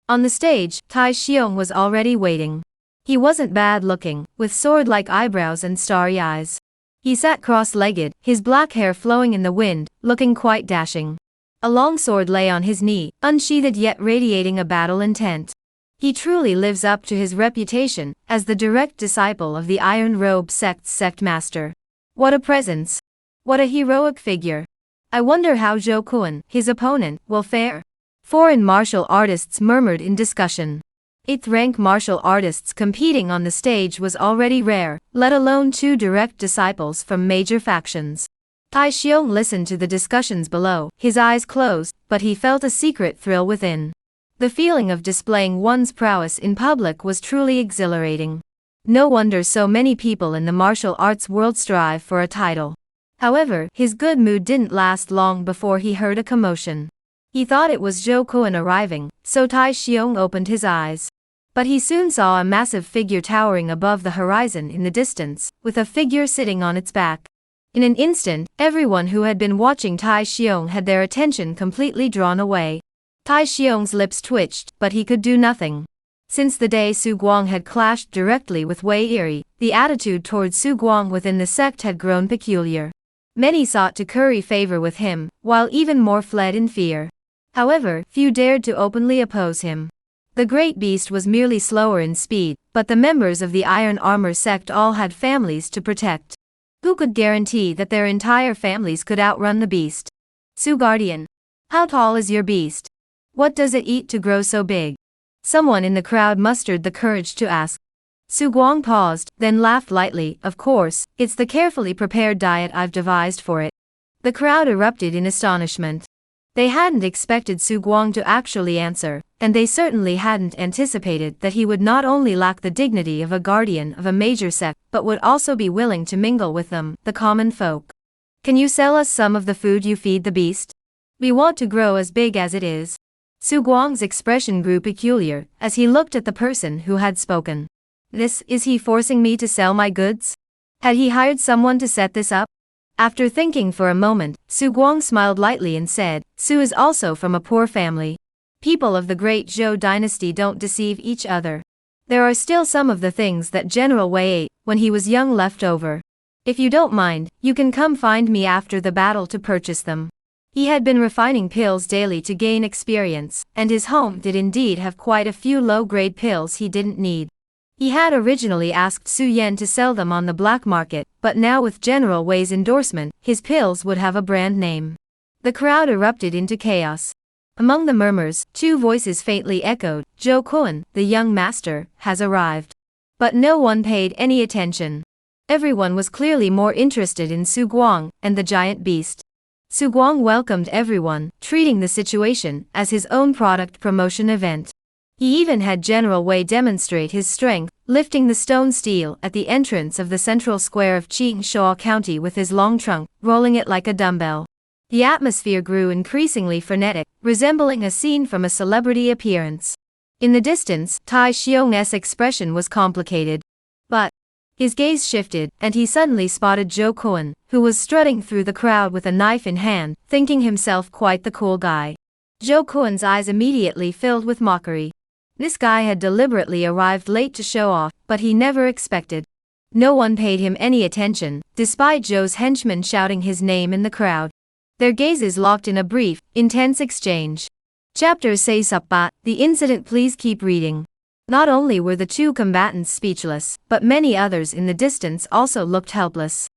On the stage, Tai Xiong was already waiting. He wasn't bad looking, with sword-like eyebrows and starry eyes. He sat cross-legged, his black hair flowing in the wind, looking quite dashing. A long sword lay on his knee, unsheathed yet radiating a battle intent. He truly lives up to his reputation as the direct disciple of the Iron Robe Sect's sect master. What a presence! What a heroic figure! I wonder how Zhou Kuan, his opponent, will fare. Foreign martial artists murmured in discussion. 8th rank martial artists competing on the stage was already rare, let alone 2 direct disciples from major factions. Tai Xiong listened to the discussions below, his eyes closed, but he felt a secret thrill within. The feeling of displaying one's prowess in public was truly exhilarating. No wonder so many people in the martial arts world strive for a title. However, his good mood didn't last long before he heard a commotion. He thought it was Zhou Kuan arriving, so Tai Xiong opened his eyes. But he soon saw a massive figure towering above the horizon in the distance, with a figure sitting on its back. In an instant, everyone who had been watching Tai Xiong had their attention completely drawn away. Tai Xiong's lips twitched, but he could do nothing. Since the day Su Guang had clashed directly with Wei Eri, the attitude towards Su Guang within the sect had grown peculiar. Many sought to curry favor with him, while even more fled in fear. However, few dared to openly oppose him. The great beast was merely slower in speed, but the members of the Iron Armor sect all had families to protect. Who could guarantee that their entire families could outrun the beast? Su Guardian. How tall is your beast? What does it eat to grow so big? Someone in the crowd mustered the courage to ask. Su Guang paused, then laughed lightly. Of course, it's the carefully prepared diet I've devised for it. The crowd erupted in astonishment. They hadn't expected Su Guang to actually answer, and they certainly hadn't anticipated that he would not only lack the dignity of a guardian of a major sect, but would also be willing to mingle with them, the common folk. Can you sell us some of the food you feed the beast? We want to grow as big as it is. Su Guang's expression grew peculiar as he looked at the person who had spoken. Is he forcing me to sell my goods? Had he hired someone to set this up? After thinking for a moment, Su Guang smiled lightly and said, Su is also from a poor family. People of the great Zhou dynasty don't deceive each other. There are still some of the things that General Wei ate when he was young left over. If you don't mind, you can come find me after the battle to purchase them. He had been refining pills daily to gain experience, and his home did indeed have quite a few low-grade pills he didn't need. He had originally asked Su Yan to sell them on the black market, but now with General Wei's endorsement, his pills would have a brand name. The crowd erupted into chaos. Among the murmurs, two voices faintly echoed, "Zhou Kun, the young master, has arrived." But no one paid any attention. Everyone was clearly more interested in Su Guang and the giant beast. Su Guang welcomed everyone, treating the situation as his own product promotion event. He even had General Wei demonstrate his strength, lifting the stone steel at the entrance of the central square of Qingshuo County with his long trunk, rolling it like a dumbbell. The atmosphere grew increasingly frenetic, resembling a scene from a celebrity appearance. In the distance, Tai Xiong's expression was complicated. But his gaze shifted, and he suddenly spotted Zhou Kun, who was strutting through the crowd with a knife in hand, thinking himself quite the cool guy. Zhou Kun's eyes immediately filled with mockery. This guy had deliberately arrived late to show off, but he never expected. No one paid him any attention, despite Zhou's henchmen shouting his name in the crowd. Their gazes locked in a brief, intense exchange. Chapter 6, the incident. Please keep reading. Not only were the two combatants speechless, but many others in the distance also looked helpless.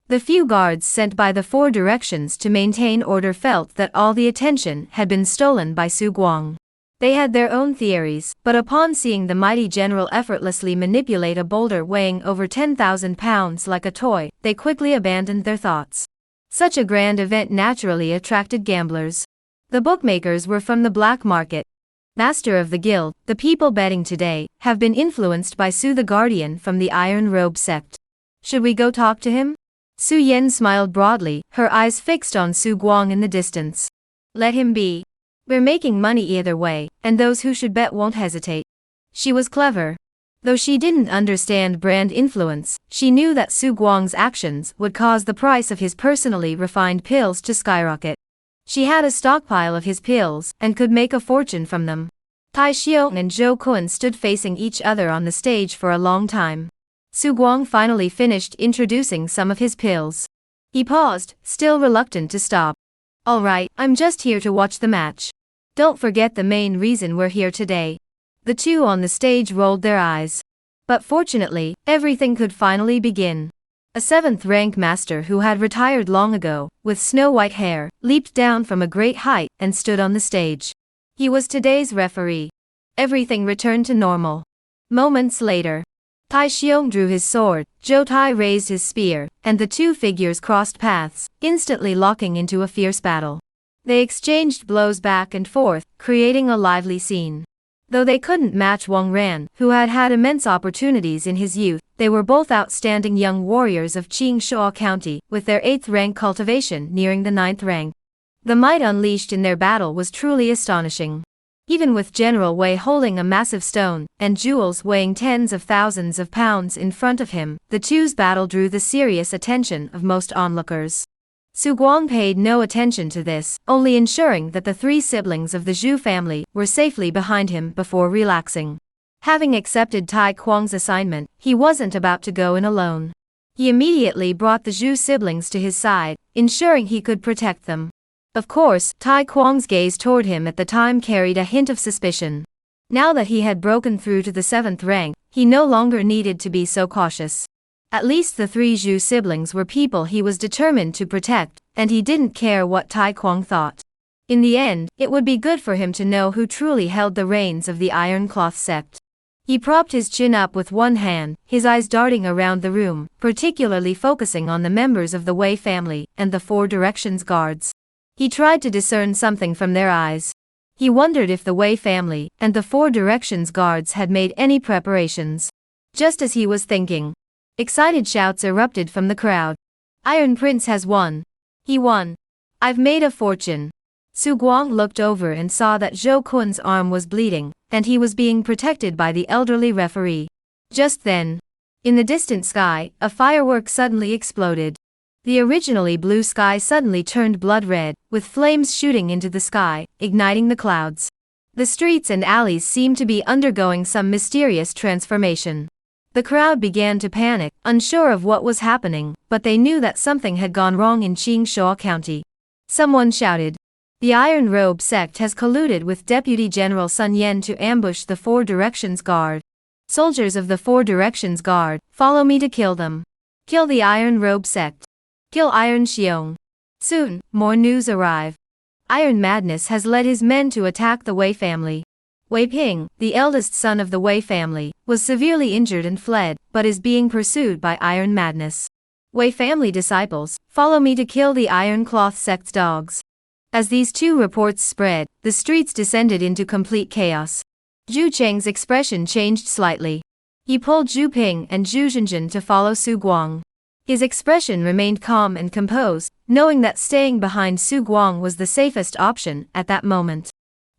The few guards sent by the four directions to maintain order felt that all the attention had been stolen by Su Guang. They had their own theories, but upon seeing the mighty general effortlessly manipulate a boulder weighing over 10,000 pounds like a toy, they quickly abandoned their thoughts. Such a grand event naturally attracted gamblers. The bookmakers were from the black market. Master of the guild, the people betting today, have been influenced by Su the Guardian from the Iron Robe Sect. Should we go talk to him? Su Yan smiled broadly, her eyes fixed on Su Guang in the distance. Let him be. We're making money either way, and those who should bet won't hesitate. She was clever. Though she didn't understand brand influence, she knew that Su Guang's actions would cause the price of his personally refined pills to skyrocket. She had a stockpile of his pills, and could make a fortune from them. Tai Xiong and Zhou Kun stood facing each other on the stage for a long time. Su Guang finally finished introducing some of his pills. He paused, still reluctant to stop. All right, I'm just here to watch the match. Don't forget the main reason we're here today. The two on the stage rolled their eyes. But fortunately, everything could finally begin. A 7th-rank master who had retired long ago, with snow-white hair, leaped down from a great height and stood on the stage. He was today's referee. Everything returned to normal. Moments later, Tai Xiong drew his sword, Zhou Tai raised his spear, and the two figures crossed paths, instantly locking into a fierce battle. They exchanged blows back and forth, creating a lively scene. Though they couldn't match Wang Ran, who had had immense opportunities in his youth, they were both outstanding young warriors of Qingshuo County, with their 8th-rank cultivation nearing the 9th rank. The might unleashed in their battle was truly astonishing. Even with General Wei holding a massive stone, and jewels weighing tens of thousands of pounds in front of him, the two's battle drew the serious attention of most onlookers. Su Guang paid no attention to this, only ensuring that the three siblings of the Zhu family were safely behind him before relaxing. Having accepted Tai Kuang's assignment, he wasn't about to go in alone. He immediately brought the Zhu siblings to his side, ensuring he could protect them. Of course, Tai Kuang's gaze toward him at the time carried a hint of suspicion. Now that he had broken through to the 7th rank, he no longer needed to be so cautious. At least the three Zhu siblings were people he was determined to protect, and he didn't care what Tai Kuang thought. In the end, it would be good for him to know who truly held the reins of the Iron Cloth Sect. He propped his chin up with one hand, his eyes darting around the room, particularly focusing on the members of the Wei family and the Four Directions guards. He tried to discern something from their eyes. He wondered if the Wei family and the Four Directions guards had made any preparations. Just as he was thinking, excited shouts erupted from the crowd. Iron Prince has won. He won. I've made a fortune. Su Guang looked over and saw that Zhou Kun's arm was bleeding, and he was being protected by the elderly referee. Just then, in the distant sky, a firework suddenly exploded. The originally blue sky suddenly turned blood red, with flames shooting into the sky, igniting the clouds. The streets and alleys seemed to be undergoing some mysterious transformation. The crowd began to panic, unsure of what was happening, but they knew that something had gone wrong in Qingshuo County. Someone shouted, "The Iron Robe sect has colluded with Deputy General Sun Yen to ambush the Four Directions Guard. Soldiers of the Four Directions Guard, follow me to kill them. Kill the Iron Robe sect. Kill Iron Xiong." Soon, more news arrive. Iron Madness has led his men to attack the Wei family. Wei Ping, the eldest son of the Wei family, was severely injured and fled, but is being pursued by Iron Madness. Wei family disciples, follow me to kill the Iron Cloth sect's dogs. As these two reports spread, the streets descended into complete chaos. Zhu Cheng's expression changed slightly. He pulled Zhu Ping and Zhu Zhenjin to follow Su Guang. His expression remained calm and composed, knowing that staying behind Su Guang was the safest option at that moment.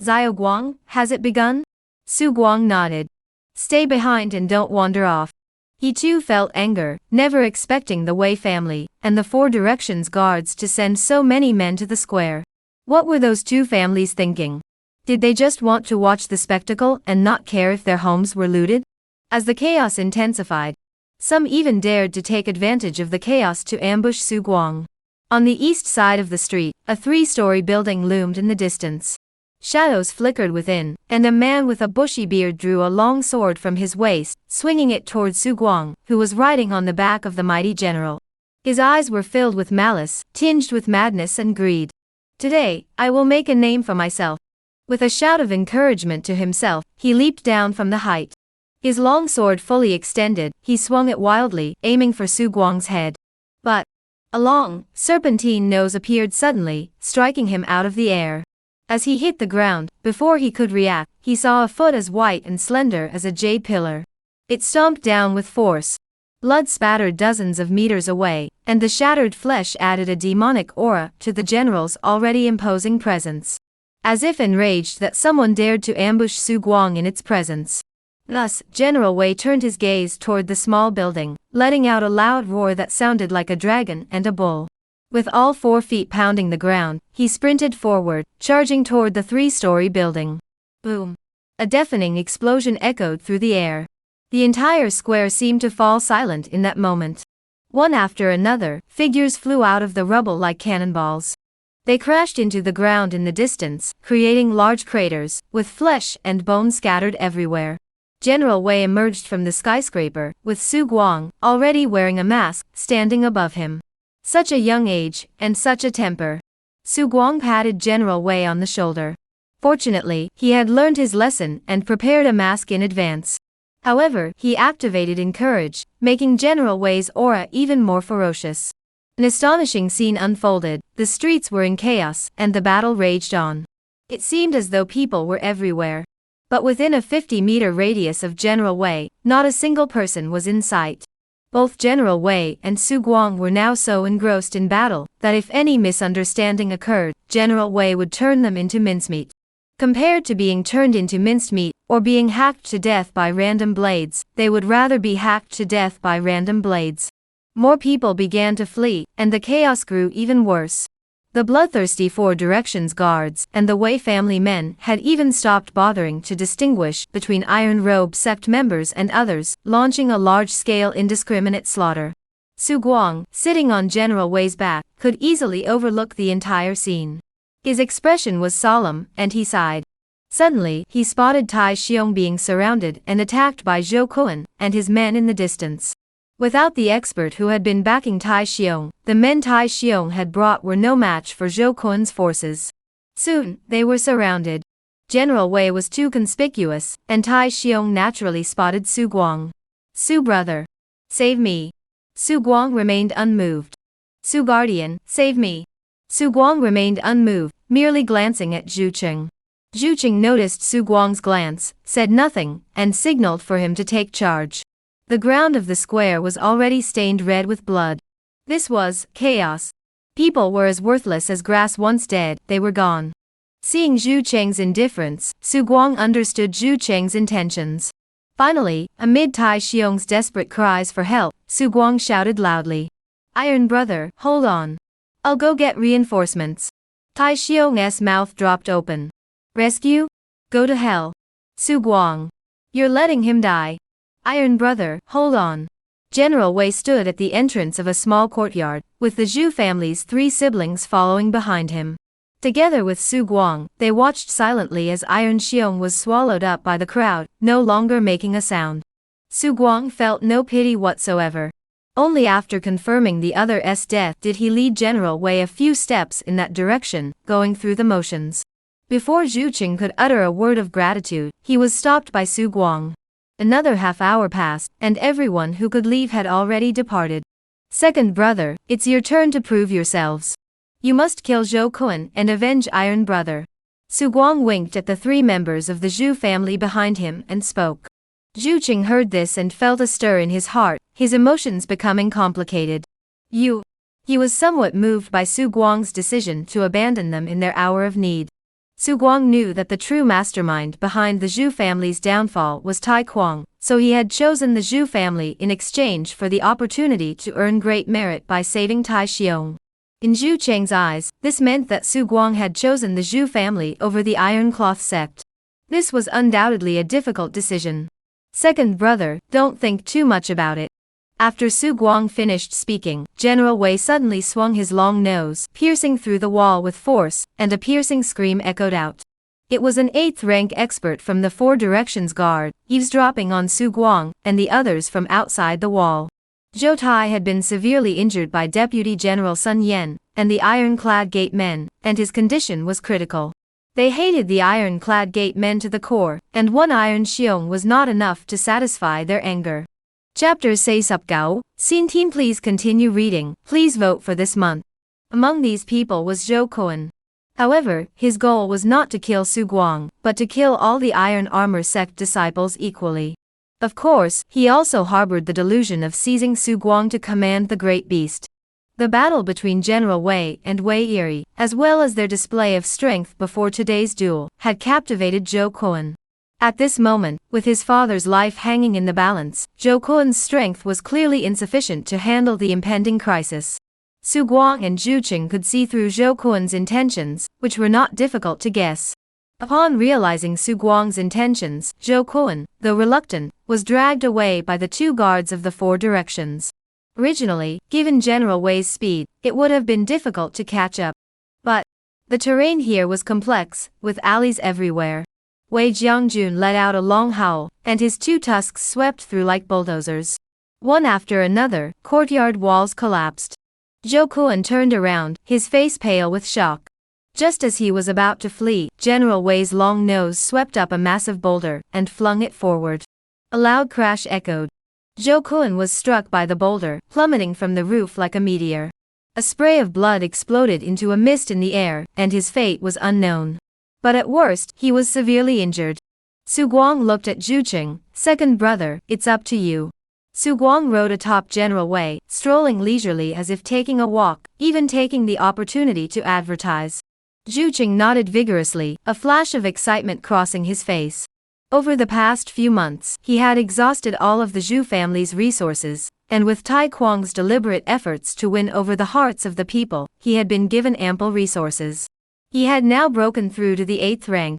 "Xiao Guang, has it begun?" Su Guang nodded. "Stay behind and don't wander off." He too felt anger, never expecting the Wei family and the Four Directions Guards to send so many men to the square. What were those two families thinking? Did they just want to watch the spectacle and not care if their homes were looted? As the chaos intensified, some even dared to take advantage of the chaos to ambush Su Guang. On the east side of the street, a three-story building loomed in the distance. Shadows flickered within, and a man with a bushy beard drew a long sword from his waist, swinging it toward Su Guang, who was riding on the back of the mighty general. His eyes were filled with malice, tinged with madness and greed. "Today, I will make a name for myself." With a shout of encouragement to himself, he leaped down from the height. His long sword fully extended, he swung it wildly, aiming for Su Guang's head. But a long, serpentine nose appeared suddenly, striking him out of the air. As he hit the ground, before he could react, he saw a foot as white and slender as a jade pillar. It stomped down with force. Blood spattered dozens of meters away, and the shattered flesh added a demonic aura to the general's already imposing presence. As if enraged that someone dared to ambush Su Guang in its presence. Thus, General Wei turned his gaze toward the small building, letting out a loud roar that sounded like a dragon and a bull. With all 4 feet pounding the ground, he sprinted forward, charging toward the 3-story building. Boom! A deafening explosion echoed through the air. The entire square seemed to fall silent in that moment. One after another, figures flew out of the rubble like cannonballs. They crashed into the ground in the distance, creating large craters, with flesh and bone scattered everywhere. General Wei emerged from the skyscraper, with Su Guang, already wearing a mask, standing above him. Such a young age, and such a temper. Su Guang patted General Wei on the shoulder. Fortunately, he had learned his lesson and prepared a mask in advance. However, he activated in courage, making General Wei's aura even more ferocious. An astonishing scene unfolded, the streets were in chaos, and the battle raged on. It seemed as though people were everywhere. But within a 50-meter radius of General Wei, not a single person was in sight. Both General Wei and Su Guang were now so engrossed in battle, that if any misunderstanding occurred, General Wei would turn them into mincemeat. Compared to being turned into minced meat, or being hacked to death by random blades, they would rather be hacked to death by random blades. More people began to flee, and the chaos grew even worse. The bloodthirsty Four Directions Guards and the Wei family men had even stopped bothering to distinguish between Iron Robe sect members and others, launching a large-scale indiscriminate slaughter. Su Guang, sitting on General Wei's back, could easily overlook the entire scene. His expression was solemn, and he sighed. Suddenly, he spotted Tai Xiong being surrounded and attacked by Zhou Kuan and his men in the distance. Without the expert who had been backing Tai Xiong, the men Tai Xiong had brought were no match for Zhou Kuan's forces. Soon, they were surrounded. General Wei was too conspicuous, and Tai Xiong naturally spotted Su Guang. "Su brother, save me." Su Guang remained unmoved. "Su guardian, save me." Su Guang remained unmoved, merely glancing at Zhu Cheng. Zhu Cheng noticed Su Guang's glance, said nothing, and signaled for him to take charge. The ground of the square was already stained red with blood. This was chaos. People were as worthless as grass once dead, they were gone. Seeing Zhu Cheng's indifference, Su Guang understood Zhu Cheng's intentions. Finally, amid Tai Xiong's desperate cries for help, Su Guang shouted loudly. "Iron brother, hold on. I'll go get reinforcements." Tai Xiong's mouth dropped open. "Rescue?" Go to hell. Su Guang. You're letting him die. Iron Brother, hold on. General Wei stood at the entrance of a small courtyard, with the Zhu family's 3 siblings following behind him. Together with Su Guang, they watched silently as Iron Xiong was swallowed up by the crowd, no longer making a sound. Su Guang felt no pity whatsoever. Only after confirming the other's death did he lead General Wei a few steps in that direction, going through the motions. Before Zhu Qing could utter a word of gratitude, he was stopped by Su Guang. Another half-hour passed, and everyone who could leave had already departed. Second brother, it's your turn to prove yourselves. You must kill Zhou Kun and avenge Iron Brother. Su Guang winked at the 3 members of the Zhu family behind him and spoke. Zhu Qing heard this and felt a stir in his heart, his emotions becoming complicated. He was somewhat moved by Su Guang's decision to abandon them in their hour of need. Su Guang knew that the true mastermind behind the Zhu family's downfall was Tai Kuang, so he had chosen the Zhu family in exchange for the opportunity to earn great merit by saving Tai Xiong. In Zhu Cheng's eyes, this meant that Su Guang had chosen the Zhu family over the Iron Cloth Sect. This was undoubtedly a difficult decision. Second brother, don't think too much about it. After Su Guang finished speaking, General Wei suddenly swung his long nose, piercing through the wall with force, and a piercing scream echoed out. It was an 8th rank expert from the 4 Directions Guard, eavesdropping on Su Guang, and the others from outside the wall. Zhou Tai had been severely injured by Deputy General Sun Yan, and the ironclad gate men, and his condition was critical. They hated the ironclad gate men to the core, and 1 Iron Xiong was not enough to satisfy their anger. Chapters say sup gao, scene team please continue reading, please vote for this month. Among these people was Zhou Kun. However, his goal was not to kill Su Guang, but to kill all the Iron Armor Sect disciples equally. Of course, he also harbored the delusion of seizing Su Guang to command the Great Beast. The battle between General Wei and Wei Yiri, as well as their display of strength before today's duel, had captivated Zhou Kun. At this moment, with his father's life hanging in the balance, Zhou Kun's strength was clearly insufficient to handle the impending crisis. Su Guang and Zhu Qing could see through Zhou Kun's intentions, which were not difficult to guess. Upon realizing Su Guang's intentions, Zhou Kun, though reluctant, was dragged away by the 2 guards of the 4 Directions. Originally, given General Wei's speed, it would have been difficult to catch up. But the terrain here was complex, with alleys everywhere. Wei Jiangjun let out a long howl, and his 2 tusks swept through like bulldozers. One after another, courtyard walls collapsed. Zhou Kun turned around, his face pale with shock. Just as he was about to flee, General Wei's long nose swept up a massive boulder, and flung it forward. A loud crash echoed. Zhou Kun was struck by the boulder, plummeting from the roof like a meteor. A spray of blood exploded into a mist in the air, and his fate was unknown. But at worst, he was severely injured. Su Guang looked at Zhu Qing. Second brother, it's up to you. Su Guang rode atop General Wei, strolling leisurely as if taking a walk, even taking the opportunity to advertise. Zhu Qing nodded vigorously, a flash of excitement crossing his face. Over the past few months, he had exhausted all of the Zhu family's resources, and with Tai Kuang's deliberate efforts to win over the hearts of the people, he had been given ample resources. He had now broken through to the 8th rank.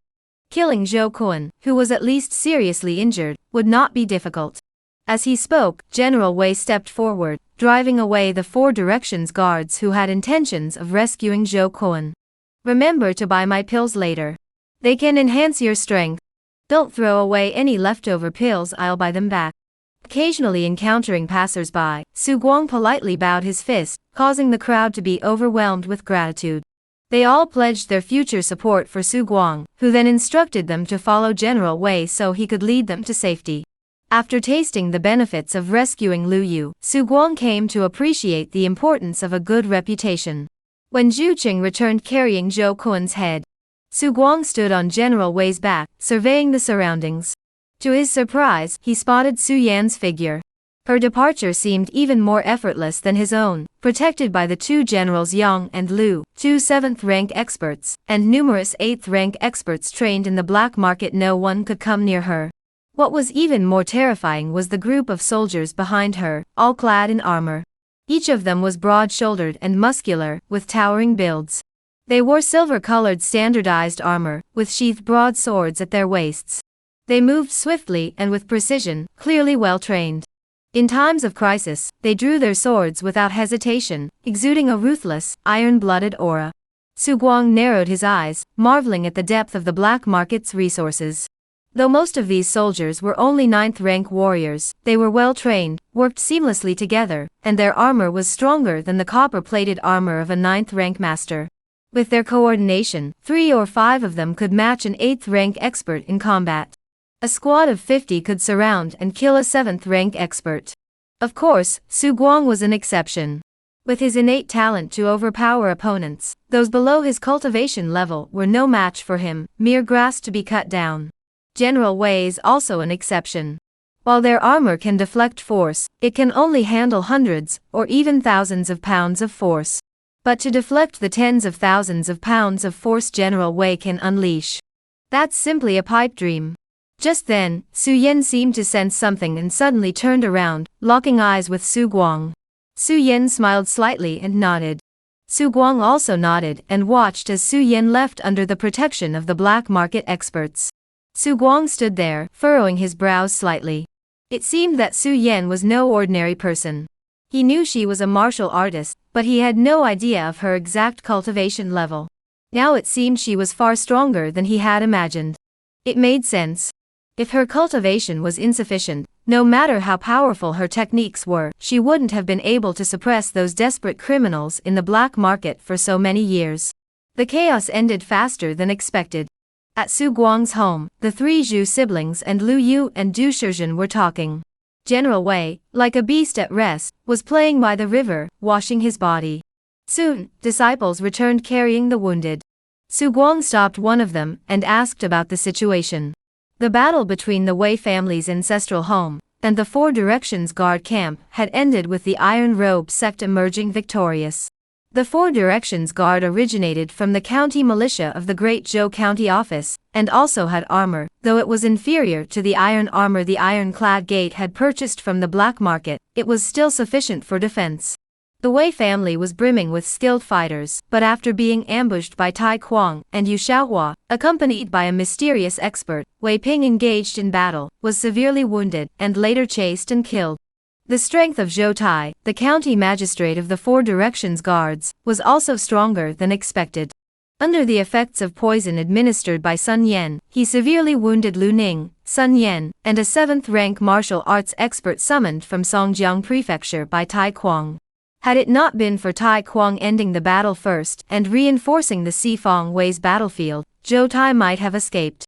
Killing Zhou Kun, who was at least seriously injured, would not be difficult. As he spoke, General Wei stepped forward, driving away the 4 Directions guards who had intentions of rescuing Zhou Kun. Remember to buy my pills later. They can enhance your strength. Don't throw away any leftover pills, I'll buy them back. Occasionally encountering passers-by, Su Guang politely bowed his fist, causing the crowd to be overwhelmed with gratitude. They all pledged their future support for Su Guang, who then instructed them to follow General Wei so he could lead them to safety. After tasting the benefits of rescuing Lu Yu, Su Guang came to appreciate the importance of a good reputation. When Zhu Qing returned carrying Zhou Kun's head, Su Guang stood on General Wei's back, surveying the surroundings. To his surprise, he spotted Su Yan's figure. Her departure seemed even more effortless than his own, protected by the 2 generals Yang and Lu, 2 7th-rank experts, and numerous 8th-rank experts trained in the black market. No one could come near her. What was even more terrifying was the group of soldiers behind her, all clad in armor. Each of them was broad-shouldered and muscular, with towering builds. They wore silver-colored standardized armor, with sheathed broadswords at their waists. They moved swiftly and with precision, clearly well-trained. In times of crisis, they drew their swords without hesitation, exuding a ruthless, iron-blooded aura. Su Guang narrowed his eyes, marveling at the depth of the black market's resources. Though most of these soldiers were only 9th-rank warriors, they were well-trained, worked seamlessly together, and their armor was stronger than the copper-plated armor of a 9th-rank master. With their coordination, 3 or 5 of them could match an 8th-rank expert in combat. A squad of 50 could surround and kill a 7th-rank expert. Of course, Su Guang was an exception. With his innate talent to overpower opponents, those below his cultivation level were no match for him, mere grass to be cut down. General Wei is also an exception. While their armor can deflect force, it can only handle hundreds, or even thousands of pounds of force. But to deflect the tens of thousands of pounds of force General Wei can unleash. That's simply a pipe dream. Just then, Su Yan seemed to sense something and suddenly turned around, locking eyes with Su Guang. Su Yan smiled slightly and nodded. Su Guang also nodded and watched as Su Yan left under the protection of the black market experts. Su Guang stood there, furrowing his brows slightly. It seemed that Su Yan was no ordinary person. He knew she was a martial artist, but he had no idea of her exact cultivation level. Now it seemed she was far stronger than he had imagined. It made sense. If her cultivation was insufficient, no matter how powerful her techniques were, she wouldn't have been able to suppress those desperate criminals in the black market for so many years. The chaos ended faster than expected. At Su Guang's home, the 3 Zhu siblings and Lu Yu and Du Shizhen were talking. General Wei, like a beast at rest, was playing by the river, washing his body. Soon, disciples returned carrying the wounded. Su Guang stopped one of them and asked about the situation. The battle between the Wei family's ancestral home and the Four Directions Guard camp had ended with the Iron Robe sect emerging victorious. The Four Directions Guard originated from the county militia of the Great Zhou County office, and also had armor, though it was inferior to the iron armor the ironclad gate had purchased from the black market, it was still sufficient for defense. The Wei family was brimming with skilled fighters, but after being ambushed by Tai Kuang and Yu Xiaohua, accompanied by a mysterious expert, Wei Ping engaged in battle, was severely wounded, and later chased and killed. The strength of Zhou Tai, the county magistrate of the Four Directions Guards, was also stronger than expected. Under the effects of poison administered by Sun Yan, he severely wounded Lu Ning, Sun Yan, and a 7th-rank martial arts expert summoned from Songjiang Prefecture by Tai Kuang. Had it not been for Tai Kuang ending the battle first and reinforcing the Sifong Wei's battlefield, Zhou Tai might have escaped.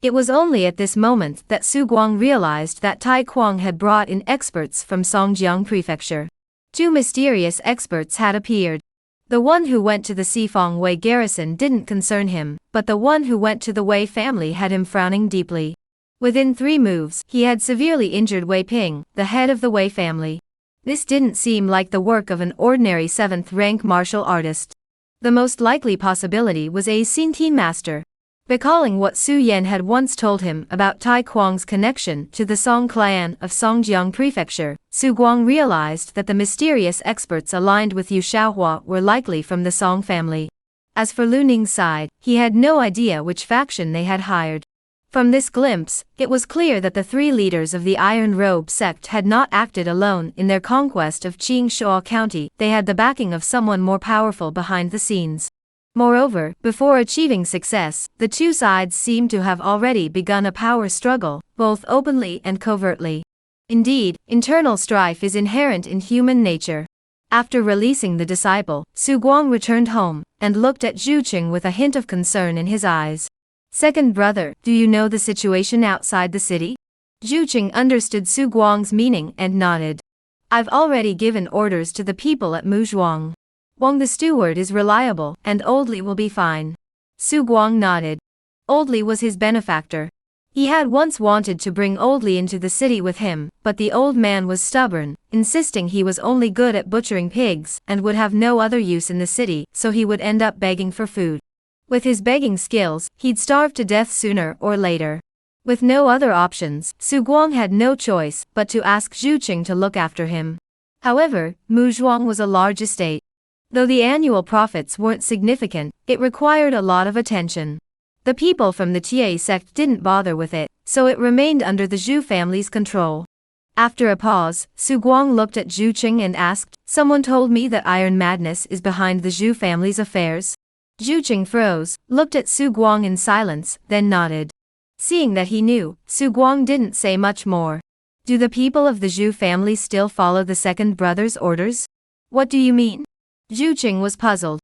It was only at this moment that Su Guang realized that Tai Kuang had brought in experts from Songjiang Prefecture. 2 mysterious experts had appeared. The one who went to the Sifong Wei garrison didn't concern him, but the one who went to the Wei family had him frowning deeply. Within 3 moves, he had severely injured Wei Ping, the head of the Wei family. This didn't seem like the work of an ordinary 7th-rank martial artist. The most likely possibility was a Xintian master. Recalling what Su Yan had once told him about Tai Kuang's connection to the Song clan of Songjiang Prefecture, Su Guang realized that the mysterious experts aligned with Yu Xiaohua were likely from the Song family. As for Lu Ning's side, he had no idea which faction they had hired. From this glimpse, it was clear that the 3 leaders of the Iron Robe sect had not acted alone in their conquest of Qingshua County, they had the backing of someone more powerful behind the scenes. Moreover, before achieving success, the 2 sides seemed to have already begun a power struggle, both openly and covertly. Indeed, internal strife is inherent in human nature. After releasing the disciple, Su Guang returned home, and looked at Zhu Qing with a hint of concern in his eyes. Second brother, do you know the situation outside the city? Zhu Qing understood Su Guang's meaning and nodded. I've already given orders to the people at Muzhuang. Wang the steward is reliable, and Old Li will be fine. Su Guang nodded. Old Li was his benefactor. He had once wanted to bring Old Li into the city with him, but the old man was stubborn, insisting he was only good at butchering pigs and would have no other use in the city, so he would end up begging for food. With his begging skills, he'd starve to death sooner or later. With no other options, Su Guang had no choice but to ask Zhu Qing to look after him. However, Muzhuang was a large estate. Though the annual profits weren't significant, it required a lot of attention. The people from the Tie sect didn't bother with it, so it remained under the Zhu family's control. After a pause, Su Guang looked at Zhu Qing and asked, "Someone told me that Iron Madness is behind the Zhu family's affairs?" Zhu Qing froze, looked at Su Guang in silence, then nodded. Seeing that he knew, Su Guang didn't say much more. "Do the people of the Zhu family still follow the second brother's orders?" "What do you mean?" Zhu Qing was puzzled.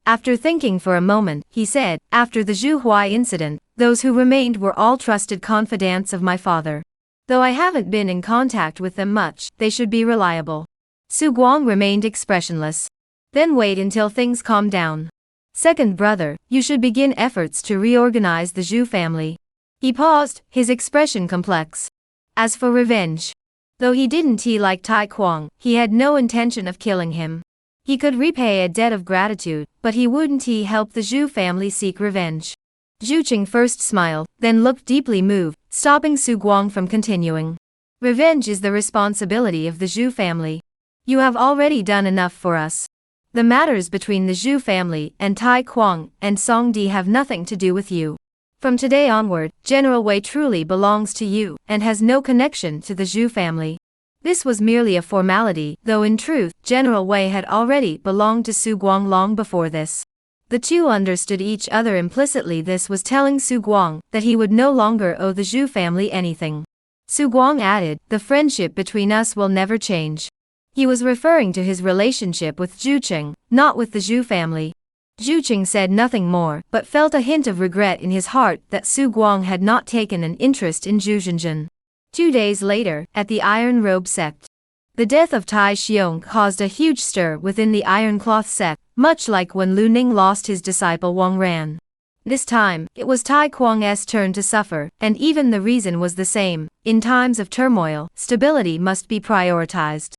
After thinking for a moment, he said, "After the Zhu Huai incident, those who remained were all trusted confidants of my father. Though I haven't been in contact with them much, they should be reliable." Su Guang remained expressionless. "Then wait until things calm down. Second brother, you should begin efforts to reorganize the Zhu family." He paused, his expression complex. As for revenge, though he didn't like Tai Kuang, he had no intention of killing him. He could repay a debt of gratitude, but he wouldn't help the Zhu family seek revenge. Zhu Qing first smiled, then looked deeply moved, stopping Su Guang from continuing. "Revenge is the responsibility of the Zhu family. You have already done enough for us. The matters between the Zhu family and Tai Kuang and Song Di have nothing to do with you. From today onward, General Wei truly belongs to you, and has no connection to the Zhu family." This was merely a formality, though in truth, General Wei had already belonged to Su Guang long before this. The two understood each other implicitly. This was telling Su Guang that he would no longer owe the Zhu family anything. Su Guang added, "The friendship between us will never change." He was referring to his relationship with Zhu Qing, not with the Zhu family. Zhu Qing said nothing more, but felt a hint of regret in his heart that Su Guang had not taken an interest in Zhu Zhenjun. 2 days later, at the Iron Robe sect. The death of Tai Xiong caused a huge stir within the Iron Cloth sect, much like when Lu Ning lost his disciple Wang Ran. This time, it was Tai Kuang's turn to suffer, and even the reason was the same. In times of turmoil, stability must be prioritized.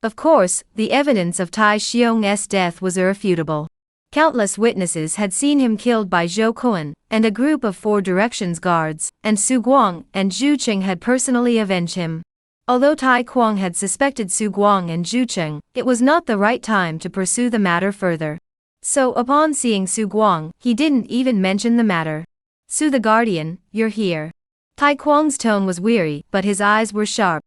Of course, the evidence of Tai Xiong's death was irrefutable. Countless witnesses had seen him killed by Zhou Kuan, and a group of 4 Directions guards, and Su Guang and Zhu Qing had personally avenged him. Although Tai Kuang had suspected Su Guang and Zhu Qing, it was not the right time to pursue the matter further. So upon seeing Su Guang, he didn't even mention the matter. "Su the Guardian, you're here." Tai Kuang's tone was weary, but his eyes were sharp.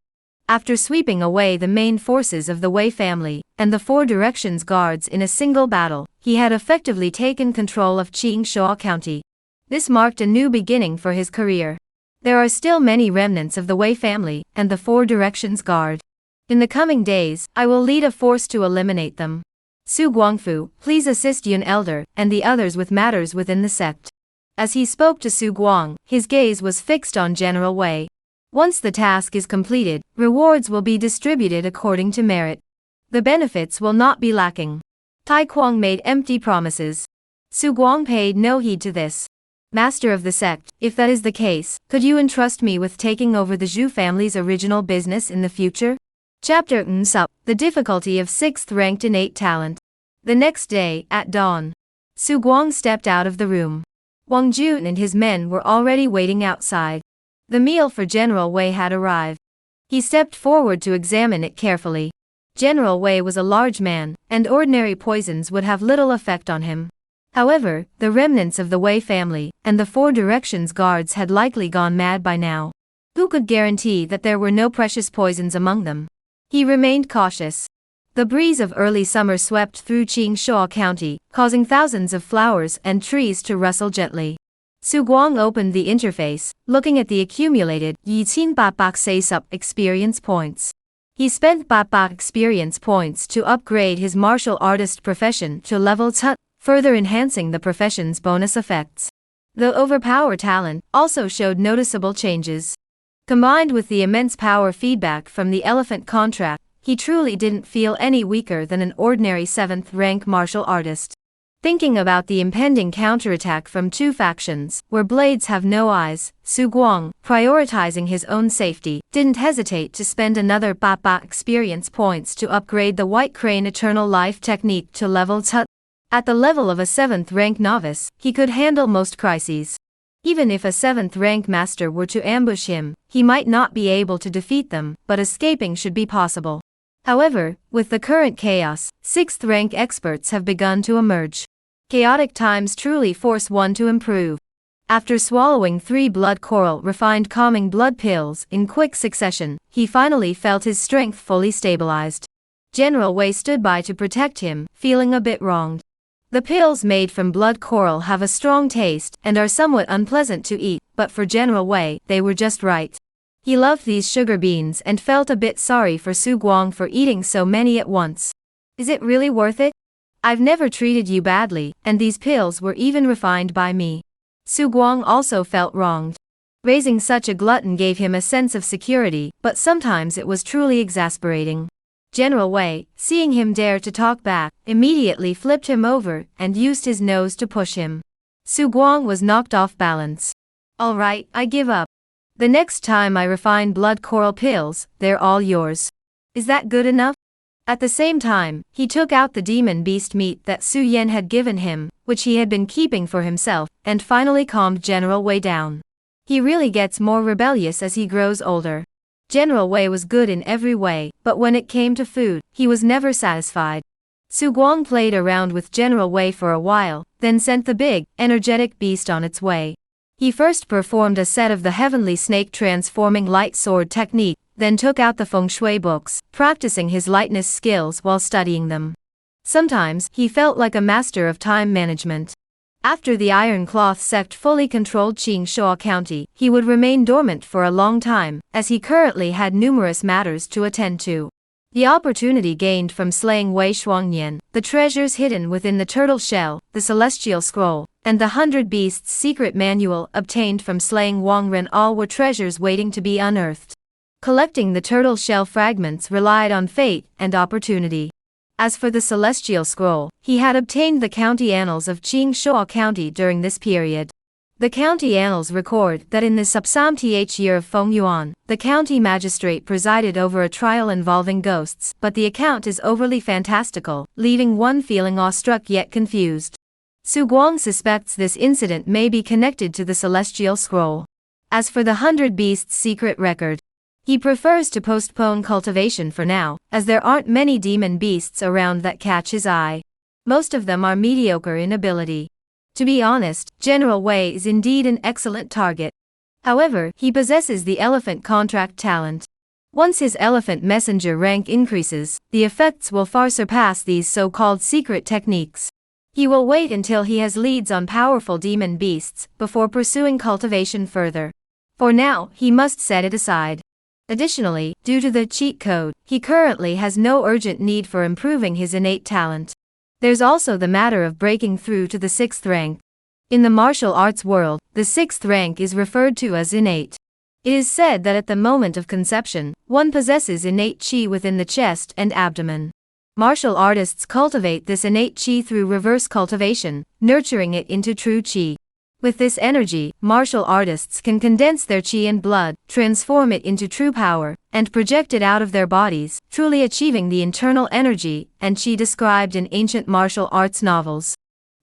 After sweeping away the main forces of the Wei family, and the 4 Directions guards in a single battle, he had effectively taken control of Qingshuo County. This marked a new beginning for his career. There are still many remnants of the Wei family, and the 4 Directions guard. In the coming days, I will lead a force to eliminate them. Su Guangfu, please assist Yun Elder, and the others with matters within the sect. As he spoke to Su Guang, his gaze was fixed on General Wei. Once the task is completed, rewards will be distributed according to merit. The benefits will not be lacking. Tai Kuang made empty promises. Su Guang paid no heed to this. "Master of the sect, if that is the case, could you entrust me with taking over the Zhu family's original business in the future?" Chapter Sup, the difficulty of 6th ranked innate talent. The next day, at dawn, Su Guang stepped out of the room. Wang Jun and his men were already waiting outside. The meal for General Wei had arrived. He stepped forward to examine it carefully. General Wei was a large man, and ordinary poisons would have little effect on him. However, the remnants of the Wei family, and the 4 Directions guards had likely gone mad by now. Who could guarantee that there were no precious poisons among them? He remained cautious. The breeze of early summer swept through Qingshuo County, causing thousands of flowers and trees to rustle gently. Su Guang opened the interface, looking at the accumulated Yiqin Batbak Seisup experience points. He spent Batbak experience points to upgrade his martial artist profession to level 2, further enhancing the profession's bonus effects. The overpower talent also showed noticeable changes. Combined with the immense power feedback from the elephant contract, he truly didn't feel any weaker than an ordinary 7th rank martial artist. Thinking about the impending counterattack from 2 factions, where blades have no eyes, Su Guang, prioritizing his own safety, didn't hesitate to spend another Baba experience points to upgrade the White Crane Eternal Life technique to level 2. At the level of a 7th rank novice, he could handle most crises. Even if a 7th rank master were to ambush him, he might not be able to defeat them, but escaping should be possible. However, with the current chaos, 6th rank experts have begun to emerge. Chaotic times truly force one to improve. After swallowing 3 blood coral refined calming blood pills in quick succession, he finally felt his strength fully stabilized. General Wei stood by to protect him, feeling a bit wronged. The pills made from blood coral have a strong taste and are somewhat unpleasant to eat, but for General Wei, they were just right. He loved these sugar beans and felt a bit sorry for Su Guang for eating so many at once. Is it really worth it? I've never treated you badly, and these pills were even refined by me. Su Guang also felt wronged. Raising such a glutton gave him a sense of security, but sometimes it was truly exasperating. General Wei, seeing him dare to talk back, immediately flipped him over and used his nose to push him. Su Guang was knocked off balance. Alright, I give up. The next time I refine blood coral pills, they're all yours. Is that good enough? At the same time, he took out the demon beast meat that Su Yan had given him, which he had been keeping for himself, and finally calmed General Wei down. He really gets more rebellious as he grows older. General Wei was good in every way, but when it came to food, he was never satisfied. Su Guang played around with General Wei for a while, then sent the big, energetic beast on its way. He first performed a set of the heavenly snake transforming light sword technique, then took out the feng shui books, practicing his lightness skills while studying them. Sometimes, he felt like a master of time management. After the Iron Cloth sect fully controlled Qingshuo County, he would remain dormant for a long time, as he currently had numerous matters to attend to. The opportunity gained from slaying Wei Shuangnian, the treasures hidden within the turtle shell, the celestial scroll, and the 100 Beasts secret manual obtained from slaying Wang Ren all were treasures waiting to be unearthed. Collecting the turtle shell fragments relied on fate and opportunity. As for the celestial scroll, he had obtained the county annals of Qingshuo County during this period. The county annals record that in the subsamth year of Feng Yuan, the county magistrate presided over a trial involving ghosts, but the account is overly fantastical, leaving one feeling awestruck yet confused. Su Guang suspects this incident may be connected to the celestial scroll. As for the 100 Beasts secret record, he prefers to postpone cultivation for now, as there aren't many demon beasts around that catch his eye. Most of them are mediocre in ability. To be honest, General Wei is indeed an excellent target. However, he possesses the elephant contract talent. Once his elephant messenger rank increases, the effects will far surpass these so-called secret techniques. He will wait until he has leads on powerful demon beasts before pursuing cultivation further. For now, he must set it aside. Additionally, due to the cheat code, he currently has no urgent need for improving his innate talent. There's also the matter of breaking through to the 6th rank. In the martial arts world, the 6th rank is referred to as innate. It is said that at the moment of conception, one possesses innate qi within the chest and abdomen. Martial artists cultivate this innate qi through reverse cultivation, nurturing it into true qi. With this energy, martial artists can condense their qi and blood, transform it into true power, and project it out of their bodies, truly achieving the internal energy and qi described in ancient martial arts novels.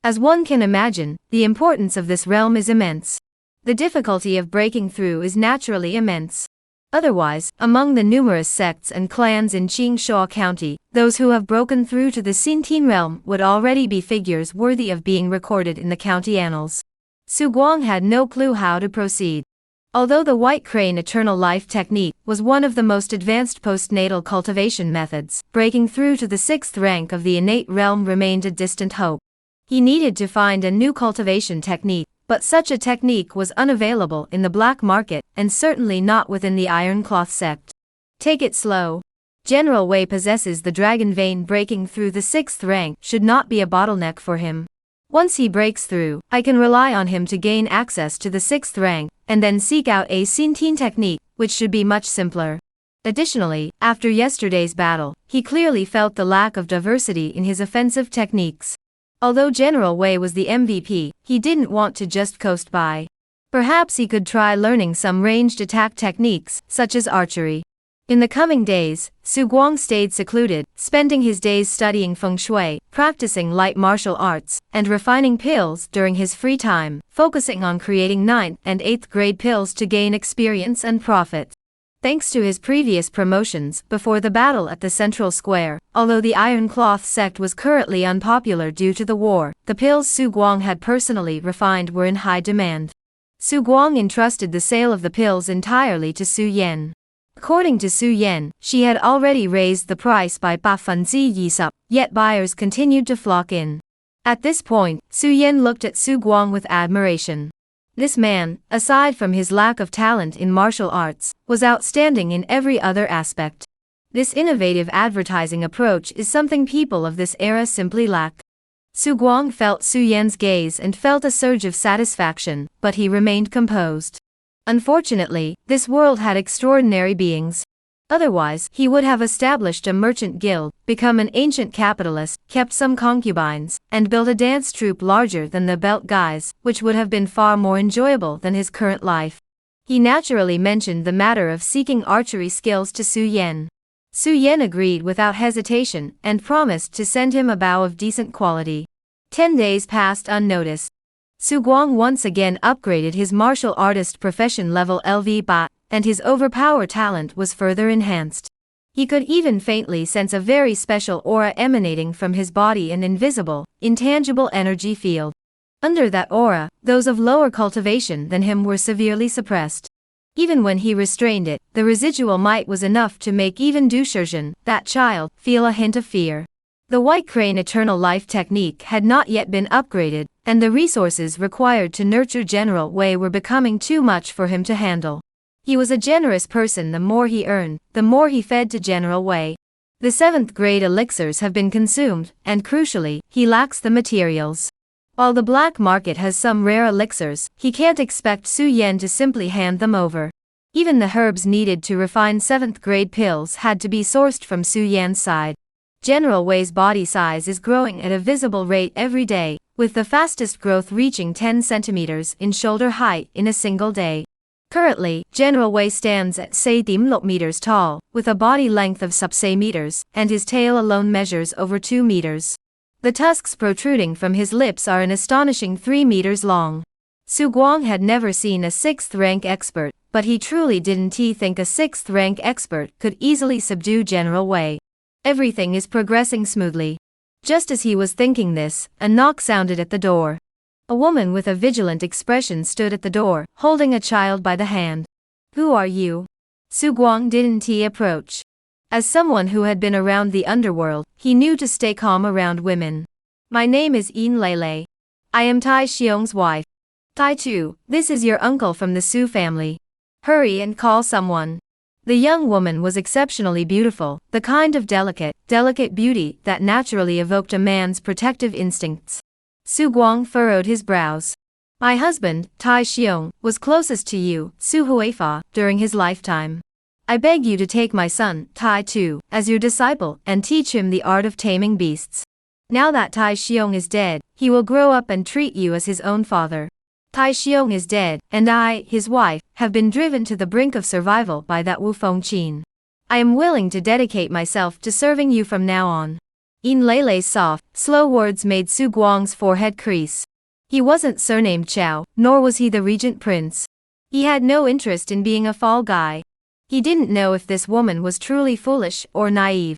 As one can imagine, the importance of this realm is immense. The difficulty of breaking through is naturally immense. Otherwise, among the numerous sects and clans in Qingshuo County, those who have broken through to the Xintian realm would already be figures worthy of being recorded in the county annals. Su Guang had no clue how to proceed. Although the White Crane Eternal Life technique was one of the most advanced postnatal cultivation methods, breaking through to the 6th rank of the innate realm remained a distant hope. He needed to find a new cultivation technique, but such a technique was unavailable in the black market, and certainly not within the Iron Cloth sect. Take it slow. General Wei possesses the dragon vein. Breaking through the 6th rank should not be a bottleneck for him. Once he breaks through, I can rely on him to gain access to the 6th rank, and then seek out a Xintian technique, which should be much simpler. Additionally, after yesterday's battle, he clearly felt the lack of diversity in his offensive techniques. Although General Wei was the MVP, he didn't want to just coast by. Perhaps he could try learning some ranged attack techniques, such as archery. In the coming days, Su Guang stayed secluded, spending his days studying feng shui, practicing light martial arts, and refining pills during his free time, focusing on creating 9th and 8th grade pills to gain experience and profit. Thanks to his previous promotions before the battle at the Central Square, although the Iron Cloth sect was currently unpopular due to the war, the pills Su Guang had personally refined were in high demand. Su Guang entrusted the sale of the pills entirely to Su Yan. According to Su Yan, she had already raised the price by 20%, yet buyers continued to flock in. At this point, Su Yan looked at Su Guang with admiration. This man, aside from his lack of talent in martial arts, was outstanding in every other aspect. This innovative advertising approach is something people of this era simply lack. Su Guang felt Su Yan's gaze and felt a surge of satisfaction, but he remained composed. Unfortunately, this world had extraordinary beings. Otherwise, he would have established a merchant guild, become an ancient capitalist, kept some concubines, and built a dance troupe larger than the Belt Guys, which would have been far more enjoyable than his current life. He naturally mentioned the matter of seeking archery skills to Su Yan. Su Yan agreed without hesitation and promised to send him a bow of decent quality. 10 days passed unnoticed. Su Guang once again upgraded his martial artist profession level LV Ba, and his overpower talent was further enhanced. He could even faintly sense a very special aura emanating from his body, an invisible, intangible energy field. Under that aura, those of lower cultivation than him were severely suppressed. Even when he restrained it, the residual might was enough to make even Du Shizhen, that child, feel a hint of fear. The White Crane Eternal Life technique had not yet been upgraded, and the resources required to nurture General Wei were becoming too much for him to handle. He was a generous person. The more he earned, the more he fed to General Wei. The 7th grade elixirs have been consumed, and crucially, he lacks the materials. While the black market has some rare elixirs, he can't expect Su Yan to simply hand them over. Even the herbs needed to refine 7th grade pills had to be sourced from Su Yan's side. General Wei's body size is growing at a visible rate every day, with the fastest growth reaching 10 centimeters in shoulder height in a single day. Currently, General Wei stands at 6 meters tall, with a body length of sub 6 meters, and his tail alone measures over 2 meters. The tusks protruding from his lips are an astonishing 3 meters long. Su Guang had never seen a 6th rank expert, but he truly didn't think a 6th rank expert could easily subdue General Wei. Everything is progressing smoothly. Just as he was thinking this, a knock sounded at the door. A woman with a vigilant expression stood at the door, holding a child by the hand. "Who are you?" Su Guang didn't approach. As someone who had been around the underworld, he knew to stay calm around women. "My name is Yin Lele. I am Tai Xiong's wife. Tai Chu, this is your uncle from the Su family. Hurry and call someone." The young woman was exceptionally beautiful, the kind of delicate beauty that naturally evoked a man's protective instincts. Su Guang furrowed his brows. "My husband, Tai Xiong, was closest to you, Su Huifa, during his lifetime. I beg you to take my son, Tai Tu, as your disciple and teach him the art of taming beasts. Now that Tai Xiong is dead, he will grow up and treat you as his own father. Tai Xiong is dead, and I, his wife, have been driven to the brink of survival by that Wu Fengqin. I am willing to dedicate myself to serving you from now on." Yin Lele's soft, slow words made Su Guang's forehead crease. He wasn't surnamed Chao, nor was he the regent prince. He had no interest in being a fall guy. He didn't know if this woman was truly foolish or naive.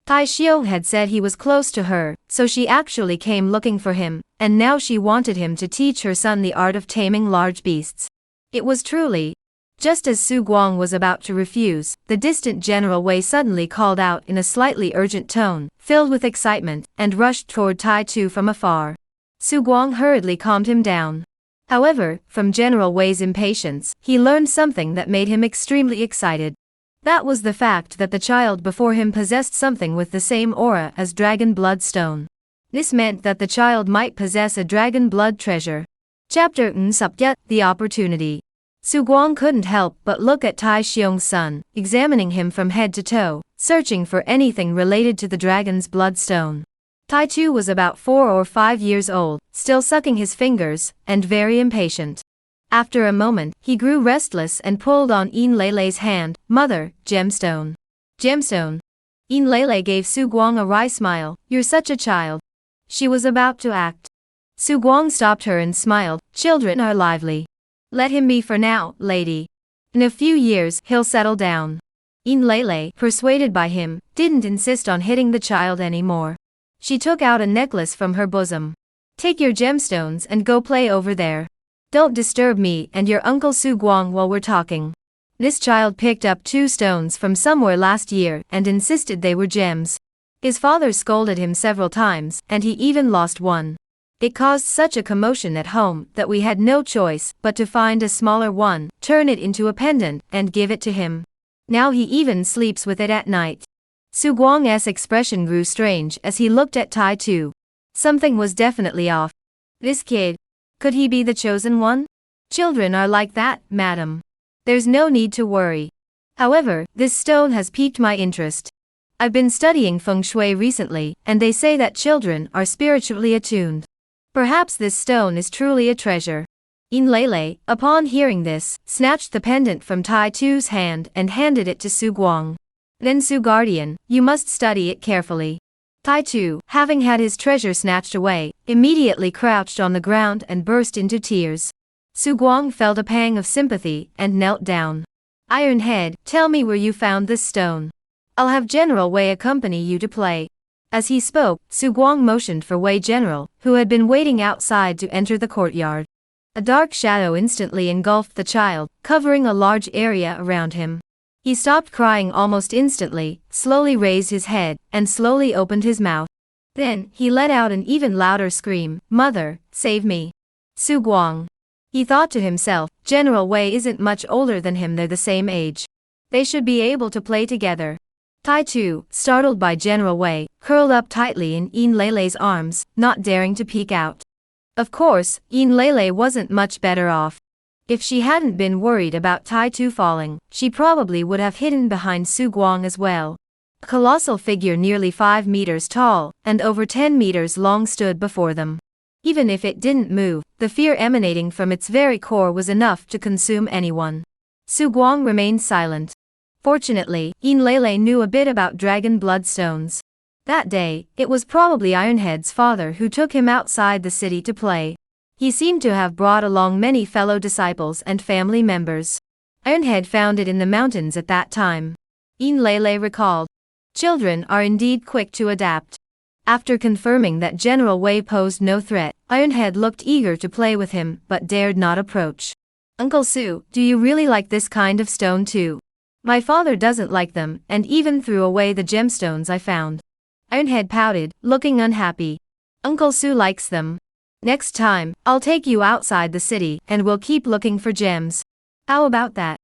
Tai Xiong had said he was close to her, so she actually came looking for him, and now she wanted him to teach her son the art of taming large beasts. It was truly. Just as Su Guang was about to refuse, the distant General Wei suddenly called out in a slightly urgent tone, filled with excitement, and rushed toward Tai Tu from afar. Su Guang hurriedly calmed him down. However, from General Wei's impatience, he learned something that made him extremely excited. That was the fact that the child before him possessed something with the same aura as Dragon Blood Stone. This meant that the child might possess a Dragon Blood treasure. Chapter Nsupyat, the opportunity. Su Guang couldn't help but look at Tai Xiong's son, examining him from head to toe, searching for anything related to the dragon's bloodstone. Tai Tu was about 4 or 5 years old, still sucking his fingers, and very impatient. After a moment, he grew restless and pulled on Yin Lele's hand. "Mother, gemstone." "Gemstone?" Yin Lele gave Su Guang a wry smile. "You're such a child." She was about to act. Su Guang stopped her and smiled. "Children are lively. Let him be for now, lady." In a few years, he'll settle down. Lele, persuaded by him, didn't insist on hitting the child anymore. She took out a necklace from her bosom. Take your gemstones and go play over there. Don't disturb me and your Uncle Su Guang while we're talking. This child picked up 2 stones from somewhere last year and insisted they were gems. His father scolded him several times, and he even lost one. It caused such a commotion at home that we had no choice but to find a smaller one, turn it into a pendant, and give it to him. Now he even sleeps with it at night. Su Guang's expression grew strange as he looked at Tai Tu. Something was definitely off. This kid, could he be the chosen one? Children are like that, madam. There's no need to worry. However, this stone has piqued my interest. I've been studying feng shui recently, and they say that children are spiritually attuned. Perhaps this stone is truly a treasure. Lele, upon hearing this, snatched the pendant from Tai Tu's hand and handed it to Su Guang. Then Su Guardian, you must study it carefully. Tai Tu, having had his treasure snatched away, immediately crouched on the ground and burst into tears. Su Guang felt a pang of sympathy and knelt down. Ironhead, tell me where you found this stone. I'll have General Wei accompany you to play. As he spoke, Su Guang motioned for Wei General, who had been waiting outside to enter the courtyard. A dark shadow instantly engulfed the child, covering a large area around him. He stopped crying almost instantly, slowly raised his head, and slowly opened his mouth. Then, he let out an even louder scream, "Mother, save me." Su Guang. He thought to himself, General Wei isn't much older than him, they're the same age. They should be able to play together. Tai Tu, startled by General Wei, curled up tightly in Lele's arms, not daring to peek out. Of course, Lele wasn't much better off. If she hadn't been worried about Tai Tu falling, she probably would have hidden behind Su Guang as well. A colossal figure nearly 5 meters tall, and over 10 meters long stood before them. Even if it didn't move, the fear emanating from its very core was enough to consume anyone. Su Guang remained silent. Fortunately, Lele knew a bit about dragon bloodstones. That day, it was probably Ironhead's father who took him outside the city to play. He seemed to have brought along many fellow disciples and family members. Ironhead found it in the mountains at that time. Lele recalled. Children are indeed quick to adapt. After confirming that General Wei posed no threat, Ironhead looked eager to play with him but dared not approach. Uncle Su, do you really like this kind of stone too? My father doesn't like them and even threw away the gemstones I found. Ironhead pouted, looking unhappy. Uncle Su likes them. Next time, I'll take you outside the city and we'll keep looking for gems. How about that?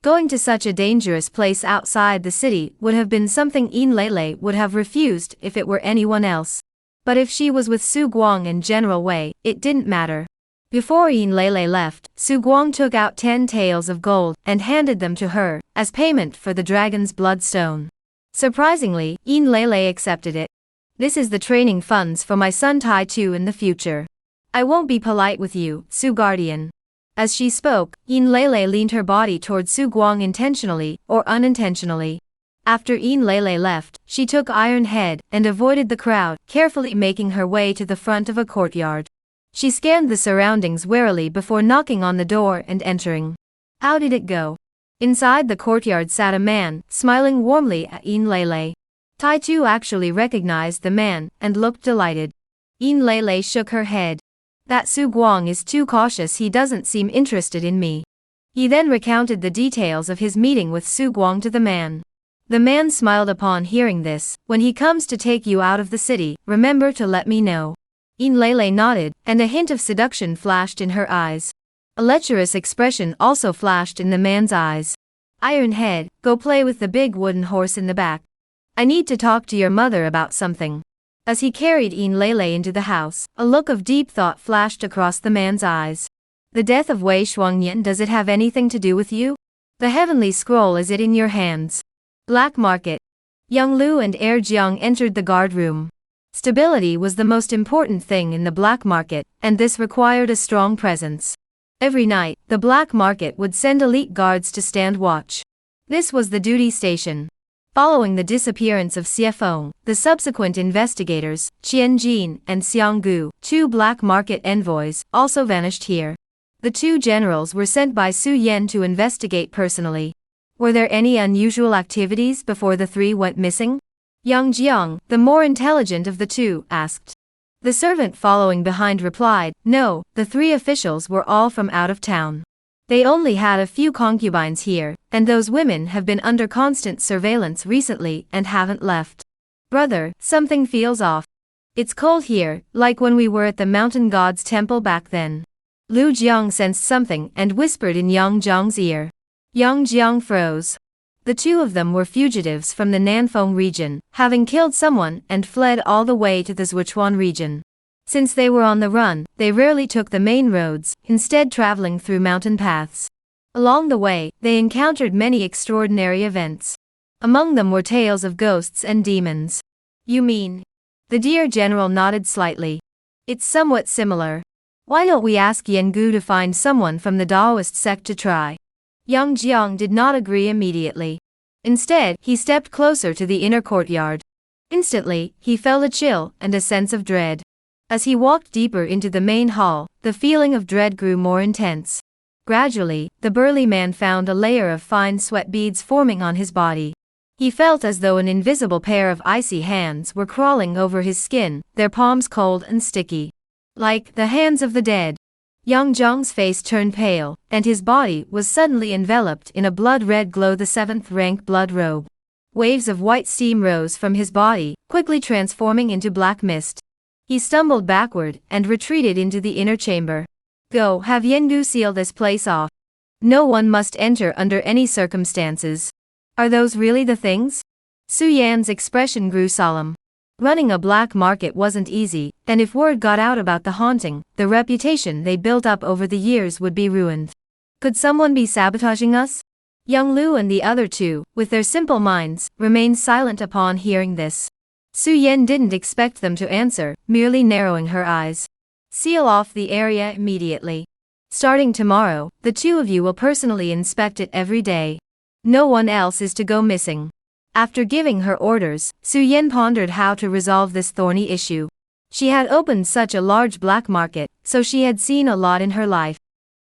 Going to such a dangerous place outside the city would have been something Lele would have refused if it were anyone else. But if she was with Su Guang and General Wei, it didn't matter. Before Lele left, Su Guang took out 10 taels of gold and handed them to her, as payment for the dragon's bloodstone. Surprisingly, Lele accepted it. This is the training funds for my son Tai Tu in the future. I won't be polite with you, Su Guardian. As she spoke, Lele leaned her body toward Su Guang intentionally or unintentionally. After Lele left, she took Ironhead and avoided the crowd, carefully making her way to the front of a courtyard. She scanned the surroundings warily before knocking on the door and entering. How did it go? Inside the courtyard sat a man, smiling warmly at Lele. Tai Tu actually recognized the man and looked delighted. Lele shook her head. That Su Guang is too cautious, he doesn't seem interested in me. He then recounted the details of his meeting with Su Guang to the man. The man smiled upon hearing this. When he comes to take you out of the city, remember to let me know. Lele nodded, and a hint of seduction flashed in her eyes. A lecherous expression also flashed in the man's eyes. Ironhead, go play with the big wooden horse in the back. I need to talk to your mother about something. As he carried Lele into the house, a look of deep thought flashed across the man's eyes. The death of Wei Shuangnian, does it have anything to do with you? The heavenly scroll, is it in your hands? Black market. Young Lu and Heir Jiang entered the guard room. Stability was the most important thing in the black market, and this required a strong presence. Every night, the black market would send elite guards to stand watch. This was the duty station. Following the disappearance of Xiefeng, the subsequent investigators, Qian Jin and Xiang Gu, 2 black market envoys, also vanished here. The two generals were sent by Su Yan to investigate personally. Were there any unusual activities before the three went missing? Yang Jiang, the more intelligent of the two, asked. The servant following behind replied, no, the three officials were all from out of town. They only had a few concubines here, and those women have been under constant surveillance recently and haven't left. Brother, something feels off. It's cold here, like when we were at the mountain god's temple back then. Lu Jiang sensed something and whispered in Yang Jiang's ear. Yang Jiang froze. The two of them were fugitives from the Nanfeng region, having killed someone and fled all the way to the Sichuan region. Since they were on the run, they rarely took the main roads, instead traveling through mountain paths. Along the way, they encountered many extraordinary events. Among them were tales of ghosts and demons. You mean? The dear general nodded slightly. It's somewhat similar. Why don't we ask Yengu to find someone from the Daoist sect to try? Yang Jiang did not agree immediately. Instead, he stepped closer to the inner courtyard. Instantly, he felt a chill and a sense of dread. As he walked deeper into the main hall, the feeling of dread grew more intense. Gradually, the burly man found a layer of fine sweat beads forming on his body. He felt as though an invisible pair of icy hands were crawling over his skin, their palms cold and sticky. Like the hands of the dead. Yang Jiang's face turned pale, and his body was suddenly enveloped in a blood-red glow, the 7th rank blood robe. Waves of white steam rose from his body, quickly transforming into black mist. He stumbled backward and retreated into the inner chamber. Go, have Yengu seal this place off. No one must enter under any circumstances. Are those really the things? Su Yan's expression grew solemn. Running a black market wasn't easy, and if word got out about the haunting, the reputation they built up over the years would be ruined. Could someone be sabotaging us? Young Lu and the other two, with their simple minds, remained silent upon hearing this. Su Yan didn't expect them to answer, merely narrowing her eyes. Seal off the area immediately. Starting tomorrow, the two of you will personally inspect it every day. No one else is to go missing. After giving her orders, Su Yan pondered how to resolve this thorny issue. She had opened such a large black market, so she had seen a lot in her life.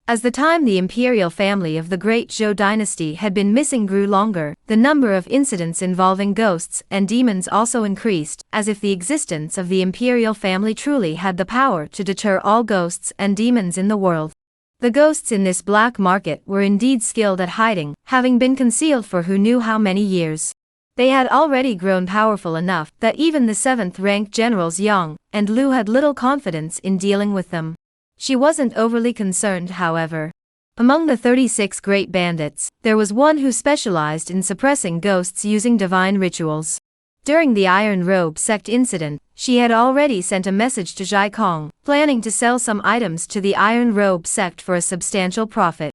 As the time the imperial family of the great Zhou dynasty had been missing grew longer, the number of incidents involving ghosts and demons also increased, as if the existence of the imperial family truly had the power to deter all ghosts and demons in the world. The ghosts in this black market were indeed skilled at hiding, having been concealed for who knew how many years. They had already grown powerful enough that even the 7th rank generals Yang and Lu had little confidence in dealing with them. She wasn't overly concerned, however. Among the 36 great bandits, there was one who specialized in suppressing ghosts using divine rituals. During the Iron Robe sect incident, she had already sent a message to Zhai Kong, planning to sell some items to the Iron Robe sect for a substantial profit.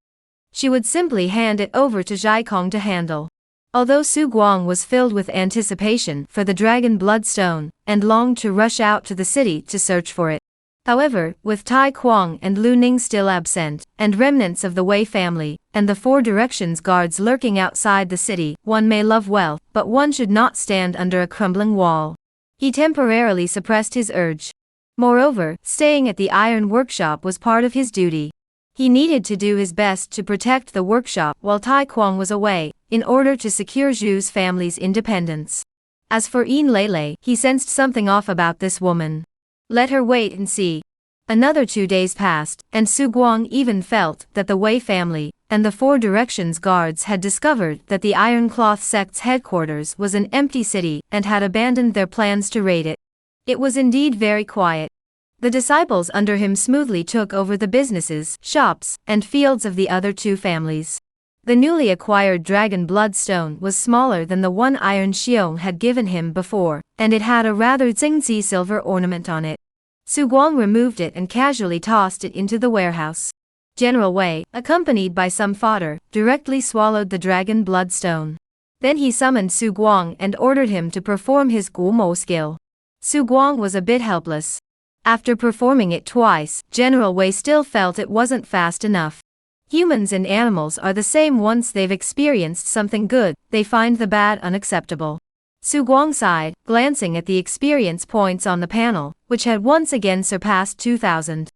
She would simply hand it over to Zhai Kong to handle. Although Su Guang was filled with anticipation for the Dragon Bloodstone, and longed to rush out to the city to search for it. However, with Tai Kuang and Lu Ning still absent, and remnants of the Wei family, and the 4 directions guards lurking outside the city, one may love wealth, but one should not stand under a crumbling wall. He temporarily suppressed his urge. Moreover, staying at the iron workshop was part of his duty. He needed to do his best to protect the workshop while Tai Kuang was away, in order to secure Zhu's family's independence. As for Yin Lele, he sensed something off about this woman. Let her wait and see. Another 2 days passed, and Su Guang even felt that the Wei family and the 4 directions guards had discovered that the Iron Cloth sect's headquarters was an empty city and had abandoned their plans to raid it. It was indeed very quiet. The disciples under him smoothly took over the businesses, shops, and fields of the other 2 families. The newly acquired Dragon Bloodstone was smaller than the one Iron Xiong had given him before, and it had a rather Xingzi silver ornament on it. Su Guang removed it and casually tossed it into the warehouse. General Wei, accompanied by some fodder, directly swallowed the Dragon Bloodstone. Then he summoned Su Guang and ordered him to perform his Gumo skill. Su Guang was a bit helpless. After performing it twice, General Wei still felt it wasn't fast enough. Humans and animals are the same. Once they've experienced something good, they find the bad unacceptable. Su Guang sighed, glancing at the experience points on the panel, which had once again surpassed 2,000.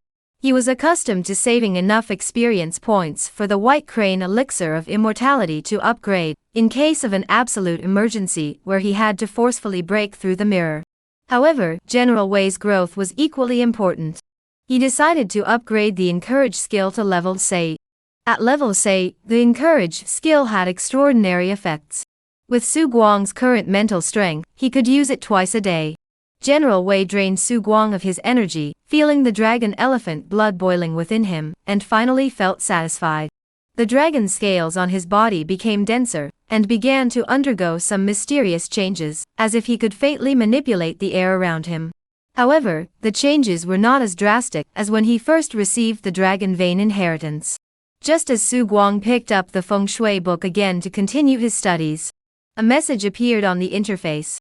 He was accustomed to saving enough experience points for the White Crane elixir of immortality to upgrade, in case of an absolute emergency where he had to forcefully break through the mirror. However, General Wei's growth was equally important. He decided to upgrade the Encourage skill to level C. At level C, the Encourage skill had extraordinary effects. With Su Guang's current mental strength, he could use it twice a day. General Wei drained Su Guang of his energy, feeling the dragon elephant blood boiling within him, and finally felt satisfied. The dragon scales on his body became denser, and began to undergo some mysterious changes, as if he could fatally manipulate the air around him. However, the changes were not as drastic as when he first received the Dragon Vein inheritance. Just as Su Guang picked up the feng shui book again to continue his studies, a message appeared on the interface.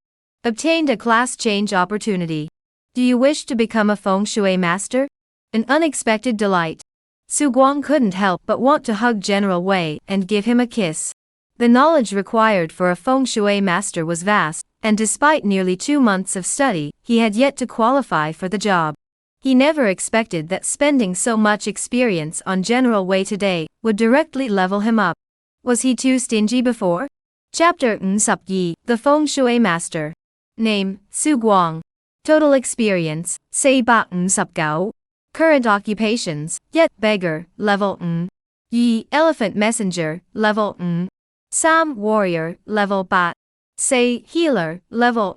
Obtained a class change opportunity. Do you wish to become a feng shui master? An unexpected delight. Su Guang couldn't help but want to hug General Wei and give him a kiss. The knowledge required for a feng shui master was vast, and despite nearly 2 months of study, he had yet to qualify for the job. He never expected that spending so much experience on General Wei today would directly level him up. Was he too stingy before? Chapter 52, The Feng Shui Master. Name, Su Guang. Total experience, 459. Current occupations, Yet Beggar, level Yi Elephant Messenger, level Sam Warrior, level Bat. Say Healer, level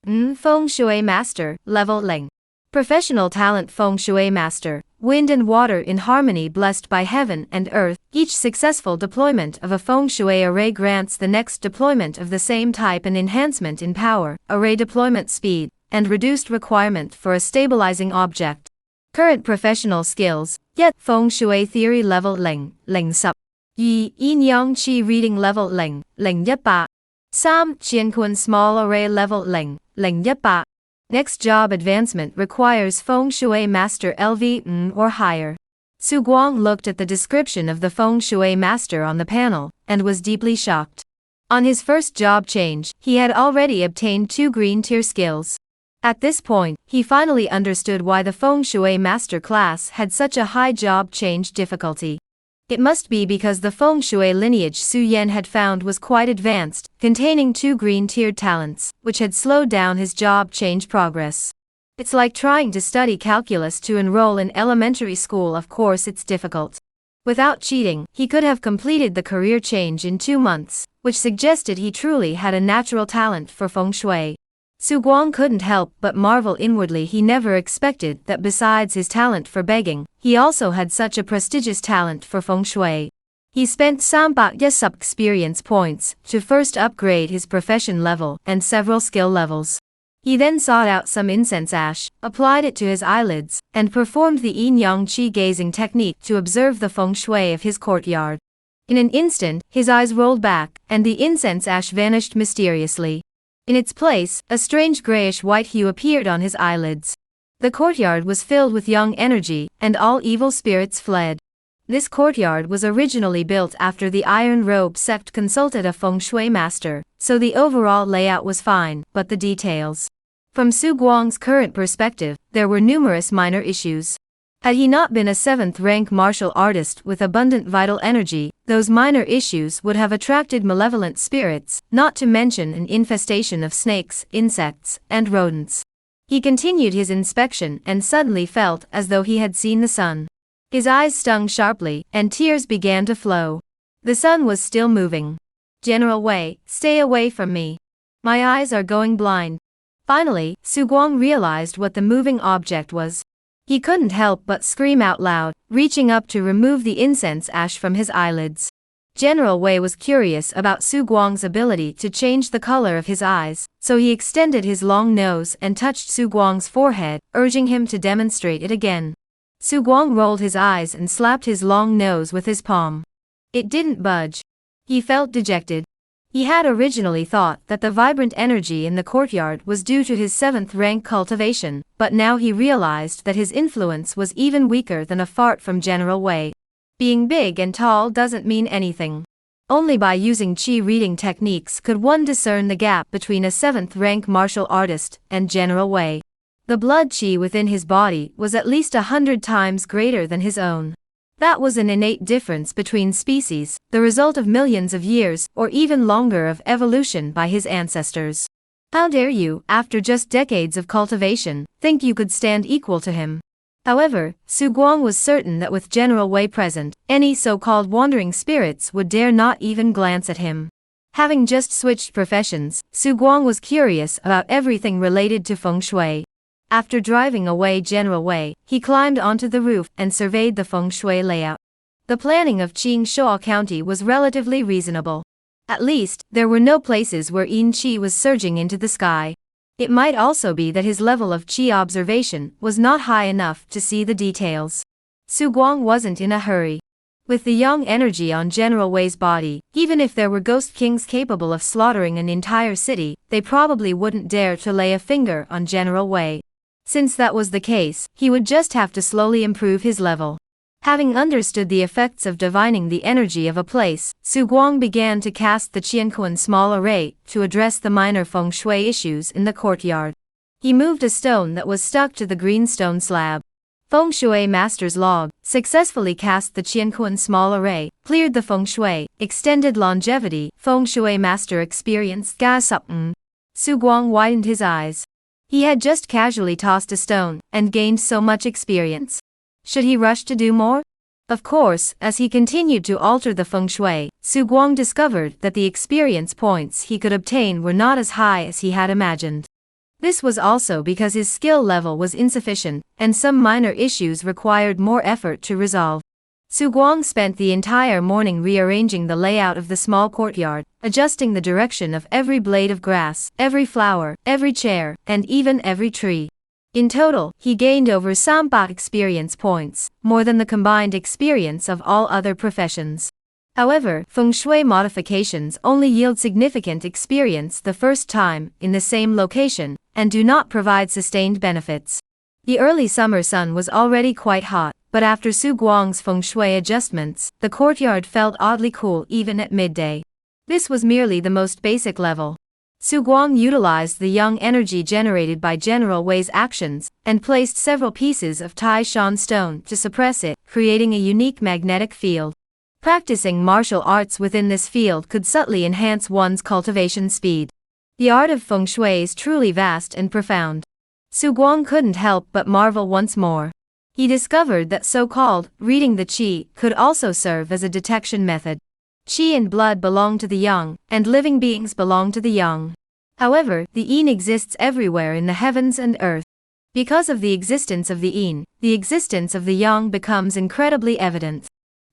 Feng Shui Master, level Ling. Professional talent Feng Shui Master, wind and water in harmony blessed by heaven and earth. Each successful deployment of a Feng Shui array grants the next deployment of the same type an enhancement in power, array deployment speed, and reduced requirement for a stabilizing object. Current professional skills, Yet Feng Shui Theory level Ling, Ling Sup. Yi Yin Yang Qi Reading level Ling, Ling 100. Sam Qianquan Small Array level Ling, Ling 100. Next job advancement requires Feng Shui Master LV or higher. Su Guang looked at the description of the Feng Shui Master on the panel, and was deeply shocked. On his first job change, he had already obtained 2 green tier skills. At this point, he finally understood why the Feng Shui Master class had such a high job change difficulty. It must be because the Feng Shui lineage Su Yan had found was quite advanced, containing 2 green-tiered talents, which had slowed down his job change progress. It's like trying to study calculus to enroll in elementary school. Of course it's difficult. Without cheating, he could have completed the career change in 2 months, which suggested he truly had a natural talent for feng shui. Su Guang couldn't help but marvel inwardly. He never expected that besides his talent for begging, he also had such a prestigious talent for feng shui. He spent 300 sub experience points to first upgrade his profession level and several skill levels. He then sought out some incense ash, applied it to his eyelids, and performed the yin yang qi gazing technique to observe the feng shui of his courtyard. In an instant, his eyes rolled back, and the incense ash vanished mysteriously. In its place, a strange grayish-white hue appeared on his eyelids. The courtyard was filled with young energy, and all evil spirits fled. This courtyard was originally built after the Iron Robe Sect consulted a feng shui master, so the overall layout was fine, but the details. From Su Guang's current perspective, there were numerous minor issues. Had he not been a 7th-rank martial artist with abundant vital energy, those minor issues would have attracted malevolent spirits, not to mention an infestation of snakes, insects, and rodents. He continued his inspection and suddenly felt as though he had seen the sun. His eyes stung sharply, and tears began to flow. The sun was still moving. "General Wei, stay away from me. My eyes are going blind." Finally, Su Guang realized what the moving object was. He couldn't help but scream out loud, reaching up to remove the incense ash from his eyelids. General Wei was curious about Su Guang's ability to change the color of his eyes, so he extended his long nose and touched Su Guang's forehead, urging him to demonstrate it again. Su Guang rolled his eyes and slapped his long nose with his palm. It didn't budge. He felt dejected. He had originally thought that the vibrant energy in the courtyard was due to his 7th-rank cultivation, but now he realized that his influence was even weaker than a fart from General Wei. Being big and tall doesn't mean anything. Only by using qi reading techniques could one discern the gap between a 7th-rank martial artist and General Wei. The blood qi within his body was at least 100 times greater than his own. That was an innate difference between species, the result of millions of years or even longer of evolution by his ancestors. How dare you, after just decades of cultivation, think you could stand equal to him? However, Su Guang was certain that with General Wei present, any so-called wandering spirits would dare not even glance at him. Having just switched professions, Su Guang was curious about everything related to feng shui. After driving away General Wei, he climbed onto the roof and surveyed the feng shui layout. The planning of Qingshuo County was relatively reasonable. At least, there were no places where yin qi was surging into the sky. It might also be that his level of qi observation was not high enough to see the details. Su Guang wasn't in a hurry. With the yang energy on General Wei's body, even if there were ghost kings capable of slaughtering an entire city, they probably wouldn't dare to lay a finger on General Wei. Since that was the case, he would just have to slowly improve his level. Having understood the effects of divining the energy of a place, Su Guang began to cast the Qianquan small array to address the minor feng shui issues in the courtyard. He moved a stone that was stuck to the green stone slab. Feng Shui Master's Log, successfully cast the Qianquan small array, cleared the feng shui, extended longevity, Feng Shui Master experienced Ga Supn. Su Guang widened his eyes. He had just casually tossed a stone, and gained so much experience. Should he rush to do more? Of course, as he continued to alter the feng shui, Su Guang discovered that the experience points he could obtain were not as high as he had imagined. This was also because his skill level was insufficient, and some minor issues required more effort to resolve. Su Guang spent the entire morning rearranging the layout of the small courtyard, adjusting the direction of every blade of grass, every flower, every chair, and even every tree. In total, he gained over 300 experience points, more than the combined experience of all other professions. However, feng shui modifications only yield significant experience the first time in the same location, and do not provide sustained benefits. The early summer sun was already quite hot, but after Su Guang's feng shui adjustments, the courtyard felt oddly cool even at midday. This was merely the most basic level. Su Guang utilized the yang energy generated by General Wei's actions, and placed several pieces of Tai Shan stone to suppress it, creating a unique magnetic field. Practicing martial arts within this field could subtly enhance one's cultivation speed. The art of feng shui is truly vast and profound. Su Guang couldn't help but marvel once more. He discovered that so-called reading the qi could also serve as a detection method. Qi and blood belong to the yang, and living beings belong to the yang. However, the yin exists everywhere in the heavens and earth. Because of the existence of the yin, the existence of the yang becomes incredibly evident.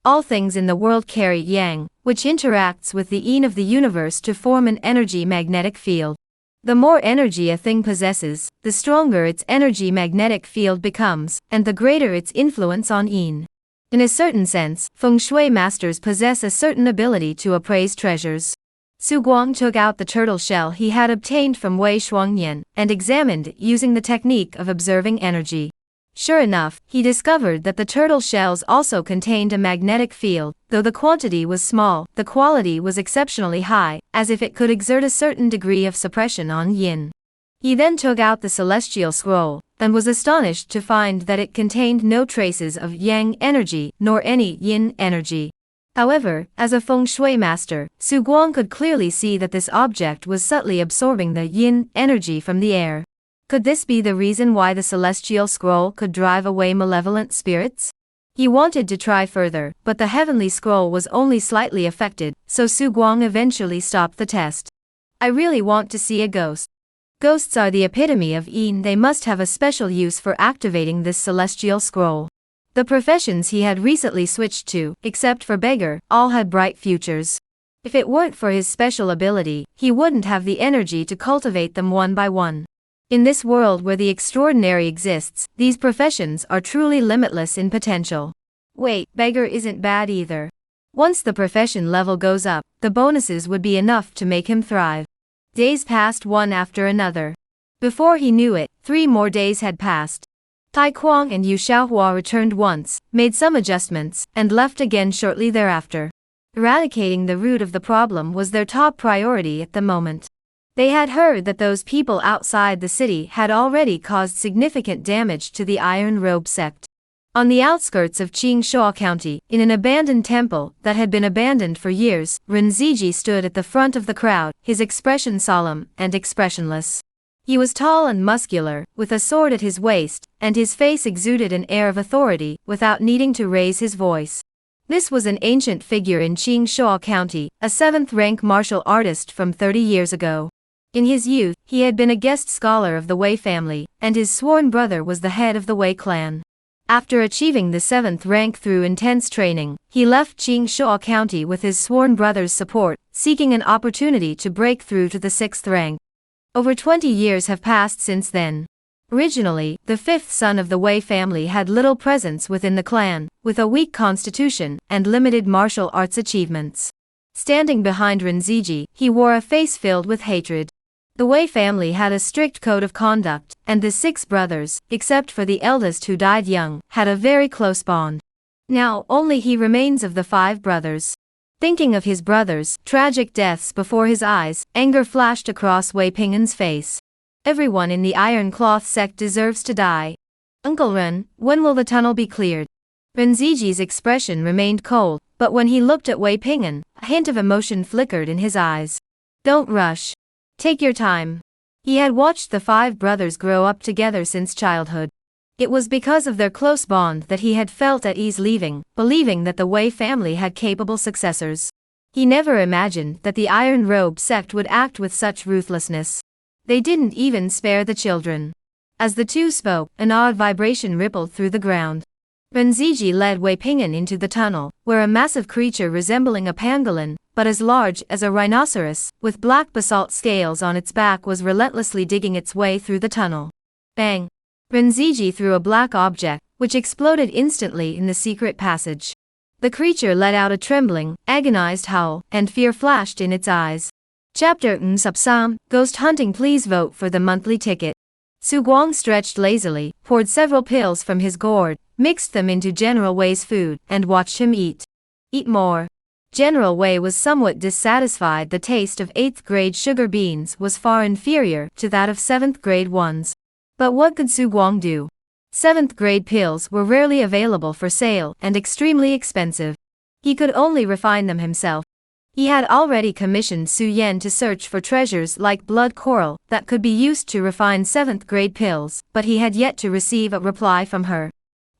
All things in the world carry yang, which interacts with the yin of the universe to form an energy magnetic field. The more energy a thing possesses, the stronger its energy magnetic field becomes, and the greater its influence on yin. In a certain sense, feng shui masters possess a certain ability to appraise treasures. Su Guang took out the turtle shell he had obtained from Wei Shuangnian, and examined it using the technique of observing energy. Sure enough, he discovered that the turtle shells also contained a magnetic field. Though the quantity was small, the quality was exceptionally high, as if it could exert a certain degree of suppression on yin. He then took out the celestial scroll, and was astonished to find that it contained no traces of yang energy, nor any yin energy. However, as a feng shui master, Su Guang could clearly see that this object was subtly absorbing the yin energy from the air. Could this be the reason why the celestial scroll could drive away malevolent spirits? He wanted to try further, but the heavenly scroll was only slightly affected, so Su Guang eventually stopped the test. I really want to see a ghost. Ghosts are the epitome of yin. They must have a special use for activating this celestial scroll. The professions he had recently switched to, except for Beggar, all had bright futures. If it weren't for his special ability, he wouldn't have the energy to cultivate them one by one. In this world where the extraordinary exists, these professions are truly limitless in potential. Wait, Beggar isn't bad either. Once the profession level goes up, the bonuses would be enough to make him thrive. Days passed one after another. Before he knew it, 3 more days had passed. Tai Kuang and Yu Xiaohua returned once, made some adjustments, and left again shortly thereafter. Eradicating the root of the problem was their top priority at the moment. They had heard that those people outside the city had already caused significant damage to the Iron Robe sect. On the outskirts of Qingshuo County, in an abandoned temple that had been abandoned for years, Renziji stood at the front of the crowd, his expression solemn and expressionless. He was tall and muscular, with a sword at his waist, and his face exuded an air of authority, without needing to raise his voice. This was an ancient figure in Qingshuo County, a 7th-rank martial artist from 30 years ago. In his youth, he had been a guest scholar of the Wei family, and his sworn brother was the head of the Wei clan. After achieving the 7th rank through intense training, he left Qingshuo County with his sworn brother's support, seeking an opportunity to break through to the 6th rank. Over 20 years have passed since then. Originally, the 5th son of the Wei family had little presence within the clan, with a weak constitution and limited martial arts achievements. Standing behind Renziji, he wore a face filled with hatred. The Wei family had a strict code of conduct, and the 6 brothers, except for the eldest who died young, had a very close bond. Now, only he remains of the 5 brothers. Thinking of his brothers' tragic deaths before his eyes, anger flashed across Wei Ping'an's face. Everyone in the Iron Cloth sect deserves to die. Uncle Ren, when will the tunnel be cleared? Renziji's expression remained cold, but when he looked at Wei Ping'an, a hint of emotion flickered in his eyes. Don't rush. Take your time. He had watched the 5 brothers grow up together since childhood. It was because of their close bond that he had felt at ease leaving, believing that the Wei family had capable successors. He never imagined that the Iron Robe sect would act with such ruthlessness. They didn't even spare the children. As the two spoke, an odd vibration rippled through the ground. Renziji led Wei Ping'an into the tunnel, where a massive creature resembling a pangolin, but as large as a rhinoceros, with black basalt scales on its back was relentlessly digging its way through the tunnel. Bang! Renziji threw a black object, which exploded instantly in the secret passage. The creature let out a trembling, agonized howl, and fear flashed in its eyes. Chapter Subsam, Ghost Hunting. Please vote for the monthly ticket. Su Guang stretched lazily, poured several pills from his gourd, mixed them into General Wei's food, and watched him eat. Eat more. General Wei was somewhat dissatisfied. The taste of 8th grade sugar beans was far inferior to that of 7th grade ones. But what could Su Guang do? 7th grade pills were rarely available for sale and extremely expensive. He could only refine them himself. He had already commissioned Su Yan to search for treasures like blood coral that could be used to refine 7th grade pills, but he had yet to receive a reply from her.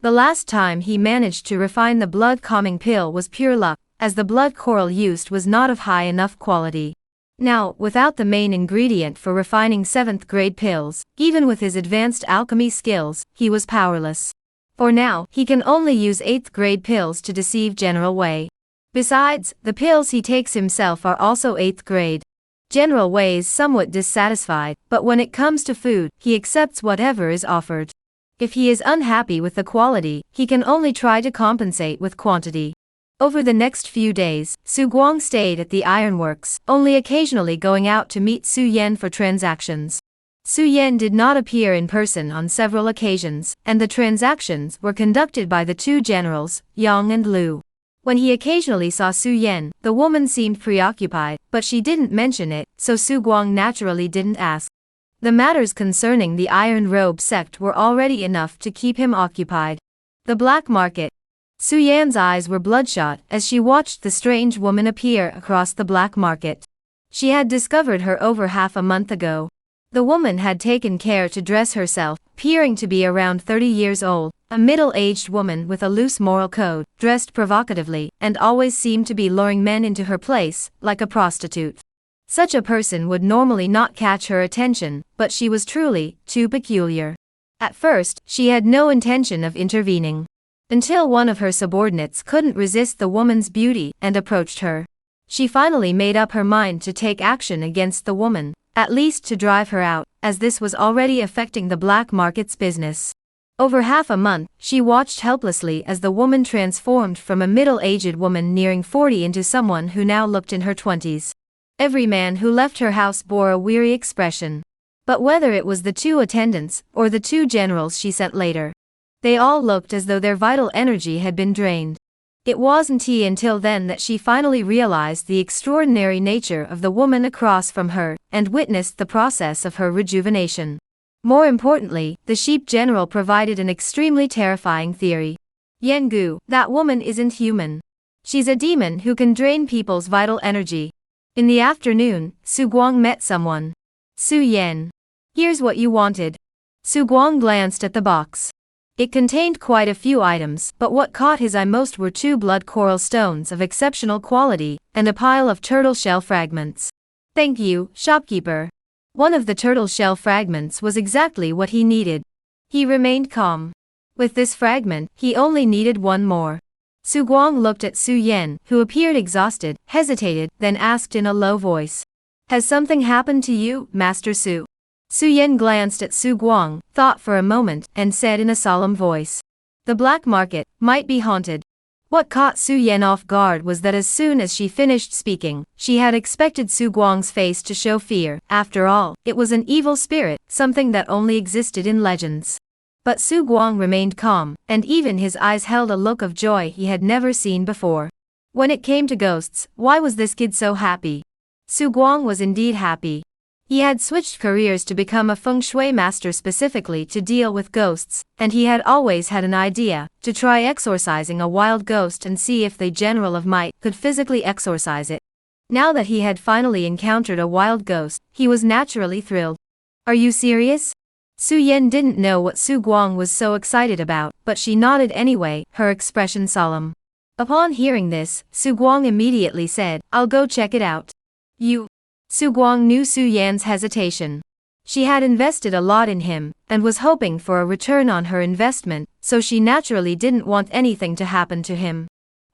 The last time he managed to refine the blood calming pill was pure luck, as the blood coral used was not of high enough quality. Now, without the main ingredient for refining 7th grade pills, even with his advanced alchemy skills, he was powerless. For now, he can only use 8th grade pills to deceive General Wei. Besides, the pills he takes himself are also 8th grade. General Wei is somewhat dissatisfied, but when it comes to food, he accepts whatever is offered. If he is unhappy with the quality, he can only try to compensate with quantity. Over the next few days, Su Guang stayed at the ironworks, only occasionally going out to meet Su Yan for transactions. Su Yan did not appear in person on several occasions, and the transactions were conducted by the 2 generals, Yang and Lu. When he occasionally saw Su Yan, the woman seemed preoccupied, but she didn't mention it, so Su Guang naturally didn't ask. The matters concerning the Iron Robe sect were already enough to keep him occupied. The black market. Su Yan's eyes were bloodshot as she watched the strange woman appear across the black market. She had discovered her over half a month ago. The woman had taken care to dress herself, appearing to be around 30 years old, a middle-aged woman with a loose moral code, dressed provocatively, and always seemed to be luring men into her place, like a prostitute. Such a person would normally not catch her attention, but she was truly too peculiar. At first, she had no intention of intervening. Until one of her subordinates couldn't resist the woman's beauty and approached her. She finally made up her mind to take action against the woman, at least to drive her out, as this was already affecting the black market's business. Over half a month, she watched helplessly as the woman transformed from a middle-aged woman nearing 40 into someone who now looked in her 20s. Every man who left her house bore a weary expression. But whether it was the 2 attendants, or the 2 generals she sent later, they all looked as though their vital energy had been drained. It wasn't until then that she finally realized the extraordinary nature of the woman across from her, and witnessed the process of her rejuvenation. More importantly, the sheep general provided an extremely terrifying theory. Yengu, that woman isn't human. She's a demon who can drain people's vital energy. In the afternoon, Su Guang met someone. Su Yan. Here's what you wanted. Su Guang glanced at the box. It contained quite a few items, but what caught his eye most were 2 blood coral stones of exceptional quality, and a pile of turtle shell fragments. Thank you, shopkeeper. One of the turtle shell fragments was exactly what he needed. He remained calm. With this fragment, he only needed one more. Su Guang looked at Su Yan, who appeared exhausted, hesitated, then asked in a low voice. Has something happened to you, Master Su? Su Yan glanced at Su Guang, thought for a moment, and said in a solemn voice. The black market might be haunted. What caught Su Yan off guard was that as soon as she finished speaking, she had expected Su Guang's face to show fear. After all, it was an evil spirit, something that only existed in legends. But Su Guang remained calm, and even his eyes held a look of joy he had never seen before. When it came to ghosts, why was this kid so happy? Su Guang was indeed happy. He had switched careers to become a feng shui master specifically to deal with ghosts, and he had always had an idea, to try exorcising a wild ghost and see if the General of Might could physically exorcise it. Now that he had finally encountered a wild ghost, he was naturally thrilled. Are you serious? Su Yan didn't know what Su Guang was so excited about, but she nodded anyway, her expression solemn. Upon hearing this, Su Guang immediately said, I'll go check it out. You. Su Guang knew Su Yan's hesitation. She had invested a lot in him, and was hoping for a return on her investment, so she naturally didn't want anything to happen to him.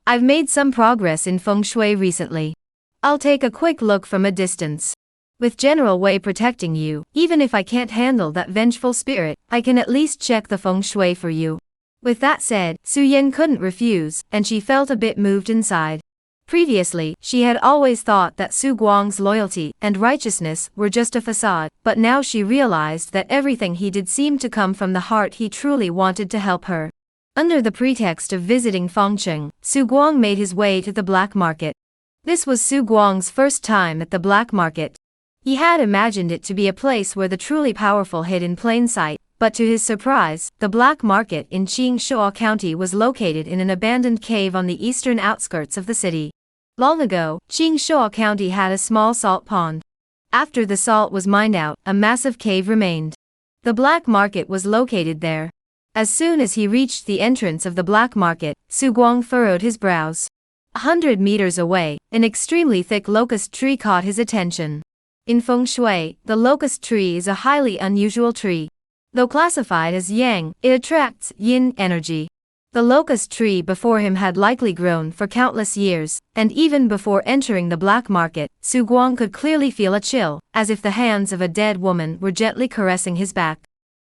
I've made some progress in feng shui recently. I'll take a quick look from a distance. With General Wei protecting you, even if I can't handle that vengeful spirit, I can at least check the feng shui for you. With that said, Su Yan couldn't refuse, and she felt a bit moved inside. Previously, she had always thought that Su Guang's loyalty and righteousness were just a facade, but now she realized that everything he did seemed to come from the heart. He truly wanted to help her. Under the pretext of visiting Fengcheng, Su Guang made his way to the black market. This was Su Guang's first time at the black market. He had imagined it to be a place where the truly powerful hid in plain sight, but to his surprise, the black market in Qingshuo County was located in an abandoned cave on the eastern outskirts of the city. Long ago, Qingshuo County had a small salt pond. After the salt was mined out, a massive cave remained. The black market was located there. As soon as he reached the entrance of the black market, Su Guang furrowed his brows. 100 meters away, an extremely thick locust tree caught his attention. In feng shui, the locust tree is a highly unusual tree. Though classified as yang, it attracts yin energy. The locust tree before him had likely grown for countless years, and even before entering the black market, Su Guang could clearly feel a chill, as if the hands of a dead woman were gently caressing his back.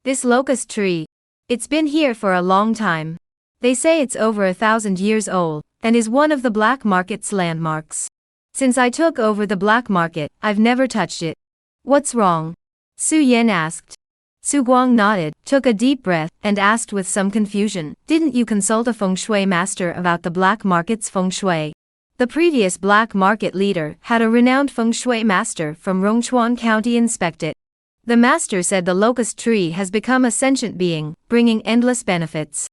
This locust tree. It's been here for a long time. They say it's over 1,000 years old, and is one of the black market's landmarks. Since I took over the black market, I've never touched it. What's wrong? Su Yan asked. Su Guang nodded, took a deep breath, and asked with some confusion, didn't you consult a feng shui master about the black market's feng shui? The previous black market leader had a renowned feng shui master from Rongchuan County inspect it. The master said the locust tree has become a sentient being, bringing endless benefits.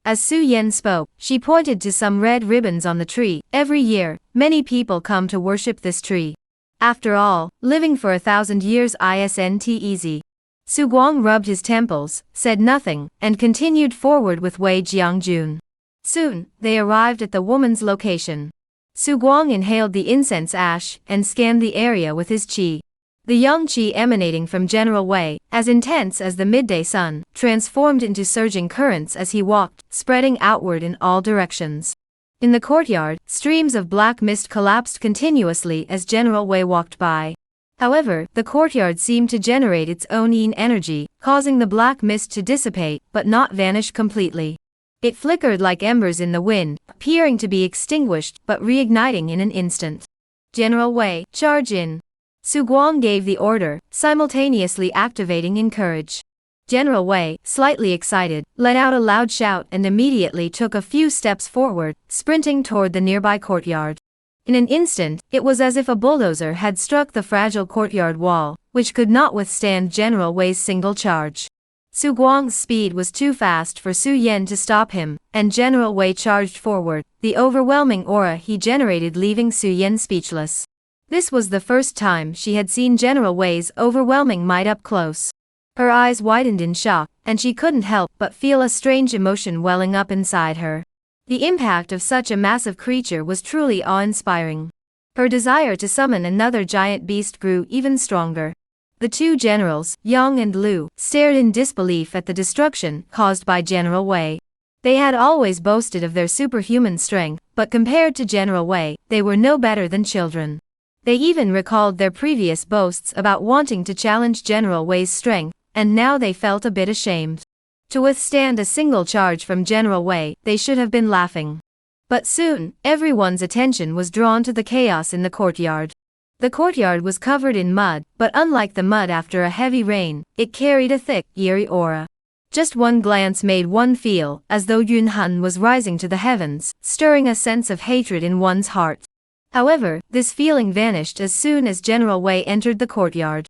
As Su Yan spoke, she pointed to some red ribbons on the tree. Every year, many people come to worship this tree. After all, living for 1,000 years isn't easy. Su Guang rubbed his temples, said nothing, and continued forward with Wei Jiangjun. Soon, they arrived at the woman's location. Su Guang inhaled the incense ash and scanned the area with his qi. The yang qi emanating from General Wei, as intense as the midday sun, transformed into surging currents as he walked, spreading outward in all directions. In the courtyard, streams of black mist collapsed continuously as General Wei walked by. However, the courtyard seemed to generate its own yin energy, causing the black mist to dissipate, but not vanish completely. It flickered like embers in the wind, appearing to be extinguished, but reigniting in an instant. General Wei, charge in. Su Guang gave the order, simultaneously activating Encourage. General Wei, slightly excited, let out a loud shout and immediately took a few steps forward, sprinting toward the nearby courtyard. In an instant, it was as if a bulldozer had struck the fragile courtyard wall, which could not withstand General Wei's single charge. Su Guang's speed was too fast for Su Yan to stop him, and General Wei charged forward, the overwhelming aura he generated leaving Su Yan speechless. This was the first time she had seen General Wei's overwhelming might up close. Her eyes widened in shock, and she couldn't help but feel a strange emotion welling up inside her. The impact of such a massive creature was truly awe-inspiring. Her desire to summon another giant beast grew even stronger. The two generals, Yang and Lu, stared in disbelief at the destruction caused by General Wei. They had always boasted of their superhuman strength, but compared to General Wei, they were no better than children. They even recalled their previous boasts about wanting to challenge General Wei's strength, and now they felt a bit ashamed. To withstand a single charge from General Wei, they should have been laughing. But soon, everyone's attention was drawn to the chaos in the courtyard. The courtyard was covered in mud, but unlike the mud after a heavy rain, it carried a thick, eerie aura. Just one glance made one feel as though Yunhan was rising to the heavens, stirring a sense of hatred in one's heart. However, this feeling vanished as soon as General Wei entered the courtyard.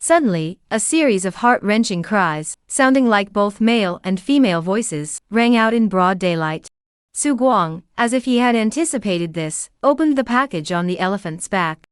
Suddenly, a series of heart-wrenching cries, sounding like both male and female voices, rang out in broad daylight. Su Guang, as if he had anticipated this, opened the package on the elephant's back.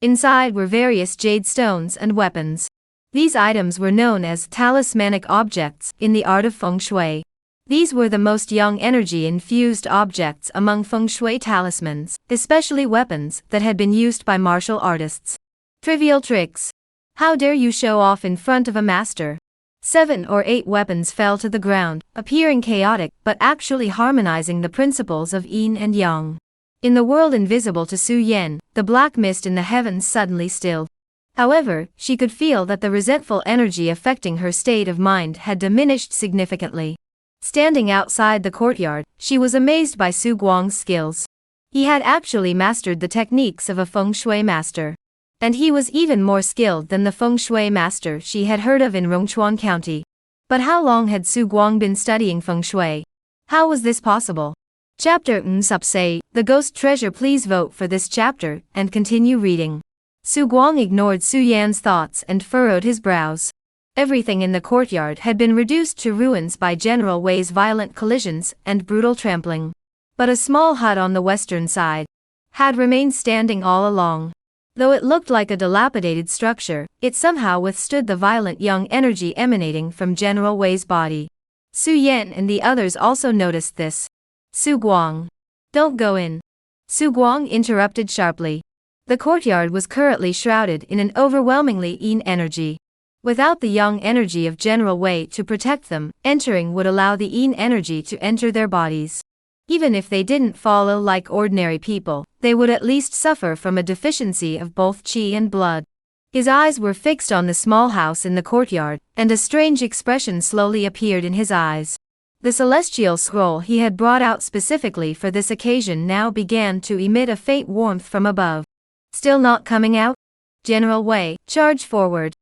Inside were various jade stones and weapons. These items were known as talismanic objects in the art of feng shui. These were the most young energy-infused objects among feng shui talismans, especially weapons that had been used by martial artists. Trivial tricks. How dare you show off in front of a master? 7 or 8 weapons fell to the ground, appearing chaotic but actually harmonizing the principles of yin and yang. In the world invisible to Su Yan, the black mist in the heavens suddenly stilled. However, she could feel that the resentful energy affecting her state of mind had diminished significantly. Standing outside the courtyard, she was amazed by Su Guang's skills. He had actually mastered the techniques of a feng shui master. And he was even more skilled than the feng shui master she had heard of in Rongchuan County. But how long had Su Guang been studying feng shui? How was this possible? Chapter Nsupse, the Ghost Treasure. Please vote for this chapter, and continue reading. Su Guang ignored Su Yan's thoughts and furrowed his brows. Everything in the courtyard had been reduced to ruins by General Wei's violent collisions and brutal trampling. But a small hut on the western side had remained standing all along. Though it looked like a dilapidated structure, it somehow withstood the violent young energy emanating from General Wei's body. Su Yan and the others also noticed this. Su Guang. Don't go in. Su Guang interrupted sharply. The courtyard was currently shrouded in an overwhelmingly yin energy. Without the yang energy of General Wei to protect them, entering would allow the yin energy to enter their bodies. Even if they didn't fall ill like ordinary people, they would at least suffer from a deficiency of both qi and blood. His eyes were fixed on the small house in the courtyard, and a strange expression slowly appeared in his eyes. The celestial scroll he had brought out specifically for this occasion now began to emit a faint warmth from above. Still not coming out? General Wei, charge forward.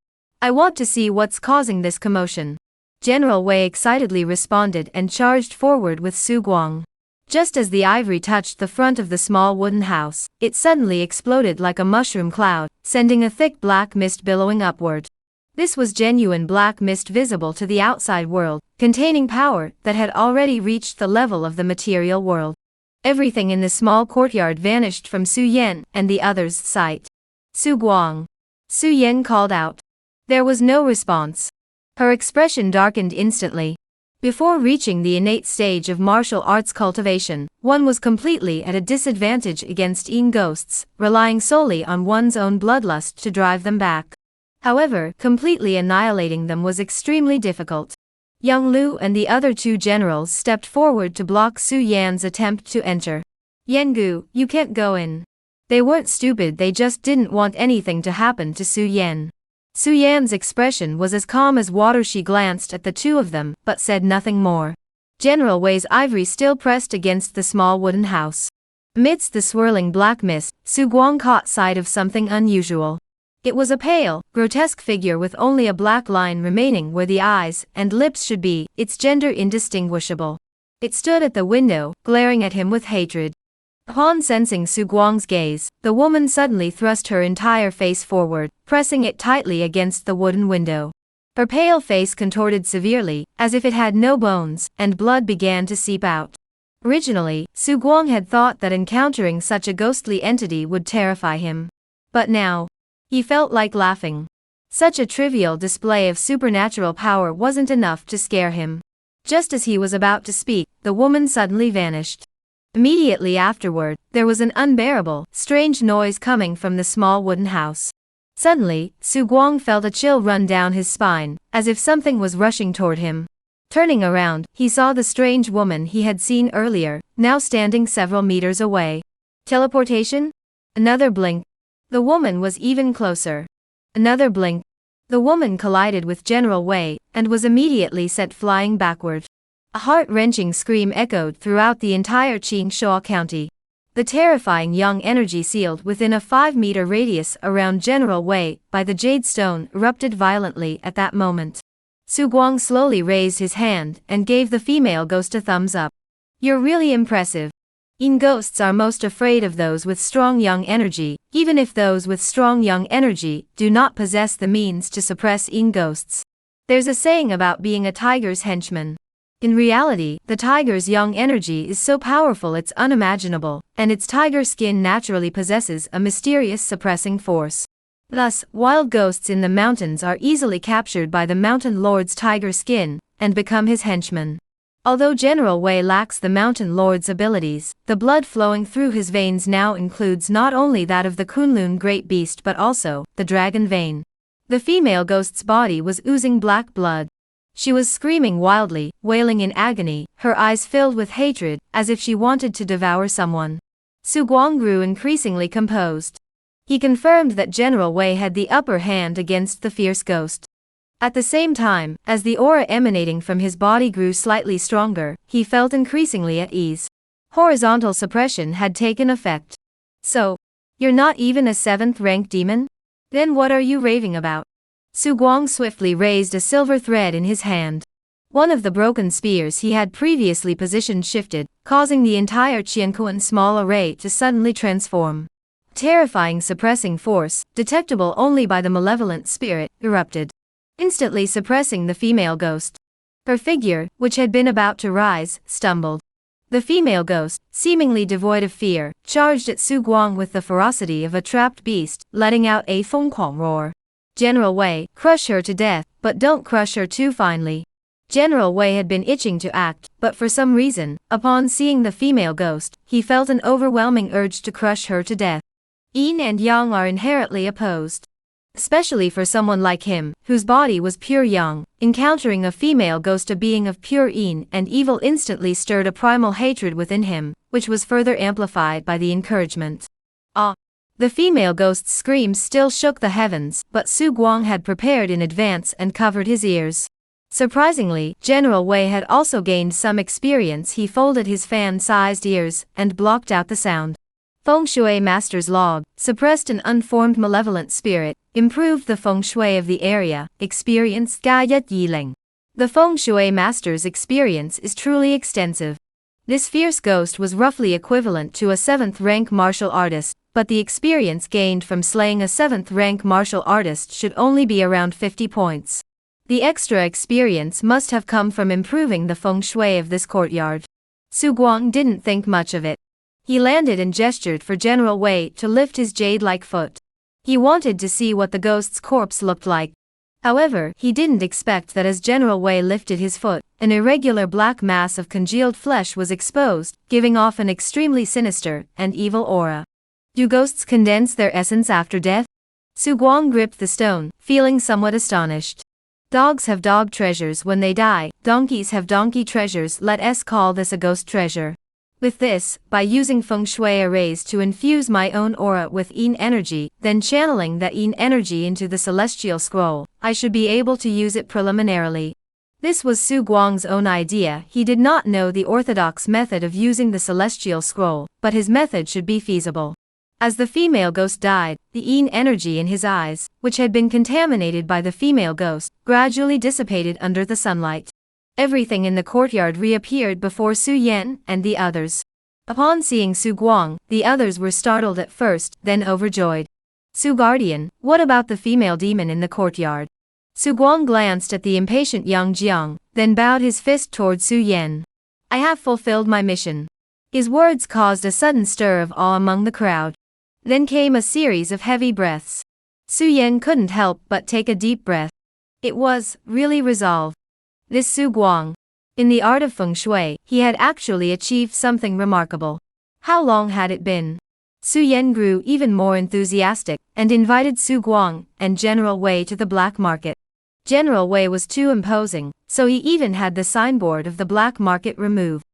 I want to see what's causing this commotion. General Wei excitedly responded and charged forward with Su Guang. Just as the ivory touched the front of the small wooden house, it suddenly exploded like a mushroom cloud, sending a thick black mist billowing upward. This was genuine black mist visible to the outside world, containing power that had already reached the level of the material world. Everything in the small courtyard vanished from Su Yan and the others' sight. Su Guang. Su Yan called out. There was no response. Her expression darkened instantly. Before reaching the innate stage of martial arts cultivation, one was completely at a disadvantage against yin ghosts, relying solely on one's own bloodlust to drive them back. However, completely annihilating them was extremely difficult. Yang Lu and the other 2 generals stepped forward to block Su Yan's attempt to enter. Yengu, you can't go in. They weren't stupid, they just didn't want anything to happen to Su Yan. Su Yan's expression was as calm as water. She glanced at the 2 of them, but said nothing more. General Wei's ivory still pressed against the small wooden house. Amidst the swirling black mist, Su Guang caught sight of something unusual. It was a pale, grotesque figure with only a black line remaining where the eyes and lips should be, its gender indistinguishable. It stood at the window, glaring at him with hatred. Upon sensing Su Guang's gaze, the woman suddenly thrust her entire face forward, pressing it tightly against the wooden window. Her pale face contorted severely, as if it had no bones, and blood began to seep out. Originally, Su Guang had thought that encountering such a ghostly entity would terrify him. But now, he felt like laughing. Such a trivial display of supernatural power wasn't enough to scare him. Just as he was about to speak, the woman suddenly vanished. Immediately afterward, there was an unbearable, strange noise coming from the small wooden house. Suddenly, Su Guang felt a chill run down his spine, as if something was rushing toward him. Turning around, he saw the strange woman he had seen earlier, now standing several meters away. Teleportation? Another blink. The woman was even closer. Another blink. The woman collided with General Wei, and was immediately sent flying backward. A heart-wrenching scream echoed throughout the entire Qingshuo County. The terrifying young energy sealed within a 5-meter radius around General Wei by the Jade Stone erupted violently at that moment. Su Guang slowly raised his hand and gave the female ghost a thumbs up. "You're really impressive. Yin ghosts are most afraid of those with strong young energy, even if those with strong young energy do not possess the means to suppress yin ghosts. There's a saying about being a tiger's henchman. In reality, the tiger's young energy is so powerful it's unimaginable, and its tiger skin naturally possesses a mysterious suppressing force. Thus, wild ghosts in the mountains are easily captured by the mountain lord's tiger skin, and become his henchmen. Although General Wei lacks the mountain lord's abilities, the blood flowing through his veins now includes not only that of the Kunlun great beast but also the dragon vein. The female ghost's body was oozing black blood. She was screaming wildly, wailing in agony, her eyes filled with hatred, as if she wanted to devour someone. Su Guang grew increasingly composed. He confirmed that General Wei had the upper hand against the fierce ghost. At the same time, as the aura emanating from his body grew slightly stronger, he felt increasingly at ease. Horizontal suppression had taken effect. "So, you're not even a 7th-rank demon? Then what are you raving about?" Su Guang swiftly raised a silver thread in his hand. One of the broken spears he had previously positioned shifted, causing the entire Qiankuan small array to suddenly transform. Terrifying suppressing force, detectable only by the malevolent spirit, erupted, instantly suppressing the female ghost. Her figure, which had been about to rise, stumbled. The female ghost, seemingly devoid of fear, charged at Su Guang with the ferocity of a trapped beast, letting out a fengquang roar. "General Wei, crush her to death, but don't crush her too finely." General Wei had been itching to act, but for some reason, upon seeing the female ghost, he felt an overwhelming urge to crush her to death. Yin and yang are inherently opposed. Especially for someone like him, whose body was pure yang, encountering a female ghost, a being of pure yin and evil, instantly stirred a primal hatred within him, which was further amplified by the encouragement. "Ah!" The female ghost's screams still shook the heavens, but Su Guang had prepared in advance and covered his ears. Surprisingly, General Wei had also gained some experience. He folded his fan-sized ears and blocked out the sound. Feng Shui Master's Log, suppressed an unformed malevolent spirit, improved the feng shui of the area, experience Gaya Yiling. The Feng Shui Master's experience is truly extensive. This fierce ghost was roughly equivalent to a 7th-rank martial artist, but the experience gained from slaying a 7th-rank martial artist should only be around 50 points. The extra experience must have come from improving the feng shui of this courtyard. Su Guang didn't think much of it. He landed and gestured for General Wei to lift his jade-like foot. He wanted to see what the ghost's corpse looked like. However, he didn't expect that as General Wei lifted his foot, an irregular black mass of congealed flesh was exposed, giving off an extremely sinister and evil aura. Do ghosts condense their essence after death? Su Guang gripped the stone, feeling somewhat astonished. Dogs have dog treasures when they die, donkeys have donkey treasures. Let's call this a ghost treasure. With this, by using feng shui arrays to infuse my own aura with yin energy, then channeling that yin energy into the celestial scroll, I should be able to use it preliminarily. This was Su Guang's own idea. He did not know the orthodox method of using the celestial scroll, but his method should be feasible. As the female ghost died, the yin energy in his eyes, which had been contaminated by the female ghost, gradually dissipated under the sunlight. Everything in the courtyard reappeared before Su Yan and the others. Upon seeing Su Guang, the others were startled at first, then overjoyed. Su Guardian, what about the female demon in the courtyard? Su Guang glanced at the impatient Yang Jiang, then bowed his fist toward Su Yan. I have fulfilled my mission. His words caused a sudden stir of awe among the crowd. Then came a series of heavy breaths. Su Yan couldn't help but take a deep breath. It was, really resolve. This Su Guang. In the art of feng shui, he had actually achieved something remarkable. How long had it been? Su Yan grew even more enthusiastic, and invited Su Guang and General Wei to the black market. General Wei was too imposing, so he even had the signboard of the black market removed.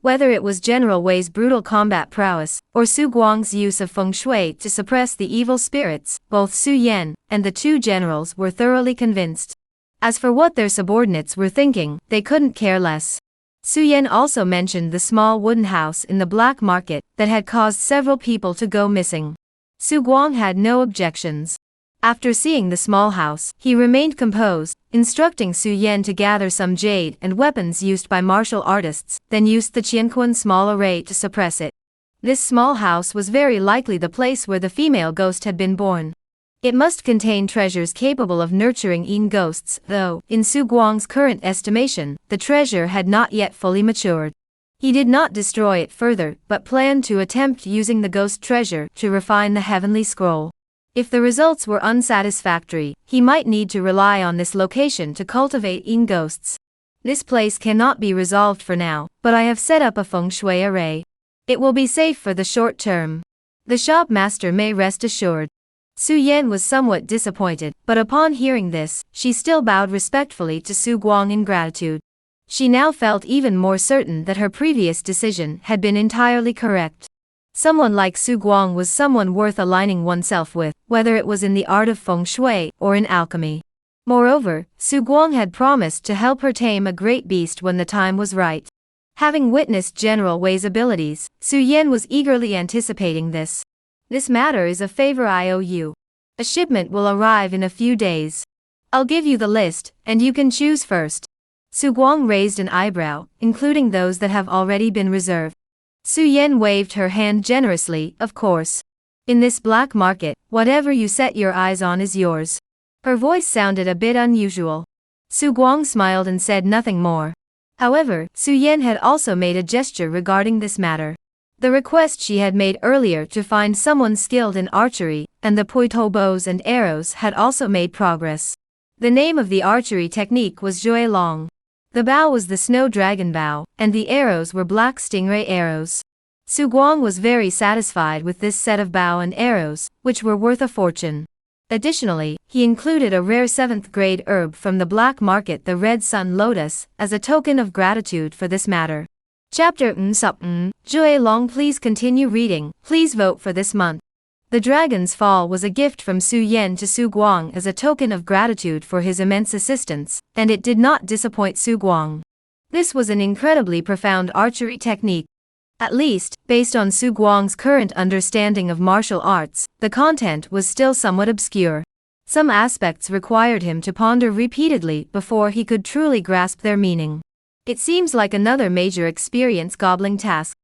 Whether it was General Wei's brutal combat prowess, or Su Guang's use of feng shui to suppress the evil spirits, both Su Yan and the two generals were thoroughly convinced. As for what their subordinates were thinking, they couldn't care less. Su Yan also mentioned the small wooden house in the black market that had caused several people to go missing. Su Guang had no objections. After seeing the small house, he remained composed, instructing Su Yan to gather some jade and weapons used by martial artists, then used the Qianquan small array to suppress it. This small house was very likely the place where the female ghost had been born. It must contain treasures capable of nurturing yin ghosts, though, in Su Guang's current estimation, the treasure had not yet fully matured. He did not destroy it further, but planned to attempt using the ghost treasure to refine the heavenly scroll. If the results were unsatisfactory, he might need to rely on this location to cultivate yin ghosts. This place cannot be resolved for now, but I have set up a feng shui array. It will be safe for the short term. The shop master may rest assured. Su Yan was somewhat disappointed, but upon hearing this, she still bowed respectfully to Su Guang in gratitude. She now felt even more certain that her previous decision had been entirely correct. Someone like Su Guang was someone worth aligning oneself with, whether it was in the art of feng shui or in alchemy. Moreover, Su Guang had promised to help her tame a great beast when the time was right. Having witnessed General Wei's abilities, Su Yan was eagerly anticipating this. This matter is a favor I owe you. A shipment will arrive in a few days. I'll give you the list, and you can choose first. Su Guang raised an eyebrow, including those that have already been reserved. Su Yan waved her hand generously, of course. In this black market, whatever you set your eyes on is yours. Her voice sounded a bit unusual. Su Guang smiled and said nothing more. However, Su Yan had also made a gesture regarding this matter. The request she had made earlier to find someone skilled in archery, and the poito bows and arrows had also made progress. The name of the archery technique was Zhui Long. The bow was the snow dragon bow, and the arrows were black stingray arrows. Su Guang was very satisfied with this set of bow and arrows, which were worth a fortune. Additionally, he included a rare 7th grade herb from the black market, the red sun lotus, as a token of gratitude for this matter. Chapter Zhui Long. Please continue reading, please vote for this month. The Dragon's Fall was a gift from Su Yan to Su Guang as a token of gratitude for his immense assistance, and it did not disappoint Su Guang. This was an incredibly profound archery technique. At least, based on Su Guang's current understanding of martial arts, the content was still somewhat obscure. Some aspects required him to ponder repeatedly before he could truly grasp their meaning. It seems like another major experience-gobbling task.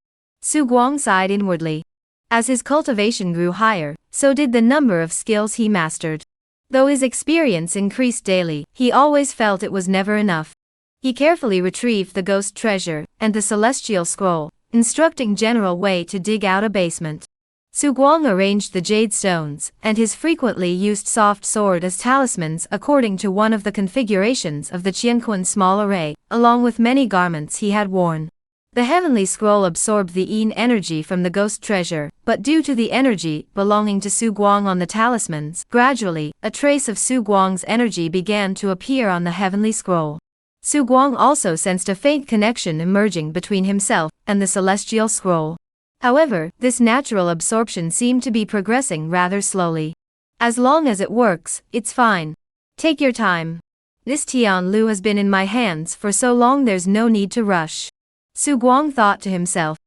Su Guang sighed inwardly. As his cultivation grew higher, so did the number of skills he mastered. Though his experience increased daily, he always felt it was never enough. He carefully retrieved the ghost treasure and the celestial scroll, instructing General Wei to dig out a basement. Su Guang arranged the jade stones and his frequently used soft sword as talismans according to one of the configurations of the Qianquan small array, along with many garments he had worn. The heavenly scroll absorbed the yin energy from the ghost treasure, but due to the energy belonging to Su Guang on the talismans, gradually, a trace of Su Guang's energy began to appear on the heavenly scroll. Su Guang also sensed a faint connection emerging between himself and the celestial scroll. However, this natural absorption seemed to be progressing rather slowly. As long as it works, it's fine. Take your time. This Tian Lu has been in my hands for so long, there's no need to rush. Su Guang thought to himself.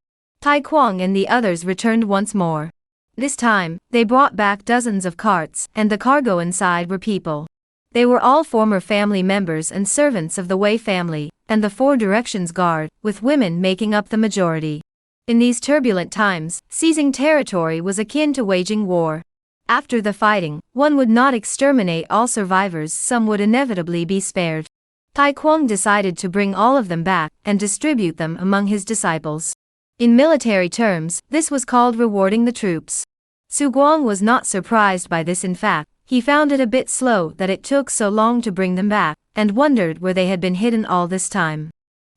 Tai Kuang and the others returned once more. This time, they brought back dozens of carts, and the cargo inside were people. They were all former family members and servants of the Wei family, and the Four Directions Guard, with women making up the majority. In these turbulent times, seizing territory was akin to waging war. After the fighting, one would not exterminate all survivors, some would inevitably be spared. Tai Kuang decided to bring all of them back and distribute them among his disciples. In military terms, this was called rewarding the troops. Su Guang was not surprised by this. In fact, he found it a bit slow that it took so long to bring them back, and wondered where they had been hidden all this time.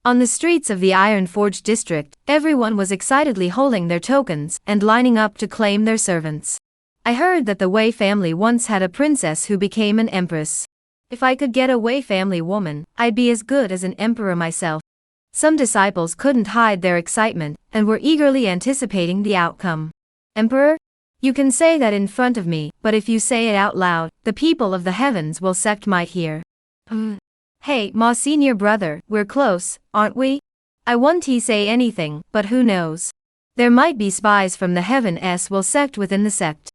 On the streets of the Iron Forge district, everyone was excitedly holding their tokens and lining up to claim their servants. I heard that the Wei family once had a princess who became an empress. If I could get a Wei family woman, I'd be as good as an emperor myself. Some disciples couldn't hide their excitement, and were eagerly anticipating the outcome. Emperor? You can say that in front of me, but if you say it out loud, the people of the heavens will Sect might hear. Hey, Ma senior brother, we're close, aren't we? I won't say anything, but who knows? There might be spies from the Heaven will Sect within the Sect.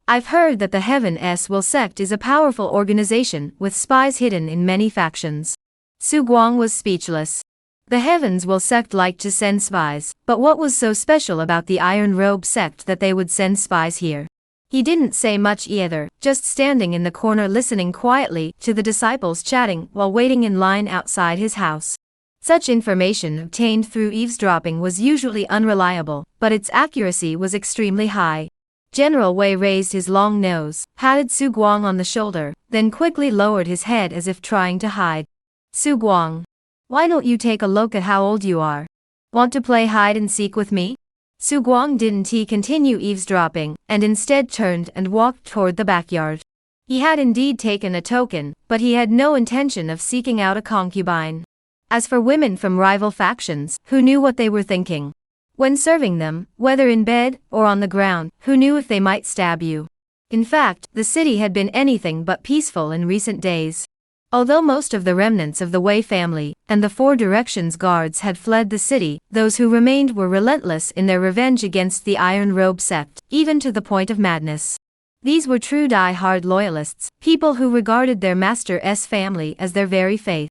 I've heard that the Heaven will Sect is a powerful organization with spies hidden in many factions. Su Guang was speechless. The Heavens will Sect liked to send spies, but what was so special about the Iron Robe Sect that they would send spies here? He didn't say much either, just standing in the corner listening quietly to the disciples chatting while waiting in line outside his house. Such information obtained through eavesdropping was usually unreliable, but its accuracy was extremely high. General Wei raised his long nose, patted Su Guang on the shoulder, then quickly lowered his head as if trying to hide. Su Guang, why don't you take a look at how old you are? Want to play hide and seek with me? Su Guang didn't continue eavesdropping, and instead turned and walked toward the backyard. He had indeed taken a token, but he had no intention of seeking out a concubine. As for women from rival factions, who knew what they were thinking? When serving them, whether in bed or on the ground, who knew if they might stab you? In fact, the city had been anything but peaceful in recent days. Although most of the remnants of the Wei family and the Four Directions Guards had fled the city, those who remained were relentless in their revenge against the Iron Robe Sect, even to the point of madness. These were true die-hard loyalists, people who regarded their master's family as their very faith.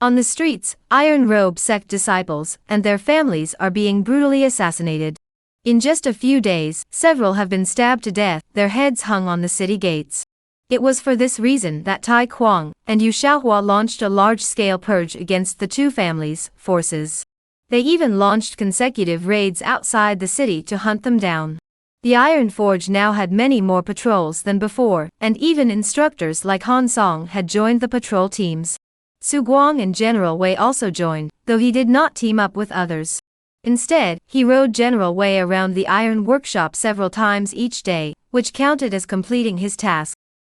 On the streets, Iron Robe Sect disciples and their families are being brutally assassinated. In just a few days, several have been stabbed to death, their heads hung on the city gates. It was for this reason that Tai Kuang and Yu Xiaohua launched a large-scale purge against the two families' forces. They even launched consecutive raids outside the city to hunt them down. The Iron Forge now had many more patrols than before, and even instructors like Han Song had joined the patrol teams. Su Guang and General Wei also joined, though he did not team up with others. Instead, he rode General Wei around the iron workshop several times each day, which counted as completing his task.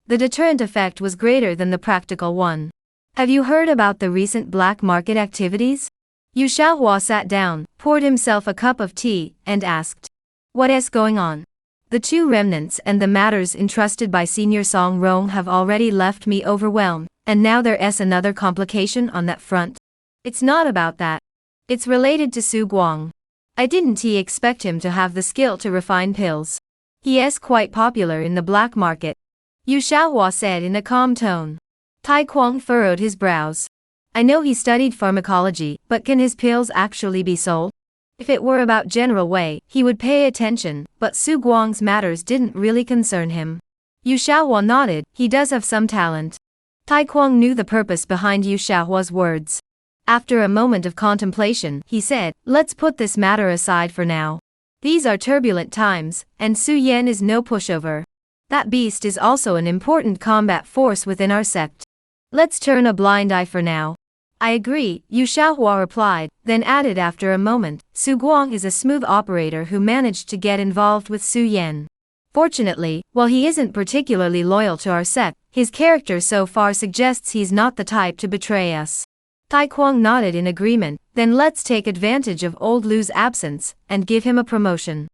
The deterrent effect was greater than the practical one. Have you heard about the recent black market activities? Yu Xiaohua sat down, poured himself a cup of tea, and asked. What's going on? The two remnants and the matters entrusted by Senior Song Rong have already left me overwhelmed, and now there's another complication on that front. It's not about that. It's related to Su Guang. I didn't expect him to have the skill to refine pills. He's quite popular in the black market. Yu Xiaohua said in a calm tone. Tai Kuang furrowed his brows. I know he studied pharmacology, but can his pills actually be sold? If it were about General Wei, he would pay attention, but Su Guang's matters didn't really concern him. Yu Xiaohua nodded, he does have some talent. Tai Kuang knew the purpose behind Yu Xiaohua's words. After a moment of contemplation, he said, let's put this matter aside for now. These are turbulent times, and Su Yan is no pushover. That beast is also an important combat force within our sect. Let's turn a blind eye for now. I agree, Yu Xiaohua replied, then added after a moment, Su Guang is a smooth operator who managed to get involved with Su Yan. Fortunately, while he isn't particularly loyal to our sect, his character so far suggests he's not the type to betray us. Tai Kuang nodded in agreement, then let's take advantage of old Lu's absence and give him a promotion.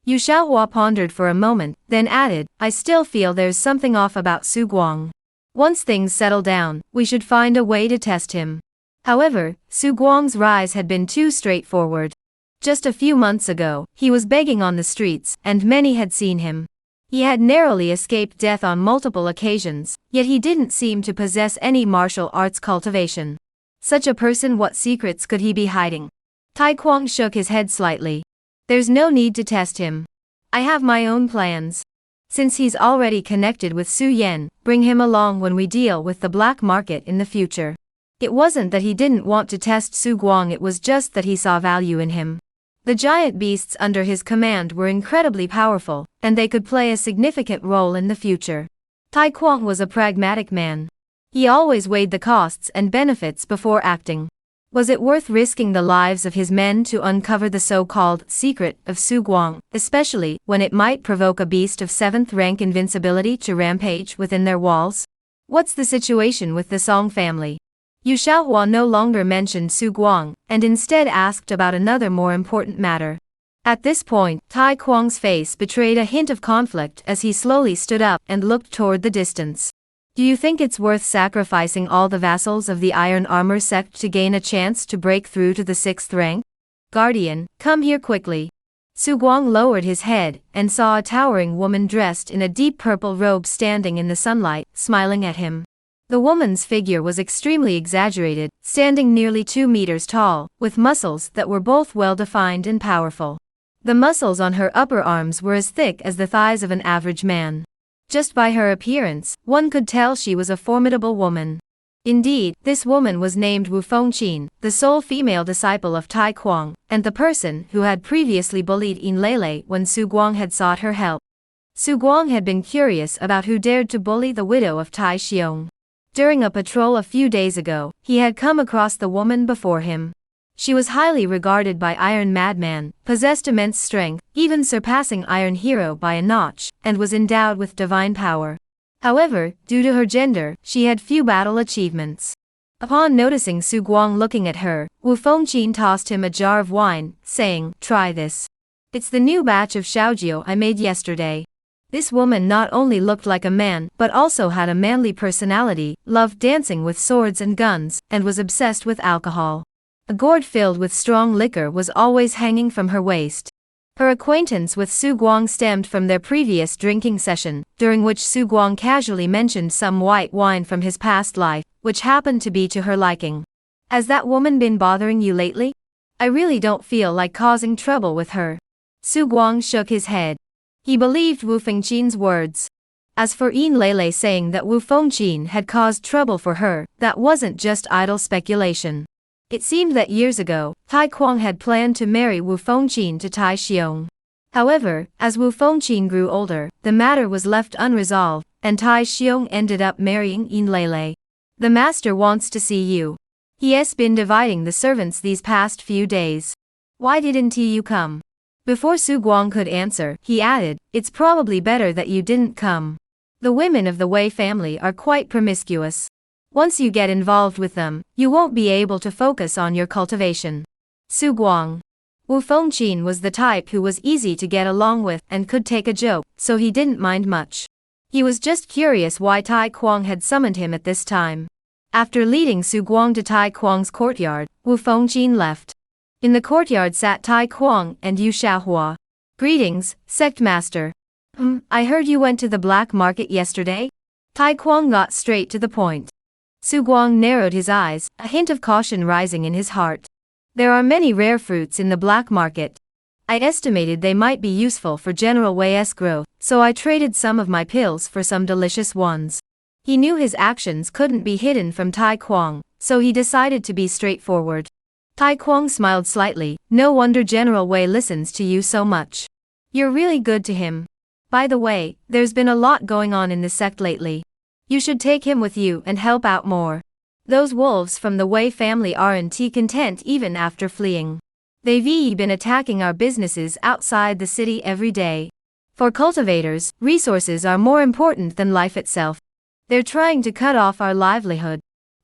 Yu Xiaohua pondered for a moment, then added, I still feel there's something off about Su Guang. Once things settle down, we should find a way to test him. However, Su Guang's rise had been too straightforward. Just a few months ago, he was begging on the streets, and many had seen him. He had narrowly escaped death on multiple occasions, yet he didn't seem to possess any martial arts cultivation. Such a person, what secrets could he be hiding? Tai Kwang shook his head slightly. There's no need to test him. I have my own plans. Since he's already connected with Su Yan, bring him along when we deal with the black market in the future. It wasn't that he didn't want to test Su Guang, it was just that he saw value in him. The giant beasts under his command were incredibly powerful, and they could play a significant role in the future. Tai Kwang was a pragmatic man. He always weighed the costs and benefits before acting. Was it worth risking the lives of his men to uncover the so-called secret of Su Guang, especially when it might provoke a beast of 7th rank invincibility to rampage within their walls? What's the situation with the Song family? Yu Xiaohua no longer mentioned Su Guang, and instead asked about another more important matter. At this point, Tai Kwang's face betrayed a hint of conflict as he slowly stood up and looked toward the distance. Do you think it's worth sacrificing all the vassals of the Iron Armor sect to gain a chance to break through to the 6th rank? Guardian, come here quickly. Su Guang lowered his head and saw a towering woman dressed in a deep purple robe standing in the sunlight, smiling at him. The woman's figure was extremely exaggerated, standing nearly 2 meters tall, with muscles that were both well-defined and powerful. The muscles on her upper arms were as thick as the thighs of an average man. Just by her appearance, one could tell she was a formidable woman. Indeed, this woman was named Wu Fengqin, the sole female disciple of Tai Kwang, and the person who had previously bullied Yin Lele when Su Guang had sought her help. Su Guang had been curious about who dared to bully the widow of Tai Xiong. During a patrol a few days ago, he had come across the woman before him. She was highly regarded by Iron Madman, possessed immense strength, even surpassing Iron Hero by a notch, and was endowed with divine power. However, due to her gender, she had few battle achievements. Upon noticing Su Guang looking at her, Wu Fengqin tossed him a jar of wine, saying, "Try this. It's the new batch of Xiaojiu I made yesterday." This woman not only looked like a man, but also had a manly personality, loved dancing with swords and guns, and was obsessed with alcohol. A gourd filled with strong liquor was always hanging from her waist. Her acquaintance with Su Guang stemmed from their previous drinking session, during which Su Guang casually mentioned some white wine from his past life, which happened to be to her liking. Has that woman been bothering you lately? I really don't feel like causing trouble with her. Su Guang shook his head. He believed Wu Fengqin's words. As for Yin Lele saying that Wu Fengqin had caused trouble for her, that wasn't just idle speculation. It seemed that years ago, Tai Kwang had planned to marry Wu Fengqin to Tai Xiong. However, as Wu Fengqin grew older, the matter was left unresolved, and Tai Xiong ended up marrying Yin Lele. The master wants to see you. He has been dividing the servants these past few days. Why didn't you come? Before Su Guang could answer, he added, "It's probably better that you didn't come. The women of the Wei family are quite promiscuous. Once you get involved with them, you won't be able to focus on your cultivation." Su Guang. Wu Fengqin was the type who was easy to get along with and could take a joke, so he didn't mind much. He was just curious why Tai Kwang had summoned him at this time. After leading Su Guang to Tai Kwang's courtyard, Wu Fengqin left. In the courtyard sat Tai Kwang and Yu Xiaohua. "Greetings, Sect Master. I heard you went to the black market yesterday?" Tai Kwang got straight to the point. Su Guang narrowed his eyes, a hint of caution rising in his heart. "There are many rare fruits in the black market. I estimated they might be useful for General Wei's growth, so I traded some of my pills for some delicious ones." He knew his actions couldn't be hidden from Tai Kwang, so he decided to be straightforward. Tai Kwang smiled slightly. "No wonder General Wei listens to you so much. You're really good to him. By the way, there's been a lot going on in the sect lately. You should take him with you and help out more. Those wolves from the Wei family aren't content even after fleeing. They've been attacking our businesses outside the city every day. For cultivators, resources are more important than life itself. They're trying to cut off our livelihood.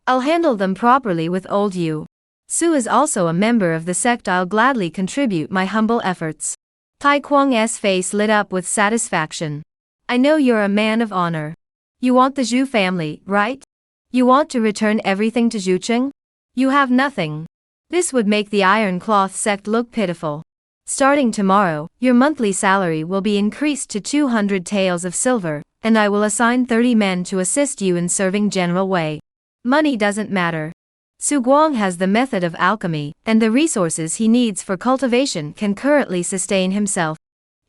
I'll handle them properly with old Yu. Su is also a member of the sect. I'll gladly contribute my humble efforts." Tai Kwang's face lit up with satisfaction. "I know you're a man of honor. You want the Zhu family, right? You want to return everything to Zhucheng? You have nothing. This would make the Iron Cloth sect look pitiful. Starting tomorrow, your monthly salary will be increased to 200 taels of silver, and I will assign 30 men to assist you in serving General Wei. Money doesn't matter. Su Guang has the method of alchemy, and the resources he needs for cultivation can currently sustain himself.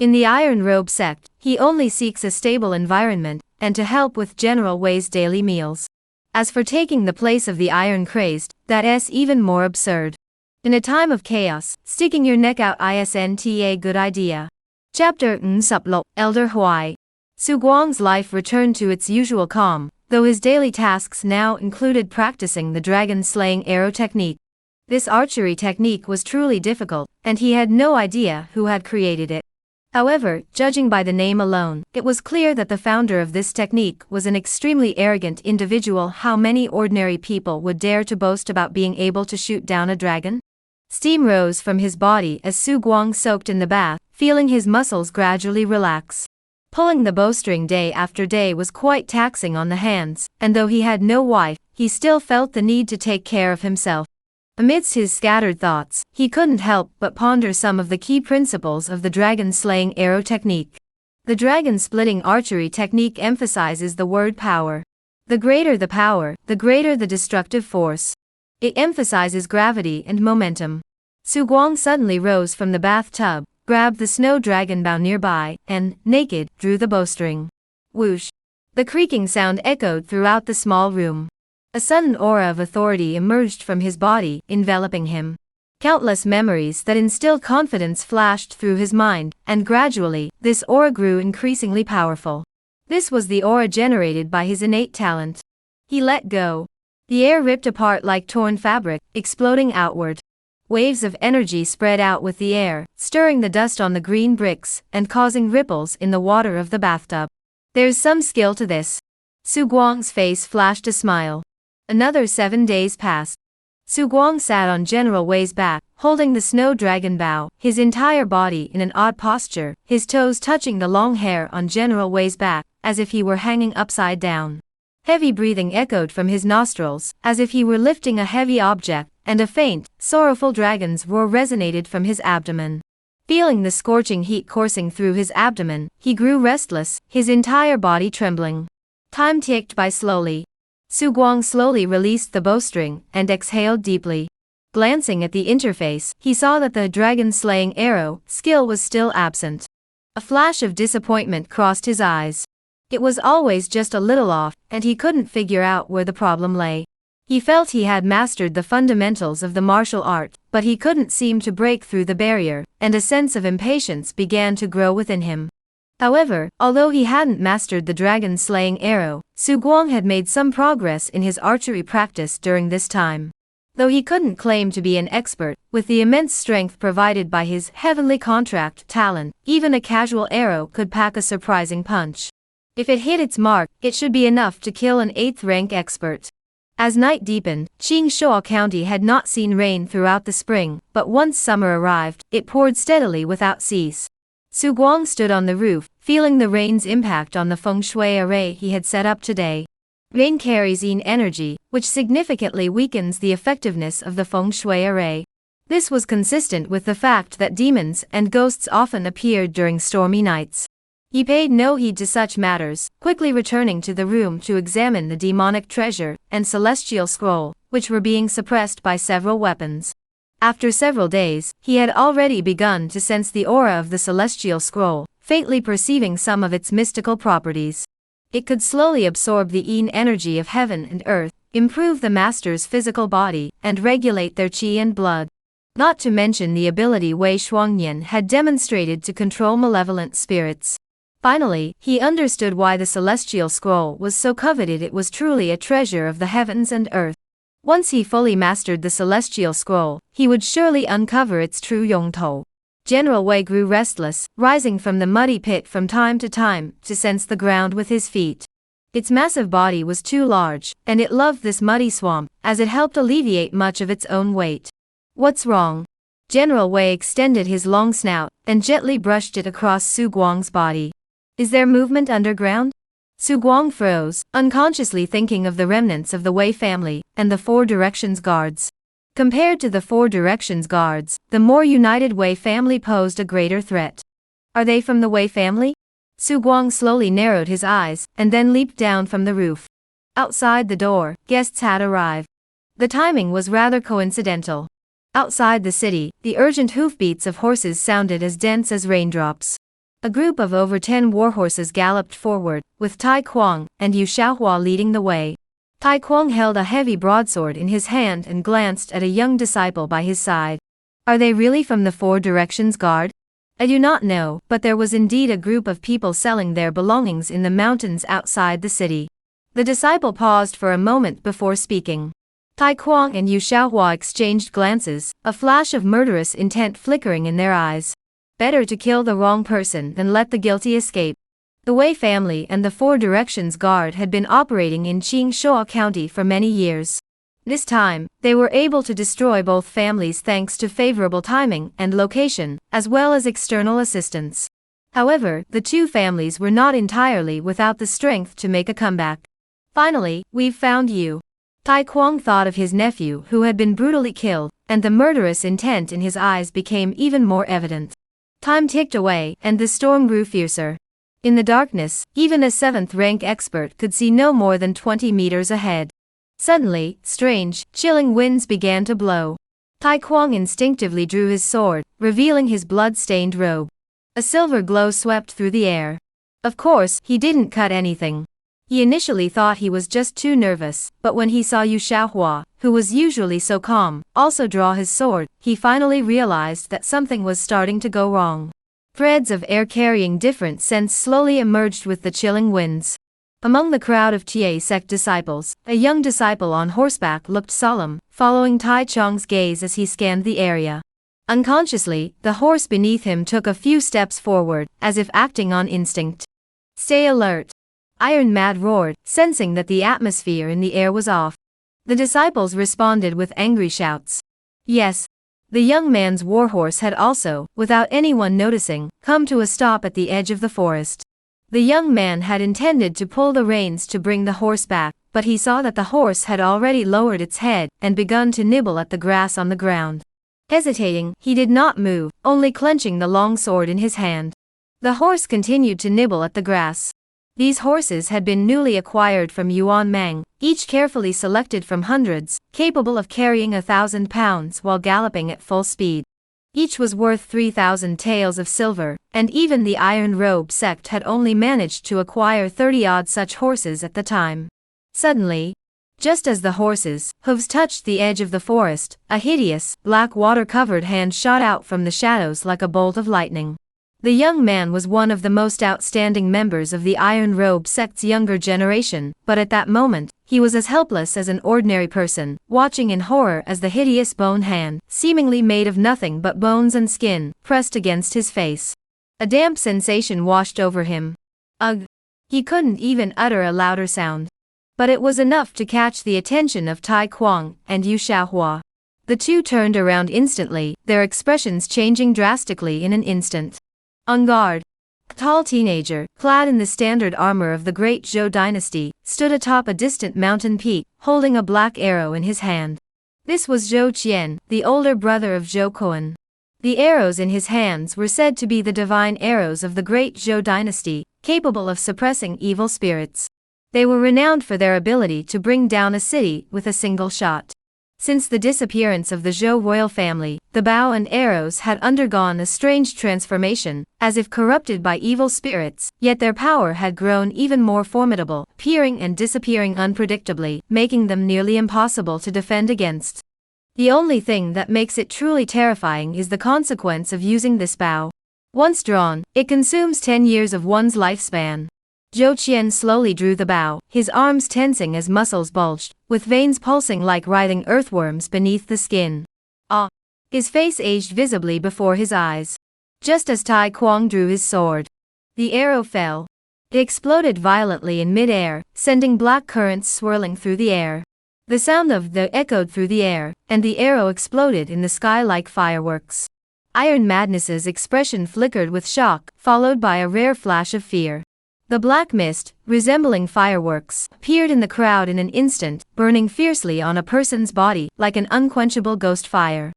In the Iron Robe sect, he only seeks a stable environment, and to help with General Wei's daily meals. As for taking the place of the Iron Crazed, that's even more absurd. In a time of chaos, sticking your neck out isn't a good idea. Chapter 5 Sublok, Elder Huai. Su Guang's life returned to its usual calm, though his daily tasks now included practicing the dragon-slaying arrow technique. This archery technique was truly difficult, and he had no idea who had created it. However, judging by the name alone, it was clear that the founder of this technique was an extremely arrogant individual. How many ordinary people would dare to boast about being able to shoot down a dragon? Steam rose from his body as Su Guang soaked in the bath, feeling his muscles gradually relax. Pulling the bowstring day after day was quite taxing on the hands, and though he had no wife, he still felt the need to take care of himself. Amidst his scattered thoughts, he couldn't help but ponder some of the key principles of the dragon-slaying arrow technique. The dragon-splitting archery technique emphasizes the word power. The greater the power, the greater the destructive force. It emphasizes gravity and momentum. Su Guang suddenly rose from the bathtub, grabbed the snow dragon bow nearby, and, naked, drew the bowstring. Whoosh! The creaking sound echoed throughout the small room. A sudden aura of authority emerged from his body, enveloping him. Countless memories that instilled confidence flashed through his mind, and gradually, this aura grew increasingly powerful. This was the aura generated by his innate talent. He let go. The air ripped apart like torn fabric, exploding outward. Waves of energy spread out with the air, stirring the dust on the green bricks, and causing ripples in the water of the bathtub. There's some skill to this. Su Guang's face flashed a smile. Another 7 days passed. Su Guang sat on General Wei's back, holding the snow dragon bow, his entire body in an odd posture, his toes touching the long hair on General Wei's back, as if he were hanging upside down. Heavy breathing echoed from his nostrils, as if he were lifting a heavy object, and a faint, sorrowful dragon's roar resonated from his abdomen. Feeling the scorching heat coursing through his abdomen, he grew restless, his entire body trembling. Time ticked by slowly. Su Guang slowly released the bowstring, and exhaled deeply. Glancing at the interface, he saw that the dragon-slaying arrow skill was still absent. A flash of disappointment crossed his eyes. It was always just a little off, and he couldn't figure out where the problem lay. He felt he had mastered the fundamentals of the martial art, but he couldn't seem to break through the barrier, and a sense of impatience began to grow within him. However, although he hadn't mastered the dragon-slaying arrow, Su Guang had made some progress in his archery practice during this time. Though he couldn't claim to be an expert, with the immense strength provided by his heavenly contract talent, even a casual arrow could pack a surprising punch. If it hit its mark, it should be enough to kill an 8th-rank expert. As night deepened, Qingshou County had not seen rain throughout the spring, but once summer arrived, it poured steadily without cease. Su Guang stood on the roof, feeling the rain's impact on the feng shui array he had set up today. Rain carries yin energy, which significantly weakens the effectiveness of the feng shui array. This was consistent with the fact that demons and ghosts often appeared during stormy nights. He paid no heed to such matters, quickly returning to the room to examine the demonic treasure and celestial scroll, which were being suppressed by several weapons. After several days, he had already begun to sense the aura of the celestial scroll, faintly perceiving some of its mystical properties. It could slowly absorb the yin energy of heaven and earth, improve the master's physical body, and regulate their qi and blood. Not to mention the ability Wei Shuangnian had demonstrated to control malevolent spirits. Finally, he understood why the celestial scroll was so coveted. It was truly a treasure of the heavens and earth. Once he fully mastered the celestial scroll, he would surely uncover its true yongtou. General Wei grew restless, rising from the muddy pit from time to time to sense the ground with his feet. Its massive body was too large, and it loved this muddy swamp, as it helped alleviate much of its own weight. What's wrong? General Wei extended his long snout, and gently brushed it across Su Guang's body. Is there movement underground? Su Guang froze, unconsciously thinking of the remnants of the Wei family, and the Four Directions guards. Compared to the Four Directions guards, the more united Wei family posed a greater threat. Are they from the Wei family? Su Guang slowly narrowed his eyes, and then leaped down from the roof. Outside the door, guests had arrived. The timing was rather coincidental. Outside the city, the urgent hoofbeats of horses sounded as dense as raindrops. A group of over 10 warhorses galloped forward, with Tai Kuang and Yu Xiaohua leading the way. Tai Kuang held a heavy broadsword in his hand and glanced at a young disciple by his side. Are they really from the Four Directions Guard? I do not know, but there was indeed a group of people selling their belongings in the mountains outside the city. The disciple paused for a moment before speaking. Tai Kuang and Yu Xiaohua exchanged glances, a flash of murderous intent flickering in their eyes. Better to kill the wrong person than let the guilty escape. The Wei family and the Four Directions Guard had been operating in Qingshua County for many years. This time, they were able to destroy both families thanks to favorable timing and location, as well as external assistance. However, the two families were not entirely without the strength to make a comeback. Finally, we've found you. Tai Kuang thought of his nephew who had been brutally killed, and the murderous intent in his eyes became even more evident. Time ticked away, and the storm grew fiercer. In the darkness, even a 7th-rank expert could see no more than 20 meters ahead. Suddenly, strange, chilling winds began to blow. Tai Kuang instinctively drew his sword, revealing his blood-stained robe. A silver glow swept through the air. Of course, he didn't cut anything. He initially thought he was just too nervous, but when he saw Yu Xiaohua, who was usually so calm, also draw his sword, he finally realized that something was starting to go wrong. Threads of air carrying different scents slowly emerged with the chilling winds. Among the crowd of Tia Sect disciples, a young disciple on horseback looked solemn, following Tai Chong's gaze as he scanned the area. Unconsciously, the horse beneath him took a few steps forward, as if acting on instinct. Stay alert! Iron Mad roared, sensing that the atmosphere in the air was off. The disciples responded with angry shouts. Yes. The young man's warhorse had also, without anyone noticing, come to a stop at the edge of the forest. The young man had intended to pull the reins to bring the horse back, but he saw that the horse had already lowered its head and begun to nibble at the grass on the ground. Hesitating, he did not move, only clenching the long sword in his hand. The horse continued to nibble at the grass. These horses had been newly acquired from Yuan Mang, each carefully selected from hundreds, capable of carrying 1,000 pounds while galloping at full speed. Each was worth 3,000 taels of silver, and even the Iron Robe sect had only managed to acquire 30-odd such horses at the time. Suddenly, just as the horses' hooves touched the edge of the forest, a hideous, black water-covered hand shot out from the shadows like a bolt of lightning. The young man was one of the most outstanding members of the Iron Robe sect's younger generation, but at that moment, he was as helpless as an ordinary person, watching in horror as the hideous bone hand, seemingly made of nothing but bones and skin, pressed against his face. A damp sensation washed over him. Ugh! He couldn't even utter a louder sound. But it was enough to catch the attention of Tai Kuang and Yu Xiaohua. The two turned around instantly, their expressions changing drastically in an instant. On guard. A tall teenager, clad in the standard armor of the Great Zhou dynasty, stood atop a distant mountain peak, holding a black arrow in his hand. This was Zhou Qian, the older brother of Zhou Kuan. The arrows in his hands were said to be the divine arrows of the Great Zhou dynasty, capable of suppressing evil spirits. They were renowned for their ability to bring down a city with a single shot. Since the disappearance of the Zhou royal family, the bow and arrows had undergone a strange transformation, as if corrupted by evil spirits, yet their power had grown even more formidable, appearing and disappearing unpredictably, making them nearly impossible to defend against. The only thing that makes it truly terrifying is the consequence of using this bow. Once drawn, it consumes 10 years of one's lifespan. Zhou Qian slowly drew the bow, his arms tensing as muscles bulged, with veins pulsing like writhing earthworms beneath the skin. Ah! His face aged visibly before his eyes. Just as Tai Kuang drew his sword, the arrow fell. It exploded violently in mid-air, sending black currents swirling through the air. The sound of the echoed through the air, and the arrow exploded in the sky like fireworks. Iron Madness's expression flickered with shock, followed by a rare flash of fear. The black mist, resembling fireworks, appeared in the crowd in an instant, burning fiercely on a person's body like an unquenchable ghost fire.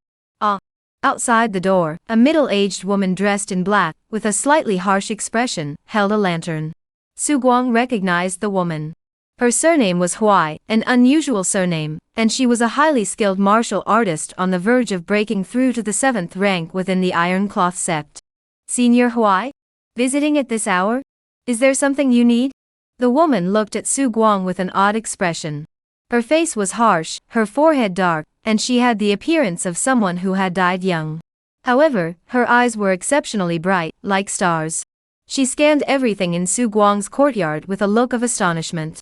Outside the door, a middle-aged woman dressed in black, with a slightly harsh expression, held a lantern. Su Guang recognized the woman. Her surname was Huai, an unusual surname, and she was a highly skilled martial artist on the verge of breaking through to the 7th rank within the Iron Cloth Sect. Senior Huai? Visiting at this hour? Is there something you need? The woman looked at Su Guang with an odd expression. Her face was harsh, her forehead dark, and she had the appearance of someone who had died young. However, her eyes were exceptionally bright, like stars. She scanned everything in Su Guang's courtyard with a look of astonishment.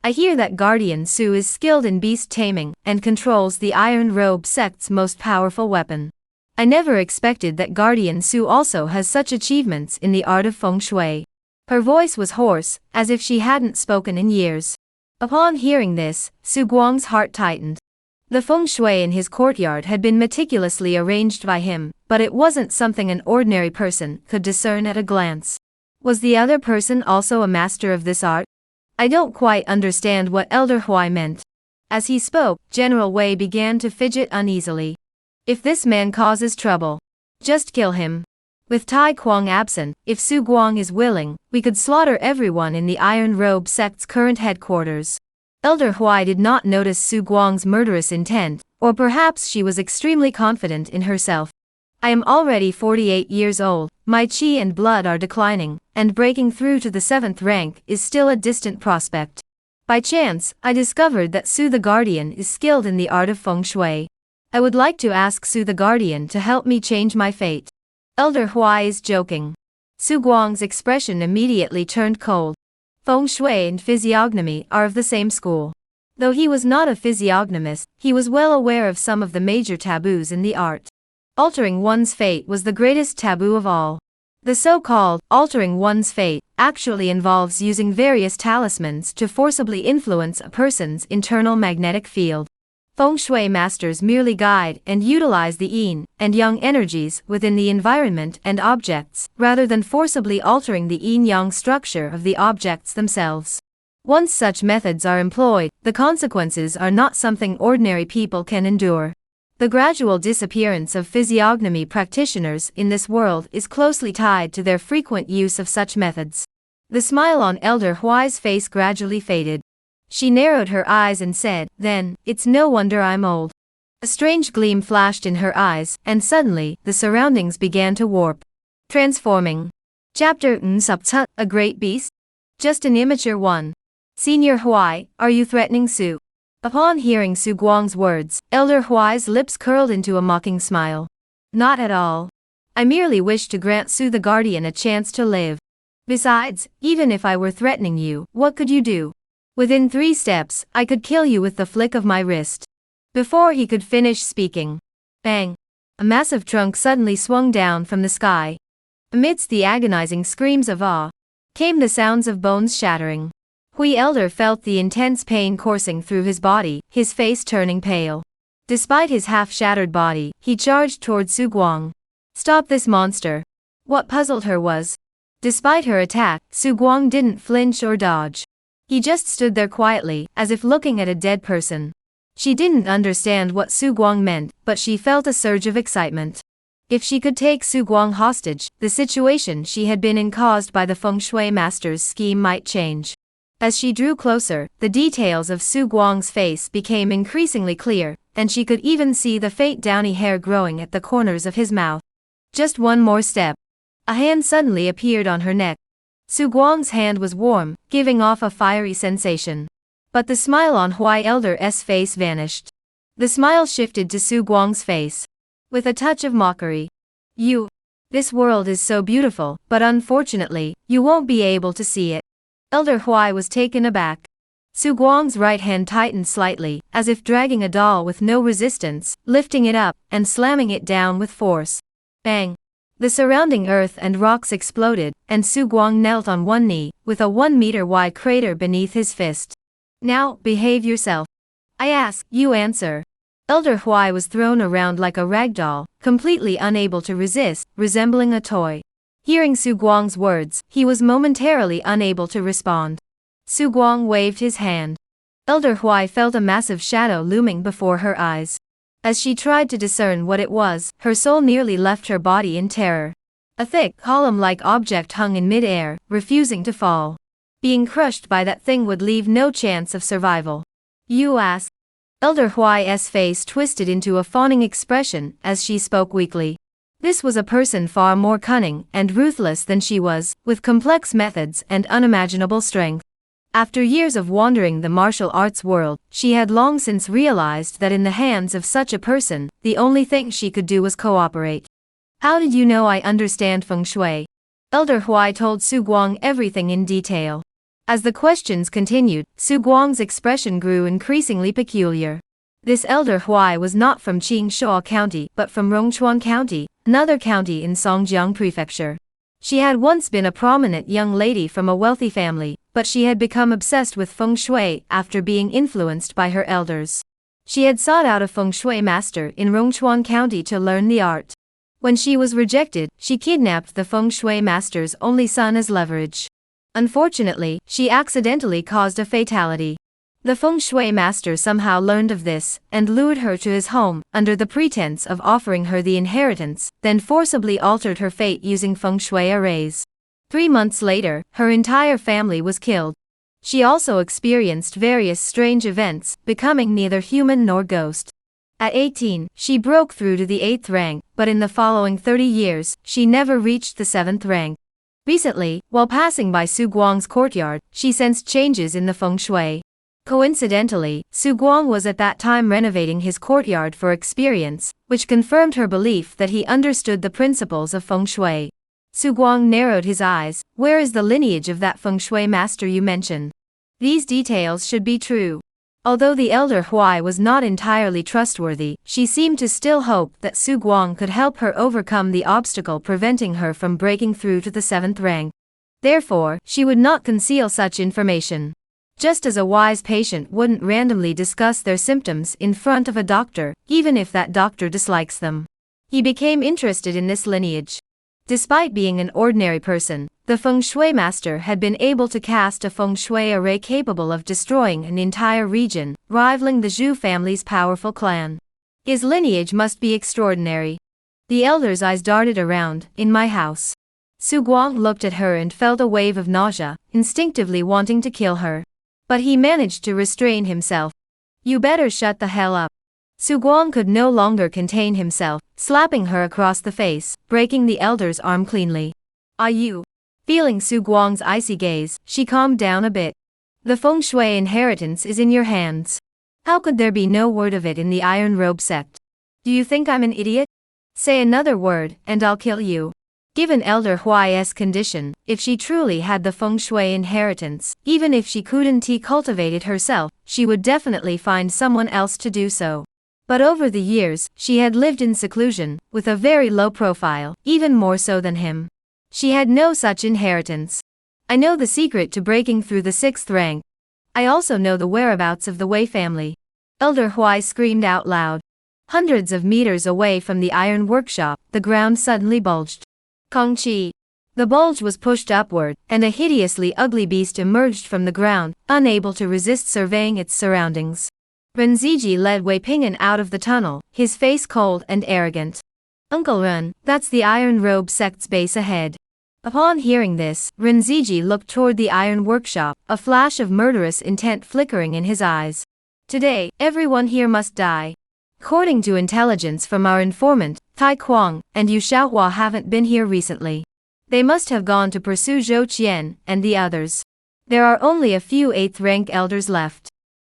I hear that Guardian Su is skilled in beast taming and controls the Iron Robe sect's most powerful weapon. I never expected that Guardian Su also has such achievements in the art of feng shui. Her voice was hoarse, as if she hadn't spoken in years. Upon hearing this, Su Guang's heart tightened. The feng shui in his courtyard had been meticulously arranged by him, but it wasn't something an ordinary person could discern at a glance. Was the other person also a master of this art? I don't quite understand what Elder Huai meant. As he spoke, General Wei began to fidget uneasily. If this man causes trouble, just kill him. With Tai Kuang absent, if Su Guang is willing, we could slaughter everyone in the Iron Robe sect's current headquarters. Elder Huai did not notice Su Guang's murderous intent, or perhaps she was extremely confident in herself. I am already 48 years old, my qi and blood are declining, and breaking through to the 7th rank is still a distant prospect. By chance, I discovered that Su the Guardian is skilled in the art of feng shui. I would like to ask Su the Guardian to help me change my fate. Elder Huai is joking. Su Guang's expression immediately turned cold. Feng shui and physiognomy are of the same school. Though he was not a physiognomist, he was well aware of some of the major taboos in the art. Altering one's fate was the greatest taboo of all. The so-called altering one's fate actually involves using various talismans to forcibly influence a person's internal magnetic field. Feng shui masters merely guide and utilize the yin and yang energies within the environment and objects, rather than forcibly altering the yin-yang structure of the objects themselves. Once such methods are employed, the consequences are not something ordinary people can endure. The gradual disappearance of physiognomy practitioners in this world is closely tied to their frequent use of such methods. The smile on Elder Huai's face gradually faded. She narrowed her eyes and said, "Then, it's no wonder I'm old." A strange gleam flashed in her eyes, and suddenly, the surroundings began to warp. Transforming. Chapter Nsubtut, a great beast? Just an immature one. Senior Huai, are you threatening Su? Upon hearing Su Guang's words, Elder Huai's lips curled into a mocking smile. Not at all. I merely wish to grant Su the Guardian a chance to live. Besides, even if I were threatening you, what could you do? Within 3 steps, I could kill you with the flick of my wrist. Before he could finish speaking, bang! A massive trunk suddenly swung down from the sky. Amidst the agonizing screams of awe, came the sounds of bones shattering. Hui Elder felt the intense pain coursing through his body, his face turning pale. Despite his half-shattered body, he charged toward Su Guang. Stop this monster! What puzzled her was, despite her attack, Su Guang didn't flinch or dodge. He just stood there quietly, as if looking at a dead person. She didn't understand what Su Guang meant, but she felt a surge of excitement. If she could take Su Guang hostage, the situation she had been in caused by the feng shui master's scheme might change. As she drew closer, the details of Su Guang's face became increasingly clear, and she could even see the faint downy hair growing at the corners of his mouth. Just one more step. A hand suddenly appeared on her neck. Su Guang's hand was warm, giving off a fiery sensation. But the smile on Huai Elder's face vanished. The smile shifted to Su Guang's face. With a touch of mockery. This world is so beautiful, but unfortunately, you won't be able to see it. Elder Huai was taken aback. Su Guang's right hand tightened slightly, as if dragging a doll with no resistance, lifting it up, and slamming it down with force. Bang! The surrounding earth and rocks exploded, and Su Guang knelt on one knee, with a 1-meter wide crater beneath his fist. Now, behave yourself. I ask, you answer. Elder Huai was thrown around like a rag doll, completely unable to resist, resembling a toy. Hearing Su Guang's words, he was momentarily unable to respond. Su Guang waved his hand. Elder Huai felt a massive shadow looming before her eyes. As she tried to discern what it was, her soul nearly left her body in terror. A thick, column-like object hung in mid-air, refusing to fall. Being crushed by that thing would leave no chance of survival. You ask? Elder Huai's face twisted into a fawning expression as she spoke weakly. This was a person far more cunning and ruthless than she was, with complex methods and unimaginable strength. After years of wandering the martial arts world, she had long since realized that in the hands of such a person, the only thing she could do was cooperate. How did you know I understand feng shui? Elder Huai told Su Guang everything in detail. As the questions continued, Su Guang's expression grew increasingly peculiar. This Elder Huai was not from Qingshuo County but from Rongchuan County, another county in Songjiang Prefecture. She had once been a prominent young lady from a wealthy family, but she had become obsessed with feng shui after being influenced by her elders. She had sought out a feng shui master in Rongchuan County to learn the art. When she was rejected, she kidnapped the feng shui master's only son as leverage. Unfortunately, she accidentally caused a fatality. The feng shui master somehow learned of this, and lured her to his home, under the pretense of offering her the inheritance, then forcibly altered her fate using feng shui arrays. 3 months later, her entire family was killed. She also experienced various strange events, becoming neither human nor ghost. At 18, she broke through to the 8th rank, but in the following 30 years, she never reached the 7th rank. Recently, while passing by Su Guang's courtyard, she sensed changes in the feng shui. Coincidentally, Su Guang was at that time renovating his courtyard for experience, which confirmed her belief that he understood the principles of feng shui. Su Guang narrowed his eyes. Where is the lineage of that feng shui master you mentioned? These details should be true. Although the elder Huai was not entirely trustworthy, she seemed to still hope that Su Guang could help her overcome the obstacle preventing her from breaking through to the 7th rank. Therefore, she would not conceal such information. Just as a wise patient wouldn't randomly discuss their symptoms in front of a doctor, even if that doctor dislikes them. He became interested in this lineage. Despite being an ordinary person, the feng shui master had been able to cast a feng shui array capable of destroying an entire region, rivaling the Zhu family's powerful clan. His lineage must be extraordinary. The elder's eyes darted around. In my house. Su Guang looked at her and felt a wave of nausea, instinctively wanting to kill her. But he managed to restrain himself. You better shut the hell up. Su Guang could no longer contain himself, slapping her across the face, breaking the elder's arm cleanly. Are you? Feeling Su Guang's icy gaze, she calmed down a bit. The feng shui inheritance is in your hands. How could there be no word of it in the Iron Robe sect? Do you think I'm an idiot? Say another word, and I'll kill you. Given Elder Huai's condition, if she truly had the feng shui inheritance, even if she couldn't cultivate it herself, she would definitely find someone else to do so. But over the years, she had lived in seclusion, with a very low profile, even more so than him. She had no such inheritance. I know the secret to breaking through the 6th rank. I also know the whereabouts of the Wei family. Elder Huai screamed out loud. Hundreds of meters away from the iron workshop, the ground suddenly bulged. Kongqi. The bulge was pushed upward, and a hideously ugly beast emerged from the ground, unable to resist surveying its surroundings. Renziji led Wei Ping'an out of the tunnel, his face cold and arrogant. Uncle Ren, that's the Iron Robe sect's base ahead. Upon hearing this, Renziji looked toward the iron workshop, a flash of murderous intent flickering in his eyes. Today, everyone here must die. According to intelligence from our informant, Tai Kuang and Yu Xiaohua haven't been here recently. They must have gone to pursue Zhou Qian and the others. There are only a few 8th rank elders left.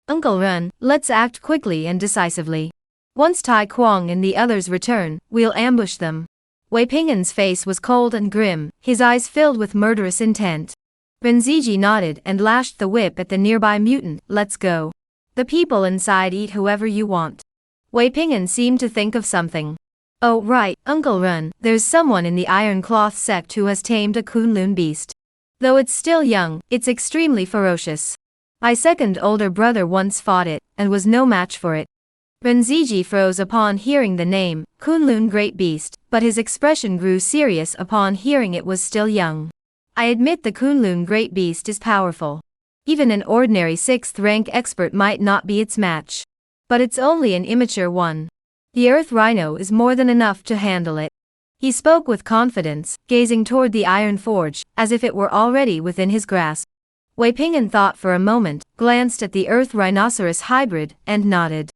Uncle Ren, let's act quickly and decisively. Once Tai Kuang and the others return, we'll ambush them. Wei Ping'an's face was cold and grim, his eyes filled with murderous intent. Renziji nodded and lashed the whip at the nearby mutant. Let's go. The people inside eat whoever you want. Wei Ping'an seemed to think of something. Oh right, Uncle Ren, there's someone in the Iron Cloth sect who has tamed a Kunlun beast. Though it's still young, it's extremely ferocious. My second older brother once fought it, and was no match for it. Renziji froze upon hearing the name, Kunlun Great Beast, but his expression grew serious upon hearing it was still young. I admit the Kunlun Great Beast is powerful. Even an ordinary 6th rank expert might not be its match. But it's only an immature one. The Earth Rhino is more than enough to handle it. He spoke with confidence, gazing toward the iron forge, as if it were already within his grasp. Wei Ping'an thought for a moment, glanced at the Earth Rhinoceros hybrid, and nodded.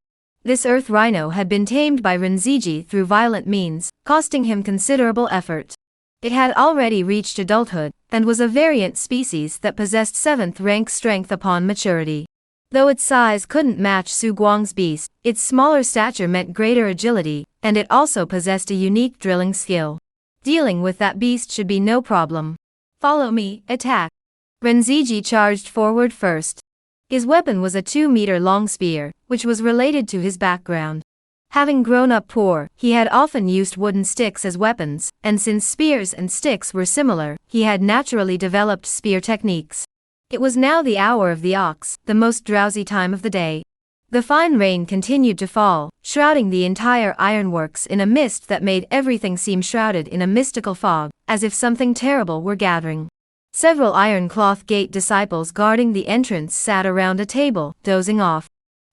This Earth Rhino had been tamed by Renziji through violent means, costing him considerable effort. It had already reached adulthood, and was a variant species that possessed 7th rank strength upon maturity. Though its size couldn't match Su Guang's beast, its smaller stature meant greater agility, and it also possessed a unique drilling skill. Dealing with that beast should be no problem. Follow me, attack. Renziji charged forward first. His weapon was a 2-meter-long spear, which was related to his background. Having grown up poor, he had often used wooden sticks as weapons, and since spears and sticks were similar, he had naturally developed spear techniques. It was now the hour of the ox, the most drowsy time of the day. The fine rain continued to fall, shrouding the entire ironworks in a mist that made everything seem shrouded in a mystical fog, as if something terrible were gathering. Several Iron Cloth Gate disciples guarding the entrance sat around a table, dozing off.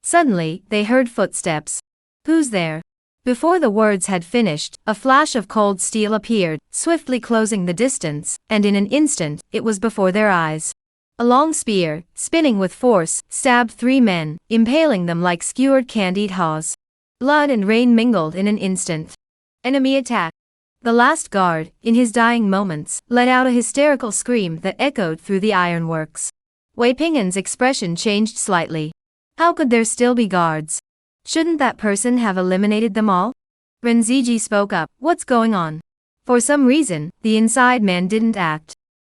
Suddenly, they heard footsteps. Who's there? Before the words had finished, a flash of cold steel appeared, swiftly closing the distance, and in an instant, it was before their eyes. A long spear, spinning with force, stabbed 3 men, impaling them like skewered candied haws. Blood and rain mingled in an instant. Enemy attack. The last guard, in his dying moments, let out a hysterical scream that echoed through the ironworks. Wei Ping'an's expression changed slightly. How could there still be guards? Shouldn't that person have eliminated them all? Renziji spoke up, what's going on? For some reason, the inside man didn't act.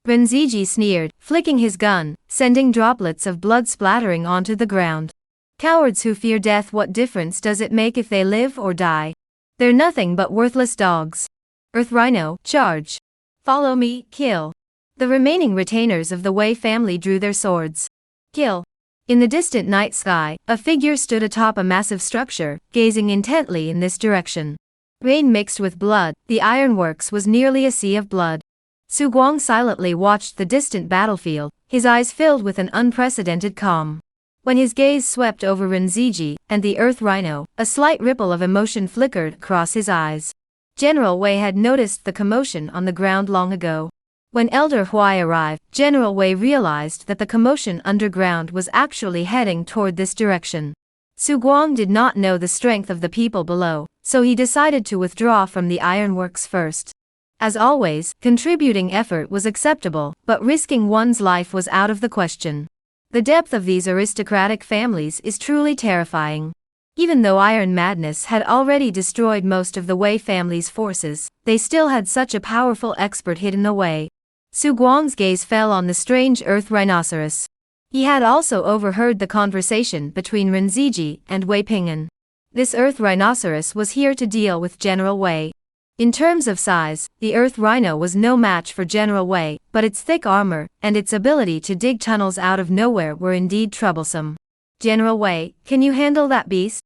Renziji sneered, flicking his gun, sending droplets of blood splattering onto the ground. Cowards who fear death, what difference does it make if they live or die? They're nothing but worthless dogs. Earth Rhino, charge. Follow me, kill. The remaining retainers of the Wei family drew their swords. Kill. In the distant night sky, a figure stood atop a massive structure, gazing intently in this direction. Rain mixed with blood, the ironworks was nearly a sea of blood. Su Guang silently watched the distant battlefield, his eyes filled with an unprecedented calm. When his gaze swept over Renziji and the Earth Rhino, a slight ripple of emotion flickered across his eyes. General Wei had noticed the commotion on the ground long ago. When Elder Huai arrived, General Wei realized that the commotion underground was actually heading toward this direction. Su Guang did not know the strength of the people below, so he decided to withdraw from the ironworks first. As always, contributing effort was acceptable, but risking one's life was out of the question. The depth of these aristocratic families is truly terrifying. Even though Iron Madness had already destroyed most of the Wei family's forces, they still had such a powerful expert hidden away. Su Guang's gaze fell on the strange Earth Rhinoceros. He had also overheard the conversation between Renziji and Wei Ping'an. This Earth Rhinoceros was here to deal with General Wei. In terms of size, the Earth Rhino was no match for General Wei, but its thick armor and its ability to dig tunnels out of nowhere were indeed troublesome. General Wei, can you handle that beast?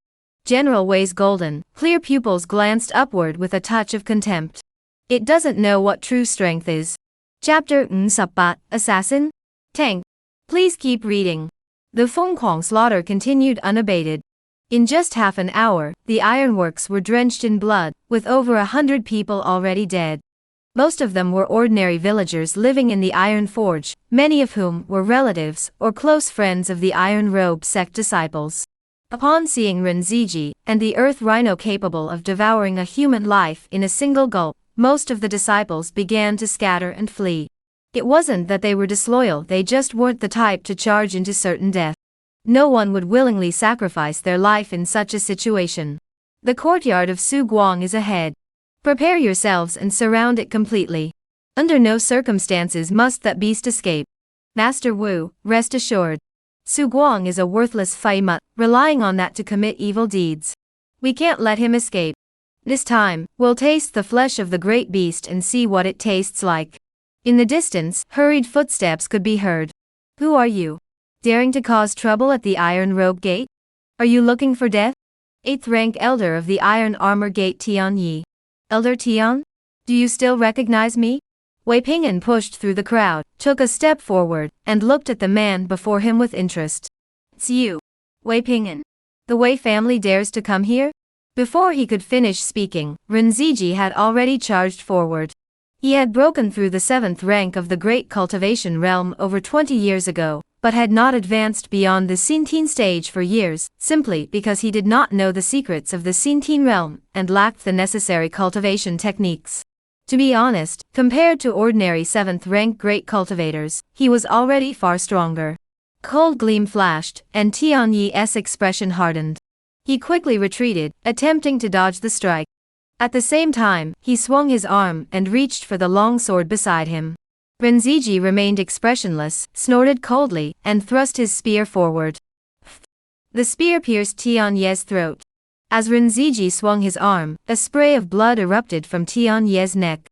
General Wei's golden, clear pupils glanced upward with a touch of contempt. It doesn't know what true strength is. Chapter Nsapbat, Assassin? Tank. Please keep reading. The Fenghuang slaughter continued unabated. In just half an hour, the ironworks were drenched in blood, with over 100 people already dead. Most of them were ordinary villagers living in the iron forge, many of whom were relatives or close friends of the Iron Robe Sect disciples. Upon seeing Renziji and the Earth Rhino capable of devouring a human life in a single gulp, most of the disciples began to scatter and flee. It wasn't that they were disloyal, they just weren't the type to charge into certain death. No one would willingly sacrifice their life in such a situation. The courtyard of Su Guang is ahead. Prepare yourselves and surround it completely. Under no circumstances must that beast escape. Master Wu, rest assured. Su Guang is a worthless Faimut, relying on that to commit evil deeds. We can't let him escape. This time, we'll taste the flesh of the great beast and see what it tastes like. In the distance, hurried footsteps could be heard. Who are you? Daring to cause trouble at the Iron Robe Gate? Are you looking for death? 8th rank elder of the Iron Armor Gate Tianyi. Elder Tian? Do you still recognize me? Wei Ping'an pushed through the crowd, took a step forward, and looked at the man before him with interest. It's you, Wei Ping'an. The Wei family dares to come here? Before he could finish speaking, Renziji had already charged forward. He had broken through the 7th rank of the Great Cultivation realm over 20 years ago, but had not advanced beyond the Xintian stage for years, simply because he did not know the secrets of the Xintian realm and lacked the necessary cultivation techniques. To be honest, compared to ordinary 7th rank great cultivators, he was already far stronger. Cold gleam flashed, and Tianyi's expression hardened. He quickly retreated, attempting to dodge the strike. At the same time, he swung his arm and reached for the long sword beside him. Renziji remained expressionless, snorted coldly, and thrust his spear forward. The spear pierced Tianyi's throat. As Renziji swung his arm, a spray of blood erupted from Tianyi's neck.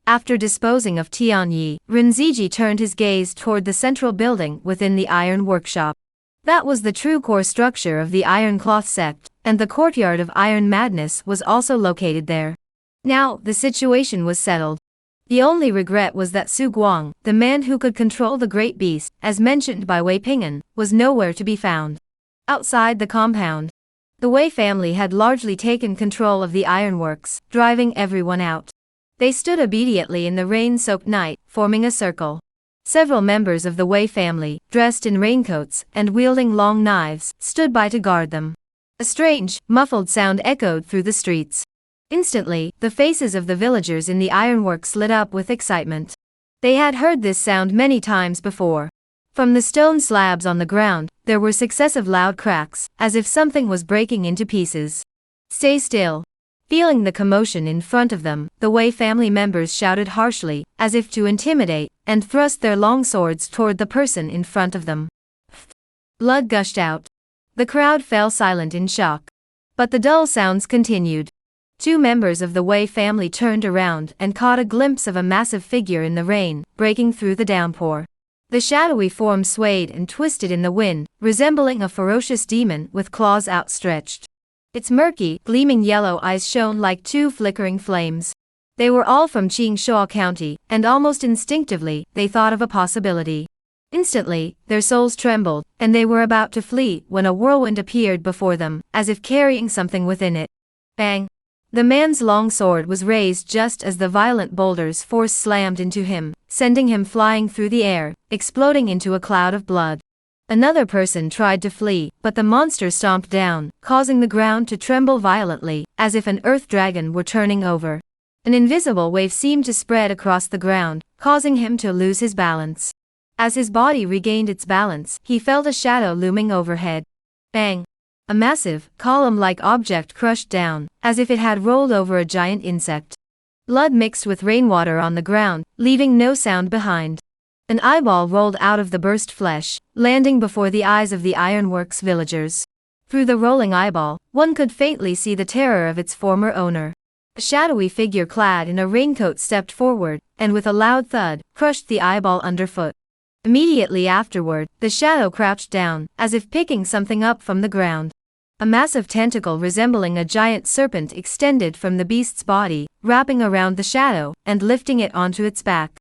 After disposing of Tianyi, Renziji turned his gaze toward the central building within the iron workshop. That was the true core structure of the Iron Cloth Sect, and the courtyard of Iron Madness was also located there. Now, the situation was settled. The only regret was that Su Guang, the man who could control the great beast, as mentioned by Wei Ping'an, was nowhere to be found. Outside the compound, the Wei family had largely taken control of the ironworks, driving everyone out. They stood obediently in the rain-soaked night, forming a circle. Several members of the Wei family, dressed in raincoats and wielding long knives, stood by to guard them. A strange, muffled sound echoed through the streets. Instantly, the faces of the villagers in the ironworks lit up with excitement. They had heard this sound many times before. From the stone slabs on the ground, there were successive loud cracks, as if something was breaking into pieces. Stay still. Feeling the commotion in front of them, the Wei family members shouted harshly, as if to intimidate, and thrust their long swords toward the person in front of them. Blood gushed out. The crowd fell silent in shock. But the dull sounds continued. 2 members of the Wei family turned around and caught a glimpse of a massive figure in the rain, breaking through the downpour. The shadowy form swayed and twisted in the wind, resembling a ferocious demon with claws outstretched. Its murky, gleaming yellow eyes shone like 2 flickering flames. They were all from Qingshuo County, and almost instinctively, they thought of a possibility. Instantly, their souls trembled, and they were about to flee when a whirlwind appeared before them, as if carrying something within it. Bang! The man's long sword was raised just as the violent boulder's force slammed into him, sending him flying through the air, exploding into a cloud of blood. Another person tried to flee, but the monster stomped down, causing the ground to tremble violently, as if an earth dragon were turning over. An invisible wave seemed to spread across the ground, causing him to lose his balance. As his body regained its balance, he felt a shadow looming overhead. Bang! A massive, column-like object crushed down, as if it had rolled over a giant insect. Blood mixed with rainwater on the ground, leaving no sound behind. An eyeball rolled out of the burst flesh, landing before the eyes of the ironworks villagers. Through the rolling eyeball, one could faintly see the terror of its former owner. A shadowy figure clad in a raincoat stepped forward, and with a loud thud, crushed the eyeball underfoot. Immediately afterward, the shadow crouched down, as if picking something up from the ground. A massive tentacle resembling a giant serpent extended from the beast's body, wrapping around the shadow, and lifting it onto its back.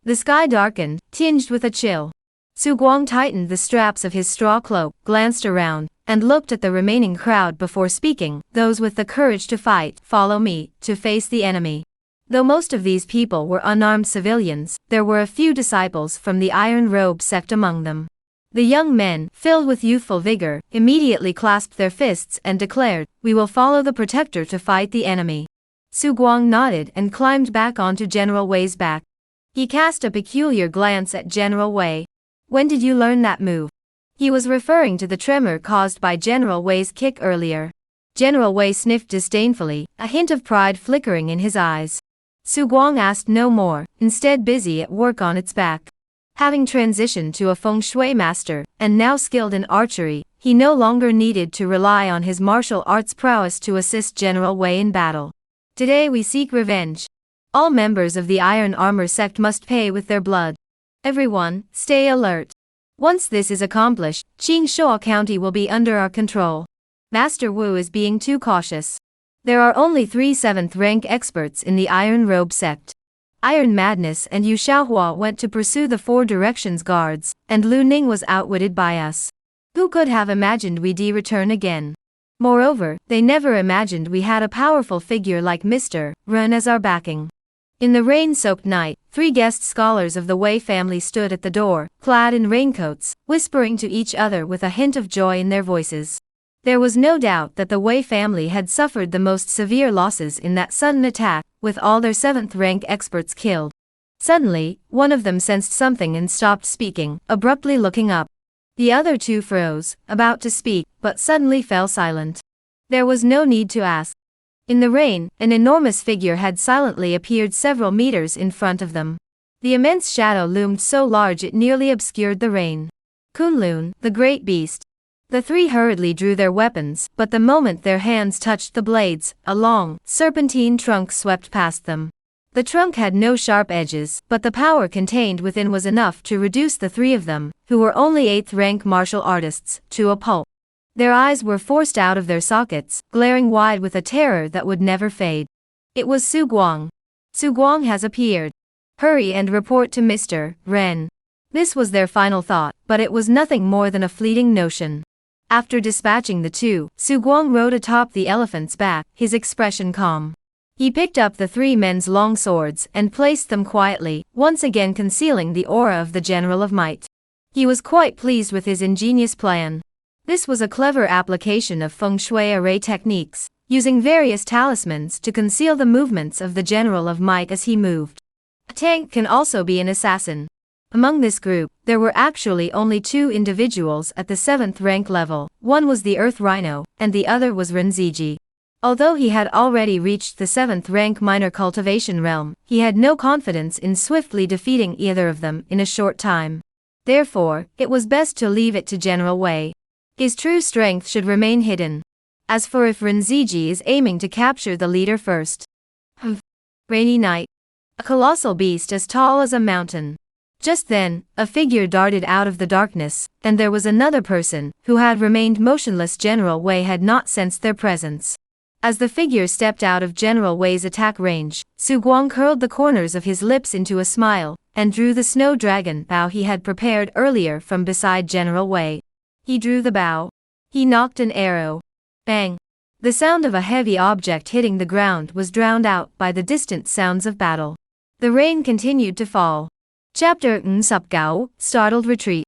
The sky darkened, tinged with a chill. Su Guang tightened the straps of his straw cloak, glanced around, and looked at the remaining crowd before speaking. Those with the courage to fight, follow me, to face the enemy. Though most of these people were unarmed civilians, there were a few disciples from the Iron Robe sect among them. The young men, filled with youthful vigor, immediately clasped their fists and declared, "We will follow the protector to fight the enemy." Su Guang nodded and climbed back onto General Wei's back. He cast a peculiar glance at General Wei. "When did you learn that move?" He was referring to the tremor caused by General Wei's kick earlier. General Wei sniffed disdainfully, a hint of pride flickering in his eyes. Su Guang asked no more, instead busy at work on its back. Having transitioned to a feng shui master, and now skilled in archery, he no longer needed to rely on his martial arts prowess to assist General Wei in battle. "Today we seek revenge. All members of the Iron Armor sect must pay with their blood. Everyone, stay alert. Once this is accomplished, Qingshuo County will be under our control." Master Wu is being too cautious. There are only 3 7th rank experts in the Iron Robe sect. Iron Madness and Yu Xiaohua went to pursue the 4 directions guards, and Lu Ning was outwitted by us. Who could have imagined we'd return again? Moreover, they never imagined we had a powerful figure like Mr. Ren as our backing. In the rain-soaked night, 3 guest scholars of the Wei family stood at the door, clad in raincoats, whispering to each other with a hint of joy in their voices. There was no doubt that the Wei family had suffered the most severe losses in that sudden attack, with all their 7th rank experts killed. Suddenly, one of them sensed something and stopped speaking, abruptly looking up. The other 2 froze, about to speak, but suddenly fell silent. There was no need to ask. In the rain, an enormous figure had silently appeared several meters in front of them. The immense shadow loomed so large it nearly obscured the rain. Kunlun, the great beast. The 3 hurriedly drew their weapons, but the moment their hands touched the blades, a long, serpentine trunk swept past them. The trunk had no sharp edges, but the power contained within was enough to reduce the 3 of them, who were only 8th rank martial artists, to a pulp. Their eyes were forced out of their sockets, glaring wide with a terror that would never fade. It was Su Guang. Su Guang has appeared. Hurry and report to Mr. Ren. This was their final thought, but it was nothing more than a fleeting notion. After dispatching the 2, Su Guang rode atop the elephant's back, his expression calm. He picked up the 3 men's long swords and placed them quietly, once again concealing the aura of the General of Might. He was quite pleased with his ingenious plan. This was a clever application of feng shui array techniques, using various talismans to conceal the movements of the General of Might as he moved. A tank can also be an assassin. Among this group, there were actually only 2 individuals at the 7th rank level. One was the Earth Rhino, and the other was Renziji. Although he had already reached the 7th rank minor cultivation realm, he had no confidence in swiftly defeating either of them in a short time. Therefore, it was best to leave it to General Wei. His true strength should remain hidden. As for if Renziji is aiming to capture the leader first. Rainy night. A colossal beast as tall as a mountain. Just then, a figure darted out of the darkness, and there was another person, who had remained motionless. General Wei had not sensed their presence. As the figure stepped out of General Wei's attack range, Su Guang curled the corners of his lips into a smile, and drew the snow dragon bow he had prepared earlier from beside General Wei. He drew the bow. He knocked an arrow. Bang! The sound of a heavy object hitting the ground was drowned out by the distant sounds of battle. The rain continued to fall. Chapter Nsupgao, Startled Retreat.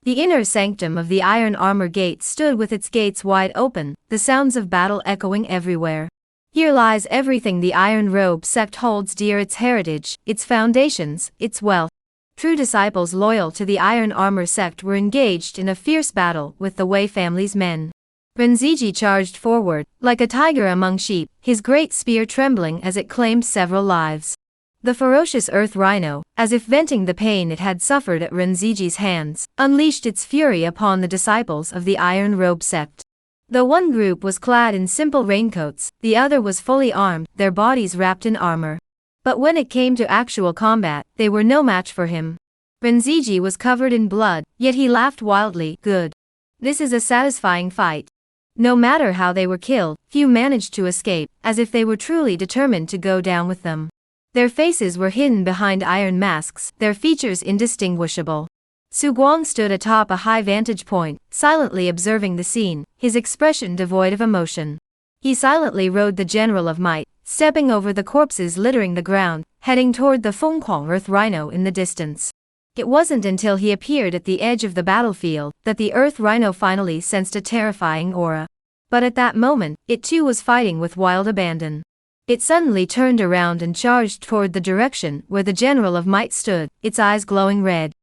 The inner sanctum of the iron armor gate stood with its gates wide open, the sounds of battle echoing everywhere. Here lies everything the Iron Robe sect holds dear: its heritage, its foundations, its wealth. True disciples loyal to the Iron Armor sect were engaged in a fierce battle with the Wei family's men. Renziji charged forward, like a tiger among sheep, his great spear trembling as it claimed several lives. The ferocious Earth Rhino, as if venting the pain it had suffered at Renziji's hands, unleashed its fury upon the disciples of the Iron Robe sect. Though one group was clad in simple raincoats, the other was fully armed, their bodies wrapped in armor. But when it came to actual combat, they were no match for him. Renziji was covered in blood, yet he laughed wildly. Good. This is a satisfying fight. No matter how they were killed, few managed to escape, as if they were truly determined to go down with them. Their faces were hidden behind iron masks, their features indistinguishable. Su Guang stood atop a high vantage point, silently observing the scene, his expression devoid of emotion. He silently rode the General of Might, stepping over the corpses littering the ground, heading toward the Fenghuang Earth Rhino in the distance. It wasn't until he appeared at the edge of the battlefield that the Earth Rhino finally sensed a terrifying aura. But at that moment, it too was fighting with wild abandon. It suddenly turned around and charged toward the direction where the General of Might stood, its eyes glowing red.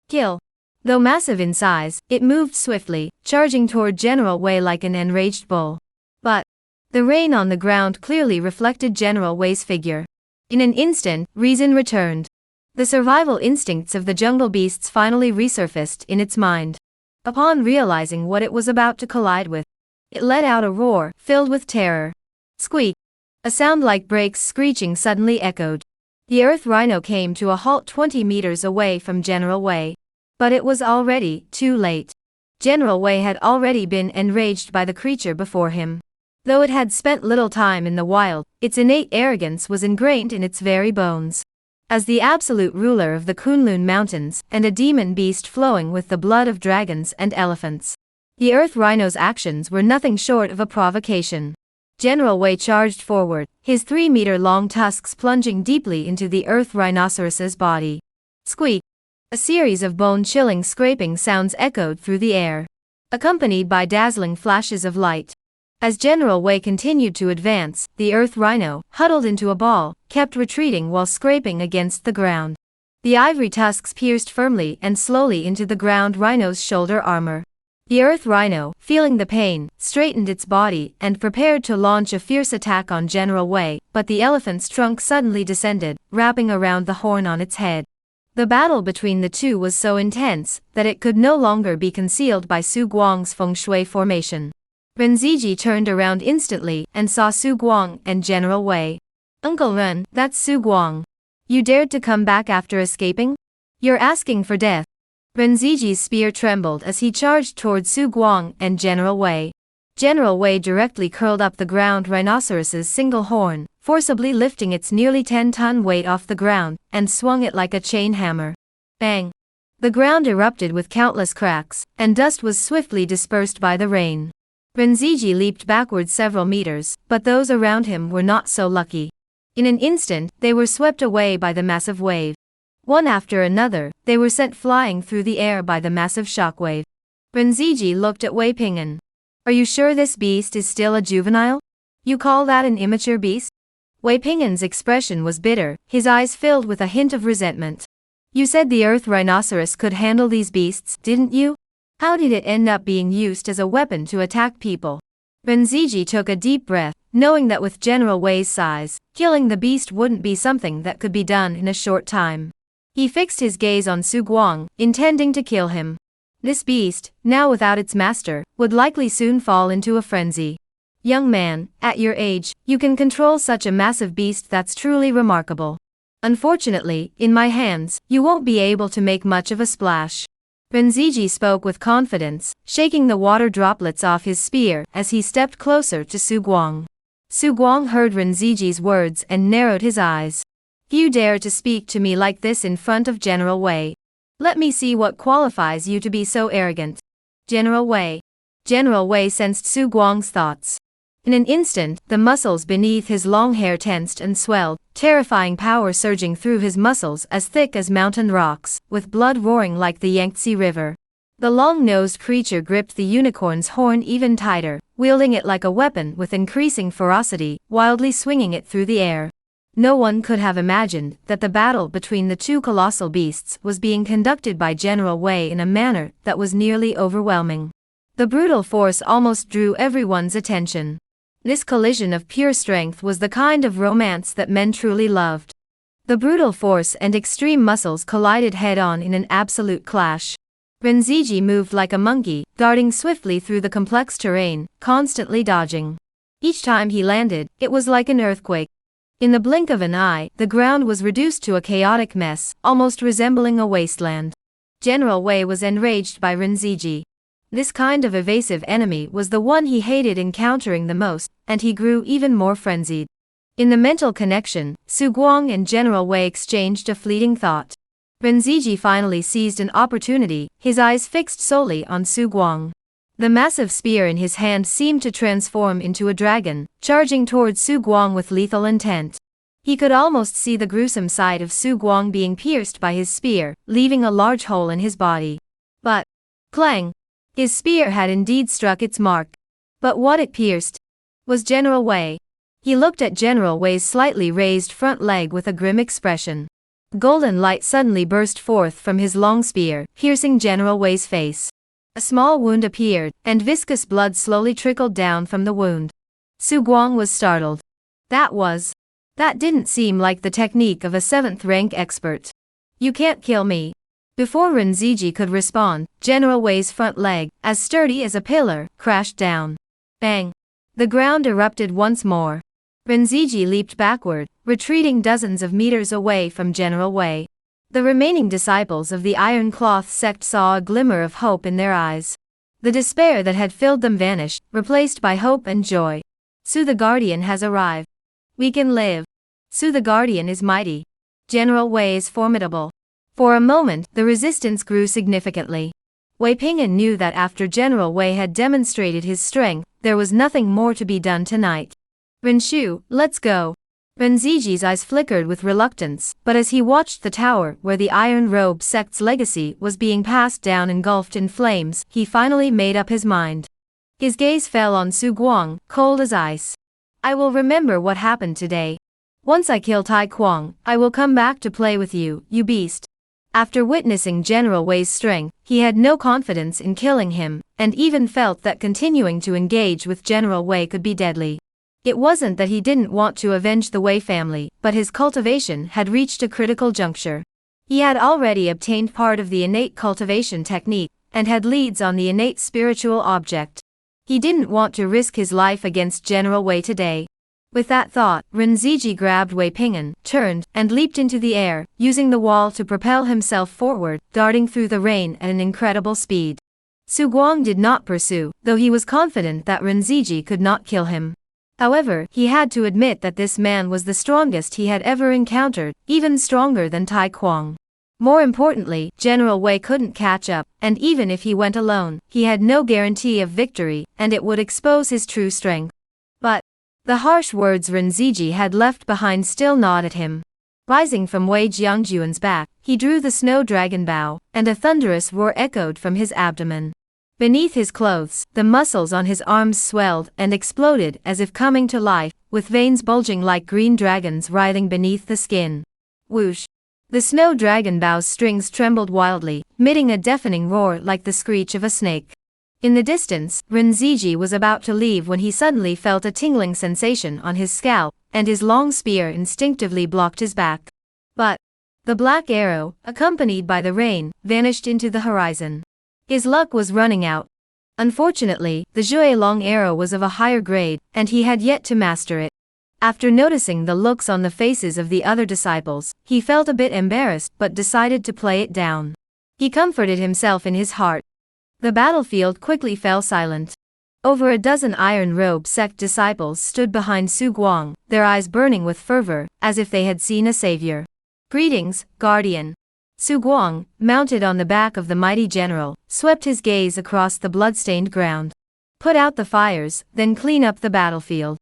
Kill. Though massive in size, it moved swiftly, charging toward General Wei like an enraged bull. But the rain on the ground clearly reflected General Wei's figure. In an instant, reason returned. The survival instincts of the jungle beasts finally resurfaced in its mind. Upon realizing what it was about to collide with, it let out a roar, filled with terror. Squeak! A sound like brakes screeching suddenly echoed. The Earth Rhino came to a halt 20 meters away from General Wei. But it was already too late. General Wei had already been enraged by the creature before him. Though it had spent little time in the wild, its innate arrogance was ingrained in its very bones. As the absolute ruler of the Kunlun Mountains, and a demon beast flowing with the blood of dragons and elephants, the Earth Rhino's actions were nothing short of a provocation. General Wei charged forward, his 3-meter-long tusks plunging deeply into the Earth Rhinoceros's body. Squeak! A series of bone-chilling scraping sounds echoed through the air, accompanied by dazzling flashes of light. As General Wei continued to advance, the Earth Rhino, huddled into a ball, kept retreating while scraping against the ground. The ivory tusks pierced firmly and slowly into the ground Rhino's shoulder armor. The Earth Rhino, feeling the pain, straightened its body and prepared to launch a fierce attack on General Wei, but the elephant's trunk suddenly descended, wrapping around the horn on its head. The battle between the two was so intense that it could no longer be concealed by Su Guang's feng shui formation. Renziji turned around instantly and saw Su Guang and General Wei. "Uncle Ren, that's Su Guang. You dared to come back after escaping? You're asking for death." Renziji's spear trembled as he charged toward Su Guang and General Wei. General Wei directly curled up the ground rhinoceros's single horn, forcibly lifting its nearly 10-ton weight off the ground, and swung it like a chain hammer. Bang! The ground erupted with countless cracks, and dust was swiftly dispersed by the rain. Renziji leaped backwards several meters, but those around him were not so lucky. In an instant, they were swept away by the massive wave. One after another, they were sent flying through the air by the massive shockwave. Renziji looked at Wei Ping'an. "Are you sure this beast is still a juvenile? You call that an immature beast?" Wei Ping'an's expression was bitter, his eyes filled with a hint of resentment. "You said the Earth Rhinoceros could handle these beasts, didn't you? How did it end up being used as a weapon to attack people?" Renziji took a deep breath, knowing that with General Wei's size, killing the beast wouldn't be something that could be done in a short time. He fixed his gaze on Su Guang, intending to kill him. This beast, now without its master, would likely soon fall into a frenzy. "Young man, at your age, you can control such a massive beast, that's truly remarkable. Unfortunately, in my hands, you won't be able to make much of a splash." Renziji spoke with confidence, shaking the water droplets off his spear as he stepped closer to Su Guang. Su Guang heard Renziji's words and narrowed his eyes. "You dare to speak to me like this in front of General Wei? Let me see what qualifies you to be so arrogant." "General Wei." General Wei sensed Su Guang's thoughts. In an instant, the muscles beneath his long hair tensed and swelled, terrifying power surging through his muscles as thick as mountain rocks, with blood roaring like the Yangtze River. The long-nosed creature gripped the unicorn's horn even tighter, wielding it like a weapon with increasing ferocity, wildly swinging it through the air. No one could have imagined that the battle between the two colossal beasts was being conducted by General Wei in a manner that was nearly overwhelming. The brutal force almost drew everyone's attention. This collision of pure strength was the kind of romance that men truly loved. The brutal force and extreme muscles collided head-on in an absolute clash. Renziji moved like a monkey, darting swiftly through the complex terrain, constantly dodging. Each time he landed, it was like an earthquake. In the blink of an eye, the ground was reduced to a chaotic mess, almost resembling a wasteland. General Wei was enraged by Renziji. This kind of evasive enemy was the one he hated encountering the most, and he grew even more frenzied. In the mental connection, Su Guang and General Wei exchanged a fleeting thought. Renziji finally seized an opportunity, his eyes fixed solely on Su Guang. The massive spear in his hand seemed to transform into a dragon, charging towards Su Guang with lethal intent. He could almost see the gruesome sight of Su Guang being pierced by his spear, leaving a large hole in his body. But, clang! His spear had indeed struck its mark. But what it pierced was General Wei. He looked at General Wei's slightly raised front leg with a grim expression. Golden light suddenly burst forth from his long spear, piercing General Wei's face. A small wound appeared, and viscous blood slowly trickled down from the wound. Su Guang was startled. That didn't seem like the technique of a 7th-rank expert. "You can't kill me." Before Renziji could respond, General Wei's front leg, as sturdy as a pillar, crashed down. Bang! The ground erupted once more. Renziji leaped backward, retreating dozens of meters away from General Wei. The remaining disciples of the Iron Cloth sect saw a glimmer of hope in their eyes. The despair that had filled them vanished, replaced by hope and joy. Su the Guardian has arrived. We can live. Su the Guardian is mighty. General Wei is formidable. For a moment, the resistance grew significantly. Wei Ping'an knew that after General Wei had demonstrated his strength, there was nothing more to be done tonight. Renshu, let's go. Ren Ziji's eyes flickered with reluctance, but as he watched the tower where the Iron Robe sect's legacy was being passed down engulfed in flames, he finally made up his mind. His gaze fell on Su Guang, cold as ice. I will remember what happened today. Once I kill Tai Kuang, I will come back to play with you, you beast. After witnessing General Wei's strength, he had no confidence in killing him, and even felt that continuing to engage with General Wei could be deadly. It wasn't that he didn't want to avenge the Wei family, but his cultivation had reached a critical juncture. He had already obtained part of the innate cultivation technique, and had leads on the innate spiritual object. He didn't want to risk his life against General Wei today. With that thought, Ren Ziji grabbed Wei Ping'an, turned, and leaped into the air, using the wall to propel himself forward, darting through the rain at an incredible speed. Su Guang did not pursue, though he was confident that Ren Ziji could not kill him. However, he had to admit that this man was the strongest he had ever encountered, even stronger than Tai Kuang. More importantly, General Wei couldn't catch up, and even if he went alone, he had no guarantee of victory, and it would expose his true strength. But the harsh words Ren Ziji had left behind still gnawed at him. Rising from Wei Jiangjuan's back, he drew the snow dragon bow, and a thunderous roar echoed from his abdomen. Beneath his clothes, the muscles on his arms swelled and exploded as if coming to life, with veins bulging like green dragons writhing beneath the skin. Whoosh! The snow dragon bow's strings trembled wildly, emitting a deafening roar like the screech of a snake. In the distance, Ren Ziji was about to leave when he suddenly felt a tingling sensation on his scalp, and his long spear instinctively blocked his back. But the black arrow, accompanied by the rain, vanished into the horizon. His luck was running out. Unfortunately, the Zhui long arrow was of a higher grade, and he had yet to master it. After noticing the looks on the faces of the other disciples, he felt a bit embarrassed but decided to play it down. He comforted himself in his heart. The battlefield quickly fell silent. Over a dozen Iron Robe sect disciples stood behind Su Guang, their eyes burning with fervor, as if they had seen a savior. Greetings, Guardian. Su Guang, mounted on the back of the mighty general, swept his gaze across the blood-stained ground. Put out the fires, then clean up the battlefield.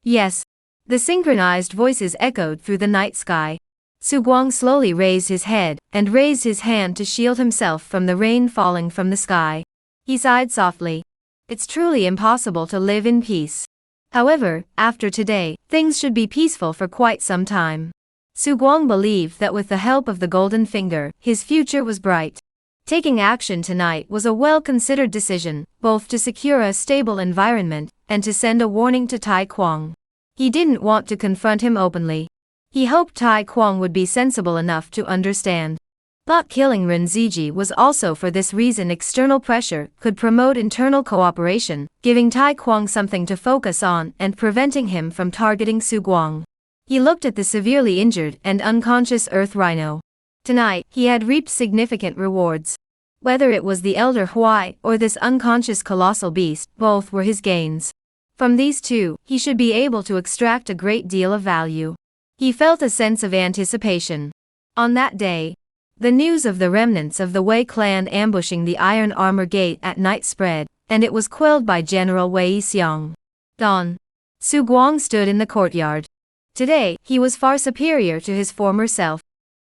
Yes. The synchronized voices echoed through the night sky. Su Guang slowly raised his head, and raised his hand to shield himself from the rain falling from the sky. He sighed softly. It's truly impossible to live in peace. However, after today, things should be peaceful for quite some time. Su Guang believed that with the help of the Golden Finger, his future was bright. Taking action tonight was a well-considered decision, both to secure a stable environment, and to send a warning to Tai Kuang. He didn't want to confront him openly. He hoped Tai Kuang would be sensible enough to understand. But killing Ren Ziji was also for this reason. External pressure could promote internal cooperation, giving Tai Kuang something to focus on and preventing him from targeting Su Guang. He looked at the severely injured and unconscious Earth Rhino. Tonight, he had reaped significant rewards. Whether it was the Elder Huai or this unconscious colossal beast, both were his gains. From these two, he should be able to extract a great deal of value. He felt a sense of anticipation. On that day, the news of the remnants of the Wei clan ambushing the Iron Armor Gate at night spread, and it was quelled by General Wei Xiang. Dawn. Su Guang stood in the courtyard. Today, he was far superior to his former self.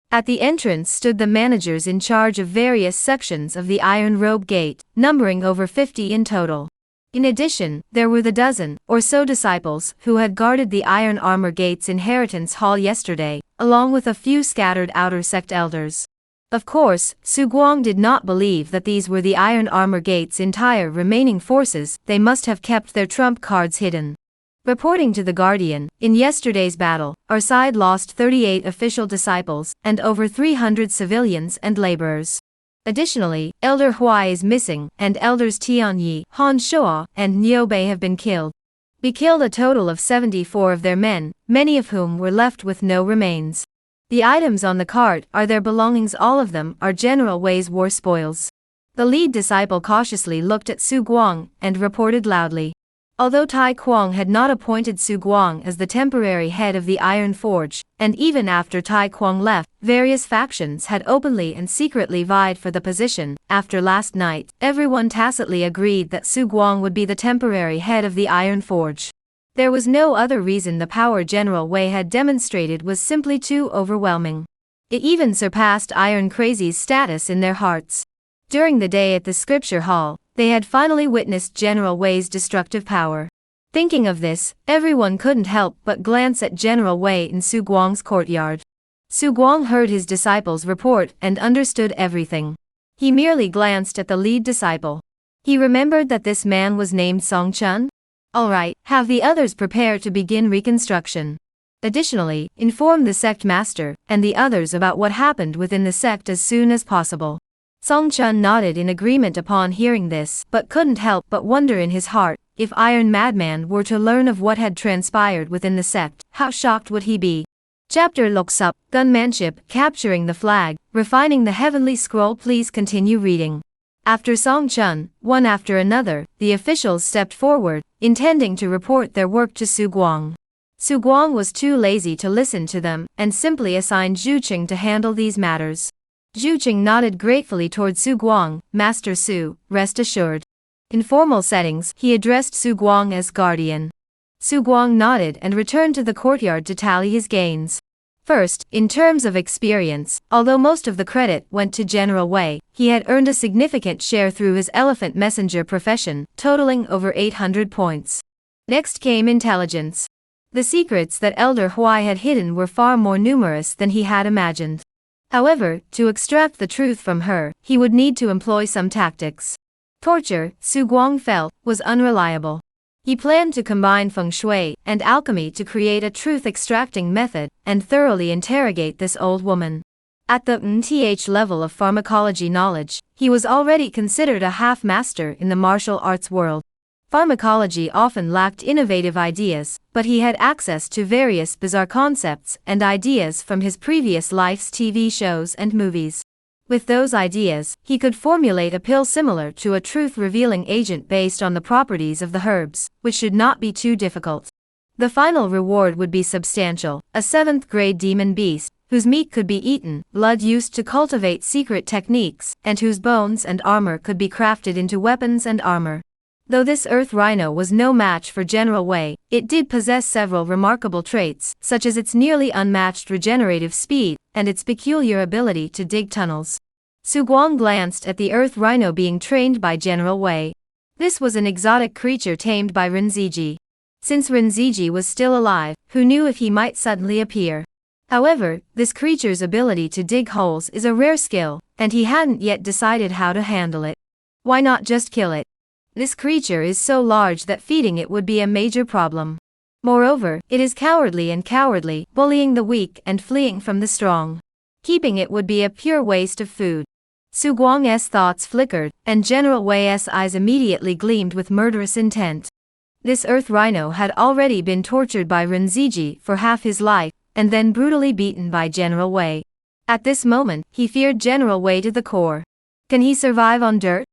At the entrance stood the managers in charge of various sections of the Iron Robe Gate, numbering over 50 in total. In addition, there were the dozen or so disciples who had guarded the Iron Armor Gate's inheritance hall yesterday, along with a few scattered outer sect elders. Of course, Su Guang did not believe that these were the Iron Armor Gate's entire remaining forces. They must have kept their trump cards hidden. Reporting to the Guardian, in yesterday's battle, our side lost 38 official disciples, and over 300 civilians and laborers. Additionally, Elder Huai is missing, and Elders Tianyi, Han Shuo, and Niubei have been killed. We killed a total of 74 of their men, many of whom were left with no remains. The items on the cart are their belongings. All of them are General Wei's war spoils. The lead disciple cautiously looked at Su Guang and reported loudly. Although Tai Kuang had not appointed Su Guang as the temporary head of the Iron Forge, and even after Tai Kuang left, various factions had openly and secretly vied for the position, after last night, everyone tacitly agreed that Su Guang would be the temporary head of the Iron Forge. There was no other reason. The power General Wei had demonstrated was simply too overwhelming. It even surpassed Iron Crazy's status in their hearts. During the day at the scripture hall, they had finally witnessed General Wei's destructive power. Thinking of this, everyone couldn't help but glance at General Wei in Su Guang's courtyard. Su Guang heard his disciple's report and understood everything. He merely glanced at the lead disciple. He remembered that this man was named Song Chun. Alright, have the others prepare to begin reconstruction. Additionally, inform the sect master and the others about what happened within the sect as soon as possible. Song Chun nodded in agreement upon hearing this, but couldn't help but wonder in his heart, if Iron Madman were to learn of what had transpired within the sect, how shocked would he be? Chapter looks up, Gunmanship, Capturing the Flag, Refining the Heavenly Scroll. Please continue reading. After Song Chun, one after another, the officials stepped forward, intending to report their work to Su Guang. Su Guang was too lazy to listen to them, and simply assigned Zhu Qing to handle these matters. Zhu Qing nodded gratefully toward Su Guang. Master Su, rest assured. In formal settings, he addressed Su Guang as guardian. Su Guang nodded and returned to the courtyard to tally his gains. First, in terms of experience, although most of the credit went to General Wei, he had earned a significant share through his elephant messenger profession, totaling over 800 points. Next came intelligence. The secrets that Elder Huai had hidden were far more numerous than he had imagined. However, to extract the truth from her, he would need to employ some tactics. Torture, Su Guang felt, was unreliable. He planned to combine feng shui and alchemy to create a truth-extracting method and thoroughly interrogate this old woman. At the NTH level of pharmacology knowledge, he was already considered a half-master in the martial arts world. Pharmacology often lacked innovative ideas, but he had access to various bizarre concepts and ideas from his previous life's TV shows and movies. With those ideas, he could formulate a pill similar to a truth-revealing agent based on the properties of the herbs, which should not be too difficult. The final reward would be substantial, a 7th-grade demon beast, whose meat could be eaten, blood used to cultivate secret techniques, and whose bones and armor could be crafted into weapons and armor. Though this earth rhino was no match for General Wei, it did possess several remarkable traits, such as its nearly unmatched regenerative speed, and its peculiar ability to dig tunnels. Su Guang glanced at the earth rhino being trained by General Wei. This was an exotic creature tamed by Rinziji. Since Rinziji was still alive, who knew if he might suddenly appear? However, this creature's ability to dig holes is a rare skill, and he hadn't yet decided how to handle it. Why not just kill it? This creature is so large that feeding it would be a major problem. Moreover, it is cowardly, bullying the weak and fleeing from the strong. Keeping it would be a pure waste of food. Su Guang's thoughts flickered, and General Wei's eyes immediately gleamed with murderous intent. This earth rhino had already been tortured by Rinziji for half his life, and then brutally beaten by General Wei. At this moment, he feared General Wei to the core. Can he survive on dirt?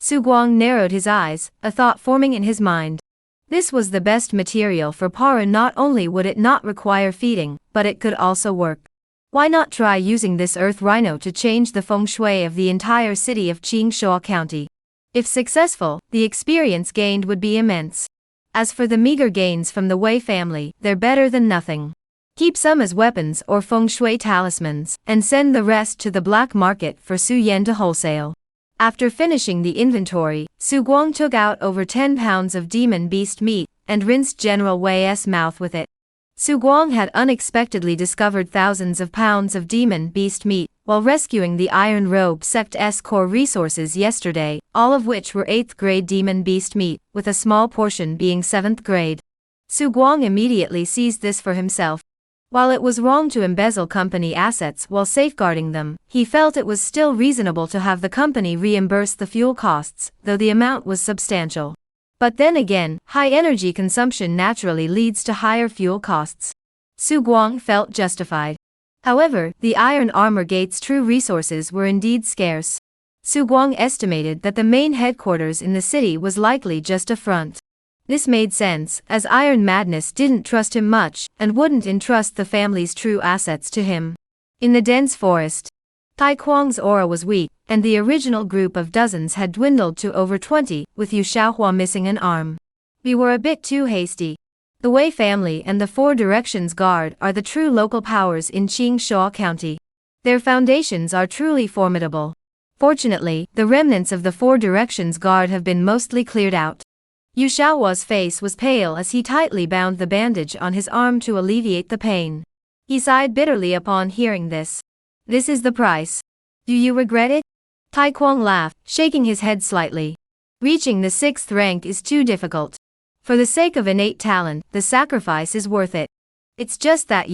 Su Guang narrowed his eyes, a thought forming in his mind. This was the best material for para. Not only would it not require feeding, but it could also work. Why not try using this earth rhino to change the feng shui of the entire city of Qingshuo County? If successful, the experience gained would be immense. As for the meager gains from the Wei family, they're better than nothing. Keep some as weapons or feng shui talismans, and send the rest to the black market for Su Yen to wholesale. After finishing the inventory, Su Guang took out over 10 pounds of demon beast meat, and rinsed General Wei's mouth with it. Su Guang had unexpectedly discovered thousands of pounds of demon beast meat, while rescuing the Iron Robe Sect's core resources yesterday, all of which were 8th grade demon beast meat, with a small portion being 7th grade. Su Guang immediately seized this for himself. While it was wrong to embezzle company assets while safeguarding them, he felt it was still reasonable to have the company reimburse the fuel costs, though the amount was substantial. But then again, high energy consumption naturally leads to higher fuel costs. Su Guang felt justified. However, the iron armor gate's true resources were indeed scarce. Su Guang estimated that the main headquarters in the city was likely just a front. This made sense, as Iron Madness didn't trust him much, and wouldn't entrust the family's true assets to him. In the dense forest, Tai Kuang's aura was weak, and the original group of dozens had dwindled to over 20, with Yu Xiaohua missing an arm. We were a bit too hasty. The Wei family and the Four Directions Guard are the true local powers in Qingshuo County. Their foundations are truly formidable. Fortunately, the remnants of the Four Directions Guard have been mostly cleared out. Yu Xiaohua's face was pale as he tightly bound the bandage on his arm to alleviate the pain. He sighed bitterly upon hearing this. This is the price. Do you regret it? Tai Kuang laughed, shaking his head slightly. Reaching the 6th rank is too difficult. For the sake of innate talent, the sacrifice is worth it. It's just that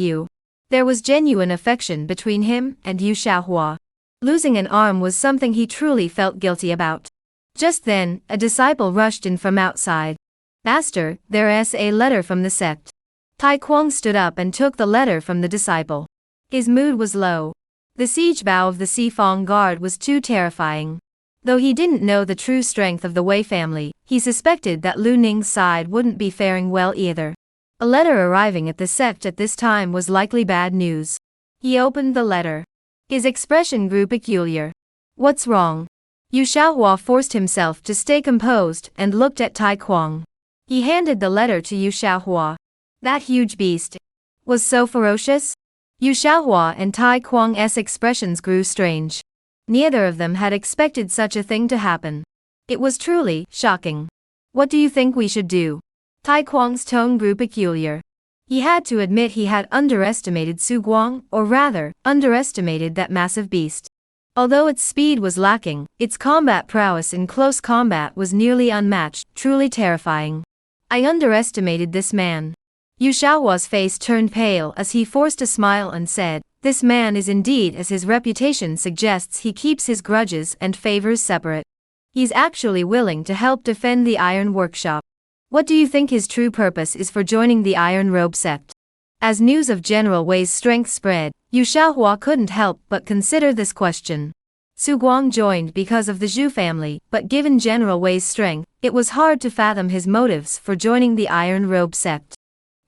There was genuine affection between him and Yu Xiaohua. Losing an arm was something he truly felt guilty about. Just then, a disciple rushed in from outside. Master, there's a letter from the sect. Tai Kuang stood up and took the letter from the disciple. His mood was low. The siege bow of the Sifang Guard was too terrifying. Though he didn't know the true strength of the Wei family, he suspected that Lu Ning's side wouldn't be faring well either. A letter arriving at the sect at this time was likely bad news. He opened the letter. His expression grew peculiar. What's wrong? Yu Xiaohua forced himself to stay composed and looked at Tai Kuang. He handed the letter to Yu Xiaohua. That huge beast was so ferocious? Yu Xiaohua and Tai Kuang's expressions grew strange. Neither of them had expected such a thing to happen. It was truly shocking. What do you think we should do? Tai Kuang's tone grew peculiar. He had to admit he had underestimated Su Guang, or rather, underestimated that massive beast. Although its speed was lacking, its combat prowess in close combat was nearly unmatched, truly terrifying. I underestimated this man. Yu Xiaohua's face turned pale as he forced a smile and said, this man is indeed as his reputation suggests. He keeps his grudges and favors separate. He's actually willing to help defend the Iron Workshop. What do you think his true purpose is for joining the Iron Robe sect? As news of General Wei's strength spread, Yu Xiaohua couldn't help but consider this question. Su Guang joined because of the Zhu family, but given General Wei's strength, it was hard to fathom his motives for joining the Iron Robe sect.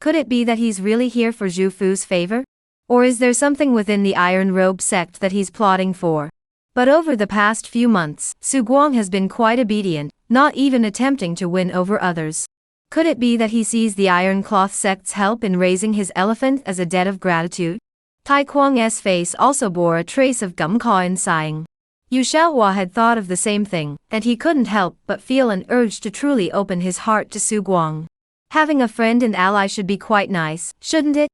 Could it be that he's really here for Zhu Fu's favor? Or is there something within the Iron Robe sect that he's plotting for? But over the past few months, Su Guang has been quite obedient, not even attempting to win over others. Could it be that he sees the Iron Cloth sect's help in raising his elephant as a debt of gratitude? Tai Kuang's face also bore a trace of gumcaw and sighing. Yu Xiaohua had thought of the same thing, and he couldn't help but feel an urge to truly open his heart to Su Guang. Having a friend and ally should be quite nice, shouldn't it?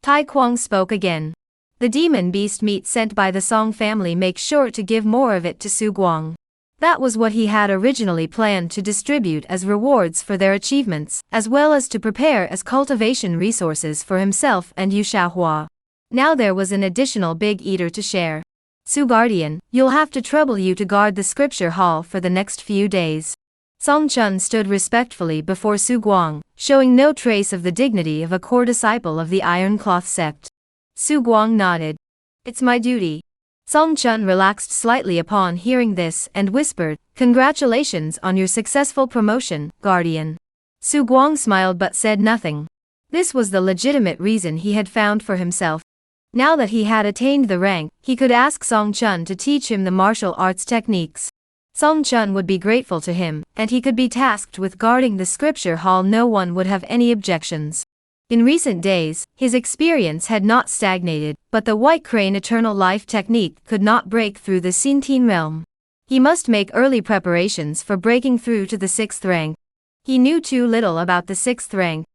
Tai Kuang spoke again. The demon beast meat sent by the Song family makes sure to give more of it to Su Guang. That was what he had originally planned to distribute as rewards for their achievements, as well as to prepare as cultivation resources for himself and Yu Xiaohua. Now there was an additional big eater to share. Su Guardian, you'll have to trouble you to guard the scripture hall for the next few days. Song Chun stood respectfully before Su Guang, showing no trace of the dignity of a core disciple of the Iron Cloth sect. Su Guang nodded. It's my duty. Song Chun relaxed slightly upon hearing this and whispered, congratulations on your successful promotion, Guardian. Su Guang smiled but said nothing. This was the legitimate reason he had found for himself. Now that he had attained the rank, he could ask Song Chun to teach him the martial arts techniques. Song Chun would be grateful to him, and he could be tasked with guarding the scripture hall. No one would have any objections. In recent days, his experience had not stagnated, but the White Crane Eternal Life technique could not break through the Sintin realm. He must make early preparations for breaking through to the 6th rank. He knew too little about the 6th rank.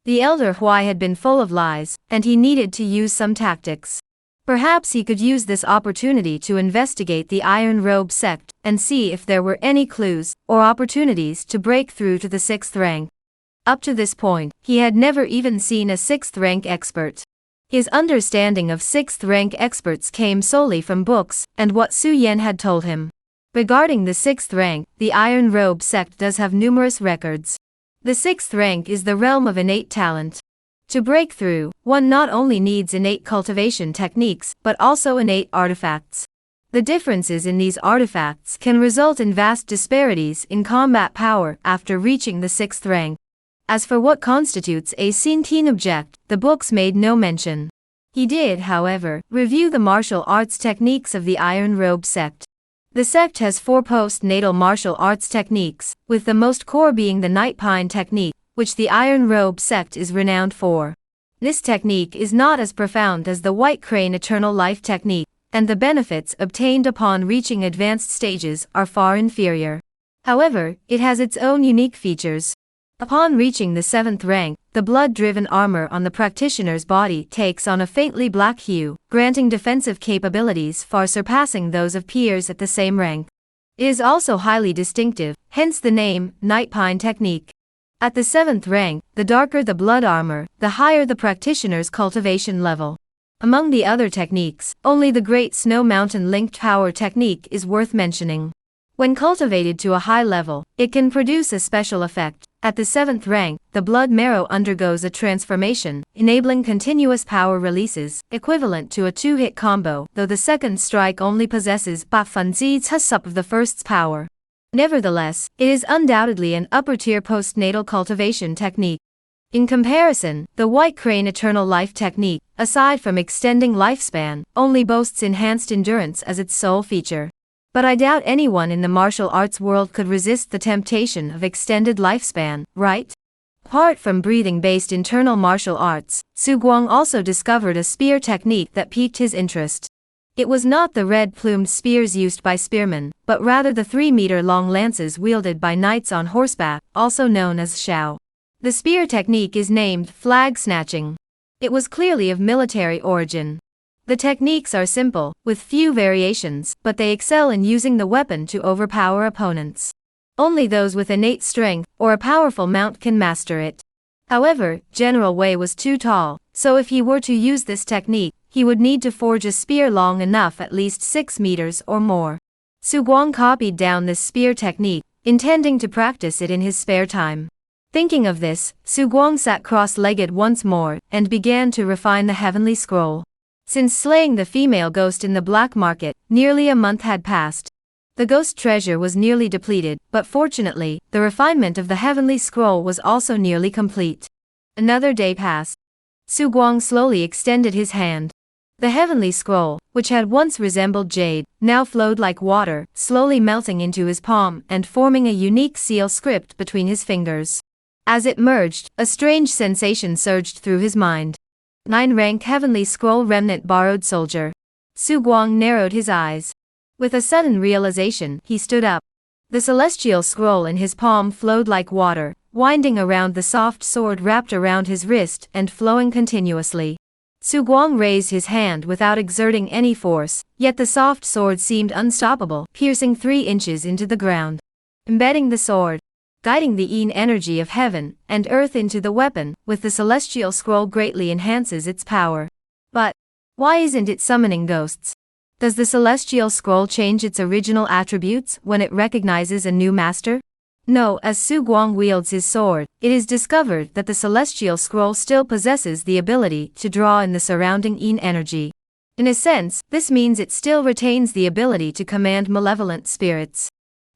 The Elder Huai had been full of lies, and he needed to use some tactics. Perhaps he could use this opportunity to investigate the Iron Robe sect and see if there were any clues or opportunities to break through to the 6th rank. Up to this point, he had never even seen a 6th rank expert. His understanding of 6th rank experts came solely from books and what Su Yan had told him. Regarding the 6th rank, the Iron Robe sect does have numerous records. The 6th rank is the realm of innate talent. To break through, one not only needs innate cultivation techniques but also innate artifacts. The differences in these artifacts can result in vast disparities in combat power after reaching the 6th rank. As for what constitutes a Sintin object, the books made no mention. He did, however, review the martial arts techniques of the Iron Robe sect. The sect has 4 post-natal martial arts techniques, with the most core being the Night Pine technique, which the Iron Robe sect is renowned for. This technique is not as profound as the White Crane Eternal Life technique, and the benefits obtained upon reaching advanced stages are far inferior. However, it has its own unique features. Upon reaching the 7th rank, the blood-driven armor on the practitioner's body takes on a faintly black hue, granting defensive capabilities far surpassing those of peers at the same rank. It is also highly distinctive, hence the name, Night Pine technique. At the 7th rank, the darker the blood armor, the higher the practitioner's cultivation level. Among the other techniques, only the Great Snow Mountain Linked Power technique is worth mentioning. When cultivated to a high level, it can produce a special effect. At the 7th rank, the blood marrow undergoes a transformation, enabling continuous power releases, equivalent to a 2-hit combo, though the second strike only possesses Bafunzi Tsup of the first's power. Nevertheless, it is undoubtedly an upper-tier postnatal cultivation technique. In comparison, the White Crane Eternal Life technique, aside from extending lifespan, only boasts enhanced endurance as its sole feature. But I doubt anyone in the martial arts world could resist the temptation of extended lifespan, right? Apart from breathing-based internal martial arts, Su Guang also discovered a spear technique that piqued his interest. It was not the red-plumed spears used by spearmen, but rather the 3-meter-long lances wielded by knights on horseback, also known as shao. The spear technique is named flag snatching. It was clearly of military origin. The techniques are simple, with few variations, but they excel in using the weapon to overpower opponents. Only those with innate strength or a powerful mount can master it. However, General Wei was too tall, so if he were to use this technique, he would need to forge a spear long enough at least 6 meters or more. Su Guang copied down this spear technique, intending to practice it in his spare time. Thinking of this, Su Guang sat cross-legged once more, and began to refine the heavenly scroll. Since slaying the female ghost in the black market, nearly a month had passed. The ghost treasure was nearly depleted, but fortunately, the refinement of the heavenly scroll was also nearly complete. Another day passed. Su Guang slowly extended his hand. The heavenly scroll, which had once resembled jade, now flowed like water, slowly melting into his palm and forming a unique seal script between his fingers. As it merged, a strange sensation surged through his mind. 9-rank Heavenly Scroll Remnant Borrowed Soldier. Su Guang narrowed his eyes. With a sudden realization, he stood up. The celestial scroll in his palm flowed like water, winding around the soft sword wrapped around his wrist and flowing continuously. Su Guang raised his hand without exerting any force, yet the soft sword seemed unstoppable, piercing 3 inches into the ground. Embedding the sword, guiding the yin energy of heaven and earth into the weapon, with the celestial scroll greatly enhances its power. But why isn't it summoning ghosts? Does the celestial scroll change its original attributes when it recognizes a new master? No, as Su Guang wields his sword, it is discovered that the celestial scroll still possesses the ability to draw in the surrounding yin energy. In a sense, this means it still retains the ability to command malevolent spirits.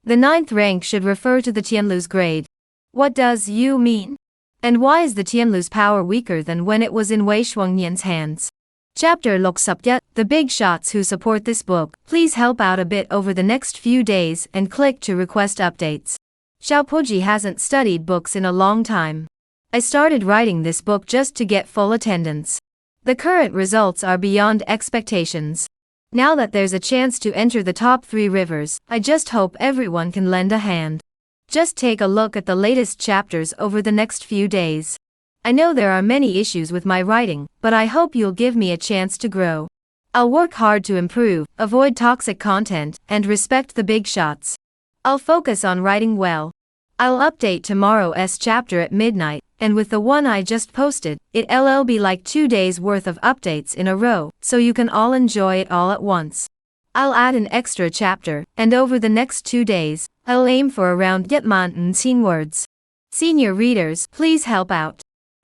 The 9th rank should refer to the Tianlu's grade. What does you mean? And why is the Tianlu's power weaker than when it was in Wei Shuangnian's hands? Chapter Loksupya. The big shots who support this book, please help out a bit over the next few days and click to request updates. Xiaopuji hasn't studied books in a long time. I started writing this book just to get full attendance. The current results are beyond expectations. Now that there's a chance to enter the top 3 rivers, I just hope everyone can lend a hand. Just take a look at the latest chapters over the next few days. I know there are many issues with my writing, but I hope you'll give me a chance to grow. I'll work hard to improve, avoid toxic content, and respect the big shots. I'll focus on writing well. I'll update tomorrow's chapter at midnight, and with the one I just posted, it'll be like 2 days worth of updates in a row, so you can all enjoy it all at once. I'll add an extra chapter, and over the next 2 days, I'll aim for around 10 words. Senior readers, please help out.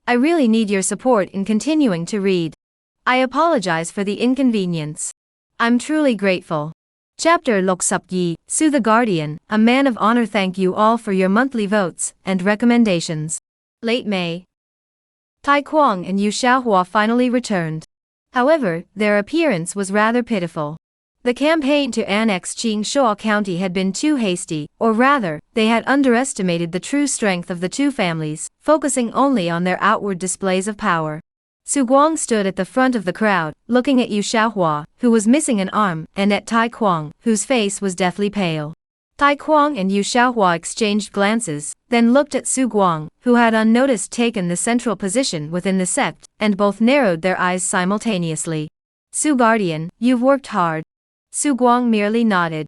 I really need your support in continuing to read. I apologize for the inconvenience. I'm truly grateful. Chapter Loksupyi, Su the Guardian, a man of honor. Thank you all for your monthly votes and recommendations. Late May. Tai Kwang and Yu Xiaohua finally returned. However, their appearance was rather pitiful. The campaign to annex Qingshuo County had been too hasty, or rather, they had underestimated the true strength of the two families, focusing only on their outward displays of power. Su Guang stood at the front of the crowd, looking at Yu Xiaohua, who was missing an arm, and at Tai Kwang, whose face was deathly pale. Tai Kwang and Yu Xiaohua exchanged glances, then looked at Su Guang, who had unnoticed taken the central position within the sect, and both narrowed their eyes simultaneously. Su Guardian, you've worked hard. Su Guang merely nodded.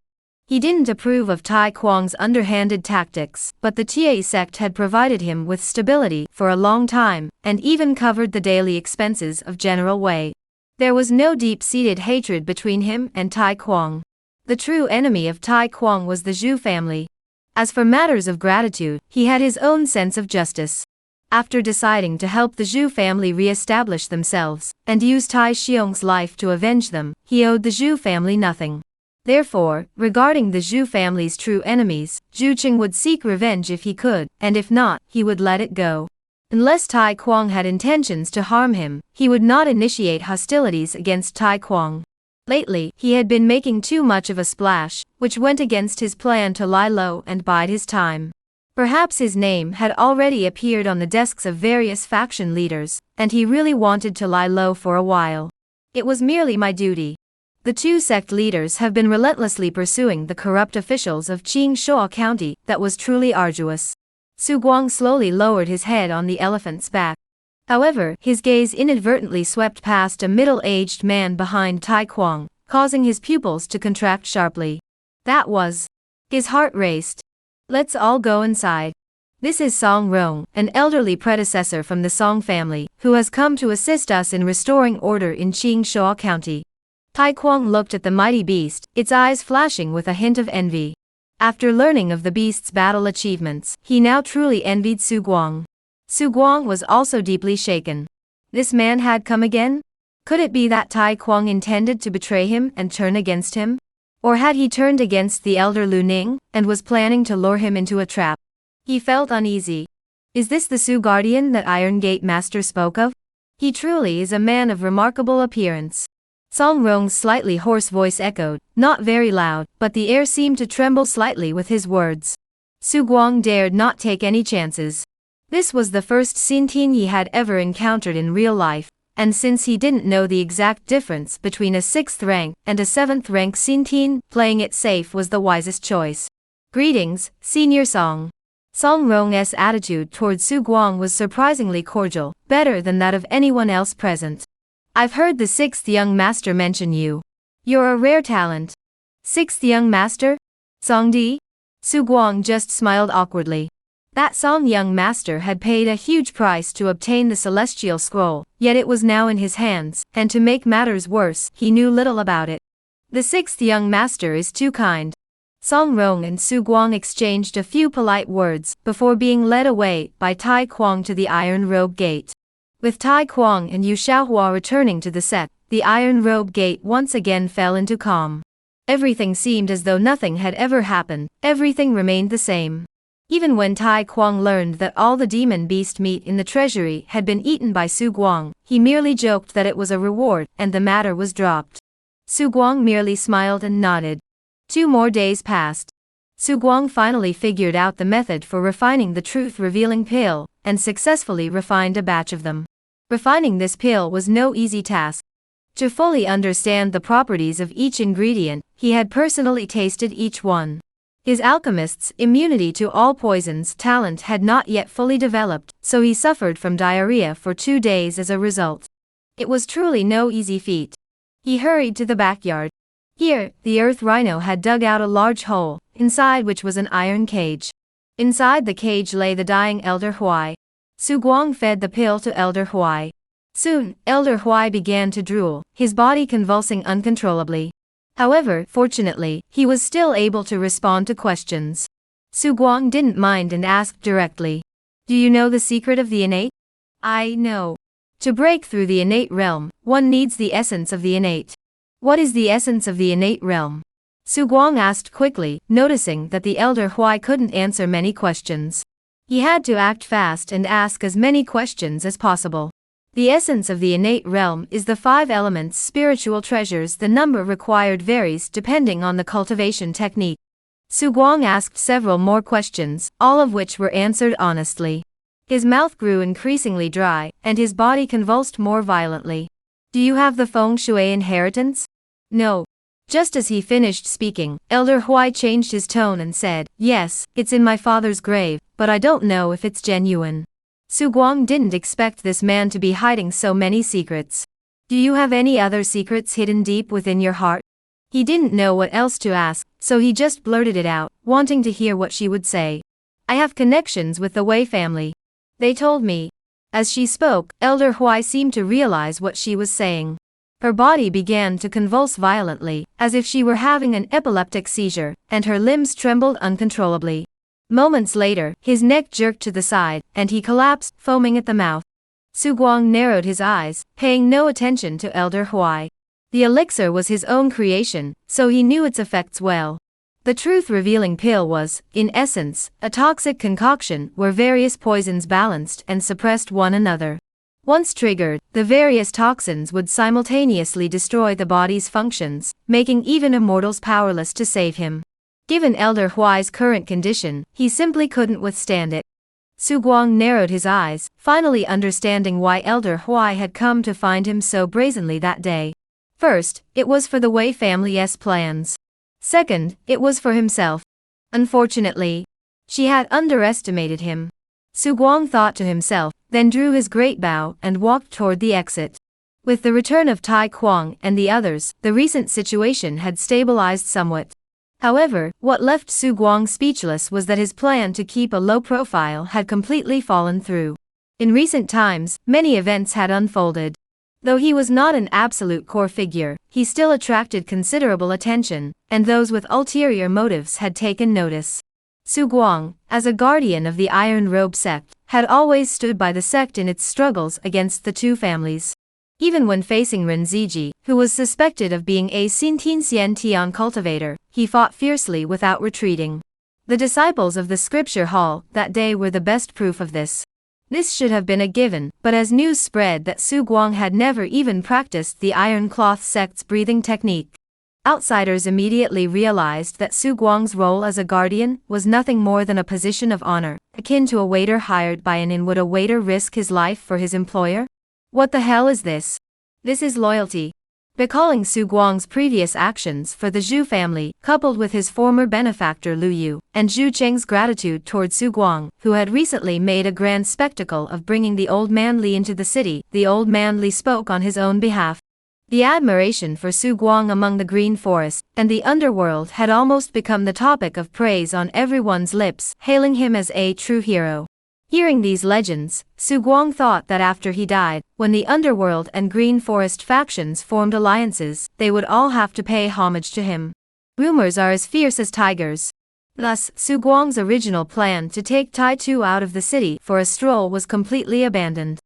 He didn't approve of Tai Kwang's underhanded tactics, but the Tie sect had provided him with stability for a long time, and even covered the daily expenses of General Wei. There was no deep-seated hatred between him and Tai Kwang. The true enemy of Tai Kwang was the Zhu family. As for matters of gratitude, he had his own sense of justice. After deciding to help the Zhu family re-establish themselves, and use Tai Xiong's life to avenge them, he owed the Zhu family nothing. Therefore, regarding the Zhu family's true enemies, Zhu Qing would seek revenge if he could, and if not, he would let it go. Unless Tai Kwang had intentions to harm him, he would not initiate hostilities against Tai Kwang. Lately, he had been making too much of a splash, which went against his plan to lie low and bide his time. Perhaps his name had already appeared on the desks of various faction leaders, and he really wanted to lie low for a while. It was merely my duty. The two sect leaders have been relentlessly pursuing the corrupt officials of Qingshuo County. That was truly arduous. Su Guang slowly lowered his head on the elephant's back. However, his gaze inadvertently swept past a middle-aged man behind Tai Kwang, causing his pupils to contract sharply. That was. His heart raced. Let's all go inside. This is Song Rong, an elderly predecessor from the Song family, who has come to assist us in restoring order in Qingshuo County. Tai Kwang looked at the mighty beast, its eyes flashing with a hint of envy. After learning of the beast's battle achievements, he now truly envied Su Guang. Su Guang was also deeply shaken. This man had come again? Could it be that Tai Kwang intended to betray him and turn against him? Or had he turned against the elder Lu Ning, and was planning to lure him into a trap? He felt uneasy. Is this the Su Guardian that Iron Gate Master spoke of? He truly is a man of remarkable appearance. Song Rong's slightly hoarse voice echoed, not very loud, but the air seemed to tremble slightly with his words. Su Guang dared not take any chances. This was the first Xintian he had ever encountered in real life, and since he didn't know the exact difference between a 6th rank and a 7th rank Xintian, playing it safe was the wisest choice. Greetings, Senior Song. Song Rong's attitude towards Su Guang was surprisingly cordial, better than that of anyone else present. I've heard the 6th young master mention you. You're a rare talent. 6th young master? Song Di? Su Guang just smiled awkwardly. That Song young master had paid a huge price to obtain the celestial scroll, yet it was now in his hands, and to make matters worse, he knew little about it. The 6th young master is too kind. Song Rong and Su Guang exchanged a few polite words, before being led away by Tai Kwang to the Iron Robe Gate. With Tai Kwang and Yu Xiaohua returning to the Sect, the Iron Robe Gate once again fell into calm. Everything seemed as though nothing had ever happened, everything remained the same. Even when Tai Kwang learned that all the demon beast meat in the treasury had been eaten by Su Guang, he merely joked that it was a reward, and the matter was dropped. Su Guang merely smiled and nodded. 2 more days passed. Su Guang finally figured out the method for refining the truth-revealing pill, and successfully refined a batch of them. Refining this pill was no easy task. To fully understand the properties of each ingredient, he had personally tasted each one. His alchemist's immunity to all poisons talent had not yet fully developed, so he suffered from diarrhea for 2 days as a result. It was truly no easy feat. He hurried to the backyard. Here, the earth rhino had dug out a large hole, inside which was an iron cage. Inside the cage lay the dying Elder Huai. Su Guang fed the pill to Elder Huai. Soon, Elder Huai began to drool, his body convulsing uncontrollably. However, fortunately, he was still able to respond to questions. Su Guang didn't mind and asked directly. Do you know the secret of the innate? I know. To break through the innate realm, one needs the essence of the innate. What is the essence of the innate realm? Su Guang asked quickly, noticing that the elder Huai couldn't answer many questions. He had to act fast and ask as many questions as possible. The essence of the innate realm is the 5 elements spiritual treasures. The number required varies depending on the cultivation technique. Su Guang asked several more questions, all of which were answered honestly. His mouth grew increasingly dry, and his body convulsed more violently. Do you have the feng shui inheritance? No. Just as he finished speaking, Elder Huai changed his tone and said, yes, it's in my father's grave, but I don't know if it's genuine. Su Guang didn't expect this man to be hiding so many secrets. Do you have any other secrets hidden deep within your heart? He didn't know what else to ask, so he just blurted it out, wanting to hear what she would say. I have connections with the Wei family. They told me. As she spoke, Elder Huai seemed to realize what she was saying. Her body began to convulse violently, as if she were having an epileptic seizure, and her limbs trembled uncontrollably. Moments later, his neck jerked to the side, and he collapsed, foaming at the mouth. Su Guang narrowed his eyes, paying no attention to Elder Huai. The elixir was his own creation, so he knew its effects well. The truth-revealing pill was, in essence, a toxic concoction where various poisons balanced and suppressed one another. Once triggered, the various toxins would simultaneously destroy the body's functions, making even immortals powerless to save him. Given Elder Huai's current condition, he simply couldn't withstand it. Su Guang narrowed his eyes, finally understanding why Elder Huai had come to find him so brazenly that day. First, it was for the Wei family's plans. Second, it was for himself. Unfortunately, she had underestimated him. Su Guang thought to himself, then drew his great bow and walked toward the exit. With the return of Tai Kuang and the others, the recent situation had stabilized somewhat. However, what left Su Guang speechless was that his plan to keep a low profile had completely fallen through. In recent times, many events had unfolded. Though he was not an absolute core figure, he still attracted considerable attention, and those with ulterior motives had taken notice. Su Guang, as a guardian of the Iron Robe sect, had always stood by the sect in its struggles against the 2 families. Even when facing Ren Ziji, who was suspected of being a Xintian Tian cultivator, he fought fiercely without retreating. The disciples of the scripture hall that day were the best proof of this. This should have been a given, but as news spread that Su Guang had never even practiced the Iron Cloth sect's breathing technique, outsiders immediately realized that Su Guang's role as a guardian was nothing more than a position of honor, akin to a waiter hired by an inn. Would a waiter risk his life for his employer? What the hell is this? This is loyalty. Recalling Su Guang's previous actions for the Zhu family, coupled with his former benefactor Lu Yu, and Zhu Cheng's gratitude toward Su Guang, who had recently made a grand spectacle of bringing the old man Li into the city, the old man Li spoke on his own behalf. The admiration for Su Guang among the Green Forest and the underworld had almost become the topic of praise on everyone's lips, hailing him as a true hero. Hearing these legends, Su Guang thought that after he died, when the underworld and Green Forest factions formed alliances, they would all have to pay homage to him. Rumors are as fierce as tigers. Thus, Su Guang's original plan to take Tai Tu out of the city for a stroll was completely abandoned.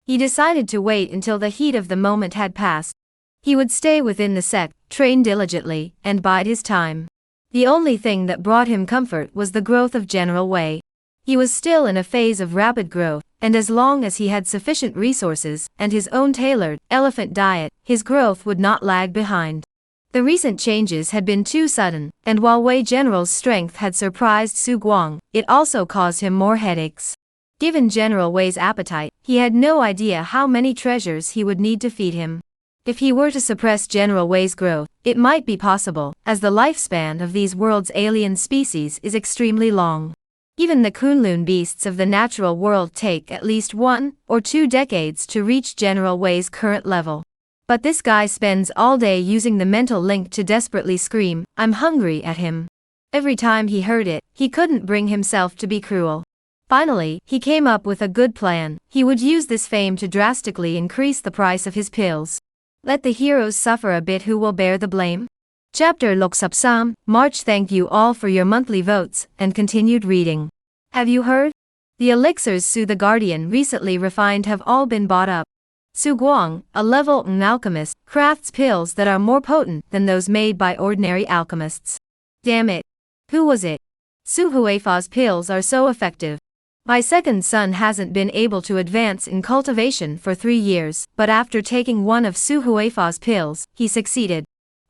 He decided to wait until the heat of the moment had passed. He would stay within the sect, train diligently, and bide his time. The only thing that brought him comfort was the growth of General Wei. He was still in a phase of rapid growth, and as long as he had sufficient resources and his own tailored, elephant diet, his growth would not lag behind. The recent changes had been too sudden, and while Wei General's strength had surprised Su Guang, it also caused him more headaches. Given General Wei's appetite, he had no idea how many treasures he would need to feed him. If he were to suppress General Wei's growth, it might be possible, as the lifespan of these world's alien species is extremely long. Even the Kunlun beasts of the natural world take at least 1 or 2 decades to reach General Wei's current level. But this guy spends all day using the mental link to desperately scream, "I'm hungry" at him. Every time he heard it, he couldn't bring himself to be cruel. Finally, he came up with a good plan. He would use this fame to drastically increase the price of his pills. Let the heroes suffer a bit. Who will bear the blame? Chapter Loksapsam, March. Thank you all for your monthly votes and continued reading. Have you heard? The elixirs Su the Guardian recently refined have all been bought up. Su Guang, a level Ng alchemist, crafts pills that are more potent than those made by ordinary alchemists. Damn it. Who was it? Su Huifa's pills are so effective. My second son hasn't been able to advance in cultivation for 3 years, but after taking one of Su Huifa's pills, he succeeded.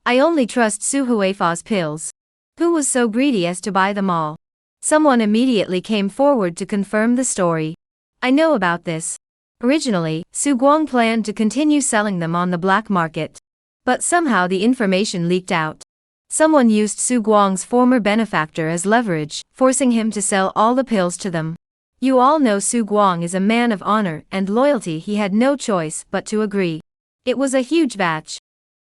I only trust Su Huifa's pills. Who was so greedy as to buy them all? Someone immediately came forward to confirm the story. I know about this. Originally, Su Guang planned to continue selling them on the black market. But somehow the information leaked out. Someone used Su Guang's former benefactor as leverage, forcing him to sell all the pills to them. You all know Su Guang is a man of honor and loyalty. He had no choice but to agree. It was a huge batch.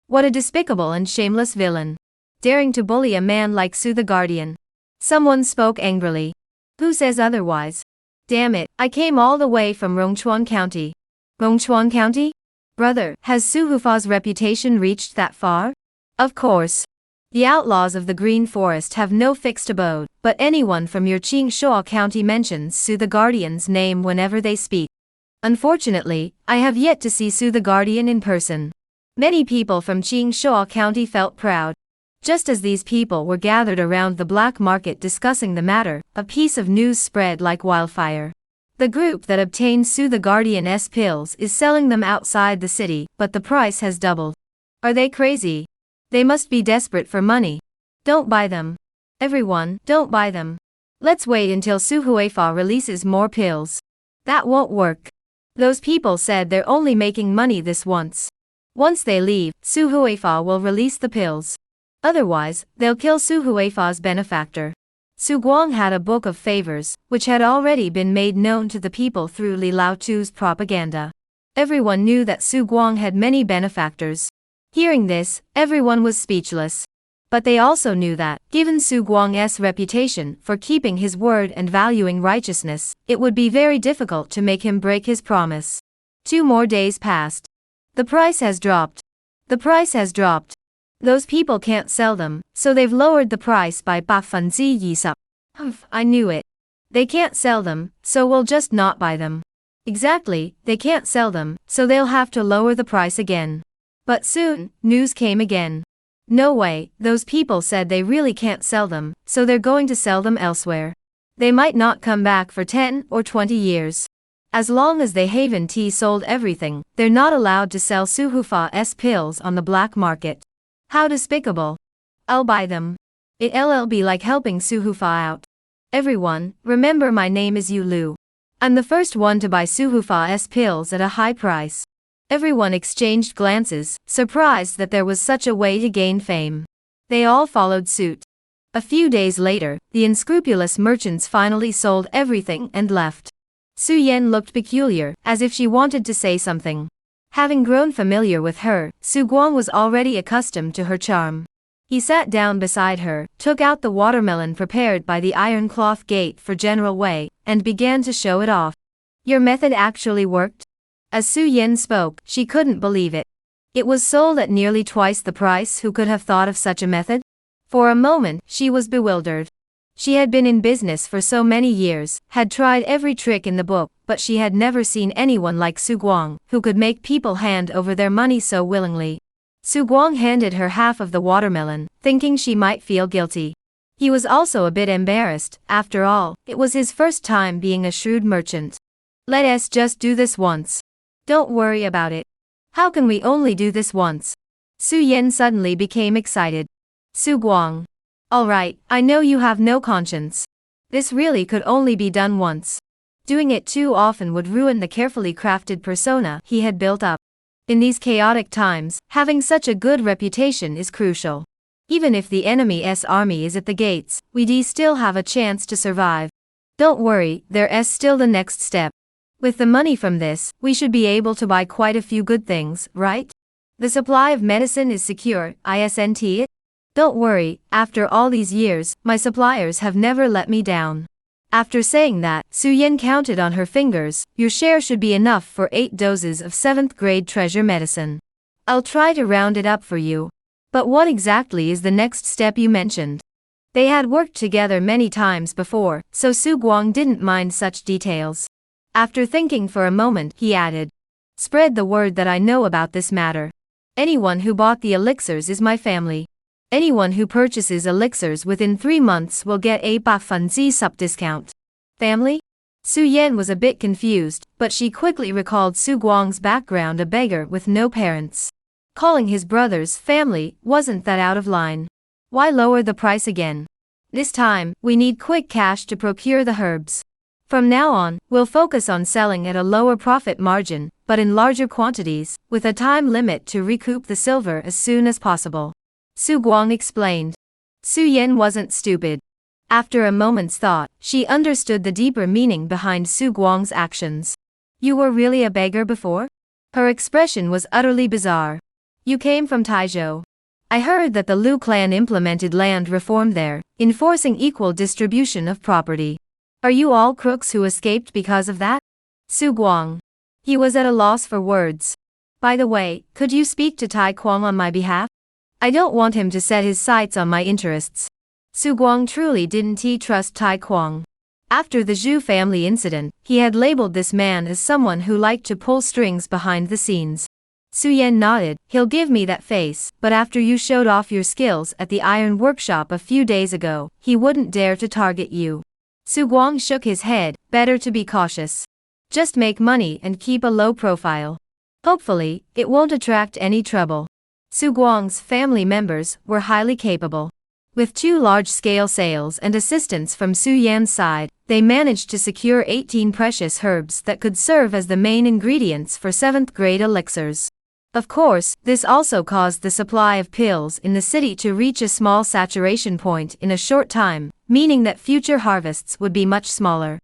What a despicable and shameless villain. Daring to bully a man like Su the Guardian. Someone spoke angrily. Who says otherwise? Damn it, I came all the way from Rongchuan County. Rongchuan County? Brother, has Su Hufa's reputation reached that far? Of course. The outlaws of the Green Forest have no fixed abode, but anyone from your Qingshuo County mentions Su the Guardian's name whenever they speak. Unfortunately, I have yet to see Su the Guardian in person. Many people from Qingshuo County felt proud. Just as these people were gathered around the black market discussing the matter, a piece of news spread like wildfire. The group that obtained Su the Guardian's pills is selling them outside the city, but the price has doubled. Are they crazy? They must be desperate for money. Don't buy them. Everyone, don't buy them. Let's wait until Su Huifa releases more pills. That won't work. Those people said they're only making money this once. Once they leave, Su Huifa will release the pills. Otherwise, they'll kill Su Huifa's benefactor. Su Guang had a book of favors, which had already been made known to the people through Li Laotu's propaganda. Everyone knew that Su Guang had many benefactors. Hearing this, everyone was speechless. But they also knew that, given Su Guang's reputation for keeping his word and valuing righteousness, it would be very difficult to make him break his promise. 2 more days passed. The price has dropped. The price has dropped. Those people can't sell them, so they've lowered the price by 20%. I knew it. They can't sell them, so we'll just not buy them. Exactly, they can't sell them, so they'll have to lower the price again. But soon, news came again. No way, those people said they really can't sell them, so they're going to sell them elsewhere. They might not come back for 10 or 20 years. As long as they Haven Tea sold everything, they're not allowed to sell Su Hufa's pills on the black market. How despicable. I'll buy them. It'll be like helping Su Hufa out. Everyone, remember my name is Yu Lu. I'm the first one to buy Su Hufa's pills at a high price. Everyone exchanged glances, surprised that there was such a way to gain fame. They all followed suit. A few days later, the unscrupulous merchants finally sold everything and left. Su Yan looked peculiar, as if she wanted to say something. Having grown familiar with her, Su Guang was already accustomed to her charm. He sat down beside her, took out the watermelon prepared by the iron cloth gate for General Wei, and began to show it off. Your method actually worked? As Su Yan spoke, she couldn't believe it. It was sold at nearly twice the price. Who could have thought of such a method? For a moment, she was bewildered. She had been in business for so many years, had tried every trick in the book, but she had never seen anyone like Su Guang, who could make people hand over their money so willingly. Su Guang handed her half of the watermelon, thinking she might feel guilty. He was also a bit embarrassed. After all, it was his first time being a shrewd merchant. Let us just do this once. Don't worry about it. How can we only do this once? Su Yan suddenly became excited. Su Guang. Alright, I know you have no conscience. This really could only be done once. Doing it too often would ruin the carefully crafted persona he had built up. In these chaotic times, having such a good reputation is crucial. Even if the enemy's army is at the gates, we still have a chance to survive. Don't worry, there's still the next step. With the money from this, we should be able to buy quite a few good things, right? The supply of medicine is secure, isn't it? Don't worry, after all these years, my suppliers have never let me down. After saying that, Su Yan counted on her fingers. Your share should be enough for 8 doses of 7th grade treasure medicine. I'll try to round it up for you. But what exactly is the next step you mentioned? They had worked together many times before, so Su Guang didn't mind such details. After thinking for a moment, he added, Spread the word that I know about this matter. Anyone who bought the elixirs is my family. Anyone who purchases elixirs within 3 months will get a 百分之10 discount. Family? Su Yan was a bit confused, but she quickly recalled Su Guang's background, a beggar with no parents. Calling his brothers family wasn't that out of line. Why lower the price again? This time, we need quick cash to procure the herbs. From now on, we'll focus on selling at a lower profit margin, but in larger quantities, with a time limit to recoup the silver as soon as possible. Su Guang explained. Su Yan wasn't stupid. After a moment's thought, she understood the deeper meaning behind Su Guang's actions. You were really a beggar before? Her expression was utterly bizarre. You came from Taizhou. I heard that the Liu clan implemented land reform there, enforcing equal distribution of property. Are you all crooks who escaped because of that? Su Guang. He was at a loss for words. By the way, could you speak to Tai Kuang on my behalf? I don't want him to set his sights on my interests. Su Guang truly didn't trust Tai Kuang. After the Zhu family incident, he had labeled this man as someone who liked to pull strings behind the scenes. Su Yan nodded. He'll give me that face, but after you showed off your skills at the iron workshop a few days ago, he wouldn't dare to target you. Su Guang shook his head. Better to be cautious. Just make money and keep a low profile. Hopefully, it won't attract any trouble. Su Guang's family members were highly capable. With 2 large-scale sales and assistance from Su Yan's side, they managed to secure 18 precious herbs that could serve as the main ingredients for 7th-grade elixirs. Of course, this also caused the supply of pills in the city to reach a small saturation point in a short time, meaning that future harvests would be much smaller.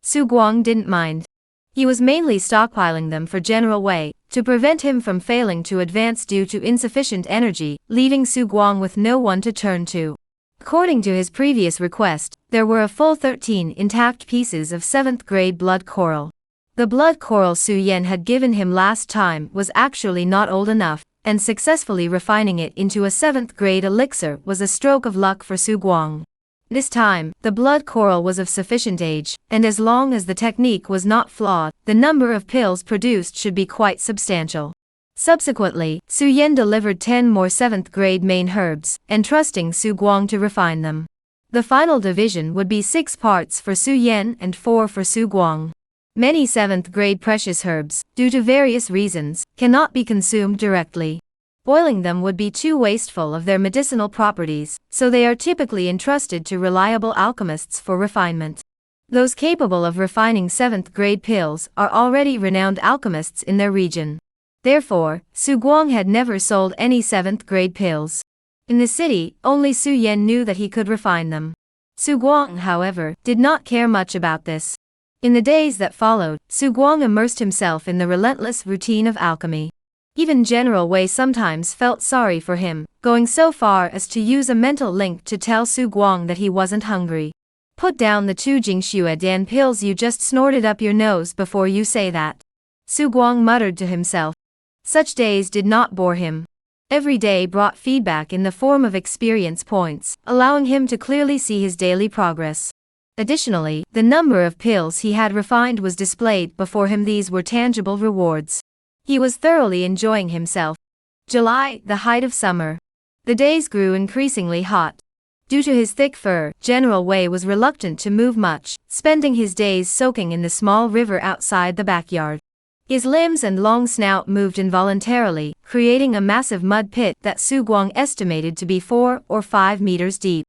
Su Guang didn't mind. He was mainly stockpiling them for General Wei, to prevent him from failing to advance due to insufficient energy, leaving Su Guang with no one to turn to. According to his previous request, there were a full 13 intact pieces of 7th-grade blood coral. The blood coral Su Yan had given him last time was actually not old enough, and successfully refining it into a 7th-grade elixir was a stroke of luck for Su Guang. This time, the blood coral was of sufficient age, and as long as the technique was not flawed, the number of pills produced should be quite substantial. Subsequently, Su Yan delivered 10 more 7th-grade main herbs, entrusting Su Guang to refine them. The final division would be 6 parts for Su Yan and 4 for Su Guang. Many 7th-grade precious herbs, due to various reasons, cannot be consumed directly. Boiling them would be too wasteful of their medicinal properties, so they are typically entrusted to reliable alchemists for refinement. Those capable of refining 7th-grade pills are already renowned alchemists in their region. Therefore, Su Guang had never sold any 7th-grade pills. In the city, only Su Yan knew that he could refine them. Su Guang, however, did not care much about this. In the days that followed, Su Guang immersed himself in the relentless routine of alchemy. Even General Wei sometimes felt sorry for him, going so far as to use a mental link to tell Su Guang that he wasn't hungry. Put down the 2 Jingshuedan pills you just snorted up your nose before you say that. Su Guang muttered to himself. Such days did not bore him. Every day brought feedback in the form of experience points, allowing him to clearly see his daily progress. Additionally, the number of pills he had refined was displayed before him. These were tangible rewards. He was thoroughly enjoying himself. July, the height of summer. The days grew increasingly hot. Due to his thick fur, General Wei was reluctant to move much, spending his days soaking in the small river outside the backyard. His limbs and long snout moved involuntarily, creating a massive mud pit that Su Guang estimated to be 4 or 5 meters deep.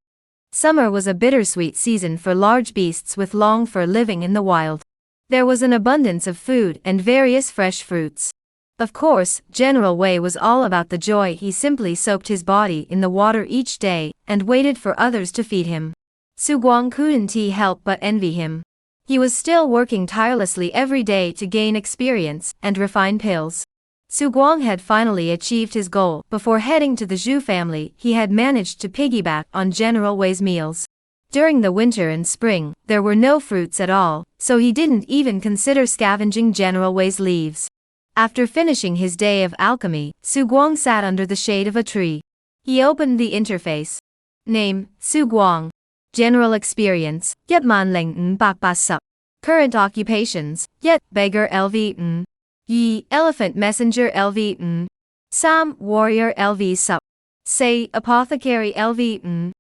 Summer was a bittersweet season for large beasts with long fur living in the wild. There was an abundance of food and various fresh fruits. Of course, General Wei was all about the joy. He simply soaked his body in the water each day, and waited for others to feed him. Su Guang couldn't help but envy him. He was still working tirelessly every day to gain experience and refine pills. Su Guang had finally achieved his goal. Before heading to the Zhu family, he had managed to piggyback on General Wei's meals. During the winter and spring, there were no fruits at all, so he didn't even consider scavenging General Wei's leaves. After finishing his day of alchemy, Su Guang sat under the shade of a tree. He opened the interface. Name, Su Guang. General experience, Yet Man Ling Bak Bas Sup. Current occupations, Yet Beggar LV Yi, Elephant Messenger LV Sam, Warrior LV Sup. Say, Apothecary LV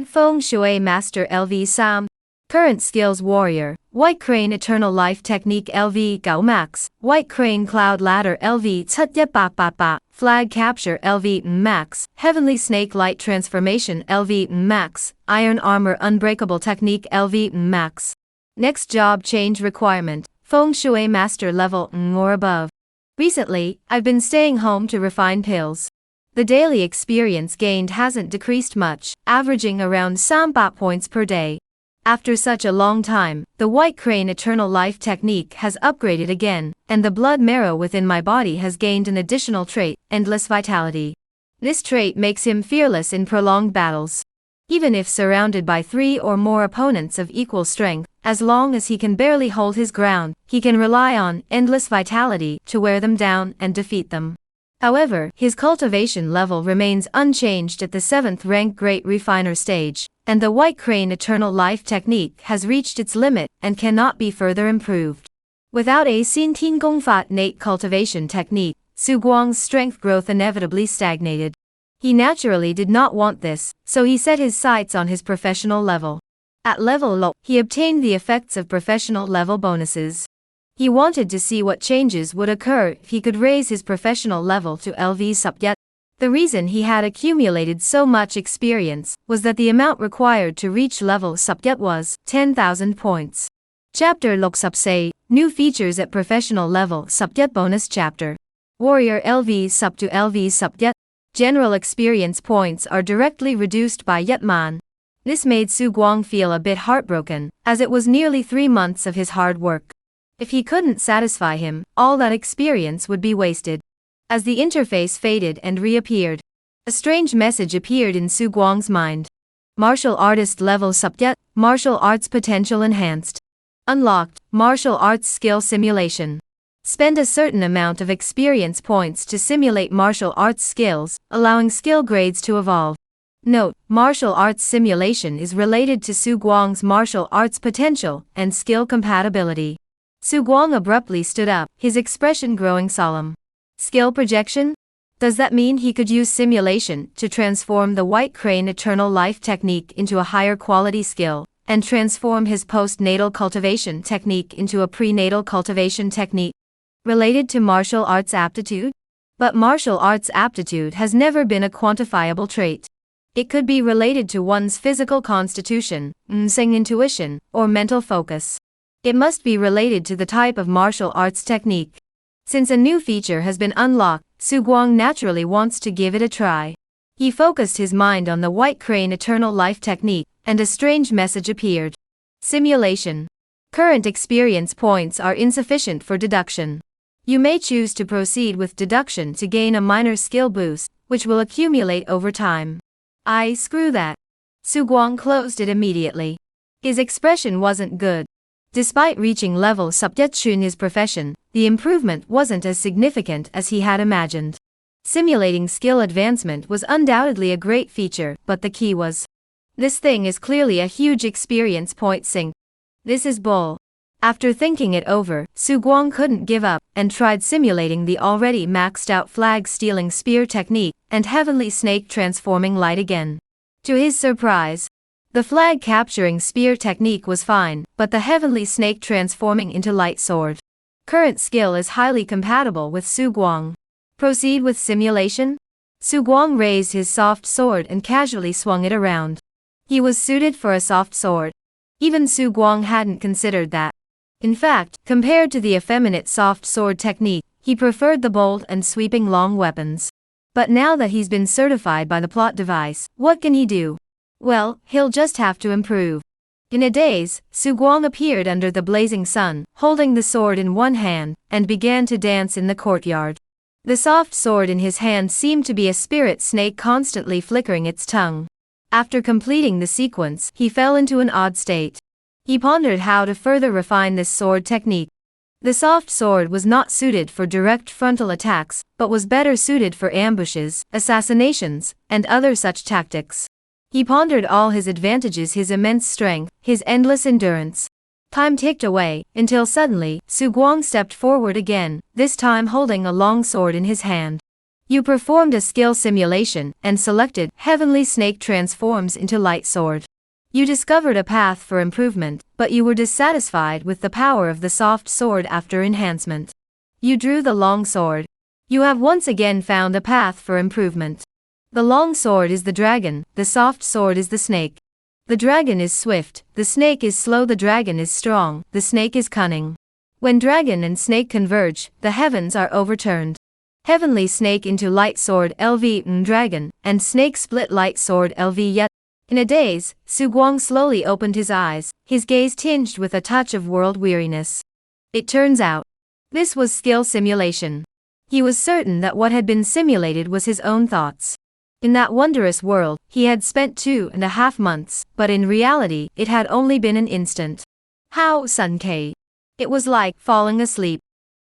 Feng Shui Master LV Sam. Current skills Warrior, White Crane Eternal Life Technique LV Gao Max, White Crane Cloud Ladder LV Tsutyet Ba, Flag Capture LV Max, Heavenly Snake Light Transformation LV Max, Iron Armor Unbreakable Technique LV Max. Next job change requirement, Feng Shui Master level or above. Recently, I've been staying home to refine pills. The daily experience gained hasn't decreased much, averaging around 3 points per day. After such a long time, the White Crane Eternal Life technique has upgraded again, and the blood marrow within my body has gained an additional trait, Endless Vitality. This trait makes him fearless in prolonged battles. Even if surrounded by 3 or more opponents of equal strength, as long as he can barely hold his ground, he can rely on Endless Vitality to wear them down and defeat them. However, his cultivation level remains unchanged at the 7th rank Great Refiner stage, and the White Crane Eternal Life technique has reached its limit and cannot be further improved. Without a Xin Tin Gong Fat Nate cultivation technique, Su Guang's strength growth inevitably stagnated. He naturally did not want this, so he set his sights on his professional level. At level low, he obtained the effects of professional level bonuses. He wanted to see what changes would occur if he could raise his professional level to LV Sup. The reason he had accumulated so much experience was that the amount required to reach level Sup was 10,000 points. Chapter Lok Sup Say, New Features at Professional Level Sup Bonus Chapter. Warrior LV Sup to LV Sup. General experience points are directly reduced by Yetman. This made Su Guang feel a bit heartbroken, as it was nearly 3 months of his hard work. If he couldn't satisfy him, all that experience would be wasted. As the interface faded and reappeared, a strange message appeared in Su Guang's mind. Martial Artist Level Sup. Martial Arts Potential Enhanced. Unlocked, Martial Arts Skill Simulation. Spend a certain amount of experience points to simulate martial arts skills, allowing skill grades to evolve. Note, martial arts simulation is related to Su Guang's martial arts potential and skill compatibility. Su Guang abruptly stood up, his expression growing solemn. Skill projection? Does that mean he could use simulation to transform the White Crane Eternal Life technique into a higher quality skill, and transform his postnatal cultivation technique into a prenatal cultivation technique? Related to martial arts aptitude? But martial arts aptitude has never been a quantifiable trait. It could be related to one's physical constitution, intuition, or mental focus. It must be related to the type of martial arts technique. Since a new feature has been unlocked, Su Guang naturally wants to give it a try. He focused his mind on the White Crane Eternal Life technique, and a strange message appeared. Simulation. Current experience points are insufficient for deduction. You may choose to proceed with deduction to gain a minor skill boost, which will accumulate over time. Screw that. Su Guang closed it immediately. His expression wasn't good. Despite reaching level Sup in his profession, the improvement wasn't as significant as he had imagined. Simulating skill advancement was undoubtedly a great feature, but the key was, this thing is clearly a huge experience point sink. This is bull. After thinking it over, Su Guang couldn't give up, and tried simulating the already maxed out flag stealing spear technique, and heavenly snake transforming light again. To his surprise, the flag capturing spear technique was fine, but the heavenly snake transforming into light sword. Current skill is highly compatible with Su Guang. Proceed with simulation? Su Guang raised his soft sword and casually swung it around. He was suited for a soft sword. Even Su Guang hadn't considered that. In fact, compared to the effeminate soft sword technique, he preferred the bold and sweeping long weapons. But now that he's been certified by the plot device, what can he do? Well, he'll just have to improve. In a daze, Su Guang appeared under the blazing sun, holding the sword in one hand, and began to dance in the courtyard. The soft sword in his hand seemed to be a spirit snake constantly flickering its tongue. After completing the sequence, he fell into an odd state. He pondered how to further refine this sword technique. The soft sword was not suited for direct frontal attacks, but was better suited for ambushes, assassinations, and other such tactics. He pondered all his advantages: his immense strength, his endless endurance. Time ticked away, until suddenly, Su Guang stepped forward again, this time holding a long sword in his hand. You performed a skill simulation, and selected, Heavenly Snake transforms into light sword. You discovered a path for improvement, but you were dissatisfied with the power of the soft sword after enhancement. You drew the long sword. You have once again found a path for improvement. The long sword is the dragon, the soft sword is the snake. The dragon is swift, the snake is slow, the dragon is strong, the snake is cunning. When dragon and snake converge, the heavens are overturned. Heavenly Snake into light sword LV dragon, and snake split light sword LV yet. In a daze, Su Guang slowly opened his eyes, his gaze tinged with a touch of world weariness. It turns out, this was skill simulation. He was certain that what had been simulated was his own thoughts. In that wondrous world, he had spent 2.5 months, but in reality, it had only been an instant. How Sun K. It was like falling asleep.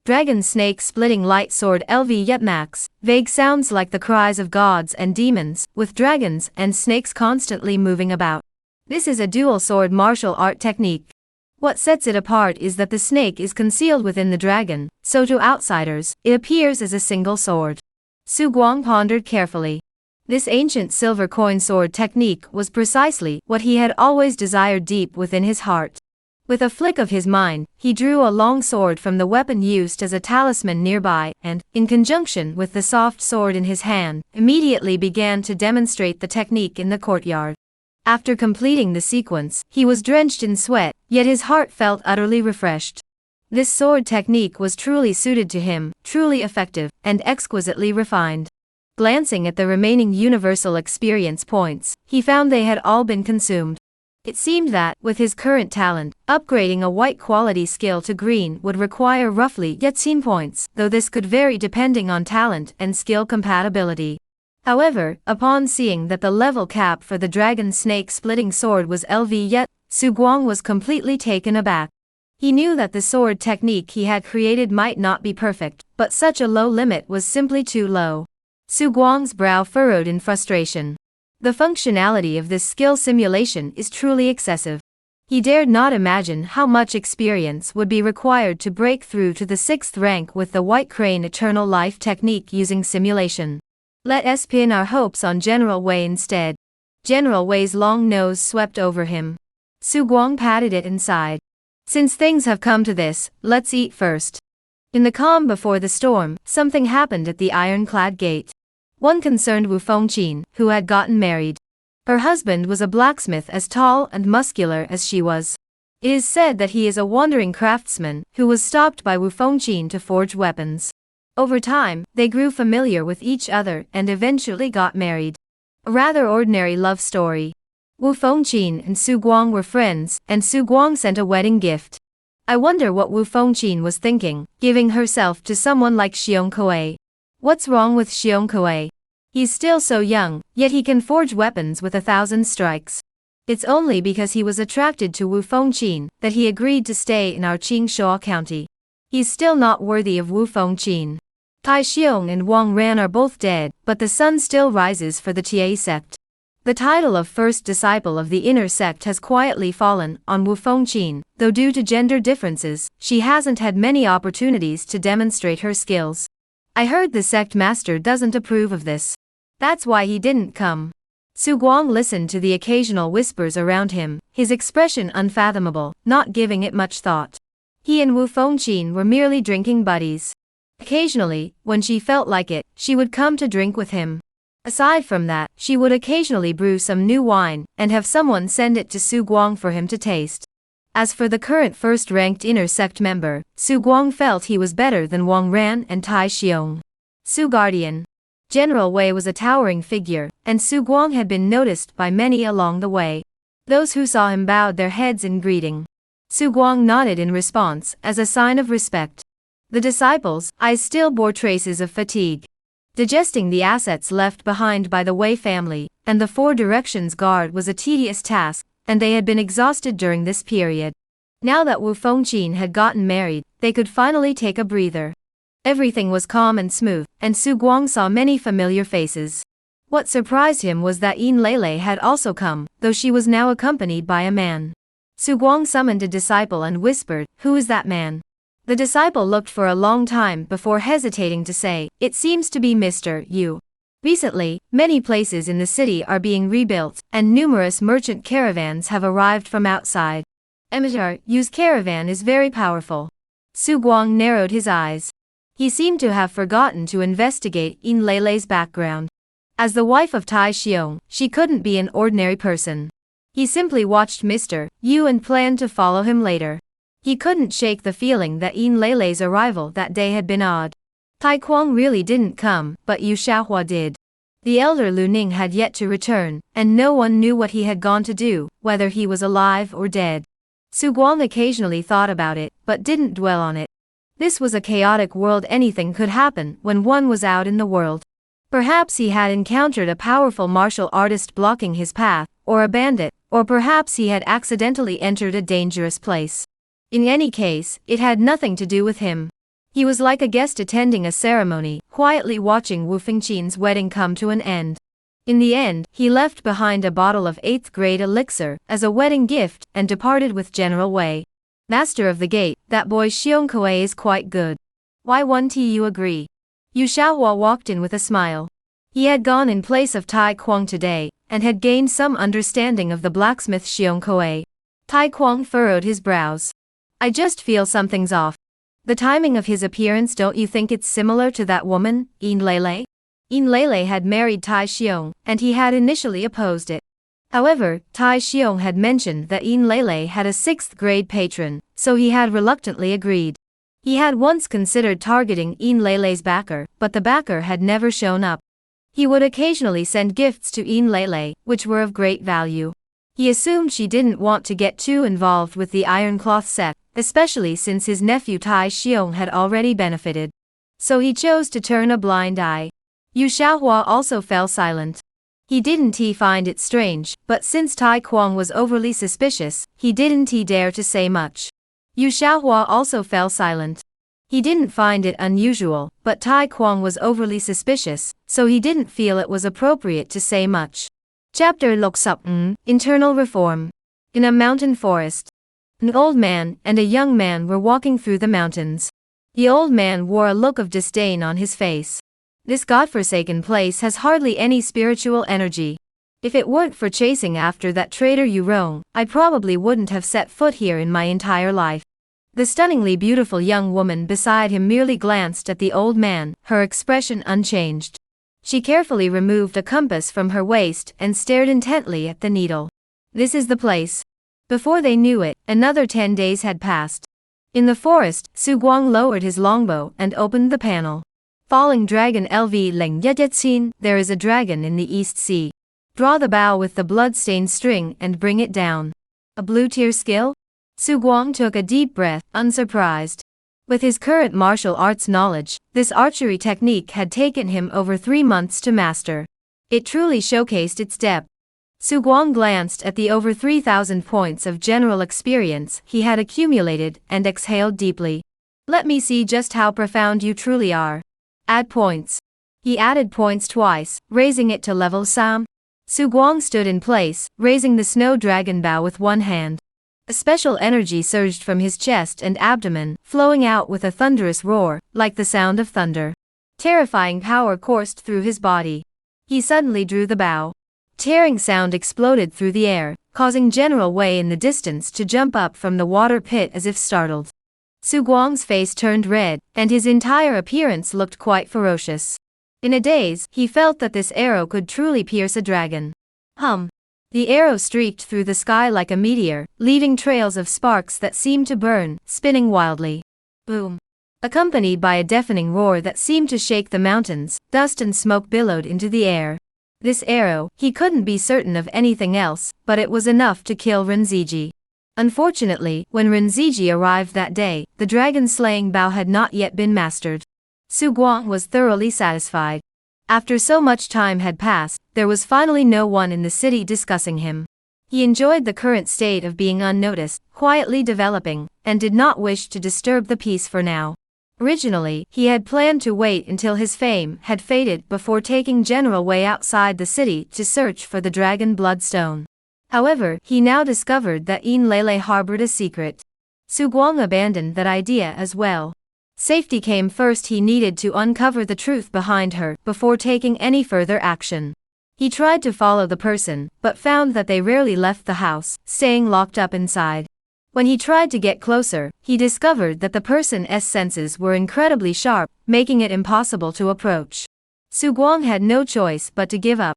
Dragon snake splitting light sword LV yet max, vague sounds like the cries of gods and demons, with dragons and snakes constantly moving about. This is a dual sword martial art technique. What sets it apart is that the snake is concealed within the dragon, so to outsiders, it appears as a single sword. Su Guang pondered carefully. This ancient silver coin sword technique was precisely what he had always desired deep within his heart. With a flick of his mind, he drew a long sword from the weapon used as a talisman nearby and, in conjunction with the soft sword in his hand, immediately began to demonstrate the technique in the courtyard. After completing the sequence, he was drenched in sweat, yet his heart felt utterly refreshed. This sword technique was truly suited to him, truly effective, and exquisitely refined. Glancing at the remaining universal experience points, he found they had all been consumed. It seemed that, with his current talent, upgrading a white quality skill to green would require roughly 10 points, though this could vary depending on talent and skill compatibility. However, upon seeing that the level cap for the dragon snake splitting sword was LV yet, Su Guang was completely taken aback. He knew that the sword technique he had created might not be perfect, but such a low limit was simply too low. Su Guang's brow furrowed in frustration. The functionality of this skill simulation is truly excessive. He dared not imagine how much experience would be required to break through to the 6th rank with the White Crane Eternal Life technique using simulation. Let us pin our hopes on General Wei instead. General Wei's long nose swept over him. Su Guang patted it and sighed. Since things have come to this, let's eat first. In the calm before the storm, something happened at the ironclad gate. One concerned Wu Fengqin, who had gotten married. Her husband was a blacksmith as tall and muscular as she was. It is said that he is a wandering craftsman, who was stopped by Wu Fengqin to forge weapons. Over time, they grew familiar with each other and eventually got married. A rather ordinary love story. Wu Fengqin and Su Guang were friends, and Su Guang sent a wedding gift. I wonder what Wu Fengqin was thinking, giving herself to someone like Xiong Kuei. What's wrong with Xiong Kuei? He's still so young, yet he can forge weapons with 1,000 strikes. It's only because he was attracted to Wu Fengqin that he agreed to stay in our Qingshuo County. He's still not worthy of Wu Fengqin. Tai Xiong and Wang Ran are both dead, but the sun still rises for the Tie Sect. The title of first disciple of the inner sect has quietly fallen on Wu Fengqin, though due to gender differences, she hasn't had many opportunities to demonstrate her skills. I heard the sect master doesn't approve of this. That's why he didn't come. Su Guang listened to the occasional whispers around him, his expression unfathomable, not giving it much thought. He and Wu Fengqin were merely drinking buddies. Occasionally, when she felt like it, she would come to drink with him. Aside from that, she would occasionally brew some new wine, and have someone send it to Su Guang for him to taste. As for the current first-ranked inner sect member, Su Guang felt he was better than Wang Ran and Tai Xiong. Su Guardian. General Wei was a towering figure, and Su Guang had been noticed by many along the way. Those who saw him bowed their heads in greeting. Su Guang nodded in response, as a sign of respect. The disciples' eyes still bore traces of fatigue. Digesting the assets left behind by the Wei family, and the Four Directions Guard was a tedious task, and they had been exhausted during this period. Now that Wu Fengqin had gotten married, they could finally take a breather. Everything was calm and smooth, and Su Guang saw many familiar faces. What surprised him was that Yin Lele had also come, though she was now accompanied by a man. Su Guang summoned a disciple and whispered, "Who is that man?" The disciple looked for a long time before hesitating to say, "It seems to be Mr. Yu." Recently, many places in the city are being rebuilt, and numerous merchant caravans have arrived from outside. Mr. Yu's caravan is very powerful. Su Guang narrowed his eyes. He seemed to have forgotten to investigate Yin Leilei's background. As the wife of Tai Xiong, she couldn't be an ordinary person. He simply watched Mr. Yu and planned to follow him later. He couldn't shake the feeling that Yin Leilei's arrival that day had been odd. Tai Kuang really didn't come, but Yu Xiaohua did. The elder Lu Ning had yet to return, and no one knew what he had gone to do, whether he was alive or dead. Su Guang occasionally thought about it, but didn't dwell on it. This was a chaotic world. Anything could happen when one was out in the world. Perhaps he had encountered a powerful martial artist blocking his path, or a bandit, or perhaps he had accidentally entered a dangerous place. In any case, it had nothing to do with him. He was like a guest attending a ceremony, quietly watching Wu Fengqin's wedding come to an end. In the end, he left behind a bottle of 8th grade elixir as a wedding gift and departed with General Wei. Master of the gate, that boy Xiong Kuei is quite good. Why won't you agree? Yu Xiaohua walked in with a smile. He had gone in place of Tai Kuang today, and had gained some understanding of the blacksmith Xiong Kuei. Tai Kuang furrowed his brows. I just feel something's off. The timing of his appearance, don't you think it's similar to that woman, Yin Leilei? Yin Leilei had married Tai Xiong, and he had initially opposed it. However, Tai Xiong had mentioned that Yin Leilei had a 6th grade patron, so he had reluctantly agreed. He had once considered targeting Yin Leilei's backer, but the backer had never shown up. He would occasionally send gifts to Yin Leilei, which were of great value. He assumed she didn't want to get too involved with the Ironcloth Sect, especially since his nephew Tai Xiong had already benefited. So he chose to turn a blind eye. Yu Xiaohua also fell silent. He didn't find it strange, but since Tai Kuang was overly suspicious, he didn't dare to say much. Yu Xiaohua also fell silent. He didn't find it unusual, but Tai Kuang was overly suspicious, so he didn't feel it was appropriate to say much. Chapter Loksop Internal Reform. In a mountain forest, an old man and a young man were walking through the mountains. The old man wore a look of disdain on his face. This godforsaken place has hardly any spiritual energy. If it weren't for chasing after that traitor Yu Rong, I probably wouldn't have set foot here in my entire life. The stunningly beautiful young woman beside him merely glanced at the old man, her expression unchanged. She carefully removed a compass from her waist and stared intently at the needle. This is the place. Before they knew it, another 10 days had passed. In the forest, Su Guang lowered his longbow and opened the panel. Falling Dragon LV Leng Yetsin, there is a dragon in the East Sea. Draw the bow with the blood-stained string and bring it down. A blue-tier skill? Su Guang took a deep breath, unsurprised. With his current martial arts knowledge, this archery technique had taken him over 3 months to master. It truly showcased its depth. Su Guang glanced at the over 3,000 points of general experience he had accumulated and exhaled deeply. Let me see just how profound you truly are. Add points. He added points twice, raising it to level Sam. Su Guang stood in place, raising the snow dragon bow with one hand. A special energy surged from his chest and abdomen, flowing out with a thunderous roar, like the sound of thunder. Terrifying power coursed through his body. He suddenly drew the bow. Tearing sound exploded through the air, causing General Wei in the distance to jump up from the water pit as if startled. Su Guang's face turned red, and his entire appearance looked quite ferocious. In a daze, he felt that this arrow could truly pierce a dragon. The arrow streaked through the sky like a meteor, leaving trails of sparks that seemed to burn, spinning wildly. Boom! Accompanied by a deafening roar that seemed to shake the mountains, dust and smoke billowed into the air. This arrow, he couldn't be certain of anything else, but it was enough to kill Renziji. Unfortunately, when Renziji arrived that day, the dragon-slaying bow had not yet been mastered. Su Guang was thoroughly satisfied. After so much time had passed, there was finally no one in the city discussing him. He enjoyed the current state of being unnoticed, quietly developing, and did not wish to disturb the peace for now. Originally, he had planned to wait until his fame had faded before taking General Wei outside the city to search for the Dragon Bloodstone. However, he now discovered that Yin Lele harbored a secret. Su Guang abandoned that idea as well. Safety came first. He needed to uncover the truth behind her before taking any further action. He tried to follow the person, but found that they rarely left the house, staying locked up inside. When he tried to get closer, he discovered that the person's senses were incredibly sharp, making it impossible to approach. Su Guang had no choice but to give up.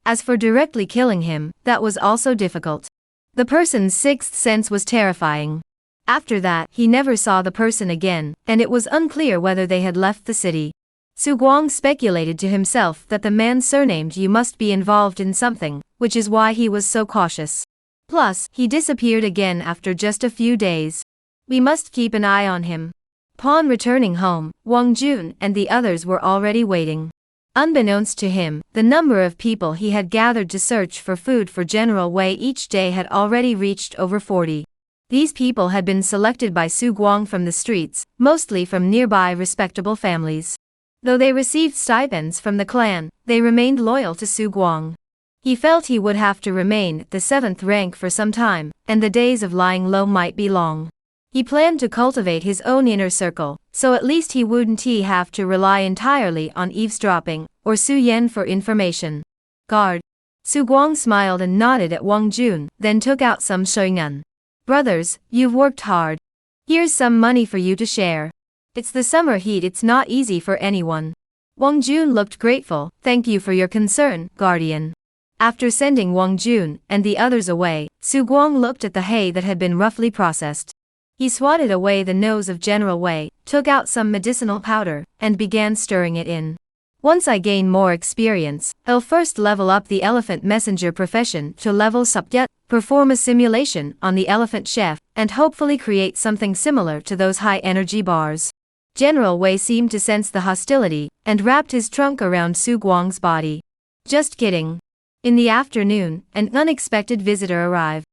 As for directly killing him, that was also difficult. The person's sixth sense was terrifying. After that, he never saw the person again, and it was unclear whether they had left the city. Su Guang speculated to himself that the man surnamed Yu must be involved in something, which is why he was so cautious. Plus, he disappeared again after just a few days. We must keep an eye on him. Upon returning home, Wang Jun and the others were already waiting. Unbeknownst to him, the number of people he had gathered to search for food for General Wei each day had already reached over 40. These people had been selected by Su Guang from the streets, mostly from nearby respectable families. Though they received stipends from the clan, they remained loyal to Su Guang. He felt he would have to remain at the 7th rank for some time, and the days of lying low might be long. He planned to cultivate his own inner circle, so at least he wouldn't have to rely entirely on eavesdropping, or Su Yan for information. Guard. Su Guang smiled and nodded at Wang Jun, then took out some shoyuan. Brothers, you've worked hard. Here's some money for you to share. It's the summer heat, it's not easy for anyone. Wang Jun looked grateful. Thank you for your concern, Guardian. After sending Wang Jun and the others away, Su Guang looked at the hay that had been roughly processed. He swatted away the nose of General Wei, took out some medicinal powder, and began stirring it in. Once I gain more experience, I'll first level up the elephant messenger profession to level Subjet, perform a simulation on the elephant chef, and hopefully create something similar to those high-energy bars. General Wei seemed to sense the hostility, and wrapped his trunk around Su Guang's body. Just kidding. In the afternoon, an unexpected visitor arrived.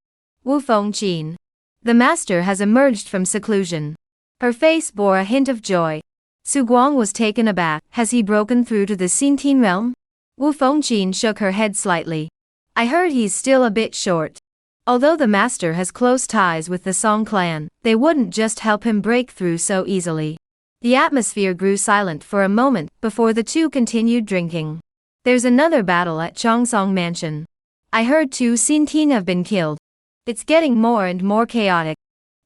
Wu Fengqin. The master has emerged from seclusion. Her face bore a hint of joy. Su Guang was taken aback. Has he broken through to the Xintian realm? Wu Fengqin shook her head slightly. I heard he's still a bit short. Although the master has close ties with the Song clan, they wouldn't just help him break through so easily. The atmosphere grew silent for a moment before the two continued drinking. There's another battle at Chongsong Mansion. I heard 2 Xintian have been killed. It's getting more and more chaotic.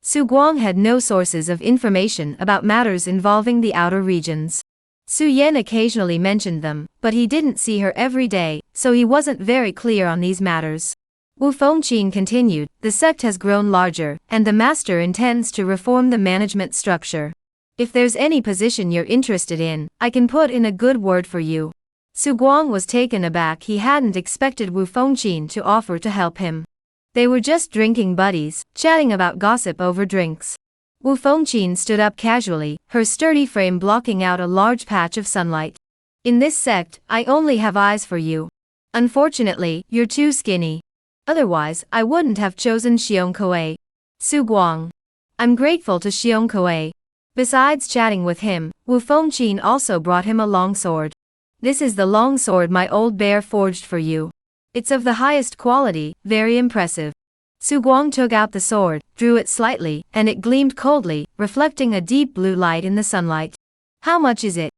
Su Guang had no sources of information about matters involving the outer regions. Su Yan occasionally mentioned them, but he didn't see her every day, so he wasn't very clear on these matters. Wu Fengqin continued, the sect has grown larger, and the master intends to reform the management structure. If there's any position you're interested in, I can put in a good word for you. Su Guang was taken aback. He hadn't expected Wu Fengqin to offer to help him. They were just drinking buddies, chatting about gossip over drinks. Wu Fengqin stood up casually, her sturdy frame blocking out a large patch of sunlight. In this sect, I only have eyes for you. Unfortunately, you're too skinny. Otherwise, I wouldn't have chosen Xiong Kuei. Su Guang. I'm grateful to Xiong Kuei. Besides chatting with him, Wu Fengqin also brought him a long sword. This is the long sword my old bear forged for you. It's of the highest quality, very impressive. Su Guang took out the sword, drew it slightly, and it gleamed coldly, reflecting a deep blue light in the sunlight. How much is it?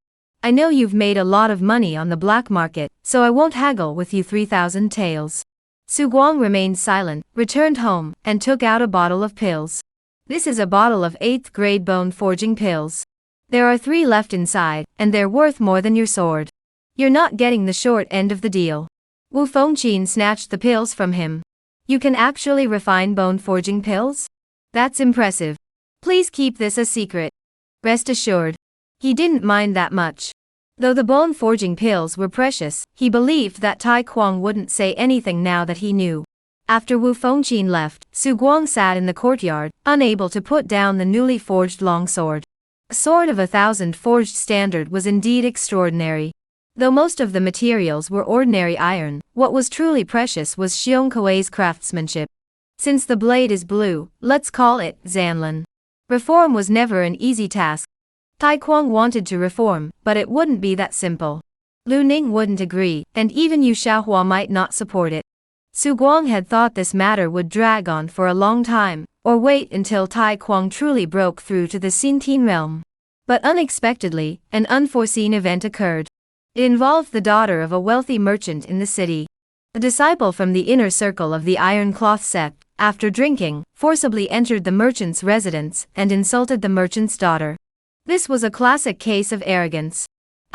I know you've made a lot of money on the black market, so I won't haggle with you. 3,000 taels. Su Guang remained silent, returned home, and took out a bottle of pills. This is a bottle of 8th grade bone forging pills. There are 3 left inside, and they're worth more than your sword. You're not getting the short end of the deal. Wu Fengqin snatched the pills from him. You can actually refine bone forging pills? That's impressive. Please keep this a secret. Rest assured. He didn't mind that much. Though the bone forging pills were precious, he believed that Tai Kuang wouldn't say anything now that he knew. After Wu Fengqin left, Su Guang sat in the courtyard, unable to put down the newly forged long sword. A sword of 1,000 forged standard was indeed extraordinary. Though most of the materials were ordinary iron, what was truly precious was Xiong Kuei's craftsmanship. Since the blade is blue, let's call it Zanlin. Reform was never an easy task. Tai Kuang wanted to reform, but it wouldn't be that simple. Lu Ning wouldn't agree, and even Yu Xiaohua might not support it. Su Guang had thought this matter would drag on for a long time, or wait until Tai Kwang truly broke through to the Xintian realm. But unexpectedly, an unforeseen event occurred. It involved the daughter of a wealthy merchant in the city. A disciple from the inner circle of the Iron Cloth sect, after drinking, forcibly entered the merchant's residence and insulted the merchant's daughter. This was a classic case of arrogance.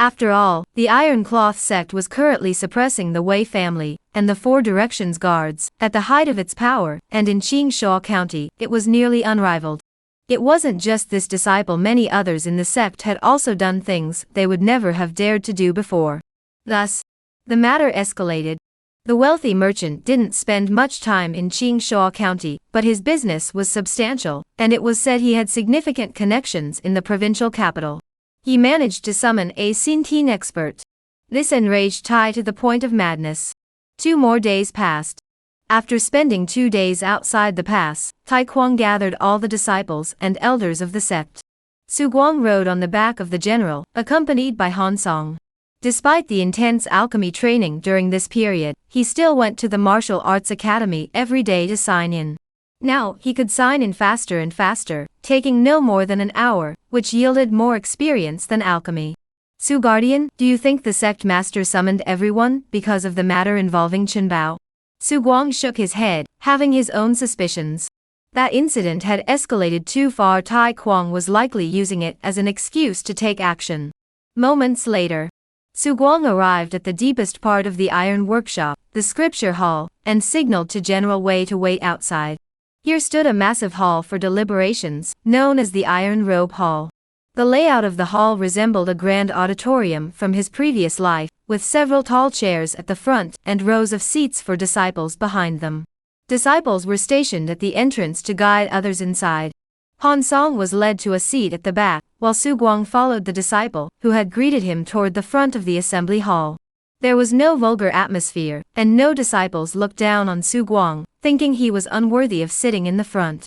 After all, the Iron Cloth sect was currently suppressing the Wei family and the Four Directions Guards at the height of its power, and in Qingsha County, it was nearly unrivaled. It wasn't just this disciple, many others in the sect had also done things they would never have dared to do before. Thus, the matter escalated. The wealthy merchant didn't spend much time in Qingsha County, but his business was substantial, and it was said he had significant connections in the provincial capital. He managed to summon a Xintian expert. This enraged Tai to the point of madness. 2 more days passed. After spending 2 days outside the pass, Tai Kwang gathered all the disciples and elders of the sect. Su Guang rode on the back of the general, accompanied by Han Song. Despite the intense alchemy training during this period, he still went to the martial arts academy every day to sign in. Now, he could sign in faster and faster, taking no more than an hour, which yielded more experience than alchemy. Su Guardian, do you think the sect master summoned everyone because of the matter involving Chen Bao? Su Guang shook his head, having his own suspicions. That incident had escalated too far. Tai Kwang was likely using it as an excuse to take action. Moments later, Su Guang arrived at the deepest part of the iron workshop, the scripture hall, and signaled to General Wei to wait outside. Here stood a massive hall for deliberations, known as the Iron Robe Hall. The layout of the hall resembled a grand auditorium from his previous life, with several tall chairs at the front and rows of seats for disciples behind them. Disciples were stationed at the entrance to guide others inside. Han Song was led to a seat at the back, while Su Guang followed the disciple, who had greeted him toward the front of the assembly hall. There was no vulgar atmosphere, and no disciples looked down on Su Guang, thinking he was unworthy of sitting in the front.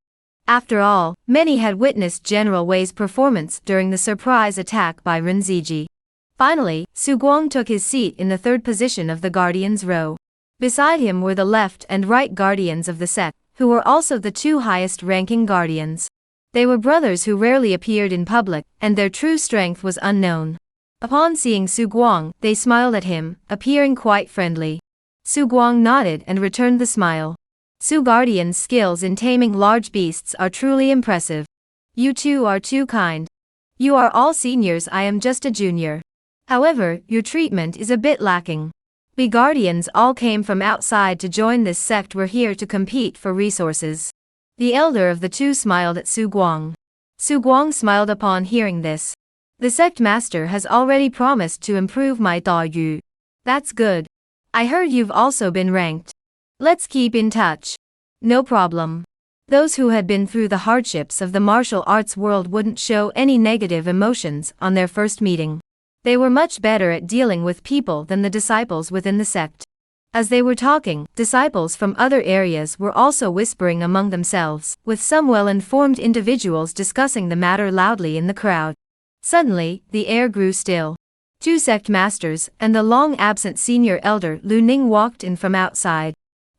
After all, many had witnessed General Wei's performance during the surprise attack by Ren Ziji. Finally, Su Guang took his seat in the third position of the Guardians' row. Beside him were the left and right Guardians of the sect, who were also the 2 highest-ranking Guardians. They were brothers who rarely appeared in public, and their true strength was unknown. Upon seeing Su Guang, they smiled at him, appearing quite friendly. Su Guang nodded and returned the smile. Su Guardian's skills in taming large beasts are truly impressive. You two are too kind. You are all seniors, I am just a junior. However, your treatment is a bit lacking. We Guardians all came from outside to join this sect. We're here to compete for resources. The elder of the 2 smiled at Su Guang. Su Guang smiled upon hearing this. The sect master has already promised to improve my Dao. That's good. I heard you've also been ranked. Let's keep in touch. No problem. Those who had been through the hardships of the martial arts world wouldn't show any negative emotions on their first meeting. They were much better at dealing with people than the disciples within the sect. As they were talking, disciples from other areas were also whispering among themselves, with some well-informed individuals discussing the matter loudly in the crowd. Suddenly, the air grew still. 2 sect masters and the long-absent senior elder Lu Ning walked in from outside.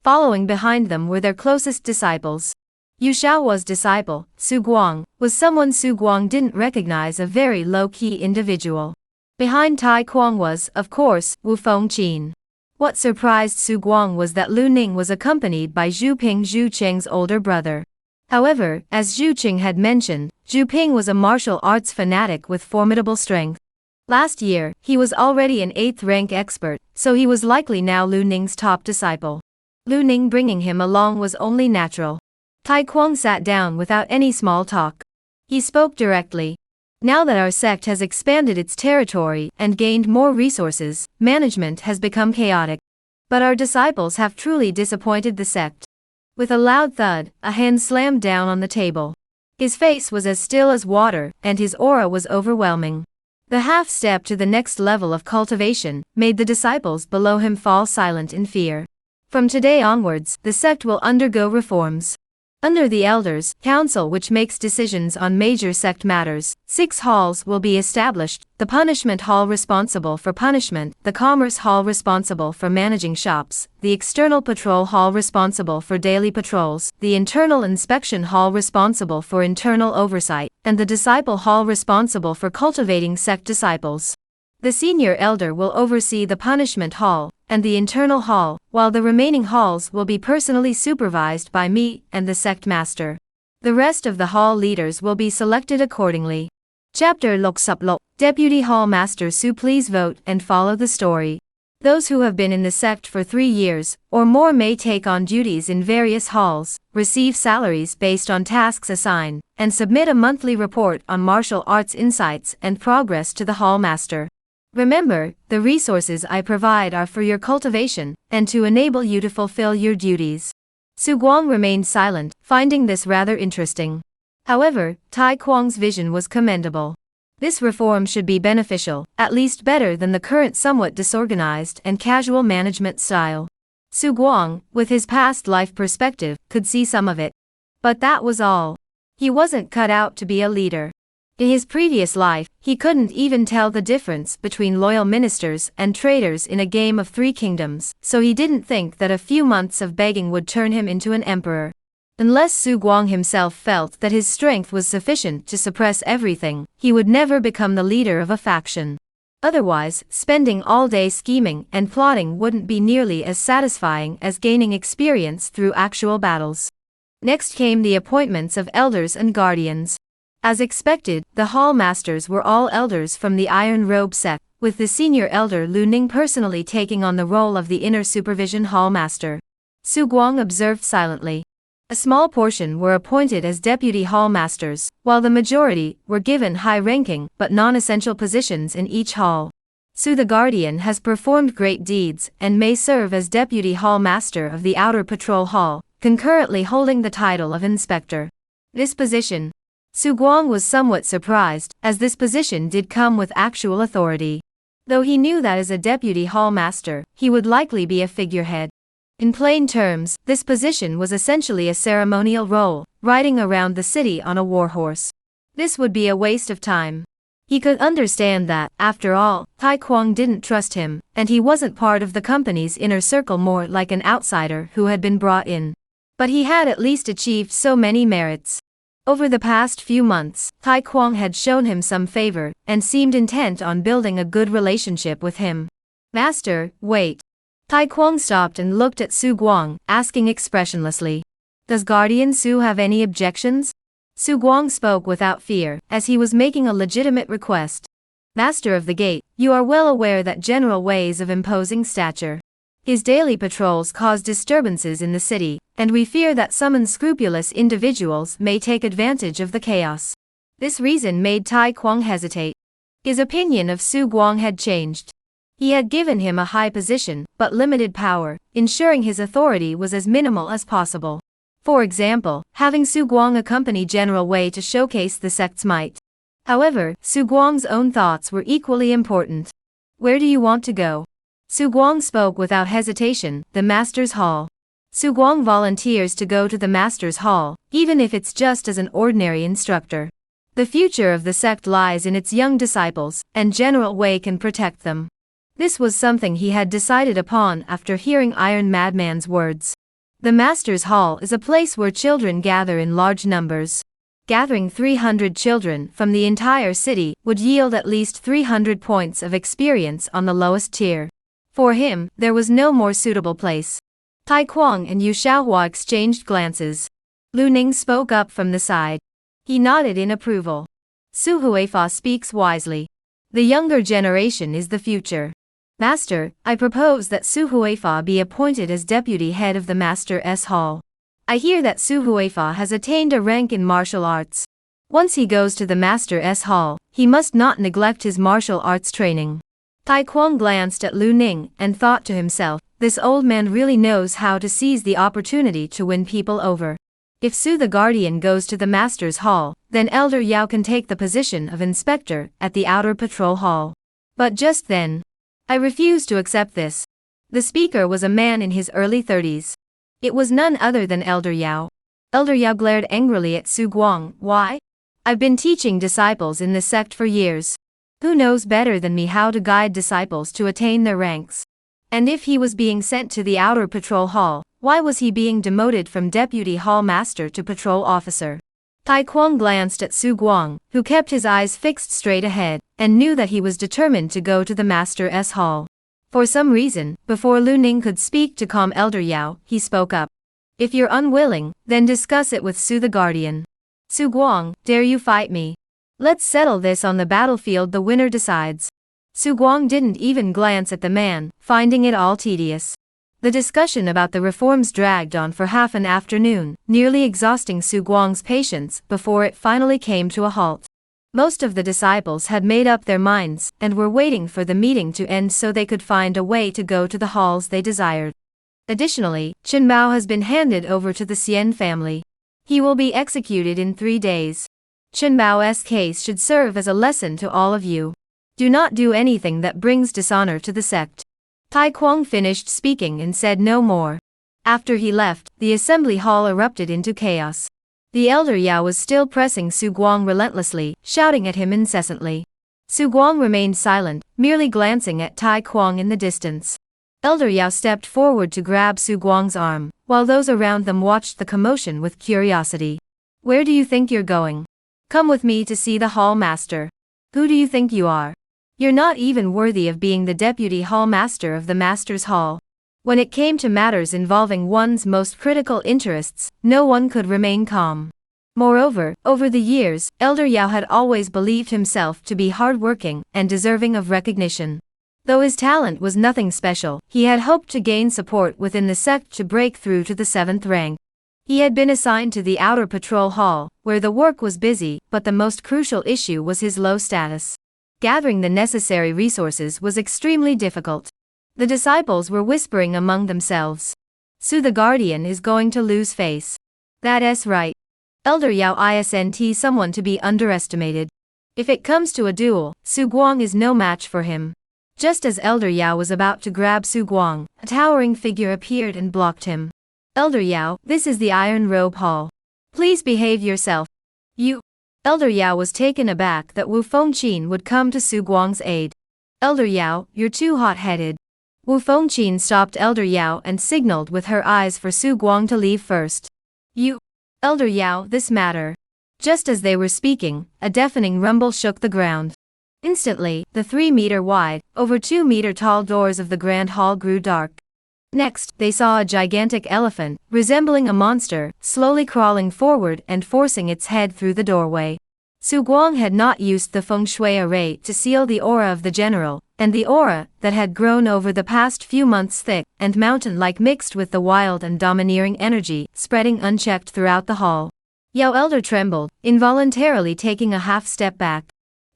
Following behind them were their closest disciples. Yu Xiaohua's disciple, Su Guang, was someone Su Guang didn't recognize, a very low-key individual. Behind Tai Kwang was, of course, Wu Fengqin. What surprised Su Guang was that Lu Ning was accompanied by Zhu Ping, Zhu Qing's older brother. However, as Zhu Qing had mentioned, Zhu Ping was a martial arts fanatic with formidable strength. Last year, he was already an 8th rank expert, so he was likely now Lu Ning's top disciple. Lu Ning bringing him along was only natural. Tai Kwang sat down without any small talk. He spoke directly. Now that our sect has expanded its territory and gained more resources, management has become chaotic. But our disciples have truly disappointed the sect. With a loud thud, a hand slammed down on the table. His face was as still as water, and his aura was overwhelming. The half-step to the next level of cultivation made the disciples below him fall silent in fear. From today onwards, the sect will undergo reforms. Under the Elders' Council, which makes decisions on major sect matters, 6 halls will be established: the Punishment Hall responsible for punishment, the Commerce Hall responsible for managing shops, the External Patrol Hall responsible for daily patrols, the Internal Inspection Hall responsible for internal oversight, and the Disciple Hall responsible for cultivating sect disciples. The Senior Elder will oversee the Punishment Hall and the Internal Hall, while the remaining halls will be personally supervised by me and the Sect Master. The rest of the hall leaders will be selected accordingly. Chapter Lok Sup Lok. Deputy Hall Master Su, please vote and follow the story. Those who have been in the sect for 3 years or more may take on duties in various halls, receive salaries based on tasks assigned, and submit a monthly report on martial arts insights and progress to the Hall Master. Remember, the resources I provide are for your cultivation, and to enable you to fulfill your duties. Su Guang remained silent, finding this rather interesting. However, Tai Kuang's vision was commendable. This reform should be beneficial, at least better than the current somewhat disorganized and casual management style. Su Guang, with his past life perspective, could see some of it. But that was all. He wasn't cut out to be a leader. In his previous life, he couldn't even tell the difference between loyal ministers and traitors in a game of 3 kingdoms, so he didn't think that a few months of begging would turn him into an emperor. Unless Su Guang himself felt that his strength was sufficient to suppress everything, he would never become the leader of a faction. Otherwise, spending all day scheming and plotting wouldn't be nearly as satisfying as gaining experience through actual battles. Next came the appointments of elders and guardians. As expected, the hall masters were all elders from the Iron Robe sect, with the senior elder Lu Ning personally taking on the role of the inner supervision hall master. Su Guang observed silently. A small portion were appointed as deputy hall masters, while the majority were given high-ranking but non-essential positions in each hall. Su the Guardian has performed great deeds and may serve as deputy hall master of the outer patrol hall, concurrently holding the title of inspector. This position, Su Guang was somewhat surprised, as this position did come with actual authority. Though he knew that as a deputy hall master, he would likely be a figurehead. In plain terms, this position was essentially a ceremonial role, riding around the city on a warhorse. This would be a waste of time. He could understand that, after all, Tai Kuang didn't trust him, and he wasn't part of the company's inner circle, more like an outsider who had been brought in. But he had at least achieved so many merits. Over the past few months, Tai Kuang had shown him some favor, and seemed intent on building a good relationship with him. Master, wait. Tai Kuang stopped and looked at Su Guang, asking expressionlessly. Does Guardian Su have any objections? Su Guang spoke without fear, as he was making a legitimate request. Master of the Gate, you are well aware that General Wei is of imposing stature. His daily patrols cause disturbances in the city, and we fear that some unscrupulous individuals may take advantage of the chaos. This reason made Tai Kuang hesitate. His opinion of Su Guang had changed. He had given him a high position, but limited power, ensuring his authority was as minimal as possible. For example, having Su Guang accompany General Wei to showcase the sect's might. However, Su Guang's own thoughts were equally important. Where do you want to go? Su Guang spoke without hesitation. The Master's Hall. Su Guang volunteers to go to the Master's Hall, even if it's just as an ordinary instructor. The future of the sect lies in its young disciples, and General Wei can protect them. This was something he had decided upon after hearing Iron Madman's words. The Master's Hall is a place where children gather in large numbers. Gathering 300 children from the entire city would yield at least 300 points of experience on the lowest tier. For him, there was no more suitable place. Tai Kuang and Yu Xiaohua exchanged glances. Lu Ning spoke up from the side. He nodded in approval. Su Huifa speaks wisely. The younger generation is the future. Master, I propose that Su Huifa be appointed as deputy head of the Master's Hall. I hear that Su Huifa has attained a rank in martial arts. Once he goes to the Master's Hall, he must not neglect his martial arts training. Tai Kuang glanced at Lu Ning and thought to himself, this old man really knows how to seize the opportunity to win people over. If Su the Guardian goes to the Master's Hall, then Elder Yao can take the position of inspector at the outer patrol hall. But just then, I refuse to accept this. The speaker was a man in his early 30s. It was none other than Elder Yao. Elder Yao glared angrily at Su Guang. Why? I've been teaching disciples in the sect for years. Who knows better than me how to guide disciples to attain their ranks? And if he was being sent to the outer patrol hall, why was he being demoted from deputy hall master to patrol officer? Tai Kuang glanced at Su Guang, who kept his eyes fixed straight ahead, and knew that he was determined to go to the master's hall. For some reason, before Lu Ning could speak to calm Elder Yao, he spoke up. If you're unwilling, then discuss it with Su the Guardian. Su Guang, dare you fight me? Let's settle this on the battlefield, the winner decides. Su Guang didn't even glance at the man, finding it all tedious. The discussion about the reforms dragged on for half an afternoon, nearly exhausting Su Guang's patience before it finally came to a halt. Most of the disciples had made up their minds, and were waiting for the meeting to end so they could find a way to go to the halls they desired. Additionally, Chen Bao has been handed over to the Xian family. He will be executed in 3 days. Chen Bao's case should serve as a lesson to all of you. Do not do anything that brings dishonor to the sect. Tai Kuang finished speaking and said no more. After he left, the assembly hall erupted into chaos. The elder Yao was still pressing Su Guang relentlessly, shouting at him incessantly. Su Guang remained silent, merely glancing at Tai Kuang in the distance. Elder Yao stepped forward to grab Su Guang's arm, while those around them watched the commotion with curiosity. Where do you think you're going? Come with me to see the hall master. Who do you think you are? You're not even worthy of being the deputy hall master of the master's hall. When it came to matters involving one's most critical interests, no one could remain calm. Moreover, over the years, Elder Yao had always believed himself to be hardworking and deserving of recognition. Though his talent was nothing special, he had hoped to gain support within the sect to break through to the 7th rank. He had been assigned to the outer patrol hall, where the work was busy, but the most crucial issue was his low status. Gathering the necessary resources was extremely difficult. The disciples were whispering among themselves. Su the Guardian is going to lose face. That's right. Elder Yao isn't someone to be underestimated. If it comes to a duel, Su Guang is no match for him. Just as Elder Yao was about to grab Su Guang, a towering figure appeared and blocked him. Elder Yao, this is the Iron Robe Hall. Please behave yourself. You. Elder Yao was taken aback that Wu Fengqin would come to Su Guang's aid. Elder Yao, you're too hot-headed. Wu Fengqin stopped Elder Yao and signaled with her eyes for Su Guang to leave first. You. Elder Yao, this matter. Just as they were speaking, a deafening rumble shook the ground. Instantly, the 3-meter-wide, over 2-meter-tall doors of the grand hall grew dark. Next, they saw a gigantic elephant, resembling a monster, slowly crawling forward and forcing its head through the doorway. Su Guang had not used the feng shui array to seal the aura of the general, and the aura, that had grown over the past few months thick and mountain-like mixed with the wild and domineering energy, spreading unchecked throughout the hall. Yao Elder trembled, involuntarily taking a half-step back.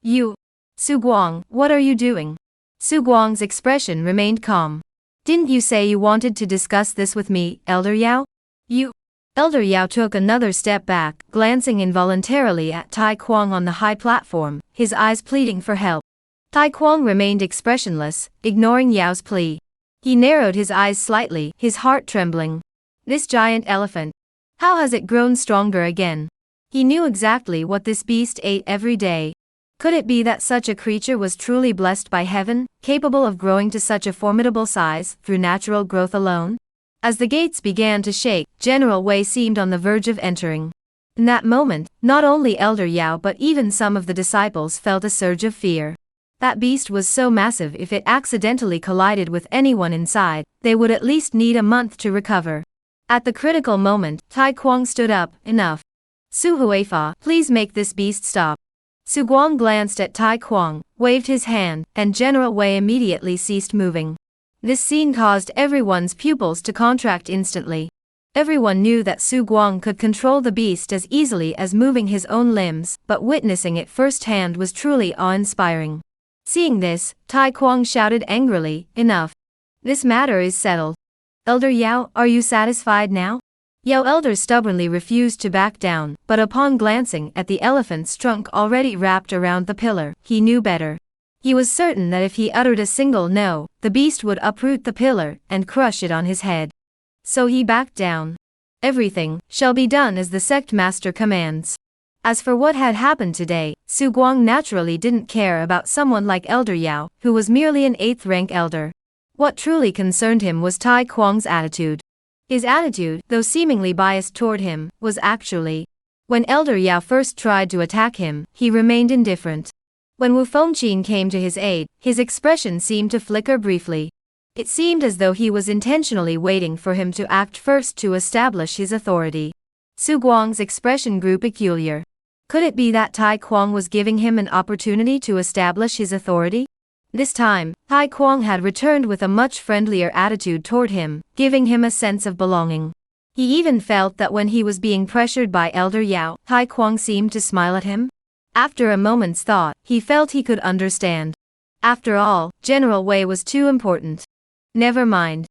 You. Su Guang, what are you doing? Su Guang's expression remained calm. Didn't you say you wanted to discuss this with me, Elder Yao? You. Elder Yao took another step back, glancing involuntarily at Tai Kuang on the high platform, his eyes pleading for help. Tai Kuang remained expressionless, ignoring Yao's plea. He narrowed his eyes slightly, his heart trembling. This giant elephant. How has it grown stronger again? He knew exactly what this beast ate every day. Could it be that such a creature was truly blessed by heaven, capable of growing to such a formidable size through natural growth alone? As the gates began to shake, General Wei seemed on the verge of entering. In that moment, not only Elder Yao but even some of the disciples felt a surge of fear. That beast was so massive, if it accidentally collided with anyone inside, they would at least need a month to recover. At the critical moment, Tai Kuang stood up. Enough. Su Huifa, please make this beast stop. Su Guang glanced at Tai Kuang, waved his hand, and General Wei immediately ceased moving. This scene caused everyone's pupils to contract instantly. Everyone knew that Su Guang could control the beast as easily as moving his own limbs, but witnessing it firsthand was truly awe-inspiring. Seeing this, Tai Kuang shouted angrily, enough. This matter is settled. Elder Yao, are you satisfied now? Yao Elder stubbornly refused to back down, but upon glancing at the elephant's trunk already wrapped around the pillar, he knew better. He was certain that if he uttered a single no, the beast would uproot the pillar and crush it on his head. So he backed down. Everything shall be done as the sect master commands. As for what had happened today, Su Guang naturally didn't care about someone like Elder Yao, who was merely an 8th rank elder. What truly concerned him was Tai Kwang's attitude. His attitude, though seemingly biased toward him, was actually. When Elder Yao first tried to attack him, he remained indifferent. When Wu Fengqin came to his aid, his expression seemed to flicker briefly. It seemed as though he was intentionally waiting for him to act first to establish his authority. Su Guang's expression grew peculiar. Could it be that Tai Kwang was giving him an opportunity to establish his authority? This time, Tai Kwang had returned with a much friendlier attitude toward him, giving him a sense of belonging. He even felt that when he was being pressured by Elder Yao, Tai Kwang seemed to smile at him. After a moment's thought, he felt he could understand. After all, General Wei was too important. Never mind.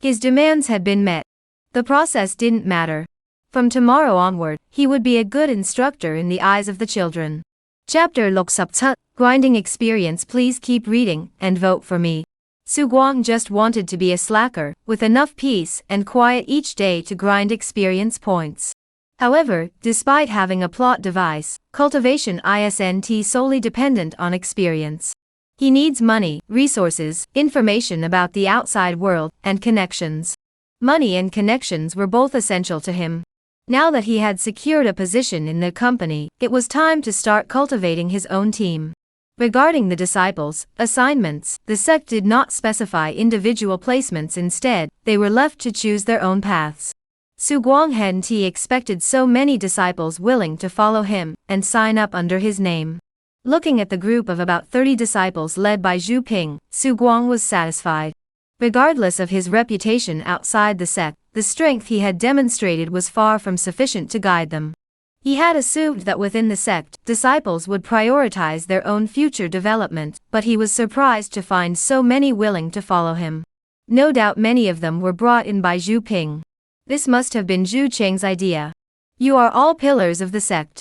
His demands had been met. The process didn't matter. From tomorrow onward, he would be a good instructor in the eyes of the children. Chapter 67, Grinding Experience. Please keep reading, and vote for me. Su Guang just wanted to be a slacker, with enough peace and quiet each day to grind experience points. However, despite having a plot device, Cultivation isn't solely dependent on experience. He needs money, resources, information about the outside world, and connections. Money and connections were both essential to him. Now that he had secured a position in the company, it was time to start cultivating his own team. Regarding the disciples' assignments, the sect did not specify individual placements. Instead, they were left to choose their own paths. Su Guang hadn't expected so many disciples willing to follow him and sign up under his name. Looking at the group of about 30 disciples led by Zhu Ping, Su Guang was satisfied. Regardless of his reputation outside the sect, the strength he had demonstrated was far from sufficient to guide them. He had assumed that within the sect, disciples would prioritize their own future development, but he was surprised to find so many willing to follow him. No doubt many of them were brought in by Zhu Ping. This must have been Zhu Cheng's idea. You are all pillars of the sect.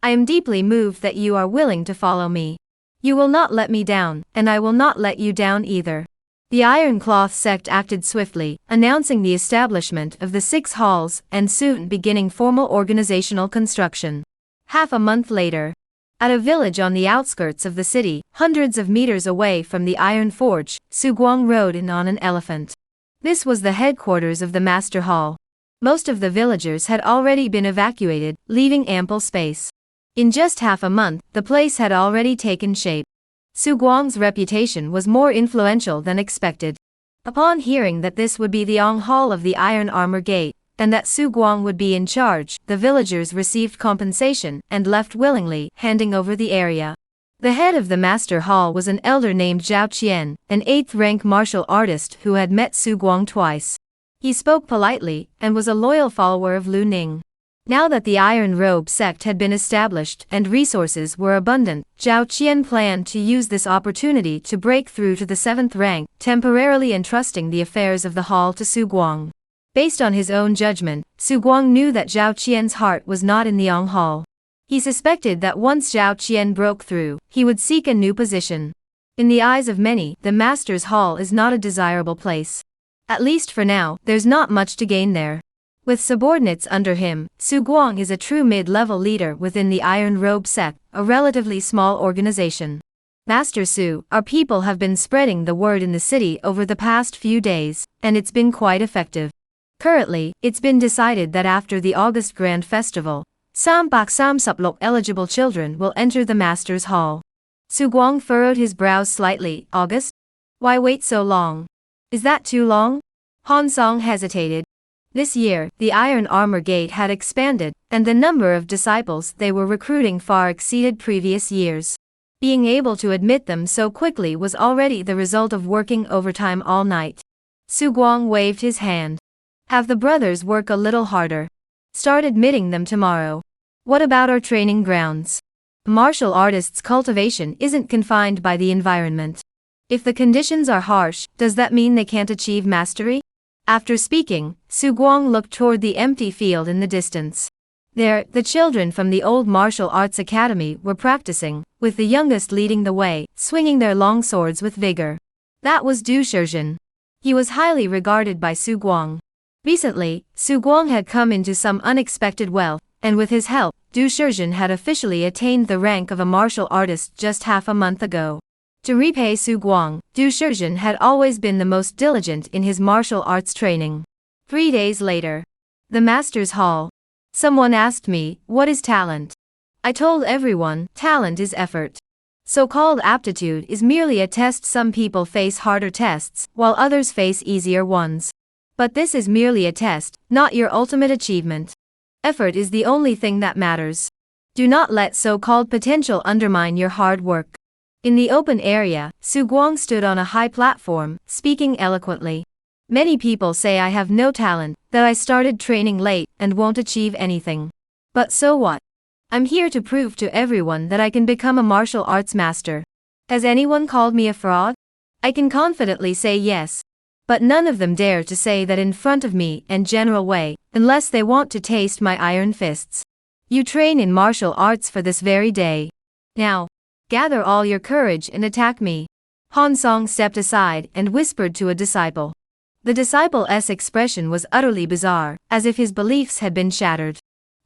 I am deeply moved that you are willing to follow me. You will not let me down, and I will not let you down either. The Iron Cloth sect acted swiftly, announcing the establishment of the 6 halls and soon beginning formal organizational construction. Half a month later, at a village on the outskirts of the city, hundreds of meters away from the Iron Forge, Su Guang rode in on an elephant. This was the headquarters of the Master Hall. Most of the villagers had already been evacuated, leaving ample space. In just half a month, the place had already taken shape. Su Guang's reputation was more influential than expected. Upon hearing that this would be the Ong Hall of the Iron Armor Gate, and that Su Guang would be in charge, the villagers received compensation and left willingly, handing over the area. The head of the Master Hall was an elder named Zhao Qian, an 8th rank martial artist who had met Su Guang twice. He spoke politely, and was a loyal follower of Lu Ning. Now that the Iron Robe sect had been established and resources were abundant, Zhao Qian planned to use this opportunity to break through to the 7th rank, temporarily entrusting the affairs of the hall to Su Guang. Based on his own judgment, Su Guang knew that Zhao Qian's heart was not in the Ong Hall. He suspected that once Zhao Qian broke through, he would seek a new position. In the eyes of many, the Master's Hall is not a desirable place. At least for now, there's not much to gain there. With subordinates under him, Su Guang is a true mid-level leader within the Iron Robe sect, a relatively small organization. Master Su, our people have been spreading the word in the city over the past few days, and it's been quite effective. Currently, it's been decided that after the August Grand Festival, Sam Bak Sam Suplok eligible children will enter the Master's Hall. Su Guang furrowed his brows slightly. August? Why wait so long? Is that too long? Han Song hesitated. This year, the Iron Armor Gate had expanded, and the number of disciples they were recruiting far exceeded previous years. Being able to admit them so quickly was already the result of working overtime all night. Su Guang waved his hand. Have the brothers work a little harder. Start admitting them tomorrow. What about our training grounds? Martial artists' cultivation isn't confined by the environment. If the conditions are harsh, does that mean they can't achieve mastery? After speaking, Su Guang looked toward the empty field in the distance. There, the children from the old martial arts academy were practicing, with the youngest leading the way, swinging their long swords with vigor. That was Du Shizhen. He was highly regarded by Su Guang. Recently, Su Guang had come into some unexpected wealth, and with his help, Du Shizhen had officially attained the rank of a martial artist just half a month ago. To repay Su Guang, Du Shizhen had always been the most diligent in his martial arts training. 3 days later. The Master's Hall. Someone asked me, what is talent? I told everyone, talent is effort. So-called aptitude is merely a test. Some people face harder tests, while others face easier ones. But this is merely a test, not your ultimate achievement. Effort is the only thing that matters. Do not let so-called potential undermine your hard work. In the open area, Su Guang stood on a high platform, speaking eloquently. Many people say I have no talent, that I started training late and won't achieve anything. But so what? I'm here to prove to everyone that I can become a martial arts master. Has anyone called me a fraud? I can confidently say yes. But none of them dare to say that in front of me and General Wei, unless they want to taste my iron fists. You train in martial arts for this very day. Now, gather all your courage and attack me. Han Song stepped aside and whispered to a disciple. The disciple's expression was utterly bizarre, as if his beliefs had been shattered.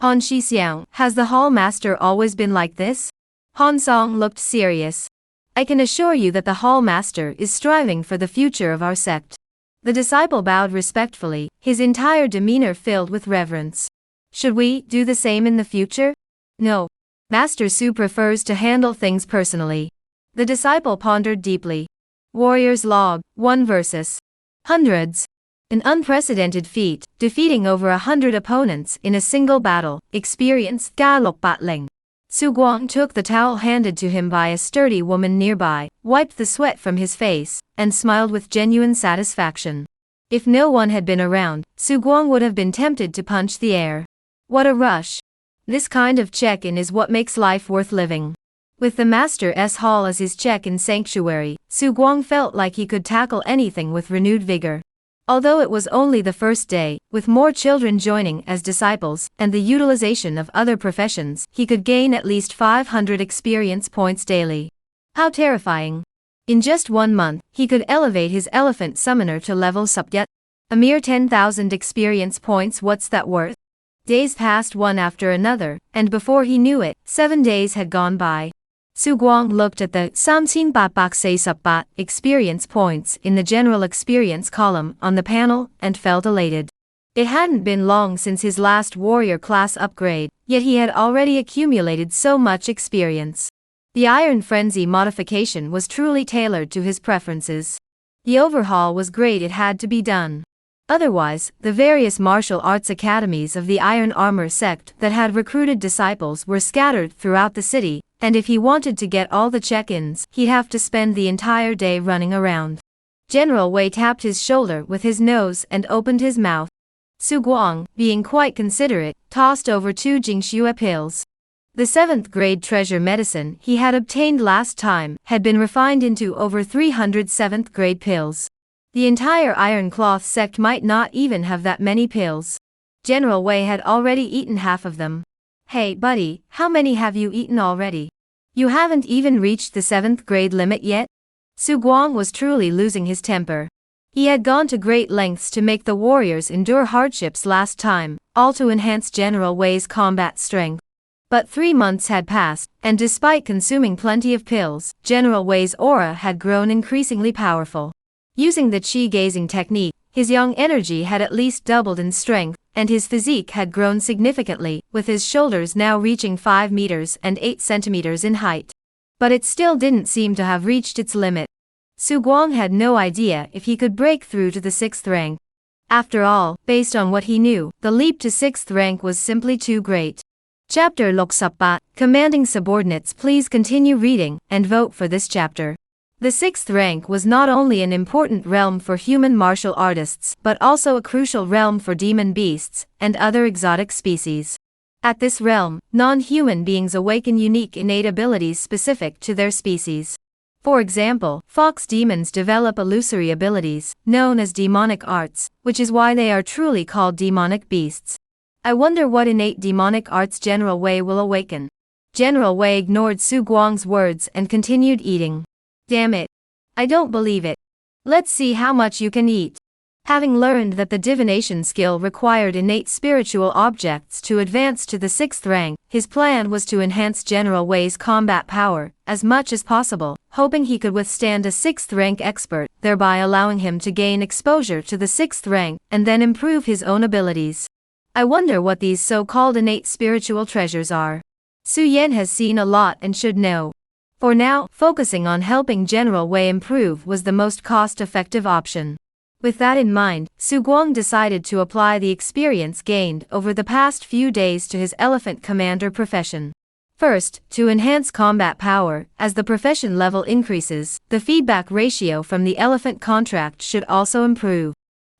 Han Shixiang, has the hall master always been like this? Han Song looked serious. I can assure you that the hall master is striving for the future of our sect. The disciple bowed respectfully, his entire demeanor filled with reverence. Should we do the same in the future? No. Master Su prefers to handle things personally. The disciple pondered deeply. Warrior's Log, 1 versus hundreds. An unprecedented feat, defeating over 100 opponents in a single battle, experience Ga Lok Bat Ling. Su Guang took the towel handed to him by a sturdy woman nearby, wiped the sweat from his face, and smiled with genuine satisfaction. If no one had been around, Su Guang would have been tempted to punch the air. What a rush! This kind of check-in is what makes life worth living. With the Master's Hall as his check-in sanctuary, Su Guang felt like he could tackle anything with renewed vigor. Although it was only the first day, with more children joining as disciples, and the utilization of other professions, he could gain at least 500 experience points daily. How terrifying! In just 1 month, he could elevate his elephant summoner to level Subyat. A mere 10,000 experience points, what's that worth? Days passed one after another, and before he knew it, 7 days had gone by. Su Guang looked at the 13 bat bak say sub bat experience points in the general experience column on the panel and felt elated. It hadn't been long since his last warrior class upgrade, yet he had already accumulated so much experience. The Iron Frenzy modification was truly tailored to his preferences. The overhaul was great, it had to be done. Otherwise, the various martial arts academies of the Iron Armor sect that had recruited disciples were scattered throughout the city, and if he wanted to get all the check-ins, he'd have to spend the entire day running around. General Wei tapped his shoulder with his nose and opened his mouth. Su Guang, being quite considerate, tossed over 2 Jingxue pills. The 7th grade treasure medicine he had obtained last time had been refined into over 300 7th grade pills. The entire Iron Cloth sect might not even have that many pills. General Wei had already eaten half of them. Hey buddy, how many have you eaten already? You haven't even reached the 7th grade limit yet? Su Guang was truly losing his temper. He had gone to great lengths to make the warriors endure hardships last time, all to enhance General Wei's combat strength. But 3 months had passed, and despite consuming plenty of pills, General Wei's aura had grown increasingly powerful. Using the chi-gazing technique, his young energy had at least doubled in strength, and his physique had grown significantly, with his shoulders now reaching 5 meters and 8 centimeters in height. But it still didn't seem to have reached its limit. Su Guang had no idea if he could break through to the 6th rank. After all, based on what he knew, the leap to 6th rank was simply too great. Chapter Lok Sapbat, Commanding Subordinates, please continue reading, and vote for this chapter. The 6th rank was not only an important realm for human martial artists, but also a crucial realm for demon beasts, and other exotic species. At this realm, non-human beings awaken unique innate abilities specific to their species. For example, fox demons develop illusory abilities, known as demonic arts, which is why they are truly called demonic beasts. I wonder what innate demonic arts General Wei will awaken. General Wei ignored Su Guang's words and continued eating. Damn it. I don't believe it. Let's see how much you can eat. Having learned that the divination skill required innate spiritual objects to advance to the 6th rank, his plan was to enhance General Wei's combat power as much as possible, hoping he could withstand a 6th rank expert, thereby allowing him to gain exposure to the 6th rank and then improve his own abilities. I wonder what these so-called innate spiritual treasures are. Su Yan has seen a lot and should know. For now, focusing on helping General Wei improve was the most cost-effective option. With that in mind, Su Guang decided to apply the experience gained over the past few days to his elephant commander profession. First, to enhance combat power, as the profession level increases, the feedback ratio from the elephant contract should also improve.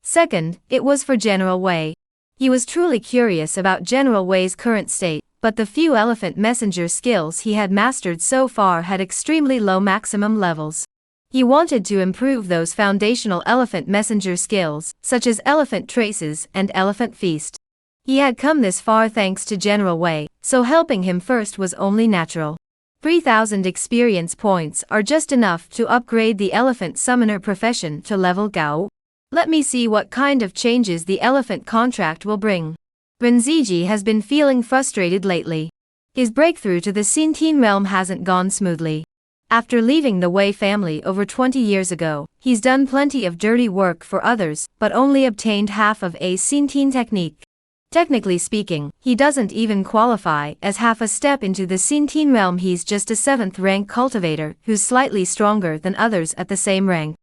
Second, it was for General Wei. He was truly curious about General Wei's current state, but the few elephant messenger skills he had mastered so far had extremely low maximum levels. He wanted to improve those foundational elephant messenger skills, such as elephant traces and elephant feast. He had come this far thanks to General Wei, so helping him first was only natural. 3,000 experience points are just enough to upgrade the elephant summoner profession to level Gao. Let me see what kind of changes the elephant contract will bring. Renziji has been feeling frustrated lately. His breakthrough to the Sintin realm hasn't gone smoothly. After leaving the Wei family over 20 years ago, he's done plenty of dirty work for others, but only obtained half of a Sintin technique. Technically speaking, he doesn't even qualify as half a step into the Sintin realm. He's just a 7th rank cultivator who's slightly stronger than others at the same rank.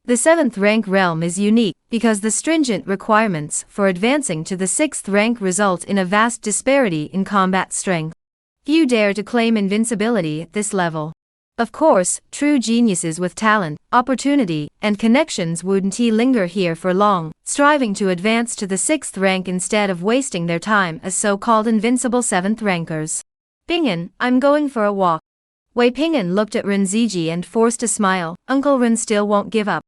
The 7th rank realm is unique because the stringent requirements for advancing to the 6th rank result in a vast disparity in combat strength. Few dare to claim invincibility at this level. Of course, true geniuses with talent, opportunity, and connections wouldn't linger here for long, striving to advance to the 6th rank instead of wasting their time as so-called invincible 7th rankers. Ping'an, I'm going for a walk. Wei Ping'an looked at Renziji and forced a smile. Uncle Ren still won't give up.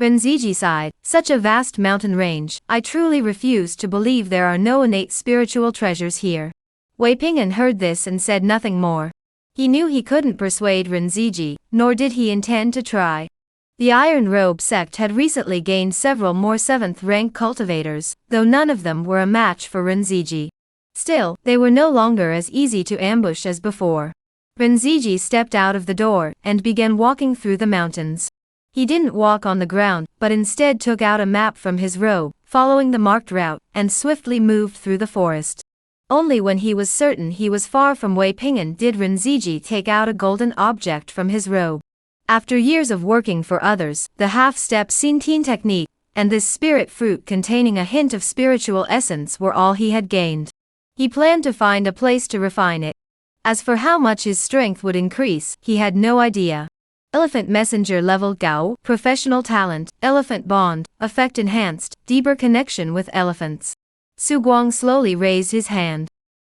Renziji sighed, such a vast mountain range, I truly refuse to believe there are no innate spiritual treasures here. Wei Ping'an heard this and said nothing more. He knew he couldn't persuade Renziji, nor did he intend to try. The Iron Robe sect had recently gained several more 7th rank cultivators, though none of them were a match for Renziji. Still, they were no longer as easy to ambush as before. Renziji stepped out of the door and began walking through the mountains. He didn't walk on the ground, but instead took out a map from his robe, following the marked route, and swiftly moved through the forest. Only when he was certain he was far from Wei Ping'an did Renziji take out a golden object from his robe. After years of working for others, the half-step Sintin technique, and this spirit fruit containing a hint of spiritual essence were all he had gained. He planned to find a place to refine it. As for how much his strength would increase, he had no idea. Elephant Messenger level Gao, professional talent, elephant bond, effect enhanced, deeper connection with elephants. Su Guang slowly raised his hand.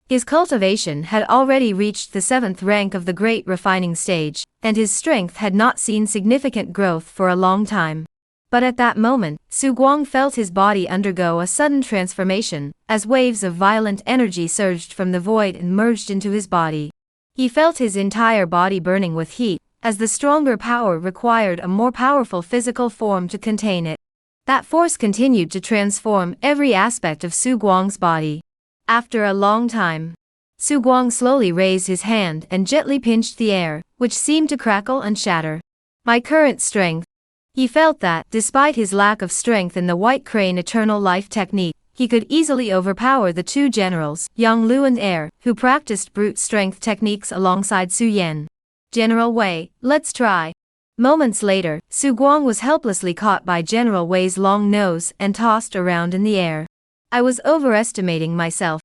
His cultivation had already reached the 7th rank of the great refining stage, and his strength had not seen significant growth for a long time. But at that moment, Su Guang felt his body undergo a sudden transformation, as waves of violent energy surged from the void and merged into his body. He felt his entire body burning with heat, as the stronger power required a more powerful physical form to contain it. That force continued to transform every aspect of Su Guang's body. After a long time, Su Guang slowly raised his hand and gently pinched the air, which seemed to crackle and shatter. My current strength. He felt that, despite his lack of strength in the White Crane Eternal Life technique, he could easily overpower the two generals, Yang Lu and Air, who practiced brute strength techniques alongside Su Yan. General Wei, let's try. Moments later, Su Guang was helplessly caught by General Wei's long nose and tossed around in the air. I was overestimating myself.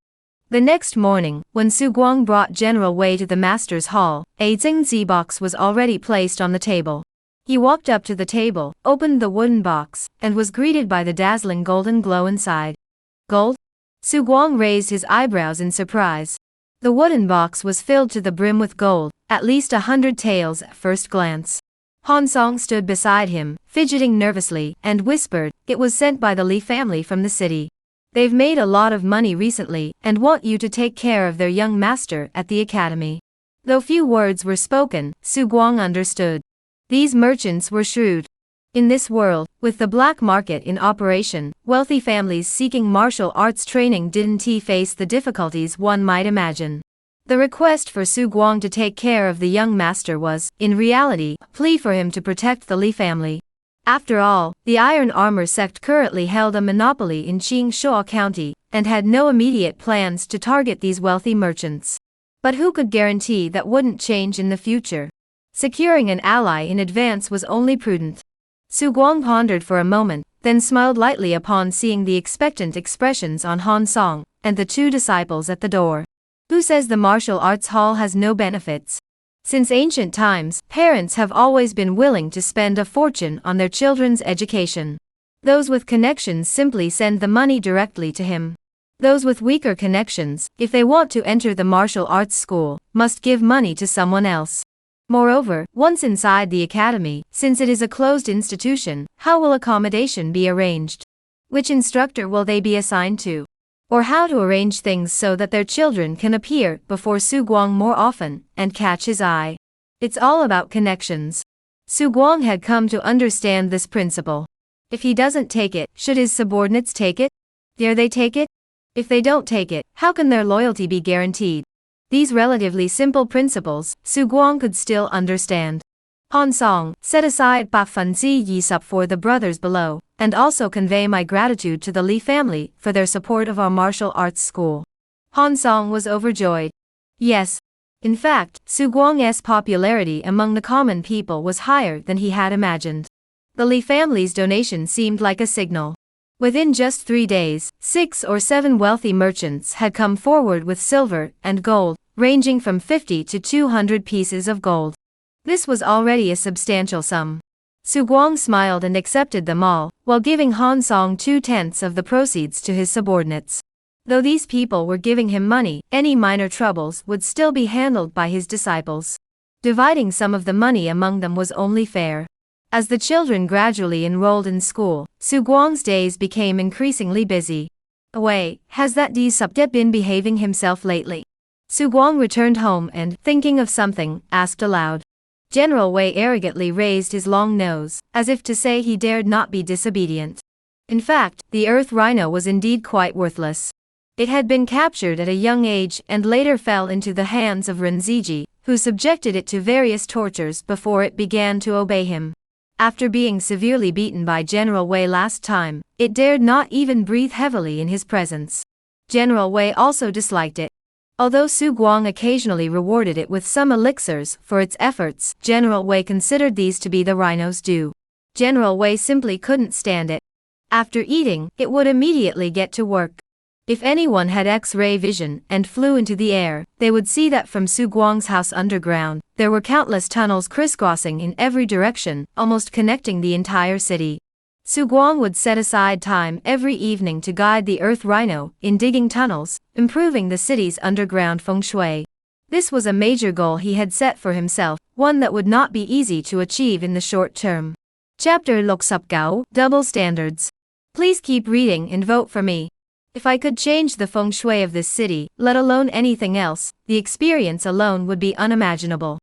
The next morning, when Su Guang brought General Wei to the Master's Hall, a Jingzi box was already placed on the table. He walked up to the table, opened the wooden box, and was greeted by the dazzling golden glow inside. Gold? Su Guang raised his eyebrows in surprise. The wooden box was filled to the brim with gold, at least 100 taels at first glance. Han Song stood beside him, fidgeting nervously, and whispered, "It was sent by the Li family from the city. They've made a lot of money recently, and want you to take care of their young master at the academy." Though few words were spoken, Su Guang understood. These merchants were shrewd. In this world, with the black market in operation, wealthy families seeking martial arts training didn't face the difficulties one might imagine. The request for Su Guang to take care of the young master was, in reality, a plea for him to protect the Li family. After all, the Iron Armor sect currently held a monopoly in Qingshuo County, and had no immediate plans to target these wealthy merchants. But who could guarantee that wouldn't change in the future? Securing an ally in advance was only prudent. Su Guang pondered for a moment, then smiled lightly upon seeing the expectant expressions on Han Song and the two disciples at the door. Who says the martial arts hall has no benefits? Since ancient times, parents have always been willing to spend a fortune on their children's education. Those with connections simply send the money directly to him. Those with weaker connections, if they want to enter the martial arts school, must give money to someone else. Moreover, once inside the academy, since it is a closed institution, how will accommodation be arranged? Which instructor will they be assigned to? Or how to arrange things so that their children can appear before Su Guang more often and catch his eye? It's all about connections. Su Guang had come to understand this principle. If he doesn't take it, should his subordinates take it? Dare they take it? If they don't take it, how can their loyalty be guaranteed? These relatively simple principles, Su Guang could still understand. Han Song, set aside Pa Fan Zi Yi Sup for the brothers below, and also convey my gratitude to the Li family for their support of our martial arts school. Han Song was overjoyed. Yes. In fact, Su Guang's popularity among the common people was higher than he had imagined. The Li family's donation seemed like a signal. Within just 3 days, 6 or 7 wealthy merchants had come forward with silver and gold, ranging from 50 to 200 pieces of gold. This was already a substantial sum. Su Guang smiled and accepted them all, while giving Han Song 2/10 of the proceeds to his subordinates. Though these people were giving him money, any minor troubles would still be handled by his disciples. Dividing some of the money among them was only fair. As the children gradually enrolled in school, Su Guang's days became increasingly busy. Wei, has that Di Subdet been behaving himself lately? Su Guang returned home and, thinking of something, asked aloud. General Wei arrogantly raised his long nose, as if to say he dared not be disobedient. In fact, the earth rhino was indeed quite worthless. It had been captured at a young age and later fell into the hands of Renziji, who subjected it to various tortures before it began to obey him. After being severely beaten by General Wei last time, it dared not even breathe heavily in his presence. General Wei also disliked it. Although Su Guang occasionally rewarded it with some elixirs for its efforts, General Wei considered these to be the rhino's due. General Wei simply couldn't stand it. After eating, it would immediately get to work. If anyone had X-ray vision and flew into the air, they would see that from Su Guang's house underground, there were countless tunnels crisscrossing in every direction, almost connecting the entire city. Su Guang would set aside time every evening to guide the earth rhino in digging tunnels, improving the city's underground feng shui. This was a major goal he had set for himself, one that would not be easy to achieve in the short term. Chapter Lok Sup Gao, Double Standards. Please keep reading and vote for me. If I could change the feng shui of this city, let alone anything else, the experience alone would be unimaginable.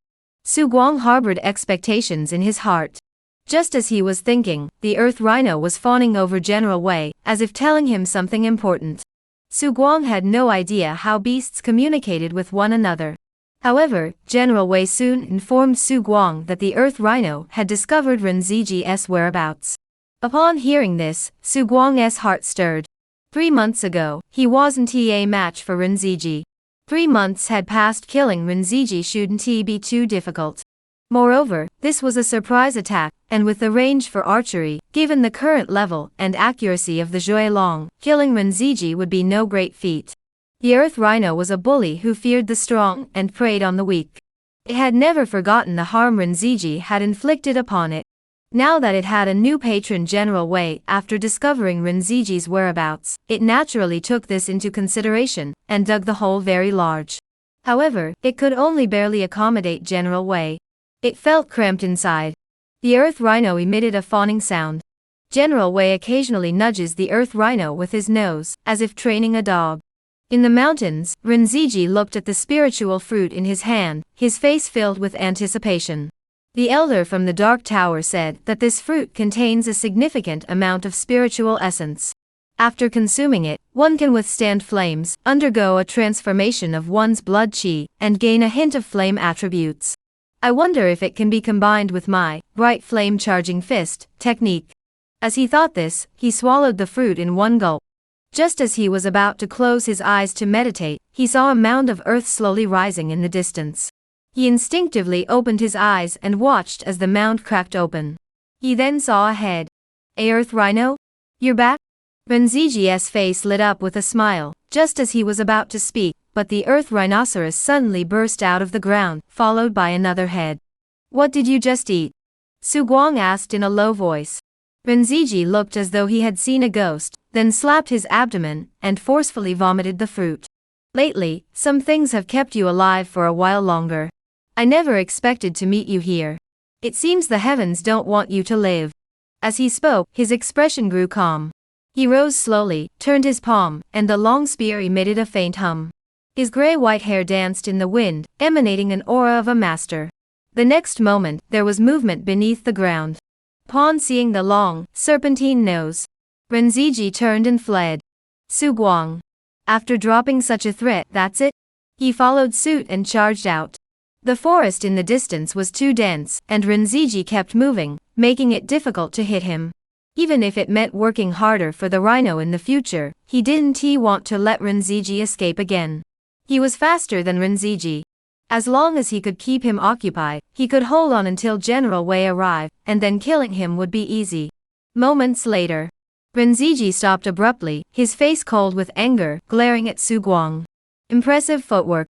Su Guang harbored expectations in his heart. Just as he was thinking, the earth rhino was fawning over General Wei, as if telling him something important. Su Guang had no idea how beasts communicated with one another. However, General Wei soon informed Su Guang that the earth rhino had discovered Renziji's whereabouts. Upon hearing this, Su Guang's heart stirred. 3 months ago, he wasn't a match for Renziji. 3 months had passed. Killing Renziji shouldn't be too difficult. Moreover, this was a surprise attack, and with the range for archery, given the current level and accuracy of the Zhui Long, killing Renziji would be no great feat. The earth rhino was a bully who feared the strong and preyed on the weak. It had never forgotten the harm Renziji had inflicted upon it. Now that it had a new patron, General Wei, after discovering Renziji's whereabouts, it naturally took this into consideration, and dug the hole very large. However, it could only barely accommodate General Wei. It felt cramped inside. The earth rhino emitted a fawning sound. General Wei occasionally nudges the earth rhino with his nose, as if training a dog. In the mountains, Renziji looked at the spiritual fruit in his hand, his face filled with anticipation. The elder from the Dark Tower said that this fruit contains a significant amount of spiritual essence. After consuming it, one can withstand flames, undergo a transformation of one's blood chi, and gain a hint of flame attributes. I wonder if it can be combined with my bright flame charging fist technique. As he thought this, he swallowed the fruit in one gulp. Just as he was about to close his eyes to meditate, he saw a mound of earth slowly rising in the distance. He instinctively opened his eyes and watched as the mound cracked open. He then saw a head. "A earth rhino? You're back?" Renziji's face lit up with a smile, just as he was about to speak, but the earth rhinoceros suddenly burst out of the ground, followed by another head. "What did you just eat?" Su Guang asked in a low voice. Renziji looked as though he had seen a ghost, then slapped his abdomen, and forcefully vomited the fruit. "Lately, some things have kept you alive for a while longer. I never expected to meet you here. It seems the heavens don't want you to live." As he spoke, his expression grew calm. He rose slowly, turned his palm, and the long spear emitted a faint hum. His gray-white hair danced in the wind, emanating an aura of a master. The next moment, there was movement beneath the ground. Upon seeing the long, serpentine nose, Renziji turned and fled. Su Guang. After dropping such a threat, that's it? He followed suit and charged out. The forest in the distance was too dense, and Renziji kept moving, making it difficult to hit him. Even if it meant working harder for the rhino in the future, he didn't want to let Renziji escape again. He was faster than Renziji. As long as he could keep him occupied, he could hold on until General Wei arrived, and then killing him would be easy. Moments later, Renziji stopped abruptly, his face cold with anger, glaring at Su Guang. "Impressive footwork.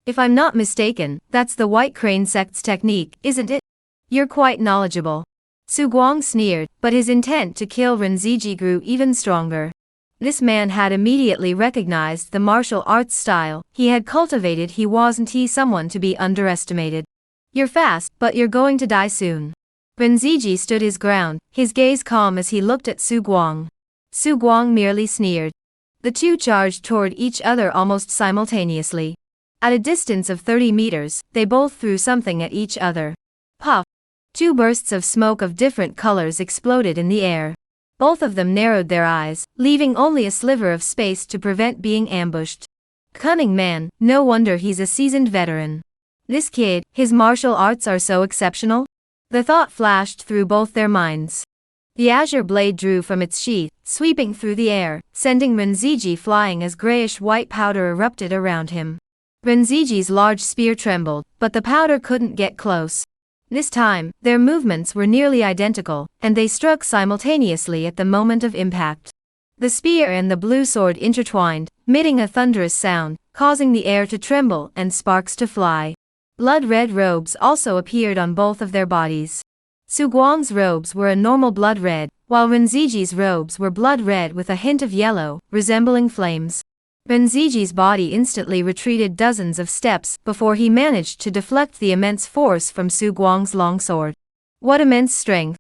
If I'm not mistaken, that's the White Crane Sect's technique, isn't it? You're quite knowledgeable." Su Guang sneered, but his intent to kill Renziji grew even stronger. This man had immediately recognized the martial arts style he had cultivated. He wasn't someone to be underestimated. "You're fast, but you're going to die soon." Renziji stood his ground, his gaze calm as he looked at Su Guang. Su Guang merely sneered. The two charged toward each other almost simultaneously. At a distance of 30 meters, they both threw something at each other. Puff! Two bursts of smoke of different colors exploded in the air. Both of them narrowed their eyes, leaving only a sliver of space to prevent being ambushed. Cunning man, no wonder he's a seasoned veteran. This kid, his martial arts are so exceptional? The thought flashed through both their minds. The azure blade drew from its sheath, sweeping through the air, sending Renziji flying as grayish-white powder erupted around him. Renziji's large spear trembled, but the powder couldn't get close. This time, their movements were nearly identical, and they struck simultaneously at the moment of impact. The spear and the blue sword intertwined, emitting a thunderous sound, causing the air to tremble and sparks to fly. Blood-red robes also appeared on both of their bodies. Su Guang's robes were a normal blood red, while Renziji's robes were blood red with a hint of yellow, resembling flames. Renziji's body instantly retreated dozens of steps before he managed to deflect the immense force from Su Guang's long sword. What immense strength!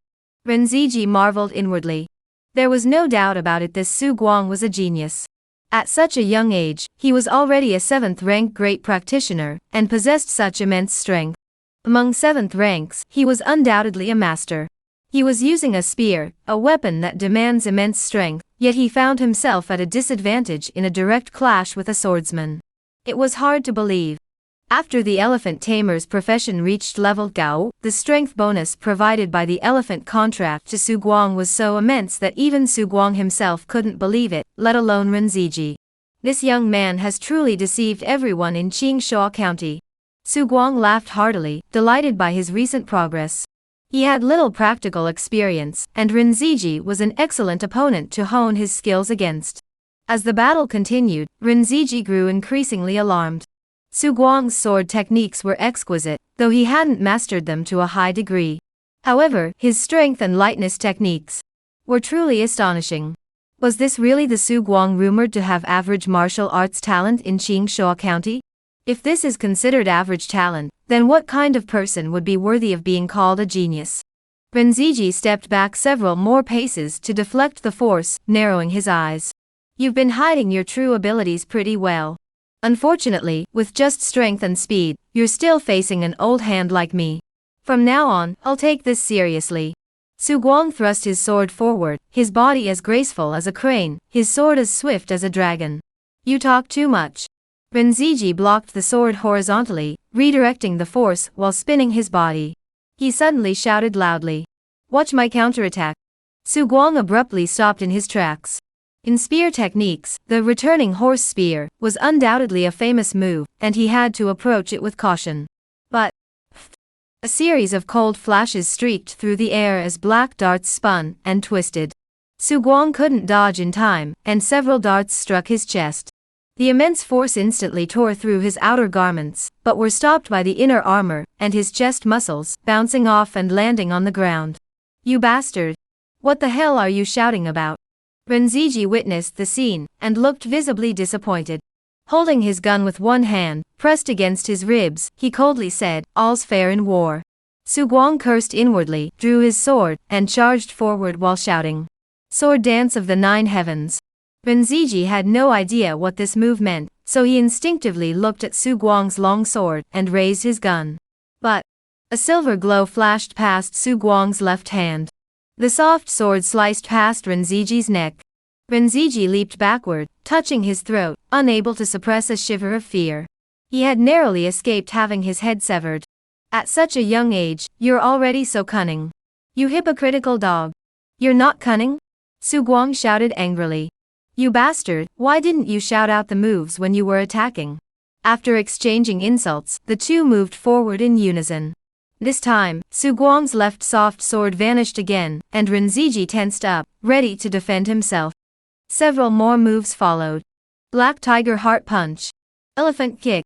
Renziji marveled inwardly. There was no doubt about it, this Su Guang was a genius. At such a young age, he was already a 7th-rank great practitioner, and possessed such immense strength. Among 7th ranks, he was undoubtedly a master. He was using a spear, a weapon that demands immense strength, yet he found himself at a disadvantage in a direct clash with a swordsman. It was hard to believe. After the elephant tamer's profession reached level Gao, the strength bonus provided by the elephant contract to Su Guang was so immense that even Su Guang himself couldn't believe it, let alone Renziji. This young man has truly deceived everyone in Qingshuo County. Su Guang laughed heartily, delighted by his recent progress. He had little practical experience, and Renziji was an excellent opponent to hone his skills against. As the battle continued, Renziji grew increasingly alarmed. Su Guang's sword techniques were exquisite, though he hadn't mastered them to a high degree. However, his strength and lightness techniques were truly astonishing. Was this really the Su Guang rumored to have average martial arts talent in Qingshuo County? If this is considered average talent, then what kind of person would be worthy of being called a genius? Renziji stepped back several more paces to deflect the force, narrowing his eyes. You've been hiding your true abilities pretty well. Unfortunately, with just strength and speed, you're still facing an old hand like me. From now on, I'll take this seriously. Su Guang thrust his sword forward, his body as graceful as a crane, his sword as swift as a dragon. You talk too much. Renziji blocked the sword horizontally, redirecting the force while spinning his body. He suddenly shouted loudly. Watch my counterattack. Su Guang abruptly stopped in his tracks. In spear techniques, the returning horse spear was undoubtedly a famous move, and he had to approach it with caution. But a series of cold flashes streaked through the air as black darts spun and twisted. Su Guang couldn't dodge in time, and several darts struck his chest. The immense force instantly tore through his outer garments, but were stopped by the inner armor and his chest muscles, bouncing off and landing on the ground. You bastard! What the hell are you shouting about? Renziji witnessed the scene, and looked visibly disappointed. Holding his gun with one hand, pressed against his ribs, he coldly said, "All's fair in war." Su Guang cursed inwardly, drew his sword, and charged forward while shouting. Sword Dance of the Nine Heavens. Renziji had no idea what this move meant, so he instinctively looked at Su Guang's long sword, and raised his gun. But a silver glow flashed past Su Guang's left hand. The soft sword sliced past Renziji's neck. Renziji leaped backward, touching his throat, unable to suppress a shiver of fear. He had narrowly escaped having his head severed. At such a young age, you're already so cunning. You hypocritical dog. You're not cunning? Su Guang shouted angrily. You bastard, why didn't you shout out the moves when you were attacking? After exchanging insults, the two moved forward in unison. This time, Su Guang's left soft sword vanished again, and Renziji tensed up, ready to defend himself. Several more moves followed. Black Tiger Heart Punch. Elephant Kick.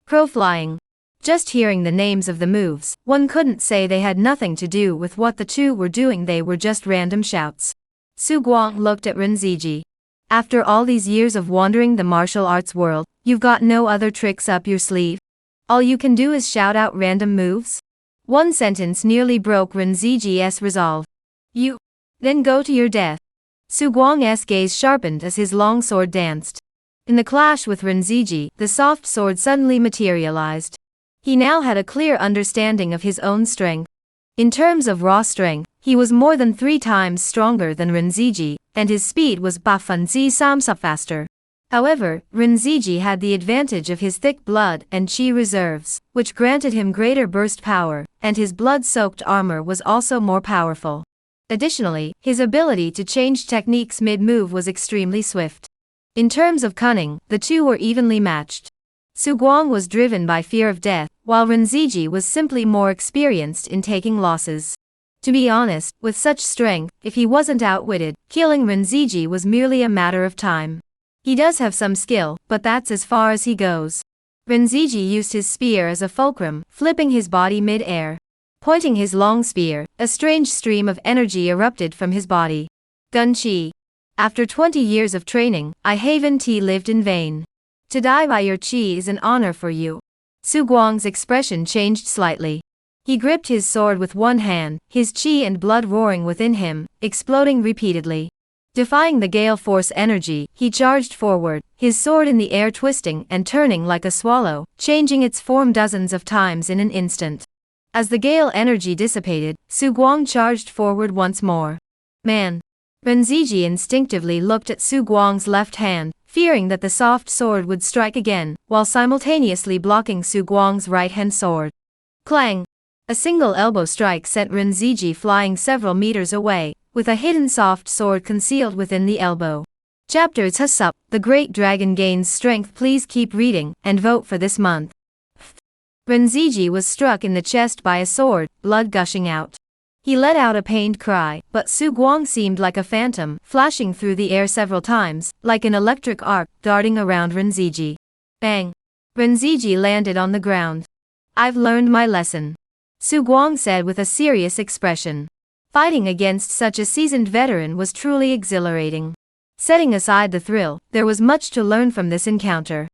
Crow Flying. Just hearing the names of the moves, one couldn't say they had nothing to do with what the two were doing, they were just random shouts. Su Guang looked at Renziji. After all these years of wandering the martial arts world, you've got no other tricks up your sleeve? All you can do is shout out random moves? One sentence nearly broke Renziji's resolve. You? Then go to your death. Su Guang's gaze sharpened as his long sword danced. In the clash with Renziji, the soft sword suddenly materialized. He now had a clear understanding of his own strength. In terms of raw strength, he was more than 3 times stronger than Renziji, and his speed was bafunzi samsa faster. However, Renziji had the advantage of his thick blood and chi reserves, which granted him greater burst power, and his blood-soaked armor was also more powerful. Additionally, his ability to change techniques mid-move was extremely swift. In terms of cunning, the two were evenly matched. Su Guang was driven by fear of death, while Renziji was simply more experienced in taking losses. To be honest, with such strength, if he wasn't outwitted, killing Renziji was merely a matter of time. He does have some skill, but that's as far as he goes. Renziji used his spear as a fulcrum, flipping his body mid-air. Pointing his long spear, a strange stream of energy erupted from his body. Gun Chi. After 20 years of training, I haven't lived in vain. To die by your chi is an honor for you. Su Guang's expression changed slightly. He gripped his sword with one hand, his chi and blood roaring within him, exploding repeatedly. Defying the gale force energy, he charged forward, his sword in the air twisting and turning like a swallow, changing its form dozens of times in an instant. As the gale energy dissipated, Su Guang charged forward once more. Man! Renziji instinctively looked at Su Guang's left hand, fearing that the soft sword would strike again, while simultaneously blocking Su Guang's right-hand sword. Clang! A single elbow strike sent Renziji flying several meters away, with a hidden soft sword concealed within the elbow. Chapters Hasup, The Great Dragon Gains Strength. Please keep reading, and vote for this month. Renziji was struck in the chest by a sword, blood gushing out. He let out a pained cry, but Su Guang seemed like a phantom, flashing through the air several times, like an electric arc, darting around Renziji. Bang! Renziji landed on the ground. I've learned my lesson. Su Guang said with a serious expression. Fighting against such a seasoned veteran was truly exhilarating. Setting aside the thrill, there was much to learn from this encounter.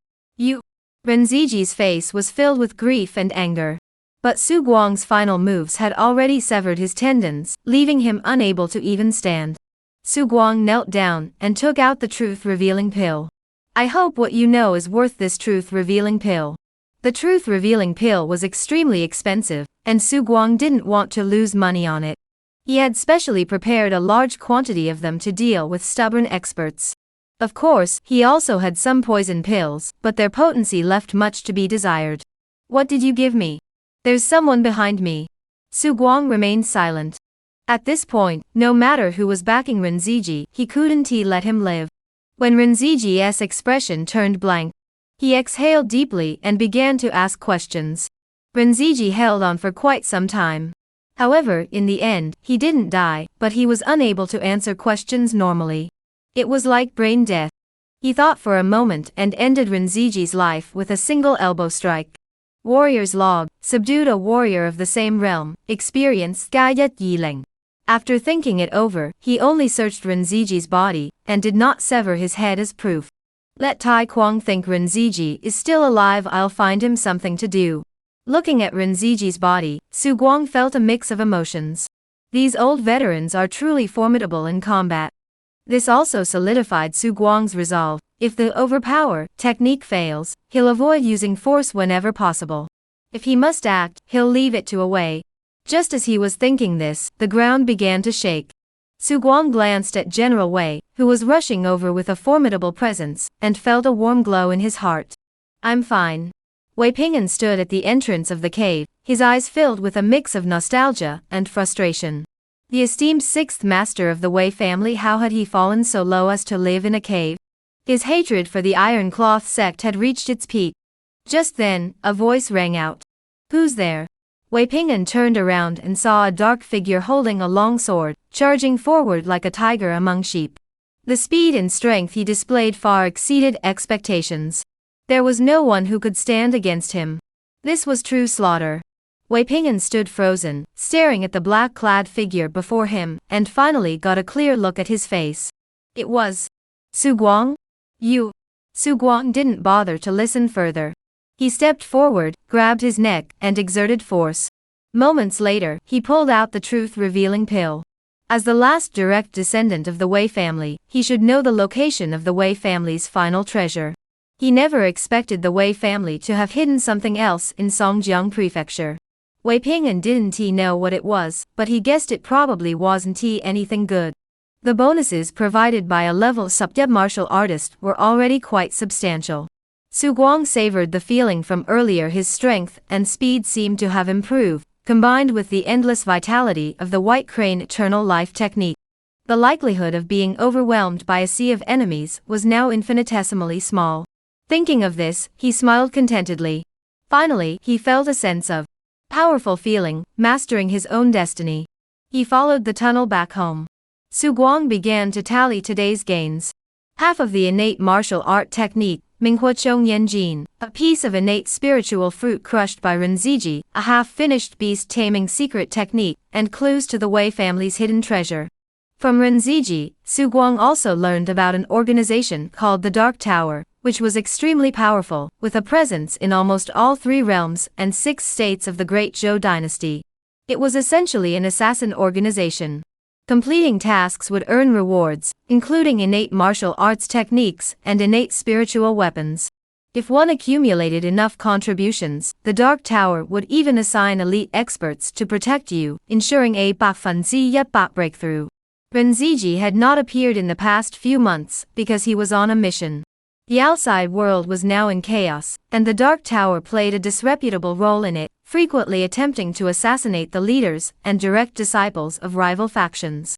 Renziji's face was filled with grief and anger. But Su Guang's final moves had already severed his tendons, leaving him unable to even stand. Su Guang knelt down and took out the truth-revealing pill. I hope what you know is worth this truth-revealing pill. The truth-revealing pill was extremely expensive, and Su Guang didn't want to lose money on it. He had specially prepared a large quantity of them to deal with stubborn experts. Of course, he also had some poison pills, but their potency left much to be desired. What did you give me? There's someone behind me. Su Guang remained silent. At this point, no matter who was backing Renziji, he couldn't let him live. When Renziji's expression turned blank, he exhaled deeply and began to ask questions. Renziji held on for quite some time. However, in the end, he didn't die, but he was unable to answer questions normally. It was like brain death. He thought for a moment and ended Renziji's life with a single elbow strike. Warrior's log, subdued a warrior of the same realm, experience Gayat Yiling. After thinking it over, he only searched Renziji's body, and did not sever his head as proof. Let Tai Kuang think Renziji is still alive, I'll find him something to do. Looking at Renziji's body, Su Guang felt a mix of emotions. These old veterans are truly formidable in combat. This also solidified Su Guang's resolve. If the overpower technique fails, he'll avoid using force whenever possible. If he must act, he'll leave it to a Wei. Just as he was thinking this, the ground began to shake. Su Guang glanced at General Wei, who was rushing over with a formidable presence, and felt a warm glow in his heart. I'm fine. Wei Ping'an stood at the entrance of the cave, his eyes filled with a mix of nostalgia and frustration. The esteemed sixth master of the Wei family, how had he fallen so low as to live in a cave? His hatred for the Iron Cloth sect had reached its peak. Just then, a voice rang out. Who's there? Wei Ping'an turned around and saw a dark figure holding a long sword, charging forward like a tiger among sheep. The speed and strength he displayed far exceeded expectations. There was no one who could stand against him. This was true slaughter. Wei Ping'an stood frozen, staring at the black-clad figure before him, and finally got a clear look at his face. It was Su Guang? You. Su Guang didn't bother to listen further. He stepped forward, grabbed his neck, and exerted force. Moments later, he pulled out the truth-revealing pill. As the last direct descendant of the Wei family, he should know the location of the Wei family's final treasure. He never expected the Wei family to have hidden something else in Songjiang Prefecture. Wei Ping'an didn't know what it was, but he guessed it probably wasn't anything good. The bonuses provided by a level sub martial artist were already quite substantial. Su Guang savored the feeling from earlier. His strength and speed seemed to have improved, combined with the endless vitality of the White Crane Eternal Life technique. The likelihood of being overwhelmed by a sea of enemies was now infinitesimally small. Thinking of this, he smiled contentedly. Finally, he felt a sense of powerful feeling, mastering his own destiny. He followed the tunnel back home. Su Guang began to tally today's gains. Half of the innate martial art technique, manhwa Yanjin, a piece of innate spiritual fruit crushed by Renziji, a half-finished beast taming secret technique, and clues to the Wei family's hidden treasure. From Renziji, Su Guang also learned about an organization called the Dark Tower, which was extremely powerful, with a presence in almost all 3 realms and 6 states of the Great Zhou dynasty. It was essentially an assassin organization. Completing tasks would earn rewards, including innate martial arts techniques and innate spiritual weapons. If one accumulated enough contributions, the Dark Tower would even assign elite experts to protect you, ensuring a bak breakthrough. Renziji had not appeared in the past few months because he was on a mission. The outside world was now in chaos, and the Dark Tower played a disreputable role in it, frequently attempting to assassinate the leaders and direct disciples of rival factions.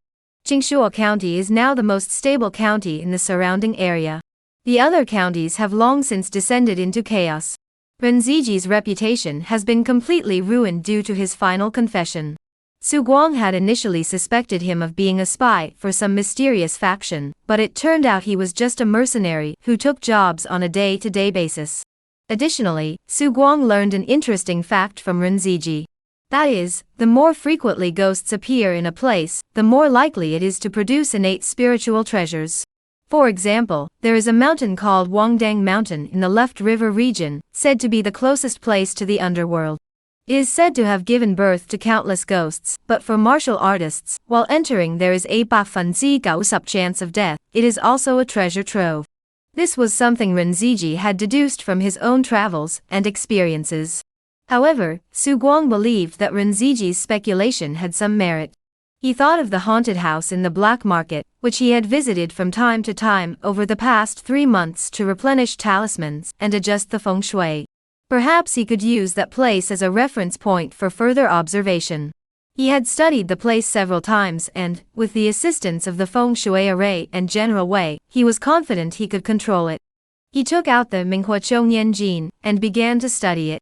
Jingshuo County is now the most stable county in the surrounding area. The other counties have long since descended into chaos. Renziji's reputation has been completely ruined due to his final confession. Su Guang had initially suspected him of being a spy for some mysterious faction, but it turned out he was just a mercenary who took jobs on a day-to-day basis. Additionally, Su Guang learned an interesting fact from Renziji. That is, the more frequently ghosts appear in a place, the more likely it is to produce innate spiritual treasures. For example, there is a mountain called Wangdang Mountain in the Left River region, said to be the closest place to the underworld. It is said to have given birth to countless ghosts, but for martial artists, while entering there is a chance of death, it is also a treasure trove. This was something Renziji had deduced from his own travels and experiences. However, Su Guang believed that Renziji's speculation had some merit. He thought of the haunted house in the black market, which he had visited from time to time over the past 3 months to replenish talismans and adjust the feng shui. Perhaps he could use that place as a reference point for further observation. He had studied the place several times and, with the assistance of the feng shui array and General Wei, he was confident he could control it. He took out the manhwa Jin and began to study it.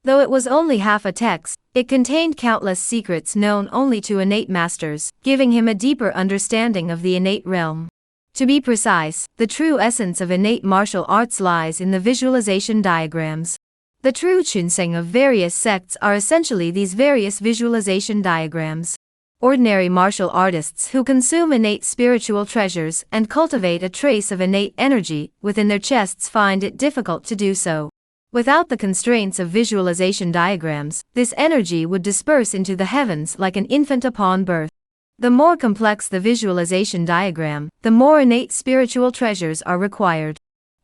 Though it was only half a text, it contained countless secrets known only to innate masters, giving him a deeper understanding of the innate realm. To be precise, the true essence of innate martial arts lies in the visualization diagrams. The true Chunseng of various sects are essentially these various visualization diagrams. Ordinary martial artists who consume innate spiritual treasures and cultivate a trace of innate energy within their chests find it difficult to do so. Without the constraints of visualization diagrams, this energy would disperse into the heavens like an infant upon birth. The more complex the visualization diagram, the more innate spiritual treasures are required.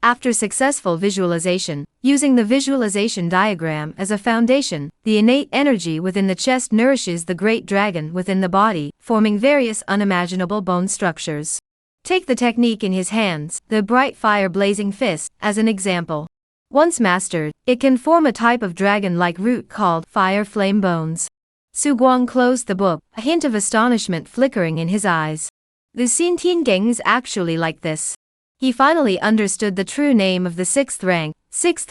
After successful visualization, using the visualization diagram as a foundation, the innate energy within the chest nourishes the great dragon within the body, forming various unimaginable bone structures. Take the technique in his hands, the bright fire-blazing fist, as an example. Once mastered, it can form a type of dragon-like root called fire flame bones. Su Guang closed the book, a hint of astonishment flickering in his eyes. The Xintian Gang is actually like this. He finally understood the true name of the 6th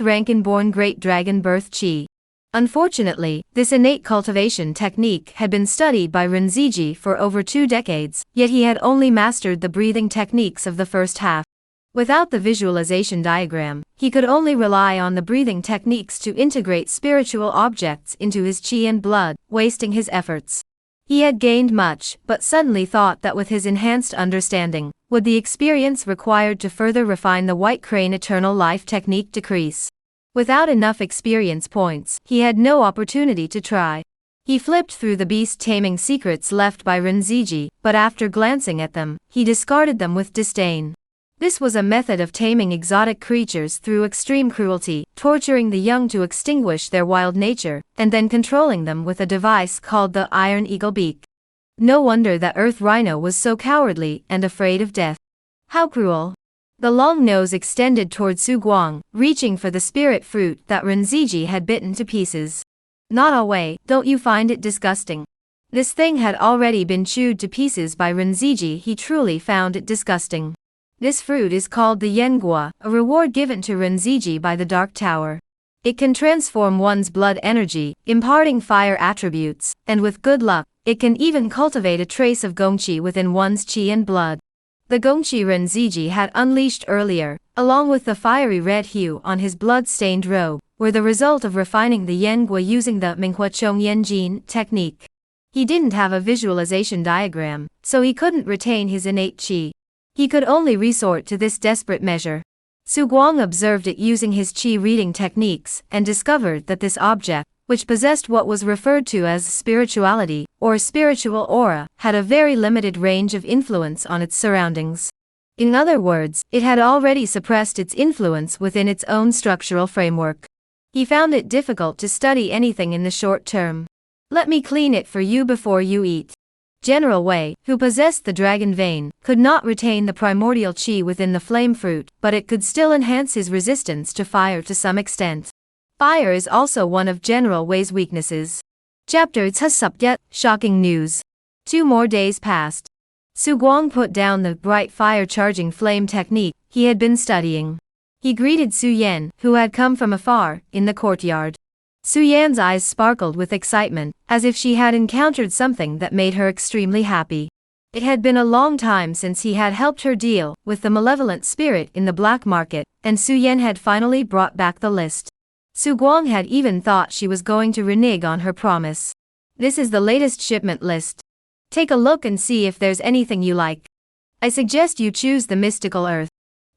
rank inborn great dragon birth chi. Unfortunately, this innate cultivation technique had been studied by Renziji for over 2 decades, yet he had only mastered the breathing techniques of the first half. Without the visualization diagram, he could only rely on the breathing techniques to integrate spiritual objects into his chi and blood, wasting his efforts. He had gained much, but suddenly thought that with his enhanced understanding, would the experience required to further refine the White Crane Eternal Life technique decrease. Without enough experience points, he had no opportunity to try. He flipped through the beast taming secrets left by Renziji, but after glancing at them, he discarded them with disdain. This was a method of taming exotic creatures through extreme cruelty, torturing the young to extinguish their wild nature, and then controlling them with a device called the Iron Eagle Beak. No wonder that Earth Rhino was so cowardly and afraid of death. How cruel! The long nose extended toward Su Guang, reaching for the spirit fruit that Renziji had bitten to pieces. Not away, don't you find it disgusting? This thing had already been chewed to pieces by Renziji. He truly found it disgusting. This fruit is called the Yengua, a reward given to Renziji by the Dark Tower. It can transform one's blood energy, imparting fire attributes, and with good luck, it can even cultivate a trace of gongqi within one's qi and blood. The gongqi Renziji had unleashed earlier, along with the fiery red hue on his blood-stained robe, were the result of refining the Yengua using the manhwa Jin technique. He didn't have a visualization diagram, so he couldn't retain his innate qi. He could only resort to this desperate measure. Su Guang observed it using his qi reading techniques and discovered that this object, which possessed what was referred to as spirituality, or spiritual aura, had a very limited range of influence on its surroundings. In other words, it had already suppressed its influence within its own structural framework. He found it difficult to study anything in the short term. Let me clean it for you before you eat. General Wei, who possessed the dragon vein, could not retain the primordial qi within the flame fruit, but it could still enhance his resistance to fire to some extent. Fire is also one of General Wei's weaknesses. Chapter 10. Shocking news. 2 more days passed. Su Guang put down the bright fire-charging flame technique he had been studying. He greeted Su Yan, who had come from afar, in the courtyard. Su Yan's eyes sparkled with excitement, as if she had encountered something that made her extremely happy. It had been a long time since he had helped her deal with the malevolent spirit in the black market, and Su Yan had finally brought back the list. Su Guang had even thought she was going to renege on her promise. This is the latest shipment list. Take a look and see if there's anything you like. I suggest you choose the mystical earth.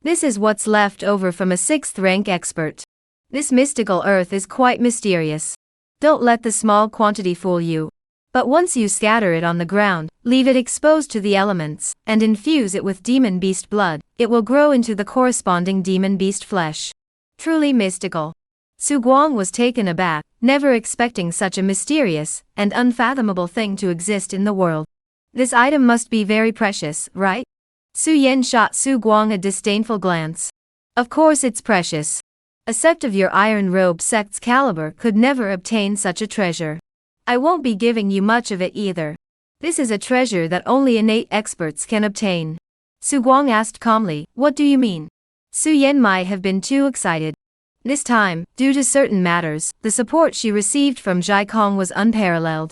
This is what's left over from a 6th rank expert. This mystical earth is quite mysterious. Don't let the small quantity fool you. But once you scatter it on the ground, leave it exposed to the elements, and infuse it with demon beast blood, it will grow into the corresponding demon beast flesh. Truly mystical. Su Guang was taken aback, never expecting such a mysterious and unfathomable thing to exist in the world. This item must be very precious, right? Su Yan shot Su Guang a disdainful glance. Of course it's precious. A sect of your Iron Robe sect's caliber could never obtain such a treasure. I won't be giving you much of it either. This is a treasure that only innate experts can obtain. Su Guang asked calmly, what do you mean? Su Yan might have been too excited. This time, due to certain matters, the support she received from Jai Kong was unparalleled.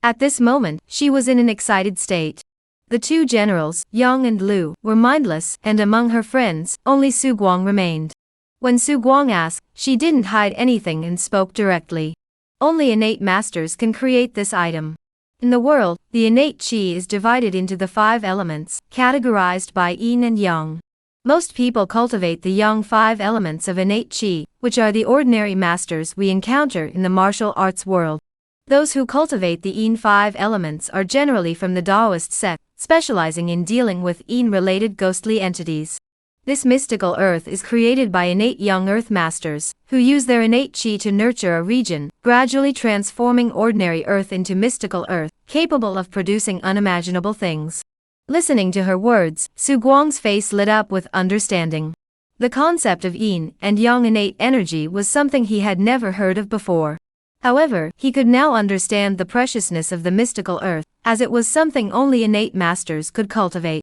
At this moment, she was in an excited state. The two generals, Yang and Lu, were mindless, and among her friends, only Su Guang remained. When Su Guang asked, she didn't hide anything and spoke directly. Only innate masters can create this item. In the world, the innate qi is divided into the 5 elements, categorized by yin and yang. Most people cultivate the yang 5 elements of innate qi, which are the ordinary masters we encounter in the martial arts world. Those who cultivate the yin 5 elements are generally from the Taoist sect, specializing in dealing with yin-related ghostly entities. This mystical earth is created by innate young earth masters, who use their innate qi to nurture a region, gradually transforming ordinary earth into mystical earth, capable of producing unimaginable things. Listening to her words, Su Guang's face lit up with understanding. The concept of yin and yang innate energy was something he had never heard of before. However, he could now understand the preciousness of the mystical earth, as it was something only innate masters could cultivate.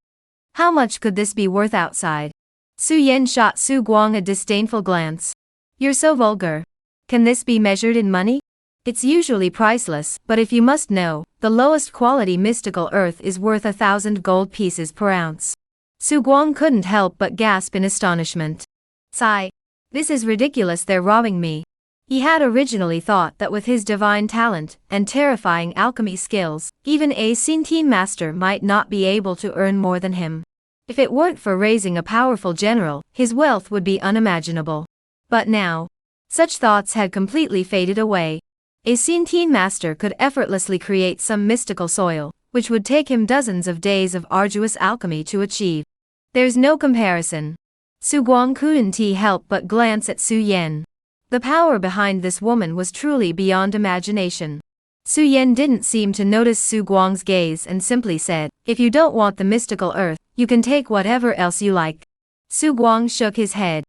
How much could this be worth outside? Su Yan shot Su Guang a disdainful glance. You're so vulgar. Can this be measured in money? It's usually priceless, but if you must know, the lowest quality mystical earth is worth 1,000 gold pieces per ounce. Su Guang couldn't help but gasp in astonishment. Sigh. This is ridiculous, they're robbing me. He had originally thought that with his divine talent and terrifying alchemy skills, even a Sinteen master might not be able to earn more than him. If it weren't for raising a powerful general, his wealth would be unimaginable. But now, such thoughts had completely faded away. A Sinteen master could effortlessly create some mystical soil, which would take him dozens of days of arduous alchemy to achieve. There's no comparison. Su Guang couldn't help but glance at Su Yan. The power behind this woman was truly beyond imagination. Su Yan didn't seem to notice Su Guang's gaze and simply said, if you don't want the mystical earth, you can take whatever else you like. Su Guang shook his head.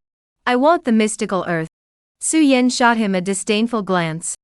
I want the mystical earth. Su Yan shot him a disdainful glance.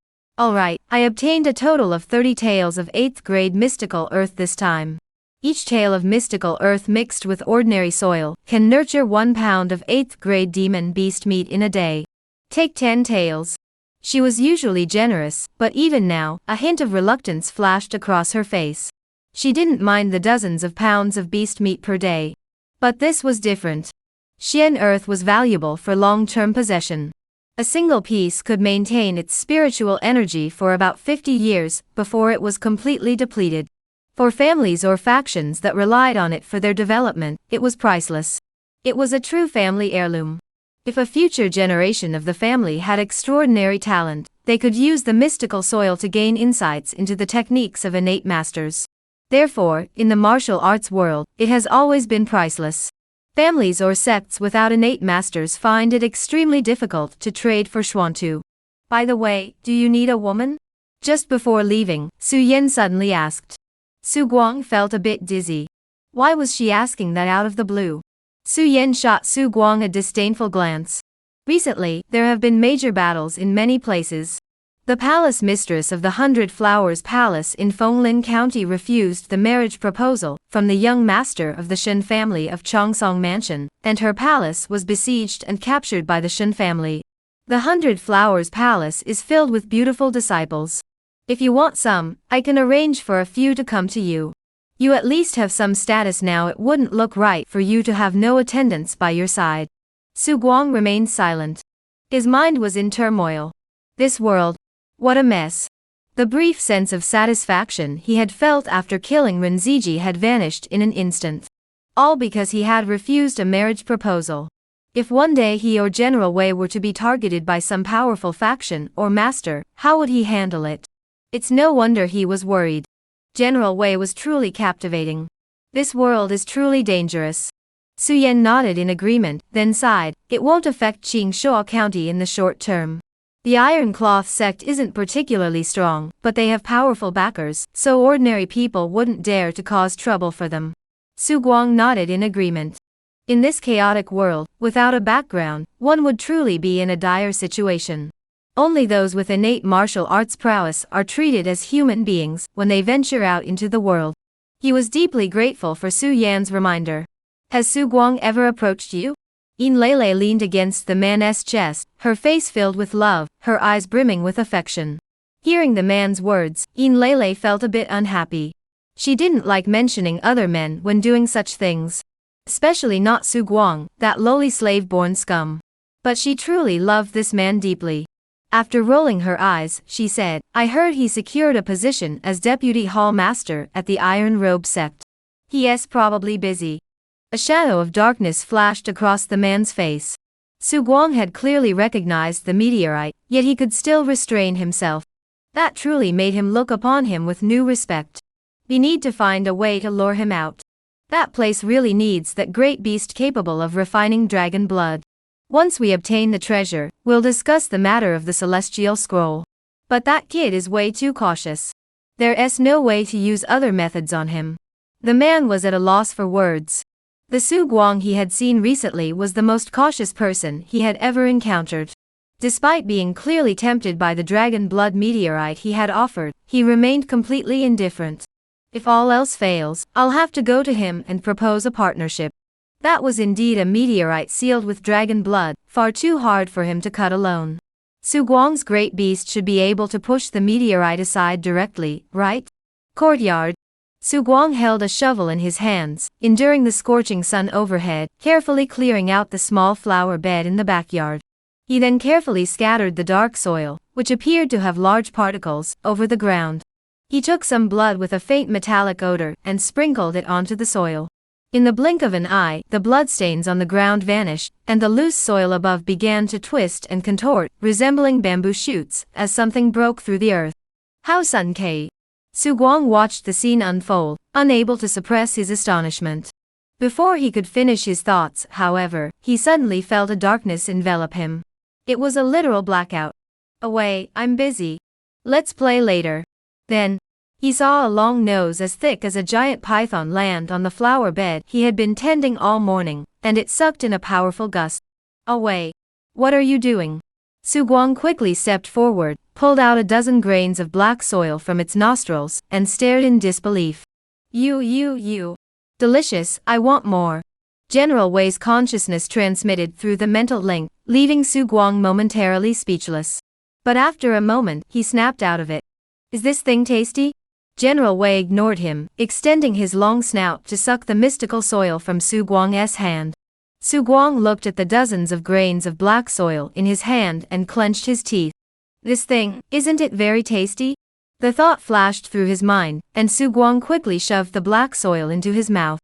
Alright, I obtained a total of 30 taels of 8th grade mystical earth this time. Each tael of mystical earth mixed with ordinary soil can nurture 1 pound of 8th grade demon beast meat in a day. Take 10 taels. She was usually generous, but even now, a hint of reluctance flashed across her face. She didn't mind the dozens of pounds of beast meat per day. But this was different. Xian earth was valuable for long-term possession. A single piece could maintain its spiritual energy for about 50 years before it was completely depleted. For families or factions that relied on it for their development, it was priceless. It was a true family heirloom. If a future generation of the family had extraordinary talent, they could use the mystical soil to gain insights into the techniques of innate masters. Therefore, in the martial arts world, it has always been priceless. Families or sects without innate masters find it extremely difficult to trade for Xuantu. By the way, do you need a woman? Just before leaving, Su Yan suddenly asked. Su Guang felt a bit dizzy. Why was she asking that out of the blue? Su Yan shot Su Guang a disdainful glance. Recently, there have been major battles in many places. The palace mistress of the 100 Flowers Palace in Fenglin County refused the marriage proposal from the young master of the Shen family of Chongsong Mansion, and her palace was besieged and captured by the Shen family. The 100 Flowers Palace is filled with beautiful disciples. If you want some, I can arrange for a few to come to you. You at least have some status now. It wouldn't look right for you to have no attendants by your side. Su Guang remained silent. His mind was in turmoil. This world. What a mess. The brief sense of satisfaction he had felt after killing Renziji had vanished in an instant. All because he had refused a marriage proposal. If one day he or General Wei were to be targeted by some powerful faction or master, how would he handle it? It's no wonder he was worried. General Wei was truly captivating. This world is truly dangerous. Su Yan nodded in agreement, then sighed. It won't affect Qingshuo County in the short term. The Iron Cloth sect isn't particularly strong, but they have powerful backers, so ordinary people wouldn't dare to cause trouble for them. Su Guang nodded in agreement. In this chaotic world, without a background, one would truly be in a dire situation. Only those with innate martial arts prowess are treated as human beings when they venture out into the world. He was deeply grateful for Su Yan's reminder. Has Su Guang ever approached you? Yin Lele leaned against the man's chest, her face filled with love, her eyes brimming with affection. Hearing the man's words, Yin Lele felt a bit unhappy. She didn't like mentioning other men when doing such things. Especially not Su Guang, that lowly slave-born scum. But she truly loved this man deeply. After rolling her eyes, she said, I heard he secured a position as Deputy Hall Master at the Iron Robe Sect. He is probably busy. A shadow of darkness flashed across the man's face. Su Guang had clearly recognized the meteorite, yet he could still restrain himself. That truly made him look upon him with new respect. We need to find a way to lure him out. That place really needs that great beast capable of refining dragon blood. Once we obtain the treasure, we'll discuss the matter of the celestial scroll. But that kid is way too cautious. There's no way to use other methods on him. The man was at a loss for words. The Su Guang he had seen recently was the most cautious person he had ever encountered. Despite being clearly tempted by the dragon blood meteorite he had offered, he remained completely indifferent. If all else fails, I'll have to go to him and propose a partnership. That was indeed a meteorite sealed with dragon blood, far too hard for him to cut alone. Su Guang's great beast should be able to push the meteorite aside directly, right? Courtyard. Su Guang held a shovel in his hands, enduring the scorching sun overhead, carefully clearing out the small flower bed in the backyard. He then carefully scattered the dark soil, which appeared to have large particles, over the ground. He took some blood with a faint metallic odor and sprinkled it onto the soil. In the blink of an eye, the bloodstains on the ground vanished, and the loose soil above began to twist and contort, resembling bamboo shoots, as something broke through the earth. How Sun K. Su Guang watched the scene unfold, unable to suppress his astonishment. Before he could finish his thoughts, however, he suddenly felt a darkness envelop him. It was a literal blackout. Away, I'm busy. Let's play later. Then, he saw a long nose as thick as a giant python land on the flower bed he had been tending all morning, and it sucked in a powerful gust. Away. What are you doing? Su Guang quickly stepped forward, pulled out a dozen grains of black soil from its nostrils, and stared in disbelief. You. Delicious, I want more. General Wei's consciousness transmitted through the mental link, leaving Su Guang momentarily speechless. But after a moment, he snapped out of it. Is this thing tasty? General Wei ignored him, extending his long snout to suck the mystical soil from Su Guang's hand. Su Guang looked at the dozens of grains of black soil in his hand and clenched his teeth. This thing, isn't it very tasty? The thought flashed through his mind, and Su Guang quickly shoved the black soil into his mouth.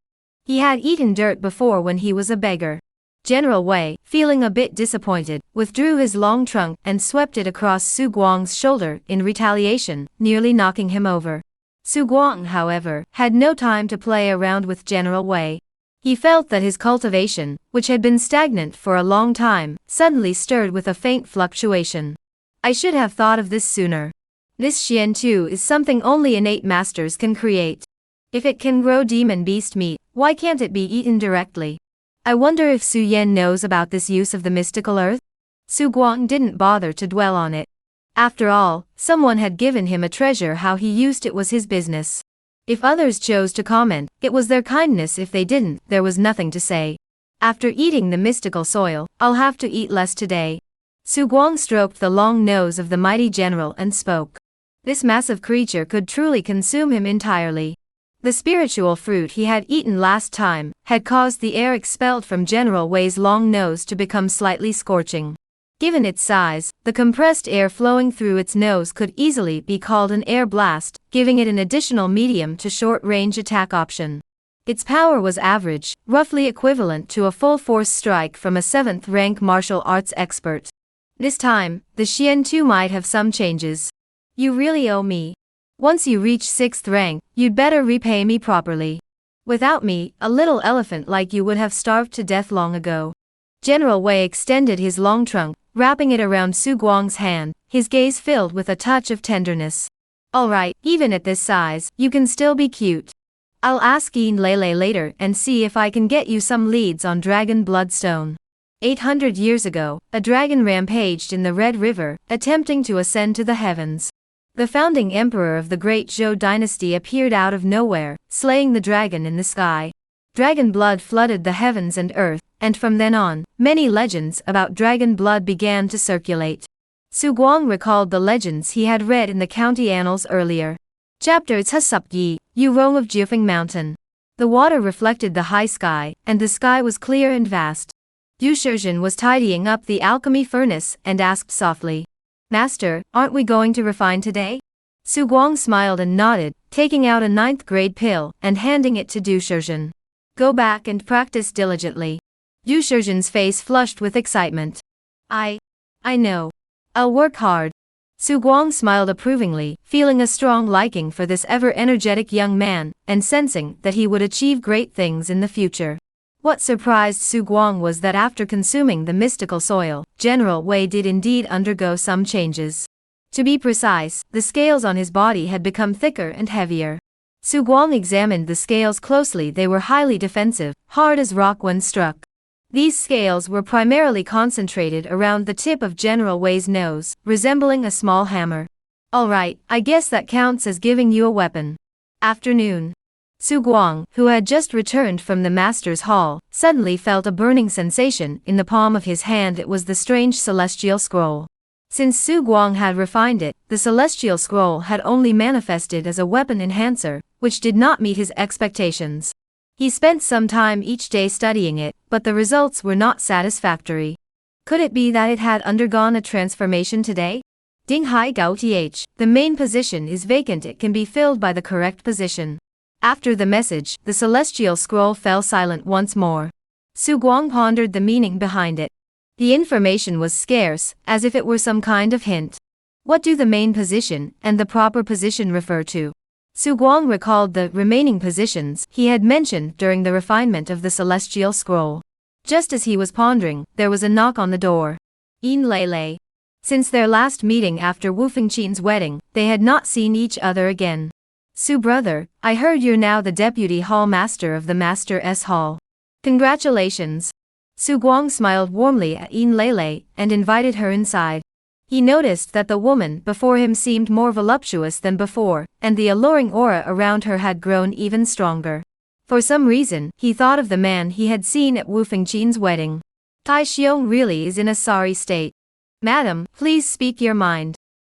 He had eaten dirt before when he was a beggar. General Wei, feeling a bit disappointed, withdrew his long trunk and swept it across Su Guang's shoulder in retaliation, nearly knocking him over. Su Guang, however, had no time to play around with General Wei. He felt that his cultivation, which had been stagnant for a long time, suddenly stirred with a faint fluctuation. I should have thought of this sooner. This Xian too is something only innate masters can create. If it can grow demon beast meat, why can't it be eaten directly? I wonder if Su Yan knows about this use of the mystical earth? Su Guang didn't bother to dwell on it. After all, someone had given him a treasure, how he used it was his business. If others chose to comment, it was their kindness. If they didn't, there was nothing to say. After eating the mystical soil, I'll have to eat less today. Su Guang stroked the long nose of the mighty general and spoke. This massive creature could truly consume him entirely. The spiritual fruit he had eaten last time had caused the air expelled from General Wei's long nose to become slightly scorching. Given its size, the compressed air flowing through its nose could easily be called an air blast, giving it an additional medium to short-range attack option. Its power was average, roughly equivalent to a full-force strike from a 7th-rank martial arts expert. This time, the Xian too might have some changes. You really owe me. Once you reach 6th rank, you'd better repay me properly. Without me, a little elephant like you would have starved to death long ago. General Wei extended his long trunk, wrapping it around Su Guang's hand, his gaze filled with a touch of tenderness. Alright, even at this size, you can still be cute. I'll ask Yin Lele later and see if I can get you some leads on Dragon Bloodstone. 800 years ago, a dragon rampaged in the Red River, attempting to ascend to the heavens. The founding emperor of the Great Zhou dynasty appeared out of nowhere, slaying the dragon in the sky. Dragon blood flooded the heavens and earth, and from then on, many legends about dragon blood began to circulate. Su Guang recalled the legends he had read in the county annals earlier. Chapter Yi, Yurong of Jiufeng Mountain. The water reflected the high sky, and the sky was clear and vast. Yu Shizhen was tidying up the alchemy furnace and asked softly, Master, aren't we going to refine today? Su Guang smiled and nodded, taking out a 9th grade pill and handing it to Du Shizhen. Go back and practice diligently. Yu Shizhen's face flushed with excitement. I know. I'll work hard. Su Guang smiled approvingly, feeling a strong liking for this ever-energetic young man, and sensing that he would achieve great things in the future. What surprised Su Guang was that after consuming the mystical soil, General Wei did indeed undergo some changes. To be precise, the scales on his body had become thicker and heavier. Su Guang examined the scales closely. They were highly defensive, hard as rock when struck. These scales were primarily concentrated around the tip of General Wei's nose, resembling a small hammer. Alright, I guess that counts as giving you a weapon. Afternoon. Su Guang, who had just returned from the master's hall, suddenly felt a burning sensation in the palm of his hand. It was the strange celestial scroll. Since Su Guang had refined it, the celestial scroll had only manifested as a weapon enhancer, which did not meet his expectations. He spent some time each day studying it, but the results were not satisfactory. Could it be that it had undergone a transformation today? Ding Hai Gao Th, the main position is vacant. It can be filled by the correct position. After the message, the celestial scroll fell silent once more. Su Guang pondered the meaning behind it. The information was scarce, as if it were some kind of hint. What do the main position and the proper position refer to? Su Guang recalled the remaining positions he had mentioned during the refinement of the celestial scroll. Just as he was pondering, there was a knock on the door. Yin Lele. Since their last meeting after Wu Fengqin's wedding, they had not seen each other again. Su brother, I heard you're now the deputy hall master of the Master's Hall. Congratulations. Su Guang smiled warmly at Yin Lele and invited her inside. He noticed that the woman before him seemed more voluptuous than before, and the alluring aura around her had grown even stronger. For some reason, he thought of the man he had seen at Wu Fengqin's wedding. Tai Xiong really is in a sorry state. Madam, please speak your mind.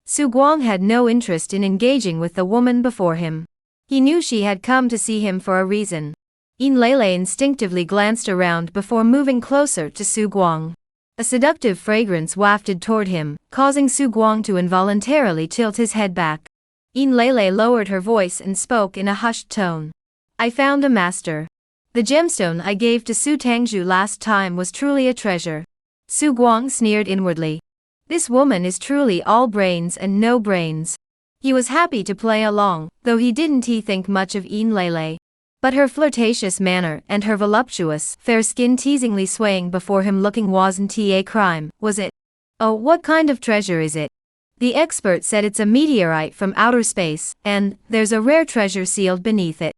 Su Guang had no interest in engaging with the woman before him. He knew she had come to see him for a reason. Yin Lele instinctively glanced around before moving closer to Su Guang. A seductive fragrance wafted toward him, causing Su Guang to involuntarily tilt his head back. Yin Lele lowered her voice and spoke in a hushed tone. I found a master. The gemstone I gave to Su Tangzhu last time was truly a treasure. Su Guang sneered inwardly. This woman is truly all brains and no brains. He was happy to play along, though he didn't think much of Yin Lele. But her flirtatious manner and her voluptuous, fair skin teasingly swaying before him looking wasn't a crime, was it? Oh, what kind of treasure is it? The expert said it's a meteorite from outer space, and there's a rare treasure sealed beneath it.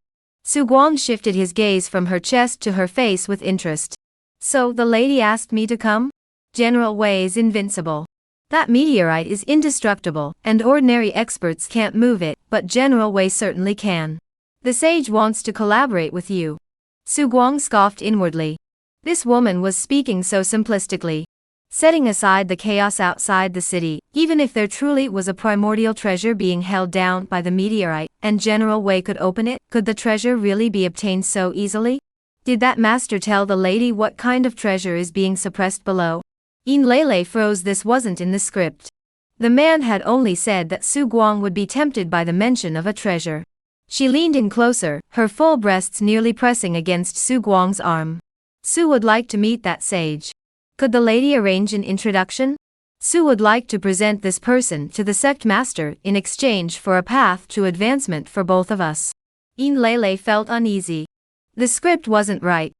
Su Guang shifted his gaze from her chest to her face with interest. So the lady asked me to come? General Wei is invincible. That meteorite is indestructible, and ordinary experts can't move it, but General Wei certainly can. The sage wants to collaborate with you. Su Guang scoffed inwardly. This woman was speaking so simplistically. Setting aside the chaos outside the city, even if there truly was a primordial treasure being held down by the meteorite, and General Wei could open it, could the treasure really be obtained so easily? Did that master tell the lady what kind of treasure is being suppressed below? Yin Lele froze. This wasn't in the script. The man had only said that Su Guang would be tempted by the mention of a treasure. She leaned in closer, her full breasts nearly pressing against Su Guang's arm. Su would like to meet that sage. Could the lady arrange an introduction? Su would like to present this person to the sect master in exchange for a path to advancement for both of us. Yin Lele felt uneasy. The script wasn't right.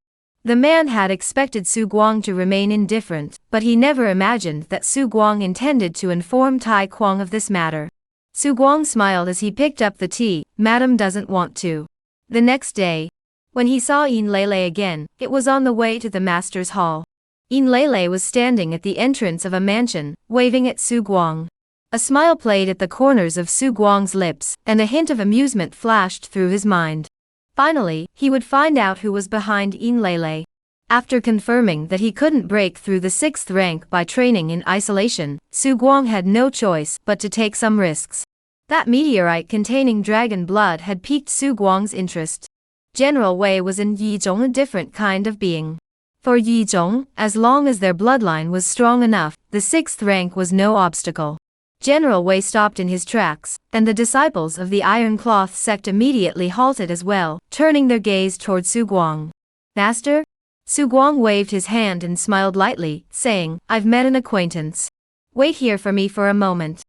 The man had expected Su Guang to remain indifferent, but he never imagined that Su Guang intended to inform Tai Kwang of this matter. Su Guang smiled as he picked up the tea. Madam doesn't want to. The next day, when he saw Yin Lele again, it was on the way to the master's hall. Yin Lele was standing at the entrance of a mansion, waving at Su Guang. A smile played at the corners of Su Guang's lips, and a hint of amusement flashed through his mind. Finally, he would find out who was behind Yin Lele. After confirming that he couldn't break through the 6th rank by training in isolation, Su Guang had no choice but to take some risks. That meteorite containing dragon blood had piqued Su Guang's interest. General Wei was in Yizhong, a different kind of being. For Yizhong, as long as their bloodline was strong enough, the 6th rank was no obstacle. General Wei stopped in his tracks, and the disciples of the Iron Cloth sect immediately halted as well, turning their gaze toward Su Guang. Master? Su Guang waved his hand and smiled lightly, saying, I've met an acquaintance. Wait here for me for a moment.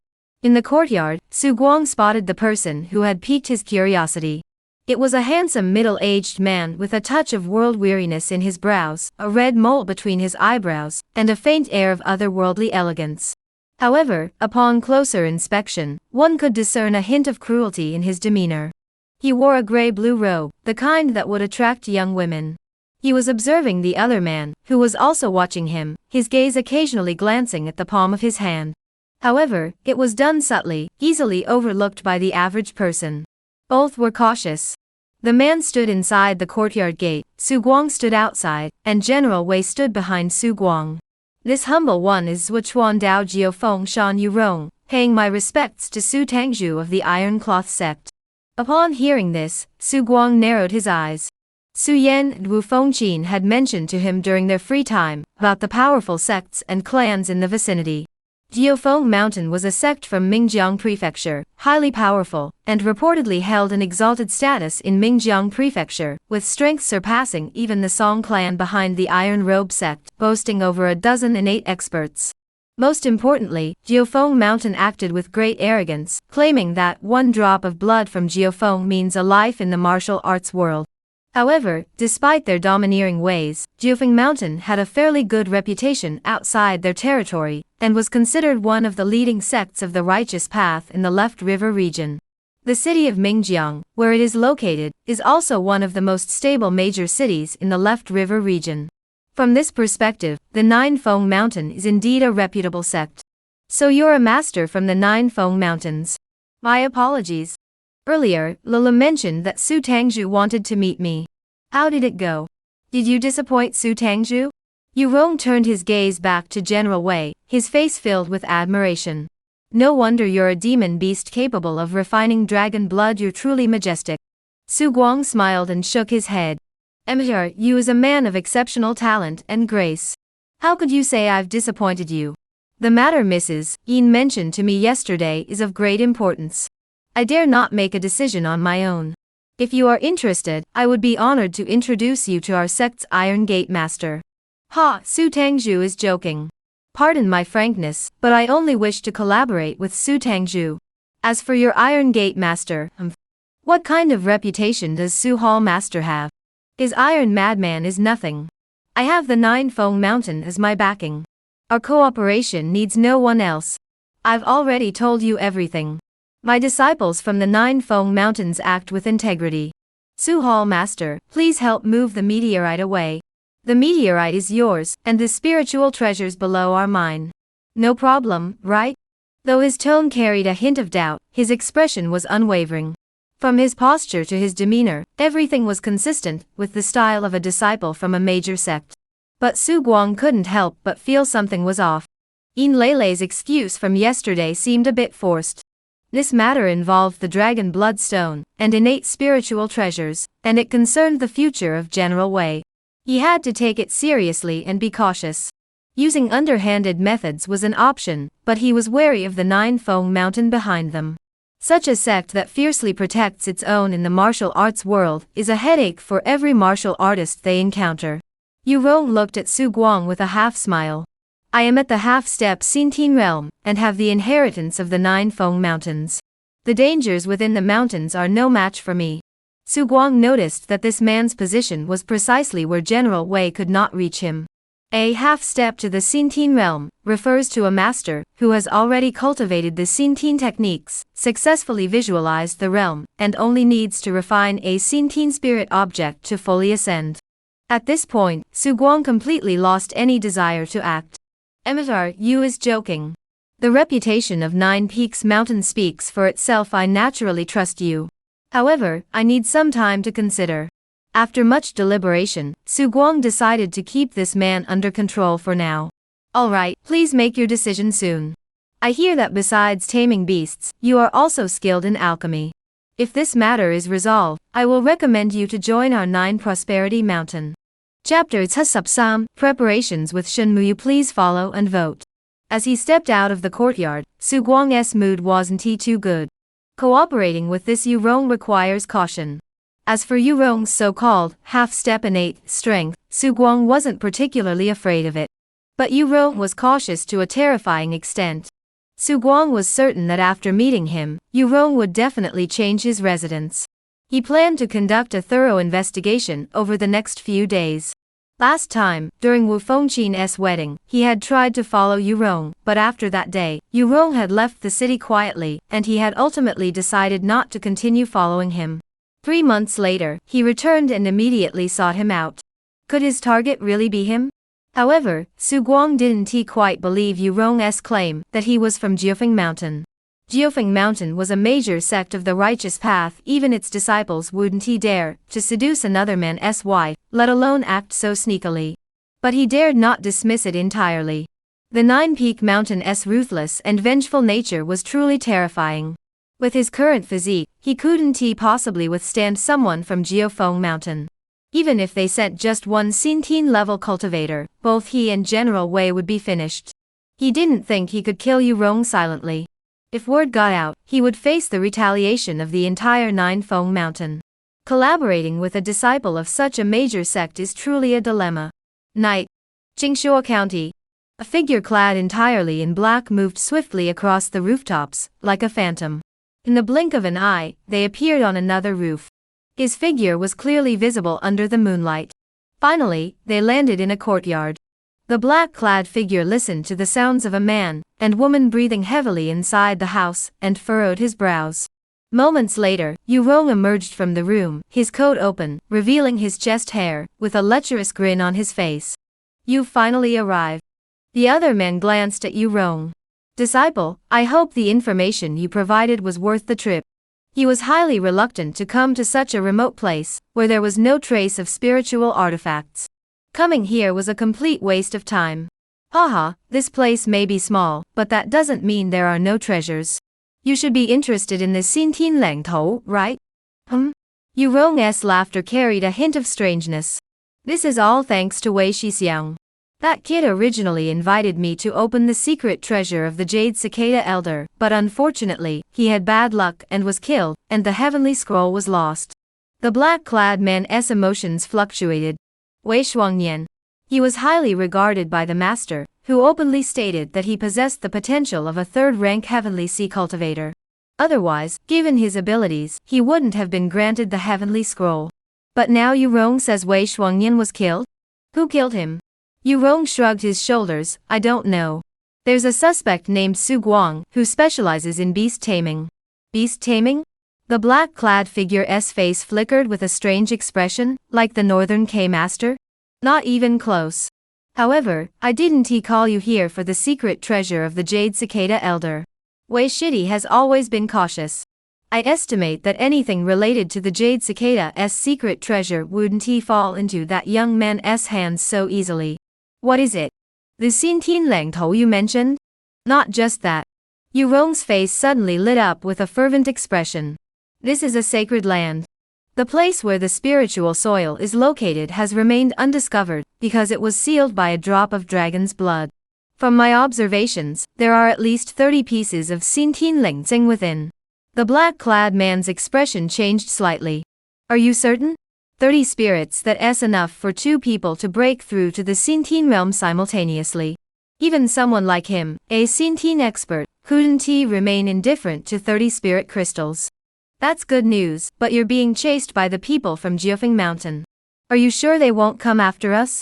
In the courtyard, Su Guang spotted the person who had piqued his curiosity. It was a handsome middle-aged man with a touch of world-weariness in his brows, a red mole between his eyebrows, and a faint air of otherworldly elegance. However, upon closer inspection, one could discern a hint of cruelty in his demeanor. He wore a gray-blue robe, the kind that would attract young women. He was observing the other man, who was also watching him, his gaze occasionally glancing at the palm of his hand. However, it was done subtly, easily overlooked by the average person. Both were cautious. The man stood inside the courtyard gate, Su Guang stood outside, and General Wei stood behind Su Guang. This humble one is Zhuchuan Dao Jiufeng Shan Yurong, paying my respects to Su Tangzhu of the Iron Cloth Sect. Upon hearing this, Su Guang narrowed his eyes. Su Yan and Wu Fengqin had mentioned to him during their free time about the powerful sects and clans in the vicinity. Jiufeng Mountain was a sect from Mingjiang Prefecture, highly powerful, and reportedly held an exalted status in Mingjiang Prefecture, with strength surpassing even the Song clan behind the Iron Robe sect, boasting over a dozen innate experts. Most importantly, Jiufeng Mountain acted with great arrogance, claiming that one drop of blood from Jiufeng means a life in the martial arts world. However, despite their domineering ways, Jiufeng Mountain had a fairly good reputation outside their territory, and was considered one of the leading sects of the righteous path in the Left River region. The city of Mingjiang, where it is located, is also one of the most stable major cities in the Left River region. From this perspective, the Nine Feng Mountain is indeed a reputable sect. So you're a master from the Nine Feng Mountains. My apologies. Earlier, Lila mentioned that Su Tangzhu wanted to meet me. How did it go? Did you disappoint Su Tangzhu? Yurong turned his gaze back to General Wei, his face filled with admiration. No wonder you're a demon beast capable of refining dragon blood, you're truly majestic. Su Guang smiled and shook his head. Emir, you is a man of exceptional talent and grace. How could you say I've disappointed you? The matter Mrs. Yin mentioned to me yesterday is of great importance. I dare not make a decision on my own. If you are interested, I would be honored to introduce you to our sect's Iron Gate Master. Ha, Su Tangzhu is joking. Pardon my frankness, but I only wish to collaborate with Su Tangzhu. As for your Iron Gate Master, what kind of reputation does Su Hall Master have? His Iron Madman is nothing. I have the Nine Feng Mountain as my backing. Our cooperation needs no one else. I've already told you everything. My disciples from the Nine Feng Mountains act with integrity. Su Hall Master, please help move the meteorite away. The meteorite is yours, and the spiritual treasures below are mine. No problem, right? Though his tone carried a hint of doubt, his expression was unwavering. From his posture to his demeanor, everything was consistent with the style of a disciple from a major sect. But Su Guang couldn't help but feel something was off. Yin Lele's excuse from yesterday seemed a bit forced. This matter involved the Dragon Bloodstone and innate spiritual treasures, and it concerned the future of General Wei. He had to take it seriously and be cautious. Using underhanded methods was an option, but he was wary of the Nine Feng Mountain behind them. Such a sect that fiercely protects its own in the martial arts world is a headache for every martial artist they encounter. Yurong looked at Su Guang with a half-smile. I am at the half-step Xintian realm, and have the inheritance of the 9 Feng Mountains. The dangers within the mountains are no match for me. Su Guang noticed that this man's position was precisely where General Wei could not reach him. A half-step to the Xintian realm refers to a master who has already cultivated the Xintian techniques, successfully visualized the realm, and only needs to refine a Xintian spirit object to fully ascend. At this point, Su Guang completely lost any desire to act. Emitar, you is joking. The reputation of 9 Peaks Mountain speaks for itself. I naturally trust you. However, I need some time to consider. After much deliberation, Su Guang decided to keep this man under control for now. Alright, please make your decision soon. I hear that besides taming beasts, you are also skilled in alchemy. If this matter is resolved, I will recommend you to join our 9 Prosperity Mountain. Chapter 13, Preparations with Shenmue. Please follow and vote. As he stepped out of the courtyard, Su Guang's mood wasn't too good. Cooperating with this Yu Rong requires caution. As for Yu Rong's so-called half-step innate strength, Su Guang wasn't particularly afraid of it. But Yu Rong was cautious to a terrifying extent. Su Guang was certain that after meeting him, Yu Rong would definitely change his residence. He planned to conduct a thorough investigation over the next few days. Last time, during Wu Fengqin's wedding, he had tried to follow Yu Rong, but after that day, Yu Rong had left the city quietly, and he had ultimately decided not to continue following him. 3 months later, he returned and immediately sought him out. Could his target really be him? However, Su Guang didn't quite believe Yu Rong's claim that he was from Jiufeng Mountain. Jiufeng Mountain was a major sect of the righteous path. Even its disciples wouldn't dare to seduce another man's wife, let alone act so sneakily. But he dared not dismiss it entirely. The 9-Peak Mountain's ruthless and vengeful nature was truly terrifying. With his current physique, he couldn't possibly withstand someone from Jiufeng Mountain. Even if they sent just one Xintian-level cultivator, both he and General Wei would be finished. He didn't think he could kill Yu Rong silently. If word got out, he would face the retaliation of the entire 9 Feng Mountain. Collaborating with a disciple of such a major sect is truly a dilemma. Night. Jingshuo County. A figure clad entirely in black moved swiftly across the rooftops, like a phantom. In the blink of an eye, they appeared on another roof. His figure was clearly visible under the moonlight. Finally, they landed in a courtyard. The black-clad figure listened to the sounds of a man and woman breathing heavily inside the house and furrowed his brows. Moments later, Yu Rong emerged from the room, his coat open, revealing his chest hair, with a lecherous grin on his face. "You've finally arrived." The other man glanced at Yu Rong. "Disciple, I hope the information you provided was worth the trip." He was highly reluctant to come to such a remote place, where there was no trace of spiritual artifacts. Coming here was a complete waste of time. Haha, this place may be small, but that doesn't mean there are no treasures. You should be interested in the Xintian Langtou, right? Yu Rong's laughter carried a hint of strangeness. This is all thanks to Wei Shixiang. That kid originally invited me to open the secret treasure of the Jade Cicada Elder, but unfortunately, he had bad luck and was killed, and the heavenly scroll was lost. The black-clad man's emotions fluctuated. Wei Shuangnian. He was highly regarded by the master, who openly stated that he possessed the potential of a 3rd-rank heavenly sea cultivator. Otherwise, given his abilities, he wouldn't have been granted the heavenly scroll. But now Yu Rong says Wei Shuangnian was killed? Who killed him? Yu Rong shrugged his shoulders. I don't know. There's a suspect named Su Guang, who specializes in beast taming. Beast taming? The black-clad figure's face flickered with a strange expression, like the Northern K-Master? Not even close. However, I didn't call you here for the secret treasure of the Jade Cicada Elder. Wei Shidi has always been cautious. I estimate that anything related to the Jade Cicada's secret treasure wouldn't fall into that young man's hands so easily. What is it? The Xintian Langtou you mentioned? Not just that. Yu Rong's face suddenly lit up with a fervent expression. This is a sacred land. The place where the spiritual soil is located has remained undiscovered because it was sealed by a drop of dragon's blood. From my observations, there are at least 30 pieces of Xintian Lingxing within. The black-clad man's expression changed slightly. Are you certain? 30 spirits, that's enough for 2 people to break through to the Xintian realm simultaneously. Even someone like him, a Sinteen expert, couldn't he remain indifferent to 30 spirit crystals? That's good news, but you're being chased by the people from Jiufeng Mountain. Are you sure they won't come after us?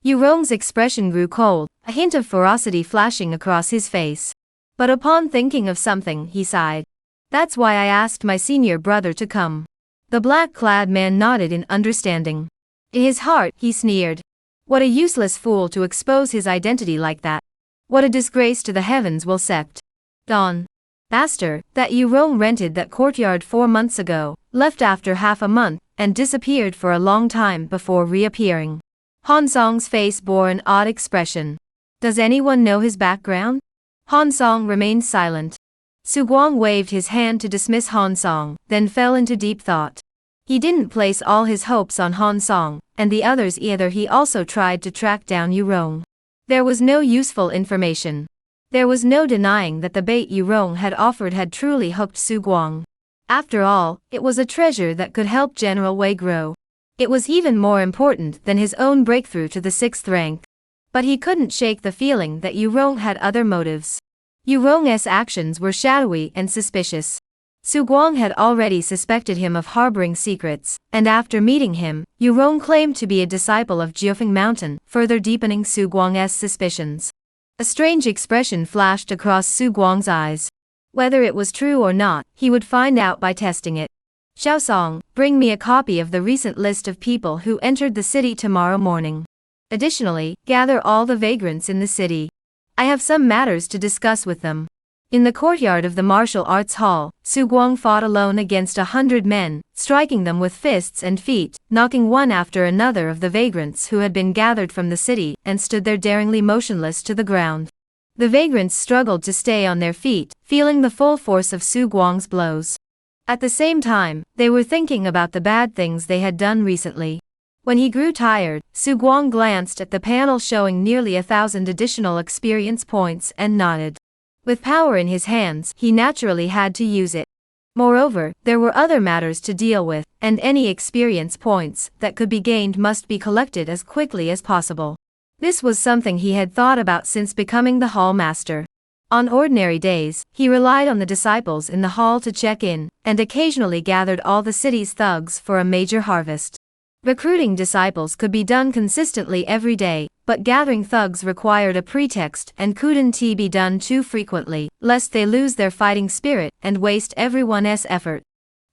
Yurong's expression grew cold, a hint of ferocity flashing across his face. But upon thinking of something, he sighed. That's why I asked my senior brother to come. The black-clad man nodded in understanding. In his heart, he sneered. What a useless fool to expose his identity like that. What a disgrace to the heavens will Sect. Dawn. Master, that Yurong rented that courtyard 4 months ago, left after half a month, and disappeared for a long time before reappearing. Han Song's face bore an odd expression. Does anyone know his background? Han Song remained silent. Su Guang waved his hand to dismiss Han Song, then fell into deep thought. He didn't place all his hopes on Han Song, and the others either. He also tried to track down Yurong. There was no useful information. There was no denying that the bait Yurong had offered had truly hooked Su Guang. After all, it was a treasure that could help General Wei grow. It was even more important than his own breakthrough to the 6th rank. But he couldn't shake the feeling that Yurong had other motives. Yurong's actions were shadowy and suspicious. Su Guang had already suspected him of harboring secrets, and after meeting him, Yurong claimed to be a disciple of Jiufeng Mountain, further deepening Su Guang's suspicions. A strange expression flashed across Su Guang's eyes. Whether it was true or not, he would find out by testing it. Xiao Song, bring me a copy of the recent list of people who entered the city tomorrow morning. Additionally, gather all the vagrants in the city. I have some matters to discuss with them. In the courtyard of the martial arts hall, Su Guang fought alone against 100 men, striking them with fists and feet, knocking one after another of the vagrants who had been gathered from the city and stood there daringly motionless to the ground. The vagrants struggled to stay on their feet, feeling the full force of Su Guang's blows. At the same time, they were thinking about the bad things they had done recently. When he grew tired, Su Guang glanced at the panel showing nearly 1,000 additional experience points and nodded. With power in his hands, he naturally had to use it. Moreover, there were other matters to deal with, and any experience points that could be gained must be collected as quickly as possible. This was something he had thought about since becoming the hall master. On ordinary days, he relied on the disciples in the hall to check in, and occasionally gathered all the city's thugs for a major harvest. Recruiting disciples could be done consistently every day, but gathering thugs required a pretext and couldn't be done too frequently, lest they lose their fighting spirit and waste everyone's effort.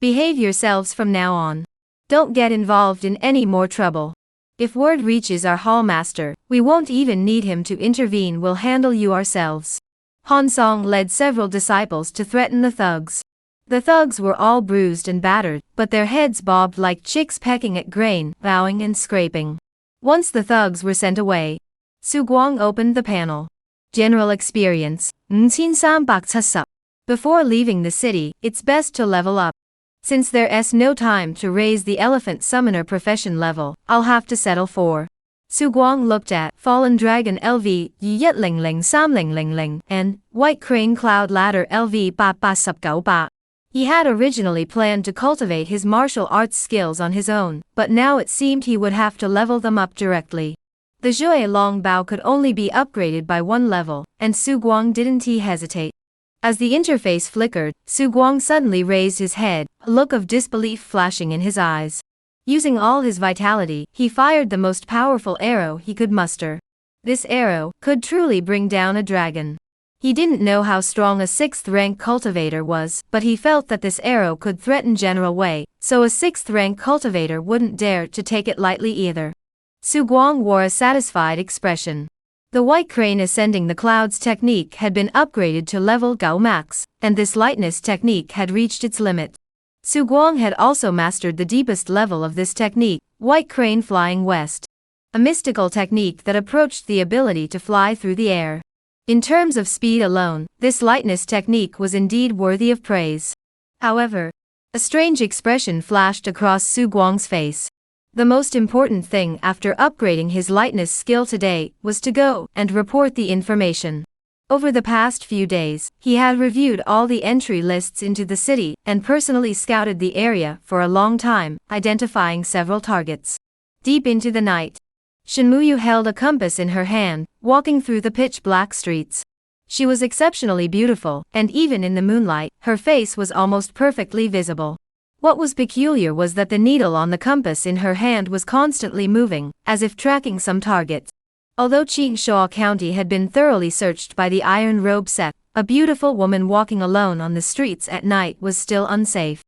Behave yourselves from now on. Don't get involved in any more trouble. If word reaches our hall master, we won't even need him to intervene. We'll handle you ourselves. Han Song led several disciples to threaten the thugs. The thugs were all bruised and battered, but their heads bobbed like chicks pecking at grain, bowing and scraping. Once the thugs were sent away, Su Guang opened the panel. General experience, 5370. Before leaving the city, it's best to level up. Since there's no time to raise the elephant summoner profession level, I'll have to settle for. Su Guang looked at Fallen Dragon LV Yetling 300 and White Crane Cloud Ladder LV 889. He had originally planned to cultivate his martial arts skills on his own, but now it seemed he would have to level them up directly. The Zhui Long Bao could only be upgraded by 1 level, and Su Guang didn't hesitate. As the interface flickered, Su Guang suddenly raised his head, a look of disbelief flashing in his eyes. Using all his vitality, he fired the most powerful arrow he could muster. This arrow could truly bring down a dragon. He didn't know how strong a 6th rank cultivator was, but he felt that this arrow could threaten General Wei, so a 6th rank cultivator wouldn't dare to take it lightly either. Su Guang wore a satisfied expression. The White Crane Ascending the Clouds technique had been upgraded to level Gao Max, and this lightness technique had reached its limit. Su Guang had also mastered the deepest level of this technique, White Crane Flying West. A mystical technique that approached the ability to fly through the air. In terms of speed alone, this lightness technique was indeed worthy of praise. However, a strange expression flashed across Su Guang's face. The most important thing after upgrading his lightness skill today was to go and report the information. Over the past few days, he had reviewed all the entry lists into the city and personally scouted the area for a long time, identifying several targets. Deep into the night, Shinmuyu held a compass in her hand, walking through the pitch-black streets. She was exceptionally beautiful, and even in the moonlight, her face was almost perfectly visible. What was peculiar was that the needle on the compass in her hand was constantly moving, as if tracking some target. Although Qingshuo County had been thoroughly searched by the Iron Robe Sect, a beautiful woman walking alone on the streets at night was still unsafe.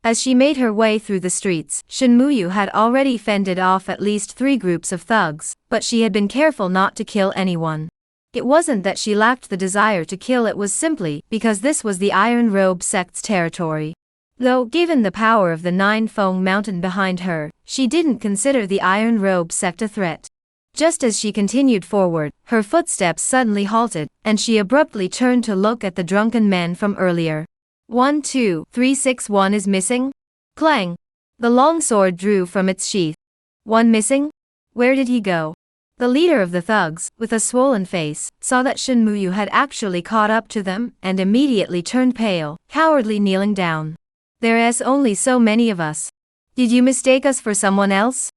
As she made her way through the streets, Shinmuyu had already fended off at least 3 groups of thugs, but she had been careful not to kill anyone. It wasn't that she lacked the desire to kill, it was simply because this was the Iron Robe Sect's territory. Though, given the power of the Nine Fong Mountain behind her, she didn't consider the Iron Robe Sect a threat. Just as she continued forward, her footsteps suddenly halted, and she abruptly turned to look at the drunken men from earlier. 1 2 3 6 1 is missing? Clang! The long sword drew from its sheath. 1 missing? Where did he go? The leader of the thugs, with a swollen face, saw that Shinmuyu had actually caught up to them, and immediately turned pale, cowardly kneeling down. There's only so many of us. Did you mistake us for someone else?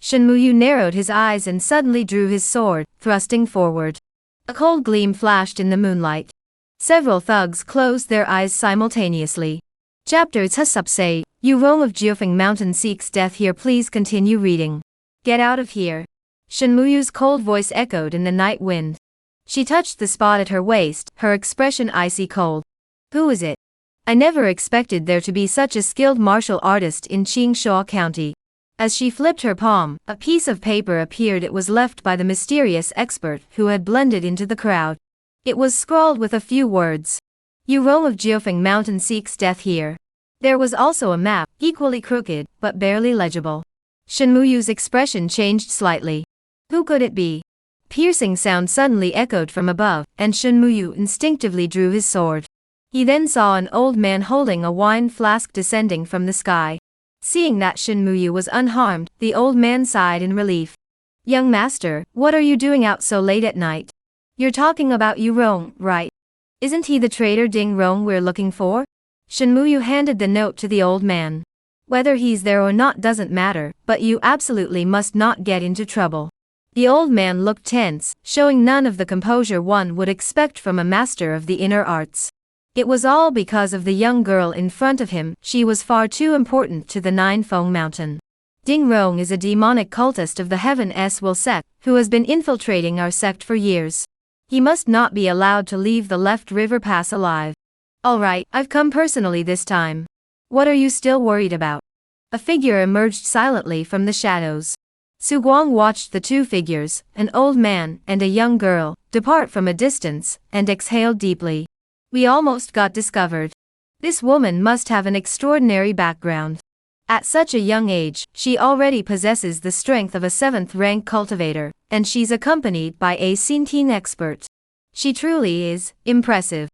Shinmuyu narrowed his eyes and suddenly drew his sword, thrusting forward. A cold gleam flashed in the moonlight. Several thugs closed their eyes simultaneously. Chapter Tsubse, Yu Rong of Jiufeng Mountain seeks death here. Please continue reading. Get out of here. Shinmuyu's cold voice echoed in the night wind. She touched the spot at her waist, her expression icy cold. Who is it? I never expected there to be such a skilled martial artist in Qingshuo County. As she flipped her palm, a piece of paper appeared. It was left by the mysterious expert who had blended into the crowd. It was scrawled with a few words. Yu Rong of Jiufeng Mountain seeks death here. There was also a map, equally crooked, but barely legible. Shinmuyu's expression changed slightly. Who could it be? Piercing sound suddenly echoed from above, and Shinmuyu instinctively drew his sword. He then saw an old man holding a wine flask descending from the sky. Seeing that Shinmuyu was unharmed, the old man sighed in relief. Young master, what are you doing out so late at night? You're talking about Yu Rong, right? Isn't he the traitor Ding Rong we're looking for? Shinmuyu handed the note to the old man. Whether he's there or not doesn't matter, but you absolutely must not get into trouble. The old man looked tense, showing none of the composure one would expect from a master of the inner arts. It was all because of the young girl in front of him. She was far too important to the Nine Fong Mountain. Ding Rong is a demonic cultist of the Heaven-S Will Sect, who has been infiltrating our sect for years. He must not be allowed to leave the Left River Pass alive. Alright, I've come personally this time. What are you still worried about? A figure emerged silently from the shadows. Su Guang watched the 2 figures, an old man and a young girl, depart from a distance, and exhaled deeply. We almost got discovered. This woman must have an extraordinary background. At such a young age, she already possesses the strength of a 7th-rank cultivator, and she's accompanied by a Sinteen expert. She truly is impressive.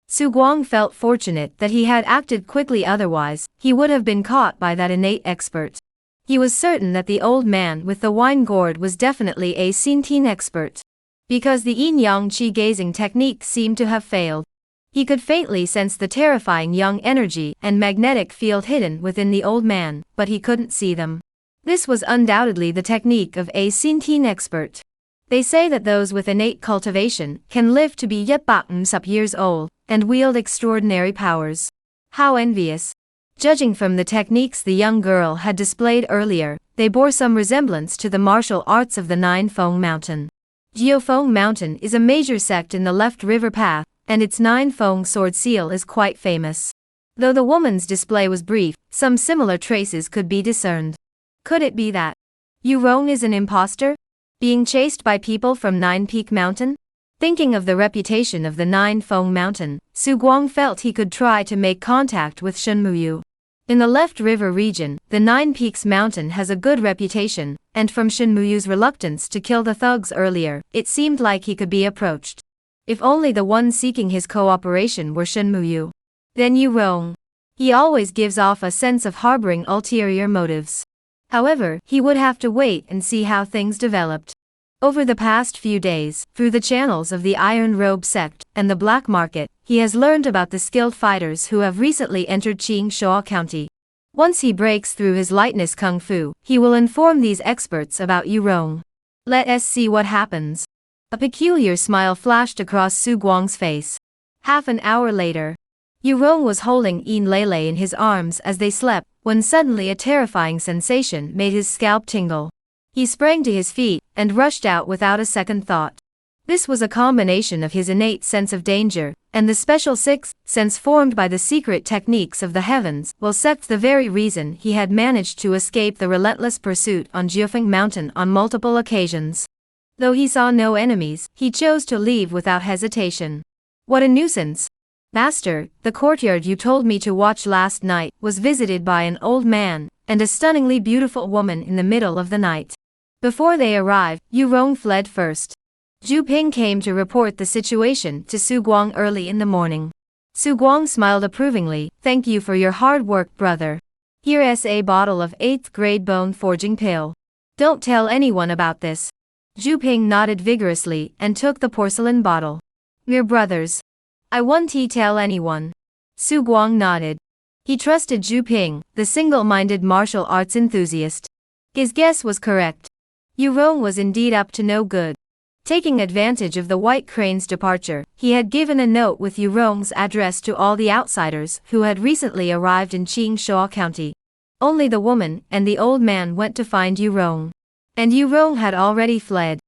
Su Guang felt fortunate that he had acted quickly, otherwise, he would have been caught by that innate expert. He was certain that the old man with the wine gourd was definitely a Sinteen expert. Because the yin-yang qi gazing technique seemed to have failed. He could faintly sense the terrifying yang energy and magnetic field hidden within the old man, but he couldn't see them. This was undoubtedly the technique of a Sinteen expert. They say that those with innate cultivation can live to be yet years old, and wield extraordinary powers. How envious. Judging from the techniques the young girl had displayed earlier, they bore some resemblance to the martial arts of the Nine Fong Mountain. Jiufeng Mountain is a major sect in the Left River Path, and its 9 Fong sword seal is quite famous. Though the woman's display was brief, some similar traces could be discerned. Could it be that Yu Rong is an imposter? Being chased by people from Nine Peak Mountain? Thinking of the reputation of the Nine Fong Mountain, Su Guang felt he could try to make contact with Shinmuyu. In the Left River region, the Nine Peaks Mountain has a good reputation, and from Shinmuyu's reluctance to kill the thugs earlier, it seemed like he could be approached. If only the one seeking his cooperation were Shinmuyu. Then Yu Rong. He always gives off a sense of harboring ulterior motives. However, he would have to wait and see how things developed. Over the past few days, through the channels of the Iron Robe Sect and the black market, he has learned about the skilled fighters who have recently entered Qingshuo County. Once he breaks through his lightness kung fu, he will inform these experts about Yu Rong. Let us see what happens. A peculiar smile flashed across Su Guang's face. Half an hour later, Yu Rong was holding Yin Lele in his arms as they slept, when suddenly a terrifying sensation made his scalp tingle. He sprang to his feet and rushed out without a second thought. This was a combination of his innate sense of danger and the special sixth sense formed by the secret techniques of the heavens, while Sect the very reason he had managed to escape the relentless pursuit on Jiufeng Mountain on multiple occasions. Though he saw no enemies, he chose to leave without hesitation. What a nuisance! Master, the courtyard you told me to watch last night was visited by an old man and a stunningly beautiful woman in the middle of the night. Before they arrived, Yu Rong fled first. Zhu Ping came to report the situation to Su Guang early in the morning. Su Guang smiled approvingly. Thank you for your hard work, brother. Here's a bottle of 8th grade bone forging pill. Don't tell anyone about this. Zhu Ping nodded vigorously and took the porcelain bottle. We're brothers. I won't tell anyone. Su Guang nodded. He trusted Zhu Ping, the single-minded martial arts enthusiast. His guess was correct. Yu Rong was indeed up to no good. Taking advantage of the White Crane's departure, he had given a note with Yu Rong's address to all the outsiders who had recently arrived in Qingshuo County. Only the woman and the old man went to find Yu Rong. And Yu Rong had already fled.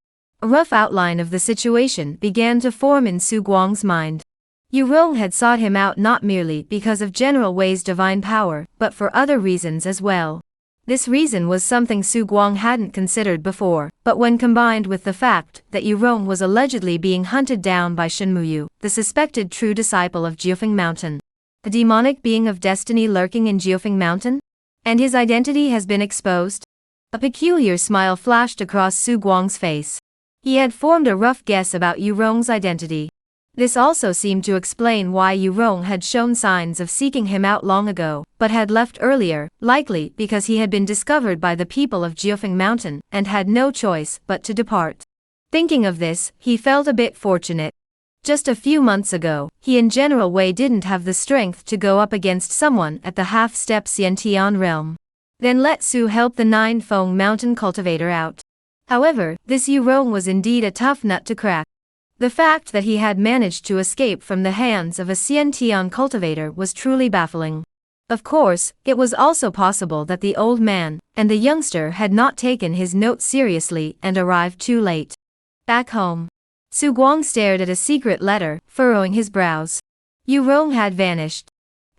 A rough outline of the situation began to form in Su Guang's mind. Yu Rong had sought him out not merely because of General Wei's divine power, but for other reasons as well. This reason was something Su Guang hadn't considered before, but when combined with the fact that Yu Rong was allegedly being hunted down by Shenmuyu, the suspected true disciple of Jiufeng Mountain, a demonic being of destiny lurking in Jiufeng Mountain, and his identity has been exposed? A peculiar smile flashed across Su Guang's face. He had formed a rough guess about Yu Rong's identity. This also seemed to explain why Yu Rong had shown signs of seeking him out long ago, but had left earlier, likely because he had been discovered by the people of Jiufeng Mountain and had no choice but to depart. Thinking of this, he felt a bit fortunate. Just a few months ago, he and General Wei didn't have the strength to go up against someone at the half-step Xiantian realm. Then let Su help the Nine-Fong Mountain cultivator out. However, this Yu Rong was indeed a tough nut to crack. The fact that he had managed to escape from the hands of a Xiantian cultivator was truly baffling. Of course, it was also possible that the old man and the youngster had not taken his note seriously and arrived too late. Back home, Su Guang stared at a secret letter, furrowing his brows. Yu Rong had vanished.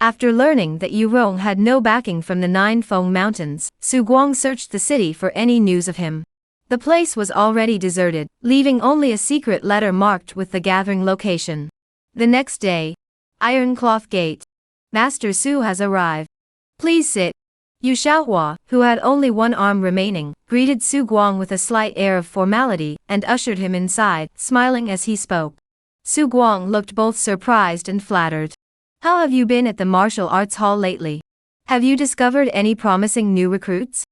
After learning that Yu Rong had no backing from the Nine-Fong Mountains, Su Guang searched the city for any news of him. The place was already deserted, leaving only a secret letter marked with the gathering location. The next day, Ironcloth Gate. Master Su has arrived. Please sit. Yu Xiaohua, who had only one arm remaining, greeted Su Guang with a slight air of formality and ushered him inside, smiling as he spoke. Su Guang looked both surprised and flattered. How have you been at the martial arts hall lately? Have you discovered any promising new recruits?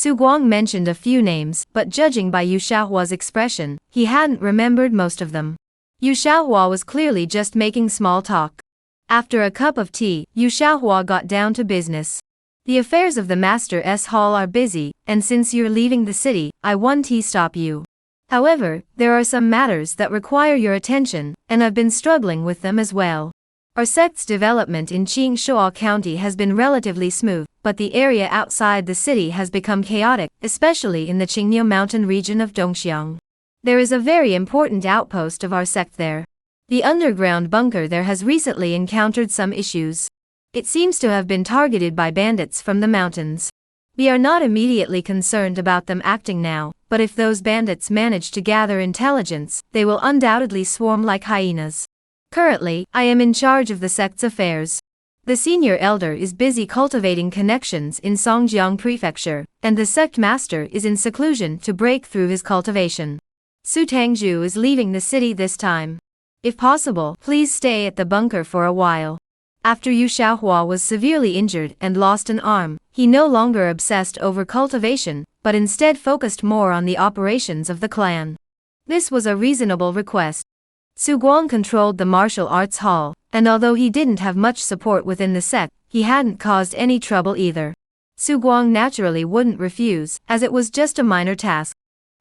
Su Guang mentioned a few names, but judging by Yu Xiaohua's expression, he hadn't remembered most of them. Yu Xiaohua was clearly just making small talk. After a cup of tea, Yu Xiaohua got down to business. The affairs of the Master's Hall are busy, and since you're leaving the city, I won't stop you. However, there are some matters that require your attention, and I've been struggling with them as well. Our sect's development in Qingshuo County has been relatively smooth, but the area outside the city has become chaotic, especially in the Qingniu Mountain region of Dongxiang. There is a very important outpost of our sect there. The underground bunker there has recently encountered some issues. It seems to have been targeted by bandits from the mountains. We are not immediately concerned about them acting now, but if those bandits manage to gather intelligence, they will undoubtedly swarm like hyenas. Currently, I am in charge of the sect's affairs. The senior elder is busy cultivating connections in Songjiang Prefecture, and the sect master is in seclusion to break through his cultivation. Su Tangju is leaving the city this time. If possible, please stay at the bunker for a while. After Yu Xiaohua was severely injured and lost an arm, he no longer obsessed over cultivation, but instead focused more on the operations of the clan. This was a reasonable request. Su Guang controlled the martial arts hall, and although he didn't have much support within the sect, he hadn't caused any trouble either. Su Guang naturally wouldn't refuse, as it was just a minor task.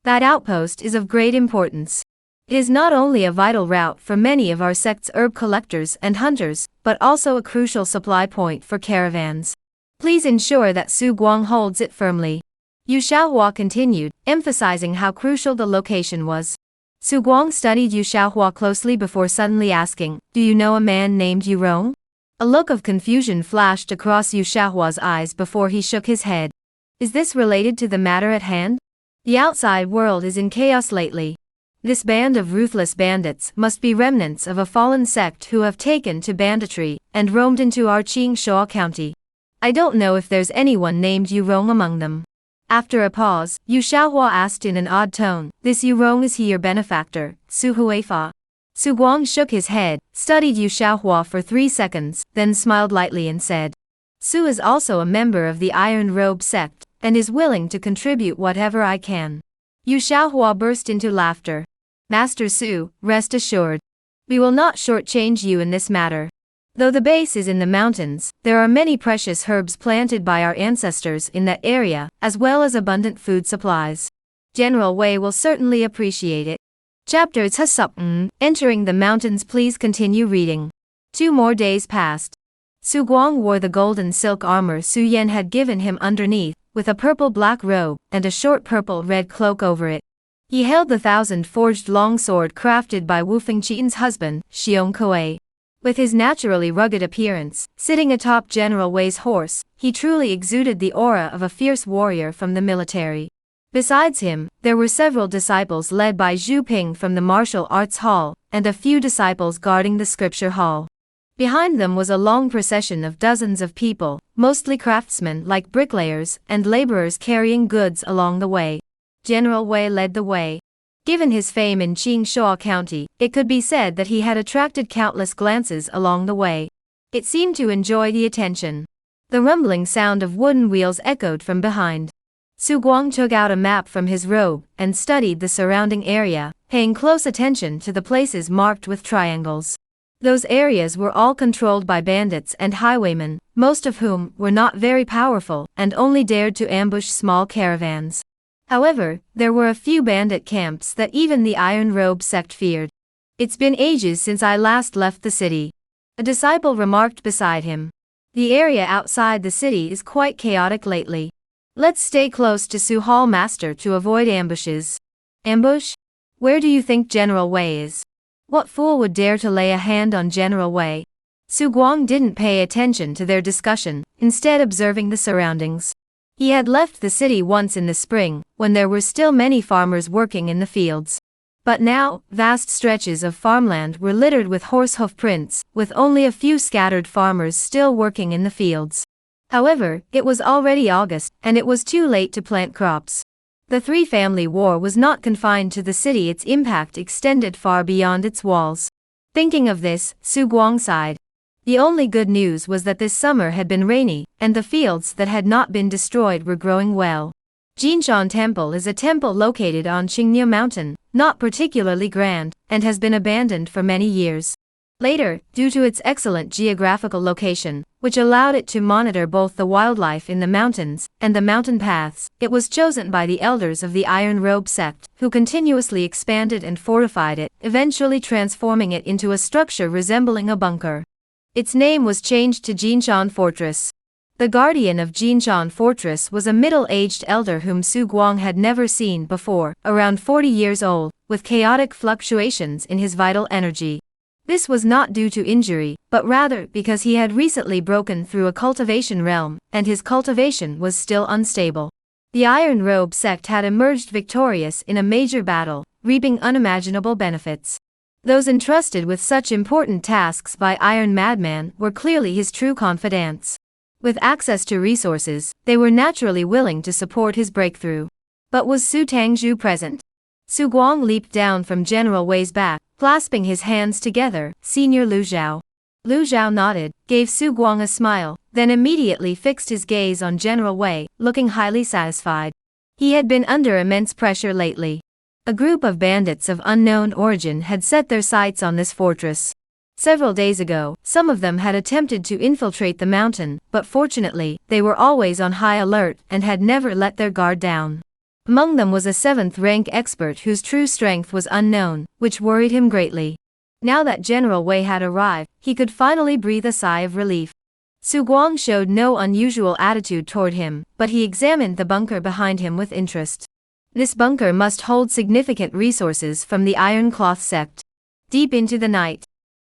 That outpost is of great importance. It is not only a vital route for many of our sect's herb collectors and hunters, but also a crucial supply point for caravans. Please ensure that Su Guang holds it firmly. Yu Xiaohua continued, emphasizing how crucial the location was. Su Guang studied Yu Xiaohua closely before suddenly asking, "Do you know a man named Yu Rong?" A look of confusion flashed across Yu Xiaohua's eyes before he shook his head. Is this related to the matter at hand? The outside world is in chaos lately. This band of ruthless bandits must be remnants of a fallen sect who have taken to banditry and roamed into our Qingshua County. I don't know if there's anyone named Yu Rong among them. After a pause, Yu Xiaohua asked in an odd tone, "This Yu Rong, is he your benefactor, Su Huifa?" Su Guang shook his head, studied Yu Xiaohua for 3 seconds, then smiled lightly and said, "Su is also a member of the Iron Robe Sect, and is willing to contribute whatever I can." Yu Xiaohua burst into laughter. "Master Su, rest assured. We will not shortchange you in this matter. Though the base is in the mountains, there are many precious herbs planted by our ancestors in that area, as well as abundant food supplies. General Wei will certainly appreciate it." Chapter 2. Entering the mountains. Please continue reading. 2 more days passed. Su Guang wore the golden silk armor Su Yan had given him underneath, with a purple-black robe, and a short purple-red cloak over it. He held the 1,000-forged longsword crafted by Wu Fengqian's husband, Xiong Kuei. With his naturally rugged appearance, sitting atop General Wei's horse, he truly exuded the aura of a fierce warrior from the military. Besides him, there were several disciples led by Zhu Ping from the martial arts hall, and a few disciples guarding the scripture hall. Behind them was a long procession of dozens of people, mostly craftsmen like bricklayers and laborers carrying goods along the way. General Wei led the way. Given his fame in Qingshua County, it could be said that he had attracted countless glances along the way. It seemed to enjoy the attention. The rumbling sound of wooden wheels echoed from behind. Su Guang took out a map from his robe and studied the surrounding area, paying close attention to the places marked with triangles. Those areas were all controlled by bandits and highwaymen, most of whom were not very powerful and only dared to ambush small caravans. However, there were a few bandit camps that even the Iron Robe sect feared. "It's been ages since I last left the city," a disciple remarked beside him. "The area outside the city is quite chaotic lately. Let's stay close to Su Hall Master to avoid ambushes." "Ambush? Where do you think General Wei is? What fool would dare to lay a hand on General Wei?" Su Guang didn't pay attention to their discussion, instead observing the surroundings. He had left the city once in the spring, when there were still many farmers working in the fields. But now, vast stretches of farmland were littered with horse hoof prints, with only a few scattered farmers still working in the fields. However, it was already August, and it was too late to plant crops. The three-family war was not confined to the city, its impact extended far beyond its walls. Thinking of this, Su Guang sighed. The only good news was that this summer had been rainy, and the fields that had not been destroyed were growing well. Jinshan Temple is a temple located on Qingniu Mountain, not particularly grand, and has been abandoned for many years. Later, due to its excellent geographical location, which allowed it to monitor both the wildlife in the mountains and the mountain paths, it was chosen by the elders of the Iron Robe sect, who continuously expanded and fortified it, eventually transforming it into a structure resembling a bunker. Its name was changed to Jinshan Fortress. The guardian of Jinshan Fortress was a middle-aged elder whom Su Guang had never seen before, around 40 years old, with chaotic fluctuations in his vital energy. This was not due to injury, but rather because he had recently broken through a cultivation realm, and his cultivation was still unstable. The Iron Robe sect had emerged victorious in a major battle, reaping unimaginable benefits. Those entrusted with such important tasks by Iron Madman were clearly his true confidants. With access to resources, they were naturally willing to support his breakthrough. But was Su Tangzhu present? Su Guang leaped down from General Wei's back, clasping his hands together. "Senior Lu Zhao." Lu Zhao nodded, gave Su Guang a smile, then immediately fixed his gaze on General Wei, looking highly satisfied. He had been under immense pressure lately. A group of bandits of unknown origin had set their sights on this fortress. Several days ago, some of them had attempted to infiltrate the mountain, but fortunately, they were always on high alert and had never let their guard down. Among them was a 7th-rank expert whose true strength was unknown, which worried him greatly. Now that General Wei had arrived, he could finally breathe a sigh of relief. Su Guang showed no unusual attitude toward him, but he examined the bunker behind him with interest. This bunker must hold significant resources from the Iron Cloth Sect. Deep into the night,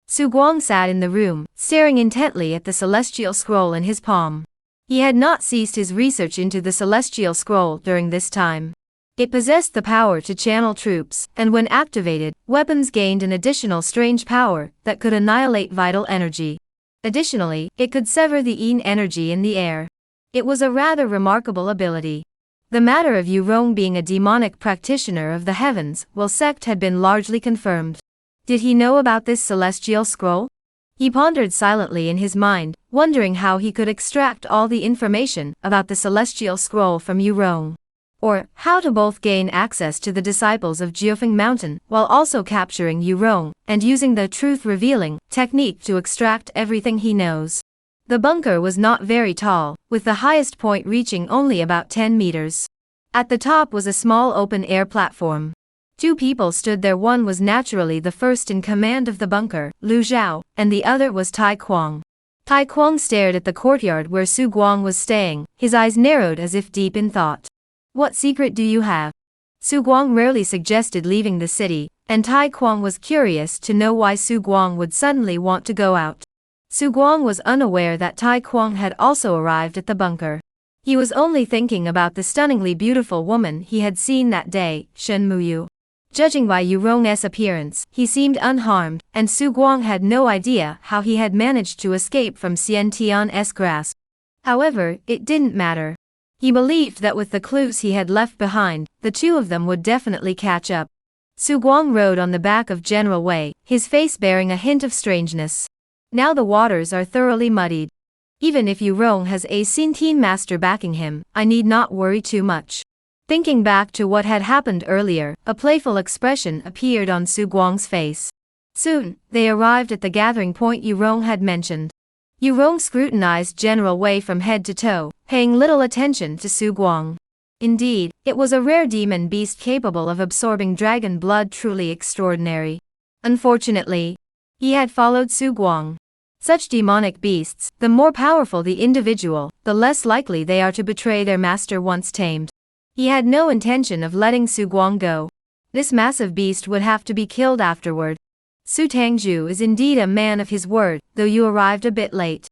Su Guang sat in the room, staring intently at the celestial scroll in his palm. He had not ceased his research into the celestial scroll during this time. It possessed the power to channel troops, and when activated, weapons gained an additional strange power that could annihilate vital energy. Additionally, it could sever the yin energy in the air. It was a rather remarkable ability. The matter of Yu Rong being a demonic practitioner of the heavens, Sect had been largely confirmed. Did he know about this celestial scroll? He pondered silently in his mind, wondering how he could extract all the information about the celestial scroll from Yu Rong. Or, how to both gain access to the disciples of Jiufeng Mountain, while also capturing Yu Rong, and using the truth-revealing technique to extract everything he knows. The bunker was not very tall, with the highest point reaching only about 10 meters. At the top was a small open-air platform. 2 people stood there. One was naturally the first in command of the bunker, Lu Zhao, and the other was Tai Kuang. Tai Kuang stared at the courtyard where Su Guang was staying, his eyes narrowed as if deep in thought. What secret do you have? Su Guang rarely suggested leaving the city, and Tai Kuang was curious to know why Su Guang would suddenly want to go out. Su Guang was unaware that Tai Kuang had also arrived at the bunker. He was only thinking about the stunningly beautiful woman he had seen that day, Shen Muyu. Judging by Yu Rong's appearance, he seemed unharmed, and Su Guang had no idea how he had managed to escape from Xian Tian's grasp. However, it didn't matter. He believed that with the clues he had left behind, the 2 of them would definitely catch up. Su Guang rode on the back of General Wei, his face bearing a hint of strangeness. Now the waters are thoroughly muddied. Even if Yu Rong has a Xintian master backing him, I need not worry too much. Thinking back to what had happened earlier, a playful expression appeared on Su Guang's face. Soon, they arrived at the gathering point Yu Rong had mentioned. Yu Rong scrutinized General Wei from head to toe, paying little attention to Su Guang. Indeed, it was a rare demon beast capable of absorbing dragon blood, truly extraordinary. Unfortunately, he had followed Su Guang. Such demonic beasts, the more powerful the individual, the less likely they are to betray their master once tamed. He had no intention of letting Su Guang go. This massive beast would have to be killed afterward. Su Tangju is indeed a man of his word, though you arrived a bit late.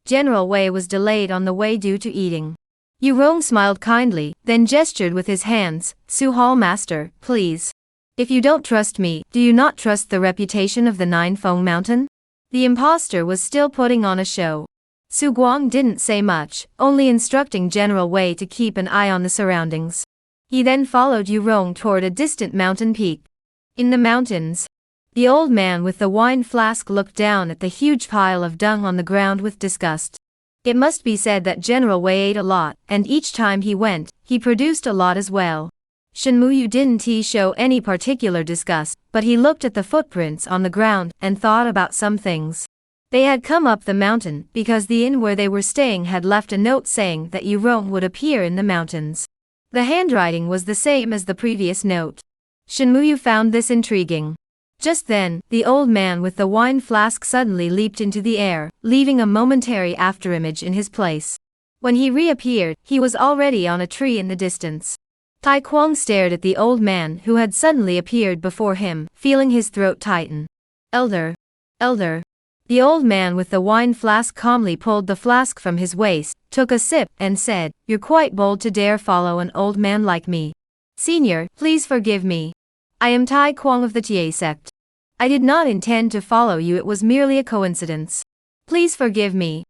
General Wei was delayed on the way due to eating. Yu Rong smiled kindly, then gestured with his hands. Su Hall Master, please. If you don't trust me, do you not trust the reputation of the Nine Feng Mountain? The impostor was still putting on a show. Su Guang didn't say much, only instructing General Wei to keep an eye on the surroundings. He then followed Yu Rong toward a distant mountain peak. In the mountains, the old man with the wine flask looked down at the huge pile of dung on the ground with disgust. It must be said that General Wei ate a lot, and each time he went, he produced a lot as well. Shen Muyu didn't show any particular disgust, but he looked at the footprints on the ground and thought about some things. They had come up the mountain because the inn where they were staying had left a note saying that Yu Rong would appear in the mountains. The handwriting was the same as the previous note. Shen Muyu found this intriguing. Just then, the old man with the wine flask suddenly leaped into the air, leaving a momentary afterimage in his place. When he reappeared, he was already on a tree in the distance. Tai Kuang stared at the old man who had suddenly appeared before him, feeling his throat tighten. Elder. Elder. The old man with the wine flask calmly pulled the flask from his waist, took a sip, and said, "You're quite bold to dare follow an old man like me. Senior, please forgive me. I am Tai Kuang of the Tie Sect. I did not intend to follow you, it was merely a coincidence. Please forgive me."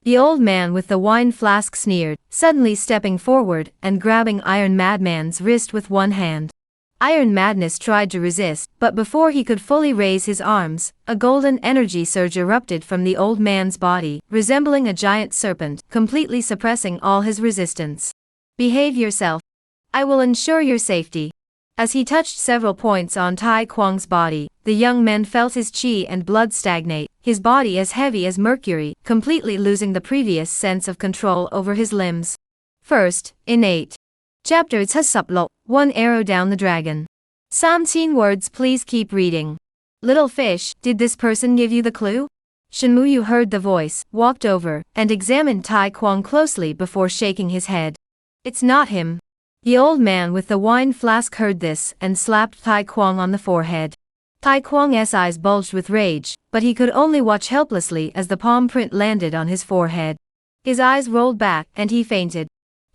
The old man with the wine flask sneered, suddenly stepping forward and grabbing Iron Madman's wrist with one hand. Iron Madness tried to resist, but before he could fully raise his arms, a golden energy surge erupted from the old man's body, resembling a giant serpent, completely suppressing all his resistance. "Behave yourself. I will ensure your safety." As he touched several points on Tai Kuang's body, the young man felt his qi and blood stagnate, his body as heavy as mercury, completely losing the previous sense of control over his limbs. First, innate. Chapter 16, One Arrow Down the Dragon. 17 words, please keep reading. Little fish, did this person give you the clue? Shenmuyu heard the voice, walked over, and examined Tai Kwang closely before shaking his head. It's not him. The old man with the wine flask heard this and slapped Tai Kwang on the forehead. Tai Kwang's eyes bulged with rage, but he could only watch helplessly as the palm print landed on his forehead. His eyes rolled back and he fainted.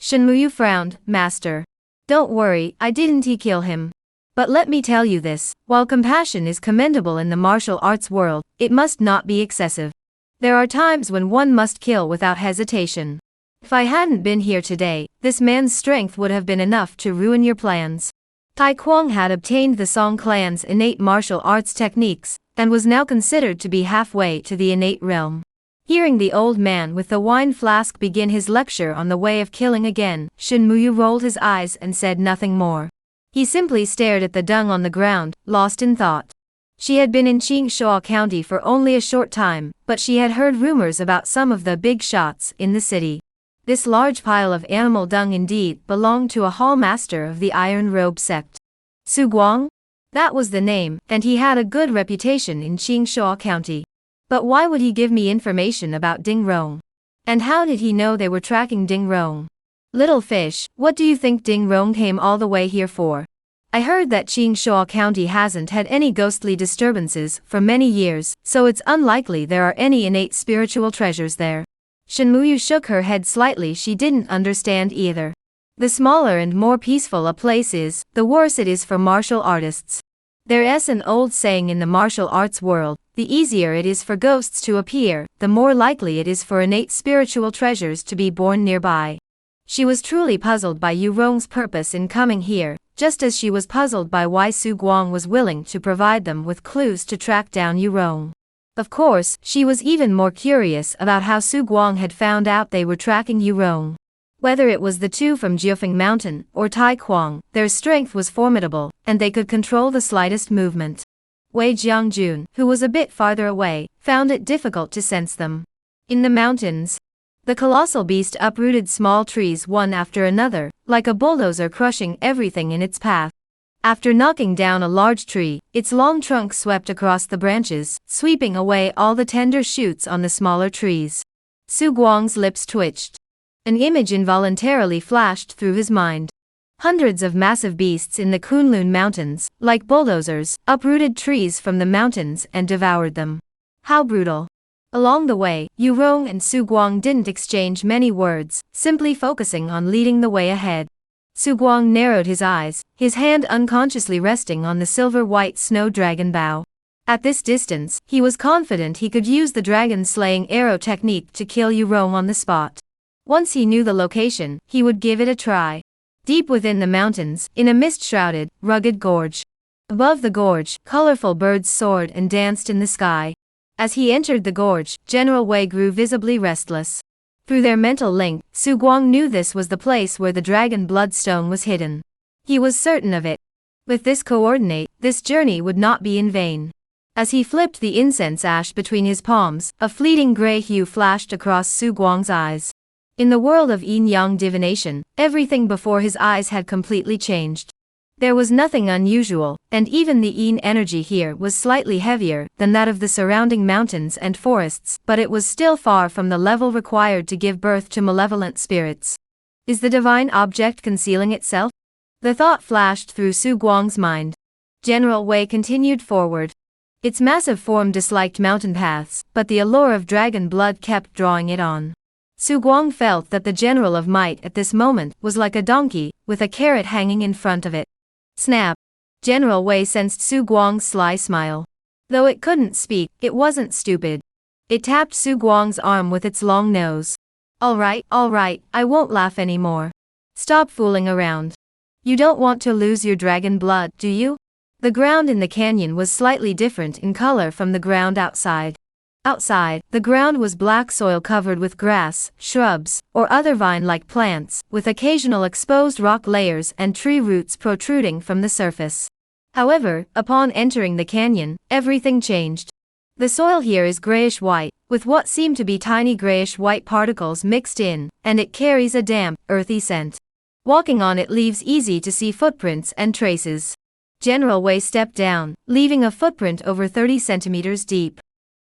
Shenmuyu frowned. Master. Don't worry, I didn't kill him. But let me tell you this, while compassion is commendable in the martial arts world, it must not be excessive. There are times when one must kill without hesitation. If I hadn't been here today, this man's strength would have been enough to ruin your plans. Tai Kwang had obtained the Song clan's innate martial arts techniques, and was now considered to be halfway to the innate realm. Hearing the old man with the wine flask begin his lecture on the way of killing again, Shenmuyu rolled his eyes and said nothing more. He simply stared at the dung on the ground, lost in thought. She had been in Qingshuo County for only a short time, but she had heard rumors about some of the big shots in the city. This large pile of animal dung indeed belonged to a hall master of the Iron Robe Sect. Su Guang? That was the name, and he had a good reputation in Qingshuo County. But why would he give me information about Ding Rong? And how did he know they were tracking Ding Rong? Little fish, what do you think Ding Rong came all the way here for? I heard that Qingshuo County hasn't had any ghostly disturbances for many years, so it's unlikely there are any innate spiritual treasures there. Shenmuyu shook her head slightly. She didn't understand either. The smaller and more peaceful a place is, the worse it is for martial artists. There's an old saying in the martial arts world, the easier it is for ghosts to appear, the more likely it is for innate spiritual treasures to be born nearby. She was truly puzzled by Yu Rong's purpose in coming here, just as she was puzzled by why Su Guang was willing to provide them with clues to track down Yu Rong. Of course, she was even more curious about how Su Guang had found out they were tracking Yu Rong. Whether it was the two from Jiufeng Mountain or Tai Kwang, their strength was formidable, and they could control the slightest movement. Wei Jiangjun, who was a bit farther away, found it difficult to sense them. In the mountains, the colossal beast uprooted small trees one after another, like a bulldozer crushing everything in its path. After knocking down a large tree, its long trunk swept across the branches, sweeping away all the tender shoots on the smaller trees. Su Guang's lips twitched. An image involuntarily flashed through his mind. Hundreds of massive beasts in the Kunlun Mountains, like bulldozers, uprooted trees from the mountains and devoured them. How brutal. Along the way, Yu Rong and Su Guang didn't exchange many words, simply focusing on leading the way ahead. Su Guang narrowed his eyes, his hand unconsciously resting on the silver-white snow dragon bow. At this distance, he was confident he could use the dragon-slaying arrow technique to kill Yu Rong on the spot. Once he knew the location, he would give it a try. Deep within the mountains, in a mist-shrouded, rugged gorge. Above the gorge, colorful birds soared and danced in the sky. As he entered the gorge, General Wei grew visibly restless. Through their mental link, Su Guang knew this was the place where the dragon bloodstone was hidden. He was certain of it. With this coordinate, this journey would not be in vain. As he flipped the incense ash between his palms, a fleeting gray hue flashed across Su Guang's eyes. In the world of yin-yang divination, everything before his eyes had completely changed. There was nothing unusual, and even the yin energy here was slightly heavier than that of the surrounding mountains and forests, but it was still far from the level required to give birth to malevolent spirits. Is the divine object concealing itself? The thought flashed through Su Guang's mind. General Wei continued forward. Its massive form disliked mountain paths, but the allure of dragon blood kept drawing it on. Su Guang felt that the General of Might at this moment was like a donkey, with a carrot hanging in front of it. Snap! General Wei sensed Su Guang's sly smile. Though it couldn't speak, it wasn't stupid. It tapped Su Guang's arm with its long nose. All right, I won't laugh anymore. Stop fooling around. You don't want to lose your dragon blood, do you? The ground in the canyon was slightly different in color from the ground outside. Outside, the ground was black soil covered with grass, shrubs, or other vine-like plants, with occasional exposed rock layers and tree roots protruding from the surface. However, upon entering the canyon, everything changed. The soil here is grayish-white, with what seem to be tiny grayish-white particles mixed in, and it carries a damp, earthy scent. Walking on it leaves easy to see footprints and traces. General Wei stepped down, leaving a footprint over 30 centimeters deep.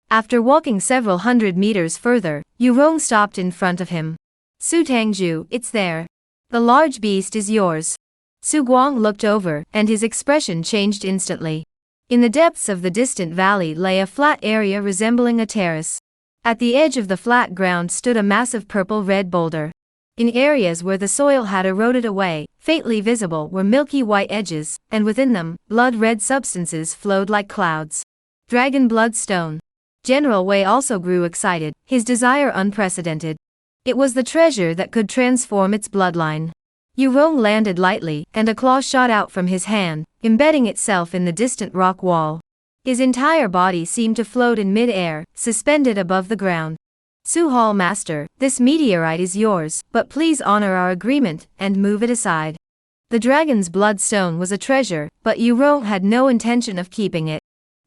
After walking several hundred meters further, Yu Rong stopped in front of him. Su Tangju, it's there. The large beast is yours. Su Guang looked over, and his expression changed instantly. In the depths of the distant valley lay a flat area resembling a terrace. At the edge of the flat ground stood a massive purple-red boulder. In areas where the soil had eroded away, faintly visible were milky white edges, and within them, blood-red substances flowed like clouds. Dragon Blood Stone. General Wei also grew excited, his desire unprecedented. It was the treasure that could transform its bloodline. Yu Rong landed lightly, and a claw shot out from his hand, embedding itself in the distant rock wall. His entire body seemed to float in mid-air, suspended above the ground. Su Hall Master, this meteorite is yours, but please honor our agreement, and move it aside. The Dragon's Blood Stone was a treasure, but Yu Rong had no intention of keeping it.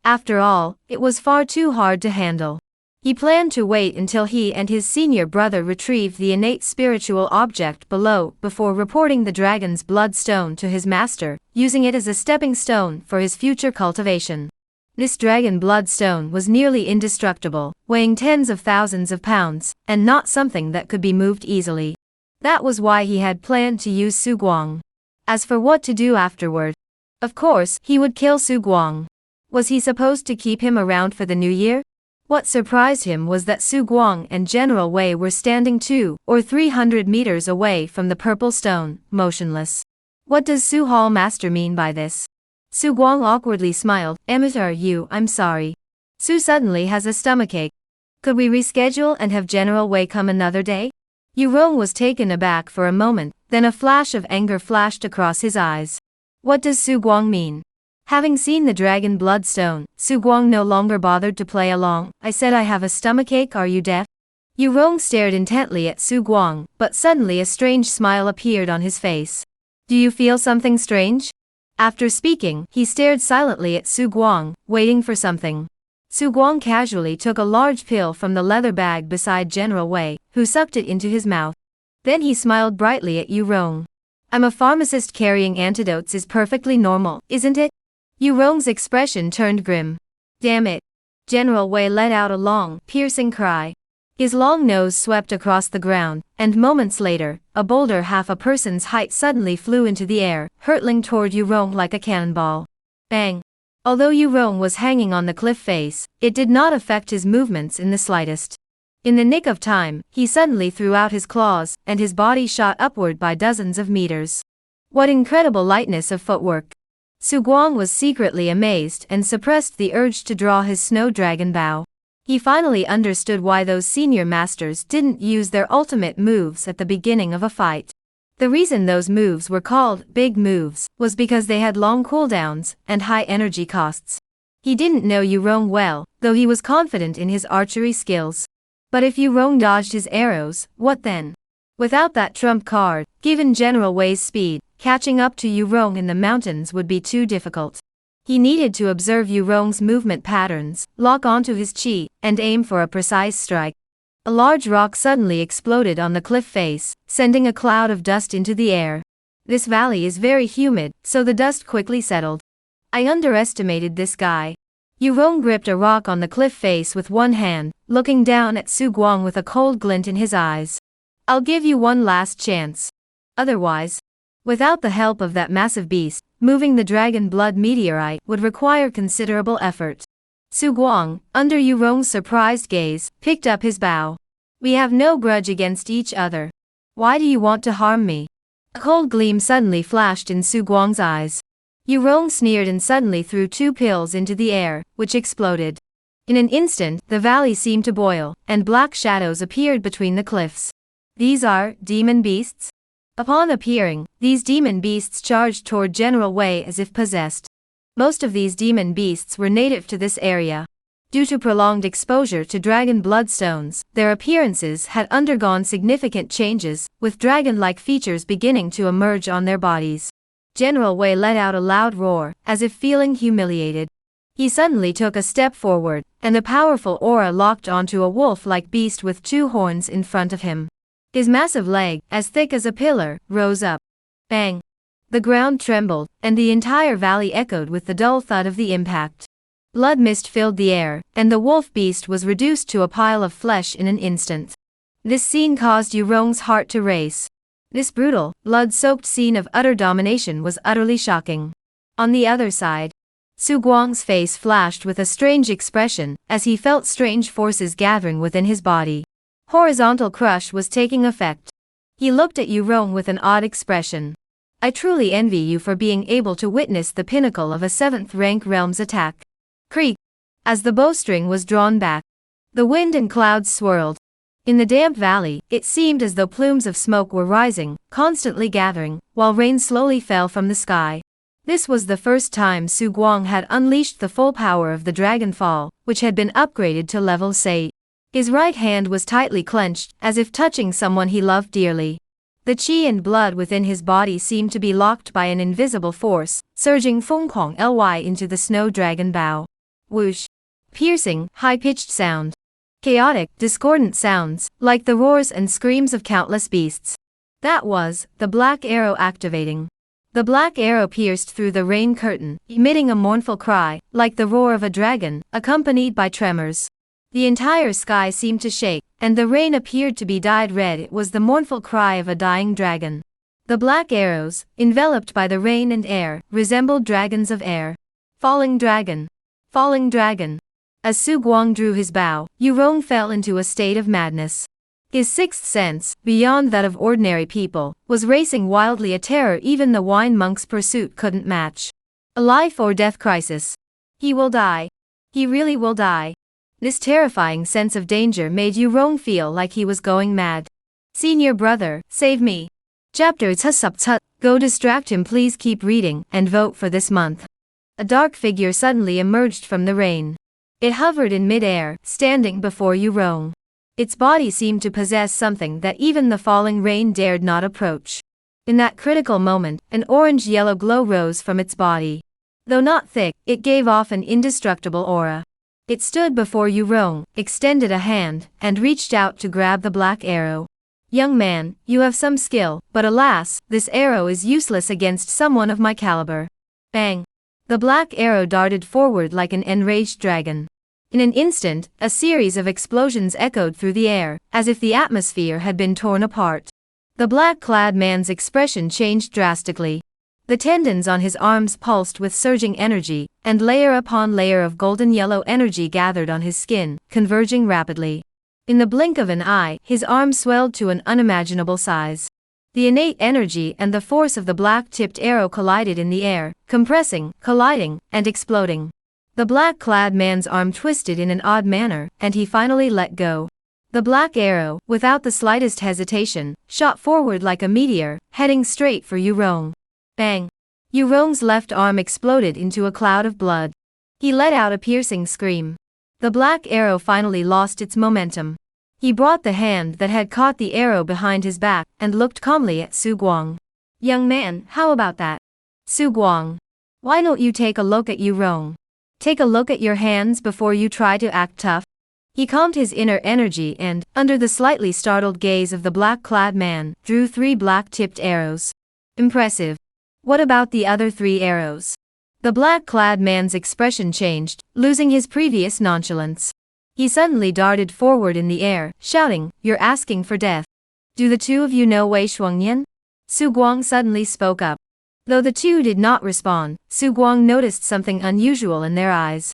After all, it was far too hard to handle. He planned to wait until he and his senior brother retrieved the innate spiritual object below before reporting the Dragon's Blood Stone to his master, using it as a stepping stone for his future cultivation. This Dragon Blood Stone was nearly indestructible, weighing tens of thousands of pounds, and not something that could be moved easily. That was why he had planned to use Su Guang. As for what to do afterward, of course, he would kill Su Guang. Was he supposed to keep him around for the new year? What surprised him was that Su Guang and General Wei were standing 200 or 300 meters away from the purple stone, motionless. What does Su Hall Master mean by this? Su Guang awkwardly smiled. I'm sorry. Su suddenly has a stomachache. Could we reschedule and have General Wei come another day? Yu Rong was taken aback for a moment, then a flash of anger flashed across his eyes. What does Su Guang mean? Having seen the Dragon Blood Stone, Su Guang no longer bothered to play along. I said I have a stomachache, are you deaf? Yu Rong stared intently at Su Guang, but suddenly a strange smile appeared on his face. Do you feel something strange? After speaking, he stared silently at Su Guang, waiting for something. Su Guang casually took a large pill from the leather bag beside General Wei, who sucked it into his mouth. Then he smiled brightly at Yu Rong. I'm a pharmacist, carrying antidotes is perfectly normal, isn't it? Yu Rong's expression turned grim. Damn it. General Wei let out a long, piercing cry. His long nose swept across the ground, and moments later, a boulder half a person's height suddenly flew into the air, hurtling toward Yu Rong like a cannonball. Bang! Although Yu Rong was hanging on the cliff face, it did not affect his movements in the slightest. In the nick of time, he suddenly threw out his claws, and his body shot upward by dozens of meters. What incredible lightness of footwork! Su Guang was secretly amazed and suppressed the urge to draw his snow dragon bow. He finally understood why those senior masters didn't use their ultimate moves at the beginning of a fight. The reason those moves were called big moves was because they had long cooldowns and high energy costs. He didn't know Yu Rong well, though he was confident in his archery skills. But if Yu Rong dodged his arrows, what then? Without that trump card, given General Wei's speed, catching up to Yu Rong in the mountains would be too difficult. He needed to observe Yu Rong's movement patterns, lock onto his chi, and aim for a precise strike. A large rock suddenly exploded on the cliff face, sending a cloud of dust into the air. This valley is very humid, so the dust quickly settled. I underestimated this guy. Yu Rong gripped a rock on the cliff face with one hand, looking down at Su Guang with a cold glint in his eyes. I'll give you one last chance. Otherwise, without the help of that massive beast, moving the dragon blood meteorite would require considerable effort. Su Guang, under Yu Rong's surprised gaze, picked up his bow. We have no grudge against each other. Why do you want to harm me? A cold gleam suddenly flashed in Su Guang's eyes. Yu Rong sneered and suddenly threw 2 pills into the air, which exploded. In an instant, the valley seemed to boil, and black shadows appeared between the cliffs. These are demon beasts? Upon appearing, these demon beasts charged toward General Wei as if possessed. Most of these demon beasts were native to this area. Due to prolonged exposure to dragon bloodstones, their appearances had undergone significant changes, with dragon-like features beginning to emerge on their bodies. General Wei let out a loud roar, as if feeling humiliated. He suddenly took a step forward, and a powerful aura locked onto a wolf-like beast with 2 horns in front of him. His massive leg, as thick as a pillar, rose up. Bang! The ground trembled, and the entire valley echoed with the dull thud of the impact. Blood mist filled the air, and the wolf beast was reduced to a pile of flesh in an instant. This scene caused Yurong's heart to race. This brutal, blood-soaked scene of utter domination was utterly shocking. On the other side, Su Guang's face flashed with a strange expression, as he felt strange forces gathering within his body. Horizontal crush was taking effect. He looked at Yurong with an odd expression. I truly envy you for being able to witness the pinnacle of a 7th-rank realm's attack. Creak! As the bowstring was drawn back, the wind and clouds swirled. In the damp valley, it seemed as though plumes of smoke were rising, constantly gathering, while rain slowly fell from the sky. This was the first time Su Guang had unleashed the full power of the Dragon Fall, which had been upgraded to level 8. His right hand was tightly clenched, as if touching someone he loved dearly. The qi and blood within his body seemed to be locked by an invisible force, surging fengquang ly into the snow dragon bow. Whoosh! Piercing, high-pitched sound. Chaotic, discordant sounds, like the roars and screams of countless beasts. That was the black arrow activating. The black arrow pierced through the rain curtain, emitting a mournful cry, like the roar of a dragon, accompanied by tremors. The entire sky seemed to shake, and the rain appeared to be dyed red. It was the mournful cry of a dying dragon. The black arrows, enveloped by the rain and air, resembled dragons of air. Falling dragon! Falling dragon! As Su Guang drew his bow, Yurong fell into a state of madness. His sixth sense, beyond that of ordinary people, was racing wildly, a terror even the wine monk's pursuit couldn't match. A life or death crisis. He will die. He really will die. This terrifying sense of danger made Yurong feel like he was going mad. Senior brother, save me. Chapter 7. Go distract him, please keep reading, and vote for this month. A dark figure suddenly emerged from the rain. It hovered in mid-air, standing before Yurong. Its body seemed to possess something that even the falling rain dared not approach. In that critical moment, an orange-yellow glow rose from its body. Though not thick, it gave off an indestructible aura. It stood before Yurong, extended a hand, and reached out to grab the black arrow. Young man, you have some skill, but alas, this arrow is useless against someone of my caliber. Bang! The black arrow darted forward like an enraged dragon. In an instant, a series of explosions echoed through the air, as if the atmosphere had been torn apart. The black-clad man's expression changed drastically. The tendons on his arms pulsed with surging energy, and layer upon layer of golden yellow energy gathered on his skin, converging rapidly. In the blink of an eye, his arm swelled to an unimaginable size. The innate energy and the force of the black-tipped arrow collided in the air, compressing, colliding, and exploding. The black-clad man's arm twisted in an odd manner, and he finally let go. The black arrow, without the slightest hesitation, shot forward like a meteor, heading straight for Yurong. Bang! Yurong's left arm exploded into a cloud of blood. He let out a piercing scream. The black arrow finally lost its momentum. He brought the hand that had caught the arrow behind his back, and looked calmly at Su Guang. Young man, how about that? Su Guang. Why don't you take a look at Yurong? Take a look at your hands before you try to act tough. He calmed his inner energy and, under the slightly startled gaze of the black-clad man, drew 3 black-tipped arrows. Impressive. What about the other 3 arrows? The black-clad man's expression changed, losing his previous nonchalance. He suddenly darted forward in the air, shouting, "You're asking for death. Do the 2 of you know Wei Shuangyan?" Su Guang suddenly spoke up. Though the 2 did not respond, Su Guang noticed something unusual in their eyes.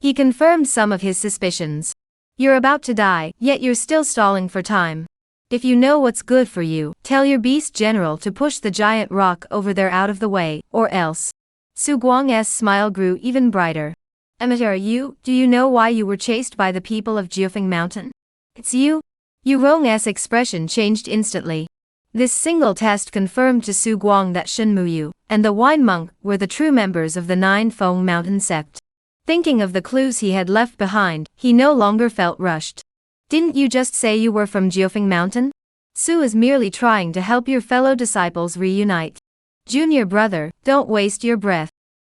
He confirmed some of his suspicions. You're about to die, yet you're still stalling for time. If you know what's good for you, tell your beast general to push the giant rock over there out of the way, or else. Su Guang's smile grew even brighter. Amateur, do you know why you were chased by the people of Jiufeng Mountain? It's you? Yurong's expression changed instantly. This single test confirmed to Su Guang that Shen Muyu and the Wine Monk were the true members of the Nine Feng Mountain Sect. Thinking of the clues he had left behind, he no longer felt rushed. Didn't you just say you were from Jiufeng Mountain? Su is merely trying to help your fellow disciples reunite. Junior brother, don't waste your breath.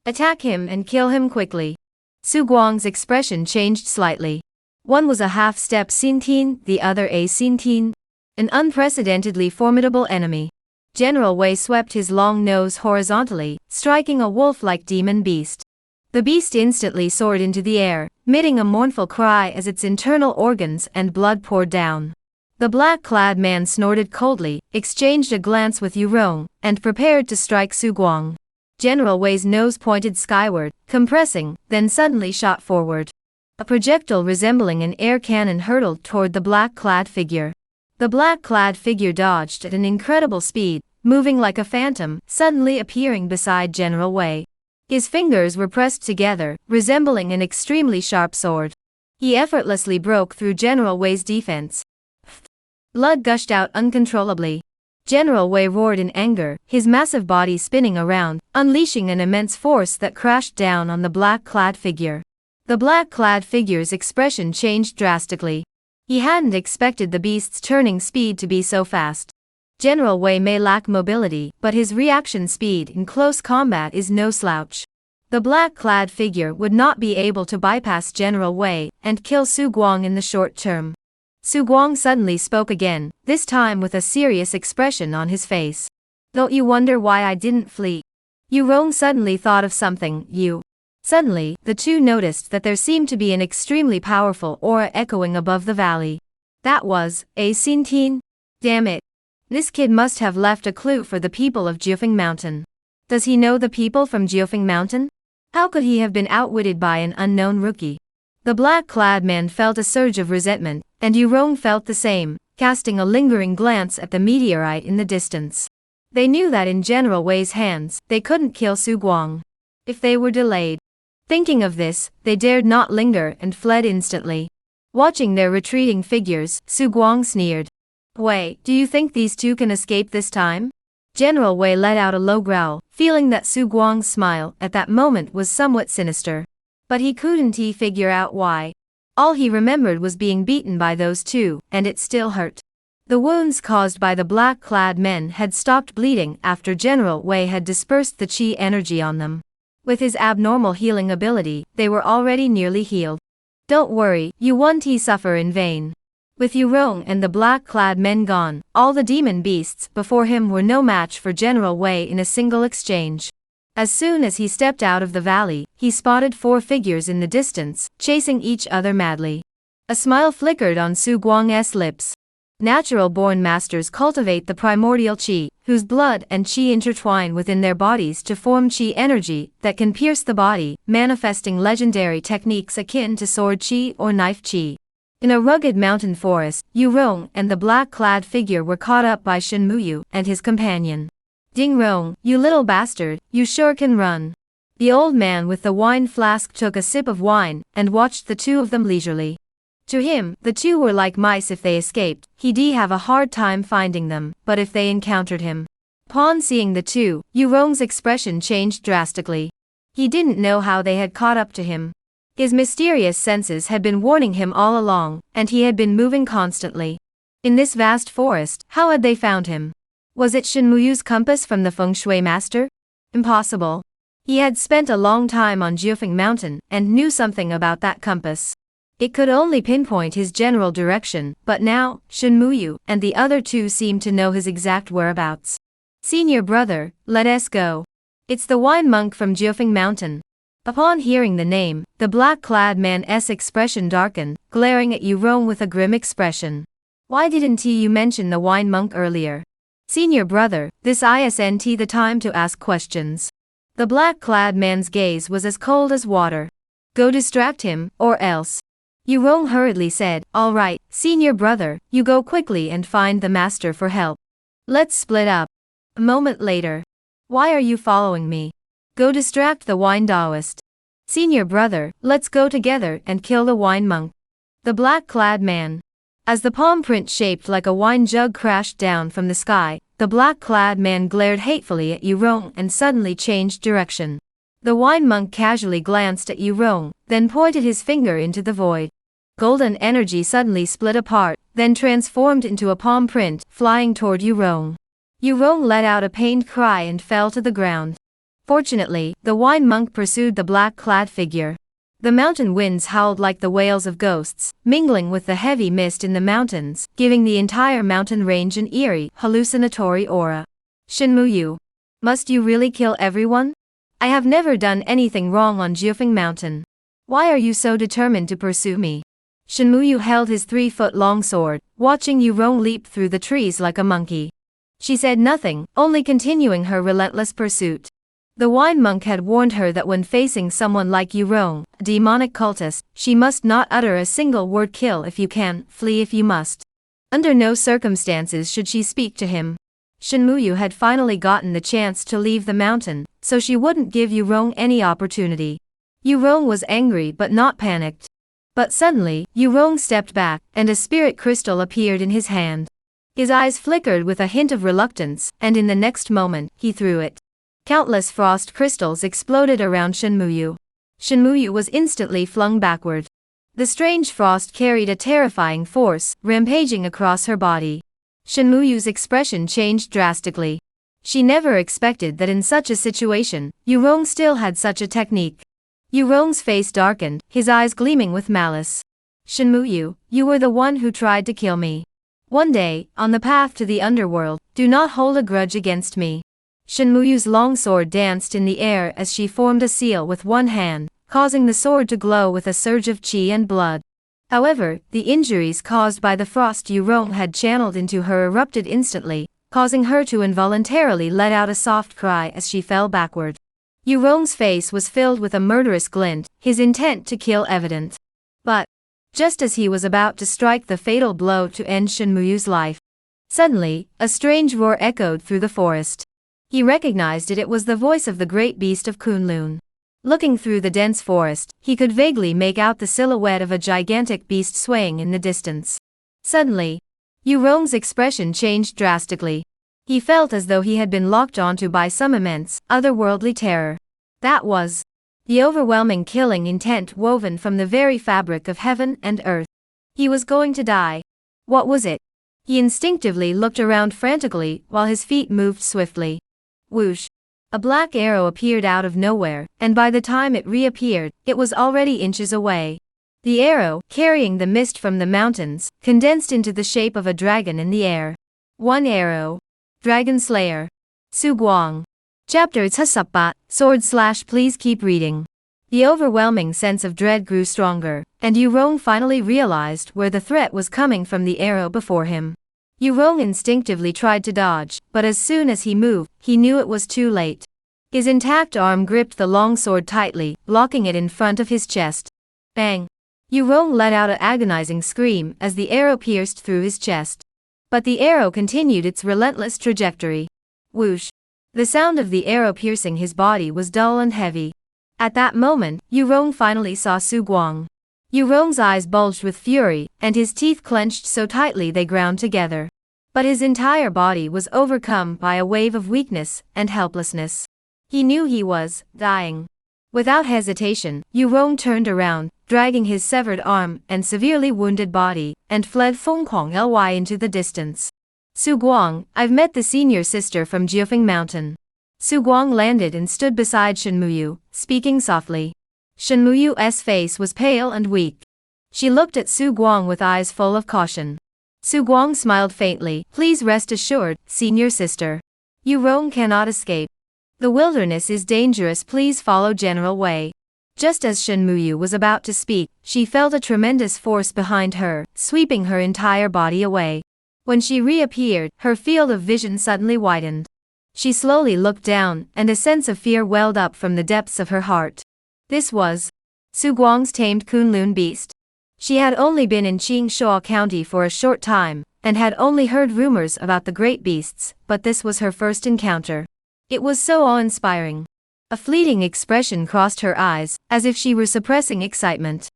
Attack him and kill him quickly. Su Guang's expression changed slightly. One was a half-step Xintian, the other a Xintian. An unprecedentedly formidable enemy. General Wei swept his long nose horizontally, striking a wolf-like demon beast. The beast instantly soared into the air, emitting a mournful cry as its internal organs and blood poured down. The black-clad man snorted coldly, exchanged a glance with Yu Rong, and prepared to strike Su Guang. General Wei's nose pointed skyward, compressing, then suddenly shot forward. A projectile resembling an air cannon hurtled toward the black-clad figure. The black-clad figure dodged at an incredible speed, moving like a phantom, suddenly appearing beside General Wei. His fingers were pressed together, resembling an extremely sharp sword. He effortlessly broke through General Wei's defense. Blood gushed out uncontrollably. General Wei roared in anger, his massive body spinning around, unleashing an immense force that crashed down on the black-clad figure. The black-clad figure's expression changed drastically. He hadn't expected the beast's turning speed to be so fast. General Wei may lack mobility, but his reaction speed in close combat is no slouch. The black-clad figure would not be able to bypass General Wei and kill Su Guang in the short term. Su Guang suddenly spoke again, this time with a serious expression on his face. Don't you wonder why I didn't flee? Yu Rong suddenly thought of something, Suddenly, the two noticed that there seemed to be an extremely powerful aura echoing above the valley. That was, a Xintian? Damn it. This kid must have left a clue for the people of Jiufeng Mountain. Does he know the people from Jiufeng Mountain? How could he have been outwitted by an unknown rookie? The black-clad man felt a surge of resentment, and Yu Rong felt the same, casting a lingering glance at the meteorite in the distance. They knew that in General Wei's hands, they couldn't kill Su Guang. If they were delayed. Thinking of this, they dared not linger and fled instantly. Watching their retreating figures, Su Guang sneered. Wei, do you think these two can escape this time? General Wei let out a low growl, feeling that Su Guang's smile at that moment was somewhat sinister. But he couldn't figure out why. All he remembered was being beaten by those two, and it still hurt. The wounds caused by the black-clad men had stopped bleeding after General Wei had dispersed the qi energy on them. With his abnormal healing ability, they were already nearly healed. Don't worry, you won't suffer in vain. With Yu Rong and the black-clad men gone, all the demon beasts before him were no match for General Wei in a single exchange. As soon as he stepped out of the valley, he spotted 4 figures in the distance, chasing each other madly. A smile flickered on Su Guang's lips. Natural-born masters cultivate the primordial qi, whose blood and qi intertwine within their bodies to form qi energy that can pierce the body, manifesting legendary techniques akin to sword qi or knife qi. In a rugged mountain forest, Yu Rong and the black-clad figure were caught up by Shen Muyu and his companion. Ding Rong, you little bastard, you sure can run. The old man with the wine flask took a sip of wine and watched the two of them leisurely. To him, the two were like mice. If they escaped, he'd have a hard time finding them, but if they encountered him. Upon seeing the two, Yu Rong's expression changed drastically. He didn't know how they had caught up to him. His mysterious senses had been warning him all along, and he had been moving constantly. In this vast forest, how had they found him? Was it Shen Muyu's compass from the feng shui master? Impossible. He had spent a long time on Jiufeng Mountain and knew something about that compass. It could only pinpoint his general direction, but now, Shen Muyu and the other two seemed to know his exact whereabouts. Senior brother, let us go. It's the wine monk from Jiufeng Mountain. Upon hearing the name, the black-clad man's expression darkened, glaring at Yu Rong with a grim expression. Why didn't you mention the wine monk earlier? Senior brother, this isn't the time to ask questions. The black-clad man's gaze was as cold as water. Go distract him, or else. Yu Rong hurriedly said, all right, senior brother, you go quickly and find the master for help. Let's split up. A moment later. Why are you following me? Go distract the wine Taoist. Senior brother, let's go together and kill the wine monk. The black-clad man. As the palm print shaped like a wine jug crashed down from the sky, the black-clad man glared hatefully at Yu Rong and suddenly changed direction. The wine monk casually glanced at Yu Rong, then pointed his finger into the void. Golden energy suddenly split apart, then transformed into a palm print, flying toward Yu Rong. Yu Rong let out a pained cry and fell to the ground. Fortunately, the wine monk pursued the black-clad figure. The mountain winds howled like the wails of ghosts, mingling with the heavy mist in the mountains, giving the entire mountain range an eerie, hallucinatory aura. Shinmuyu. Must you really kill everyone? I have never done anything wrong on Jiufeng Mountain. Why are you so determined to pursue me? Shinmuyu held his 3-foot-long sword, watching Yu Rong leap through the trees like a monkey. She said nothing, only continuing her relentless pursuit. The wine monk had warned her that when facing someone like Yu Rong, a demonic cultist, she must not utter a single word. Kill if you can, flee if you must. Under no circumstances should she speak to him. Shinmuyu had finally gotten the chance to leave the mountain, so she wouldn't give Yu Rong any opportunity. Yu Rong was angry but not panicked. But suddenly, Yu Rong stepped back, and a spirit crystal appeared in his hand. His eyes flickered with a hint of reluctance, and in the next moment, he threw it. Countless frost crystals exploded around Shinmuyu. Shinmuyu was instantly flung backward. The strange frost carried a terrifying force, rampaging across her body. Shinmuyu's expression changed drastically. She never expected that in such a situation, Yu Rong still had such a technique. Yu Rong's face darkened, his eyes gleaming with malice. Shinmuyu, you were the one who tried to kill me. One day, on the path to the underworld, do not hold a grudge against me. Shinmuyu's long sword danced in the air as she formed a seal with one hand, causing the sword to glow with a surge of chi and blood. However, the injuries caused by the frost Yu Rong had channeled into her erupted instantly, causing her to involuntarily let out a soft cry as she fell backward. Yu Rong's face was filled with a murderous glint, his intent to kill evident. But, just as he was about to strike the fatal blow to end Shinmuyu's life, suddenly, a strange roar echoed through the forest. He recognized it was the voice of the great beast of Kunlun. Looking through the dense forest, he could vaguely make out the silhouette of a gigantic beast swaying in the distance. Suddenly, Yu Rong's expression changed drastically. He felt as though he had been locked onto by some immense, otherworldly terror. That was the overwhelming killing intent woven from the very fabric of heaven and earth. He was going to die. What was it? He instinctively looked around frantically while his feet moved swiftly. Whoosh! A black arrow appeared out of nowhere, and by the time it reappeared, it was already inches away. The arrow, carrying the mist from the mountains, condensed into the shape of a dragon in the air. One arrow. Dragon Slayer. Su Guang. Chapter Sword/ Please keep reading. The overwhelming sense of dread grew stronger, and Yu Rong finally realized where the threat was coming from: the arrow before him. Yu Rong instinctively tried to dodge, but as soon as he moved, he knew it was too late. His intact arm gripped the long sword tightly, blocking it in front of his chest. Bang! Yu Rong let out an agonizing scream as the arrow pierced through his chest. But the arrow continued its relentless trajectory. Whoosh! The sound of the arrow piercing his body was dull and heavy. At that moment, Yu Rong finally saw Su Guang. Yu Rong's eyes bulged with fury, and his teeth clenched so tightly they ground together. But his entire body was overcome by a wave of weakness and helplessness. He knew he was dying. Without hesitation, Yu Rong turned around, dragging his severed arm and severely wounded body, and fled Fenghuang Ly into the distance. Su Guang, I've met the senior sister from Jiufeng Mountain. Su Guang landed and stood beside Shinmuyu, speaking softly. Shinmuyu's face was pale and weak. She looked at Su Guang with eyes full of caution. Su Guang smiled faintly. Please rest assured, senior sister. Yu Rong cannot escape. The wilderness is dangerous. Please follow General Wei. Just as Shinmuyu was about to speak, she felt a tremendous force behind her, sweeping her entire body away. When she reappeared, her field of vision suddenly widened. She slowly looked down, and a sense of fear welled up from the depths of her heart. This was Su Guang's tamed Kunlun beast. She had only been in Qingshuo County for a short time, and had only heard rumors about the great beasts, but this was her first encounter. It was so awe-inspiring. A fleeting expression crossed her eyes, as if she were suppressing excitement.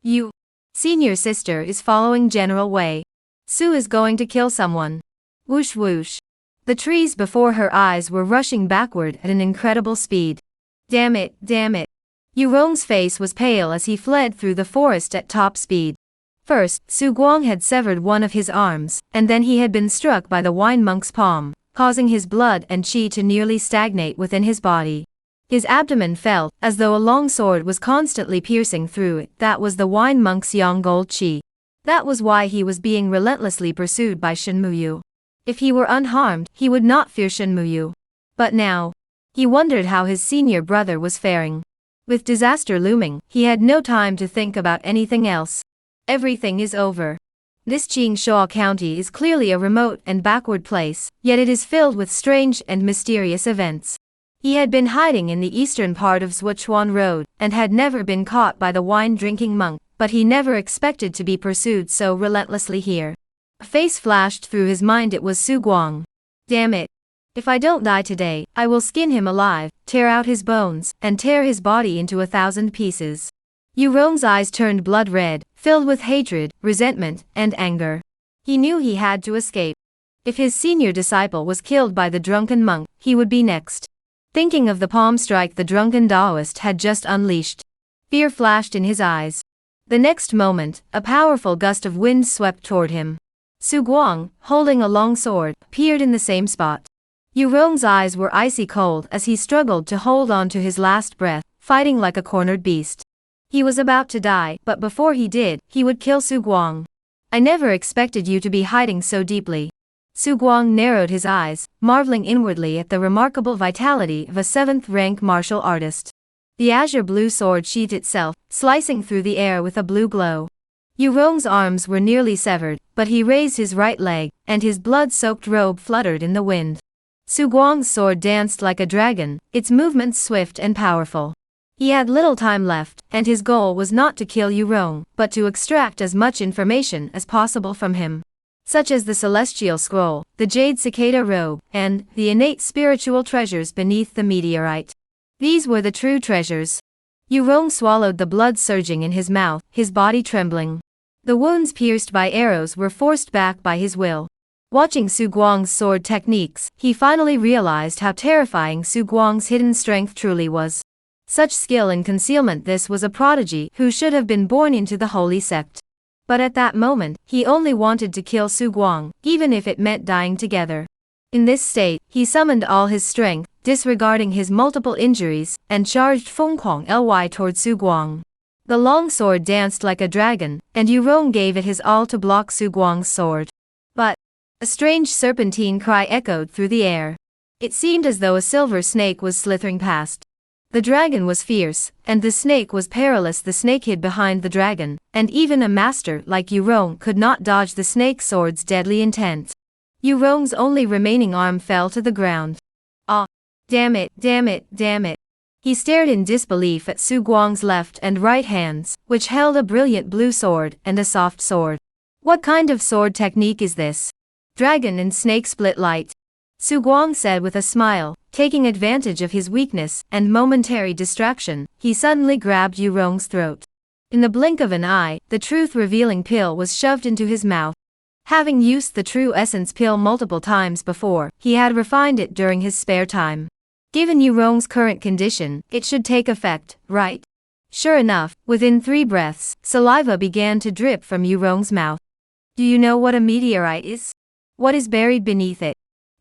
You, senior sister, is following General Wei. Su is going to kill someone. Whoosh whoosh. The trees before her eyes were rushing backward at an incredible speed. Damn it, damn it. Yu Rong's face was pale as he fled through the forest at top speed. First, Su Guang had severed one of his arms, and then he had been struck by the wine monk's palm, causing his blood and chi to nearly stagnate within his body. His abdomen felt as though a long sword was constantly piercing through it. That was the wine monk's yang gold chi. That was why he was being relentlessly pursued by Shinmuyu. If he were unharmed, he would not fear Shenmue. But now, he wondered how his senior brother was faring. With disaster looming, he had no time to think about anything else. Everything is over. This Jingshuo County is clearly a remote and backward place, yet it is filled with strange and mysterious events. He had been hiding in the eastern part of Zhuchuan Road, and had never been caught by the wine-drinking monk, but he never expected to be pursued so relentlessly here. A face flashed through his mind. It was Su Guang. Damn it. If I don't die today, I will skin him alive, tear out his bones, and tear his body into 1,000 pieces. Yu Rong's eyes turned blood red, filled with hatred, resentment, and anger. He knew he had to escape. If his senior disciple was killed by the drunken monk, he would be next. Thinking of the palm strike the drunken Taoist had just unleashed, fear flashed in his eyes. The next moment, a powerful gust of wind swept toward him. Su Guang, holding a long sword, appeared in the same spot. Yu Rong's eyes were icy cold as he struggled to hold on to his last breath, fighting like a cornered beast. He was about to die, but before he did, he would kill Su Guang. I never expected you to be hiding so deeply. Su Guang narrowed his eyes, marveling inwardly at the remarkable vitality of a 7th-rank martial artist. The azure blue sword sheathed itself, slicing through the air with a blue glow. Yu Rong's arms were nearly severed, but he raised his right leg, and his blood-soaked robe fluttered in the wind. Su Guang's sword danced like a dragon, its movements swift and powerful. He had little time left, and his goal was not to kill Yu Rong, but to extract as much information as possible from him, such as the Celestial Scroll, the Jade Cicada Robe, and the innate spiritual treasures beneath the meteorite. These were the true treasures. Yu Rong swallowed the blood surging in his mouth, his body trembling. The wounds pierced by arrows were forced back by his will. Watching Su Guang's sword techniques, he finally realized how terrifying Su Guang's hidden strength truly was. Such skill in concealment, this was a prodigy who should have been born into the holy sect. But at that moment, he only wanted to kill Su Guang, even if it meant dying together. In this state, he summoned all his strength, disregarding his multiple injuries, and charged Fenghuang Ly toward Su Guang. The long sword danced like a dragon, and Yu Rong gave it his all to block Su Guang's sword. But a strange serpentine cry echoed through the air. It seemed as though a silver snake was slithering past. The dragon was fierce, and the snake was perilous. The snake hid behind the dragon, and even a master like Yu Rong could not dodge the snake's sword's deadly intent. Yu Rong's only remaining arm fell to the ground. Ah! Damn it, damn it, damn it. He stared in disbelief at Su Guang's left and right hands, which held a brilliant blue sword and a soft sword. What kind of sword technique is this? Dragon and snake split light. Su Guang said with a smile, taking advantage of his weakness and momentary distraction. He suddenly grabbed Yu Rong's throat. In the blink of an eye, the truth-revealing pill was shoved into his mouth. Having used the true essence pill multiple times before, he had refined it during his spare time. Given Yu Rong's current condition, it should take effect, right? Sure enough, within 3 breaths, saliva began to drip from Yu Rong's mouth. Do you know what a meteorite is? What is buried beneath it?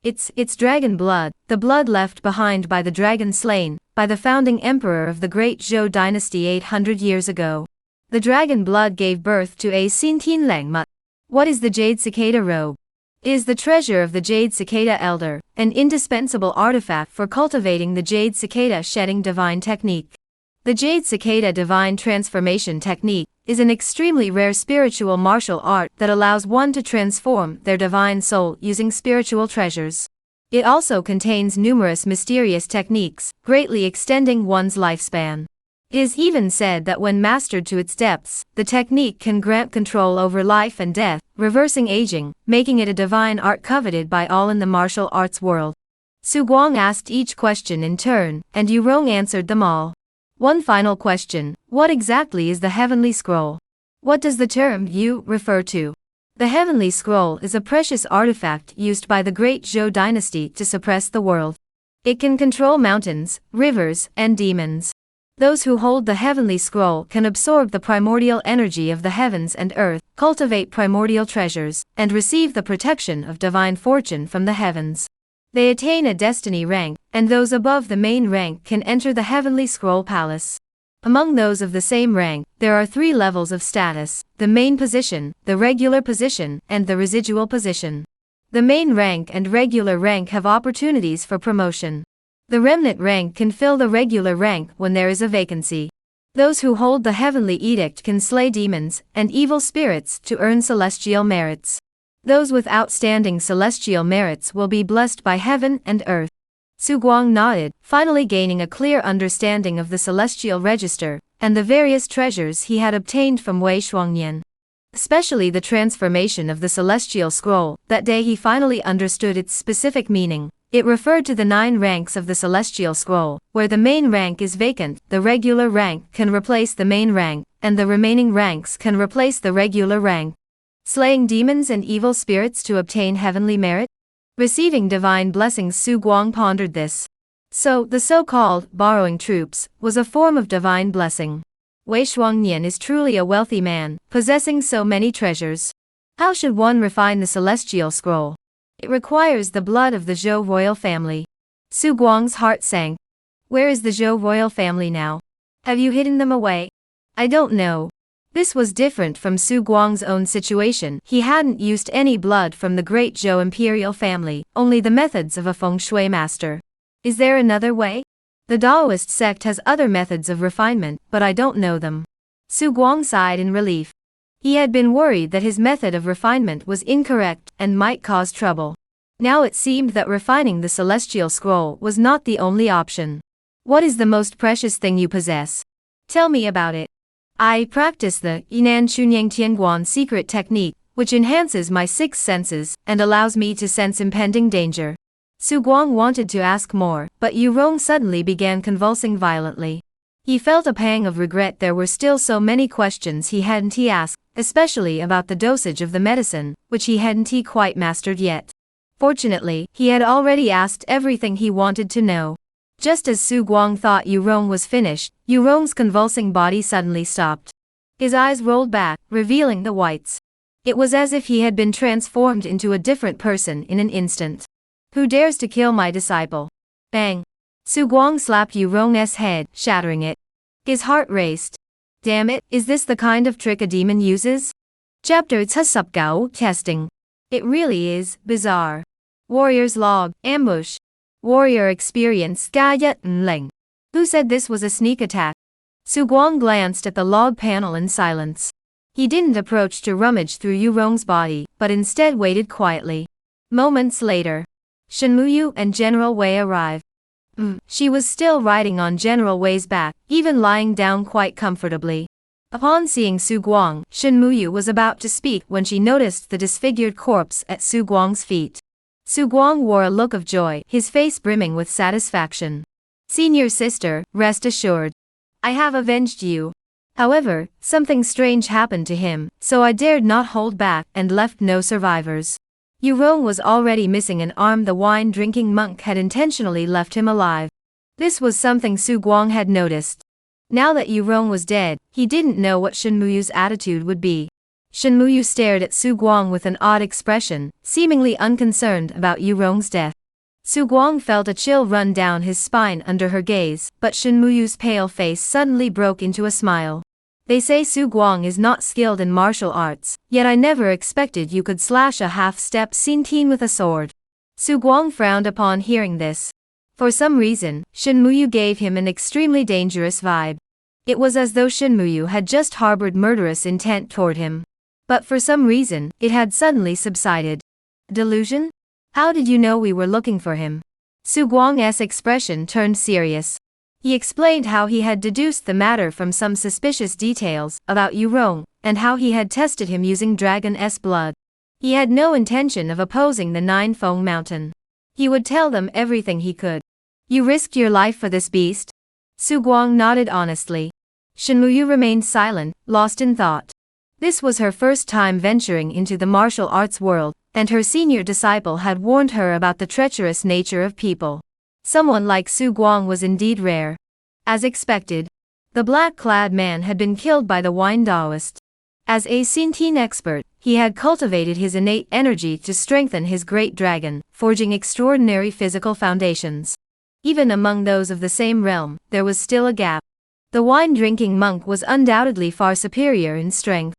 It's dragon blood, the blood left behind by the dragon slain, by the founding emperor of the great Zhou dynasty 800 years ago. The dragon blood gave birth to a Xintian Langmut. What is the Jade Cicada Robe? It is the treasure of the Jade Cicada Elder, an indispensable artifact for cultivating the Jade Cicada shedding divine technique. The Jade Cicada Divine Transformation Technique is an extremely rare spiritual martial art that allows one to transform their divine soul using spiritual treasures. It also contains numerous mysterious techniques, greatly extending one's lifespan. It is even said that when mastered to its depths, the technique can grant control over life and death, reversing aging, making it a divine art coveted by all in the martial arts world. Su Guang asked each question in turn, and Yu Rong answered them all. One final question: what exactly is the Heavenly Scroll? What does the term "Yu" refer to? The Heavenly Scroll is a precious artifact used by the great Zhou dynasty to suppress the world. It can control mountains, rivers, and demons. Those who hold the Heavenly Scroll can absorb the primordial energy of the heavens and earth, cultivate primordial treasures, and receive the protection of divine fortune from the heavens. They attain a destiny rank, and those above the main rank can enter the Heavenly Scroll Palace. Among those of the same rank, there are 3 levels of status: the main position, the regular position, and the residual position. The main rank and regular rank have opportunities for promotion. The remnant rank can fill the regular rank when there is a vacancy. Those who hold the heavenly edict can slay demons and evil spirits to earn celestial merits. Those with outstanding celestial merits will be blessed by heaven and earth. Su Guang nodded, finally gaining a clear understanding of the celestial register and the various treasures he had obtained from Wei Shuangnian. Especially the transformation of the celestial scroll. That day he finally understood its specific meaning. It referred to the 9 ranks of the celestial scroll, where the main rank is vacant, the regular rank can replace the main rank, and the remaining ranks can replace the regular rank. Slaying demons and evil spirits to obtain heavenly merit? Receiving divine blessings. Su Guang pondered this. So, the so-called borrowing troops was a form of divine blessing. Wei Shuangnian is truly a wealthy man, possessing so many treasures. How should one refine the celestial scroll? It requires the blood of the Zhou royal family. Su Guang's heart sank. Where is the Zhou royal family now? Have you hidden them away? I don't know. This was different from Su Guang's own situation. He hadn't used any blood from the great Zhou imperial family, only the methods of a feng shui master. Is there another way? The Taoist sect has other methods of refinement, but I don't know them. Su Guang sighed in relief. He had been worried that his method of refinement was incorrect and might cause trouble. Now it seemed that refining the celestial scroll was not the only option. What is the most precious thing you possess? Tell me about it. I practice the Yinan Chunyang Tianguan secret technique, which enhances my 6 senses and allows me to sense impending danger. Su Guang wanted to ask more, but Yu Rong suddenly began convulsing violently. He felt a pang of regret. There were still so many questions he hadn't asked, especially about the dosage of the medicine, which he hadn't quite mastered yet. Fortunately, he had already asked everything he wanted to know. Just as Su Guang thought Yu Rong was finished, Yu Rong's convulsing body suddenly stopped. His eyes rolled back, revealing the whites. It was as if he had been transformed into a different person in an instant. Who dares to kill my disciple? Bang! Su Guang slapped Yu Rong's head, shattering it. His heart raced. Damn it, is this the kind of trick a demon uses? Chapter Tsubgao Testing. It really is bizarre. Warrior's log, ambush. Warrior experience Gaya Nleng. Who said this was a sneak attack? Su Guang glanced at the log panel in silence. He didn't approach to rummage through Yu Rong's body, but instead waited quietly. Moments later, Shenmuyu and General Wei arrive. She was still riding on General Wei's back, even lying down quite comfortably. Upon seeing Su Guang, Shenmuyu was about to speak when she noticed the disfigured corpse at Su Guang's feet. Su Guang wore a look of joy, his face brimming with satisfaction. Senior sister, rest assured. I have avenged you. However, something strange happened to him, so I dared not hold back and left no survivors. Yu Rong was already missing an arm. The wine-drinking monk had intentionally left him alive. This was something Su Guang had noticed. Now that Yu Rong was dead, he didn't know what Shenmuyu's attitude would be. Shenmuyu stared at Su Guang with an odd expression, seemingly unconcerned about Yu Rong's death. Su Guang felt a chill run down his spine under her gaze, but Shenmuyu's pale face suddenly broke into a smile. They say Su Guang is not skilled in martial arts, yet I never expected you could slash a half-step Xintian with a sword. Su Guang frowned upon hearing this. For some reason, Shenmuyu gave him an extremely dangerous vibe. It was as though Shenmuyu had just harbored murderous intent toward him. But for some reason, it had suddenly subsided. Delusion? How did you know we were looking for him? Su Guang's expression turned serious. He explained how he had deduced the matter from some suspicious details about Yu Rong, and how he had tested him using Dragon's blood. He had no intention of opposing the Nine Feng Mountain. He would tell them everything he could. You risked your life for this beast? Su Guang nodded honestly. Shenmuyu remained silent, lost in thought. This was her first time venturing into the martial arts world, and her senior disciple had warned her about the treacherous nature of people. Someone like Su Guang was indeed rare. As expected, the black-clad man had been killed by the wine Taoist. As a Xintian expert, he had cultivated his innate energy to strengthen his great dragon, forging extraordinary physical foundations. Even among those of the same realm, there was still a gap. The wine-drinking monk was undoubtedly far superior in strength.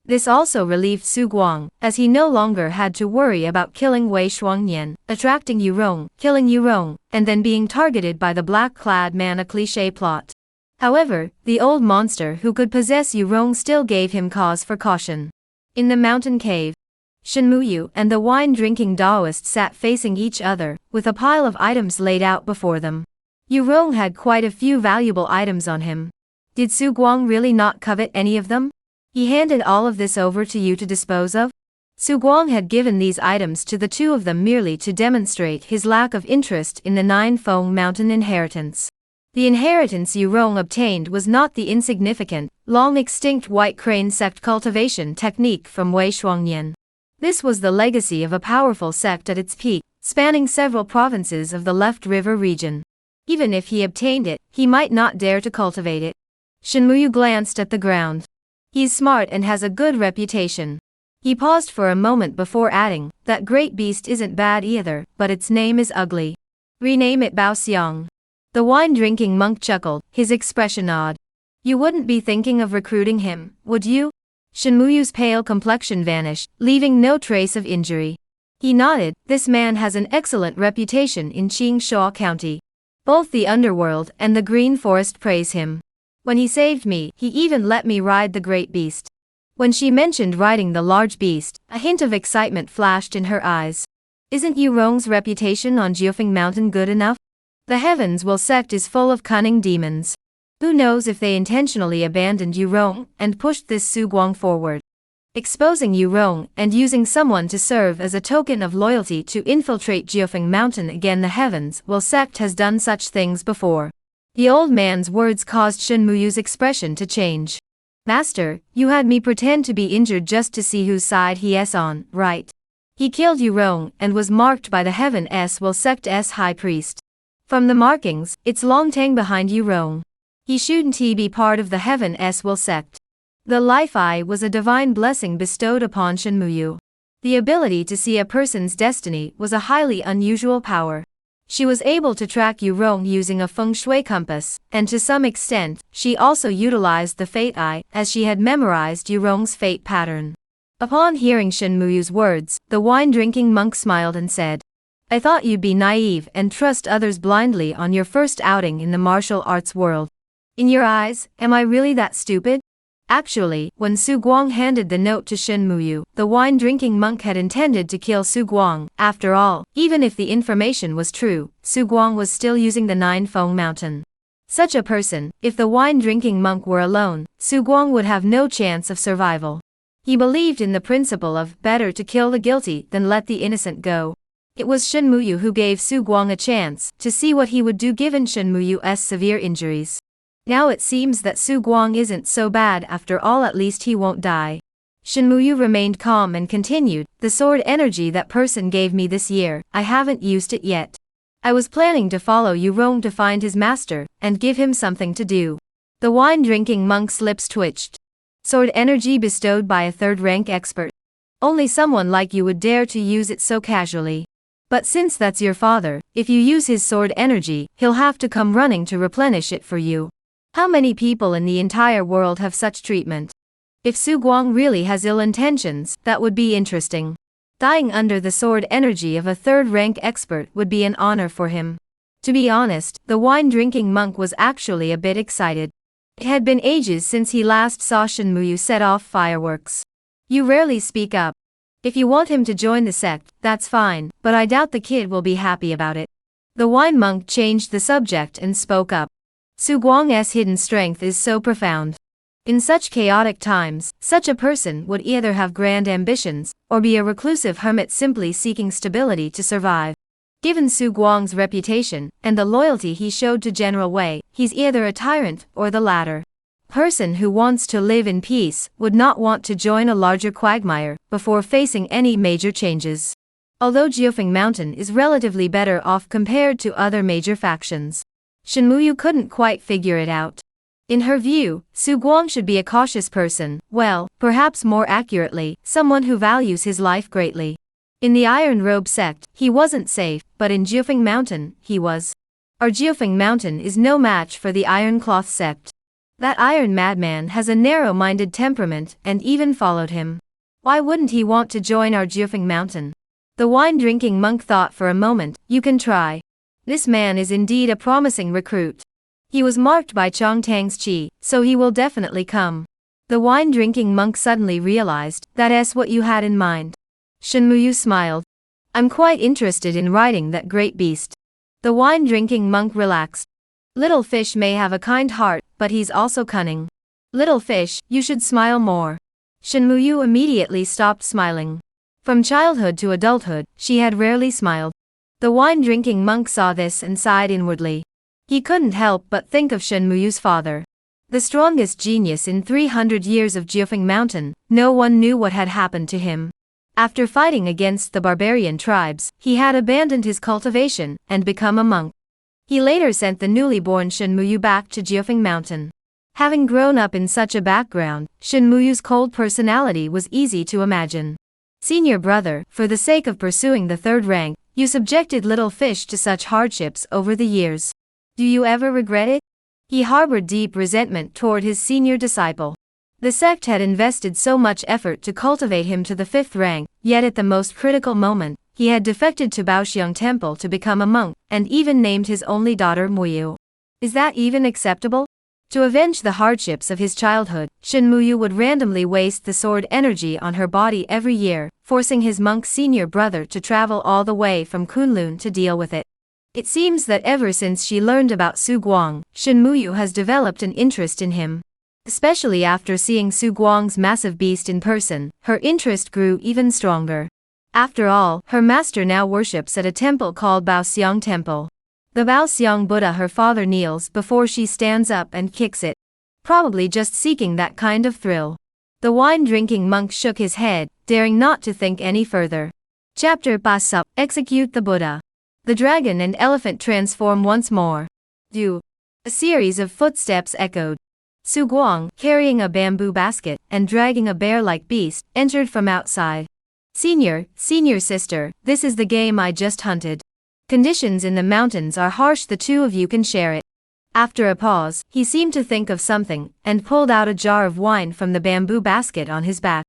This also relieved Su Guang, as he no longer had to worry about killing Wei Shuangnian, attracting Yurong, killing Yurong, and then being targeted by the black-clad man, a cliché plot. However, the old monster who could possess Yurong still gave him cause for caution. In the mountain cave, Shenmuyu and the wine-drinking Daoist sat facing each other, with a pile of items laid out before them. Yurong had quite a few valuable items on him. Did Su Guang really not covet any of them? He handed all of this over to you to dispose of? Su Guang had given these items to the two of them merely to demonstrate his lack of interest in the Nine Feng Mountain inheritance. The inheritance Yurong obtained was not the insignificant, long-extinct White Crane Sect cultivation technique from Wei Shuangnian. This was the legacy of a powerful sect at its peak, spanning several provinces of the Left River region. Even if he obtained it, he might not dare to cultivate it. Shenmuyu glanced at the ground. He's smart and has a good reputation. He paused for a moment before adding, that great beast isn't bad either, but its name is ugly. Rename it Bao Xiang. The wine-drinking monk chuckled, his expression odd. You wouldn't be thinking of recruiting him, would you? Shenmuyu's pale complexion vanished, leaving no trace of injury. He nodded. This man has an excellent reputation in Qingshuo County. Both the underworld and the Green Forest praise him. When he saved me, he even let me ride the great beast. When she mentioned riding the large beast, a hint of excitement flashed in her eyes. Isn't Yurong's reputation on Jiufeng Mountain good enough? The Heavens Will Sect is full of cunning demons. Who knows if they intentionally abandoned Yurong and pushed this Su Guang forward. Exposing Yurong and using someone to serve as a token of loyalty to infiltrate Jiufeng Mountain again. The Heavens Will Sect has done such things before. The old man's words caused Shenmuyu's expression to change. Master, you had me pretend to be injured just to see whose side he is on, right? He killed Yurong and was marked by the Heavens Will Sect's high priest. From the markings, it's Longtang behind Yurong. He shouldn't be part of the Heavens Will Sect. The life eye was a divine blessing bestowed upon Shenmuyu. The ability to see a person's destiny was a highly unusual power. She was able to track Yurong using a feng shui compass, and to some extent, she also utilized the fate eye, as she had memorized Yurong's fate pattern. Upon hearing Shenmuyu's words, the wine-drinking monk smiled and said, I thought you'd be naive and trust others blindly on your first outing in the martial arts world. In your eyes, am I really that stupid? Actually, when Su Guang handed the note to Shenmuyu, the wine-drinking monk had intended to kill Su Guang. After all, even if the information was true, Su Guang was still using the Nine Feng Mountain. Such a person, if the wine-drinking monk were alone, Su Guang would have no chance of survival. He believed in the principle of better to kill the guilty than let the innocent go. It was Shenmuyu who gave Su Guang a chance to see what he would do given Shenmuyu's severe injuries. Now it seems that Su Guang isn't so bad after all, at least he won't die. Shenmuyu remained calm and continued, the sword energy that person gave me this year, I haven't used it yet. I was planning to follow Yurong to find his master, and give him something to do. The wine-drinking monk's lips twitched. Sword energy bestowed by a third-rank expert. Only someone like you would dare to use it so casually. But since that's your father, if you use his sword energy, he'll have to come running to replenish it for you. How many people in the entire world have such treatment? If Su Guang really has ill intentions, that would be interesting. Dying under the sword energy of a third-rank expert would be an honor for him. To be honest, the wine-drinking monk was actually a bit excited. It had been ages since he last saw Shenmuyu set off fireworks. You rarely speak up. If you want him to join the sect, that's fine, but I doubt the kid will be happy about it. The wine monk changed the subject and spoke up. Su Guang's hidden strength is so profound. In such chaotic times, such a person would either have grand ambitions, or be a reclusive hermit simply seeking stability to survive. Given Su Guang's reputation, and the loyalty he showed to General Wei, he's either a tyrant, or the latter. Person who wants to live in peace would not want to join a larger quagmire before facing any major changes. Although Jiufeng Mountain is relatively better off compared to other major factions, Shenmuyu couldn't quite figure it out. In her view, Su Guang should be a cautious person, well, perhaps more accurately, someone who values his life greatly. In the Iron Robe sect, he wasn't safe, but in Jiufeng Mountain, he was. Our Jiufeng Mountain is no match for the Iron Cloth sect. That iron madman has a narrow-minded temperament and even followed him. Why wouldn't he want to join our Dueling Mountain? The wine-drinking monk thought for a moment. You can try. This man is indeed a promising recruit. He was marked by Chongtang's chi, so he will definitely come. The wine-drinking monk suddenly realized, that's what you had in mind. Shinmuyu smiled. I'm quite interested in riding that great beast. The wine-drinking monk relaxed. Little fish may have a kind heart, but he's also cunning. Little fish, you should smile more. Shinmuyu immediately stopped smiling. From childhood to adulthood, she had rarely smiled. The wine-drinking monk saw this and sighed inwardly. He couldn't help but think of Shinmuyu's father. The strongest genius in 300 years of Dueling Mountain. No one knew what had happened to him. After fighting against the barbarian tribes, he had abandoned his cultivation and become a monk. He later sent the newly born Shinmuyu back to Dueling Mountain. Having grown up in such a background, Shinmuyu's cold personality was easy to imagine. Senior brother, for the sake of pursuing the third rank, you subjected little fish to such hardships over the years. Do you ever regret it? He harbored deep resentment toward his senior disciple. The sect had invested so much effort to cultivate him to the 5th rank, yet at the most critical moment, he had defected to Baoxiang Temple to become a monk, and even named his only daughter Muyu. Is that even acceptable? To avenge the hardships of his childhood, Shinmuyu would randomly waste the sword energy on her body every year, forcing his monk senior brother to travel all the way from Kunlun to deal with it. It seems that ever since she learned about Su Guang, Shinmuyu has developed an interest in him. Especially after seeing Su Guang's massive beast in person, her interest grew even stronger. After all, her master now worships at a temple called Baoxiang Temple. The Baoxiang Buddha her father kneels before she stands up and kicks it. Probably just seeking that kind of thrill. The wine-drinking monk shook his head, daring not to think any further. Chapter Basup, Execute the Buddha. The dragon and elephant transform once more. Do. A series of footsteps echoed. Su Guang, carrying a bamboo basket and dragging a bear-like beast, entered from outside. Senior sister, this is the game I just hunted. Conditions in the mountains are harsh, the two of you can share it. After a pause, he seemed to think of something, and pulled out a jar of wine from the bamboo basket on his back.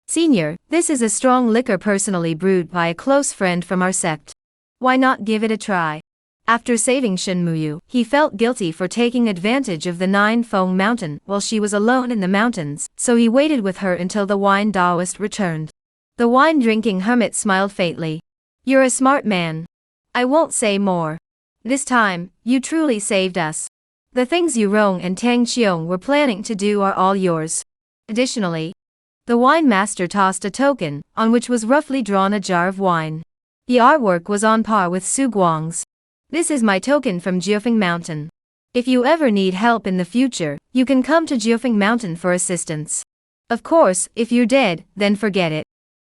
Senior, this is a strong liquor personally brewed by a close friend from our sect. Why not give it a try? After saving Shinmuyu, he felt guilty for taking advantage of the Nine Feng Mountain while she was alone in the mountains, so he waited with her until the wine Taoist returned. The wine-drinking hermit smiled faintly. You're a smart man. I won't say more. This time, you truly saved us. The things Yu Rong and Tang Qiong were planning to do are all yours. Additionally, the wine master tossed a token, on which was roughly drawn a jar of wine. The artwork was on par with Su Guang's. This is my token from Dueling Mountain. If you ever need help in the future, you can come to Dueling Mountain for assistance. Of course, if you're dead, then forget it.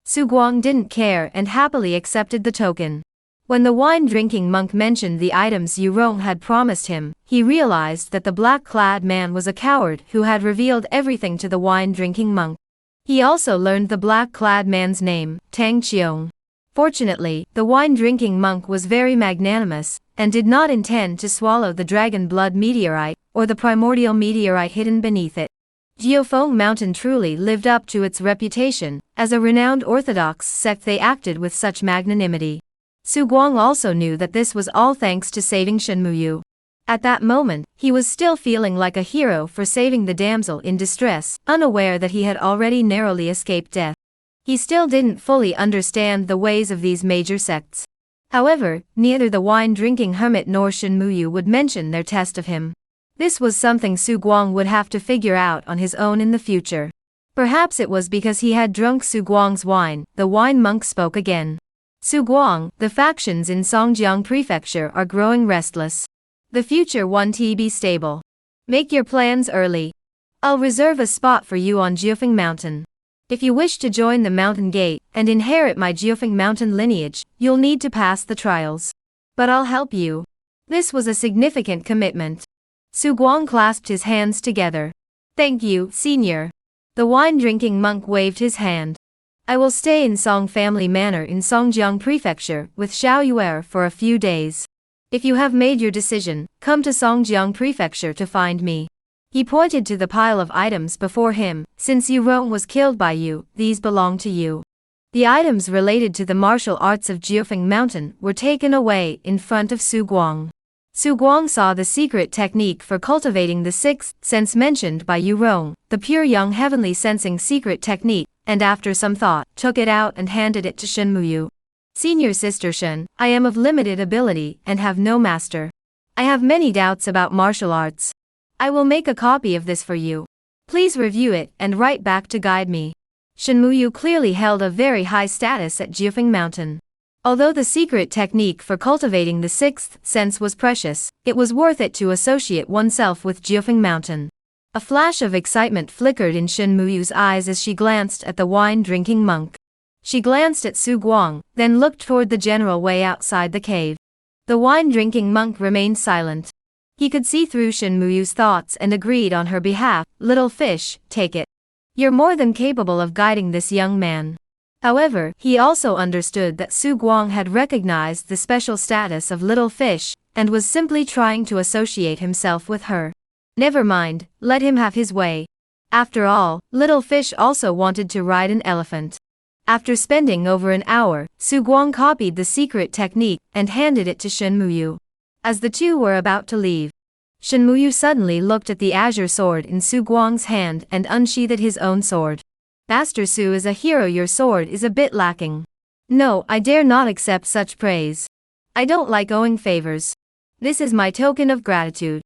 Su Guang didn't care and happily accepted the token. When the wine-drinking monk mentioned the items Yu Rong had promised him, he realized that the black-clad man was a coward who had revealed everything to the wine-drinking monk. He also learned the black-clad man's name, Tang Qiong. Fortunately, the wine-drinking monk was very magnanimous, and did not intend to swallow the dragon blood meteorite, or the primordial meteorite hidden beneath it. Dueling Mountain truly lived up to its reputation. As a renowned orthodox sect, they acted with such magnanimity. Su Guang also knew that this was all thanks to saving Shinmuyu. At that moment, he was still feeling like a hero for saving the damsel in distress, unaware that he had already narrowly escaped death. He still didn't fully understand the ways of these major sects. However, neither the wine-drinking hermit nor Shinmuyu would mention their test of him. This was something Su Guang would have to figure out on his own in the future. Perhaps it was because he had drunk Su Guang's wine. The wine monk spoke again. Su Guang, the factions in Songjiang Prefecture are growing restless. The future won't be stable. Make your plans early. I'll reserve a spot for you on Dueling Mountain. If you wish to join the Mountain Gate and inherit my Dueling Mountain lineage, you'll need to pass the trials. But I'll help you. This was a significant commitment. Su Guang clasped his hands together. Thank you, senior. The wine-drinking monk waved his hand. I will stay in Song Family Manor in Songjiang Prefecture with Xiao Yuer for a few days. If you have made your decision, come to Songjiang Prefecture to find me. He pointed to the pile of items before him. Since Yu Rong was killed by you, these belong to you. The items related to the martial arts of Jiufeng Mountain were taken away in front of Su Guang. Su Guang saw the secret technique for cultivating the sixth sense mentioned by Yu Rong, the pure young heavenly sensing secret technique, and after some thought, took it out and handed it to Shen Muyu. Senior Sister Shen, I am of limited ability and have no master. I have many doubts about martial arts. I will make a copy of this for you. Please review it and write back to guide me. Shen Muyu clearly held a very high status at Jiufeng Mountain. Although the secret technique for cultivating the sixth sense was precious, it was worth it to associate oneself with Jiufeng Mountain. A flash of excitement flickered in Shen Muyu's eyes as she glanced at the wine-drinking monk. She glanced at Su Guang, then looked toward the general Wei outside the cave. The wine-drinking monk remained silent. He could see through Shen Muyu's thoughts and agreed on her behalf, "Little fish, take it. You're more than capable of guiding this young man." However, he also understood that Su Guang had recognized the special status of little fish, and was simply trying to associate himself with her. Never mind, let him have his way. After all, little fish also wanted to ride an elephant. After spending over an hour, Su Guang copied the secret technique and handed it to Shen Muyu. As the two were about to leave, Shen Muyu suddenly looked at the azure sword in Su Guang's hand and unsheathed his own sword. "Master Su is a hero, your sword is a bit lacking. No, I dare not accept such praise. I don't like owing favors. This is my token of gratitude.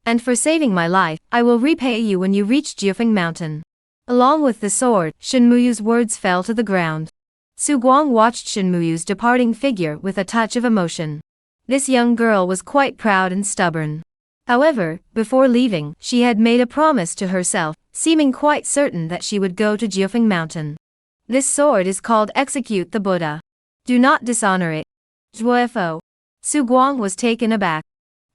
And for saving my life, I will repay you when you reach Jiufeng Mountain." Along with the sword, Shen Muyu's words fell to the ground. Su Guang watched Shen Muyu's departing figure with a touch of emotion. This young girl was quite proud and stubborn. However, before leaving, she had made a promise to herself, seeming quite certain that she would go to Jiufeng Mountain. "This sword is called Execute the Buddha. Do not dishonor it." Zhuefo. Su Guang was taken aback.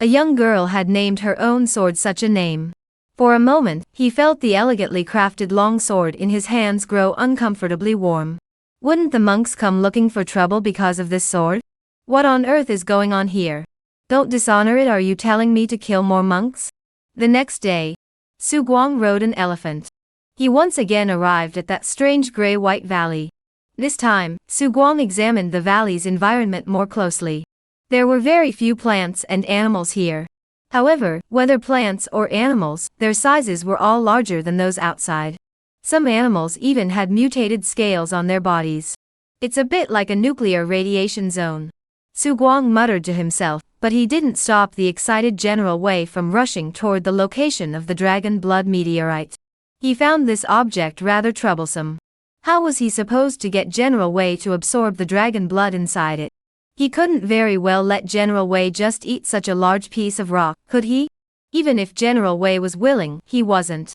A young girl had named her own sword such a name. For a moment, he felt the elegantly crafted long sword in his hands grow uncomfortably warm. Wouldn't the monks come looking for trouble because of this sword? What on earth is going on here? Don't dishonor it, are you telling me to kill more monks? The next day, Su Guang rode an elephant. He once again arrived at that strange gray-white valley. This time, Su Guang examined the valley's environment more closely. There were very few plants and animals here. However, whether plants or animals, their sizes were all larger than those outside. Some animals even had mutated scales on their bodies. It's a bit like a nuclear radiation zone. Su Guang muttered to himself, but he didn't stop the excited General Wei from rushing toward the location of the dragon blood meteorite. He found this object rather troublesome. How was he supposed to get General Wei to absorb the dragon blood inside it? He couldn't very well let General Wei just eat such a large piece of rock, could he? Even if General Wei was willing, he wasn't.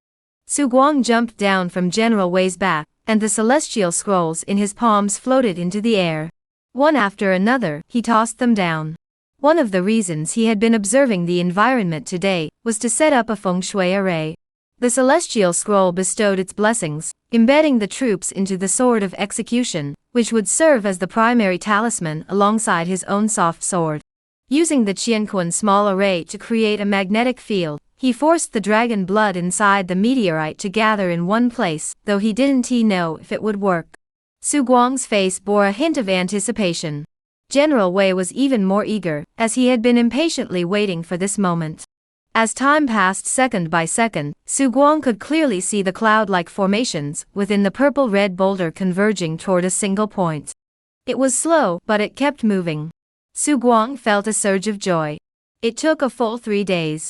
Su Guang jumped down from General Wei's back, and the celestial scrolls in his palms floated into the air. One after another, he tossed them down. One of the reasons he had been observing the environment today was to set up a feng shui array. The celestial scroll bestowed its blessings, embedding the troops into the sword of execution, which would serve as the primary talisman alongside his own soft sword. Using the Qianquan small array to create a magnetic field, he forced the dragon blood inside the meteorite to gather in one place, though he didn't know if it would work. Su Guang's face bore a hint of anticipation. General Wei was even more eager, as he had been impatiently waiting for this moment. As time passed second by second, Su Guang could clearly see the cloud-like formations within the purple-red boulder converging toward a single point. It was slow, but it kept moving. Su Guang felt a surge of joy. It took a full 3 days.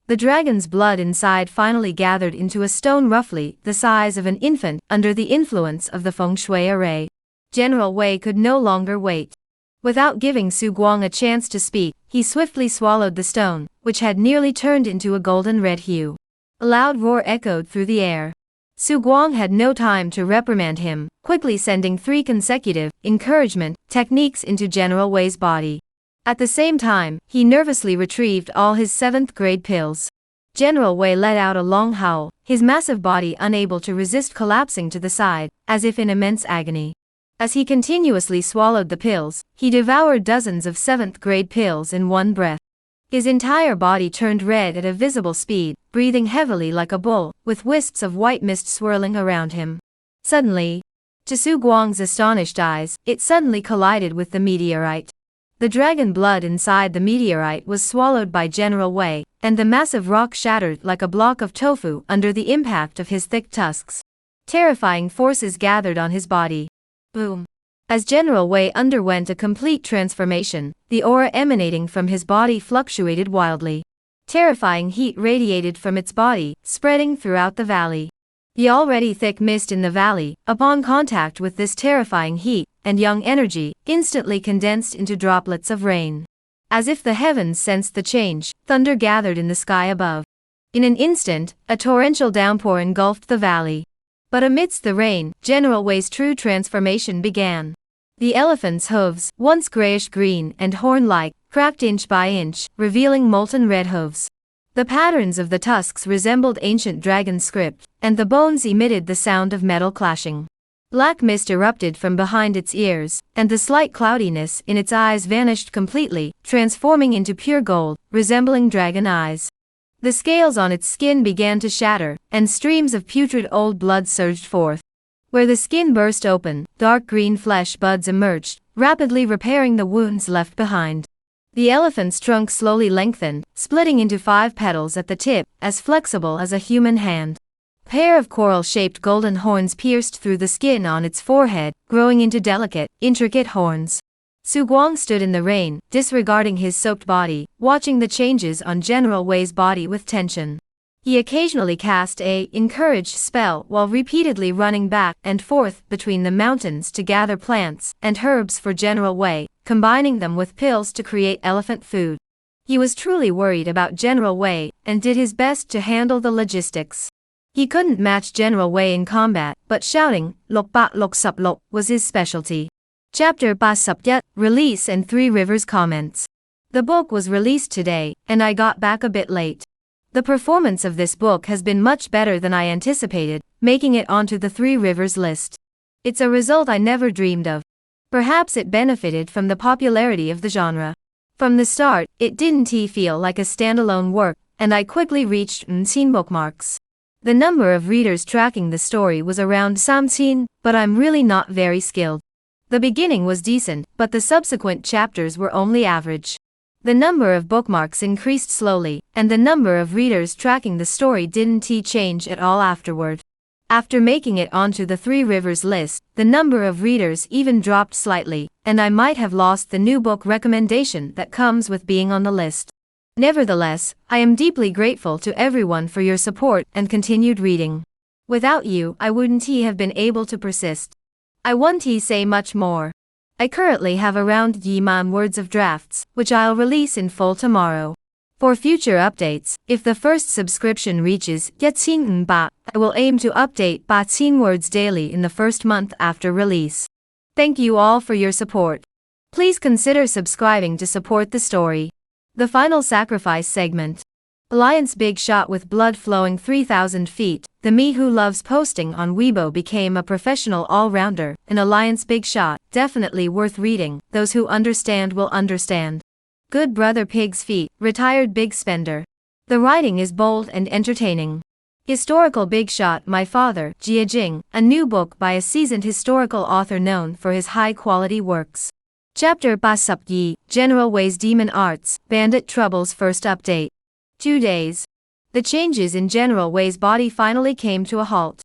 The dragon's blood inside finally gathered into a stone roughly the size of an infant under the influence of the feng shui array. General Wei could no longer wait. Without giving Su Guang a chance to speak, he swiftly swallowed the stone, which had nearly turned into a golden red hue. A loud roar echoed through the air. Su Guang had no time to reprimand him, quickly sending 3 consecutive encouragement techniques into General Wei's body. At the same time, he nervously retrieved all his 7th grade pills. General Wei let out a long howl, his massive body unable to resist collapsing to the side, as if in immense agony. As he continuously swallowed the pills, he devoured dozens of 7th grade pills in one breath. His entire body turned red at a visible speed, breathing heavily like a bull, with wisps of white mist swirling around him. Suddenly, to Su Guang's astonished eyes, it suddenly collided with the meteorite. The dragon blood inside the meteorite was swallowed by General Wei, and the massive rock shattered like a block of tofu under the impact of his thick tusks. Terrifying forces gathered on his body. Boom. As General Wei underwent a complete transformation, the aura emanating from his body fluctuated wildly. Terrifying heat radiated from its body, spreading throughout the valley. The already thick mist in the valley, upon contact with this terrifying heat and young energy, instantly condensed into droplets of rain. As if the heavens sensed the change, thunder gathered in the sky above. In an instant, a torrential downpour engulfed the valley. But amidst the rain, General Wei's true transformation began. The elephant's hooves, once grayish-green and horn-like, cracked inch by inch, revealing molten red hooves. The patterns of the tusks resembled ancient dragon script, and the bones emitted the sound of metal clashing. Black mist erupted from behind its ears, and the slight cloudiness in its eyes vanished completely, transforming into pure gold, resembling dragon eyes. The scales on its skin began to shatter, and streams of putrid old blood surged forth. Where the skin burst open, dark green flesh buds emerged, rapidly repairing the wounds left behind. The elephant's trunk slowly lengthened, splitting into 5 petals at the tip, as flexible as a human hand. A pair of coral-shaped golden horns pierced through the skin on its forehead, growing into delicate, intricate horns. Su Guang stood in the rain, disregarding his soaked body, watching the changes on General Wei's body with tension. He occasionally cast a encouraged spell while repeatedly running back and forth between the mountains to gather plants and herbs for General Wei, combining them with pills to create elephant food. He was truly worried about General Wei and did his best to handle the logistics. He couldn't match General Wei in combat, but shouting, "Lok ba lok sup lok," was his specialty. Chapter Ba Sup Yet, Release and Three Rivers Comments. The book was released today, and I got back a bit late. The performance of this book has been much better than I anticipated, making it onto the Three Rivers list. It's a result I never dreamed of. Perhaps it benefited from the popularity of the genre. From the start, it didn't feel like a standalone work, and I quickly reached 10 bookmarks. The number of readers tracking the story was around 13, but I'm really not very skilled. The beginning was decent, but the subsequent chapters were only average. The number of bookmarks increased slowly, and the number of readers tracking the story didn't change at all afterward. After making it onto the Three Rivers list, the number of readers even dropped slightly, and I might have lost the new book recommendation that comes with being on the list. Nevertheless, I am deeply grateful to everyone for your support and continued reading. Without you, I wouldn't have been able to persist. I won't say much more. I currently have around 1 words of drafts, which I'll release in full tomorrow. For future updates, if the first subscription reaches 10 ba, I will aim to update 10 words daily in the first month after release. Thank you all for your support. Please consider subscribing to support the story. The Final Sacrifice segment. Alliance Big Shot with blood flowing 3,000 feet. The me who loves posting on Weibo became a professional all-rounder. An Alliance Big Shot, definitely worth reading. Those who understand will understand. Good Brother Pig's Feet, retired big spender. The writing is bold and entertaining. Historical Big Shot My Father, Jia Jing, a new book by a seasoned historical author known for his high-quality works. Chapter Ba Sup Yi, General Wei's Demon Arts, Bandit Trouble's first update. 2 days. The changes in General Wei's body finally came to a halt.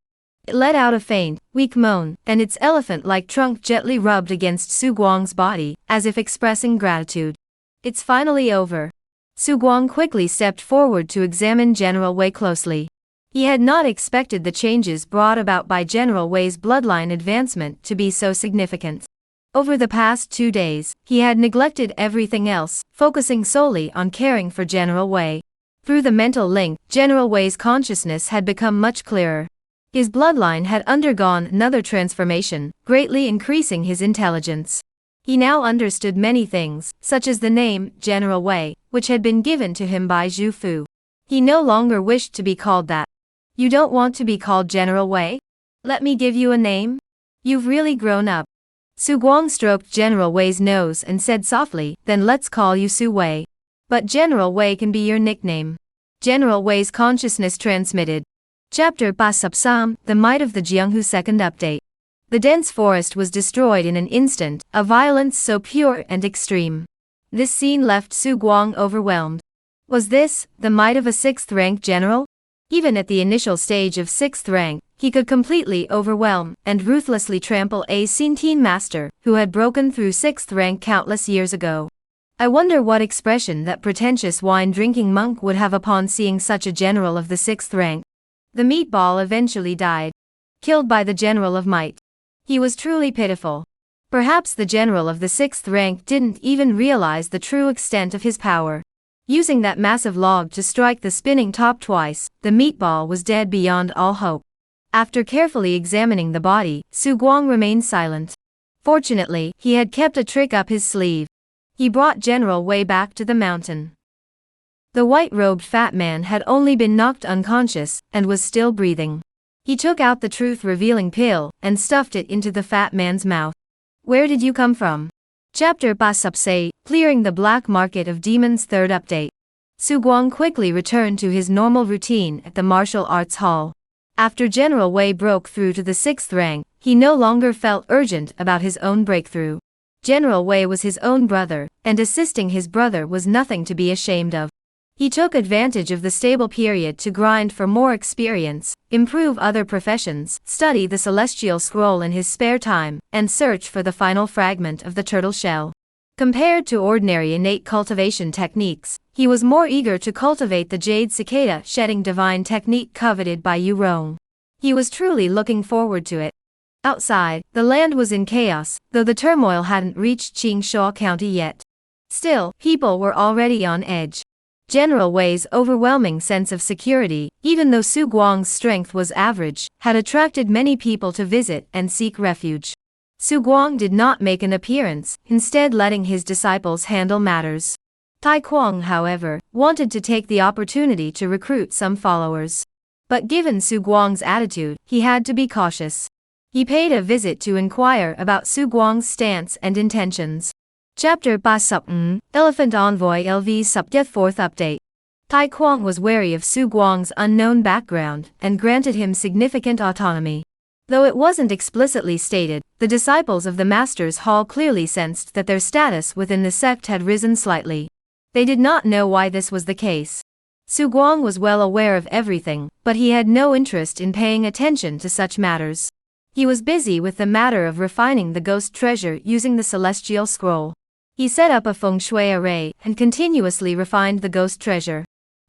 It let out a faint, weak moan, and its elephant-like trunk gently rubbed against Su Guang's body, as if expressing gratitude. It's finally over. Su Guang quickly stepped forward to examine General Wei closely. He had not expected the changes brought about by General Wei's bloodline advancement to be so significant. Over the past 2 days, he had neglected everything else, focusing solely on caring for General Wei. Through the mental link, General Wei's consciousness had become much clearer. His bloodline had undergone another transformation, greatly increasing his intelligence. He now understood many things, such as the name, General Wei, which had been given to him by Zhu Fu. He no longer wished to be called that. You don't want to be called General Wei? Let me give you a name? You've really grown up. Su Guang stroked General Wei's nose and said softly, then let's call you Su Wei. But General Wei can be your nickname. General Wei's consciousness transmitted. Chapter Basupsam, The Might of the Jianghu Second Update. The dense forest was destroyed in an instant, a violence so pure and extreme. This scene left Su Guang overwhelmed. Was this the might of a 6th rank general? Even at the initial stage of 6th rank, he could completely overwhelm and ruthlessly trample a Sinteen master who had broken through 6th rank countless years ago. I wonder what expression that pretentious wine-drinking monk would have upon seeing such a general of the 6th rank. The meatball eventually died, killed by the general of might. He was truly pitiful. Perhaps the general of the 6th rank didn't even realize the true extent of his power. Using that massive log to strike the spinning top twice, the meatball was dead beyond all hope. After carefully examining the body, Su Guang remained silent. Fortunately, he had kept a trick up his sleeve. He brought General Wei back to the mountain. The white-robed fat man had only been knocked unconscious and was still breathing. He took out the truth-revealing pill and stuffed it into the fat man's mouth. Where did you come from? Chapter Basupse, Clearing the Black Market of Demons Third Update. Su Guang quickly returned to his normal routine at the martial arts hall. After General Wei broke through to the 6th rank, he no longer felt urgent about his own breakthrough. General Wei was his own brother, and assisting his brother was nothing to be ashamed of. He took advantage of the stable period to grind for more experience, improve other professions, study the celestial scroll in his spare time, and search for the final fragment of the turtle shell. Compared to ordinary innate cultivation techniques, he was more eager to cultivate the jade cicada shedding divine technique coveted by Yu Rong. He was truly looking forward to it. Outside, the land was in chaos, though the turmoil hadn't reached Qingsha County yet. Still, people were already on edge. General Wei's overwhelming sense of security, even though Su Guang's strength was average, had attracted many people to visit and seek refuge. Su Guang did not make an appearance, instead letting his disciples handle matters. Tai Kuang, however, wanted to take the opportunity to recruit some followers. But given Su Guang's attitude, he had to be cautious. He paid a visit to inquire about Su Guang's stance and intentions. Chapter Basupn, Elephant Envoy LV Subdeath 4th Update. Tai Kuang was wary of Su Guang's unknown background and granted him significant autonomy. Though it wasn't explicitly stated, the disciples of the Master's Hall clearly sensed that their status within the sect had risen slightly. They did not know why this was the case. Su Guang was well aware of everything, but he had no interest in paying attention to such matters. He was busy with the matter of refining the ghost treasure using the celestial scroll. He set up a feng shui array and continuously refined the ghost treasure.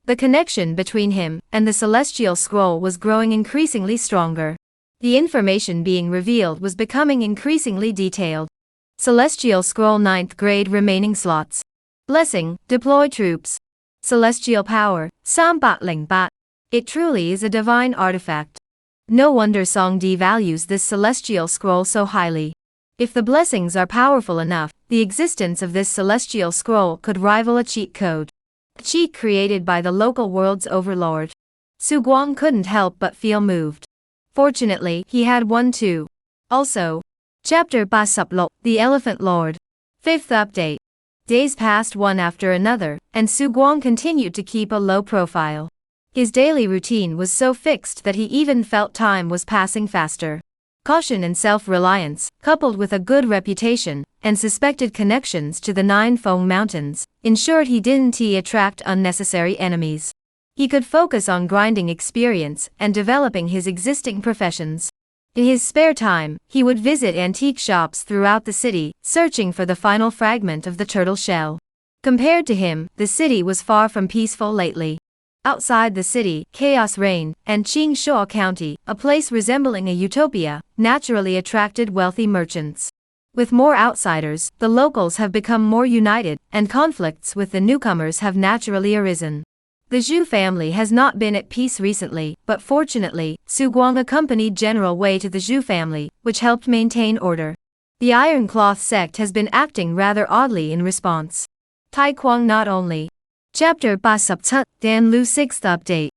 The connection between him and the celestial scroll was growing increasingly stronger. The information being revealed was becoming increasingly detailed. Celestial scroll 9th grade remaining slots. Blessing, deploy troops. Celestial power, Sambat Lingbat. It truly is a divine artifact. No wonder Songdi values this celestial scroll so highly. If the blessings are powerful enough, the existence of this celestial scroll could rival a cheat code. A cheat created by the local world's overlord. Su Guang couldn't help but feel moved. Fortunately, he had one too. Also, Chapter Basuplo, the Elephant Lord. 5th Update. Days passed one after another, and Su Guang continued to keep a low profile. His daily routine was so fixed that he even felt time was passing faster. Caution and self-reliance, coupled with a good reputation, and suspected connections to the Nine Feng Mountains, ensured he didn't attract unnecessary enemies. He could focus on grinding experience and developing his existing professions. In his spare time, he would visit antique shops throughout the city, searching for the final fragment of the turtle shell. Compared to him, the city was far from peaceful lately. Outside the city, chaos reigned, and Qingsha County, a place resembling a utopia, naturally attracted wealthy merchants. With more outsiders, the locals have become more united, and conflicts with the newcomers have naturally arisen. The Zhu family has not been at peace recently, but fortunately, Su Guang accompanied General Wei to the Zhu family, which helped maintain order. The Iron Cloth sect has been acting rather oddly in response. Tai Kuang not only. Chapter Basuptut, Dan Lu 6th Update.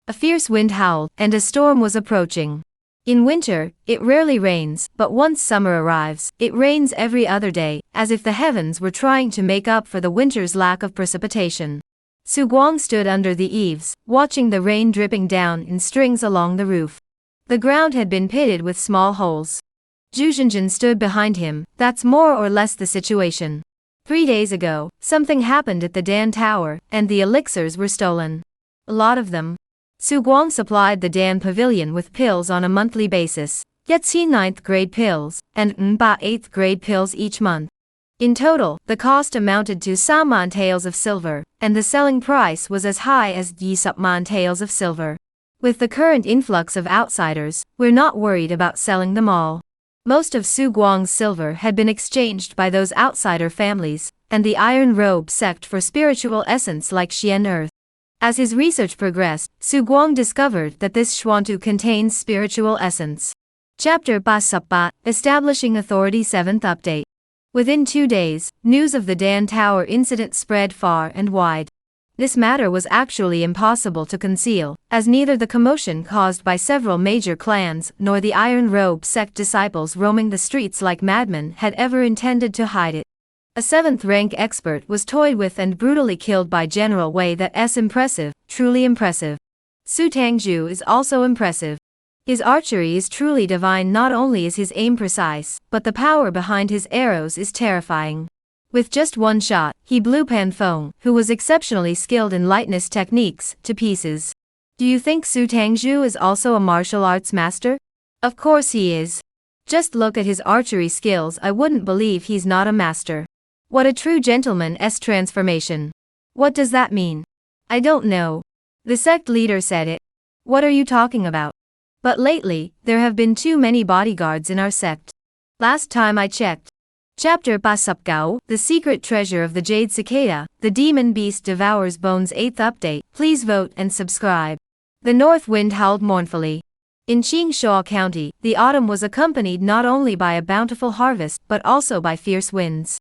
A fierce wind howled, and a storm was approaching. In winter, it rarely rains, but once summer arrives, it rains every other day, as if the heavens were trying to make up for the winter's lack of precipitation. Su Guang stood under the eaves, watching the rain dripping down in strings along the roof. The ground had been pitted with small holes. Zhu Zhenjin stood behind him. That's more or less the situation. 3 days ago, something happened at the Dan Tower, and the elixirs were stolen. A lot of them. Su Guang supplied the Dan Pavilion with pills on a monthly basis, Yetzi 9th grade pills, and Nba 8th grade pills each month. In total, the cost amounted to Saman taels of silver, and the selling price was as high as Yisupman taels of silver. With the current influx of outsiders, we're not worried about selling them all. Most of Su Guang's silver had been exchanged by those outsider families, and the Iron Robe sect for spiritual essence like Xian Earth. As his research progressed, Su Guang discovered that this Xuantu contains spiritual essence. Chapter Basuppa, Establishing Authority 7th Update. Within 2 days, news of the Dan Tower incident spread far and wide. This matter was actually impossible to conceal, as neither the commotion caused by several major clans nor the Iron Robe sect disciples roaming the streets like madmen had ever intended to hide it. A 7th-rank expert was toyed with and brutally killed by General Wei. That's impressive, truly impressive. Su Tangju is also impressive. His archery is truly divine. Not only is his aim precise, but the power behind his arrows is terrifying. With just one shot, he blew Pan Feng, who was exceptionally skilled in lightness techniques, to pieces. Do you think Su Tangju is also a martial arts master? Of course he is. Just look at his archery skills. I wouldn't believe he's not a master. What a true gentleman's transformation. What does that mean? I don't know. The sect leader said it. What are you talking about? But lately, there have been too many bodyguards in our sect. Last time I checked. Chapter Basupgao, The Secret Treasure of the Jade Cicada, The Demon Beast Devours Bones 8th Update. Please vote and subscribe. The north wind howled mournfully. In Qingshuo County, the autumn was accompanied not only by a bountiful harvest but also by fierce winds.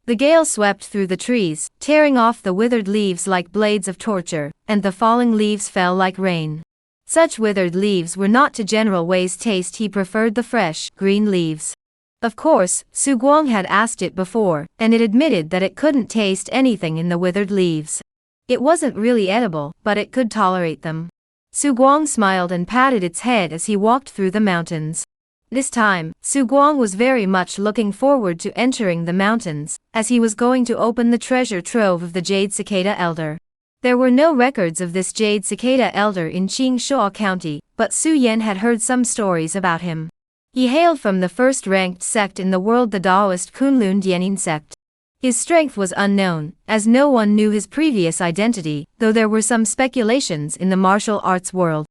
The gale swept through the trees, tearing off the withered leaves like blades of torture, and the falling leaves fell like rain. Such withered leaves were not to General Wei's taste. He preferred the fresh, green leaves. Of course, Su Guang had asked it before, and it admitted that it couldn't taste anything in the withered leaves. It wasn't really edible, but it could tolerate them. Su Guang smiled and patted its head as he walked through the mountains. This time, Su Guang was very much looking forward to entering the mountains, as he was going to open the treasure trove of the Jade Cicada Elder. There were no records of this Jade Cicada Elder in Qingshuo County, but Su Yan had heard some stories about him. He hailed from the first-ranked sect in the world, the Daoist Kunlun Dianin sect. His strength was unknown, as no one knew his previous identity, though there were some speculations in the martial arts world.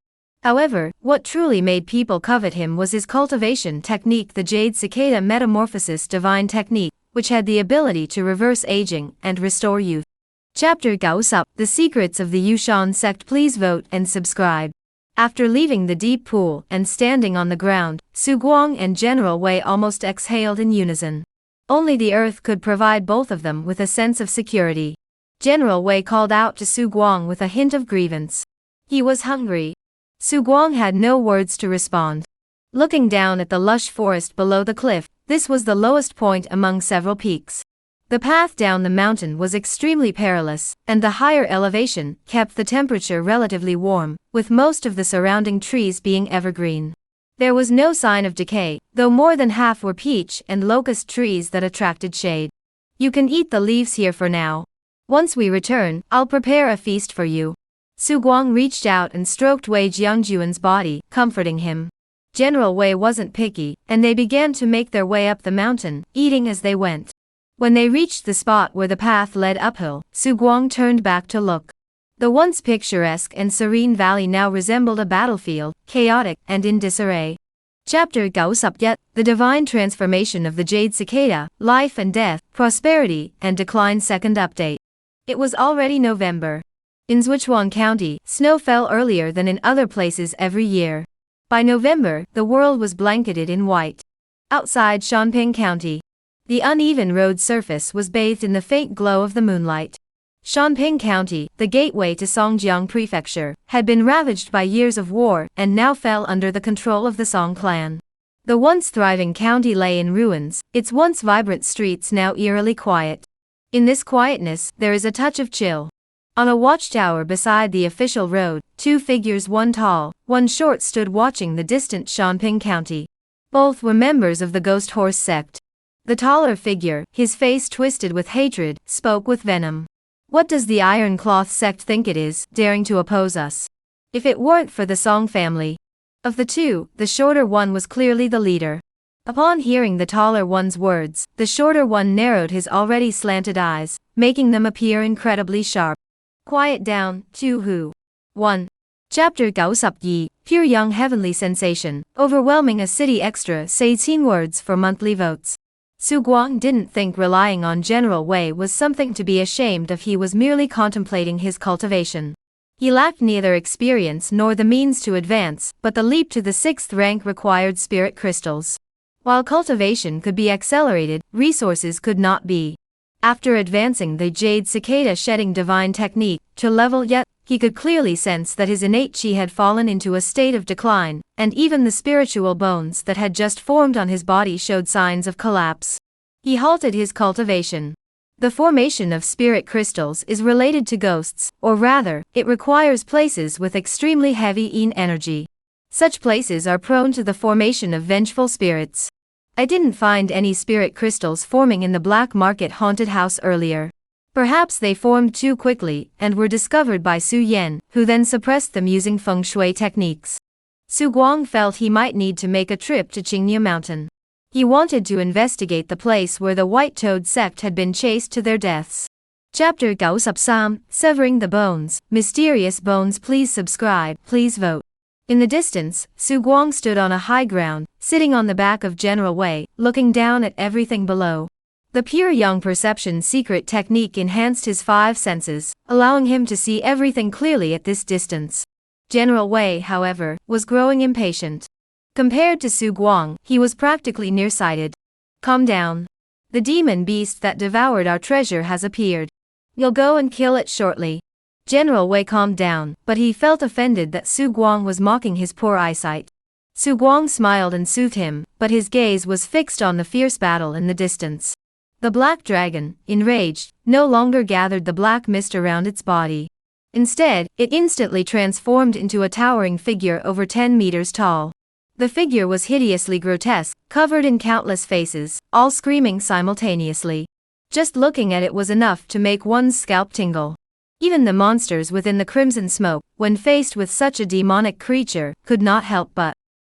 However, what truly made people covet him was his cultivation technique, the Jade Cicada Metamorphosis Divine Technique, which had the ability to reverse aging and restore youth. Chapter Gaosup, The Secrets of the Yushan Sect. Please vote and subscribe. After leaving the deep pool and standing on the ground, Su Guang and General Wei almost exhaled in unison. Only the earth could provide both of them with a sense of security. General Wei called out to Su Guang with a hint of grievance. He was hungry. Su Guang had no words to respond. Looking down at the lush forest below the cliff, this was the lowest point among several peaks. The path down the mountain was extremely perilous, and the higher elevation kept the temperature relatively warm, with most of the surrounding trees being evergreen. There was no sign of decay, though more than half were peach and locust trees that attracted shade. You can eat the leaves here for now. Once we return, I'll prepare a feast for you. Su Guang reached out and stroked Wei Jiangjuan's body, comforting him. General Wei wasn't picky, and they began to make their way up the mountain, eating as they went. When they reached the spot where the path led uphill, Su Guang turned back to look. The once picturesque and serene valley now resembled a battlefield, chaotic and in disarray. Chapter Gaosupyat, The Divine Transformation of the Jade Cicada, Life and Death, Prosperity and Decline 2nd Update. It was already November. In Zhuchuan County, snow fell earlier than in other places every year. By November, the world was blanketed in white. Outside Shanping County, the uneven road surface was bathed in the faint glow of the moonlight. Shanping County, the gateway to Songjiang Prefecture, had been ravaged by years of war and now fell under the control of the Song clan. The once thriving county lay in ruins, its once vibrant streets now eerily quiet. In this quietness, there is a touch of chill. On a watchtower beside the official road, two figures, one tall, one short, stood watching the distant Shanping County. Both were members of the Ghost Horse Sect. The taller figure, his face twisted with hatred, spoke with venom. What does the Iron Cloth Sect think it is, daring to oppose us? If it weren't for the Song family. Of the two, the shorter one was clearly the leader. Upon hearing the taller one's words, the shorter one narrowed his already slanted eyes, making them appear incredibly sharp. Quiet down, Tu Hu. 1. Chapter 92, Pure Young Heavenly Sensation, overwhelming a city extra, say 10 words for monthly votes. Su Guang didn't think relying on General Wei was something to be ashamed of. He was merely contemplating his cultivation. He lacked neither experience nor the means to advance, but the leap to the 6th rank required spirit crystals. While cultivation could be accelerated, resources could not be. After advancing the Jade Cicada shedding divine technique to level yet, he could clearly sense that his innate chi had fallen into a state of decline, and even the spiritual bones that had just formed on his body showed signs of collapse. He halted his cultivation. The formation of spirit crystals is related to ghosts, or rather, it requires places with extremely heavy yin energy. Such places are prone to the formation of vengeful spirits. I didn't find any spirit crystals forming in the black market haunted house earlier. Perhaps they formed too quickly and were discovered by Su Yan, who then suppressed them using feng shui techniques. Su Guang felt he might need to make a trip to Qingye Mountain. He wanted to investigate the place where the White Toad sect had been chased to their deaths. Chapter 93, Severing the Bones, Mysterious Bones. Please subscribe, please vote. In the distance, Su Guang stood on a high ground, sitting on the back of General Wei, looking down at everything below. The pure young perception secret technique enhanced his 5 senses, allowing him to see everything clearly at this distance. General Wei, however, was growing impatient. Compared to Su Guang, he was practically nearsighted. Calm down. The demon beast that devoured our treasure has appeared. You'll go and kill it shortly. General Wei calmed down, but he felt offended that Su Guang was mocking his poor eyesight. Su Guang smiled and soothed him, but his gaze was fixed on the fierce battle in the distance. The black dragon, enraged, no longer gathered the black mist around its body. Instead, it instantly transformed into a towering figure over 10 meters tall. The figure was hideously grotesque, covered in countless faces, all screaming simultaneously. Just looking at it was enough to make one's scalp tingle. Even the monsters within the crimson smoke, when faced with such a demonic creature, could not help but.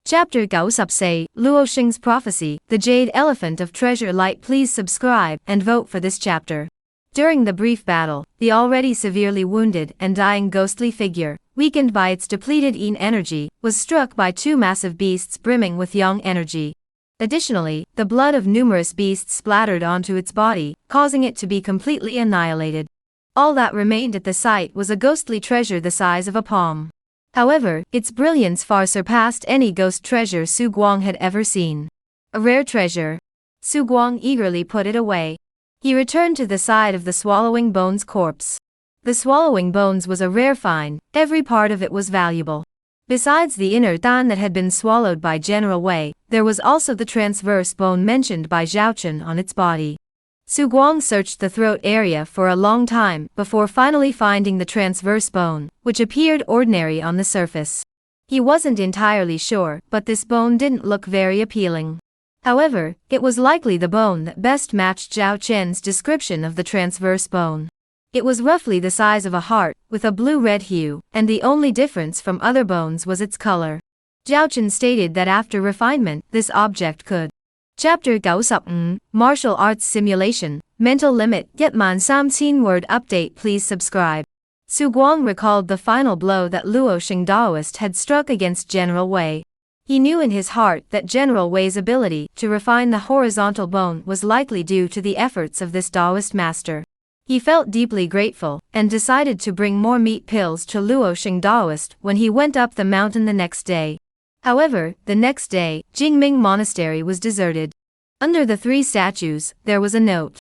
Chapter 94, Luoxing's Prophecy, The Jade Elephant of Treasure Light. Please subscribe and vote for this chapter. During the brief battle, the already severely wounded and dying ghostly figure, weakened by its depleted yin energy, was struck by 2 massive beasts brimming with yang energy. Additionally, the blood of numerous beasts splattered onto its body, causing it to be completely annihilated. All that remained at the site was a ghostly treasure the size of a palm. However, its brilliance far surpassed any ghost treasure Su Guang had ever seen. A rare treasure. Su Guang eagerly put it away. He returned to the side of the Swallowing Bones corpse. The Swallowing Bones was a rare find, every part of it was valuable. Besides the inner dan that had been swallowed by General Wei, there was also the transverse bone mentioned by Zhao Chun on its body. Su Guang searched the throat area for a long time before finally finding the transverse bone, which appeared ordinary on the surface. He wasn't entirely sure, but this bone didn't look very appealing. However, it was likely the bone that best matched Zhao Chen's description of the transverse bone. It was roughly the size of a heart, with a blue-red hue, and the only difference from other bones was its color. Zhao Chen stated that after refinement, this object could. Chapter 95, Martial Arts Simulation, Mental Limit. Yet man 13-word update. Please subscribe. Su Guang recalled the final blow that Luoxing Daoist had struck against General Wei. He knew in his heart that General Wei's ability to refine the horizontal bone was likely due to the efforts of this Daoist master. He felt deeply grateful, and decided to bring more meat pills to Luoxing Daoist when he went up the mountain the next day. However, the next day, Jingming Monastery was deserted. Under the 3 statues, there was a note.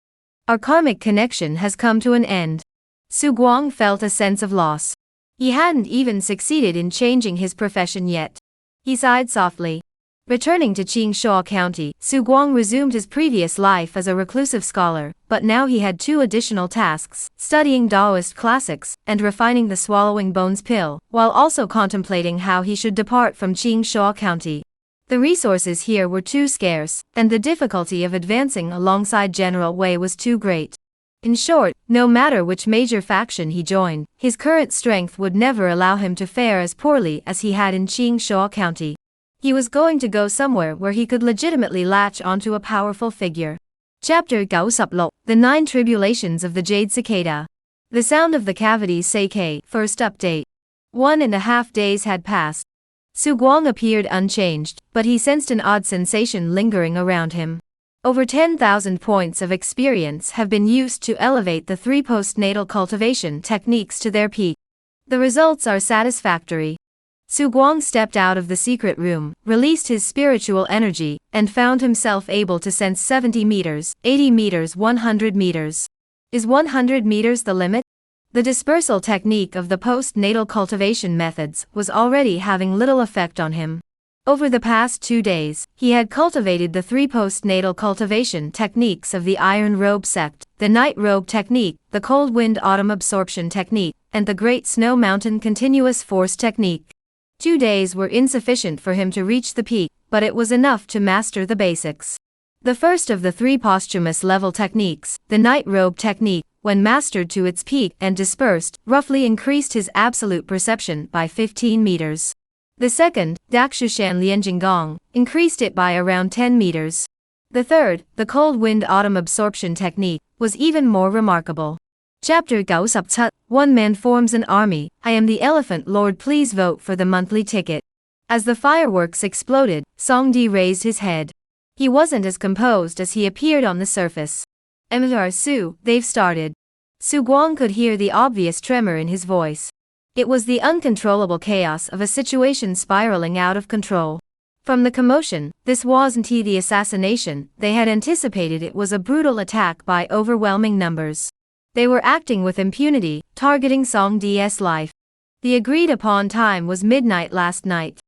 Our karmic connection has come to an end. Su Guang felt a sense of loss. He hadn't even succeeded in changing his profession yet. He sighed softly. Returning to Qingshuo County, Su Guang resumed his previous life as a reclusive scholar, but now he had 2 additional tasks, studying Taoist classics, and refining the swallowing bones pill, while also contemplating how he should depart from Qingshuo County. The resources here were too scarce, and the difficulty of advancing alongside General Wei was too great. In short, no matter which major faction he joined, his current strength would never allow him to fare as poorly as he had in Qingshuo County. He was going to go somewhere where he could legitimately latch onto a powerful figure. Chapter 96, The 9 Tribulations of the Jade Cicada. The sound of the cavities Seikei. First update. 1.5 days had passed. Su Guang appeared unchanged, but he sensed an odd sensation lingering around him. Over 10,000 points of experience have been used to elevate the 3 postnatal cultivation techniques to their peak. The results are satisfactory. Su Guang stepped out of the secret room, released his spiritual energy, and found himself able to sense 70 meters, 80 meters, 100 meters. Is 100 meters the limit? The dispersal technique of the postnatal cultivation methods was already having little effect on him. Over the past 2 days, he had cultivated the 3 postnatal cultivation techniques of the Iron Robe Sect, the Night Robe technique, the Cold Wind Autumn Absorption technique, and the Great Snow Mountain Continuous Force technique. 2 days were insufficient for him to reach the peak, but it was enough to master the basics. The first of the 3 posthumous level techniques, the Night Robe technique, when mastered to its peak and dispersed, roughly increased his absolute perception by 15 meters. The second, Dakshushan Lianjinggong, increased it by around 10 meters. The third, the Cold Wind Autumn Absorption technique, was even more remarkable. Chapter 97, One Man Forms an Army. I am the Elephant Lord, please vote for the monthly ticket. As the fireworks exploded, Songdi raised his head. He wasn't as composed as he appeared on the surface. Emir Su, they've started. Su Guang could hear the obvious tremor in his voice. It was the uncontrollable chaos of a situation spiraling out of control. From the commotion, this wasn't the assassination they had anticipated. It was a brutal attack by overwhelming numbers. They were acting with impunity, targeting Song Di's life. The agreed-upon time was midnight last night.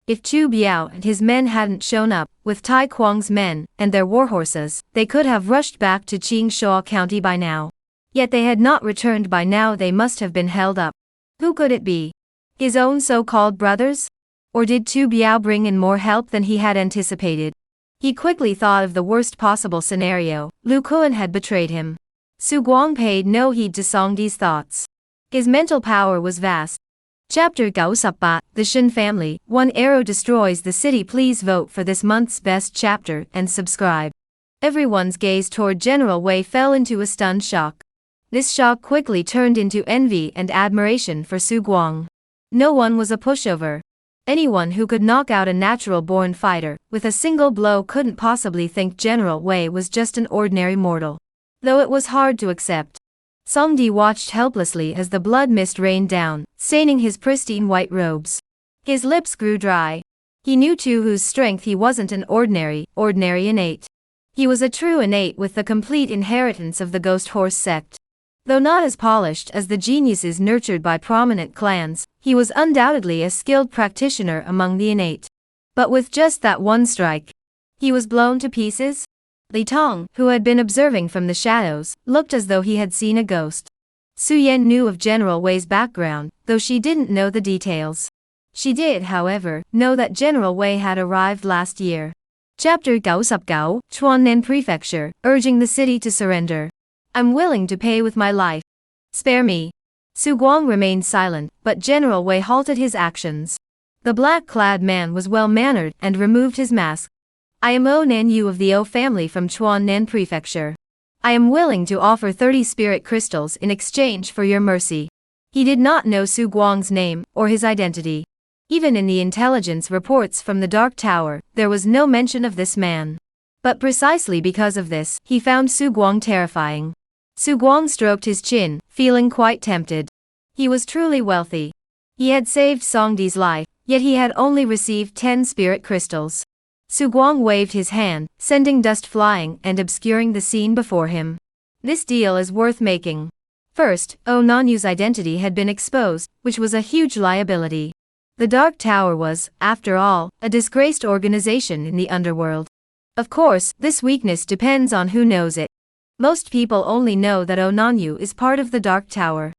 If Chu Biao and his men hadn't shown up, with Tai Kuang's men and their warhorses, they could have rushed back to Qingshuo County by now. Yet they had not returned by now. They must have been held up. Who could it be? His own so-called brothers? Or did Chu Biao bring in more help than he had anticipated? He quickly thought of the worst possible scenario. Lu Kuan had betrayed him. Su Guang paid no heed to Songdi's thoughts. His mental power was vast. Chapter 98, The Shen Family. One arrow destroys the city. Please vote for this month's best chapter and subscribe. Everyone's gaze toward General Wei fell into a stunned shock. This shock quickly turned into envy and admiration for Su Guang. No one was a pushover. Anyone who could knock out a natural-born fighter with a single blow couldn't possibly think General Wei was just an ordinary mortal. Though it was hard to accept. Songdi watched helplessly as the blood mist rained down, staining his pristine white robes. His lips grew dry. He knew too whose strength he wasn't an ordinary innate. He was a true innate with the complete inheritance of the Ghost Horse Sect. Though not as polished as the geniuses nurtured by prominent clans, he was undoubtedly a skilled practitioner among the innate. But with just that one strike, he was blown to pieces. Li Tong, who had been observing from the shadows, looked as though he had seen a ghost. Su Yan knew of General Wei's background, though she didn't know the details. She did, however, know that General Wei had arrived last year. Chapter 99, Chuannan Prefecture, urging the city to surrender. I'm willing to pay with my life. Spare me. Su Guang remained silent, but General Wei halted his actions. The black-clad man was well-mannered and removed his mask. I am O Nan Yu of the O family from Chuannan Prefecture. I am willing to offer 30 spirit crystals in exchange for your mercy. He did not know Su Guang's name or his identity. Even in the intelligence reports from the Dark Tower, there was no mention of this man. But precisely because of this, he found Su Guang terrifying. Su Guang stroked his chin, feeling quite tempted. He was truly wealthy. He had saved Songdi's life, yet he had only received 10 spirit crystals. Su Guang waved his hand, sending dust flying and obscuring the scene before him. This deal is worth making. First, Onanyu's identity had been exposed, which was a huge liability. The Dark Tower was, after all, a disgraced organization in the underworld. Of course, this weakness depends on who knows it. Most people only know that Onanyu is part of the Dark Tower.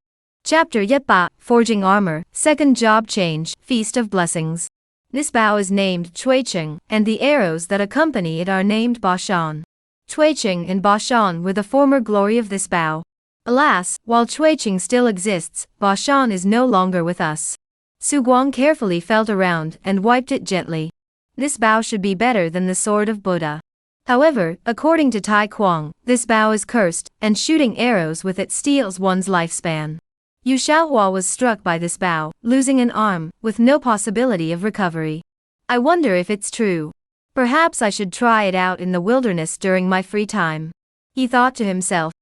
Chapter Yetba, Forging Armor, Second Job Change, Feast of Blessings. This bow is named Chuicheng, and the arrows that accompany it are named Bashan. Chuicheng and Bashan were the former glory of this bow. Alas, while Chuicheng still exists, Bashan is no longer with us. Su Guang carefully felt around and wiped it gently. This bow should be better than the sword of Buddha. However, according to Tai Kuang, this bow is cursed, and shooting arrows with it steals one's lifespan. Yu Xiaohua was struck by this bow, losing an arm, with no possibility of recovery. I wonder if it's true. Perhaps I should try it out in the wilderness during my free time. He thought to himself.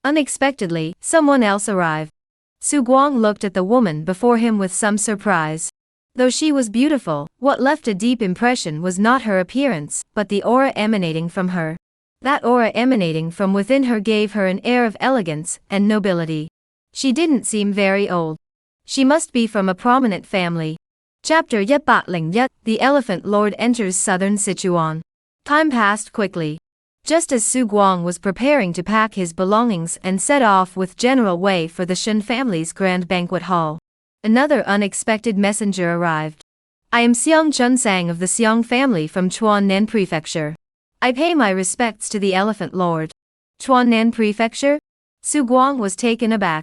Unexpectedly, someone else arrived. Su Guang looked at the woman before him with some surprise. Though she was beautiful, what left a deep impression was not her appearance, but the aura emanating from her. That aura emanating from within her gave her an air of elegance and nobility. She didn't seem very old. She must be from a prominent family. Chapter Yet Batling Yet, the Elephant Lord enters southern Sichuan. Time passed quickly. Just as Su Guang was preparing to pack his belongings and set off with General Wei for the Shen family's grand banquet hall, another unexpected messenger arrived. I am Xiang Chunsang of the Xiang family from Chuannan Prefecture. I pay my respects to the Elephant Lord. Chuannan Prefecture? Su Guang was taken aback.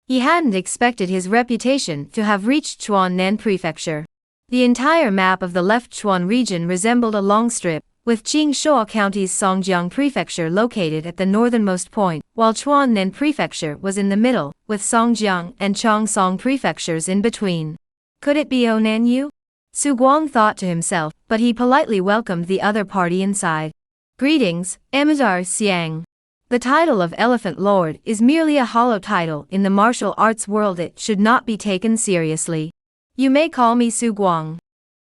He hadn't expected his reputation to have reached Chuannan Prefecture. The entire map of the left Chuan region resembled a long strip, with Qingshuo County's Songjiang Prefecture located at the northernmost point, while Chuannan Prefecture was in the middle, with Songjiang and Changsong Prefectures in between. Could it be Onanyu? Su Guang thought to himself, but he politely welcomed the other party inside. Greetings, Amazar Xiang. The title of Elephant Lord is merely a hollow title in the martial arts world. It should not be taken seriously. You may call me Su Guang.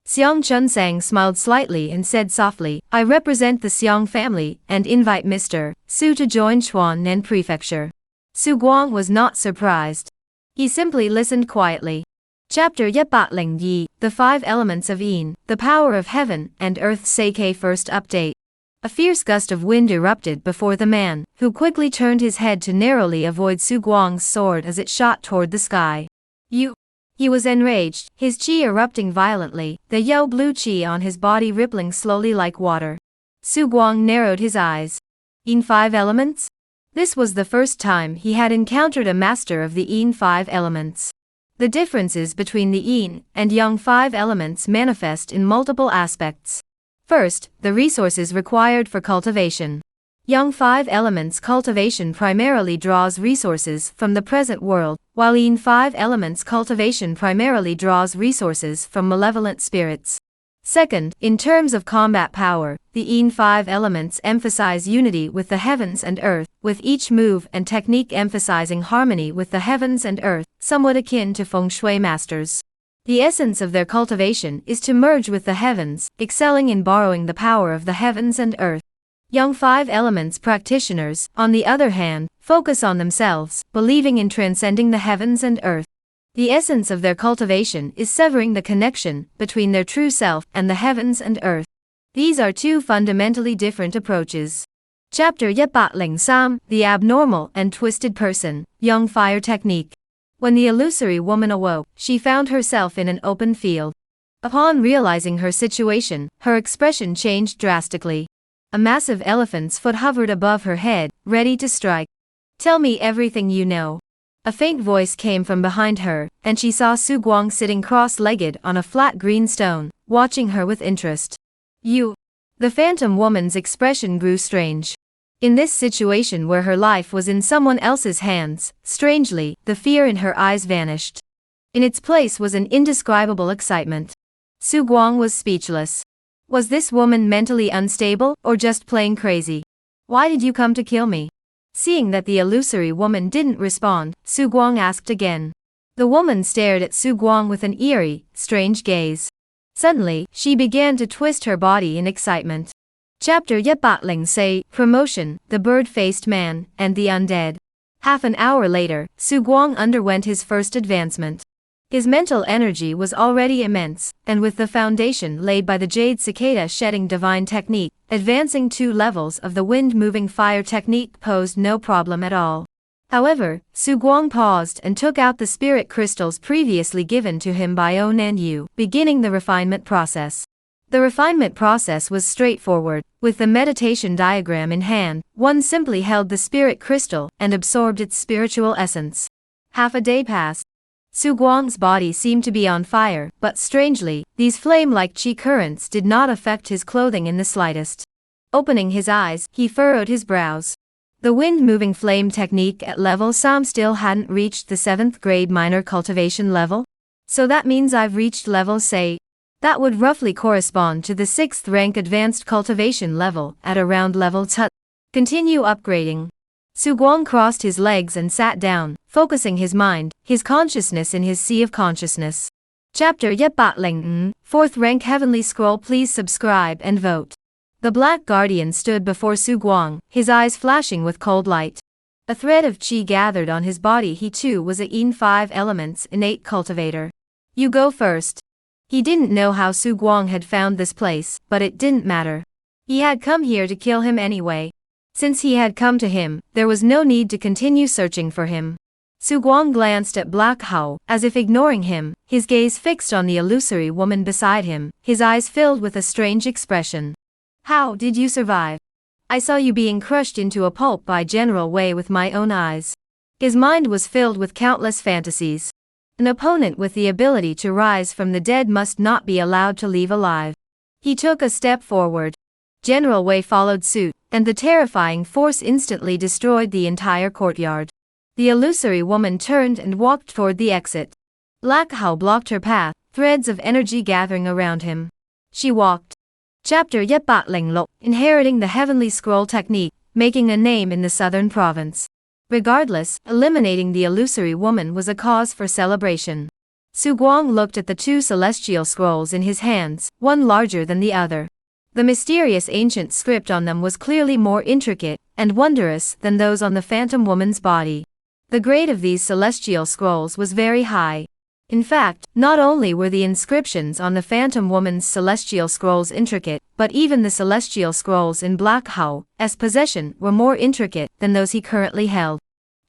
Xiang Chunsang smiled slightly and said softly, I represent the Xiang family and invite Mr. Su to join Chuannan Prefecture. Su Guang was not surprised. He simply listened quietly. Chapter Yetbatling Yi, The Five Elements of Yin, The Power of Heaven and Earth Seikei First Update. A fierce gust of wind erupted before the man, who quickly turned his head to narrowly avoid Su Guang's sword as it shot toward the sky. You! He was enraged, his qi erupting violently, the yellow blue qi on his body rippling slowly like water. Su Guang narrowed his eyes. Yin Five Elements? This was the first time he had encountered a master of the Yin Five Elements. The differences between the Yin and Yang Five Elements manifest in multiple aspects. First, the resources required for cultivation. Yang Five Elements cultivation primarily draws resources from the present world, while Yin Five Elements cultivation primarily draws resources from malevolent spirits. Second, in terms of combat power, the Yin Five Elements emphasize unity with the heavens and earth, with each move and technique emphasizing harmony with the heavens and earth, somewhat akin to feng shui masters. The essence of their cultivation is to merge with the heavens, excelling in borrowing the power of the heavens and earth. Young Five Elements practitioners, on the other hand, focus on themselves, believing in transcending the heavens and earth. The essence of their cultivation is severing the connection between their true self and the heavens and earth. These are two fundamentally different approaches. Chapter Yetbatling Sam, The Abnormal and Twisted Person, Young Fire Technique. When the illusory woman awoke, she found herself in an open field. Upon realizing her situation, her expression changed drastically. A massive elephant's foot hovered above her head, ready to strike. Tell me everything you know. A faint voice came from behind her, and she saw Su Guang sitting cross-legged on a flat green stone, watching her with interest. You. The phantom woman's expression grew strange. In this situation where her life was in someone else's hands, strangely, the fear in her eyes vanished. In its place was an indescribable excitement. Su Guang was speechless. Was this woman mentally unstable, or just plain crazy? Why did you come to kill me? Seeing that the illusory woman didn't respond, Su Guang asked again. The woman stared at Su Guang with an eerie, strange gaze. Suddenly, she began to twist her body in excitement. Chapter Yetbatling Say, Promotion, The Bird-Faced Man, and the Undead. Half an hour later, Su Guang underwent his first advancement. His mental energy was already immense, and with the foundation laid by the Jade Cicada shedding divine technique, advancing 2 levels of the wind-moving fire technique posed no problem at all. However, Su Guang paused and took out the spirit crystals previously given to him by Onan Yu, beginning the refinement process. The refinement process was straightforward. With the meditation diagram in hand, one simply held the spirit crystal and absorbed its spiritual essence. Half a day passed. Su Guang's body seemed to be on fire, but strangely, these flame-like qi currents did not affect his clothing in the slightest. Opening his eyes, he furrowed his brows. The wind-moving flame technique at level Sam still hadn't reached the 7th grade minor cultivation level? So that means I've reached level say. That would roughly correspond to the 6th rank advanced cultivation level at around level 2. Continue upgrading. Su Guang crossed his legs and sat down, focusing his mind, his consciousness in his sea of consciousness. Chapter Yep Bat Ling 4th rank heavenly scroll. Please subscribe and vote. The Black Guardian stood before Su Guang, his eyes flashing with cold light. A thread of qi gathered on his body. He too was a Yin 5 elements innate cultivator. You go first. He didn't know how Su Guang had found this place, but it didn't matter. He had come here to kill him anyway. Since he had come to him, there was no need to continue searching for him. Su Guang glanced at Black Hao, as if ignoring him, his gaze fixed on the illusory woman beside him, his eyes filled with a strange expression. How did you survive? I saw you being crushed into a pulp by General Wei with my own eyes. His mind was filled with countless fantasies. An opponent with the ability to rise from the dead must not be allowed to leave alive. He took a step forward. General Wei followed suit, and the terrifying force instantly destroyed the entire courtyard. The illusory woman turned and walked toward the exit. Black Hao blocked her path, threads of energy gathering around him. She walked. Chapter Yep Bat Ling Lo, inheriting the heavenly scroll technique, making a name in the southern province. Regardless, eliminating the illusory woman was a cause for celebration. Su Guang looked at the 2 celestial scrolls in his hands, one larger than the other. The mysterious ancient script on them was clearly more intricate and wondrous than those on the phantom woman's body. The grade of these celestial scrolls was very high. In fact, not only were the inscriptions on the phantom woman's celestial scrolls intricate, but even the celestial scrolls in Black Hao's possession were more intricate than those he currently held.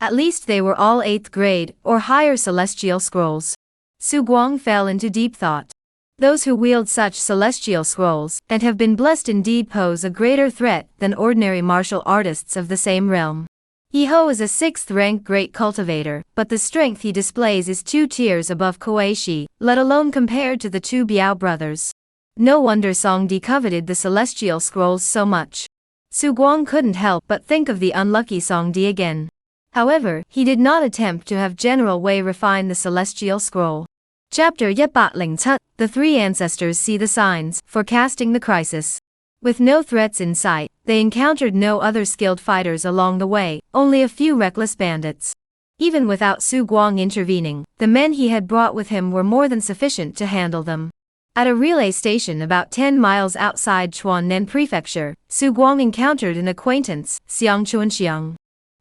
At least they were all 8th grade or higher celestial scrolls. Su Guang fell into deep thought. Those who wield such celestial scrolls and have been blessed indeed pose a greater threat than ordinary martial artists of the same realm. He Ho is a 6th rank great cultivator, but the strength he displays is 2 tiers above Kuei Shi, let alone compared to the 2 Biao brothers. No wonder Song Di coveted the celestial scrolls so much. Su Guang couldn't help but think of the unlucky Song Di again. However, he did not attempt to have General Wei refine the celestial scroll. Chapter Yep Bat Ling Tut, the 3 ancestors see the signs, forecasting the crisis. With no threats in sight, they encountered no other skilled fighters along the way, only a few reckless bandits. Even without Su Guang intervening, the men he had brought with him were more than sufficient to handle them. At a relay station about 10 miles outside Chuan'an Prefecture, Su Guang encountered an acquaintance, Xiang Chuanxiang.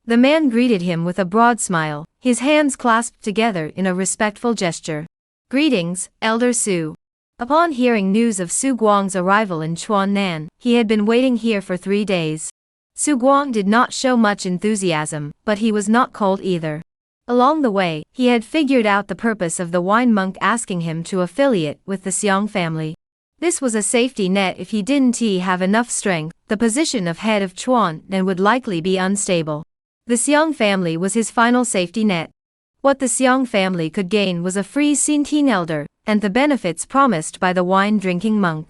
The man greeted him with a broad smile, his hands clasped together in a respectful gesture. Greetings, Elder Su. Upon hearing news of Su Guang's arrival in Chuan'an, he had been waiting here for 3 days. Su Guang did not show much enthusiasm, but he was not cold either. Along the way, he had figured out the purpose of the wine monk asking him to affiliate with the Xiang family. This was a safety net if he didn't have enough strength. The position of head of Chuan'an would likely be unstable. The Xiang family was his final safety net. What the Xiang family could gain was a free Xintian elder, and the benefits promised by the wine-drinking monk.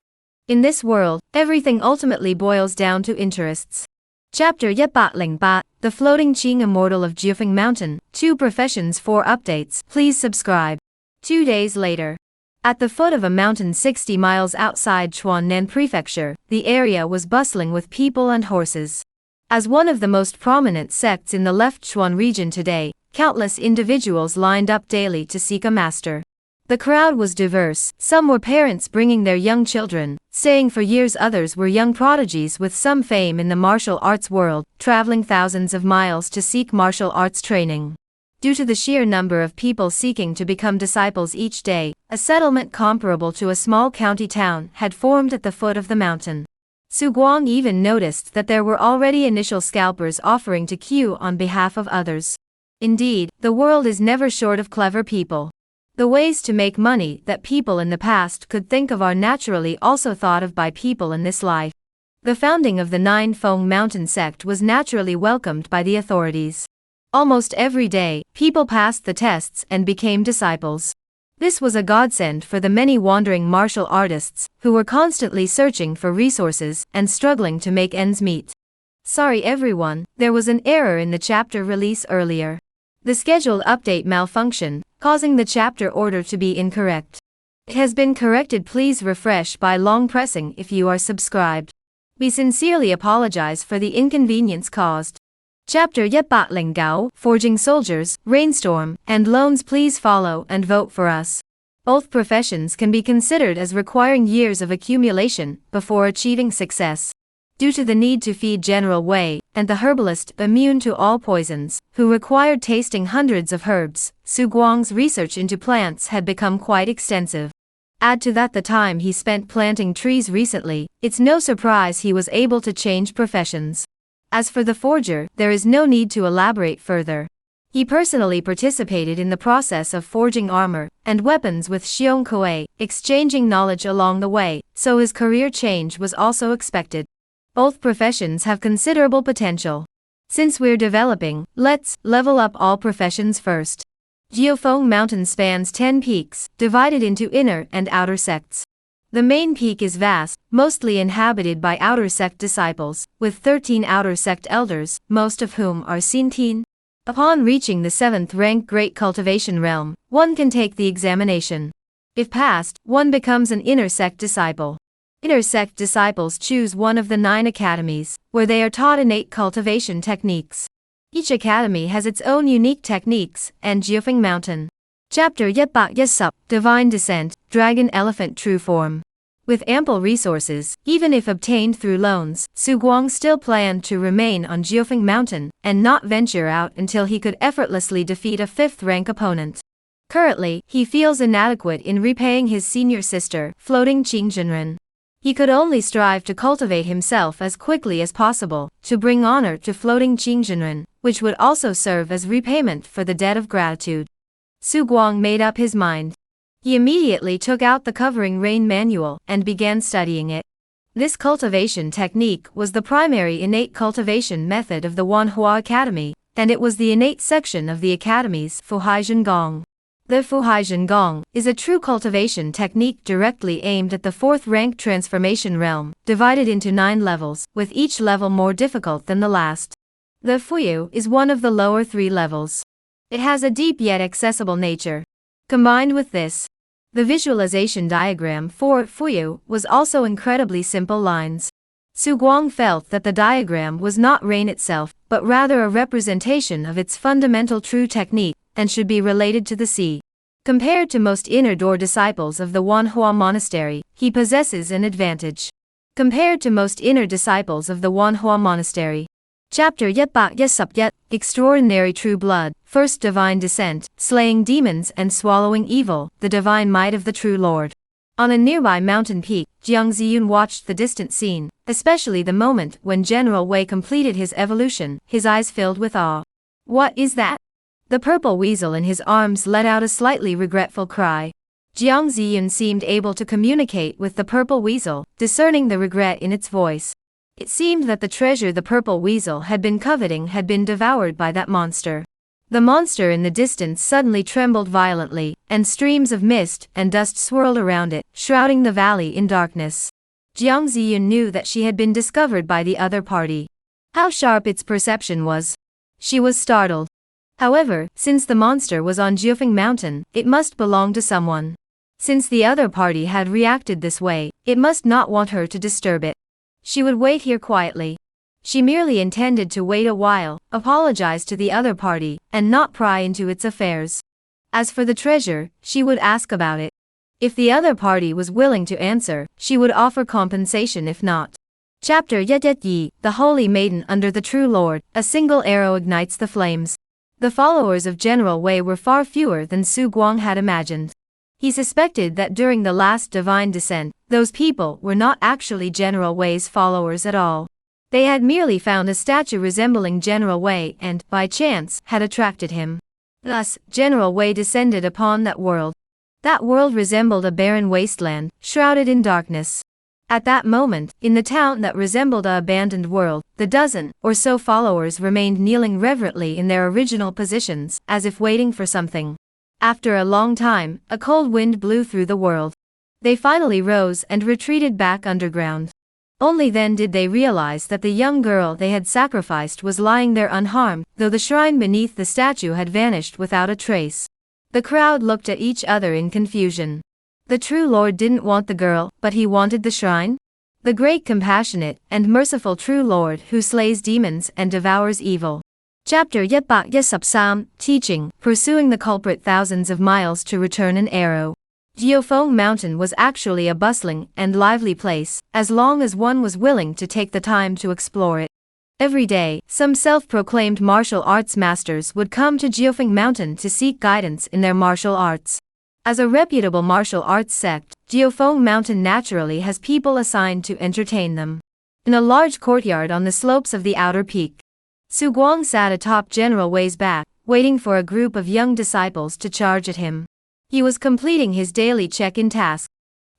In this world, everything ultimately boils down to interests. Chapter Yep Bat Ling Ba, the floating Qing immortal of Jiufeng Mountain, 2 professions 4 updates. Please subscribe. 2 days later. At the foot of a mountain 60 miles outside Chuan'an Prefecture, the area was bustling with people and horses. As one of the most prominent sects in the left Chuan region today, countless individuals lined up daily to seek a master. The crowd was diverse, some were parents bringing their young children, staying for years, others were young prodigies with some fame in the martial arts world, traveling thousands of miles to seek martial arts training. Due to the sheer number of people seeking to become disciples each day, a settlement comparable to a small county town had formed at the foot of the mountain. Su Guang even noticed that there were already initial scalpers offering to queue on behalf of others. Indeed, the world is never short of clever people. The ways to make money that people in the past could think of are naturally also thought of by people in this life. The founding of the Nine Feng Mountain Sect was naturally welcomed by the authorities. Almost every day, people passed the tests and became disciples. This was a godsend for the many wandering martial artists, who were constantly searching for resources and struggling to make ends meet. Sorry everyone, there was an error in the chapter release earlier. The scheduled update malfunctioned, causing the chapter order to be incorrect. It has been corrected. Please refresh by long pressing if you are subscribed. We sincerely apologize for the inconvenience caused. Chapter Yet Batling Gao, Forging Soldiers, Rainstorm, and Loans. Please follow and vote for us. Both professions can be considered as requiring years of accumulation before achieving success. Due to the need to feed General Wei, and the herbalist immune to all poisons, who required tasting hundreds of herbs, Su Guang's research into plants had become quite extensive. Add to that the time he spent planting trees recently, it's no surprise he was able to change professions. As for the forger, there is no need to elaborate further. He personally participated in the process of forging armor and weapons with Xiong Kuei, exchanging knowledge along the way, so his career change was also expected. Both professions have considerable potential. Since we're developing, let's level up all professions first. Jiufeng Mountain spans 10 peaks, divided into inner and outer sects. The main peak is vast, mostly inhabited by outer sect disciples, with 13 outer sect elders, most of whom are Xintian. Upon reaching the 7th rank Great Cultivation Realm, one can take the examination. If passed, one becomes an inner sect disciple. Inner sect disciples choose one of the 9 academies, where they are taught innate cultivation techniques. Each academy has its own unique techniques, and Jiufeng Mountain. Chapter Yet Bak Yasup, Divine Descent, Dragon Elephant True Form. With ample resources, even if obtained through loans, Su Guang still planned to remain on Jiufeng Mountain, and not venture out until he could effortlessly defeat a 5th rank opponent. Currently, he feels inadequate in repaying his senior sister, Floating Qingjinren. He could only strive to cultivate himself as quickly as possible, to bring honor to Floating Qingjinren, which would also serve as repayment for the debt of gratitude. Su Guang made up his mind. He immediately took out the Covering Rain manual and began studying it. This cultivation technique was the primary innate cultivation method of the Manhwa Academy, and it was the innate section of the Academy's Fuhai Zhengong. The Fuhai Zhengong is a true cultivation technique directly aimed at the 4th rank transformation realm, divided into 9 levels, with each level more difficult than the last. The Fuyu is one of the lower 3 levels. It has a deep yet accessible nature. Combined with this, the visualization diagram for Fuyu was also incredibly simple lines. Su Guang felt that the diagram was not rain itself, but rather a representation of its fundamental true technique, and should be related to the sea. Compared to most inner door disciples of the Wanhua Monastery, he possesses an advantage. Compared to most inner disciples of the Wanhua Monastery. Chapter Yet Bak Yasup Yet, Extraordinary True Blood, First Divine Descent, Slaying Demons and Swallowing Evil, the Divine Might of the True Lord. On a nearby mountain peak, Jiang Ziyun watched the distant scene, especially the moment when General Wei completed his evolution, his eyes filled with awe. What is that? The purple weasel in his arms let out a slightly regretful cry. Jiang Ziyun seemed able to communicate with the purple weasel, discerning the regret in its voice. It seemed that the treasure the purple weasel had been coveting had been devoured by that monster. The monster in the distance suddenly trembled violently, and streams of mist and dust swirled around it, shrouding the valley in darkness. Jiang Ziyun knew that she had been discovered by the other party. How sharp its perception was! She was startled. However, since the monster was on Jiufeng Mountain, it must belong to someone. Since the other party had reacted this way, it must not want her to disturb it. She would wait here quietly. She merely intended to wait a while, apologize to the other party, and not pry into its affairs. As for the treasure, she would ask about it. If the other party was willing to answer, she would offer compensation if not. Chapter Yedet Yi, the Holy Maiden under the True Lord, a single arrow ignites the flames. The followers of General Wei were far fewer than Su Guang had imagined. He suspected that during the last divine descent, those people were not actually General Wei's followers at all. They had merely found a statue resembling General Wei and, by chance, had attracted him. Thus, General Wei descended upon that world. That world resembled a barren wasteland, shrouded in darkness. At that moment, in the town that resembled a abandoned world, the dozen or so followers remained kneeling reverently in their original positions, as if waiting for something. After a long time, a cold wind blew through the world. They finally rose and retreated back underground. Only then did they realize that the young girl they had sacrificed was lying there unharmed, though the shrine beneath the statue had vanished without a trace. The crowd looked at each other in confusion. The true Lord didn't want the girl, but he wanted the shrine? The great compassionate and merciful true Lord who slays demons and devours evil. Chapter 113, Teaching, Pursuing the Culprit thousands of miles to return an arrow. Jiufeng Mountain was actually a bustling and lively place, as long as one was willing to take the time to explore it. Every day, some self-proclaimed martial arts masters would come to Jiufeng Mountain to seek guidance in their martial arts. As a reputable martial arts sect, Jiufeng Mountain naturally has people assigned to entertain them. In a large courtyard on the slopes of the outer peak, Su Guang sat atop General Wei's back, waiting for a group of young disciples to charge at him. He was completing his daily check-in task.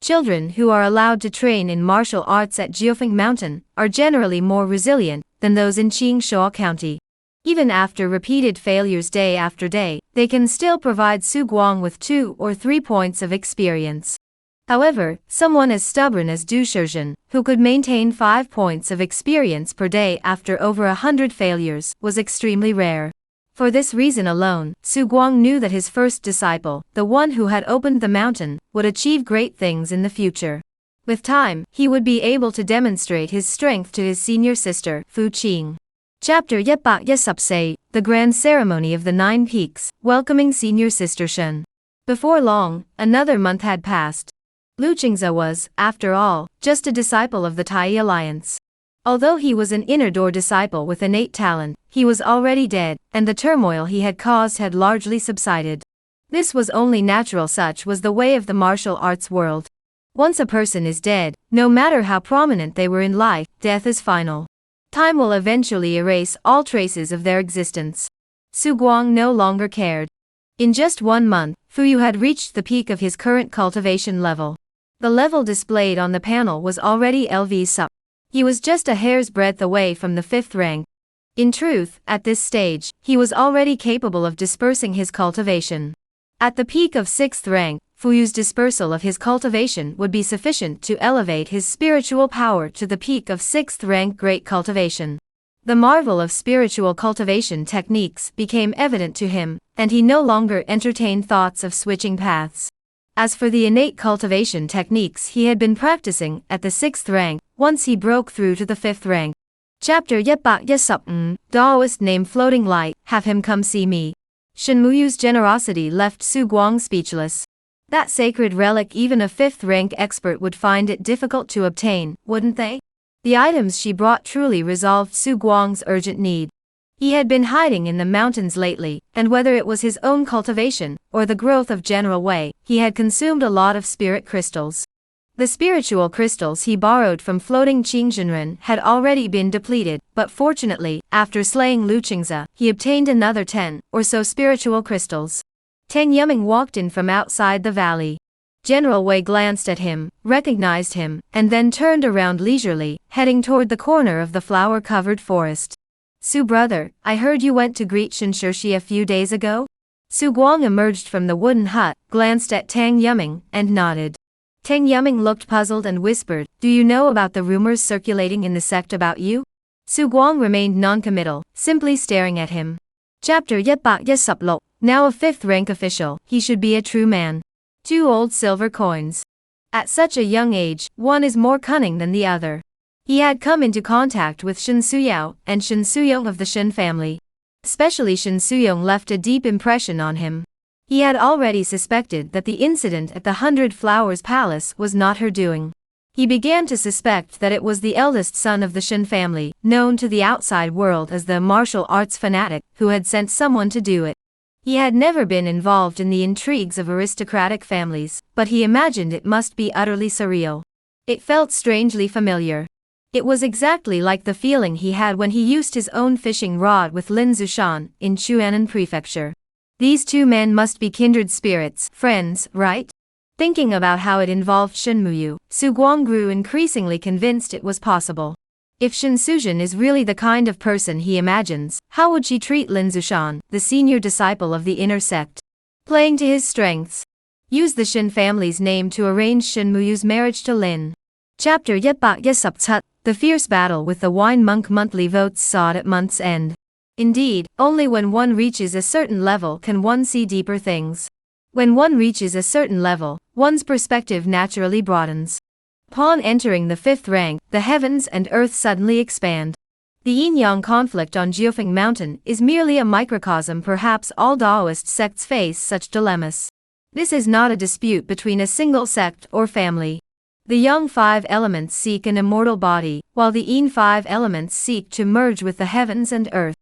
Children who are allowed to train in martial arts at Jiufeng Mountain are generally more resilient than those in Qingshuo County. Even after repeated failures day after day, they can still provide Su Guang with 2 or 3 points of experience. However, someone as stubborn as Du Shizhen, who could maintain 5 points of experience per day after over 100 failures, was extremely rare. For this reason alone, Su Guang knew that his first disciple, the one who had opened the mountain, would achieve great things in the future. With time, he would be able to demonstrate his strength to his senior sister, Fu Qing. Chapter 114, The Grand Ceremony of the Nine Peaks, Welcoming Senior Sister Shen. Before long, another month had passed. Lu Qingze was, after all, just a disciple of the Tai Alliance. Although he was an inner-door disciple with innate talent, he was already dead, and the turmoil he had caused had largely subsided. This was only natural, such was the way of the martial arts world. Once a person is dead, no matter how prominent they were in life, death is final. Time will eventually erase all traces of their existence. Su Guang no longer cared. In just 1 month, Fu Yu had reached the peak of his current cultivation level. The level displayed on the panel was already LV sup. He was just a hair's breadth away from the 5th rank. In truth, at this stage, he was already capable of dispersing his cultivation. At the peak of 6th rank, Fu Yu's dispersal of his cultivation would be sufficient to elevate his spiritual power to the peak of 6th rank Great Cultivation. The marvel of spiritual cultivation techniques became evident to him, and he no longer entertained thoughts of switching paths. As for the innate cultivation techniques he had been practicing at the 6th rank, once he broke through to the 5th rank. Chapter 115, Daoist name Floating Light, Have Him Come See Me. Shen Muyu's generosity left Su Guang speechless. That sacred relic even a 5th rank expert would find it difficult to obtain, wouldn't they? The items she brought truly resolved Su Guang's urgent need. He had been hiding in the mountains lately, and whether it was his own cultivation, or the growth of General Wei, he had consumed a lot of spirit crystals. The spiritual crystals he borrowed from floating Qingzhenren had already been depleted, but fortunately, after slaying Lu Qingze, he obtained another 10 or so spiritual crystals. Tang Yuming walked in from outside the valley. General Wei glanced at him, recognized him, and then turned around leisurely, heading toward the corner of the flower-covered forest. Su brother, I heard you went to greet Shen Shirshi a few days ago? Su Guang emerged from the wooden hut, glanced at Tang Yuming, and nodded. Tang Yuming looked puzzled and whispered, Do you know about the rumors circulating in the sect about you? Su Guang remained non-committal, simply staring at him. Chapter 116, Now a 5th rank official, he should be a true man. 2 old silver coins. At such a young age, one is more cunning than the other. He had come into contact with Shen Suyao and Shen Suyong of the Shen family. Especially Shen Suyong left a deep impression on him. He had already suspected that the incident at the 100 Flowers Palace was not her doing. He began to suspect that it was the eldest son of the Shen family, known to the outside world as the martial arts fanatic, who had sent someone to do it. He had never been involved in the intrigues of aristocratic families, but he imagined it must be utterly surreal. It felt strangely familiar. It was exactly like the feeling he had when he used his own fishing rod with Lin Zushan in Chuanan Prefecture. These two men must be kindred spirits, friends, right? Thinking about how it involved Shen Muyu, Su Guang grew increasingly convinced it was possible. If Shen Suzhen is really the kind of person he imagines, how would she treat Lin Zushan, the senior disciple of the inner sect? Playing to his strengths. Use the Shen family's name to arrange Shen Muyu's marriage to Lin. Chapter 117, The Fierce Battle with the Wine Monk. Monthly votes sought at month's end. Indeed, only when one reaches a certain level can one see deeper things. When one reaches a certain level, one's perspective naturally broadens. Upon entering the 5th rank, the heavens and earth suddenly expand. The yin-yang conflict on Jiufeng Mountain is merely a microcosm. Perhaps all Daoist sects face such dilemmas. This is not a dispute between a single sect or family. The Yang 5 elements seek an immortal body, while the Yin 5 elements seek to merge with the heavens and earth.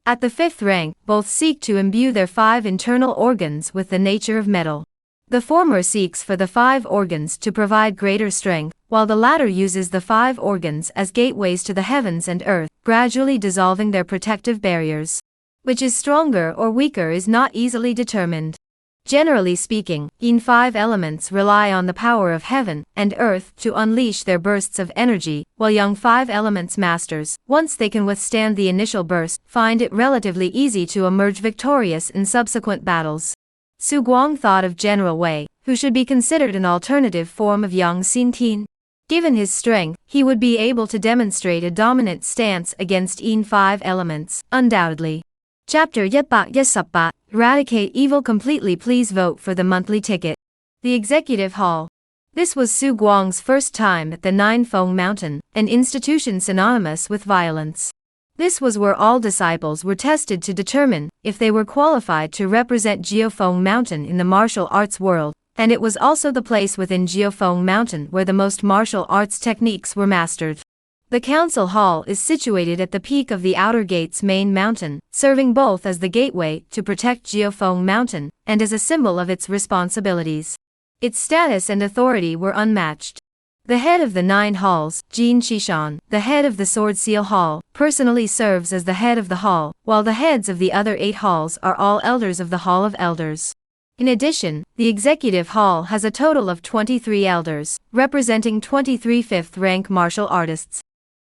At the 5th rank, both seek to imbue their 5 internal organs with the nature of metal. The former seeks for the 5 organs to provide greater strength, while the latter uses the 5 organs as gateways to the heavens and earth, gradually dissolving their protective barriers. Which is stronger or weaker is not easily determined. Generally speaking, Yin 5 elements rely on the power of heaven and earth to unleash their bursts of energy, while Yang 5 elements masters, once they can withstand the initial burst, find it relatively easy to emerge victorious in subsequent battles. Su Guang thought of General Wei, who should be considered an alternative form of Yang Xintian. Given his strength, he would be able to demonstrate a dominant stance against Yin 5 elements, undoubtedly. Chapter 118, Eradicate Evil Completely. Please vote for the monthly ticket. The Executive Hall. This was Su Guang's first time at the Ninefeng Mountain, an institution synonymous with violence. This was where all disciples were tested to determine if they were qualified to represent Jiufeng Mountain in the martial arts world, and it was also the place within Jiufeng Mountain where the most martial arts techniques were mastered. The council hall is situated at the peak of the Outer Gate's main mountain, serving both as the gateway to protect Jiufeng Mountain and as a symbol of its responsibilities. Its status and authority were unmatched. The head of the 9 halls, Jin Qishan, the head of the Sword Seal Hall, personally serves as the head of the hall, while the heads of the other 8 halls are all elders of the Hall of Elders. In addition, the Executive Hall has a total of 23 elders, representing 23 5th-rank martial artists.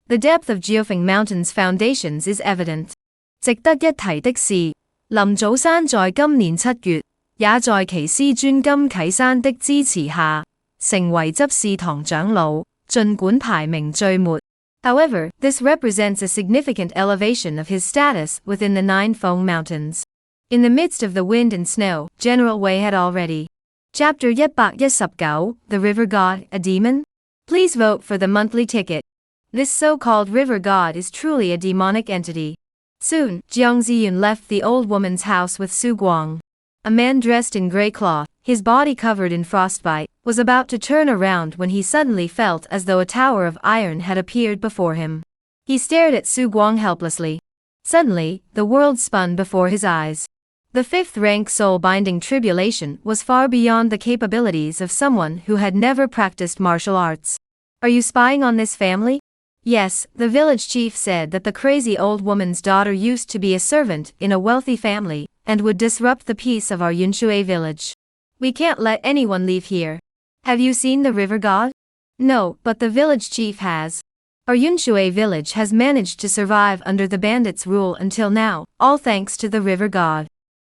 The depth of Jiufeng Mountain's foundations is evident. 值得一提的是，林祖山在今年7月，也在其師尊金啟山的支持下，成為執事堂長老，儘管排名最末。However, this represents a significant elevation of his status within the Ninefeng Mountains. In the midst of the wind and snow, General Wei had already. Chapter 119, The River God, a Demon? Please vote for the monthly ticket. This so-called river god is truly a demonic entity. Soon, Jiang Ziyun left the old woman's house with Su Guang. A man dressed in gray cloth, his body covered in frostbite, was about to turn around when he suddenly felt as though a tower of iron had appeared before him. He stared at Su Guang helplessly. Suddenly, the world spun before his eyes. The 5th-rank soul-binding tribulation was far beyond the capabilities of someone who had never practiced martial arts. Are you spying on this family? Yes, the village chief said that the crazy old woman's daughter used to be a servant in a wealthy family, and would disrupt the peace of our Yunshui village. We can't let anyone leave here. Have you seen the river god? No, but the village chief has. Our Yunshui village has managed to survive under the bandits' rule until now, all thanks to the river god.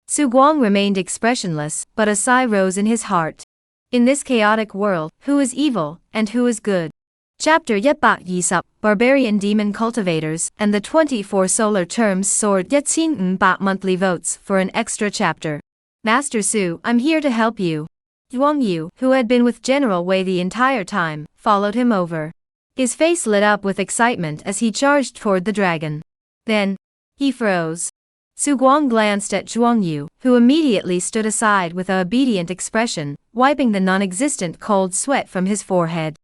Su Guang remained expressionless, but a sigh rose in his heart. In this chaotic world, who is evil, and who is good? Chapter 120, Barbarian Demon Cultivators, and the 24 Solar Terms Sword 1500 monthly votes for an extra chapter. Master Su, I'm here to help you. Zhuang Yu, who had been with General Wei the entire time, followed him over. His face lit up with excitement as he charged toward the dragon. Then, he froze. Su Guang glanced at Zhuang Yu, who immediately stood aside with a obedient expression, wiping the non-existent cold sweat from his forehead.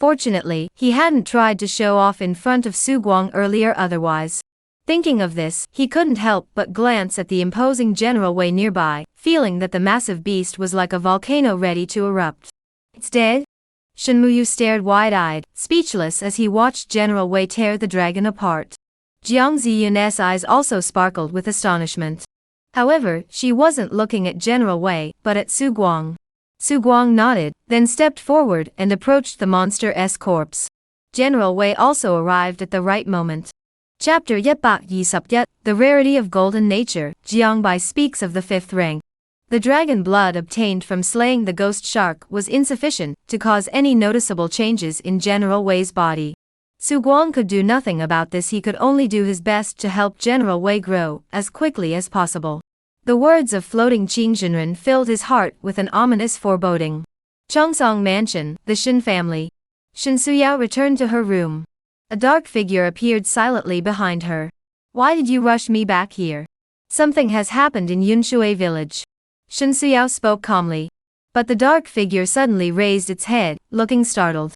Fortunately, he hadn't tried to show off in front of Su Guang earlier otherwise. Thinking of this, he couldn't help but glance at the imposing General Wei nearby, feeling that the massive beast was like a volcano ready to erupt. It's dead? Shen Muyu stared wide-eyed, speechless as he watched General Wei tear the dragon apart. Jiang Ziyun's eyes also sparkled with astonishment. However, she wasn't looking at General Wei, but at Su Guang. Su Guang nodded, then stepped forward and approached the monster's corpse. General Wei also arrived at the right moment. Chapter Yetbak Yi Sup Yet, The Rarity of Golden Nature, Jiang Bai speaks of the 5th rank. The dragon blood obtained from slaying the ghost shark was insufficient to cause any noticeable changes in General Wei's body. Su Guang could do nothing about this, he could only do his best to help General Wei grow as quickly as possible. The words of floating Qing Jinren filled his heart with an ominous foreboding. Chongsong Mansion, the Shen family. Shen Suyao returned to her room. A dark figure appeared silently behind her. Why did you rush me back here? Something has happened in Yunshui village. Shen Suyao spoke calmly. But the dark figure suddenly raised its head, looking startled.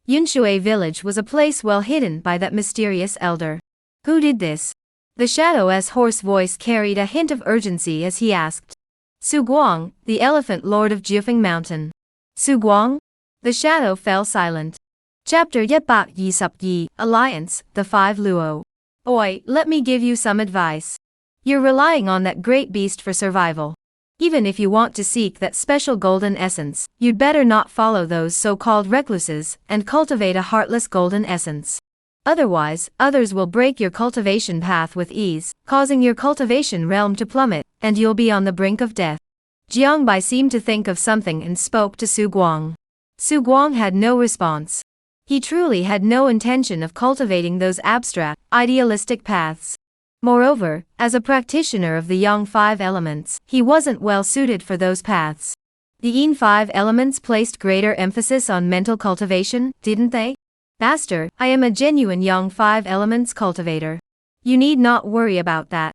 Yunshui village was a place well hidden by that mysterious elder. Who did this? The shadow's hoarse voice carried a hint of urgency as he asked. Su Guang, the elephant lord of Jiufeng Mountain. Su Guang? The shadow fell silent. Chapter Yetbak Yi Sup Yi, Alliance, the 5 Luo. Oi, let me give you some advice. You're relying on that great beast for survival. Even if you want to seek that special golden essence, you'd better not follow those so-called recluses and cultivate a heartless golden essence. Otherwise, others will break your cultivation path with ease, causing your cultivation realm to plummet, and you'll be on the brink of death. Jiang Bai seemed to think of something and spoke to Su Guang. Su Guang had no response. He truly had no intention of cultivating those abstract, idealistic paths. Moreover, as a practitioner of the Yang 5 elements, he wasn't well suited for those paths. The Yin 5 elements placed greater emphasis on mental cultivation, didn't they? Master, I am a genuine Yang 5 elements cultivator. You need not worry about that.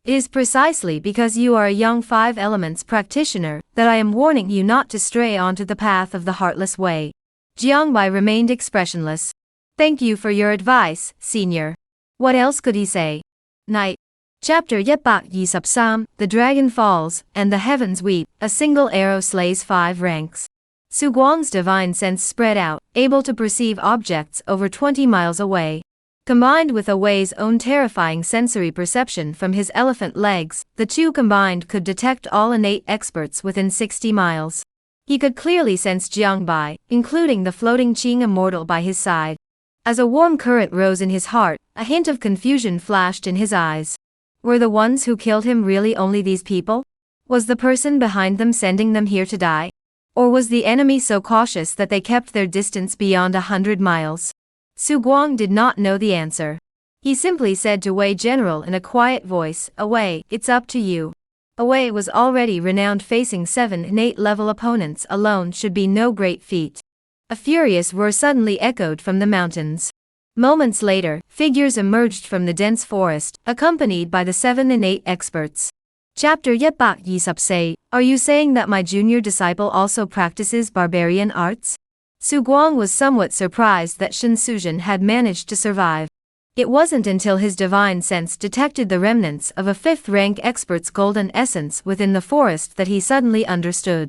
It is precisely because you are a Yang 5 elements practitioner that I am warning you not to stray onto the path of the heartless way. Jiang Bai remained expressionless. Thank you for your advice, senior. What else could he say? Night. Chapter Yetbak Yi Sup Sam, The Dragon Falls, and the Heavens Weep, a single arrow slays 5 ranks. Su Guang's divine sense spread out, able to perceive objects over 20 miles away. Combined with Wei's own terrifying sensory perception from his elephant legs, the two combined could detect all innate experts within 60 miles. He could clearly sense Jiang Bai, including the floating Qing immortal by his side. As a warm current rose in his heart, a hint of confusion flashed in his eyes. Were the ones who killed him really only these people? Was the person behind them sending them here to die? Or was the enemy so cautious that they kept their distance beyond 100 miles? Su Guang did not know the answer. He simply said to Wei General in a quiet voice, Wei, it's up to you. Wei was already renowned, facing 7 and 8 level opponents alone should be no great feat. A furious roar suddenly echoed from the mountains. Moments later, figures emerged from the dense forest, accompanied by the 7 and 8 experts. Chapter Yetbak Yi Sup Say, are you saying that my junior disciple also practices barbarian arts? Su Guang was somewhat surprised that Shen Suzhen had managed to survive. It wasn't until his divine sense detected the remnants of a 5th rank expert's golden essence within the forest that he suddenly understood.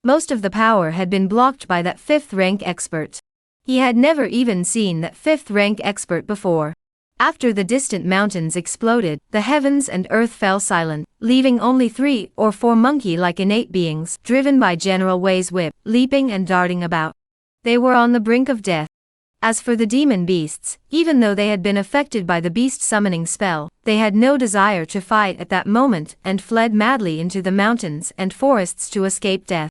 Most of the power had been blocked by that 5th rank expert. He had never even seen that 5th rank expert before. After the distant mountains exploded, the heavens and earth fell silent, leaving only 3 or 4 monkey-like innate beings, driven by General Wei's whip, leaping and darting about. They were on the brink of death. As for the demon beasts, even though they had been affected by the beast summoning spell, they had no desire to fight at that moment and fled madly into the mountains and forests to escape death.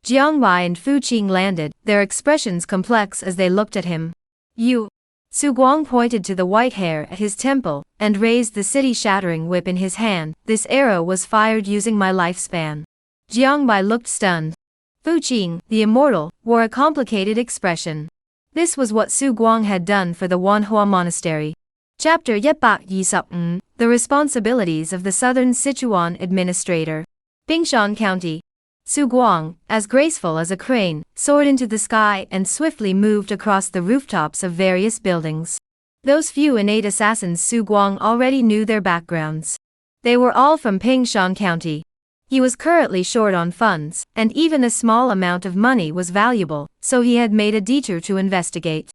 Jiang Bai and Fu Qing landed, their expressions complex as they looked at him. You. Su Guang pointed to the white hair at his temple, and raised the city-shattering whip in his hand. This arrow was fired using my lifespan. Jiang Bai looked stunned. Fu Qing, the immortal, wore a complicated expression. This was what Su Guang had done for the Wanhua Monastery. Chapter Yetbak Yi Sup The responsibilities of the Southern Sichuan administrator. Bingshan County. Su Guang, as graceful as a crane, soared into the sky and swiftly moved across the rooftops of various buildings. Those few innate assassins Su Guang already knew their backgrounds. They were all from Bingshan County. He was currently short on funds, and even a small amount of money was valuable, so he had made a detour to investigate.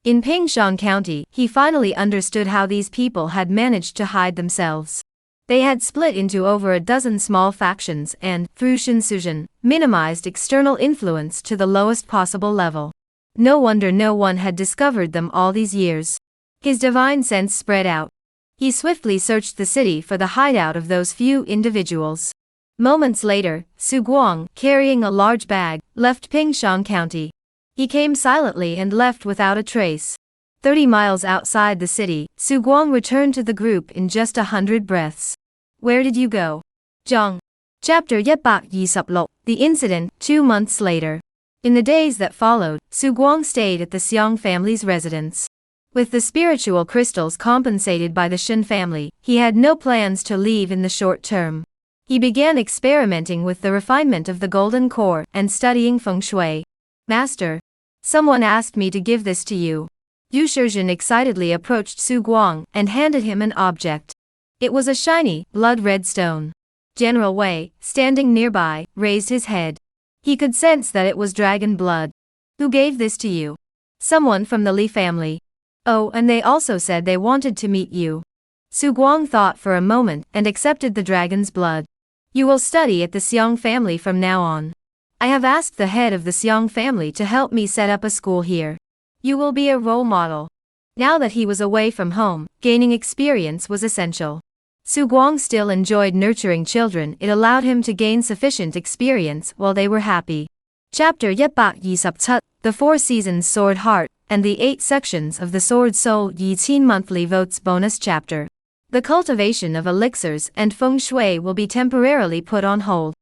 In Bingshan County, he finally understood how these people had managed to hide themselves. They had split into over a dozen small factions and, through Shinsuzhen, minimized external influence to the lowest possible level. No wonder no one had discovered them all these years. His divine sense spread out. He swiftly searched the city for the hideout of those few individuals. Moments later, Su Guang, carrying a large bag, left Bingshan County. He came silently and left without a trace. 30 miles outside the city, Su Guang returned to the group in just 100 breaths. Where did you go? Zhang. Chapter 126. The incident, 2 months later. In the days that followed, Su Guang stayed at the Xiang family's residence. With the spiritual crystals compensated by the Shen family, he had no plans to leave in the short term. He began experimenting with the refinement of the golden core and studying feng shui. Master, someone asked me to give this to you. Yu Shizhen excitedly approached Su Guang and handed him an object. It was a shiny, blood-red stone. General Wei, standing nearby, raised his head. He could sense that it was dragon blood. Who gave this to you? Someone from the Li family. Oh, and they also said they wanted to meet you. Su Guang thought for a moment and accepted the dragon's blood. You will study at the Xiang family from now on. I have asked the head of the Xiang family to help me set up a school here. You will be a role model. Now that he was away from home, gaining experience was essential. Su Guang still enjoyed nurturing children. It allowed him to gain sufficient experience while they were happy. Chapter 127. The 4 Seasons Sword Heart, and the 8 Sections of the Sword Soul Yi Qin Monthly Votes Bonus Chapter. The cultivation of elixirs and feng shui will be temporarily put on hold.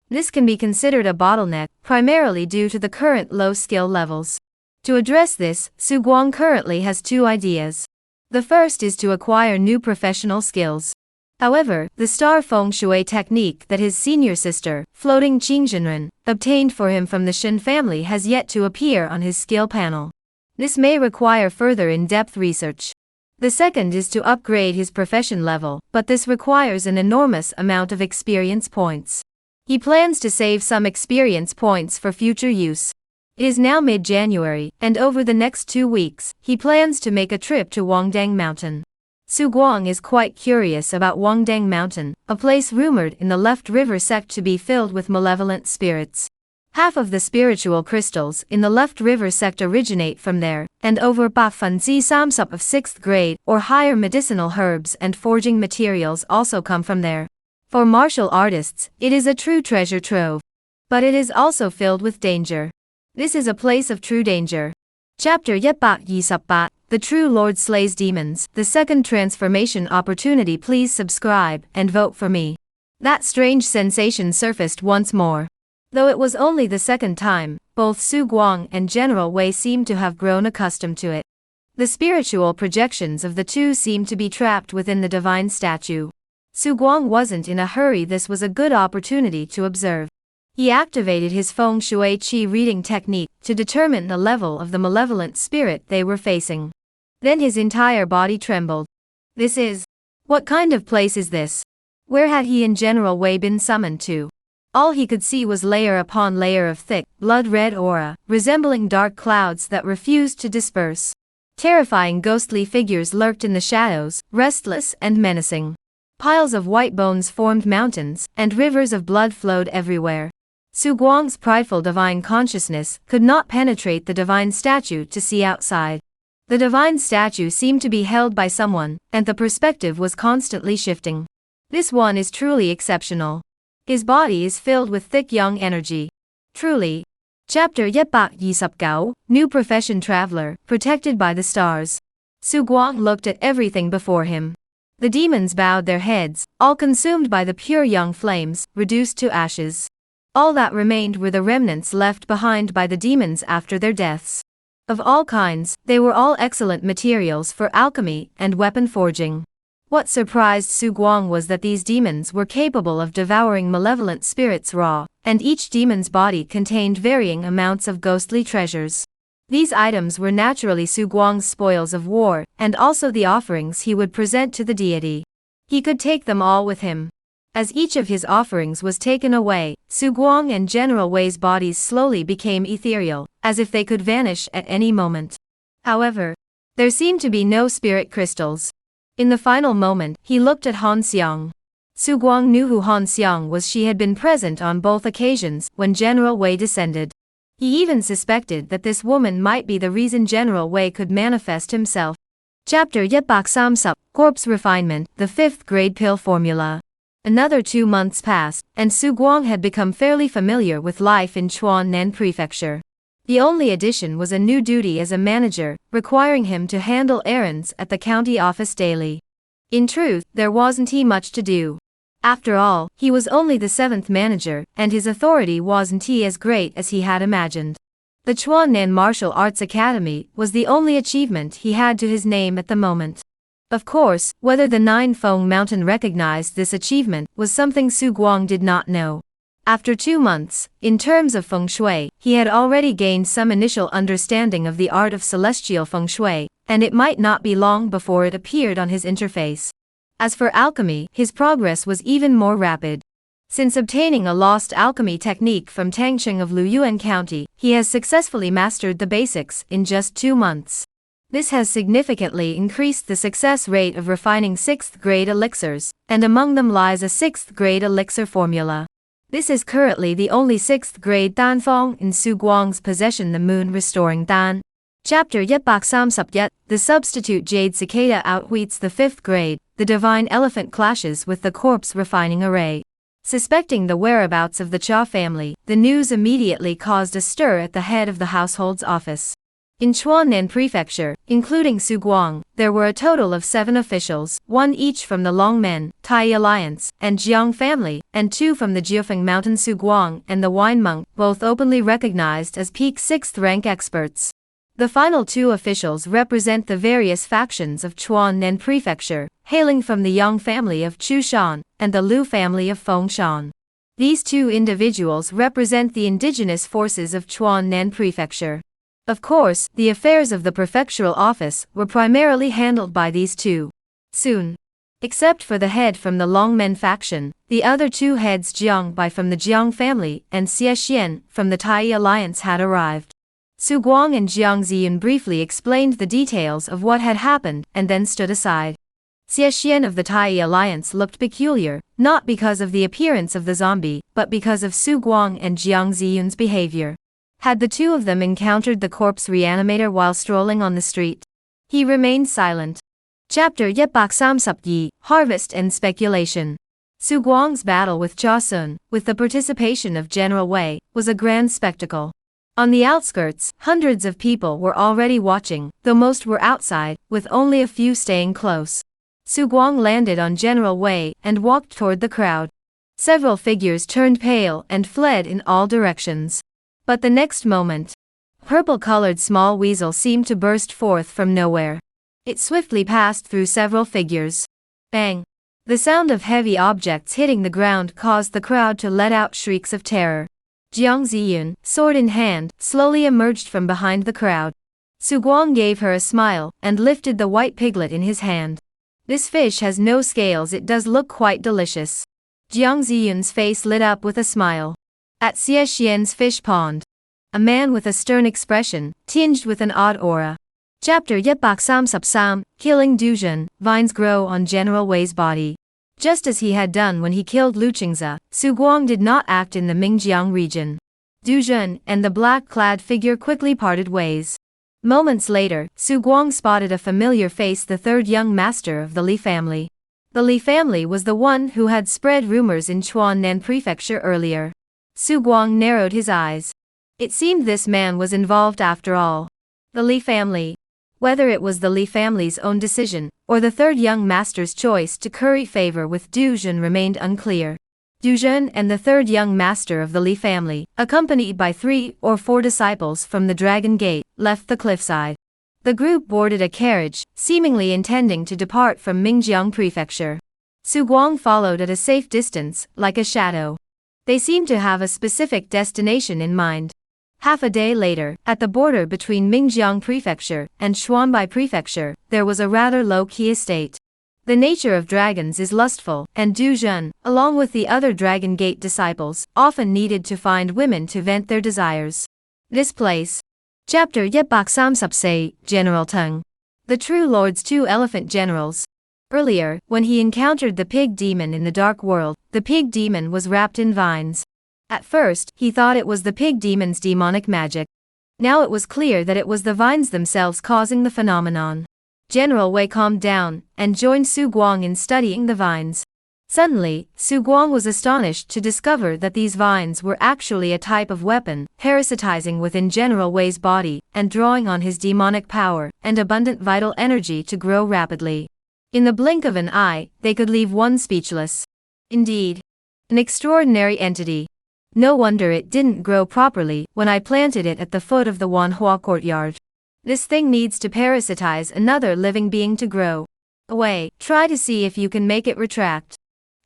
This can be considered a bottleneck, primarily due to the current low skill levels. To address this, Su Guang currently has 2 ideas. The first is to acquire new professional skills. However, the star feng shui technique that his senior sister, Floating Qingzhenren, obtained for him from the Shen family has yet to appear on his skill panel. This may require further in-depth research. The second is to upgrade his profession level, but this requires an enormous amount of experience points. He plans to save some experience points for future use. It is now mid-January, and over the next 2 weeks, he plans to make a trip to Wangdang Mountain. Su Guang is quite curious about Wangdang Mountain, a place rumored in the Left River Sect to be filled with malevolent spirits. Half of the spiritual crystals in the Left River Sect originate from there, and over Bafanzi Samsup of 6th grade or higher medicinal herbs and forging materials also come from there. For martial artists, it is a true treasure trove. But it is also filled with danger. This is a place of true danger. Chapter 128. The True Lord Slays Demons. The second transformation opportunity. Please subscribe and vote for me. That strange sensation surfaced once more. Though it was only the second time, both Su Guang and General Wei seemed to have grown accustomed to it. The spiritual projections of the two seemed to be trapped within the divine statue. Su Guang wasn't in a hurry. This was a good opportunity to observe. He activated his feng shui qi reading technique to determine the level of the malevolent spirit they were facing. Then his entire body trembled. This is... What kind of place is this? Where had he and General Wei been summoned to? All he could see was layer upon layer of thick, blood-red aura, resembling dark clouds that refused to disperse. Terrifying ghostly figures lurked in the shadows, restless and menacing. Piles of white bones formed mountains, and rivers of blood flowed everywhere. Su Guang's prideful divine consciousness could not penetrate the divine statue to see outside. The divine statue seemed to be held by someone, and the perspective was constantly shifting. This one is truly exceptional. His body is filled with thick young energy. Truly. Chapter 129. New Profession Traveler, Protected by the Stars. Su Guang looked at everything before him. The demons bowed their heads, all consumed by the pure young flames, reduced to ashes. All that remained were the remnants left behind by the demons after their deaths. Of all kinds, they were all excellent materials for alchemy and weapon forging. What surprised Su Guang was that these demons were capable of devouring malevolent spirits raw, and each demon's body contained varying amounts of ghostly treasures. These items were naturally Su Guang's spoils of war, and also the offerings he would present to the deity. He could take them all with him. As each of his offerings was taken away, Su Guang and General Wei's bodies slowly became ethereal, as if they could vanish at any moment. However, there seemed to be no spirit crystals. In the final moment, he looked at Han Xiang. Su Guang knew who Han Xiang was. She had been present on both occasions when General Wei descended. He even suspected that this woman might be the reason General Wei could manifest himself. Chapter Yep Bak Sam Sup, Corpse Refinement, the 5th grade pill formula. Another 2 months passed, and Su Guang had become fairly familiar with life in Chuan-Nan Prefecture. The only addition was a new duty as a manager, requiring him to handle errands at the county office daily. In truth, there wasn't much to do. After all, he was only the 7th manager, and his authority wasn't as great as he had imagined. The Chuan-Nan Martial Arts Academy was the only achievement he had to his name at the moment. Of course, whether the Nine Feng Mountain recognized this achievement was something Su Guang did not know. After 2 months, in terms of feng shui, he had already gained some initial understanding of the art of celestial feng shui, and it might not be long before it appeared on his interface. As for alchemy, his progress was even more rapid. Since obtaining a lost alchemy technique from Tangcheng of Luyuan County, he has successfully mastered the basics in just 2 months. This has significantly increased the success rate of refining 6th grade elixirs, and among them lies a 6th grade elixir formula. This is currently the only 6th grade Danfeng in Su Guang's possession, the Moon Restoring Dan. Chapter Yet Bak Sam Sup Yet, the substitute Jade Cicada outwits the 5th grade, the Divine Elephant clashes with the Corpse Refining Array. Suspecting the whereabouts of the Cha family, the news immediately caused a stir at the head of the household's office. In Chuan-Nan Prefecture, including Su Guang, there were a total of 7 officials, 1 each from the Longmen, Tai Alliance, and Jiang family, and 2 from the Jiufeng Mountain. Su Guang and the Wine Monk, both openly recognized as peak 6th rank experts. The final 2 officials represent the various factions of Chuan-Nan Prefecture, hailing from the Yang family of Chu Shan, and the Lu family of Feng Shan. These 2 individuals represent the indigenous forces of Chuan-Nan Prefecture. Of course, the affairs of the prefectural office were primarily handled by these 2. Soon, except for the head from the Longmen faction, the other 2 heads, Jiang Bai from the Jiang family and Xie Xian from the Tai Alliance, had arrived. Su Guang and Jiang Ziyun briefly explained the details of what had happened and then stood aside. Xie Xian of the Tai Alliance looked peculiar, not because of the appearance of the zombie, but because of Su Guang and Jiang Ziyun's behavior. Had the 2 of them encountered the corpse reanimator while strolling on the street? He remained silent. Chapter Yet Bak Sam Sup Yi, Harvest and Speculation. Su Guang's battle with Cha Sun, with the participation of General Wei, was a grand spectacle. On the outskirts, hundreds of people were already watching, though most were outside, with only a few staying close. Su Guang landed on General Wei and walked toward the crowd. Several figures turned pale and fled in all directions. But the next moment, a purple-colored small weasel seemed to burst forth from nowhere. It swiftly passed through several figures. Bang! The sound of heavy objects hitting the ground caused the crowd to let out shrieks of terror. Jiang Ziyun, sword in hand, slowly emerged from behind the crowd. Su Guang gave her a smile and lifted the white piglet in his hand. This fish has no scales. It does look quite delicious. Jiang Ziyun's face lit up with a smile. At Xie Xian's fish pond, a man with a stern expression, tinged with an odd aura. Chapter Yet Bak Sam Sup Sam, Killing Duzhen, vines grow on General Wei's body. Just as he had done when he killed Lu Qingze, Su Guang did not act in the Mingjiang region. Duzhen and the black-clad figure quickly parted ways. Moments later, Su Guang spotted a familiar face, the 3rd young master of the Li family. The Li family was the one who had spread rumors in Chuan-Nan Prefecture earlier. Su Guang narrowed his eyes. It seemed this man was involved after all. The Li family. Whether it was the Li family's own decision, or the 3rd young master's choice to curry favor with Du Zhen remained unclear. Du Zhen and the 3rd young master of the Li family, accompanied by 3 or 4 disciples from the Dragon Gate, left the cliffside. The group boarded a carriage, seemingly intending to depart from Mingjiang Prefecture. Su Guang followed at a safe distance, like a shadow. They seemed to have a specific destination in mind. Half a day later, at the border between Mingjiang Prefecture and Xuanbai Prefecture, there was a rather low-key estate. The nature of dragons is lustful, and Du Zhen, along with the other Dragon Gate disciples, often needed to find women to vent their desires. This place. Chapter 134, General Teng. The True Lord's two elephant generals. Earlier, when he encountered the pig demon in the dark world, the pig demon was wrapped in vines. At first, he thought it was the pig demon's demonic magic. Now it was clear that it was the vines themselves causing the phenomenon. General Wei calmed down, and joined Su Guang in studying the vines. Suddenly, Su Guang was astonished to discover that these vines were actually a type of weapon, parasitizing within General Wei's body, and drawing on his demonic power and abundant vital energy to grow rapidly. In the blink of an eye, they could leave one speechless. Indeed. An extraordinary entity. No wonder it didn't grow properly when I planted it at the foot of the manhwa courtyard. This thing needs to parasitize another living being to grow. Away, try to see if you can make it retract.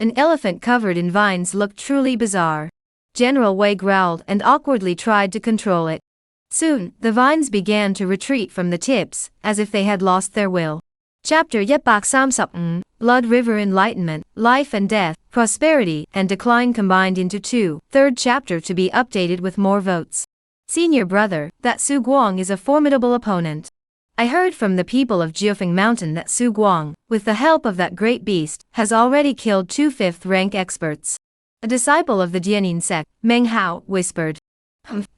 An elephant covered in vines looked truly bizarre. General Wei growled and awkwardly tried to control it. Soon, the vines began to retreat from the tips, as if they had lost their will. Chapter 135, Blood River Enlightenment, Life and Death, Prosperity and Decline combined into two, third chapter to be updated with more votes. Senior brother, that Su Guang is a formidable opponent. I heard from the people of Jiufeng Mountain that Su Guang, with the help of that great beast, has already killed 2 5th-rank experts. A disciple of the Dianin Sect, Meng Hao, whispered.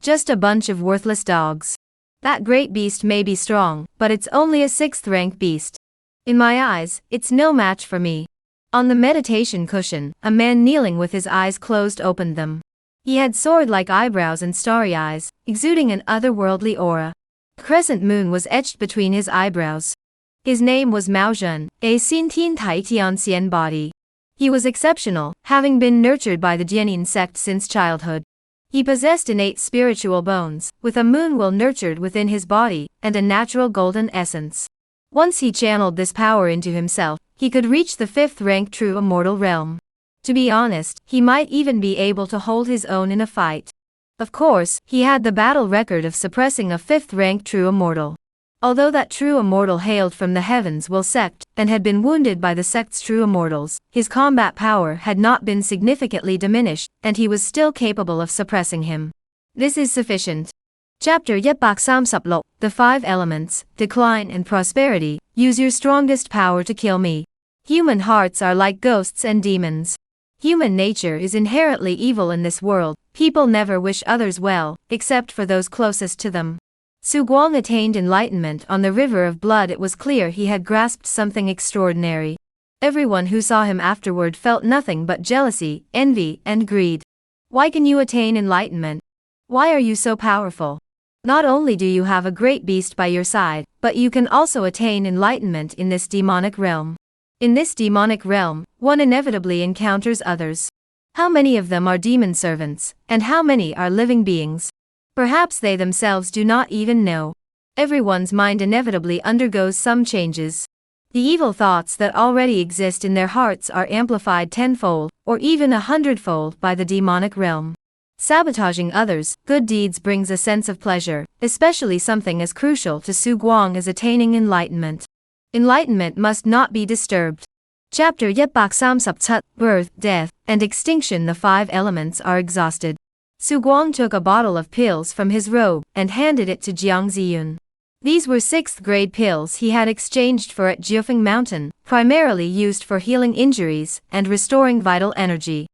Just a bunch of worthless dogs. That great beast may be strong, but it's only a 6th-rank beast. In my eyes, it's no match for me. On the meditation cushion, a man kneeling with his eyes closed opened them. He had sword-like eyebrows and starry eyes, exuding an otherworldly aura. A crescent moon was etched between his eyebrows. His name was Mao Zhen, a Xintian Tai Tianxian body. He was exceptional, having been nurtured by the Jianin sect since childhood. He possessed innate spiritual bones, with a moon will nurtured within his body, and a natural golden essence. Once he channeled this power into himself, he could reach the 5th-rank true immortal realm. To be honest, he might even be able to hold his own in a fight. Of course, he had the battle record of suppressing a 5th-rank true immortal. Although that true immortal hailed from the Heavens Will Sect, and had been wounded by the Sect's true immortals, his combat power had not been significantly diminished, and he was still capable of suppressing him. This is sufficient. Chapter 136, The 5 Elements, Decline and Prosperity, Use your strongest power to kill me. Human hearts are like ghosts and demons. Human nature is inherently evil in this world, people never wish others well, except for those closest to them. Su Guang attained enlightenment on the river of blood. It was clear he had grasped something extraordinary. Everyone who saw him afterward felt nothing but jealousy, envy, and greed. Why can you attain enlightenment? Why are you so powerful? Not only do you have a great beast by your side, but you can also attain enlightenment in this demonic realm. In this demonic realm, one inevitably encounters others. How many of them are demon servants, and how many are living beings? Perhaps they themselves do not even know. Everyone's mind inevitably undergoes some changes. The evil thoughts that already exist in their hearts are amplified tenfold, or even 100-fold by the demonic realm. Sabotaging others' good deeds brings a sense of pleasure, especially something as crucial to Su Guang as attaining enlightenment. Enlightenment must not be disturbed. Chapter 137, Birth, Death, and Extinction. The 5 elements are exhausted. Su Guang took a bottle of pills from his robe and handed it to Jiang Ziyun. These were 6th-grade pills he had exchanged for at Jiufeng Mountain, primarily used for healing injuries and restoring vital energy.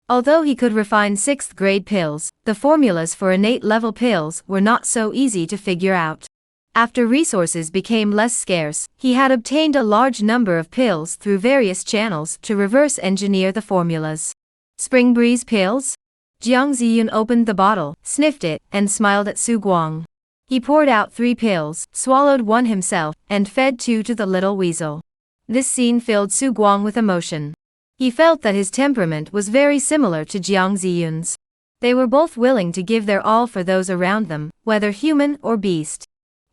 Although he could refine 6th-grade pills, the formulas for innate-level pills were not so easy to figure out. After resources became less scarce, he had obtained a large number of pills through various channels to reverse engineer the formulas. Spring Breeze pills? Jiang Ziyun opened the bottle, sniffed it, and smiled at Su Guang. He poured out 3 pills, swallowed 1 himself, and fed 2 to the little weasel. This scene filled Su Guang with emotion. He felt that his temperament was very similar to Jiang Ziyun's. They were both willing to give their all for those around them, whether human or beast.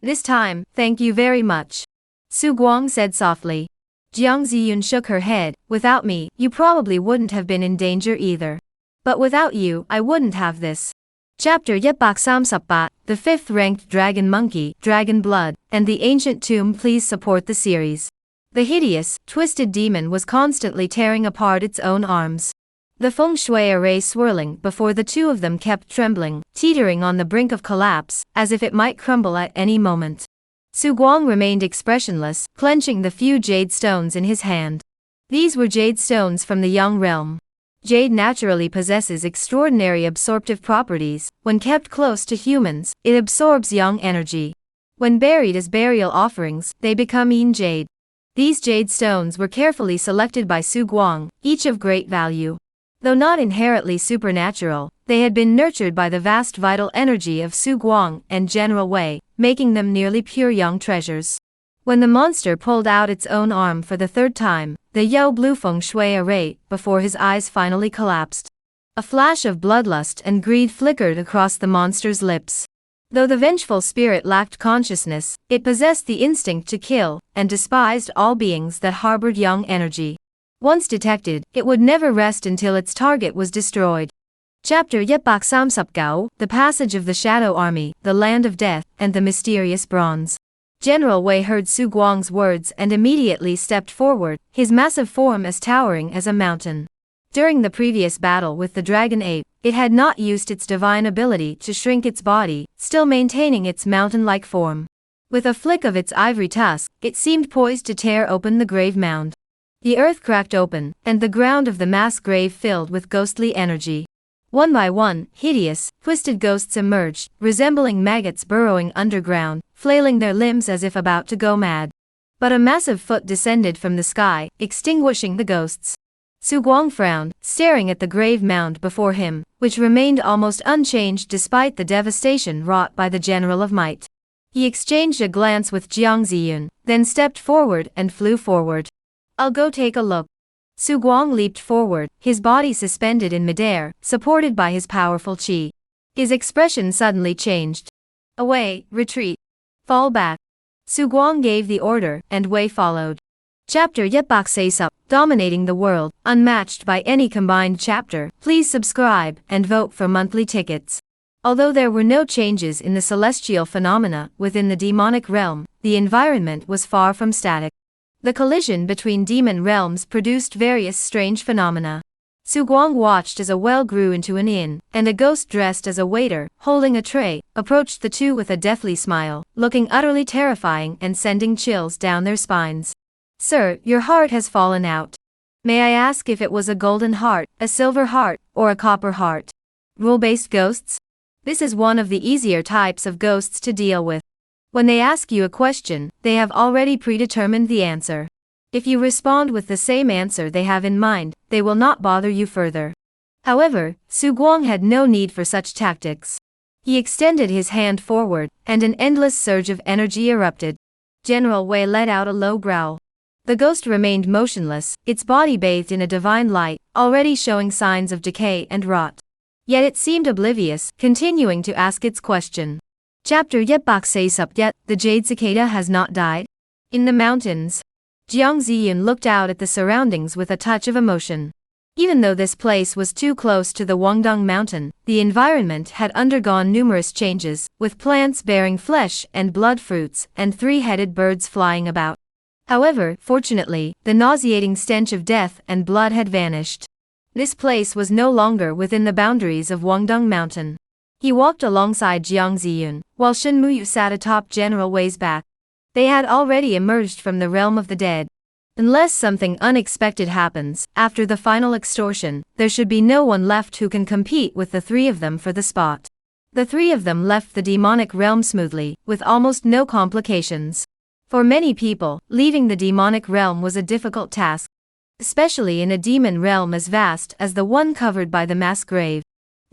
This time, thank you very much. Su Guang said softly. Jiang Ziyun shook her head. Without me, you probably wouldn't have been in danger either. But without you, I wouldn't have this. Chapter Yetbak Samsapbat, the 5th ranked Dragon Monkey, Dragon Blood, and the Ancient Tomb. Please support the series. The hideous, twisted demon was constantly tearing apart its own arms. The feng shui array swirling before the two of them kept trembling, teetering on the brink of collapse, as if it might crumble at any moment. Su Guang remained expressionless, clenching the few jade stones in his hand. These were jade stones from the Yang realm. Jade naturally possesses extraordinary absorptive properties. When kept close to humans, it absorbs Yang energy. When buried as burial offerings, they become Yin Jade. These jade stones were carefully selected by Su Guang, each of great value. Though not inherently supernatural, they had been nurtured by the vast vital energy of Su Guang and General Wei, making them nearly pure Yang treasures. When the monster pulled out its own arm for the 3rd time, the Yao Blue Feng Shui array before his eyes finally collapsed. A flash of bloodlust and greed flickered across the monster's lips. Though the vengeful spirit lacked consciousness, it possessed the instinct to kill, and despised all beings that harbored Yang energy. Once detected, it would never rest until its target was destroyed. Chapter Yetbak Samsapgao, the Passage of the Shadow Army, the Land of Death, and the Mysterious Bronze. General Wei heard Su Guang's words and immediately stepped forward, his massive form as towering as a mountain. During the previous battle with the dragon ape, it had not used its divine ability to shrink its body, still maintaining its mountain-like form. With a flick of its ivory tusk, it seemed poised to tear open the grave mound. The earth cracked open, and the ground of the mass grave filled with ghostly energy. One by one, hideous, twisted ghosts emerged, resembling maggots burrowing underground, flailing their limbs as if about to go mad. But a massive foot descended from the sky, extinguishing the ghosts. Su Guang frowned, staring at the grave mound before him, which remained almost unchanged despite the devastation wrought by the General of Might. He exchanged a glance with Jiang Ziyun, then stepped forward and flew forward. I'll go take a look. Su Guang leaped forward, his body suspended in midair, supported by his powerful qi. His expression suddenly changed. Away, retreat. Fall back. Su Guang gave the order, and Wei followed. Chapter Yetbak Seisup, dominating the world, unmatched by any combined chapter. Please subscribe, and vote for monthly tickets. Although there were no changes in the celestial phenomena within the demonic realm, the environment was far from static. The collision between demon realms produced various strange phenomena. Su Guang watched as a well grew into an inn, and a ghost dressed as a waiter, holding a tray, approached the two with a deathly smile, looking utterly terrifying and sending chills down their spines. Sir, your heart has fallen out. May I ask if it was a golden heart, a silver heart, or a copper heart? Rule-based ghosts? This is one of the easier types of ghosts to deal with. When they ask you a question, they have already predetermined the answer. If you respond with the same answer they have in mind, they will not bother you further. However, Su Guang had no need for such tactics. He extended his hand forward, and an endless surge of energy erupted. General Wei let out a low growl. The ghost remained motionless, its body bathed in a divine light, already showing signs of decay and rot. Yet it seemed oblivious, continuing to ask its question. Chapter Yetbak Seisup. Yet, the jade cicada has not died? In the mountains. Jiang Ziyun looked out at the surroundings with a touch of emotion. Even though this place was too close to the Wangdong mountain, the environment had undergone numerous changes, with plants bearing flesh and blood fruits, and three-headed birds flying about. However, fortunately, the nauseating stench of death and blood had vanished. This place was no longer within the boundaries of Wangdong mountain. He walked alongside Jiang Ziyun, while Shen Muyu sat atop General Wei's back. They had already emerged from the realm of the dead. Unless something unexpected happens, after the final extortion, there should be no one left who can compete with the three of them for the spot. The three of them left the demonic realm smoothly, with almost no complications. For many people, leaving the demonic realm was a difficult task, especially in a demon realm as vast as the one covered by the mass grave.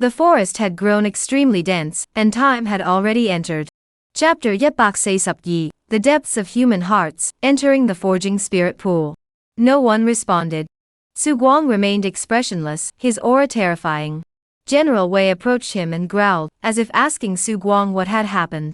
The forest had grown extremely dense, and time had already entered. Chapter Yetbak Seisup Yi, the depths of human hearts, entering the forging spirit pool. No one responded. Su Guang remained expressionless, his aura terrifying. General Wei approached him and growled, as if asking Su Guang what had happened.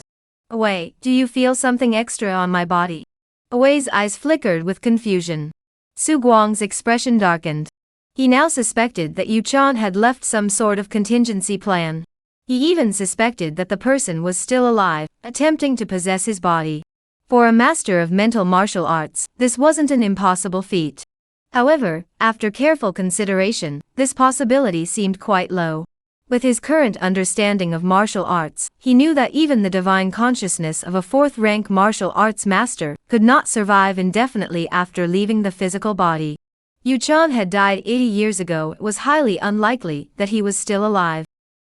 Wei, do you feel something extra on my body? Wei's eyes flickered with confusion. Su Guang's expression darkened. He now suspected that Yu Chan had left some sort of contingency plan. He even suspected that the person was still alive, attempting to possess his body. For a master of mental martial arts, this wasn't an impossible feat. However, after careful consideration, this possibility seemed quite low. With his current understanding of martial arts, he knew that even the divine consciousness of a fourth-rank martial arts master could not survive indefinitely after leaving the physical body. Yu Chan had died 80 years ago. It was highly unlikely that he was still alive.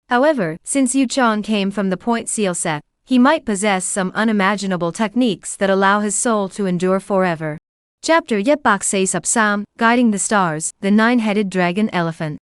However, since Yu Chan came from the Point Seal Sect, he might possess some unimaginable techniques that allow his soul to endure forever. Chapter Yepbak Se Sapsam, Guiding the Stars, the Nine-Headed Dragon Elephant.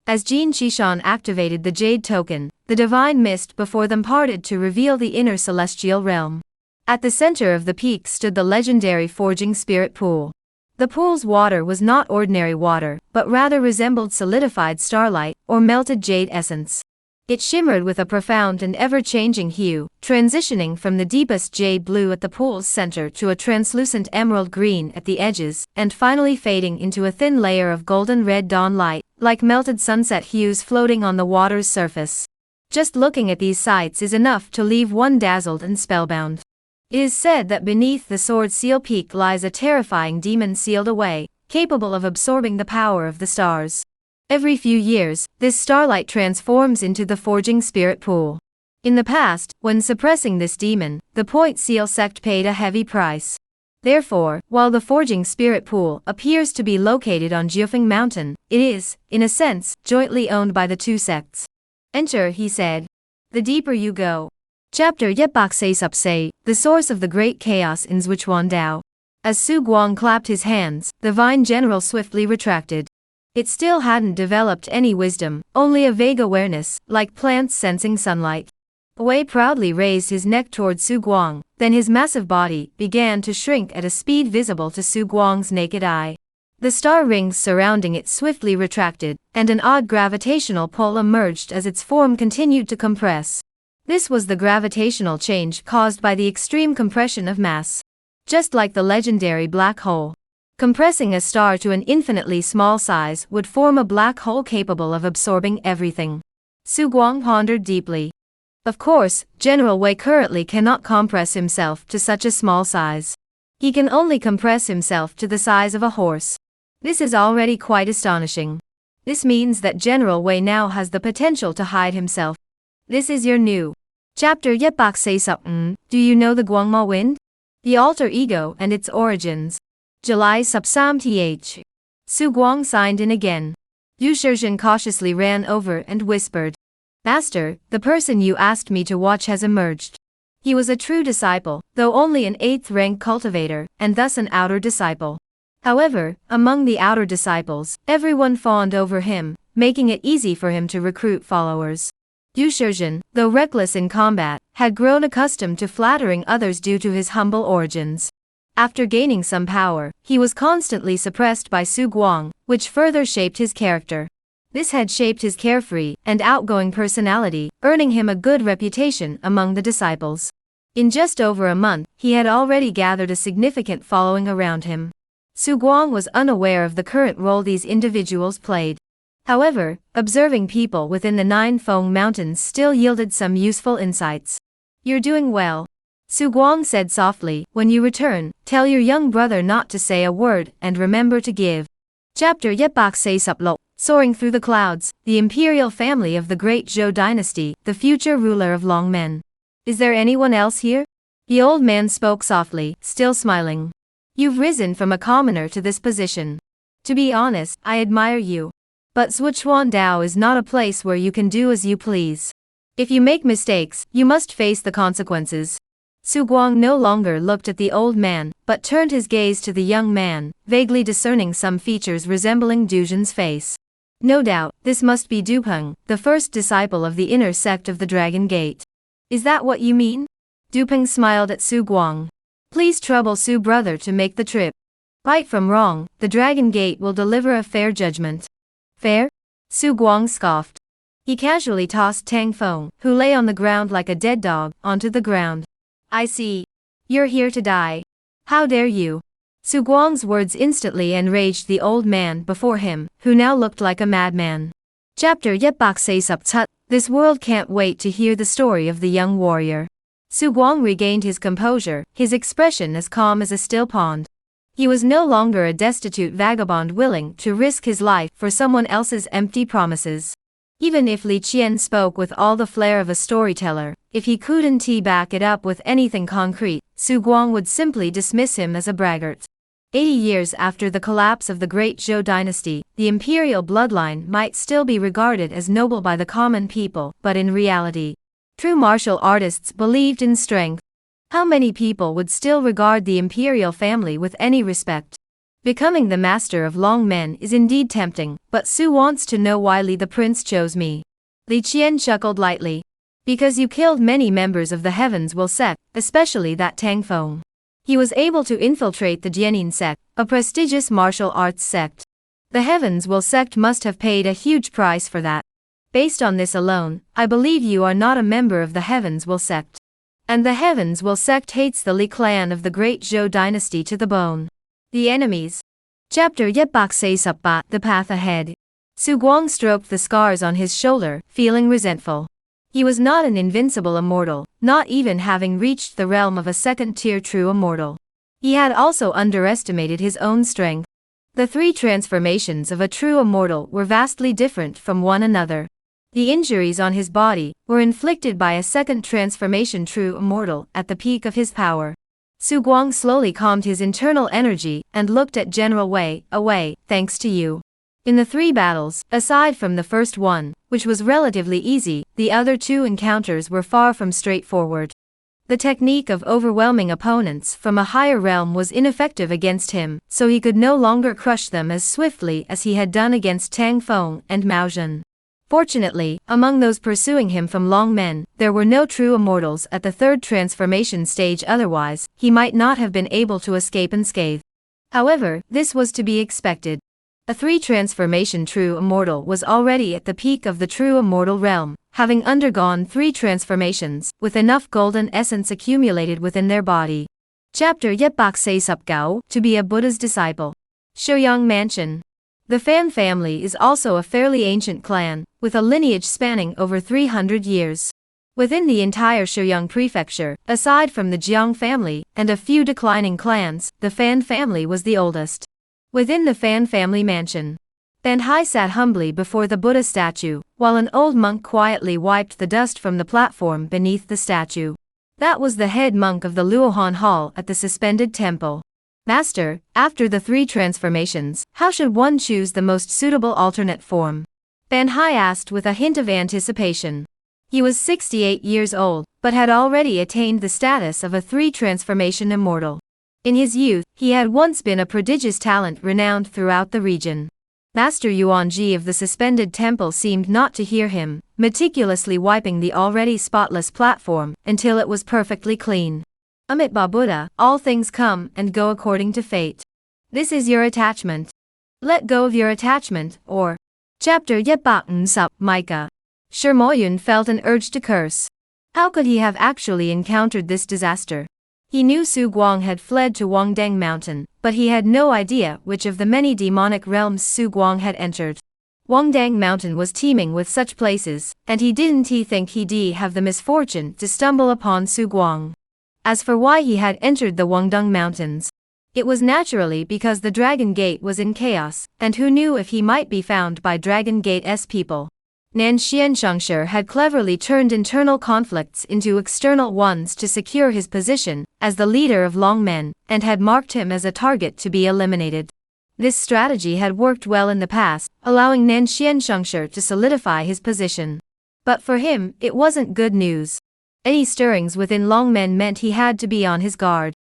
As Jin Shishan activated the Jade Token, the divine mist before them parted to reveal the inner celestial realm. At the center of the peak stood the legendary Forging Spirit Pool. The pool's water was not ordinary water, but rather resembled solidified starlight or melted jade essence. It shimmered with a profound and ever-changing hue, transitioning from the deepest jade blue at the pool's center to a translucent emerald green at the edges, and finally fading into a thin layer of golden red dawn light, like melted sunset hues floating on the water's surface. Just looking at these sights is enough to leave one dazzled and spellbound. It is said that beneath the Sword Seal Peak lies a terrifying demon sealed away, capable of absorbing the power of the stars. Every few years, this starlight transforms into the Forging Spirit Pool. In the past, when suppressing this demon, the Point Seal Sect paid a heavy price. Therefore, while the Forging Spirit Pool appears to be located on Jiufeng Mountain, it is, in a sense, jointly owned by the two sects. Enter, he said. The deeper you go. Chapter Yepbak Se Sapse, the source of the great chaos in Zhuchuan Dao. As Su Guang clapped his hands, the Vine General swiftly retracted. It still hadn't developed any wisdom, only a vague awareness, like plants sensing sunlight. Wei proudly raised his neck toward Su Guang, then his massive body began to shrink at a speed visible to Su Guang's naked eye. The star rings surrounding it swiftly retracted, and an odd gravitational pull emerged as its form continued to compress. This was the gravitational change caused by the extreme compression of mass. Just like the legendary black hole. Compressing a star to an infinitely small size would form a black hole capable of absorbing everything. Su Guang pondered deeply. Of course, General Wei currently cannot compress himself to such a small size. He can only compress himself to the size of a horse. This is already quite astonishing. This means that General Wei now has the potential to hide himself. This is your new chapter Yepbak Se Sup. Do you know the Guangma wind? The alter ego and its origins. July Subsam Th. Su Guang signed in again. Yu Shizhen cautiously ran over and whispered. Master, the person you asked me to watch has emerged. He was a true disciple, though only an 8th rank cultivator, and thus an outer disciple. However, among the outer disciples, everyone fawned over him, making it easy for him to recruit followers. Yu Shizhen, though reckless in combat, had grown accustomed to flattering others due to his humble origins. After gaining some power, he was constantly suppressed by Su Guang, which further shaped his character. This had shaped his carefree and outgoing personality, earning him a good reputation among the disciples. In just over a month, he had already gathered a significant following around him. Su Guang was unaware of the current role these individuals played. However, observing people within the Nine Feng Mountains still yielded some useful insights. You're doing well. Su Guang said softly, when you return, tell your young brother not to say a word and remember to give. Chapter Yepbak Se Suplok. Soaring through the clouds, the imperial family of the great Zhou dynasty, the future ruler of Longmen. Is there anyone else here? The old man spoke softly, still smiling. You've risen from a commoner to this position. To be honest, I admire you. But Zhuchuan Dao is not a place where you can do as you please. If you make mistakes, you must face the consequences. Su Guang no longer looked at the old man, but turned his gaze to the young man, vaguely discerning some features resembling Duzhen's face. No doubt, this must be Dupeng, the first disciple of the inner sect of the Dragon Gate. Is that what you mean? Dupeng smiled at Su Guang. Please trouble Su brother to make the trip. Right from wrong, the Dragon Gate will deliver a fair judgment. Fair? Su Guang scoffed. He casually tossed Tang Feng, who lay on the ground like a dead dog, onto the ground. I see. You're here to die. How dare you? Su Guang's words instantly enraged the old man before him, who now looked like a madman. Chapter Yetbak Se Sup Tut. This world can't wait to hear the story of the young warrior. Su Guang regained his composure, his expression as calm as a still pond. He was no longer a destitute vagabond willing to risk his life for someone else's empty promises. Even if Li Qian spoke with all the flair of a storyteller, if he couldn't back it up with anything concrete, Su Guang would simply dismiss him as a braggart. 80 years after the collapse of the great Zhou dynasty, the imperial bloodline might still be regarded as noble by the common people, but in reality, true martial artists believed in strength. How many people would still regard the imperial family with any respect? Becoming the master of long men is indeed tempting, but Su wants to know why Li the prince chose me. Li Qian chuckled lightly. Because you killed many members of the Heavens Will Sect, especially that Tang Feng. He was able to infiltrate the Jianin Sect, a prestigious martial arts sect. The Heavens Will Sect must have paid a huge price for that. Based on this alone, I believe you are not a member of the Heavens Will Sect. And the Heavens Will Sect hates the Li clan of the great Zhou dynasty to the bone. The enemies. Chapter Yetbak Se Sup Ba. The path ahead. Su Guang stroked the scars on his shoulder, feeling resentful. He was not an invincible immortal, not even having reached the realm of a second-tier true immortal. He had also underestimated his own strength. The three transformations of a true immortal were vastly different from one another. The injuries on his body were inflicted by a second transformation true immortal at the peak of his power. Su Guang slowly calmed his internal energy and looked at General Wei. Away, thanks to you. In the three battles, aside from the first one, which was relatively easy, the other two encounters were far from straightforward. The technique of overwhelming opponents from a higher realm was ineffective against him, so he could no longer crush them as swiftly as he had done against Tang Feng and Mao Zhen. Fortunately, among those pursuing him from Long Men, there were no true immortals at the third transformation stage, otherwise, he might not have been able to escape unscathed. However, this was to be expected. A three-transformation true immortal was already at the peak of the true immortal realm, having undergone 3 transformations, with enough golden essence accumulated within their body. Chapter Yetbak Se Sup Gao. To be a Buddha's disciple. Shouyang Mansion. The Fan family is also a fairly ancient clan, with a lineage spanning over 300 years. Within the entire Shouyang prefecture, aside from the Jiang family and a few declining clans, the Fan family was the oldest. Within the Fan family mansion, Ban Hai sat humbly before the Buddha statue, while an old monk quietly wiped the dust from the platform beneath the statue. That was the head monk of the Luohan Hall at the suspended temple. Master, after the 3 transformations, how should one choose the most suitable alternate form? Ban Hai asked with a hint of anticipation. He was 68 years old, but had already attained the status of a 3-transformation immortal. In his youth, he had once been a prodigious talent renowned throughout the region. Master Yuanji of the suspended temple seemed not to hear him, meticulously wiping the already spotless platform until it was perfectly clean. Amitabha Buddha, all things come and go according to fate. This is your attachment. Let go of your attachment, or... Chapter Yetbak Sup Micah. Shi Moyun felt an urge to curse. How could he have actually encountered this disaster? He knew Su Guang had fled to Wangdang Mountain, but he had no idea which of the many demonic realms Su Guang had entered. Wangdang Mountain was teeming with such places, and he didn't think he'd have the misfortune to stumble upon Su Guang. As for why he had entered the Wangdang Mountains, it was naturally because the Dragon Gate was in chaos, and who knew if he might be found by Dragon Gate's people. Nan Xianshangsher had cleverly turned internal conflicts into external ones to secure his position as the leader of Long Men, and had marked him as a target to be eliminated. This strategy had worked well in the past, allowing Nan Xianshangsher to solidify his position. But for him, it wasn't good news. Any stirrings within Long Men meant he had to be on his guard.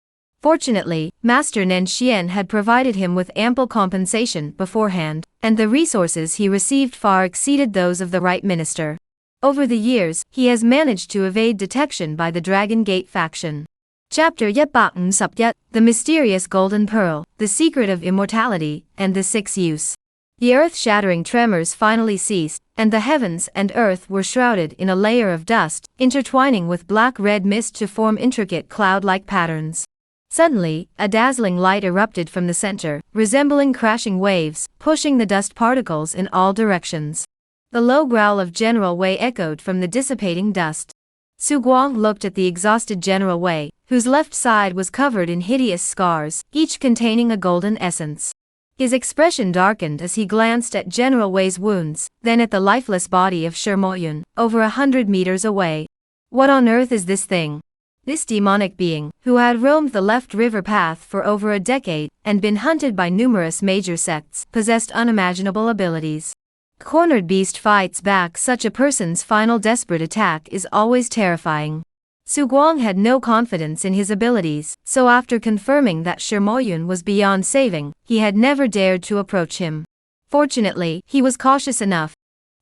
Fortunately, Master Nan Xian had provided him with ample compensation beforehand, and the resources he received far exceeded those of the right minister. Over the years, he has managed to evade detection by the Dragon Gate faction. Chapter Yetbak Sup Yet. The Mysterious Golden Pearl, the Secret of Immortality, and the 6th Use. The earth-shattering tremors finally ceased, and the heavens and earth were shrouded in a layer of dust, intertwining with black-red mist to form intricate cloud-like patterns. Suddenly, a dazzling light erupted from the center, resembling crashing waves, pushing the dust particles in all directions. The low growl of General Wei echoed from the dissipating dust. Su Guang looked at the exhausted General Wei, whose left side was covered in hideous scars, each containing a golden essence. His expression darkened as he glanced at General Wei's wounds, then at the lifeless body of Shi Moyun, over 100 meters away. What on earth is this thing? This demonic being, who had roamed the left river path for over a decade, and been hunted by numerous major sects, possessed unimaginable abilities. Cornered beast fights back. Such a person's final desperate attack is always terrifying. Su Guang had no confidence in his abilities, so after confirming that Shi Moyun was beyond saving, he had never dared to approach him. Fortunately, he was cautious enough.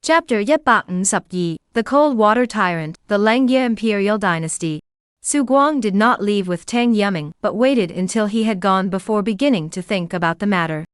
Chapter Yetbakken Subyi, the Cold Water Tyrant, the Lengyue Imperial Dynasty. Su Guang did not leave with Tang Yuming, but waited until he had gone before beginning to think about the matter.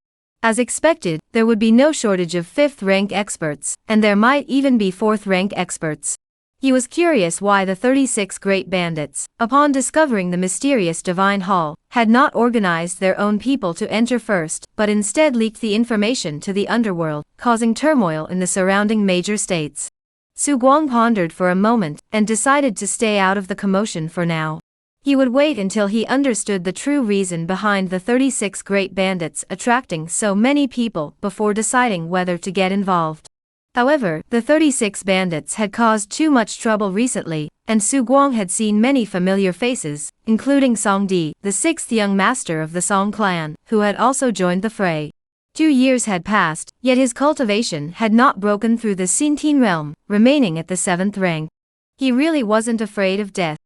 As expected, there would be no shortage of 5th-rank experts, and there might even be 4th-rank experts. He was curious why the 36 Great Bandits, upon discovering the mysterious Divine Hall, had not organized their own people to enter first, but instead leaked the information to the underworld, causing turmoil in the surrounding major states. Su Guang pondered for a moment, and decided to stay out of the commotion for now. He would wait until he understood the true reason behind the 36 Great Bandits attracting so many people before deciding whether to get involved. However, the 36 bandits had caused too much trouble recently, and Su Guang had seen many familiar faces, including Song Di, the 6th young master of the Song clan, who had also joined the fray. 2 years had passed, yet his cultivation had not broken through the Xintian realm, remaining at the 7th rank. He really wasn't afraid of death.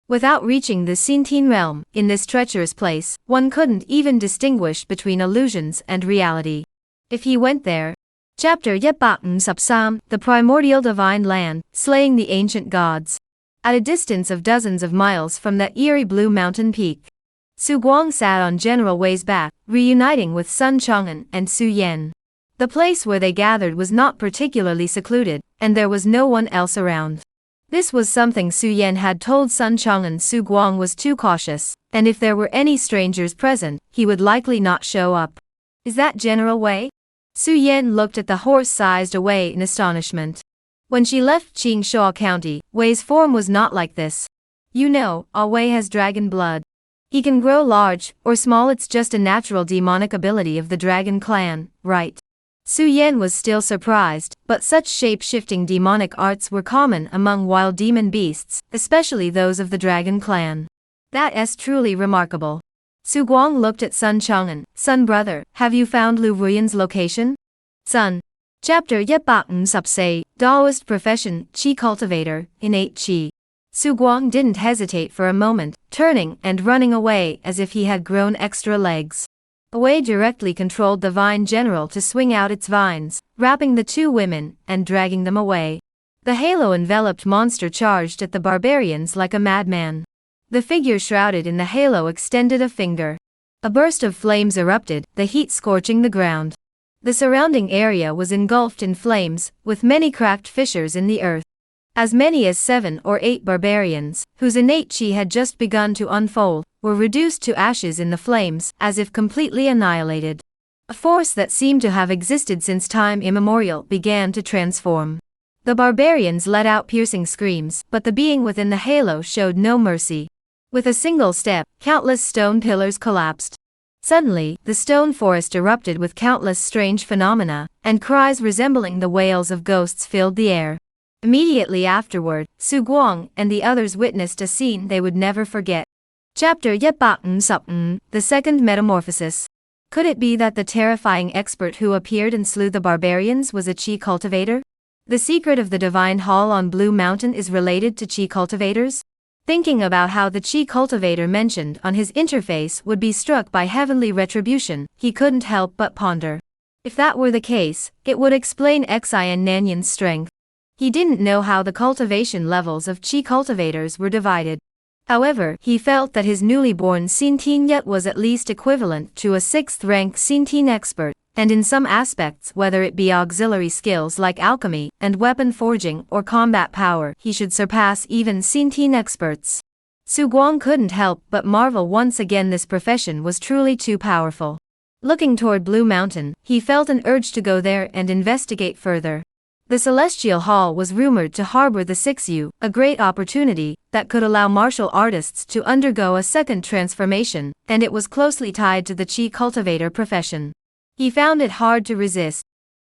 Without reaching the Xintian realm, in this treacherous place, one couldn't even distinguish between illusions and reality. If he went there. Chapter Yetbakken Subsam, the Primordial Divine Land, Slaying the Ancient Gods. At a distance of dozens of miles from that eerie blue mountain peak, Su Guang sat on General Wei's back, reuniting with Sun Chang'an and Su Yan. The place where they gathered was not particularly secluded, and there was no one else around. This was something Su Yan had told Sun Chang'an. Su Guang was too cautious, and if there were any strangers present, he would likely not show up. Is that General Wei? Su Yan looked at the horse-sized Wei in astonishment. When she left Qingshuo County, Wei's form was not like this. You know, Wei has dragon blood. He can grow large or small. It's just a natural demonic ability of the dragon clan, right? Su Yan was still surprised, but such shape-shifting demonic arts were common among wild demon beasts, especially those of the dragon clan. That's truly remarkable. Su Guang looked at Sun Chang'an. Sun brother, have you found Lu Ruyan's location? Sun. Chapter Yetbakken Subsay, Daoist Profession, Qi Cultivator, Innate Qi. Su Guang didn't hesitate for a moment, turning and running away as if he had grown extra legs. Wei directly controlled the vine general to swing out its vines, wrapping the 2 women and dragging them away. The halo-enveloped monster charged at the barbarians like a madman. The figure shrouded in the halo extended a finger. A burst of flames erupted, the heat scorching the ground. The surrounding area was engulfed in flames, with many cracked fissures in the earth. As many as 7 or 8 barbarians, whose innate qi had just begun to unfold, were reduced to ashes in the flames, as if completely annihilated. A force that seemed to have existed since time immemorial began to transform. The barbarians let out piercing screams, but the being within the halo showed no mercy. With a single step, countless stone pillars collapsed. Suddenly, the stone forest erupted with countless strange phenomena, and cries resembling the wails of ghosts filled the air. Immediately afterward, Su Guang and the others witnessed a scene they would never forget. Chapter Yetbakken Subn, the Second Metamorphosis. Could it be that the terrifying expert who appeared and slew the barbarians was a Qi cultivator? The secret of the Divine Hall on Blue Mountain is related to Qi cultivators? Thinking about how the Qi cultivator mentioned on his interface would be struck by heavenly retribution, he couldn't help but ponder. If that were the case, it would explain Xian Nanyan's strength. He didn't know how the cultivation levels of Qi cultivators were divided. However, he felt that his newly born Xintian Yet was at least equivalent to a 6th-rank Xintian expert, and in some aspects, whether it be auxiliary skills like alchemy and weapon forging or combat power, he should surpass even Sintin experts. Su Guang couldn't help but marvel once again. This profession was truly too powerful. Looking toward Blue Mountain, he felt an urge to go there and investigate further. The Celestial Hall was rumored to harbor the 6U, a great opportunity that could allow martial artists to undergo a second transformation, and it was closely tied to the Chi cultivator profession. He found it hard to resist.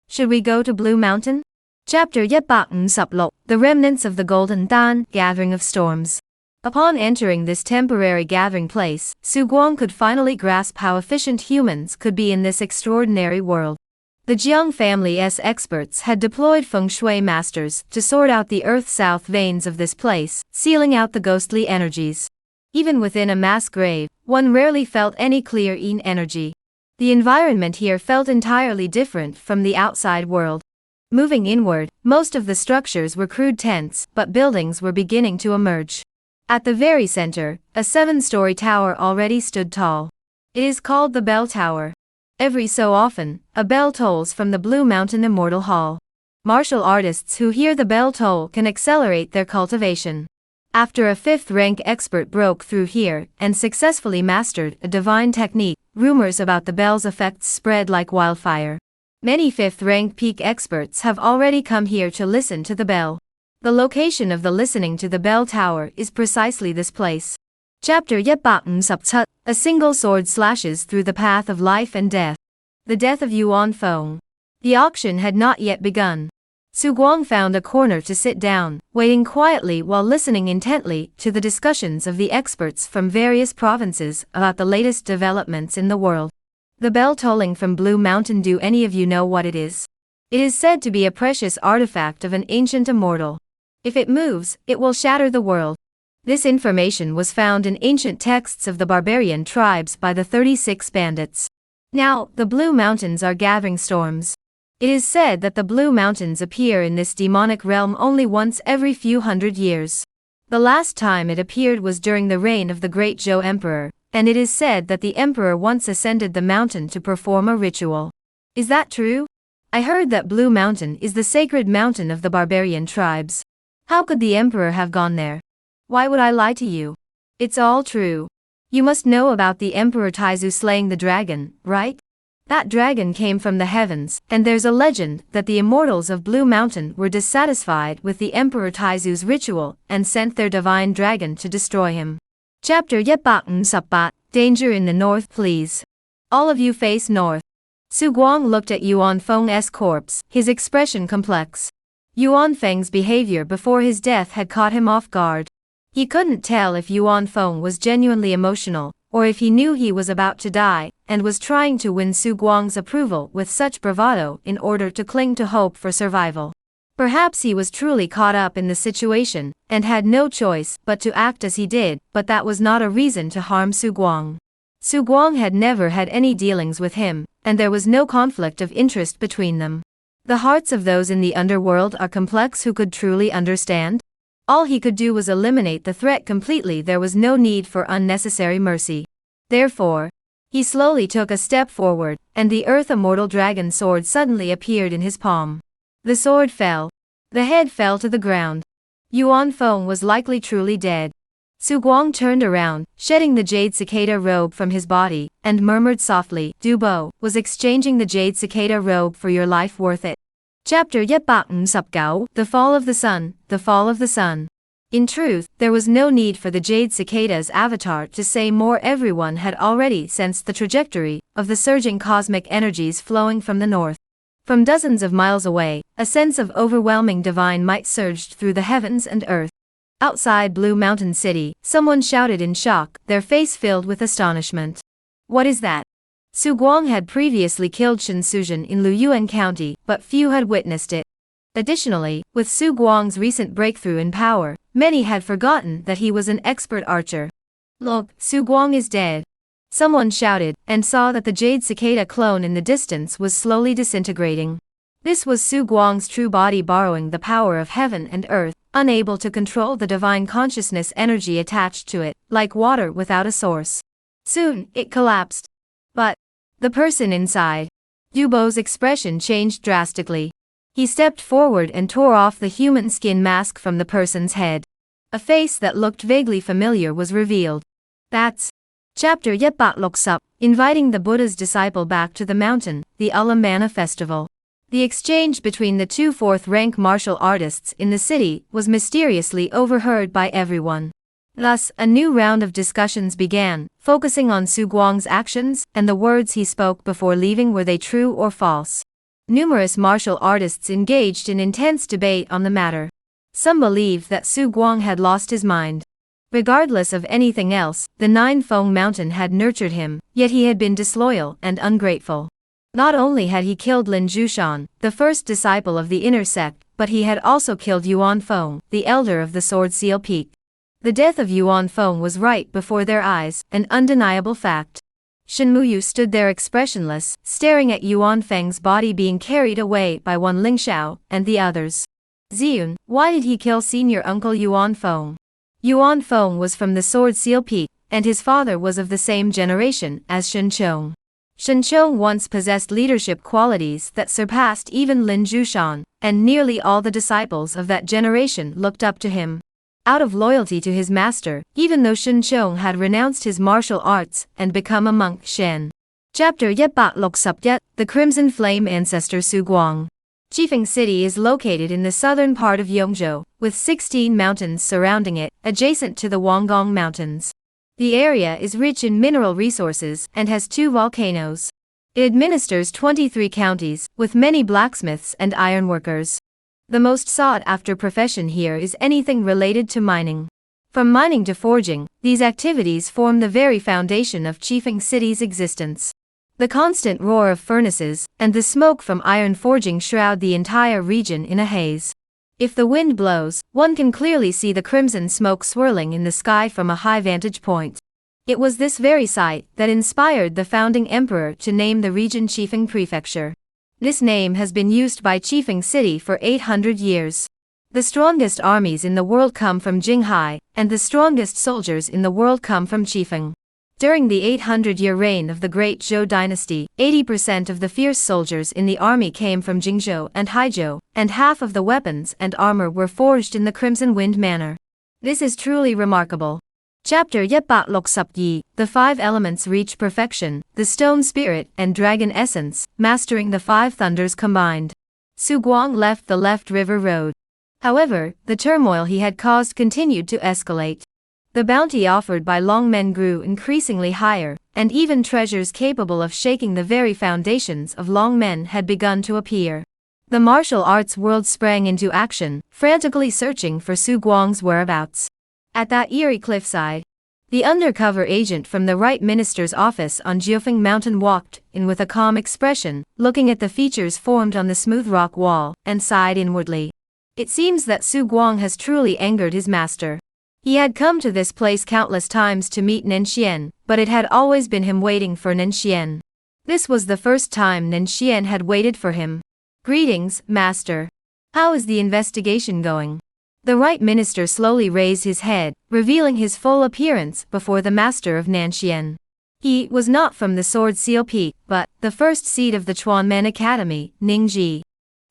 Should we go to Blue Mountain? Chapter 156, The Remnants of the Golden Dawn, Gathering of Storms. Upon entering this temporary gathering place, Su Guang could finally grasp how efficient humans could be in this extraordinary world. The Jiang family's experts had deployed feng shui masters to sort out the earth-south veins of this place, sealing out the ghostly energies. Even within a mass grave, one rarely felt any clear yin energy. The environment here felt entirely different from the outside world. Moving inward, most of the structures were crude tents, but buildings were beginning to emerge. At the very center, a 7-story tower already stood tall. It is called the Bell Tower. Every so often, a bell tolls from the Blue Mountain Immortal Hall. Martial artists who hear the bell toll can accelerate their cultivation. After a 5th-rank expert broke through here and successfully mastered a divine technique, rumors about the bell's effects spread like wildfire. Many 5th-rank peak experts have already come here to listen to the bell. The location of the listening to the bell tower is precisely this place. Chapter 157, A single sword slashes through the path of life and death. The death of Yuan Feng. The auction had not yet begun. Su Guang found a corner to sit down, waiting quietly while listening intently to the discussions of the experts from various provinces about the latest developments in the world. The bell tolling from Blue Mountain, do any of you know what it is? It is said to be a precious artifact of an ancient immortal. If it moves, it will shatter the world. This information was found in ancient texts of the barbarian tribes by the 36 bandits. Now, the Blue Mountains are gathering storms. It is said that the Blue Mountains appear in this demonic realm only once every few hundred years. The last time it appeared was during the reign of the great Zhou Emperor, and it is said that the emperor once ascended the mountain to perform a ritual. Is that true? I heard that Blue Mountain is the sacred mountain of the barbarian tribes. How could the emperor have gone there? Why would I lie to you? It's all true. You must know about the Emperor Taizu slaying the dragon, right? That dragon came from the heavens, and there's a legend that the immortals of Blue Mountain were dissatisfied with the Emperor Taizu's ritual and sent their divine dragon to destroy him. Chapter 158, Danger in the North, please. All of you face north. Su Guang looked at Yuan Feng's corpse, his expression complex. Yuan Feng's behavior before his death had caught him off guard. He couldn't tell if Yuan Feng was genuinely emotional, or if he knew he was about to die, and was trying to win Su Guang's approval with such bravado in order to cling to hope for survival. Perhaps he was truly caught up in the situation, and had no choice but to act as he did, but that was not a reason to harm Su Guang. Su Guang had never had any dealings with him, and there was no conflict of interest between them. The hearts of those in the underworld are complex who could truly understand. All he could do was eliminate the threat completely. There was no need for unnecessary mercy. Therefore, he slowly took a step forward, and the Earth Immortal Dragon sword suddenly appeared in his palm. The sword fell. The head fell to the ground. Yuan Feng was likely truly dead. Su Guang turned around, shedding the jade cicada robe from his body, and murmured softly, Dubo was exchanging the jade cicada robe for your life worth it. Chapter 159, The Fall of the Sun, The Fall of the Sun. In truth, there was no need for the Jade Cicada's avatar to say more. Everyone had already sensed the trajectory of the surging cosmic energies flowing from the north. From dozens of miles away, a sense of overwhelming divine might surged through the heavens and earth. Outside Blue Mountain City, someone shouted in shock, their face filled with astonishment. What is that? Su Guang had previously killed Shen Suzhen in Luyuan County, but few had witnessed it. Additionally, with Su Guang's recent breakthrough in power, many had forgotten that he was an expert archer. Look, Su Guang is dead. Someone shouted, and saw that the Jade Cicada clone in the distance was slowly disintegrating. This was Su Guang's true body borrowing the power of heaven and earth, unable to control the divine consciousness energy attached to it, like water without a source. Soon, it collapsed. But the person inside. Dubo's expression changed drastically. He stepped forward and tore off the human skin mask from the person's head. A face that looked vaguely familiar was revealed. That's Chapter Yepat looks up, inviting the Buddha's disciple back to the mountain, the Ulamana festival. The exchange between the two fourth-rank martial artists in the city was mysteriously overheard by everyone. Thus, a new round of discussions began, focusing on Su Guang's actions and the words he spoke before leaving, were they true or false. Numerous martial artists engaged in intense debate on the matter. Some believed that Su Guang had lost his mind. Regardless of anything else, the Nine-Fong Mountain had nurtured him, yet he had been disloyal and ungrateful. Not only had he killed Lin Zhushan, the first disciple of the inner sect, but he had also killed Yuan Feng, the elder of the Sword Seal Peak. The death of Yuan Feng was right before their eyes, an undeniable fact. Shen Muyu stood there expressionless, staring at Yuan Feng's body being carried away by one Ling Xiao and the others. Ziyun, why did he kill senior uncle Yuan Feng? Yuan Feng was from the Sword Seal Peak, and his father was of the same generation as Shen Chong. Shen Chong once possessed leadership qualities that surpassed even Lin Zhushan, and nearly all the disciples of that generation looked up to him. Out of loyalty to his master, even though Shen Chong had renounced his martial arts and become a monk. Shen. Chapter Yepat Lok Subjet, the Crimson Flame ancestor Su Guang. Chifeng City is located in the southern part of Yongzhou, with 16 mountains surrounding it, adjacent to the Huanggong Mountains. The area is rich in mineral resources and has 2 volcanoes. It administers 23 counties, with many blacksmiths and ironworkers. The most sought-after profession here is anything related to mining. From mining to forging, these activities form the very foundation of Chifeng City's existence. The constant roar of furnaces and the smoke from iron forging shroud the entire region in a haze. If the wind blows, one can clearly see the crimson smoke swirling in the sky from a high vantage point. It was this very sight that inspired the founding emperor to name the region Chifeng Prefecture. This name has been used by Chifeng City for 800 years. The strongest armies in the world come from Jinghai, and the strongest soldiers in the world come from Chifeng. During the 800-year reign of the Great Zhou dynasty, 80% of the fierce soldiers in the army came from Jingzhou and Haizhou, and half of the weapons and armor were forged in the Crimson Wind manner. This is truly remarkable. Chapter Yepat Lok Sup Yi, the 5 elements reach perfection, the stone spirit and dragon essence, mastering the 5 thunders combined. Su Guang left the left river road. However, the turmoil he had caused continued to escalate. The bounty offered by Longmen grew increasingly higher, and even treasures capable of shaking the very foundations of Longmen had begun to appear. The martial arts world sprang into action, frantically searching for Su Guang's whereabouts. At that eerie cliffside, the undercover agent from the right minister's office on Jiufeng Mountain walked in with a calm expression, looking at the features formed on the smooth rock wall, and sighed inwardly. It seems that Su Guang has truly angered his master. He had come to this place countless times to meet Nenxian, but it had always been him waiting for Nenxian. This was the first time Nenxian had waited for him. Greetings, master. How is the investigation going? The right minister slowly raised his head, revealing his full appearance before the master of Nanxian. He was not from the Sword Seal Peak, but the first seed of the Chuanmen Academy, Ningji.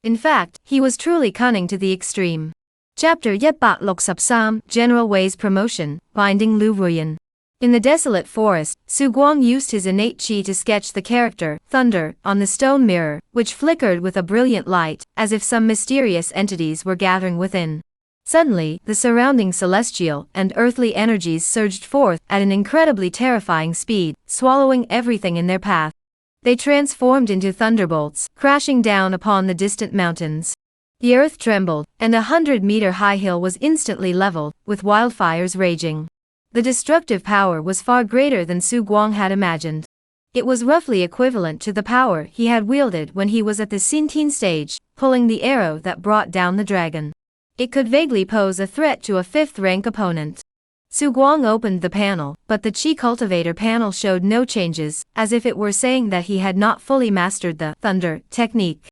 In fact, he was truly cunning to the extreme. Chapter Yepat Lok Sam, General Wei's promotion, binding Lu Ruyan. In the desolate forest, Su Guang used his innate chi to sketch the character, Thunder, on the stone mirror, which flickered with a brilliant light, as if some mysterious entities were gathering within. Suddenly, the surrounding celestial and earthly energies surged forth at an incredibly terrifying speed, swallowing everything in their path. They transformed into thunderbolts, crashing down upon the distant mountains. The earth trembled, and a 100-meter-high hill was instantly leveled, with wildfires raging. The destructive power was far greater than Su Guang had imagined. It was roughly equivalent to the power he had wielded when he was at the Xintian stage, pulling the arrow that brought down the dragon. It could vaguely pose a threat to a 5th-rank opponent. Su Guang opened the panel, but the Chi Cultivator panel showed no changes, as if it were saying that he had not fully mastered the Thunder technique.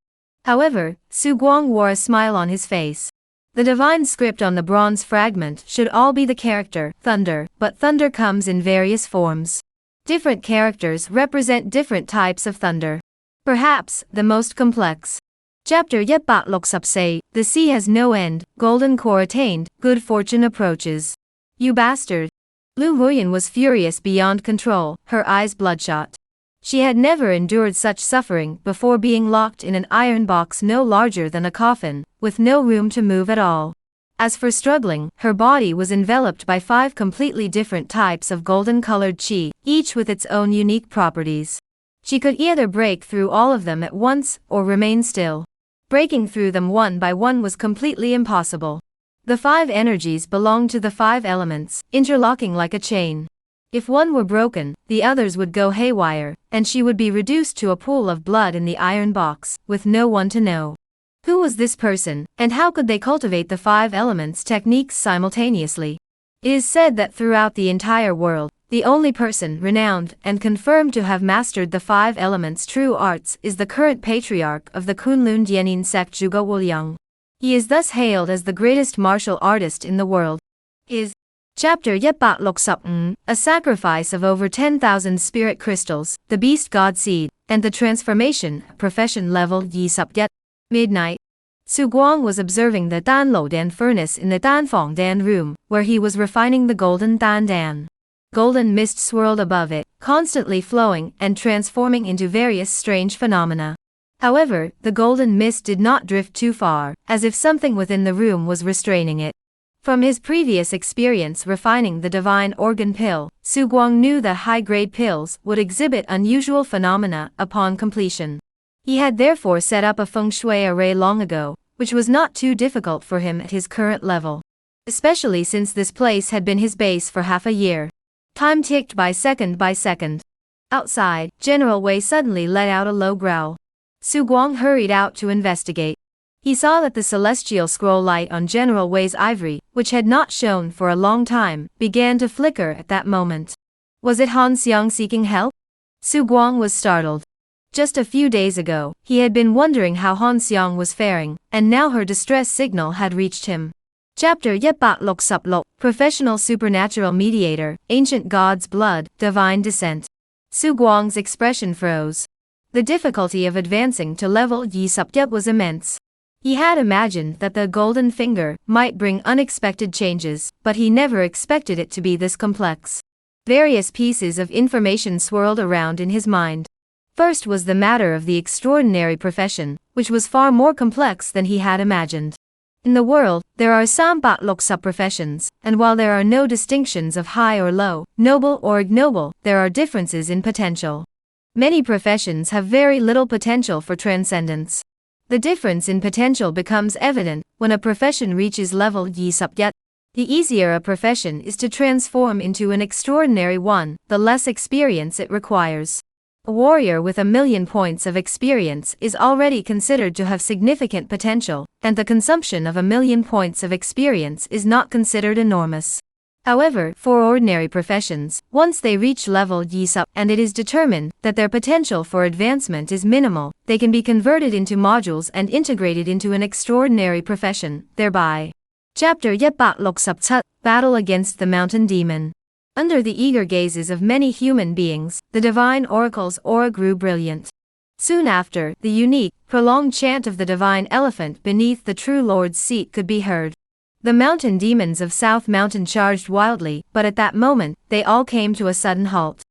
However, Su Guang wore a smile on his face. The divine script on the bronze fragment should all be the character, Thunder, but Thunder comes in various forms. Different characters represent different types of thunder. Perhaps the most complex. Chapter 164. The sea has no end, golden core attained, good fortune approaches. You bastard. Lu Huyan was furious beyond control, her eyes bloodshot. She had never endured such suffering before, being locked in an iron box no larger than a coffin, with no room to move at all. As for struggling, her body was enveloped by 5 completely different types of golden-colored qi, each with its own unique properties. She could either break through all of them at once, or remain still. Breaking through them one by one was completely impossible. The 5 energies belonged to the 5 elements, interlocking like a chain. If one were broken, the others would go haywire, and she would be reduced to a pool of blood in the iron box, with no one to know. Who was this person, and how could they cultivate the 5 elements techniques simultaneously? It is said that throughout the entire world, the only person renowned and confirmed to have mastered the 5 elements' true arts is the current patriarch of the Kunlun Dianin sect, Zhuge Wuliang. He is thus hailed as the greatest martial artist in the world. Chapter 165. A sacrifice of over 10,000 spirit crystals, the beast god seed, and the transformation, profession level Yi Subyet. Midnight. Su Guang was observing the Dan Lo Dan furnace in the Dan Fong Dan room, where he was refining the golden Dan Dan. Golden mist swirled above it, constantly flowing and transforming into various strange phenomena. However, the golden mist did not drift too far, as if something within the room was restraining it. From his previous experience refining the divine organ pill, Su Guang knew that high-grade pills would exhibit unusual phenomena upon completion. He had therefore set up a feng shui array long ago, which was not too difficult for him at his current level. Especially since this place had been his base for half a year. Time ticked by second by second. Outside, General Wei suddenly let out a low growl. Su Guang hurried out to investigate. He saw that the celestial scroll light on General Wei's ivory, which had not shone for a long time, began to flicker at that moment. Was it Han Xiang seeking help? Su Guang was startled. Just a few days ago, he had been wondering how Han Xiang was faring, and now her distress signal had reached him. Chapter 166. Professional Supernatural Mediator, Ancient God's Blood, Divine Descent. Su Guang's expression froze. The difficulty of advancing to level Yi Subyet was immense. He had imagined that the golden finger might bring unexpected changes, but he never expected it to be this complex. Various pieces of information swirled around in his mind. First was the matter of the extraordinary profession, which was far more complex than he had imagined. In the world, there are some professions, and while there are no distinctions of high or low, noble or ignoble, there are differences in potential. Many professions have very little potential for transcendence. The difference in potential becomes evident when a profession reaches level Yi Subyet. The easier a profession is to transform into an extraordinary one, the less experience it requires. A warrior with 1,000,000 points of experience is already considered to have significant potential, and the consumption of 1,000,000 points of experience is not considered enormous. However, for ordinary professions, once they reach level Yi Subyet and it is determined that their potential for advancement is minimal, they can be converted into modules and integrated into an extraordinary profession, thereby. Chapter 167. Battle against the Mountain Demon. Under the eager gazes of many human beings, the divine oracle's aura grew brilliant. Soon after, the unique, prolonged chant of the divine elephant beneath the true Lord's seat could be heard. The mountain demons of South Mountain charged wildly, but at that moment, they all came to a sudden halt.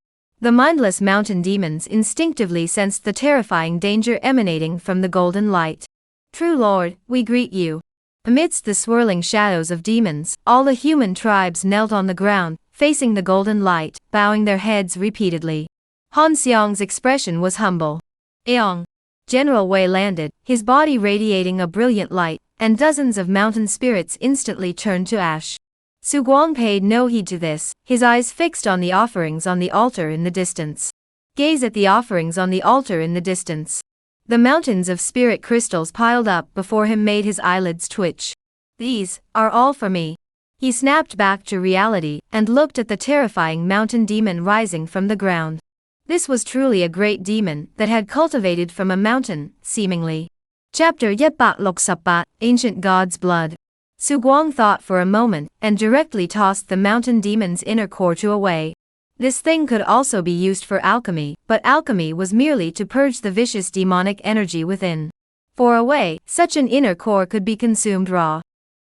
The mindless mountain demons instinctively sensed the terrifying danger emanating from the golden light. True Lord, we greet you. Amidst the swirling shadows of demons, all the human tribes knelt on the ground, facing the golden light, bowing their heads repeatedly. Han Xiang's expression was humble. Eong. General Wei landed, his body radiating a brilliant light, and dozens of mountain spirits instantly turned to ash. Su Guang paid no heed to this, his eyes fixed on the offerings on the altar in the distance. Gaze at the offerings on the altar in the distance. The mountains of spirit crystals piled up before him made his eyelids twitch. These are all for me. He snapped back to reality and looked at the terrifying mountain demon rising from the ground. This was truly a great demon that had cultivated from a mountain, seemingly. Chapter 168. Ancient God's Blood. Su Guang thought for a moment and directly tossed the mountain demon's inner core to away. This thing could also be used for alchemy, but alchemy was merely to purge the vicious demonic energy within. For Wei, such an inner core could be consumed raw.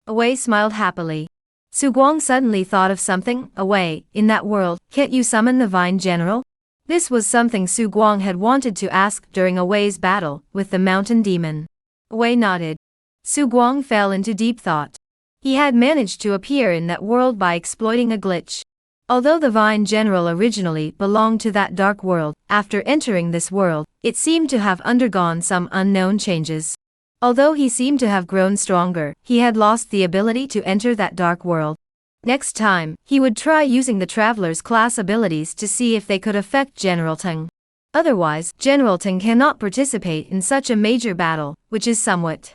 Wei smiled happily. Su Guang suddenly thought of something. Wei, in that world, can't you summon the Vine General? This was something Su Guang had wanted to ask during Wei's battle with the mountain demon. Wei nodded. Su Guang fell into deep thought. He had managed to appear in that world by exploiting a glitch. Although the Vine General originally belonged to that dark world, after entering this world, it seemed to have undergone some unknown changes. Although he seemed to have grown stronger, he had lost the ability to enter that dark world. Next time, he would try using the Traveler's class abilities to see if they could affect General Teng. Otherwise, General Teng cannot participate in such a major battle, which is somewhat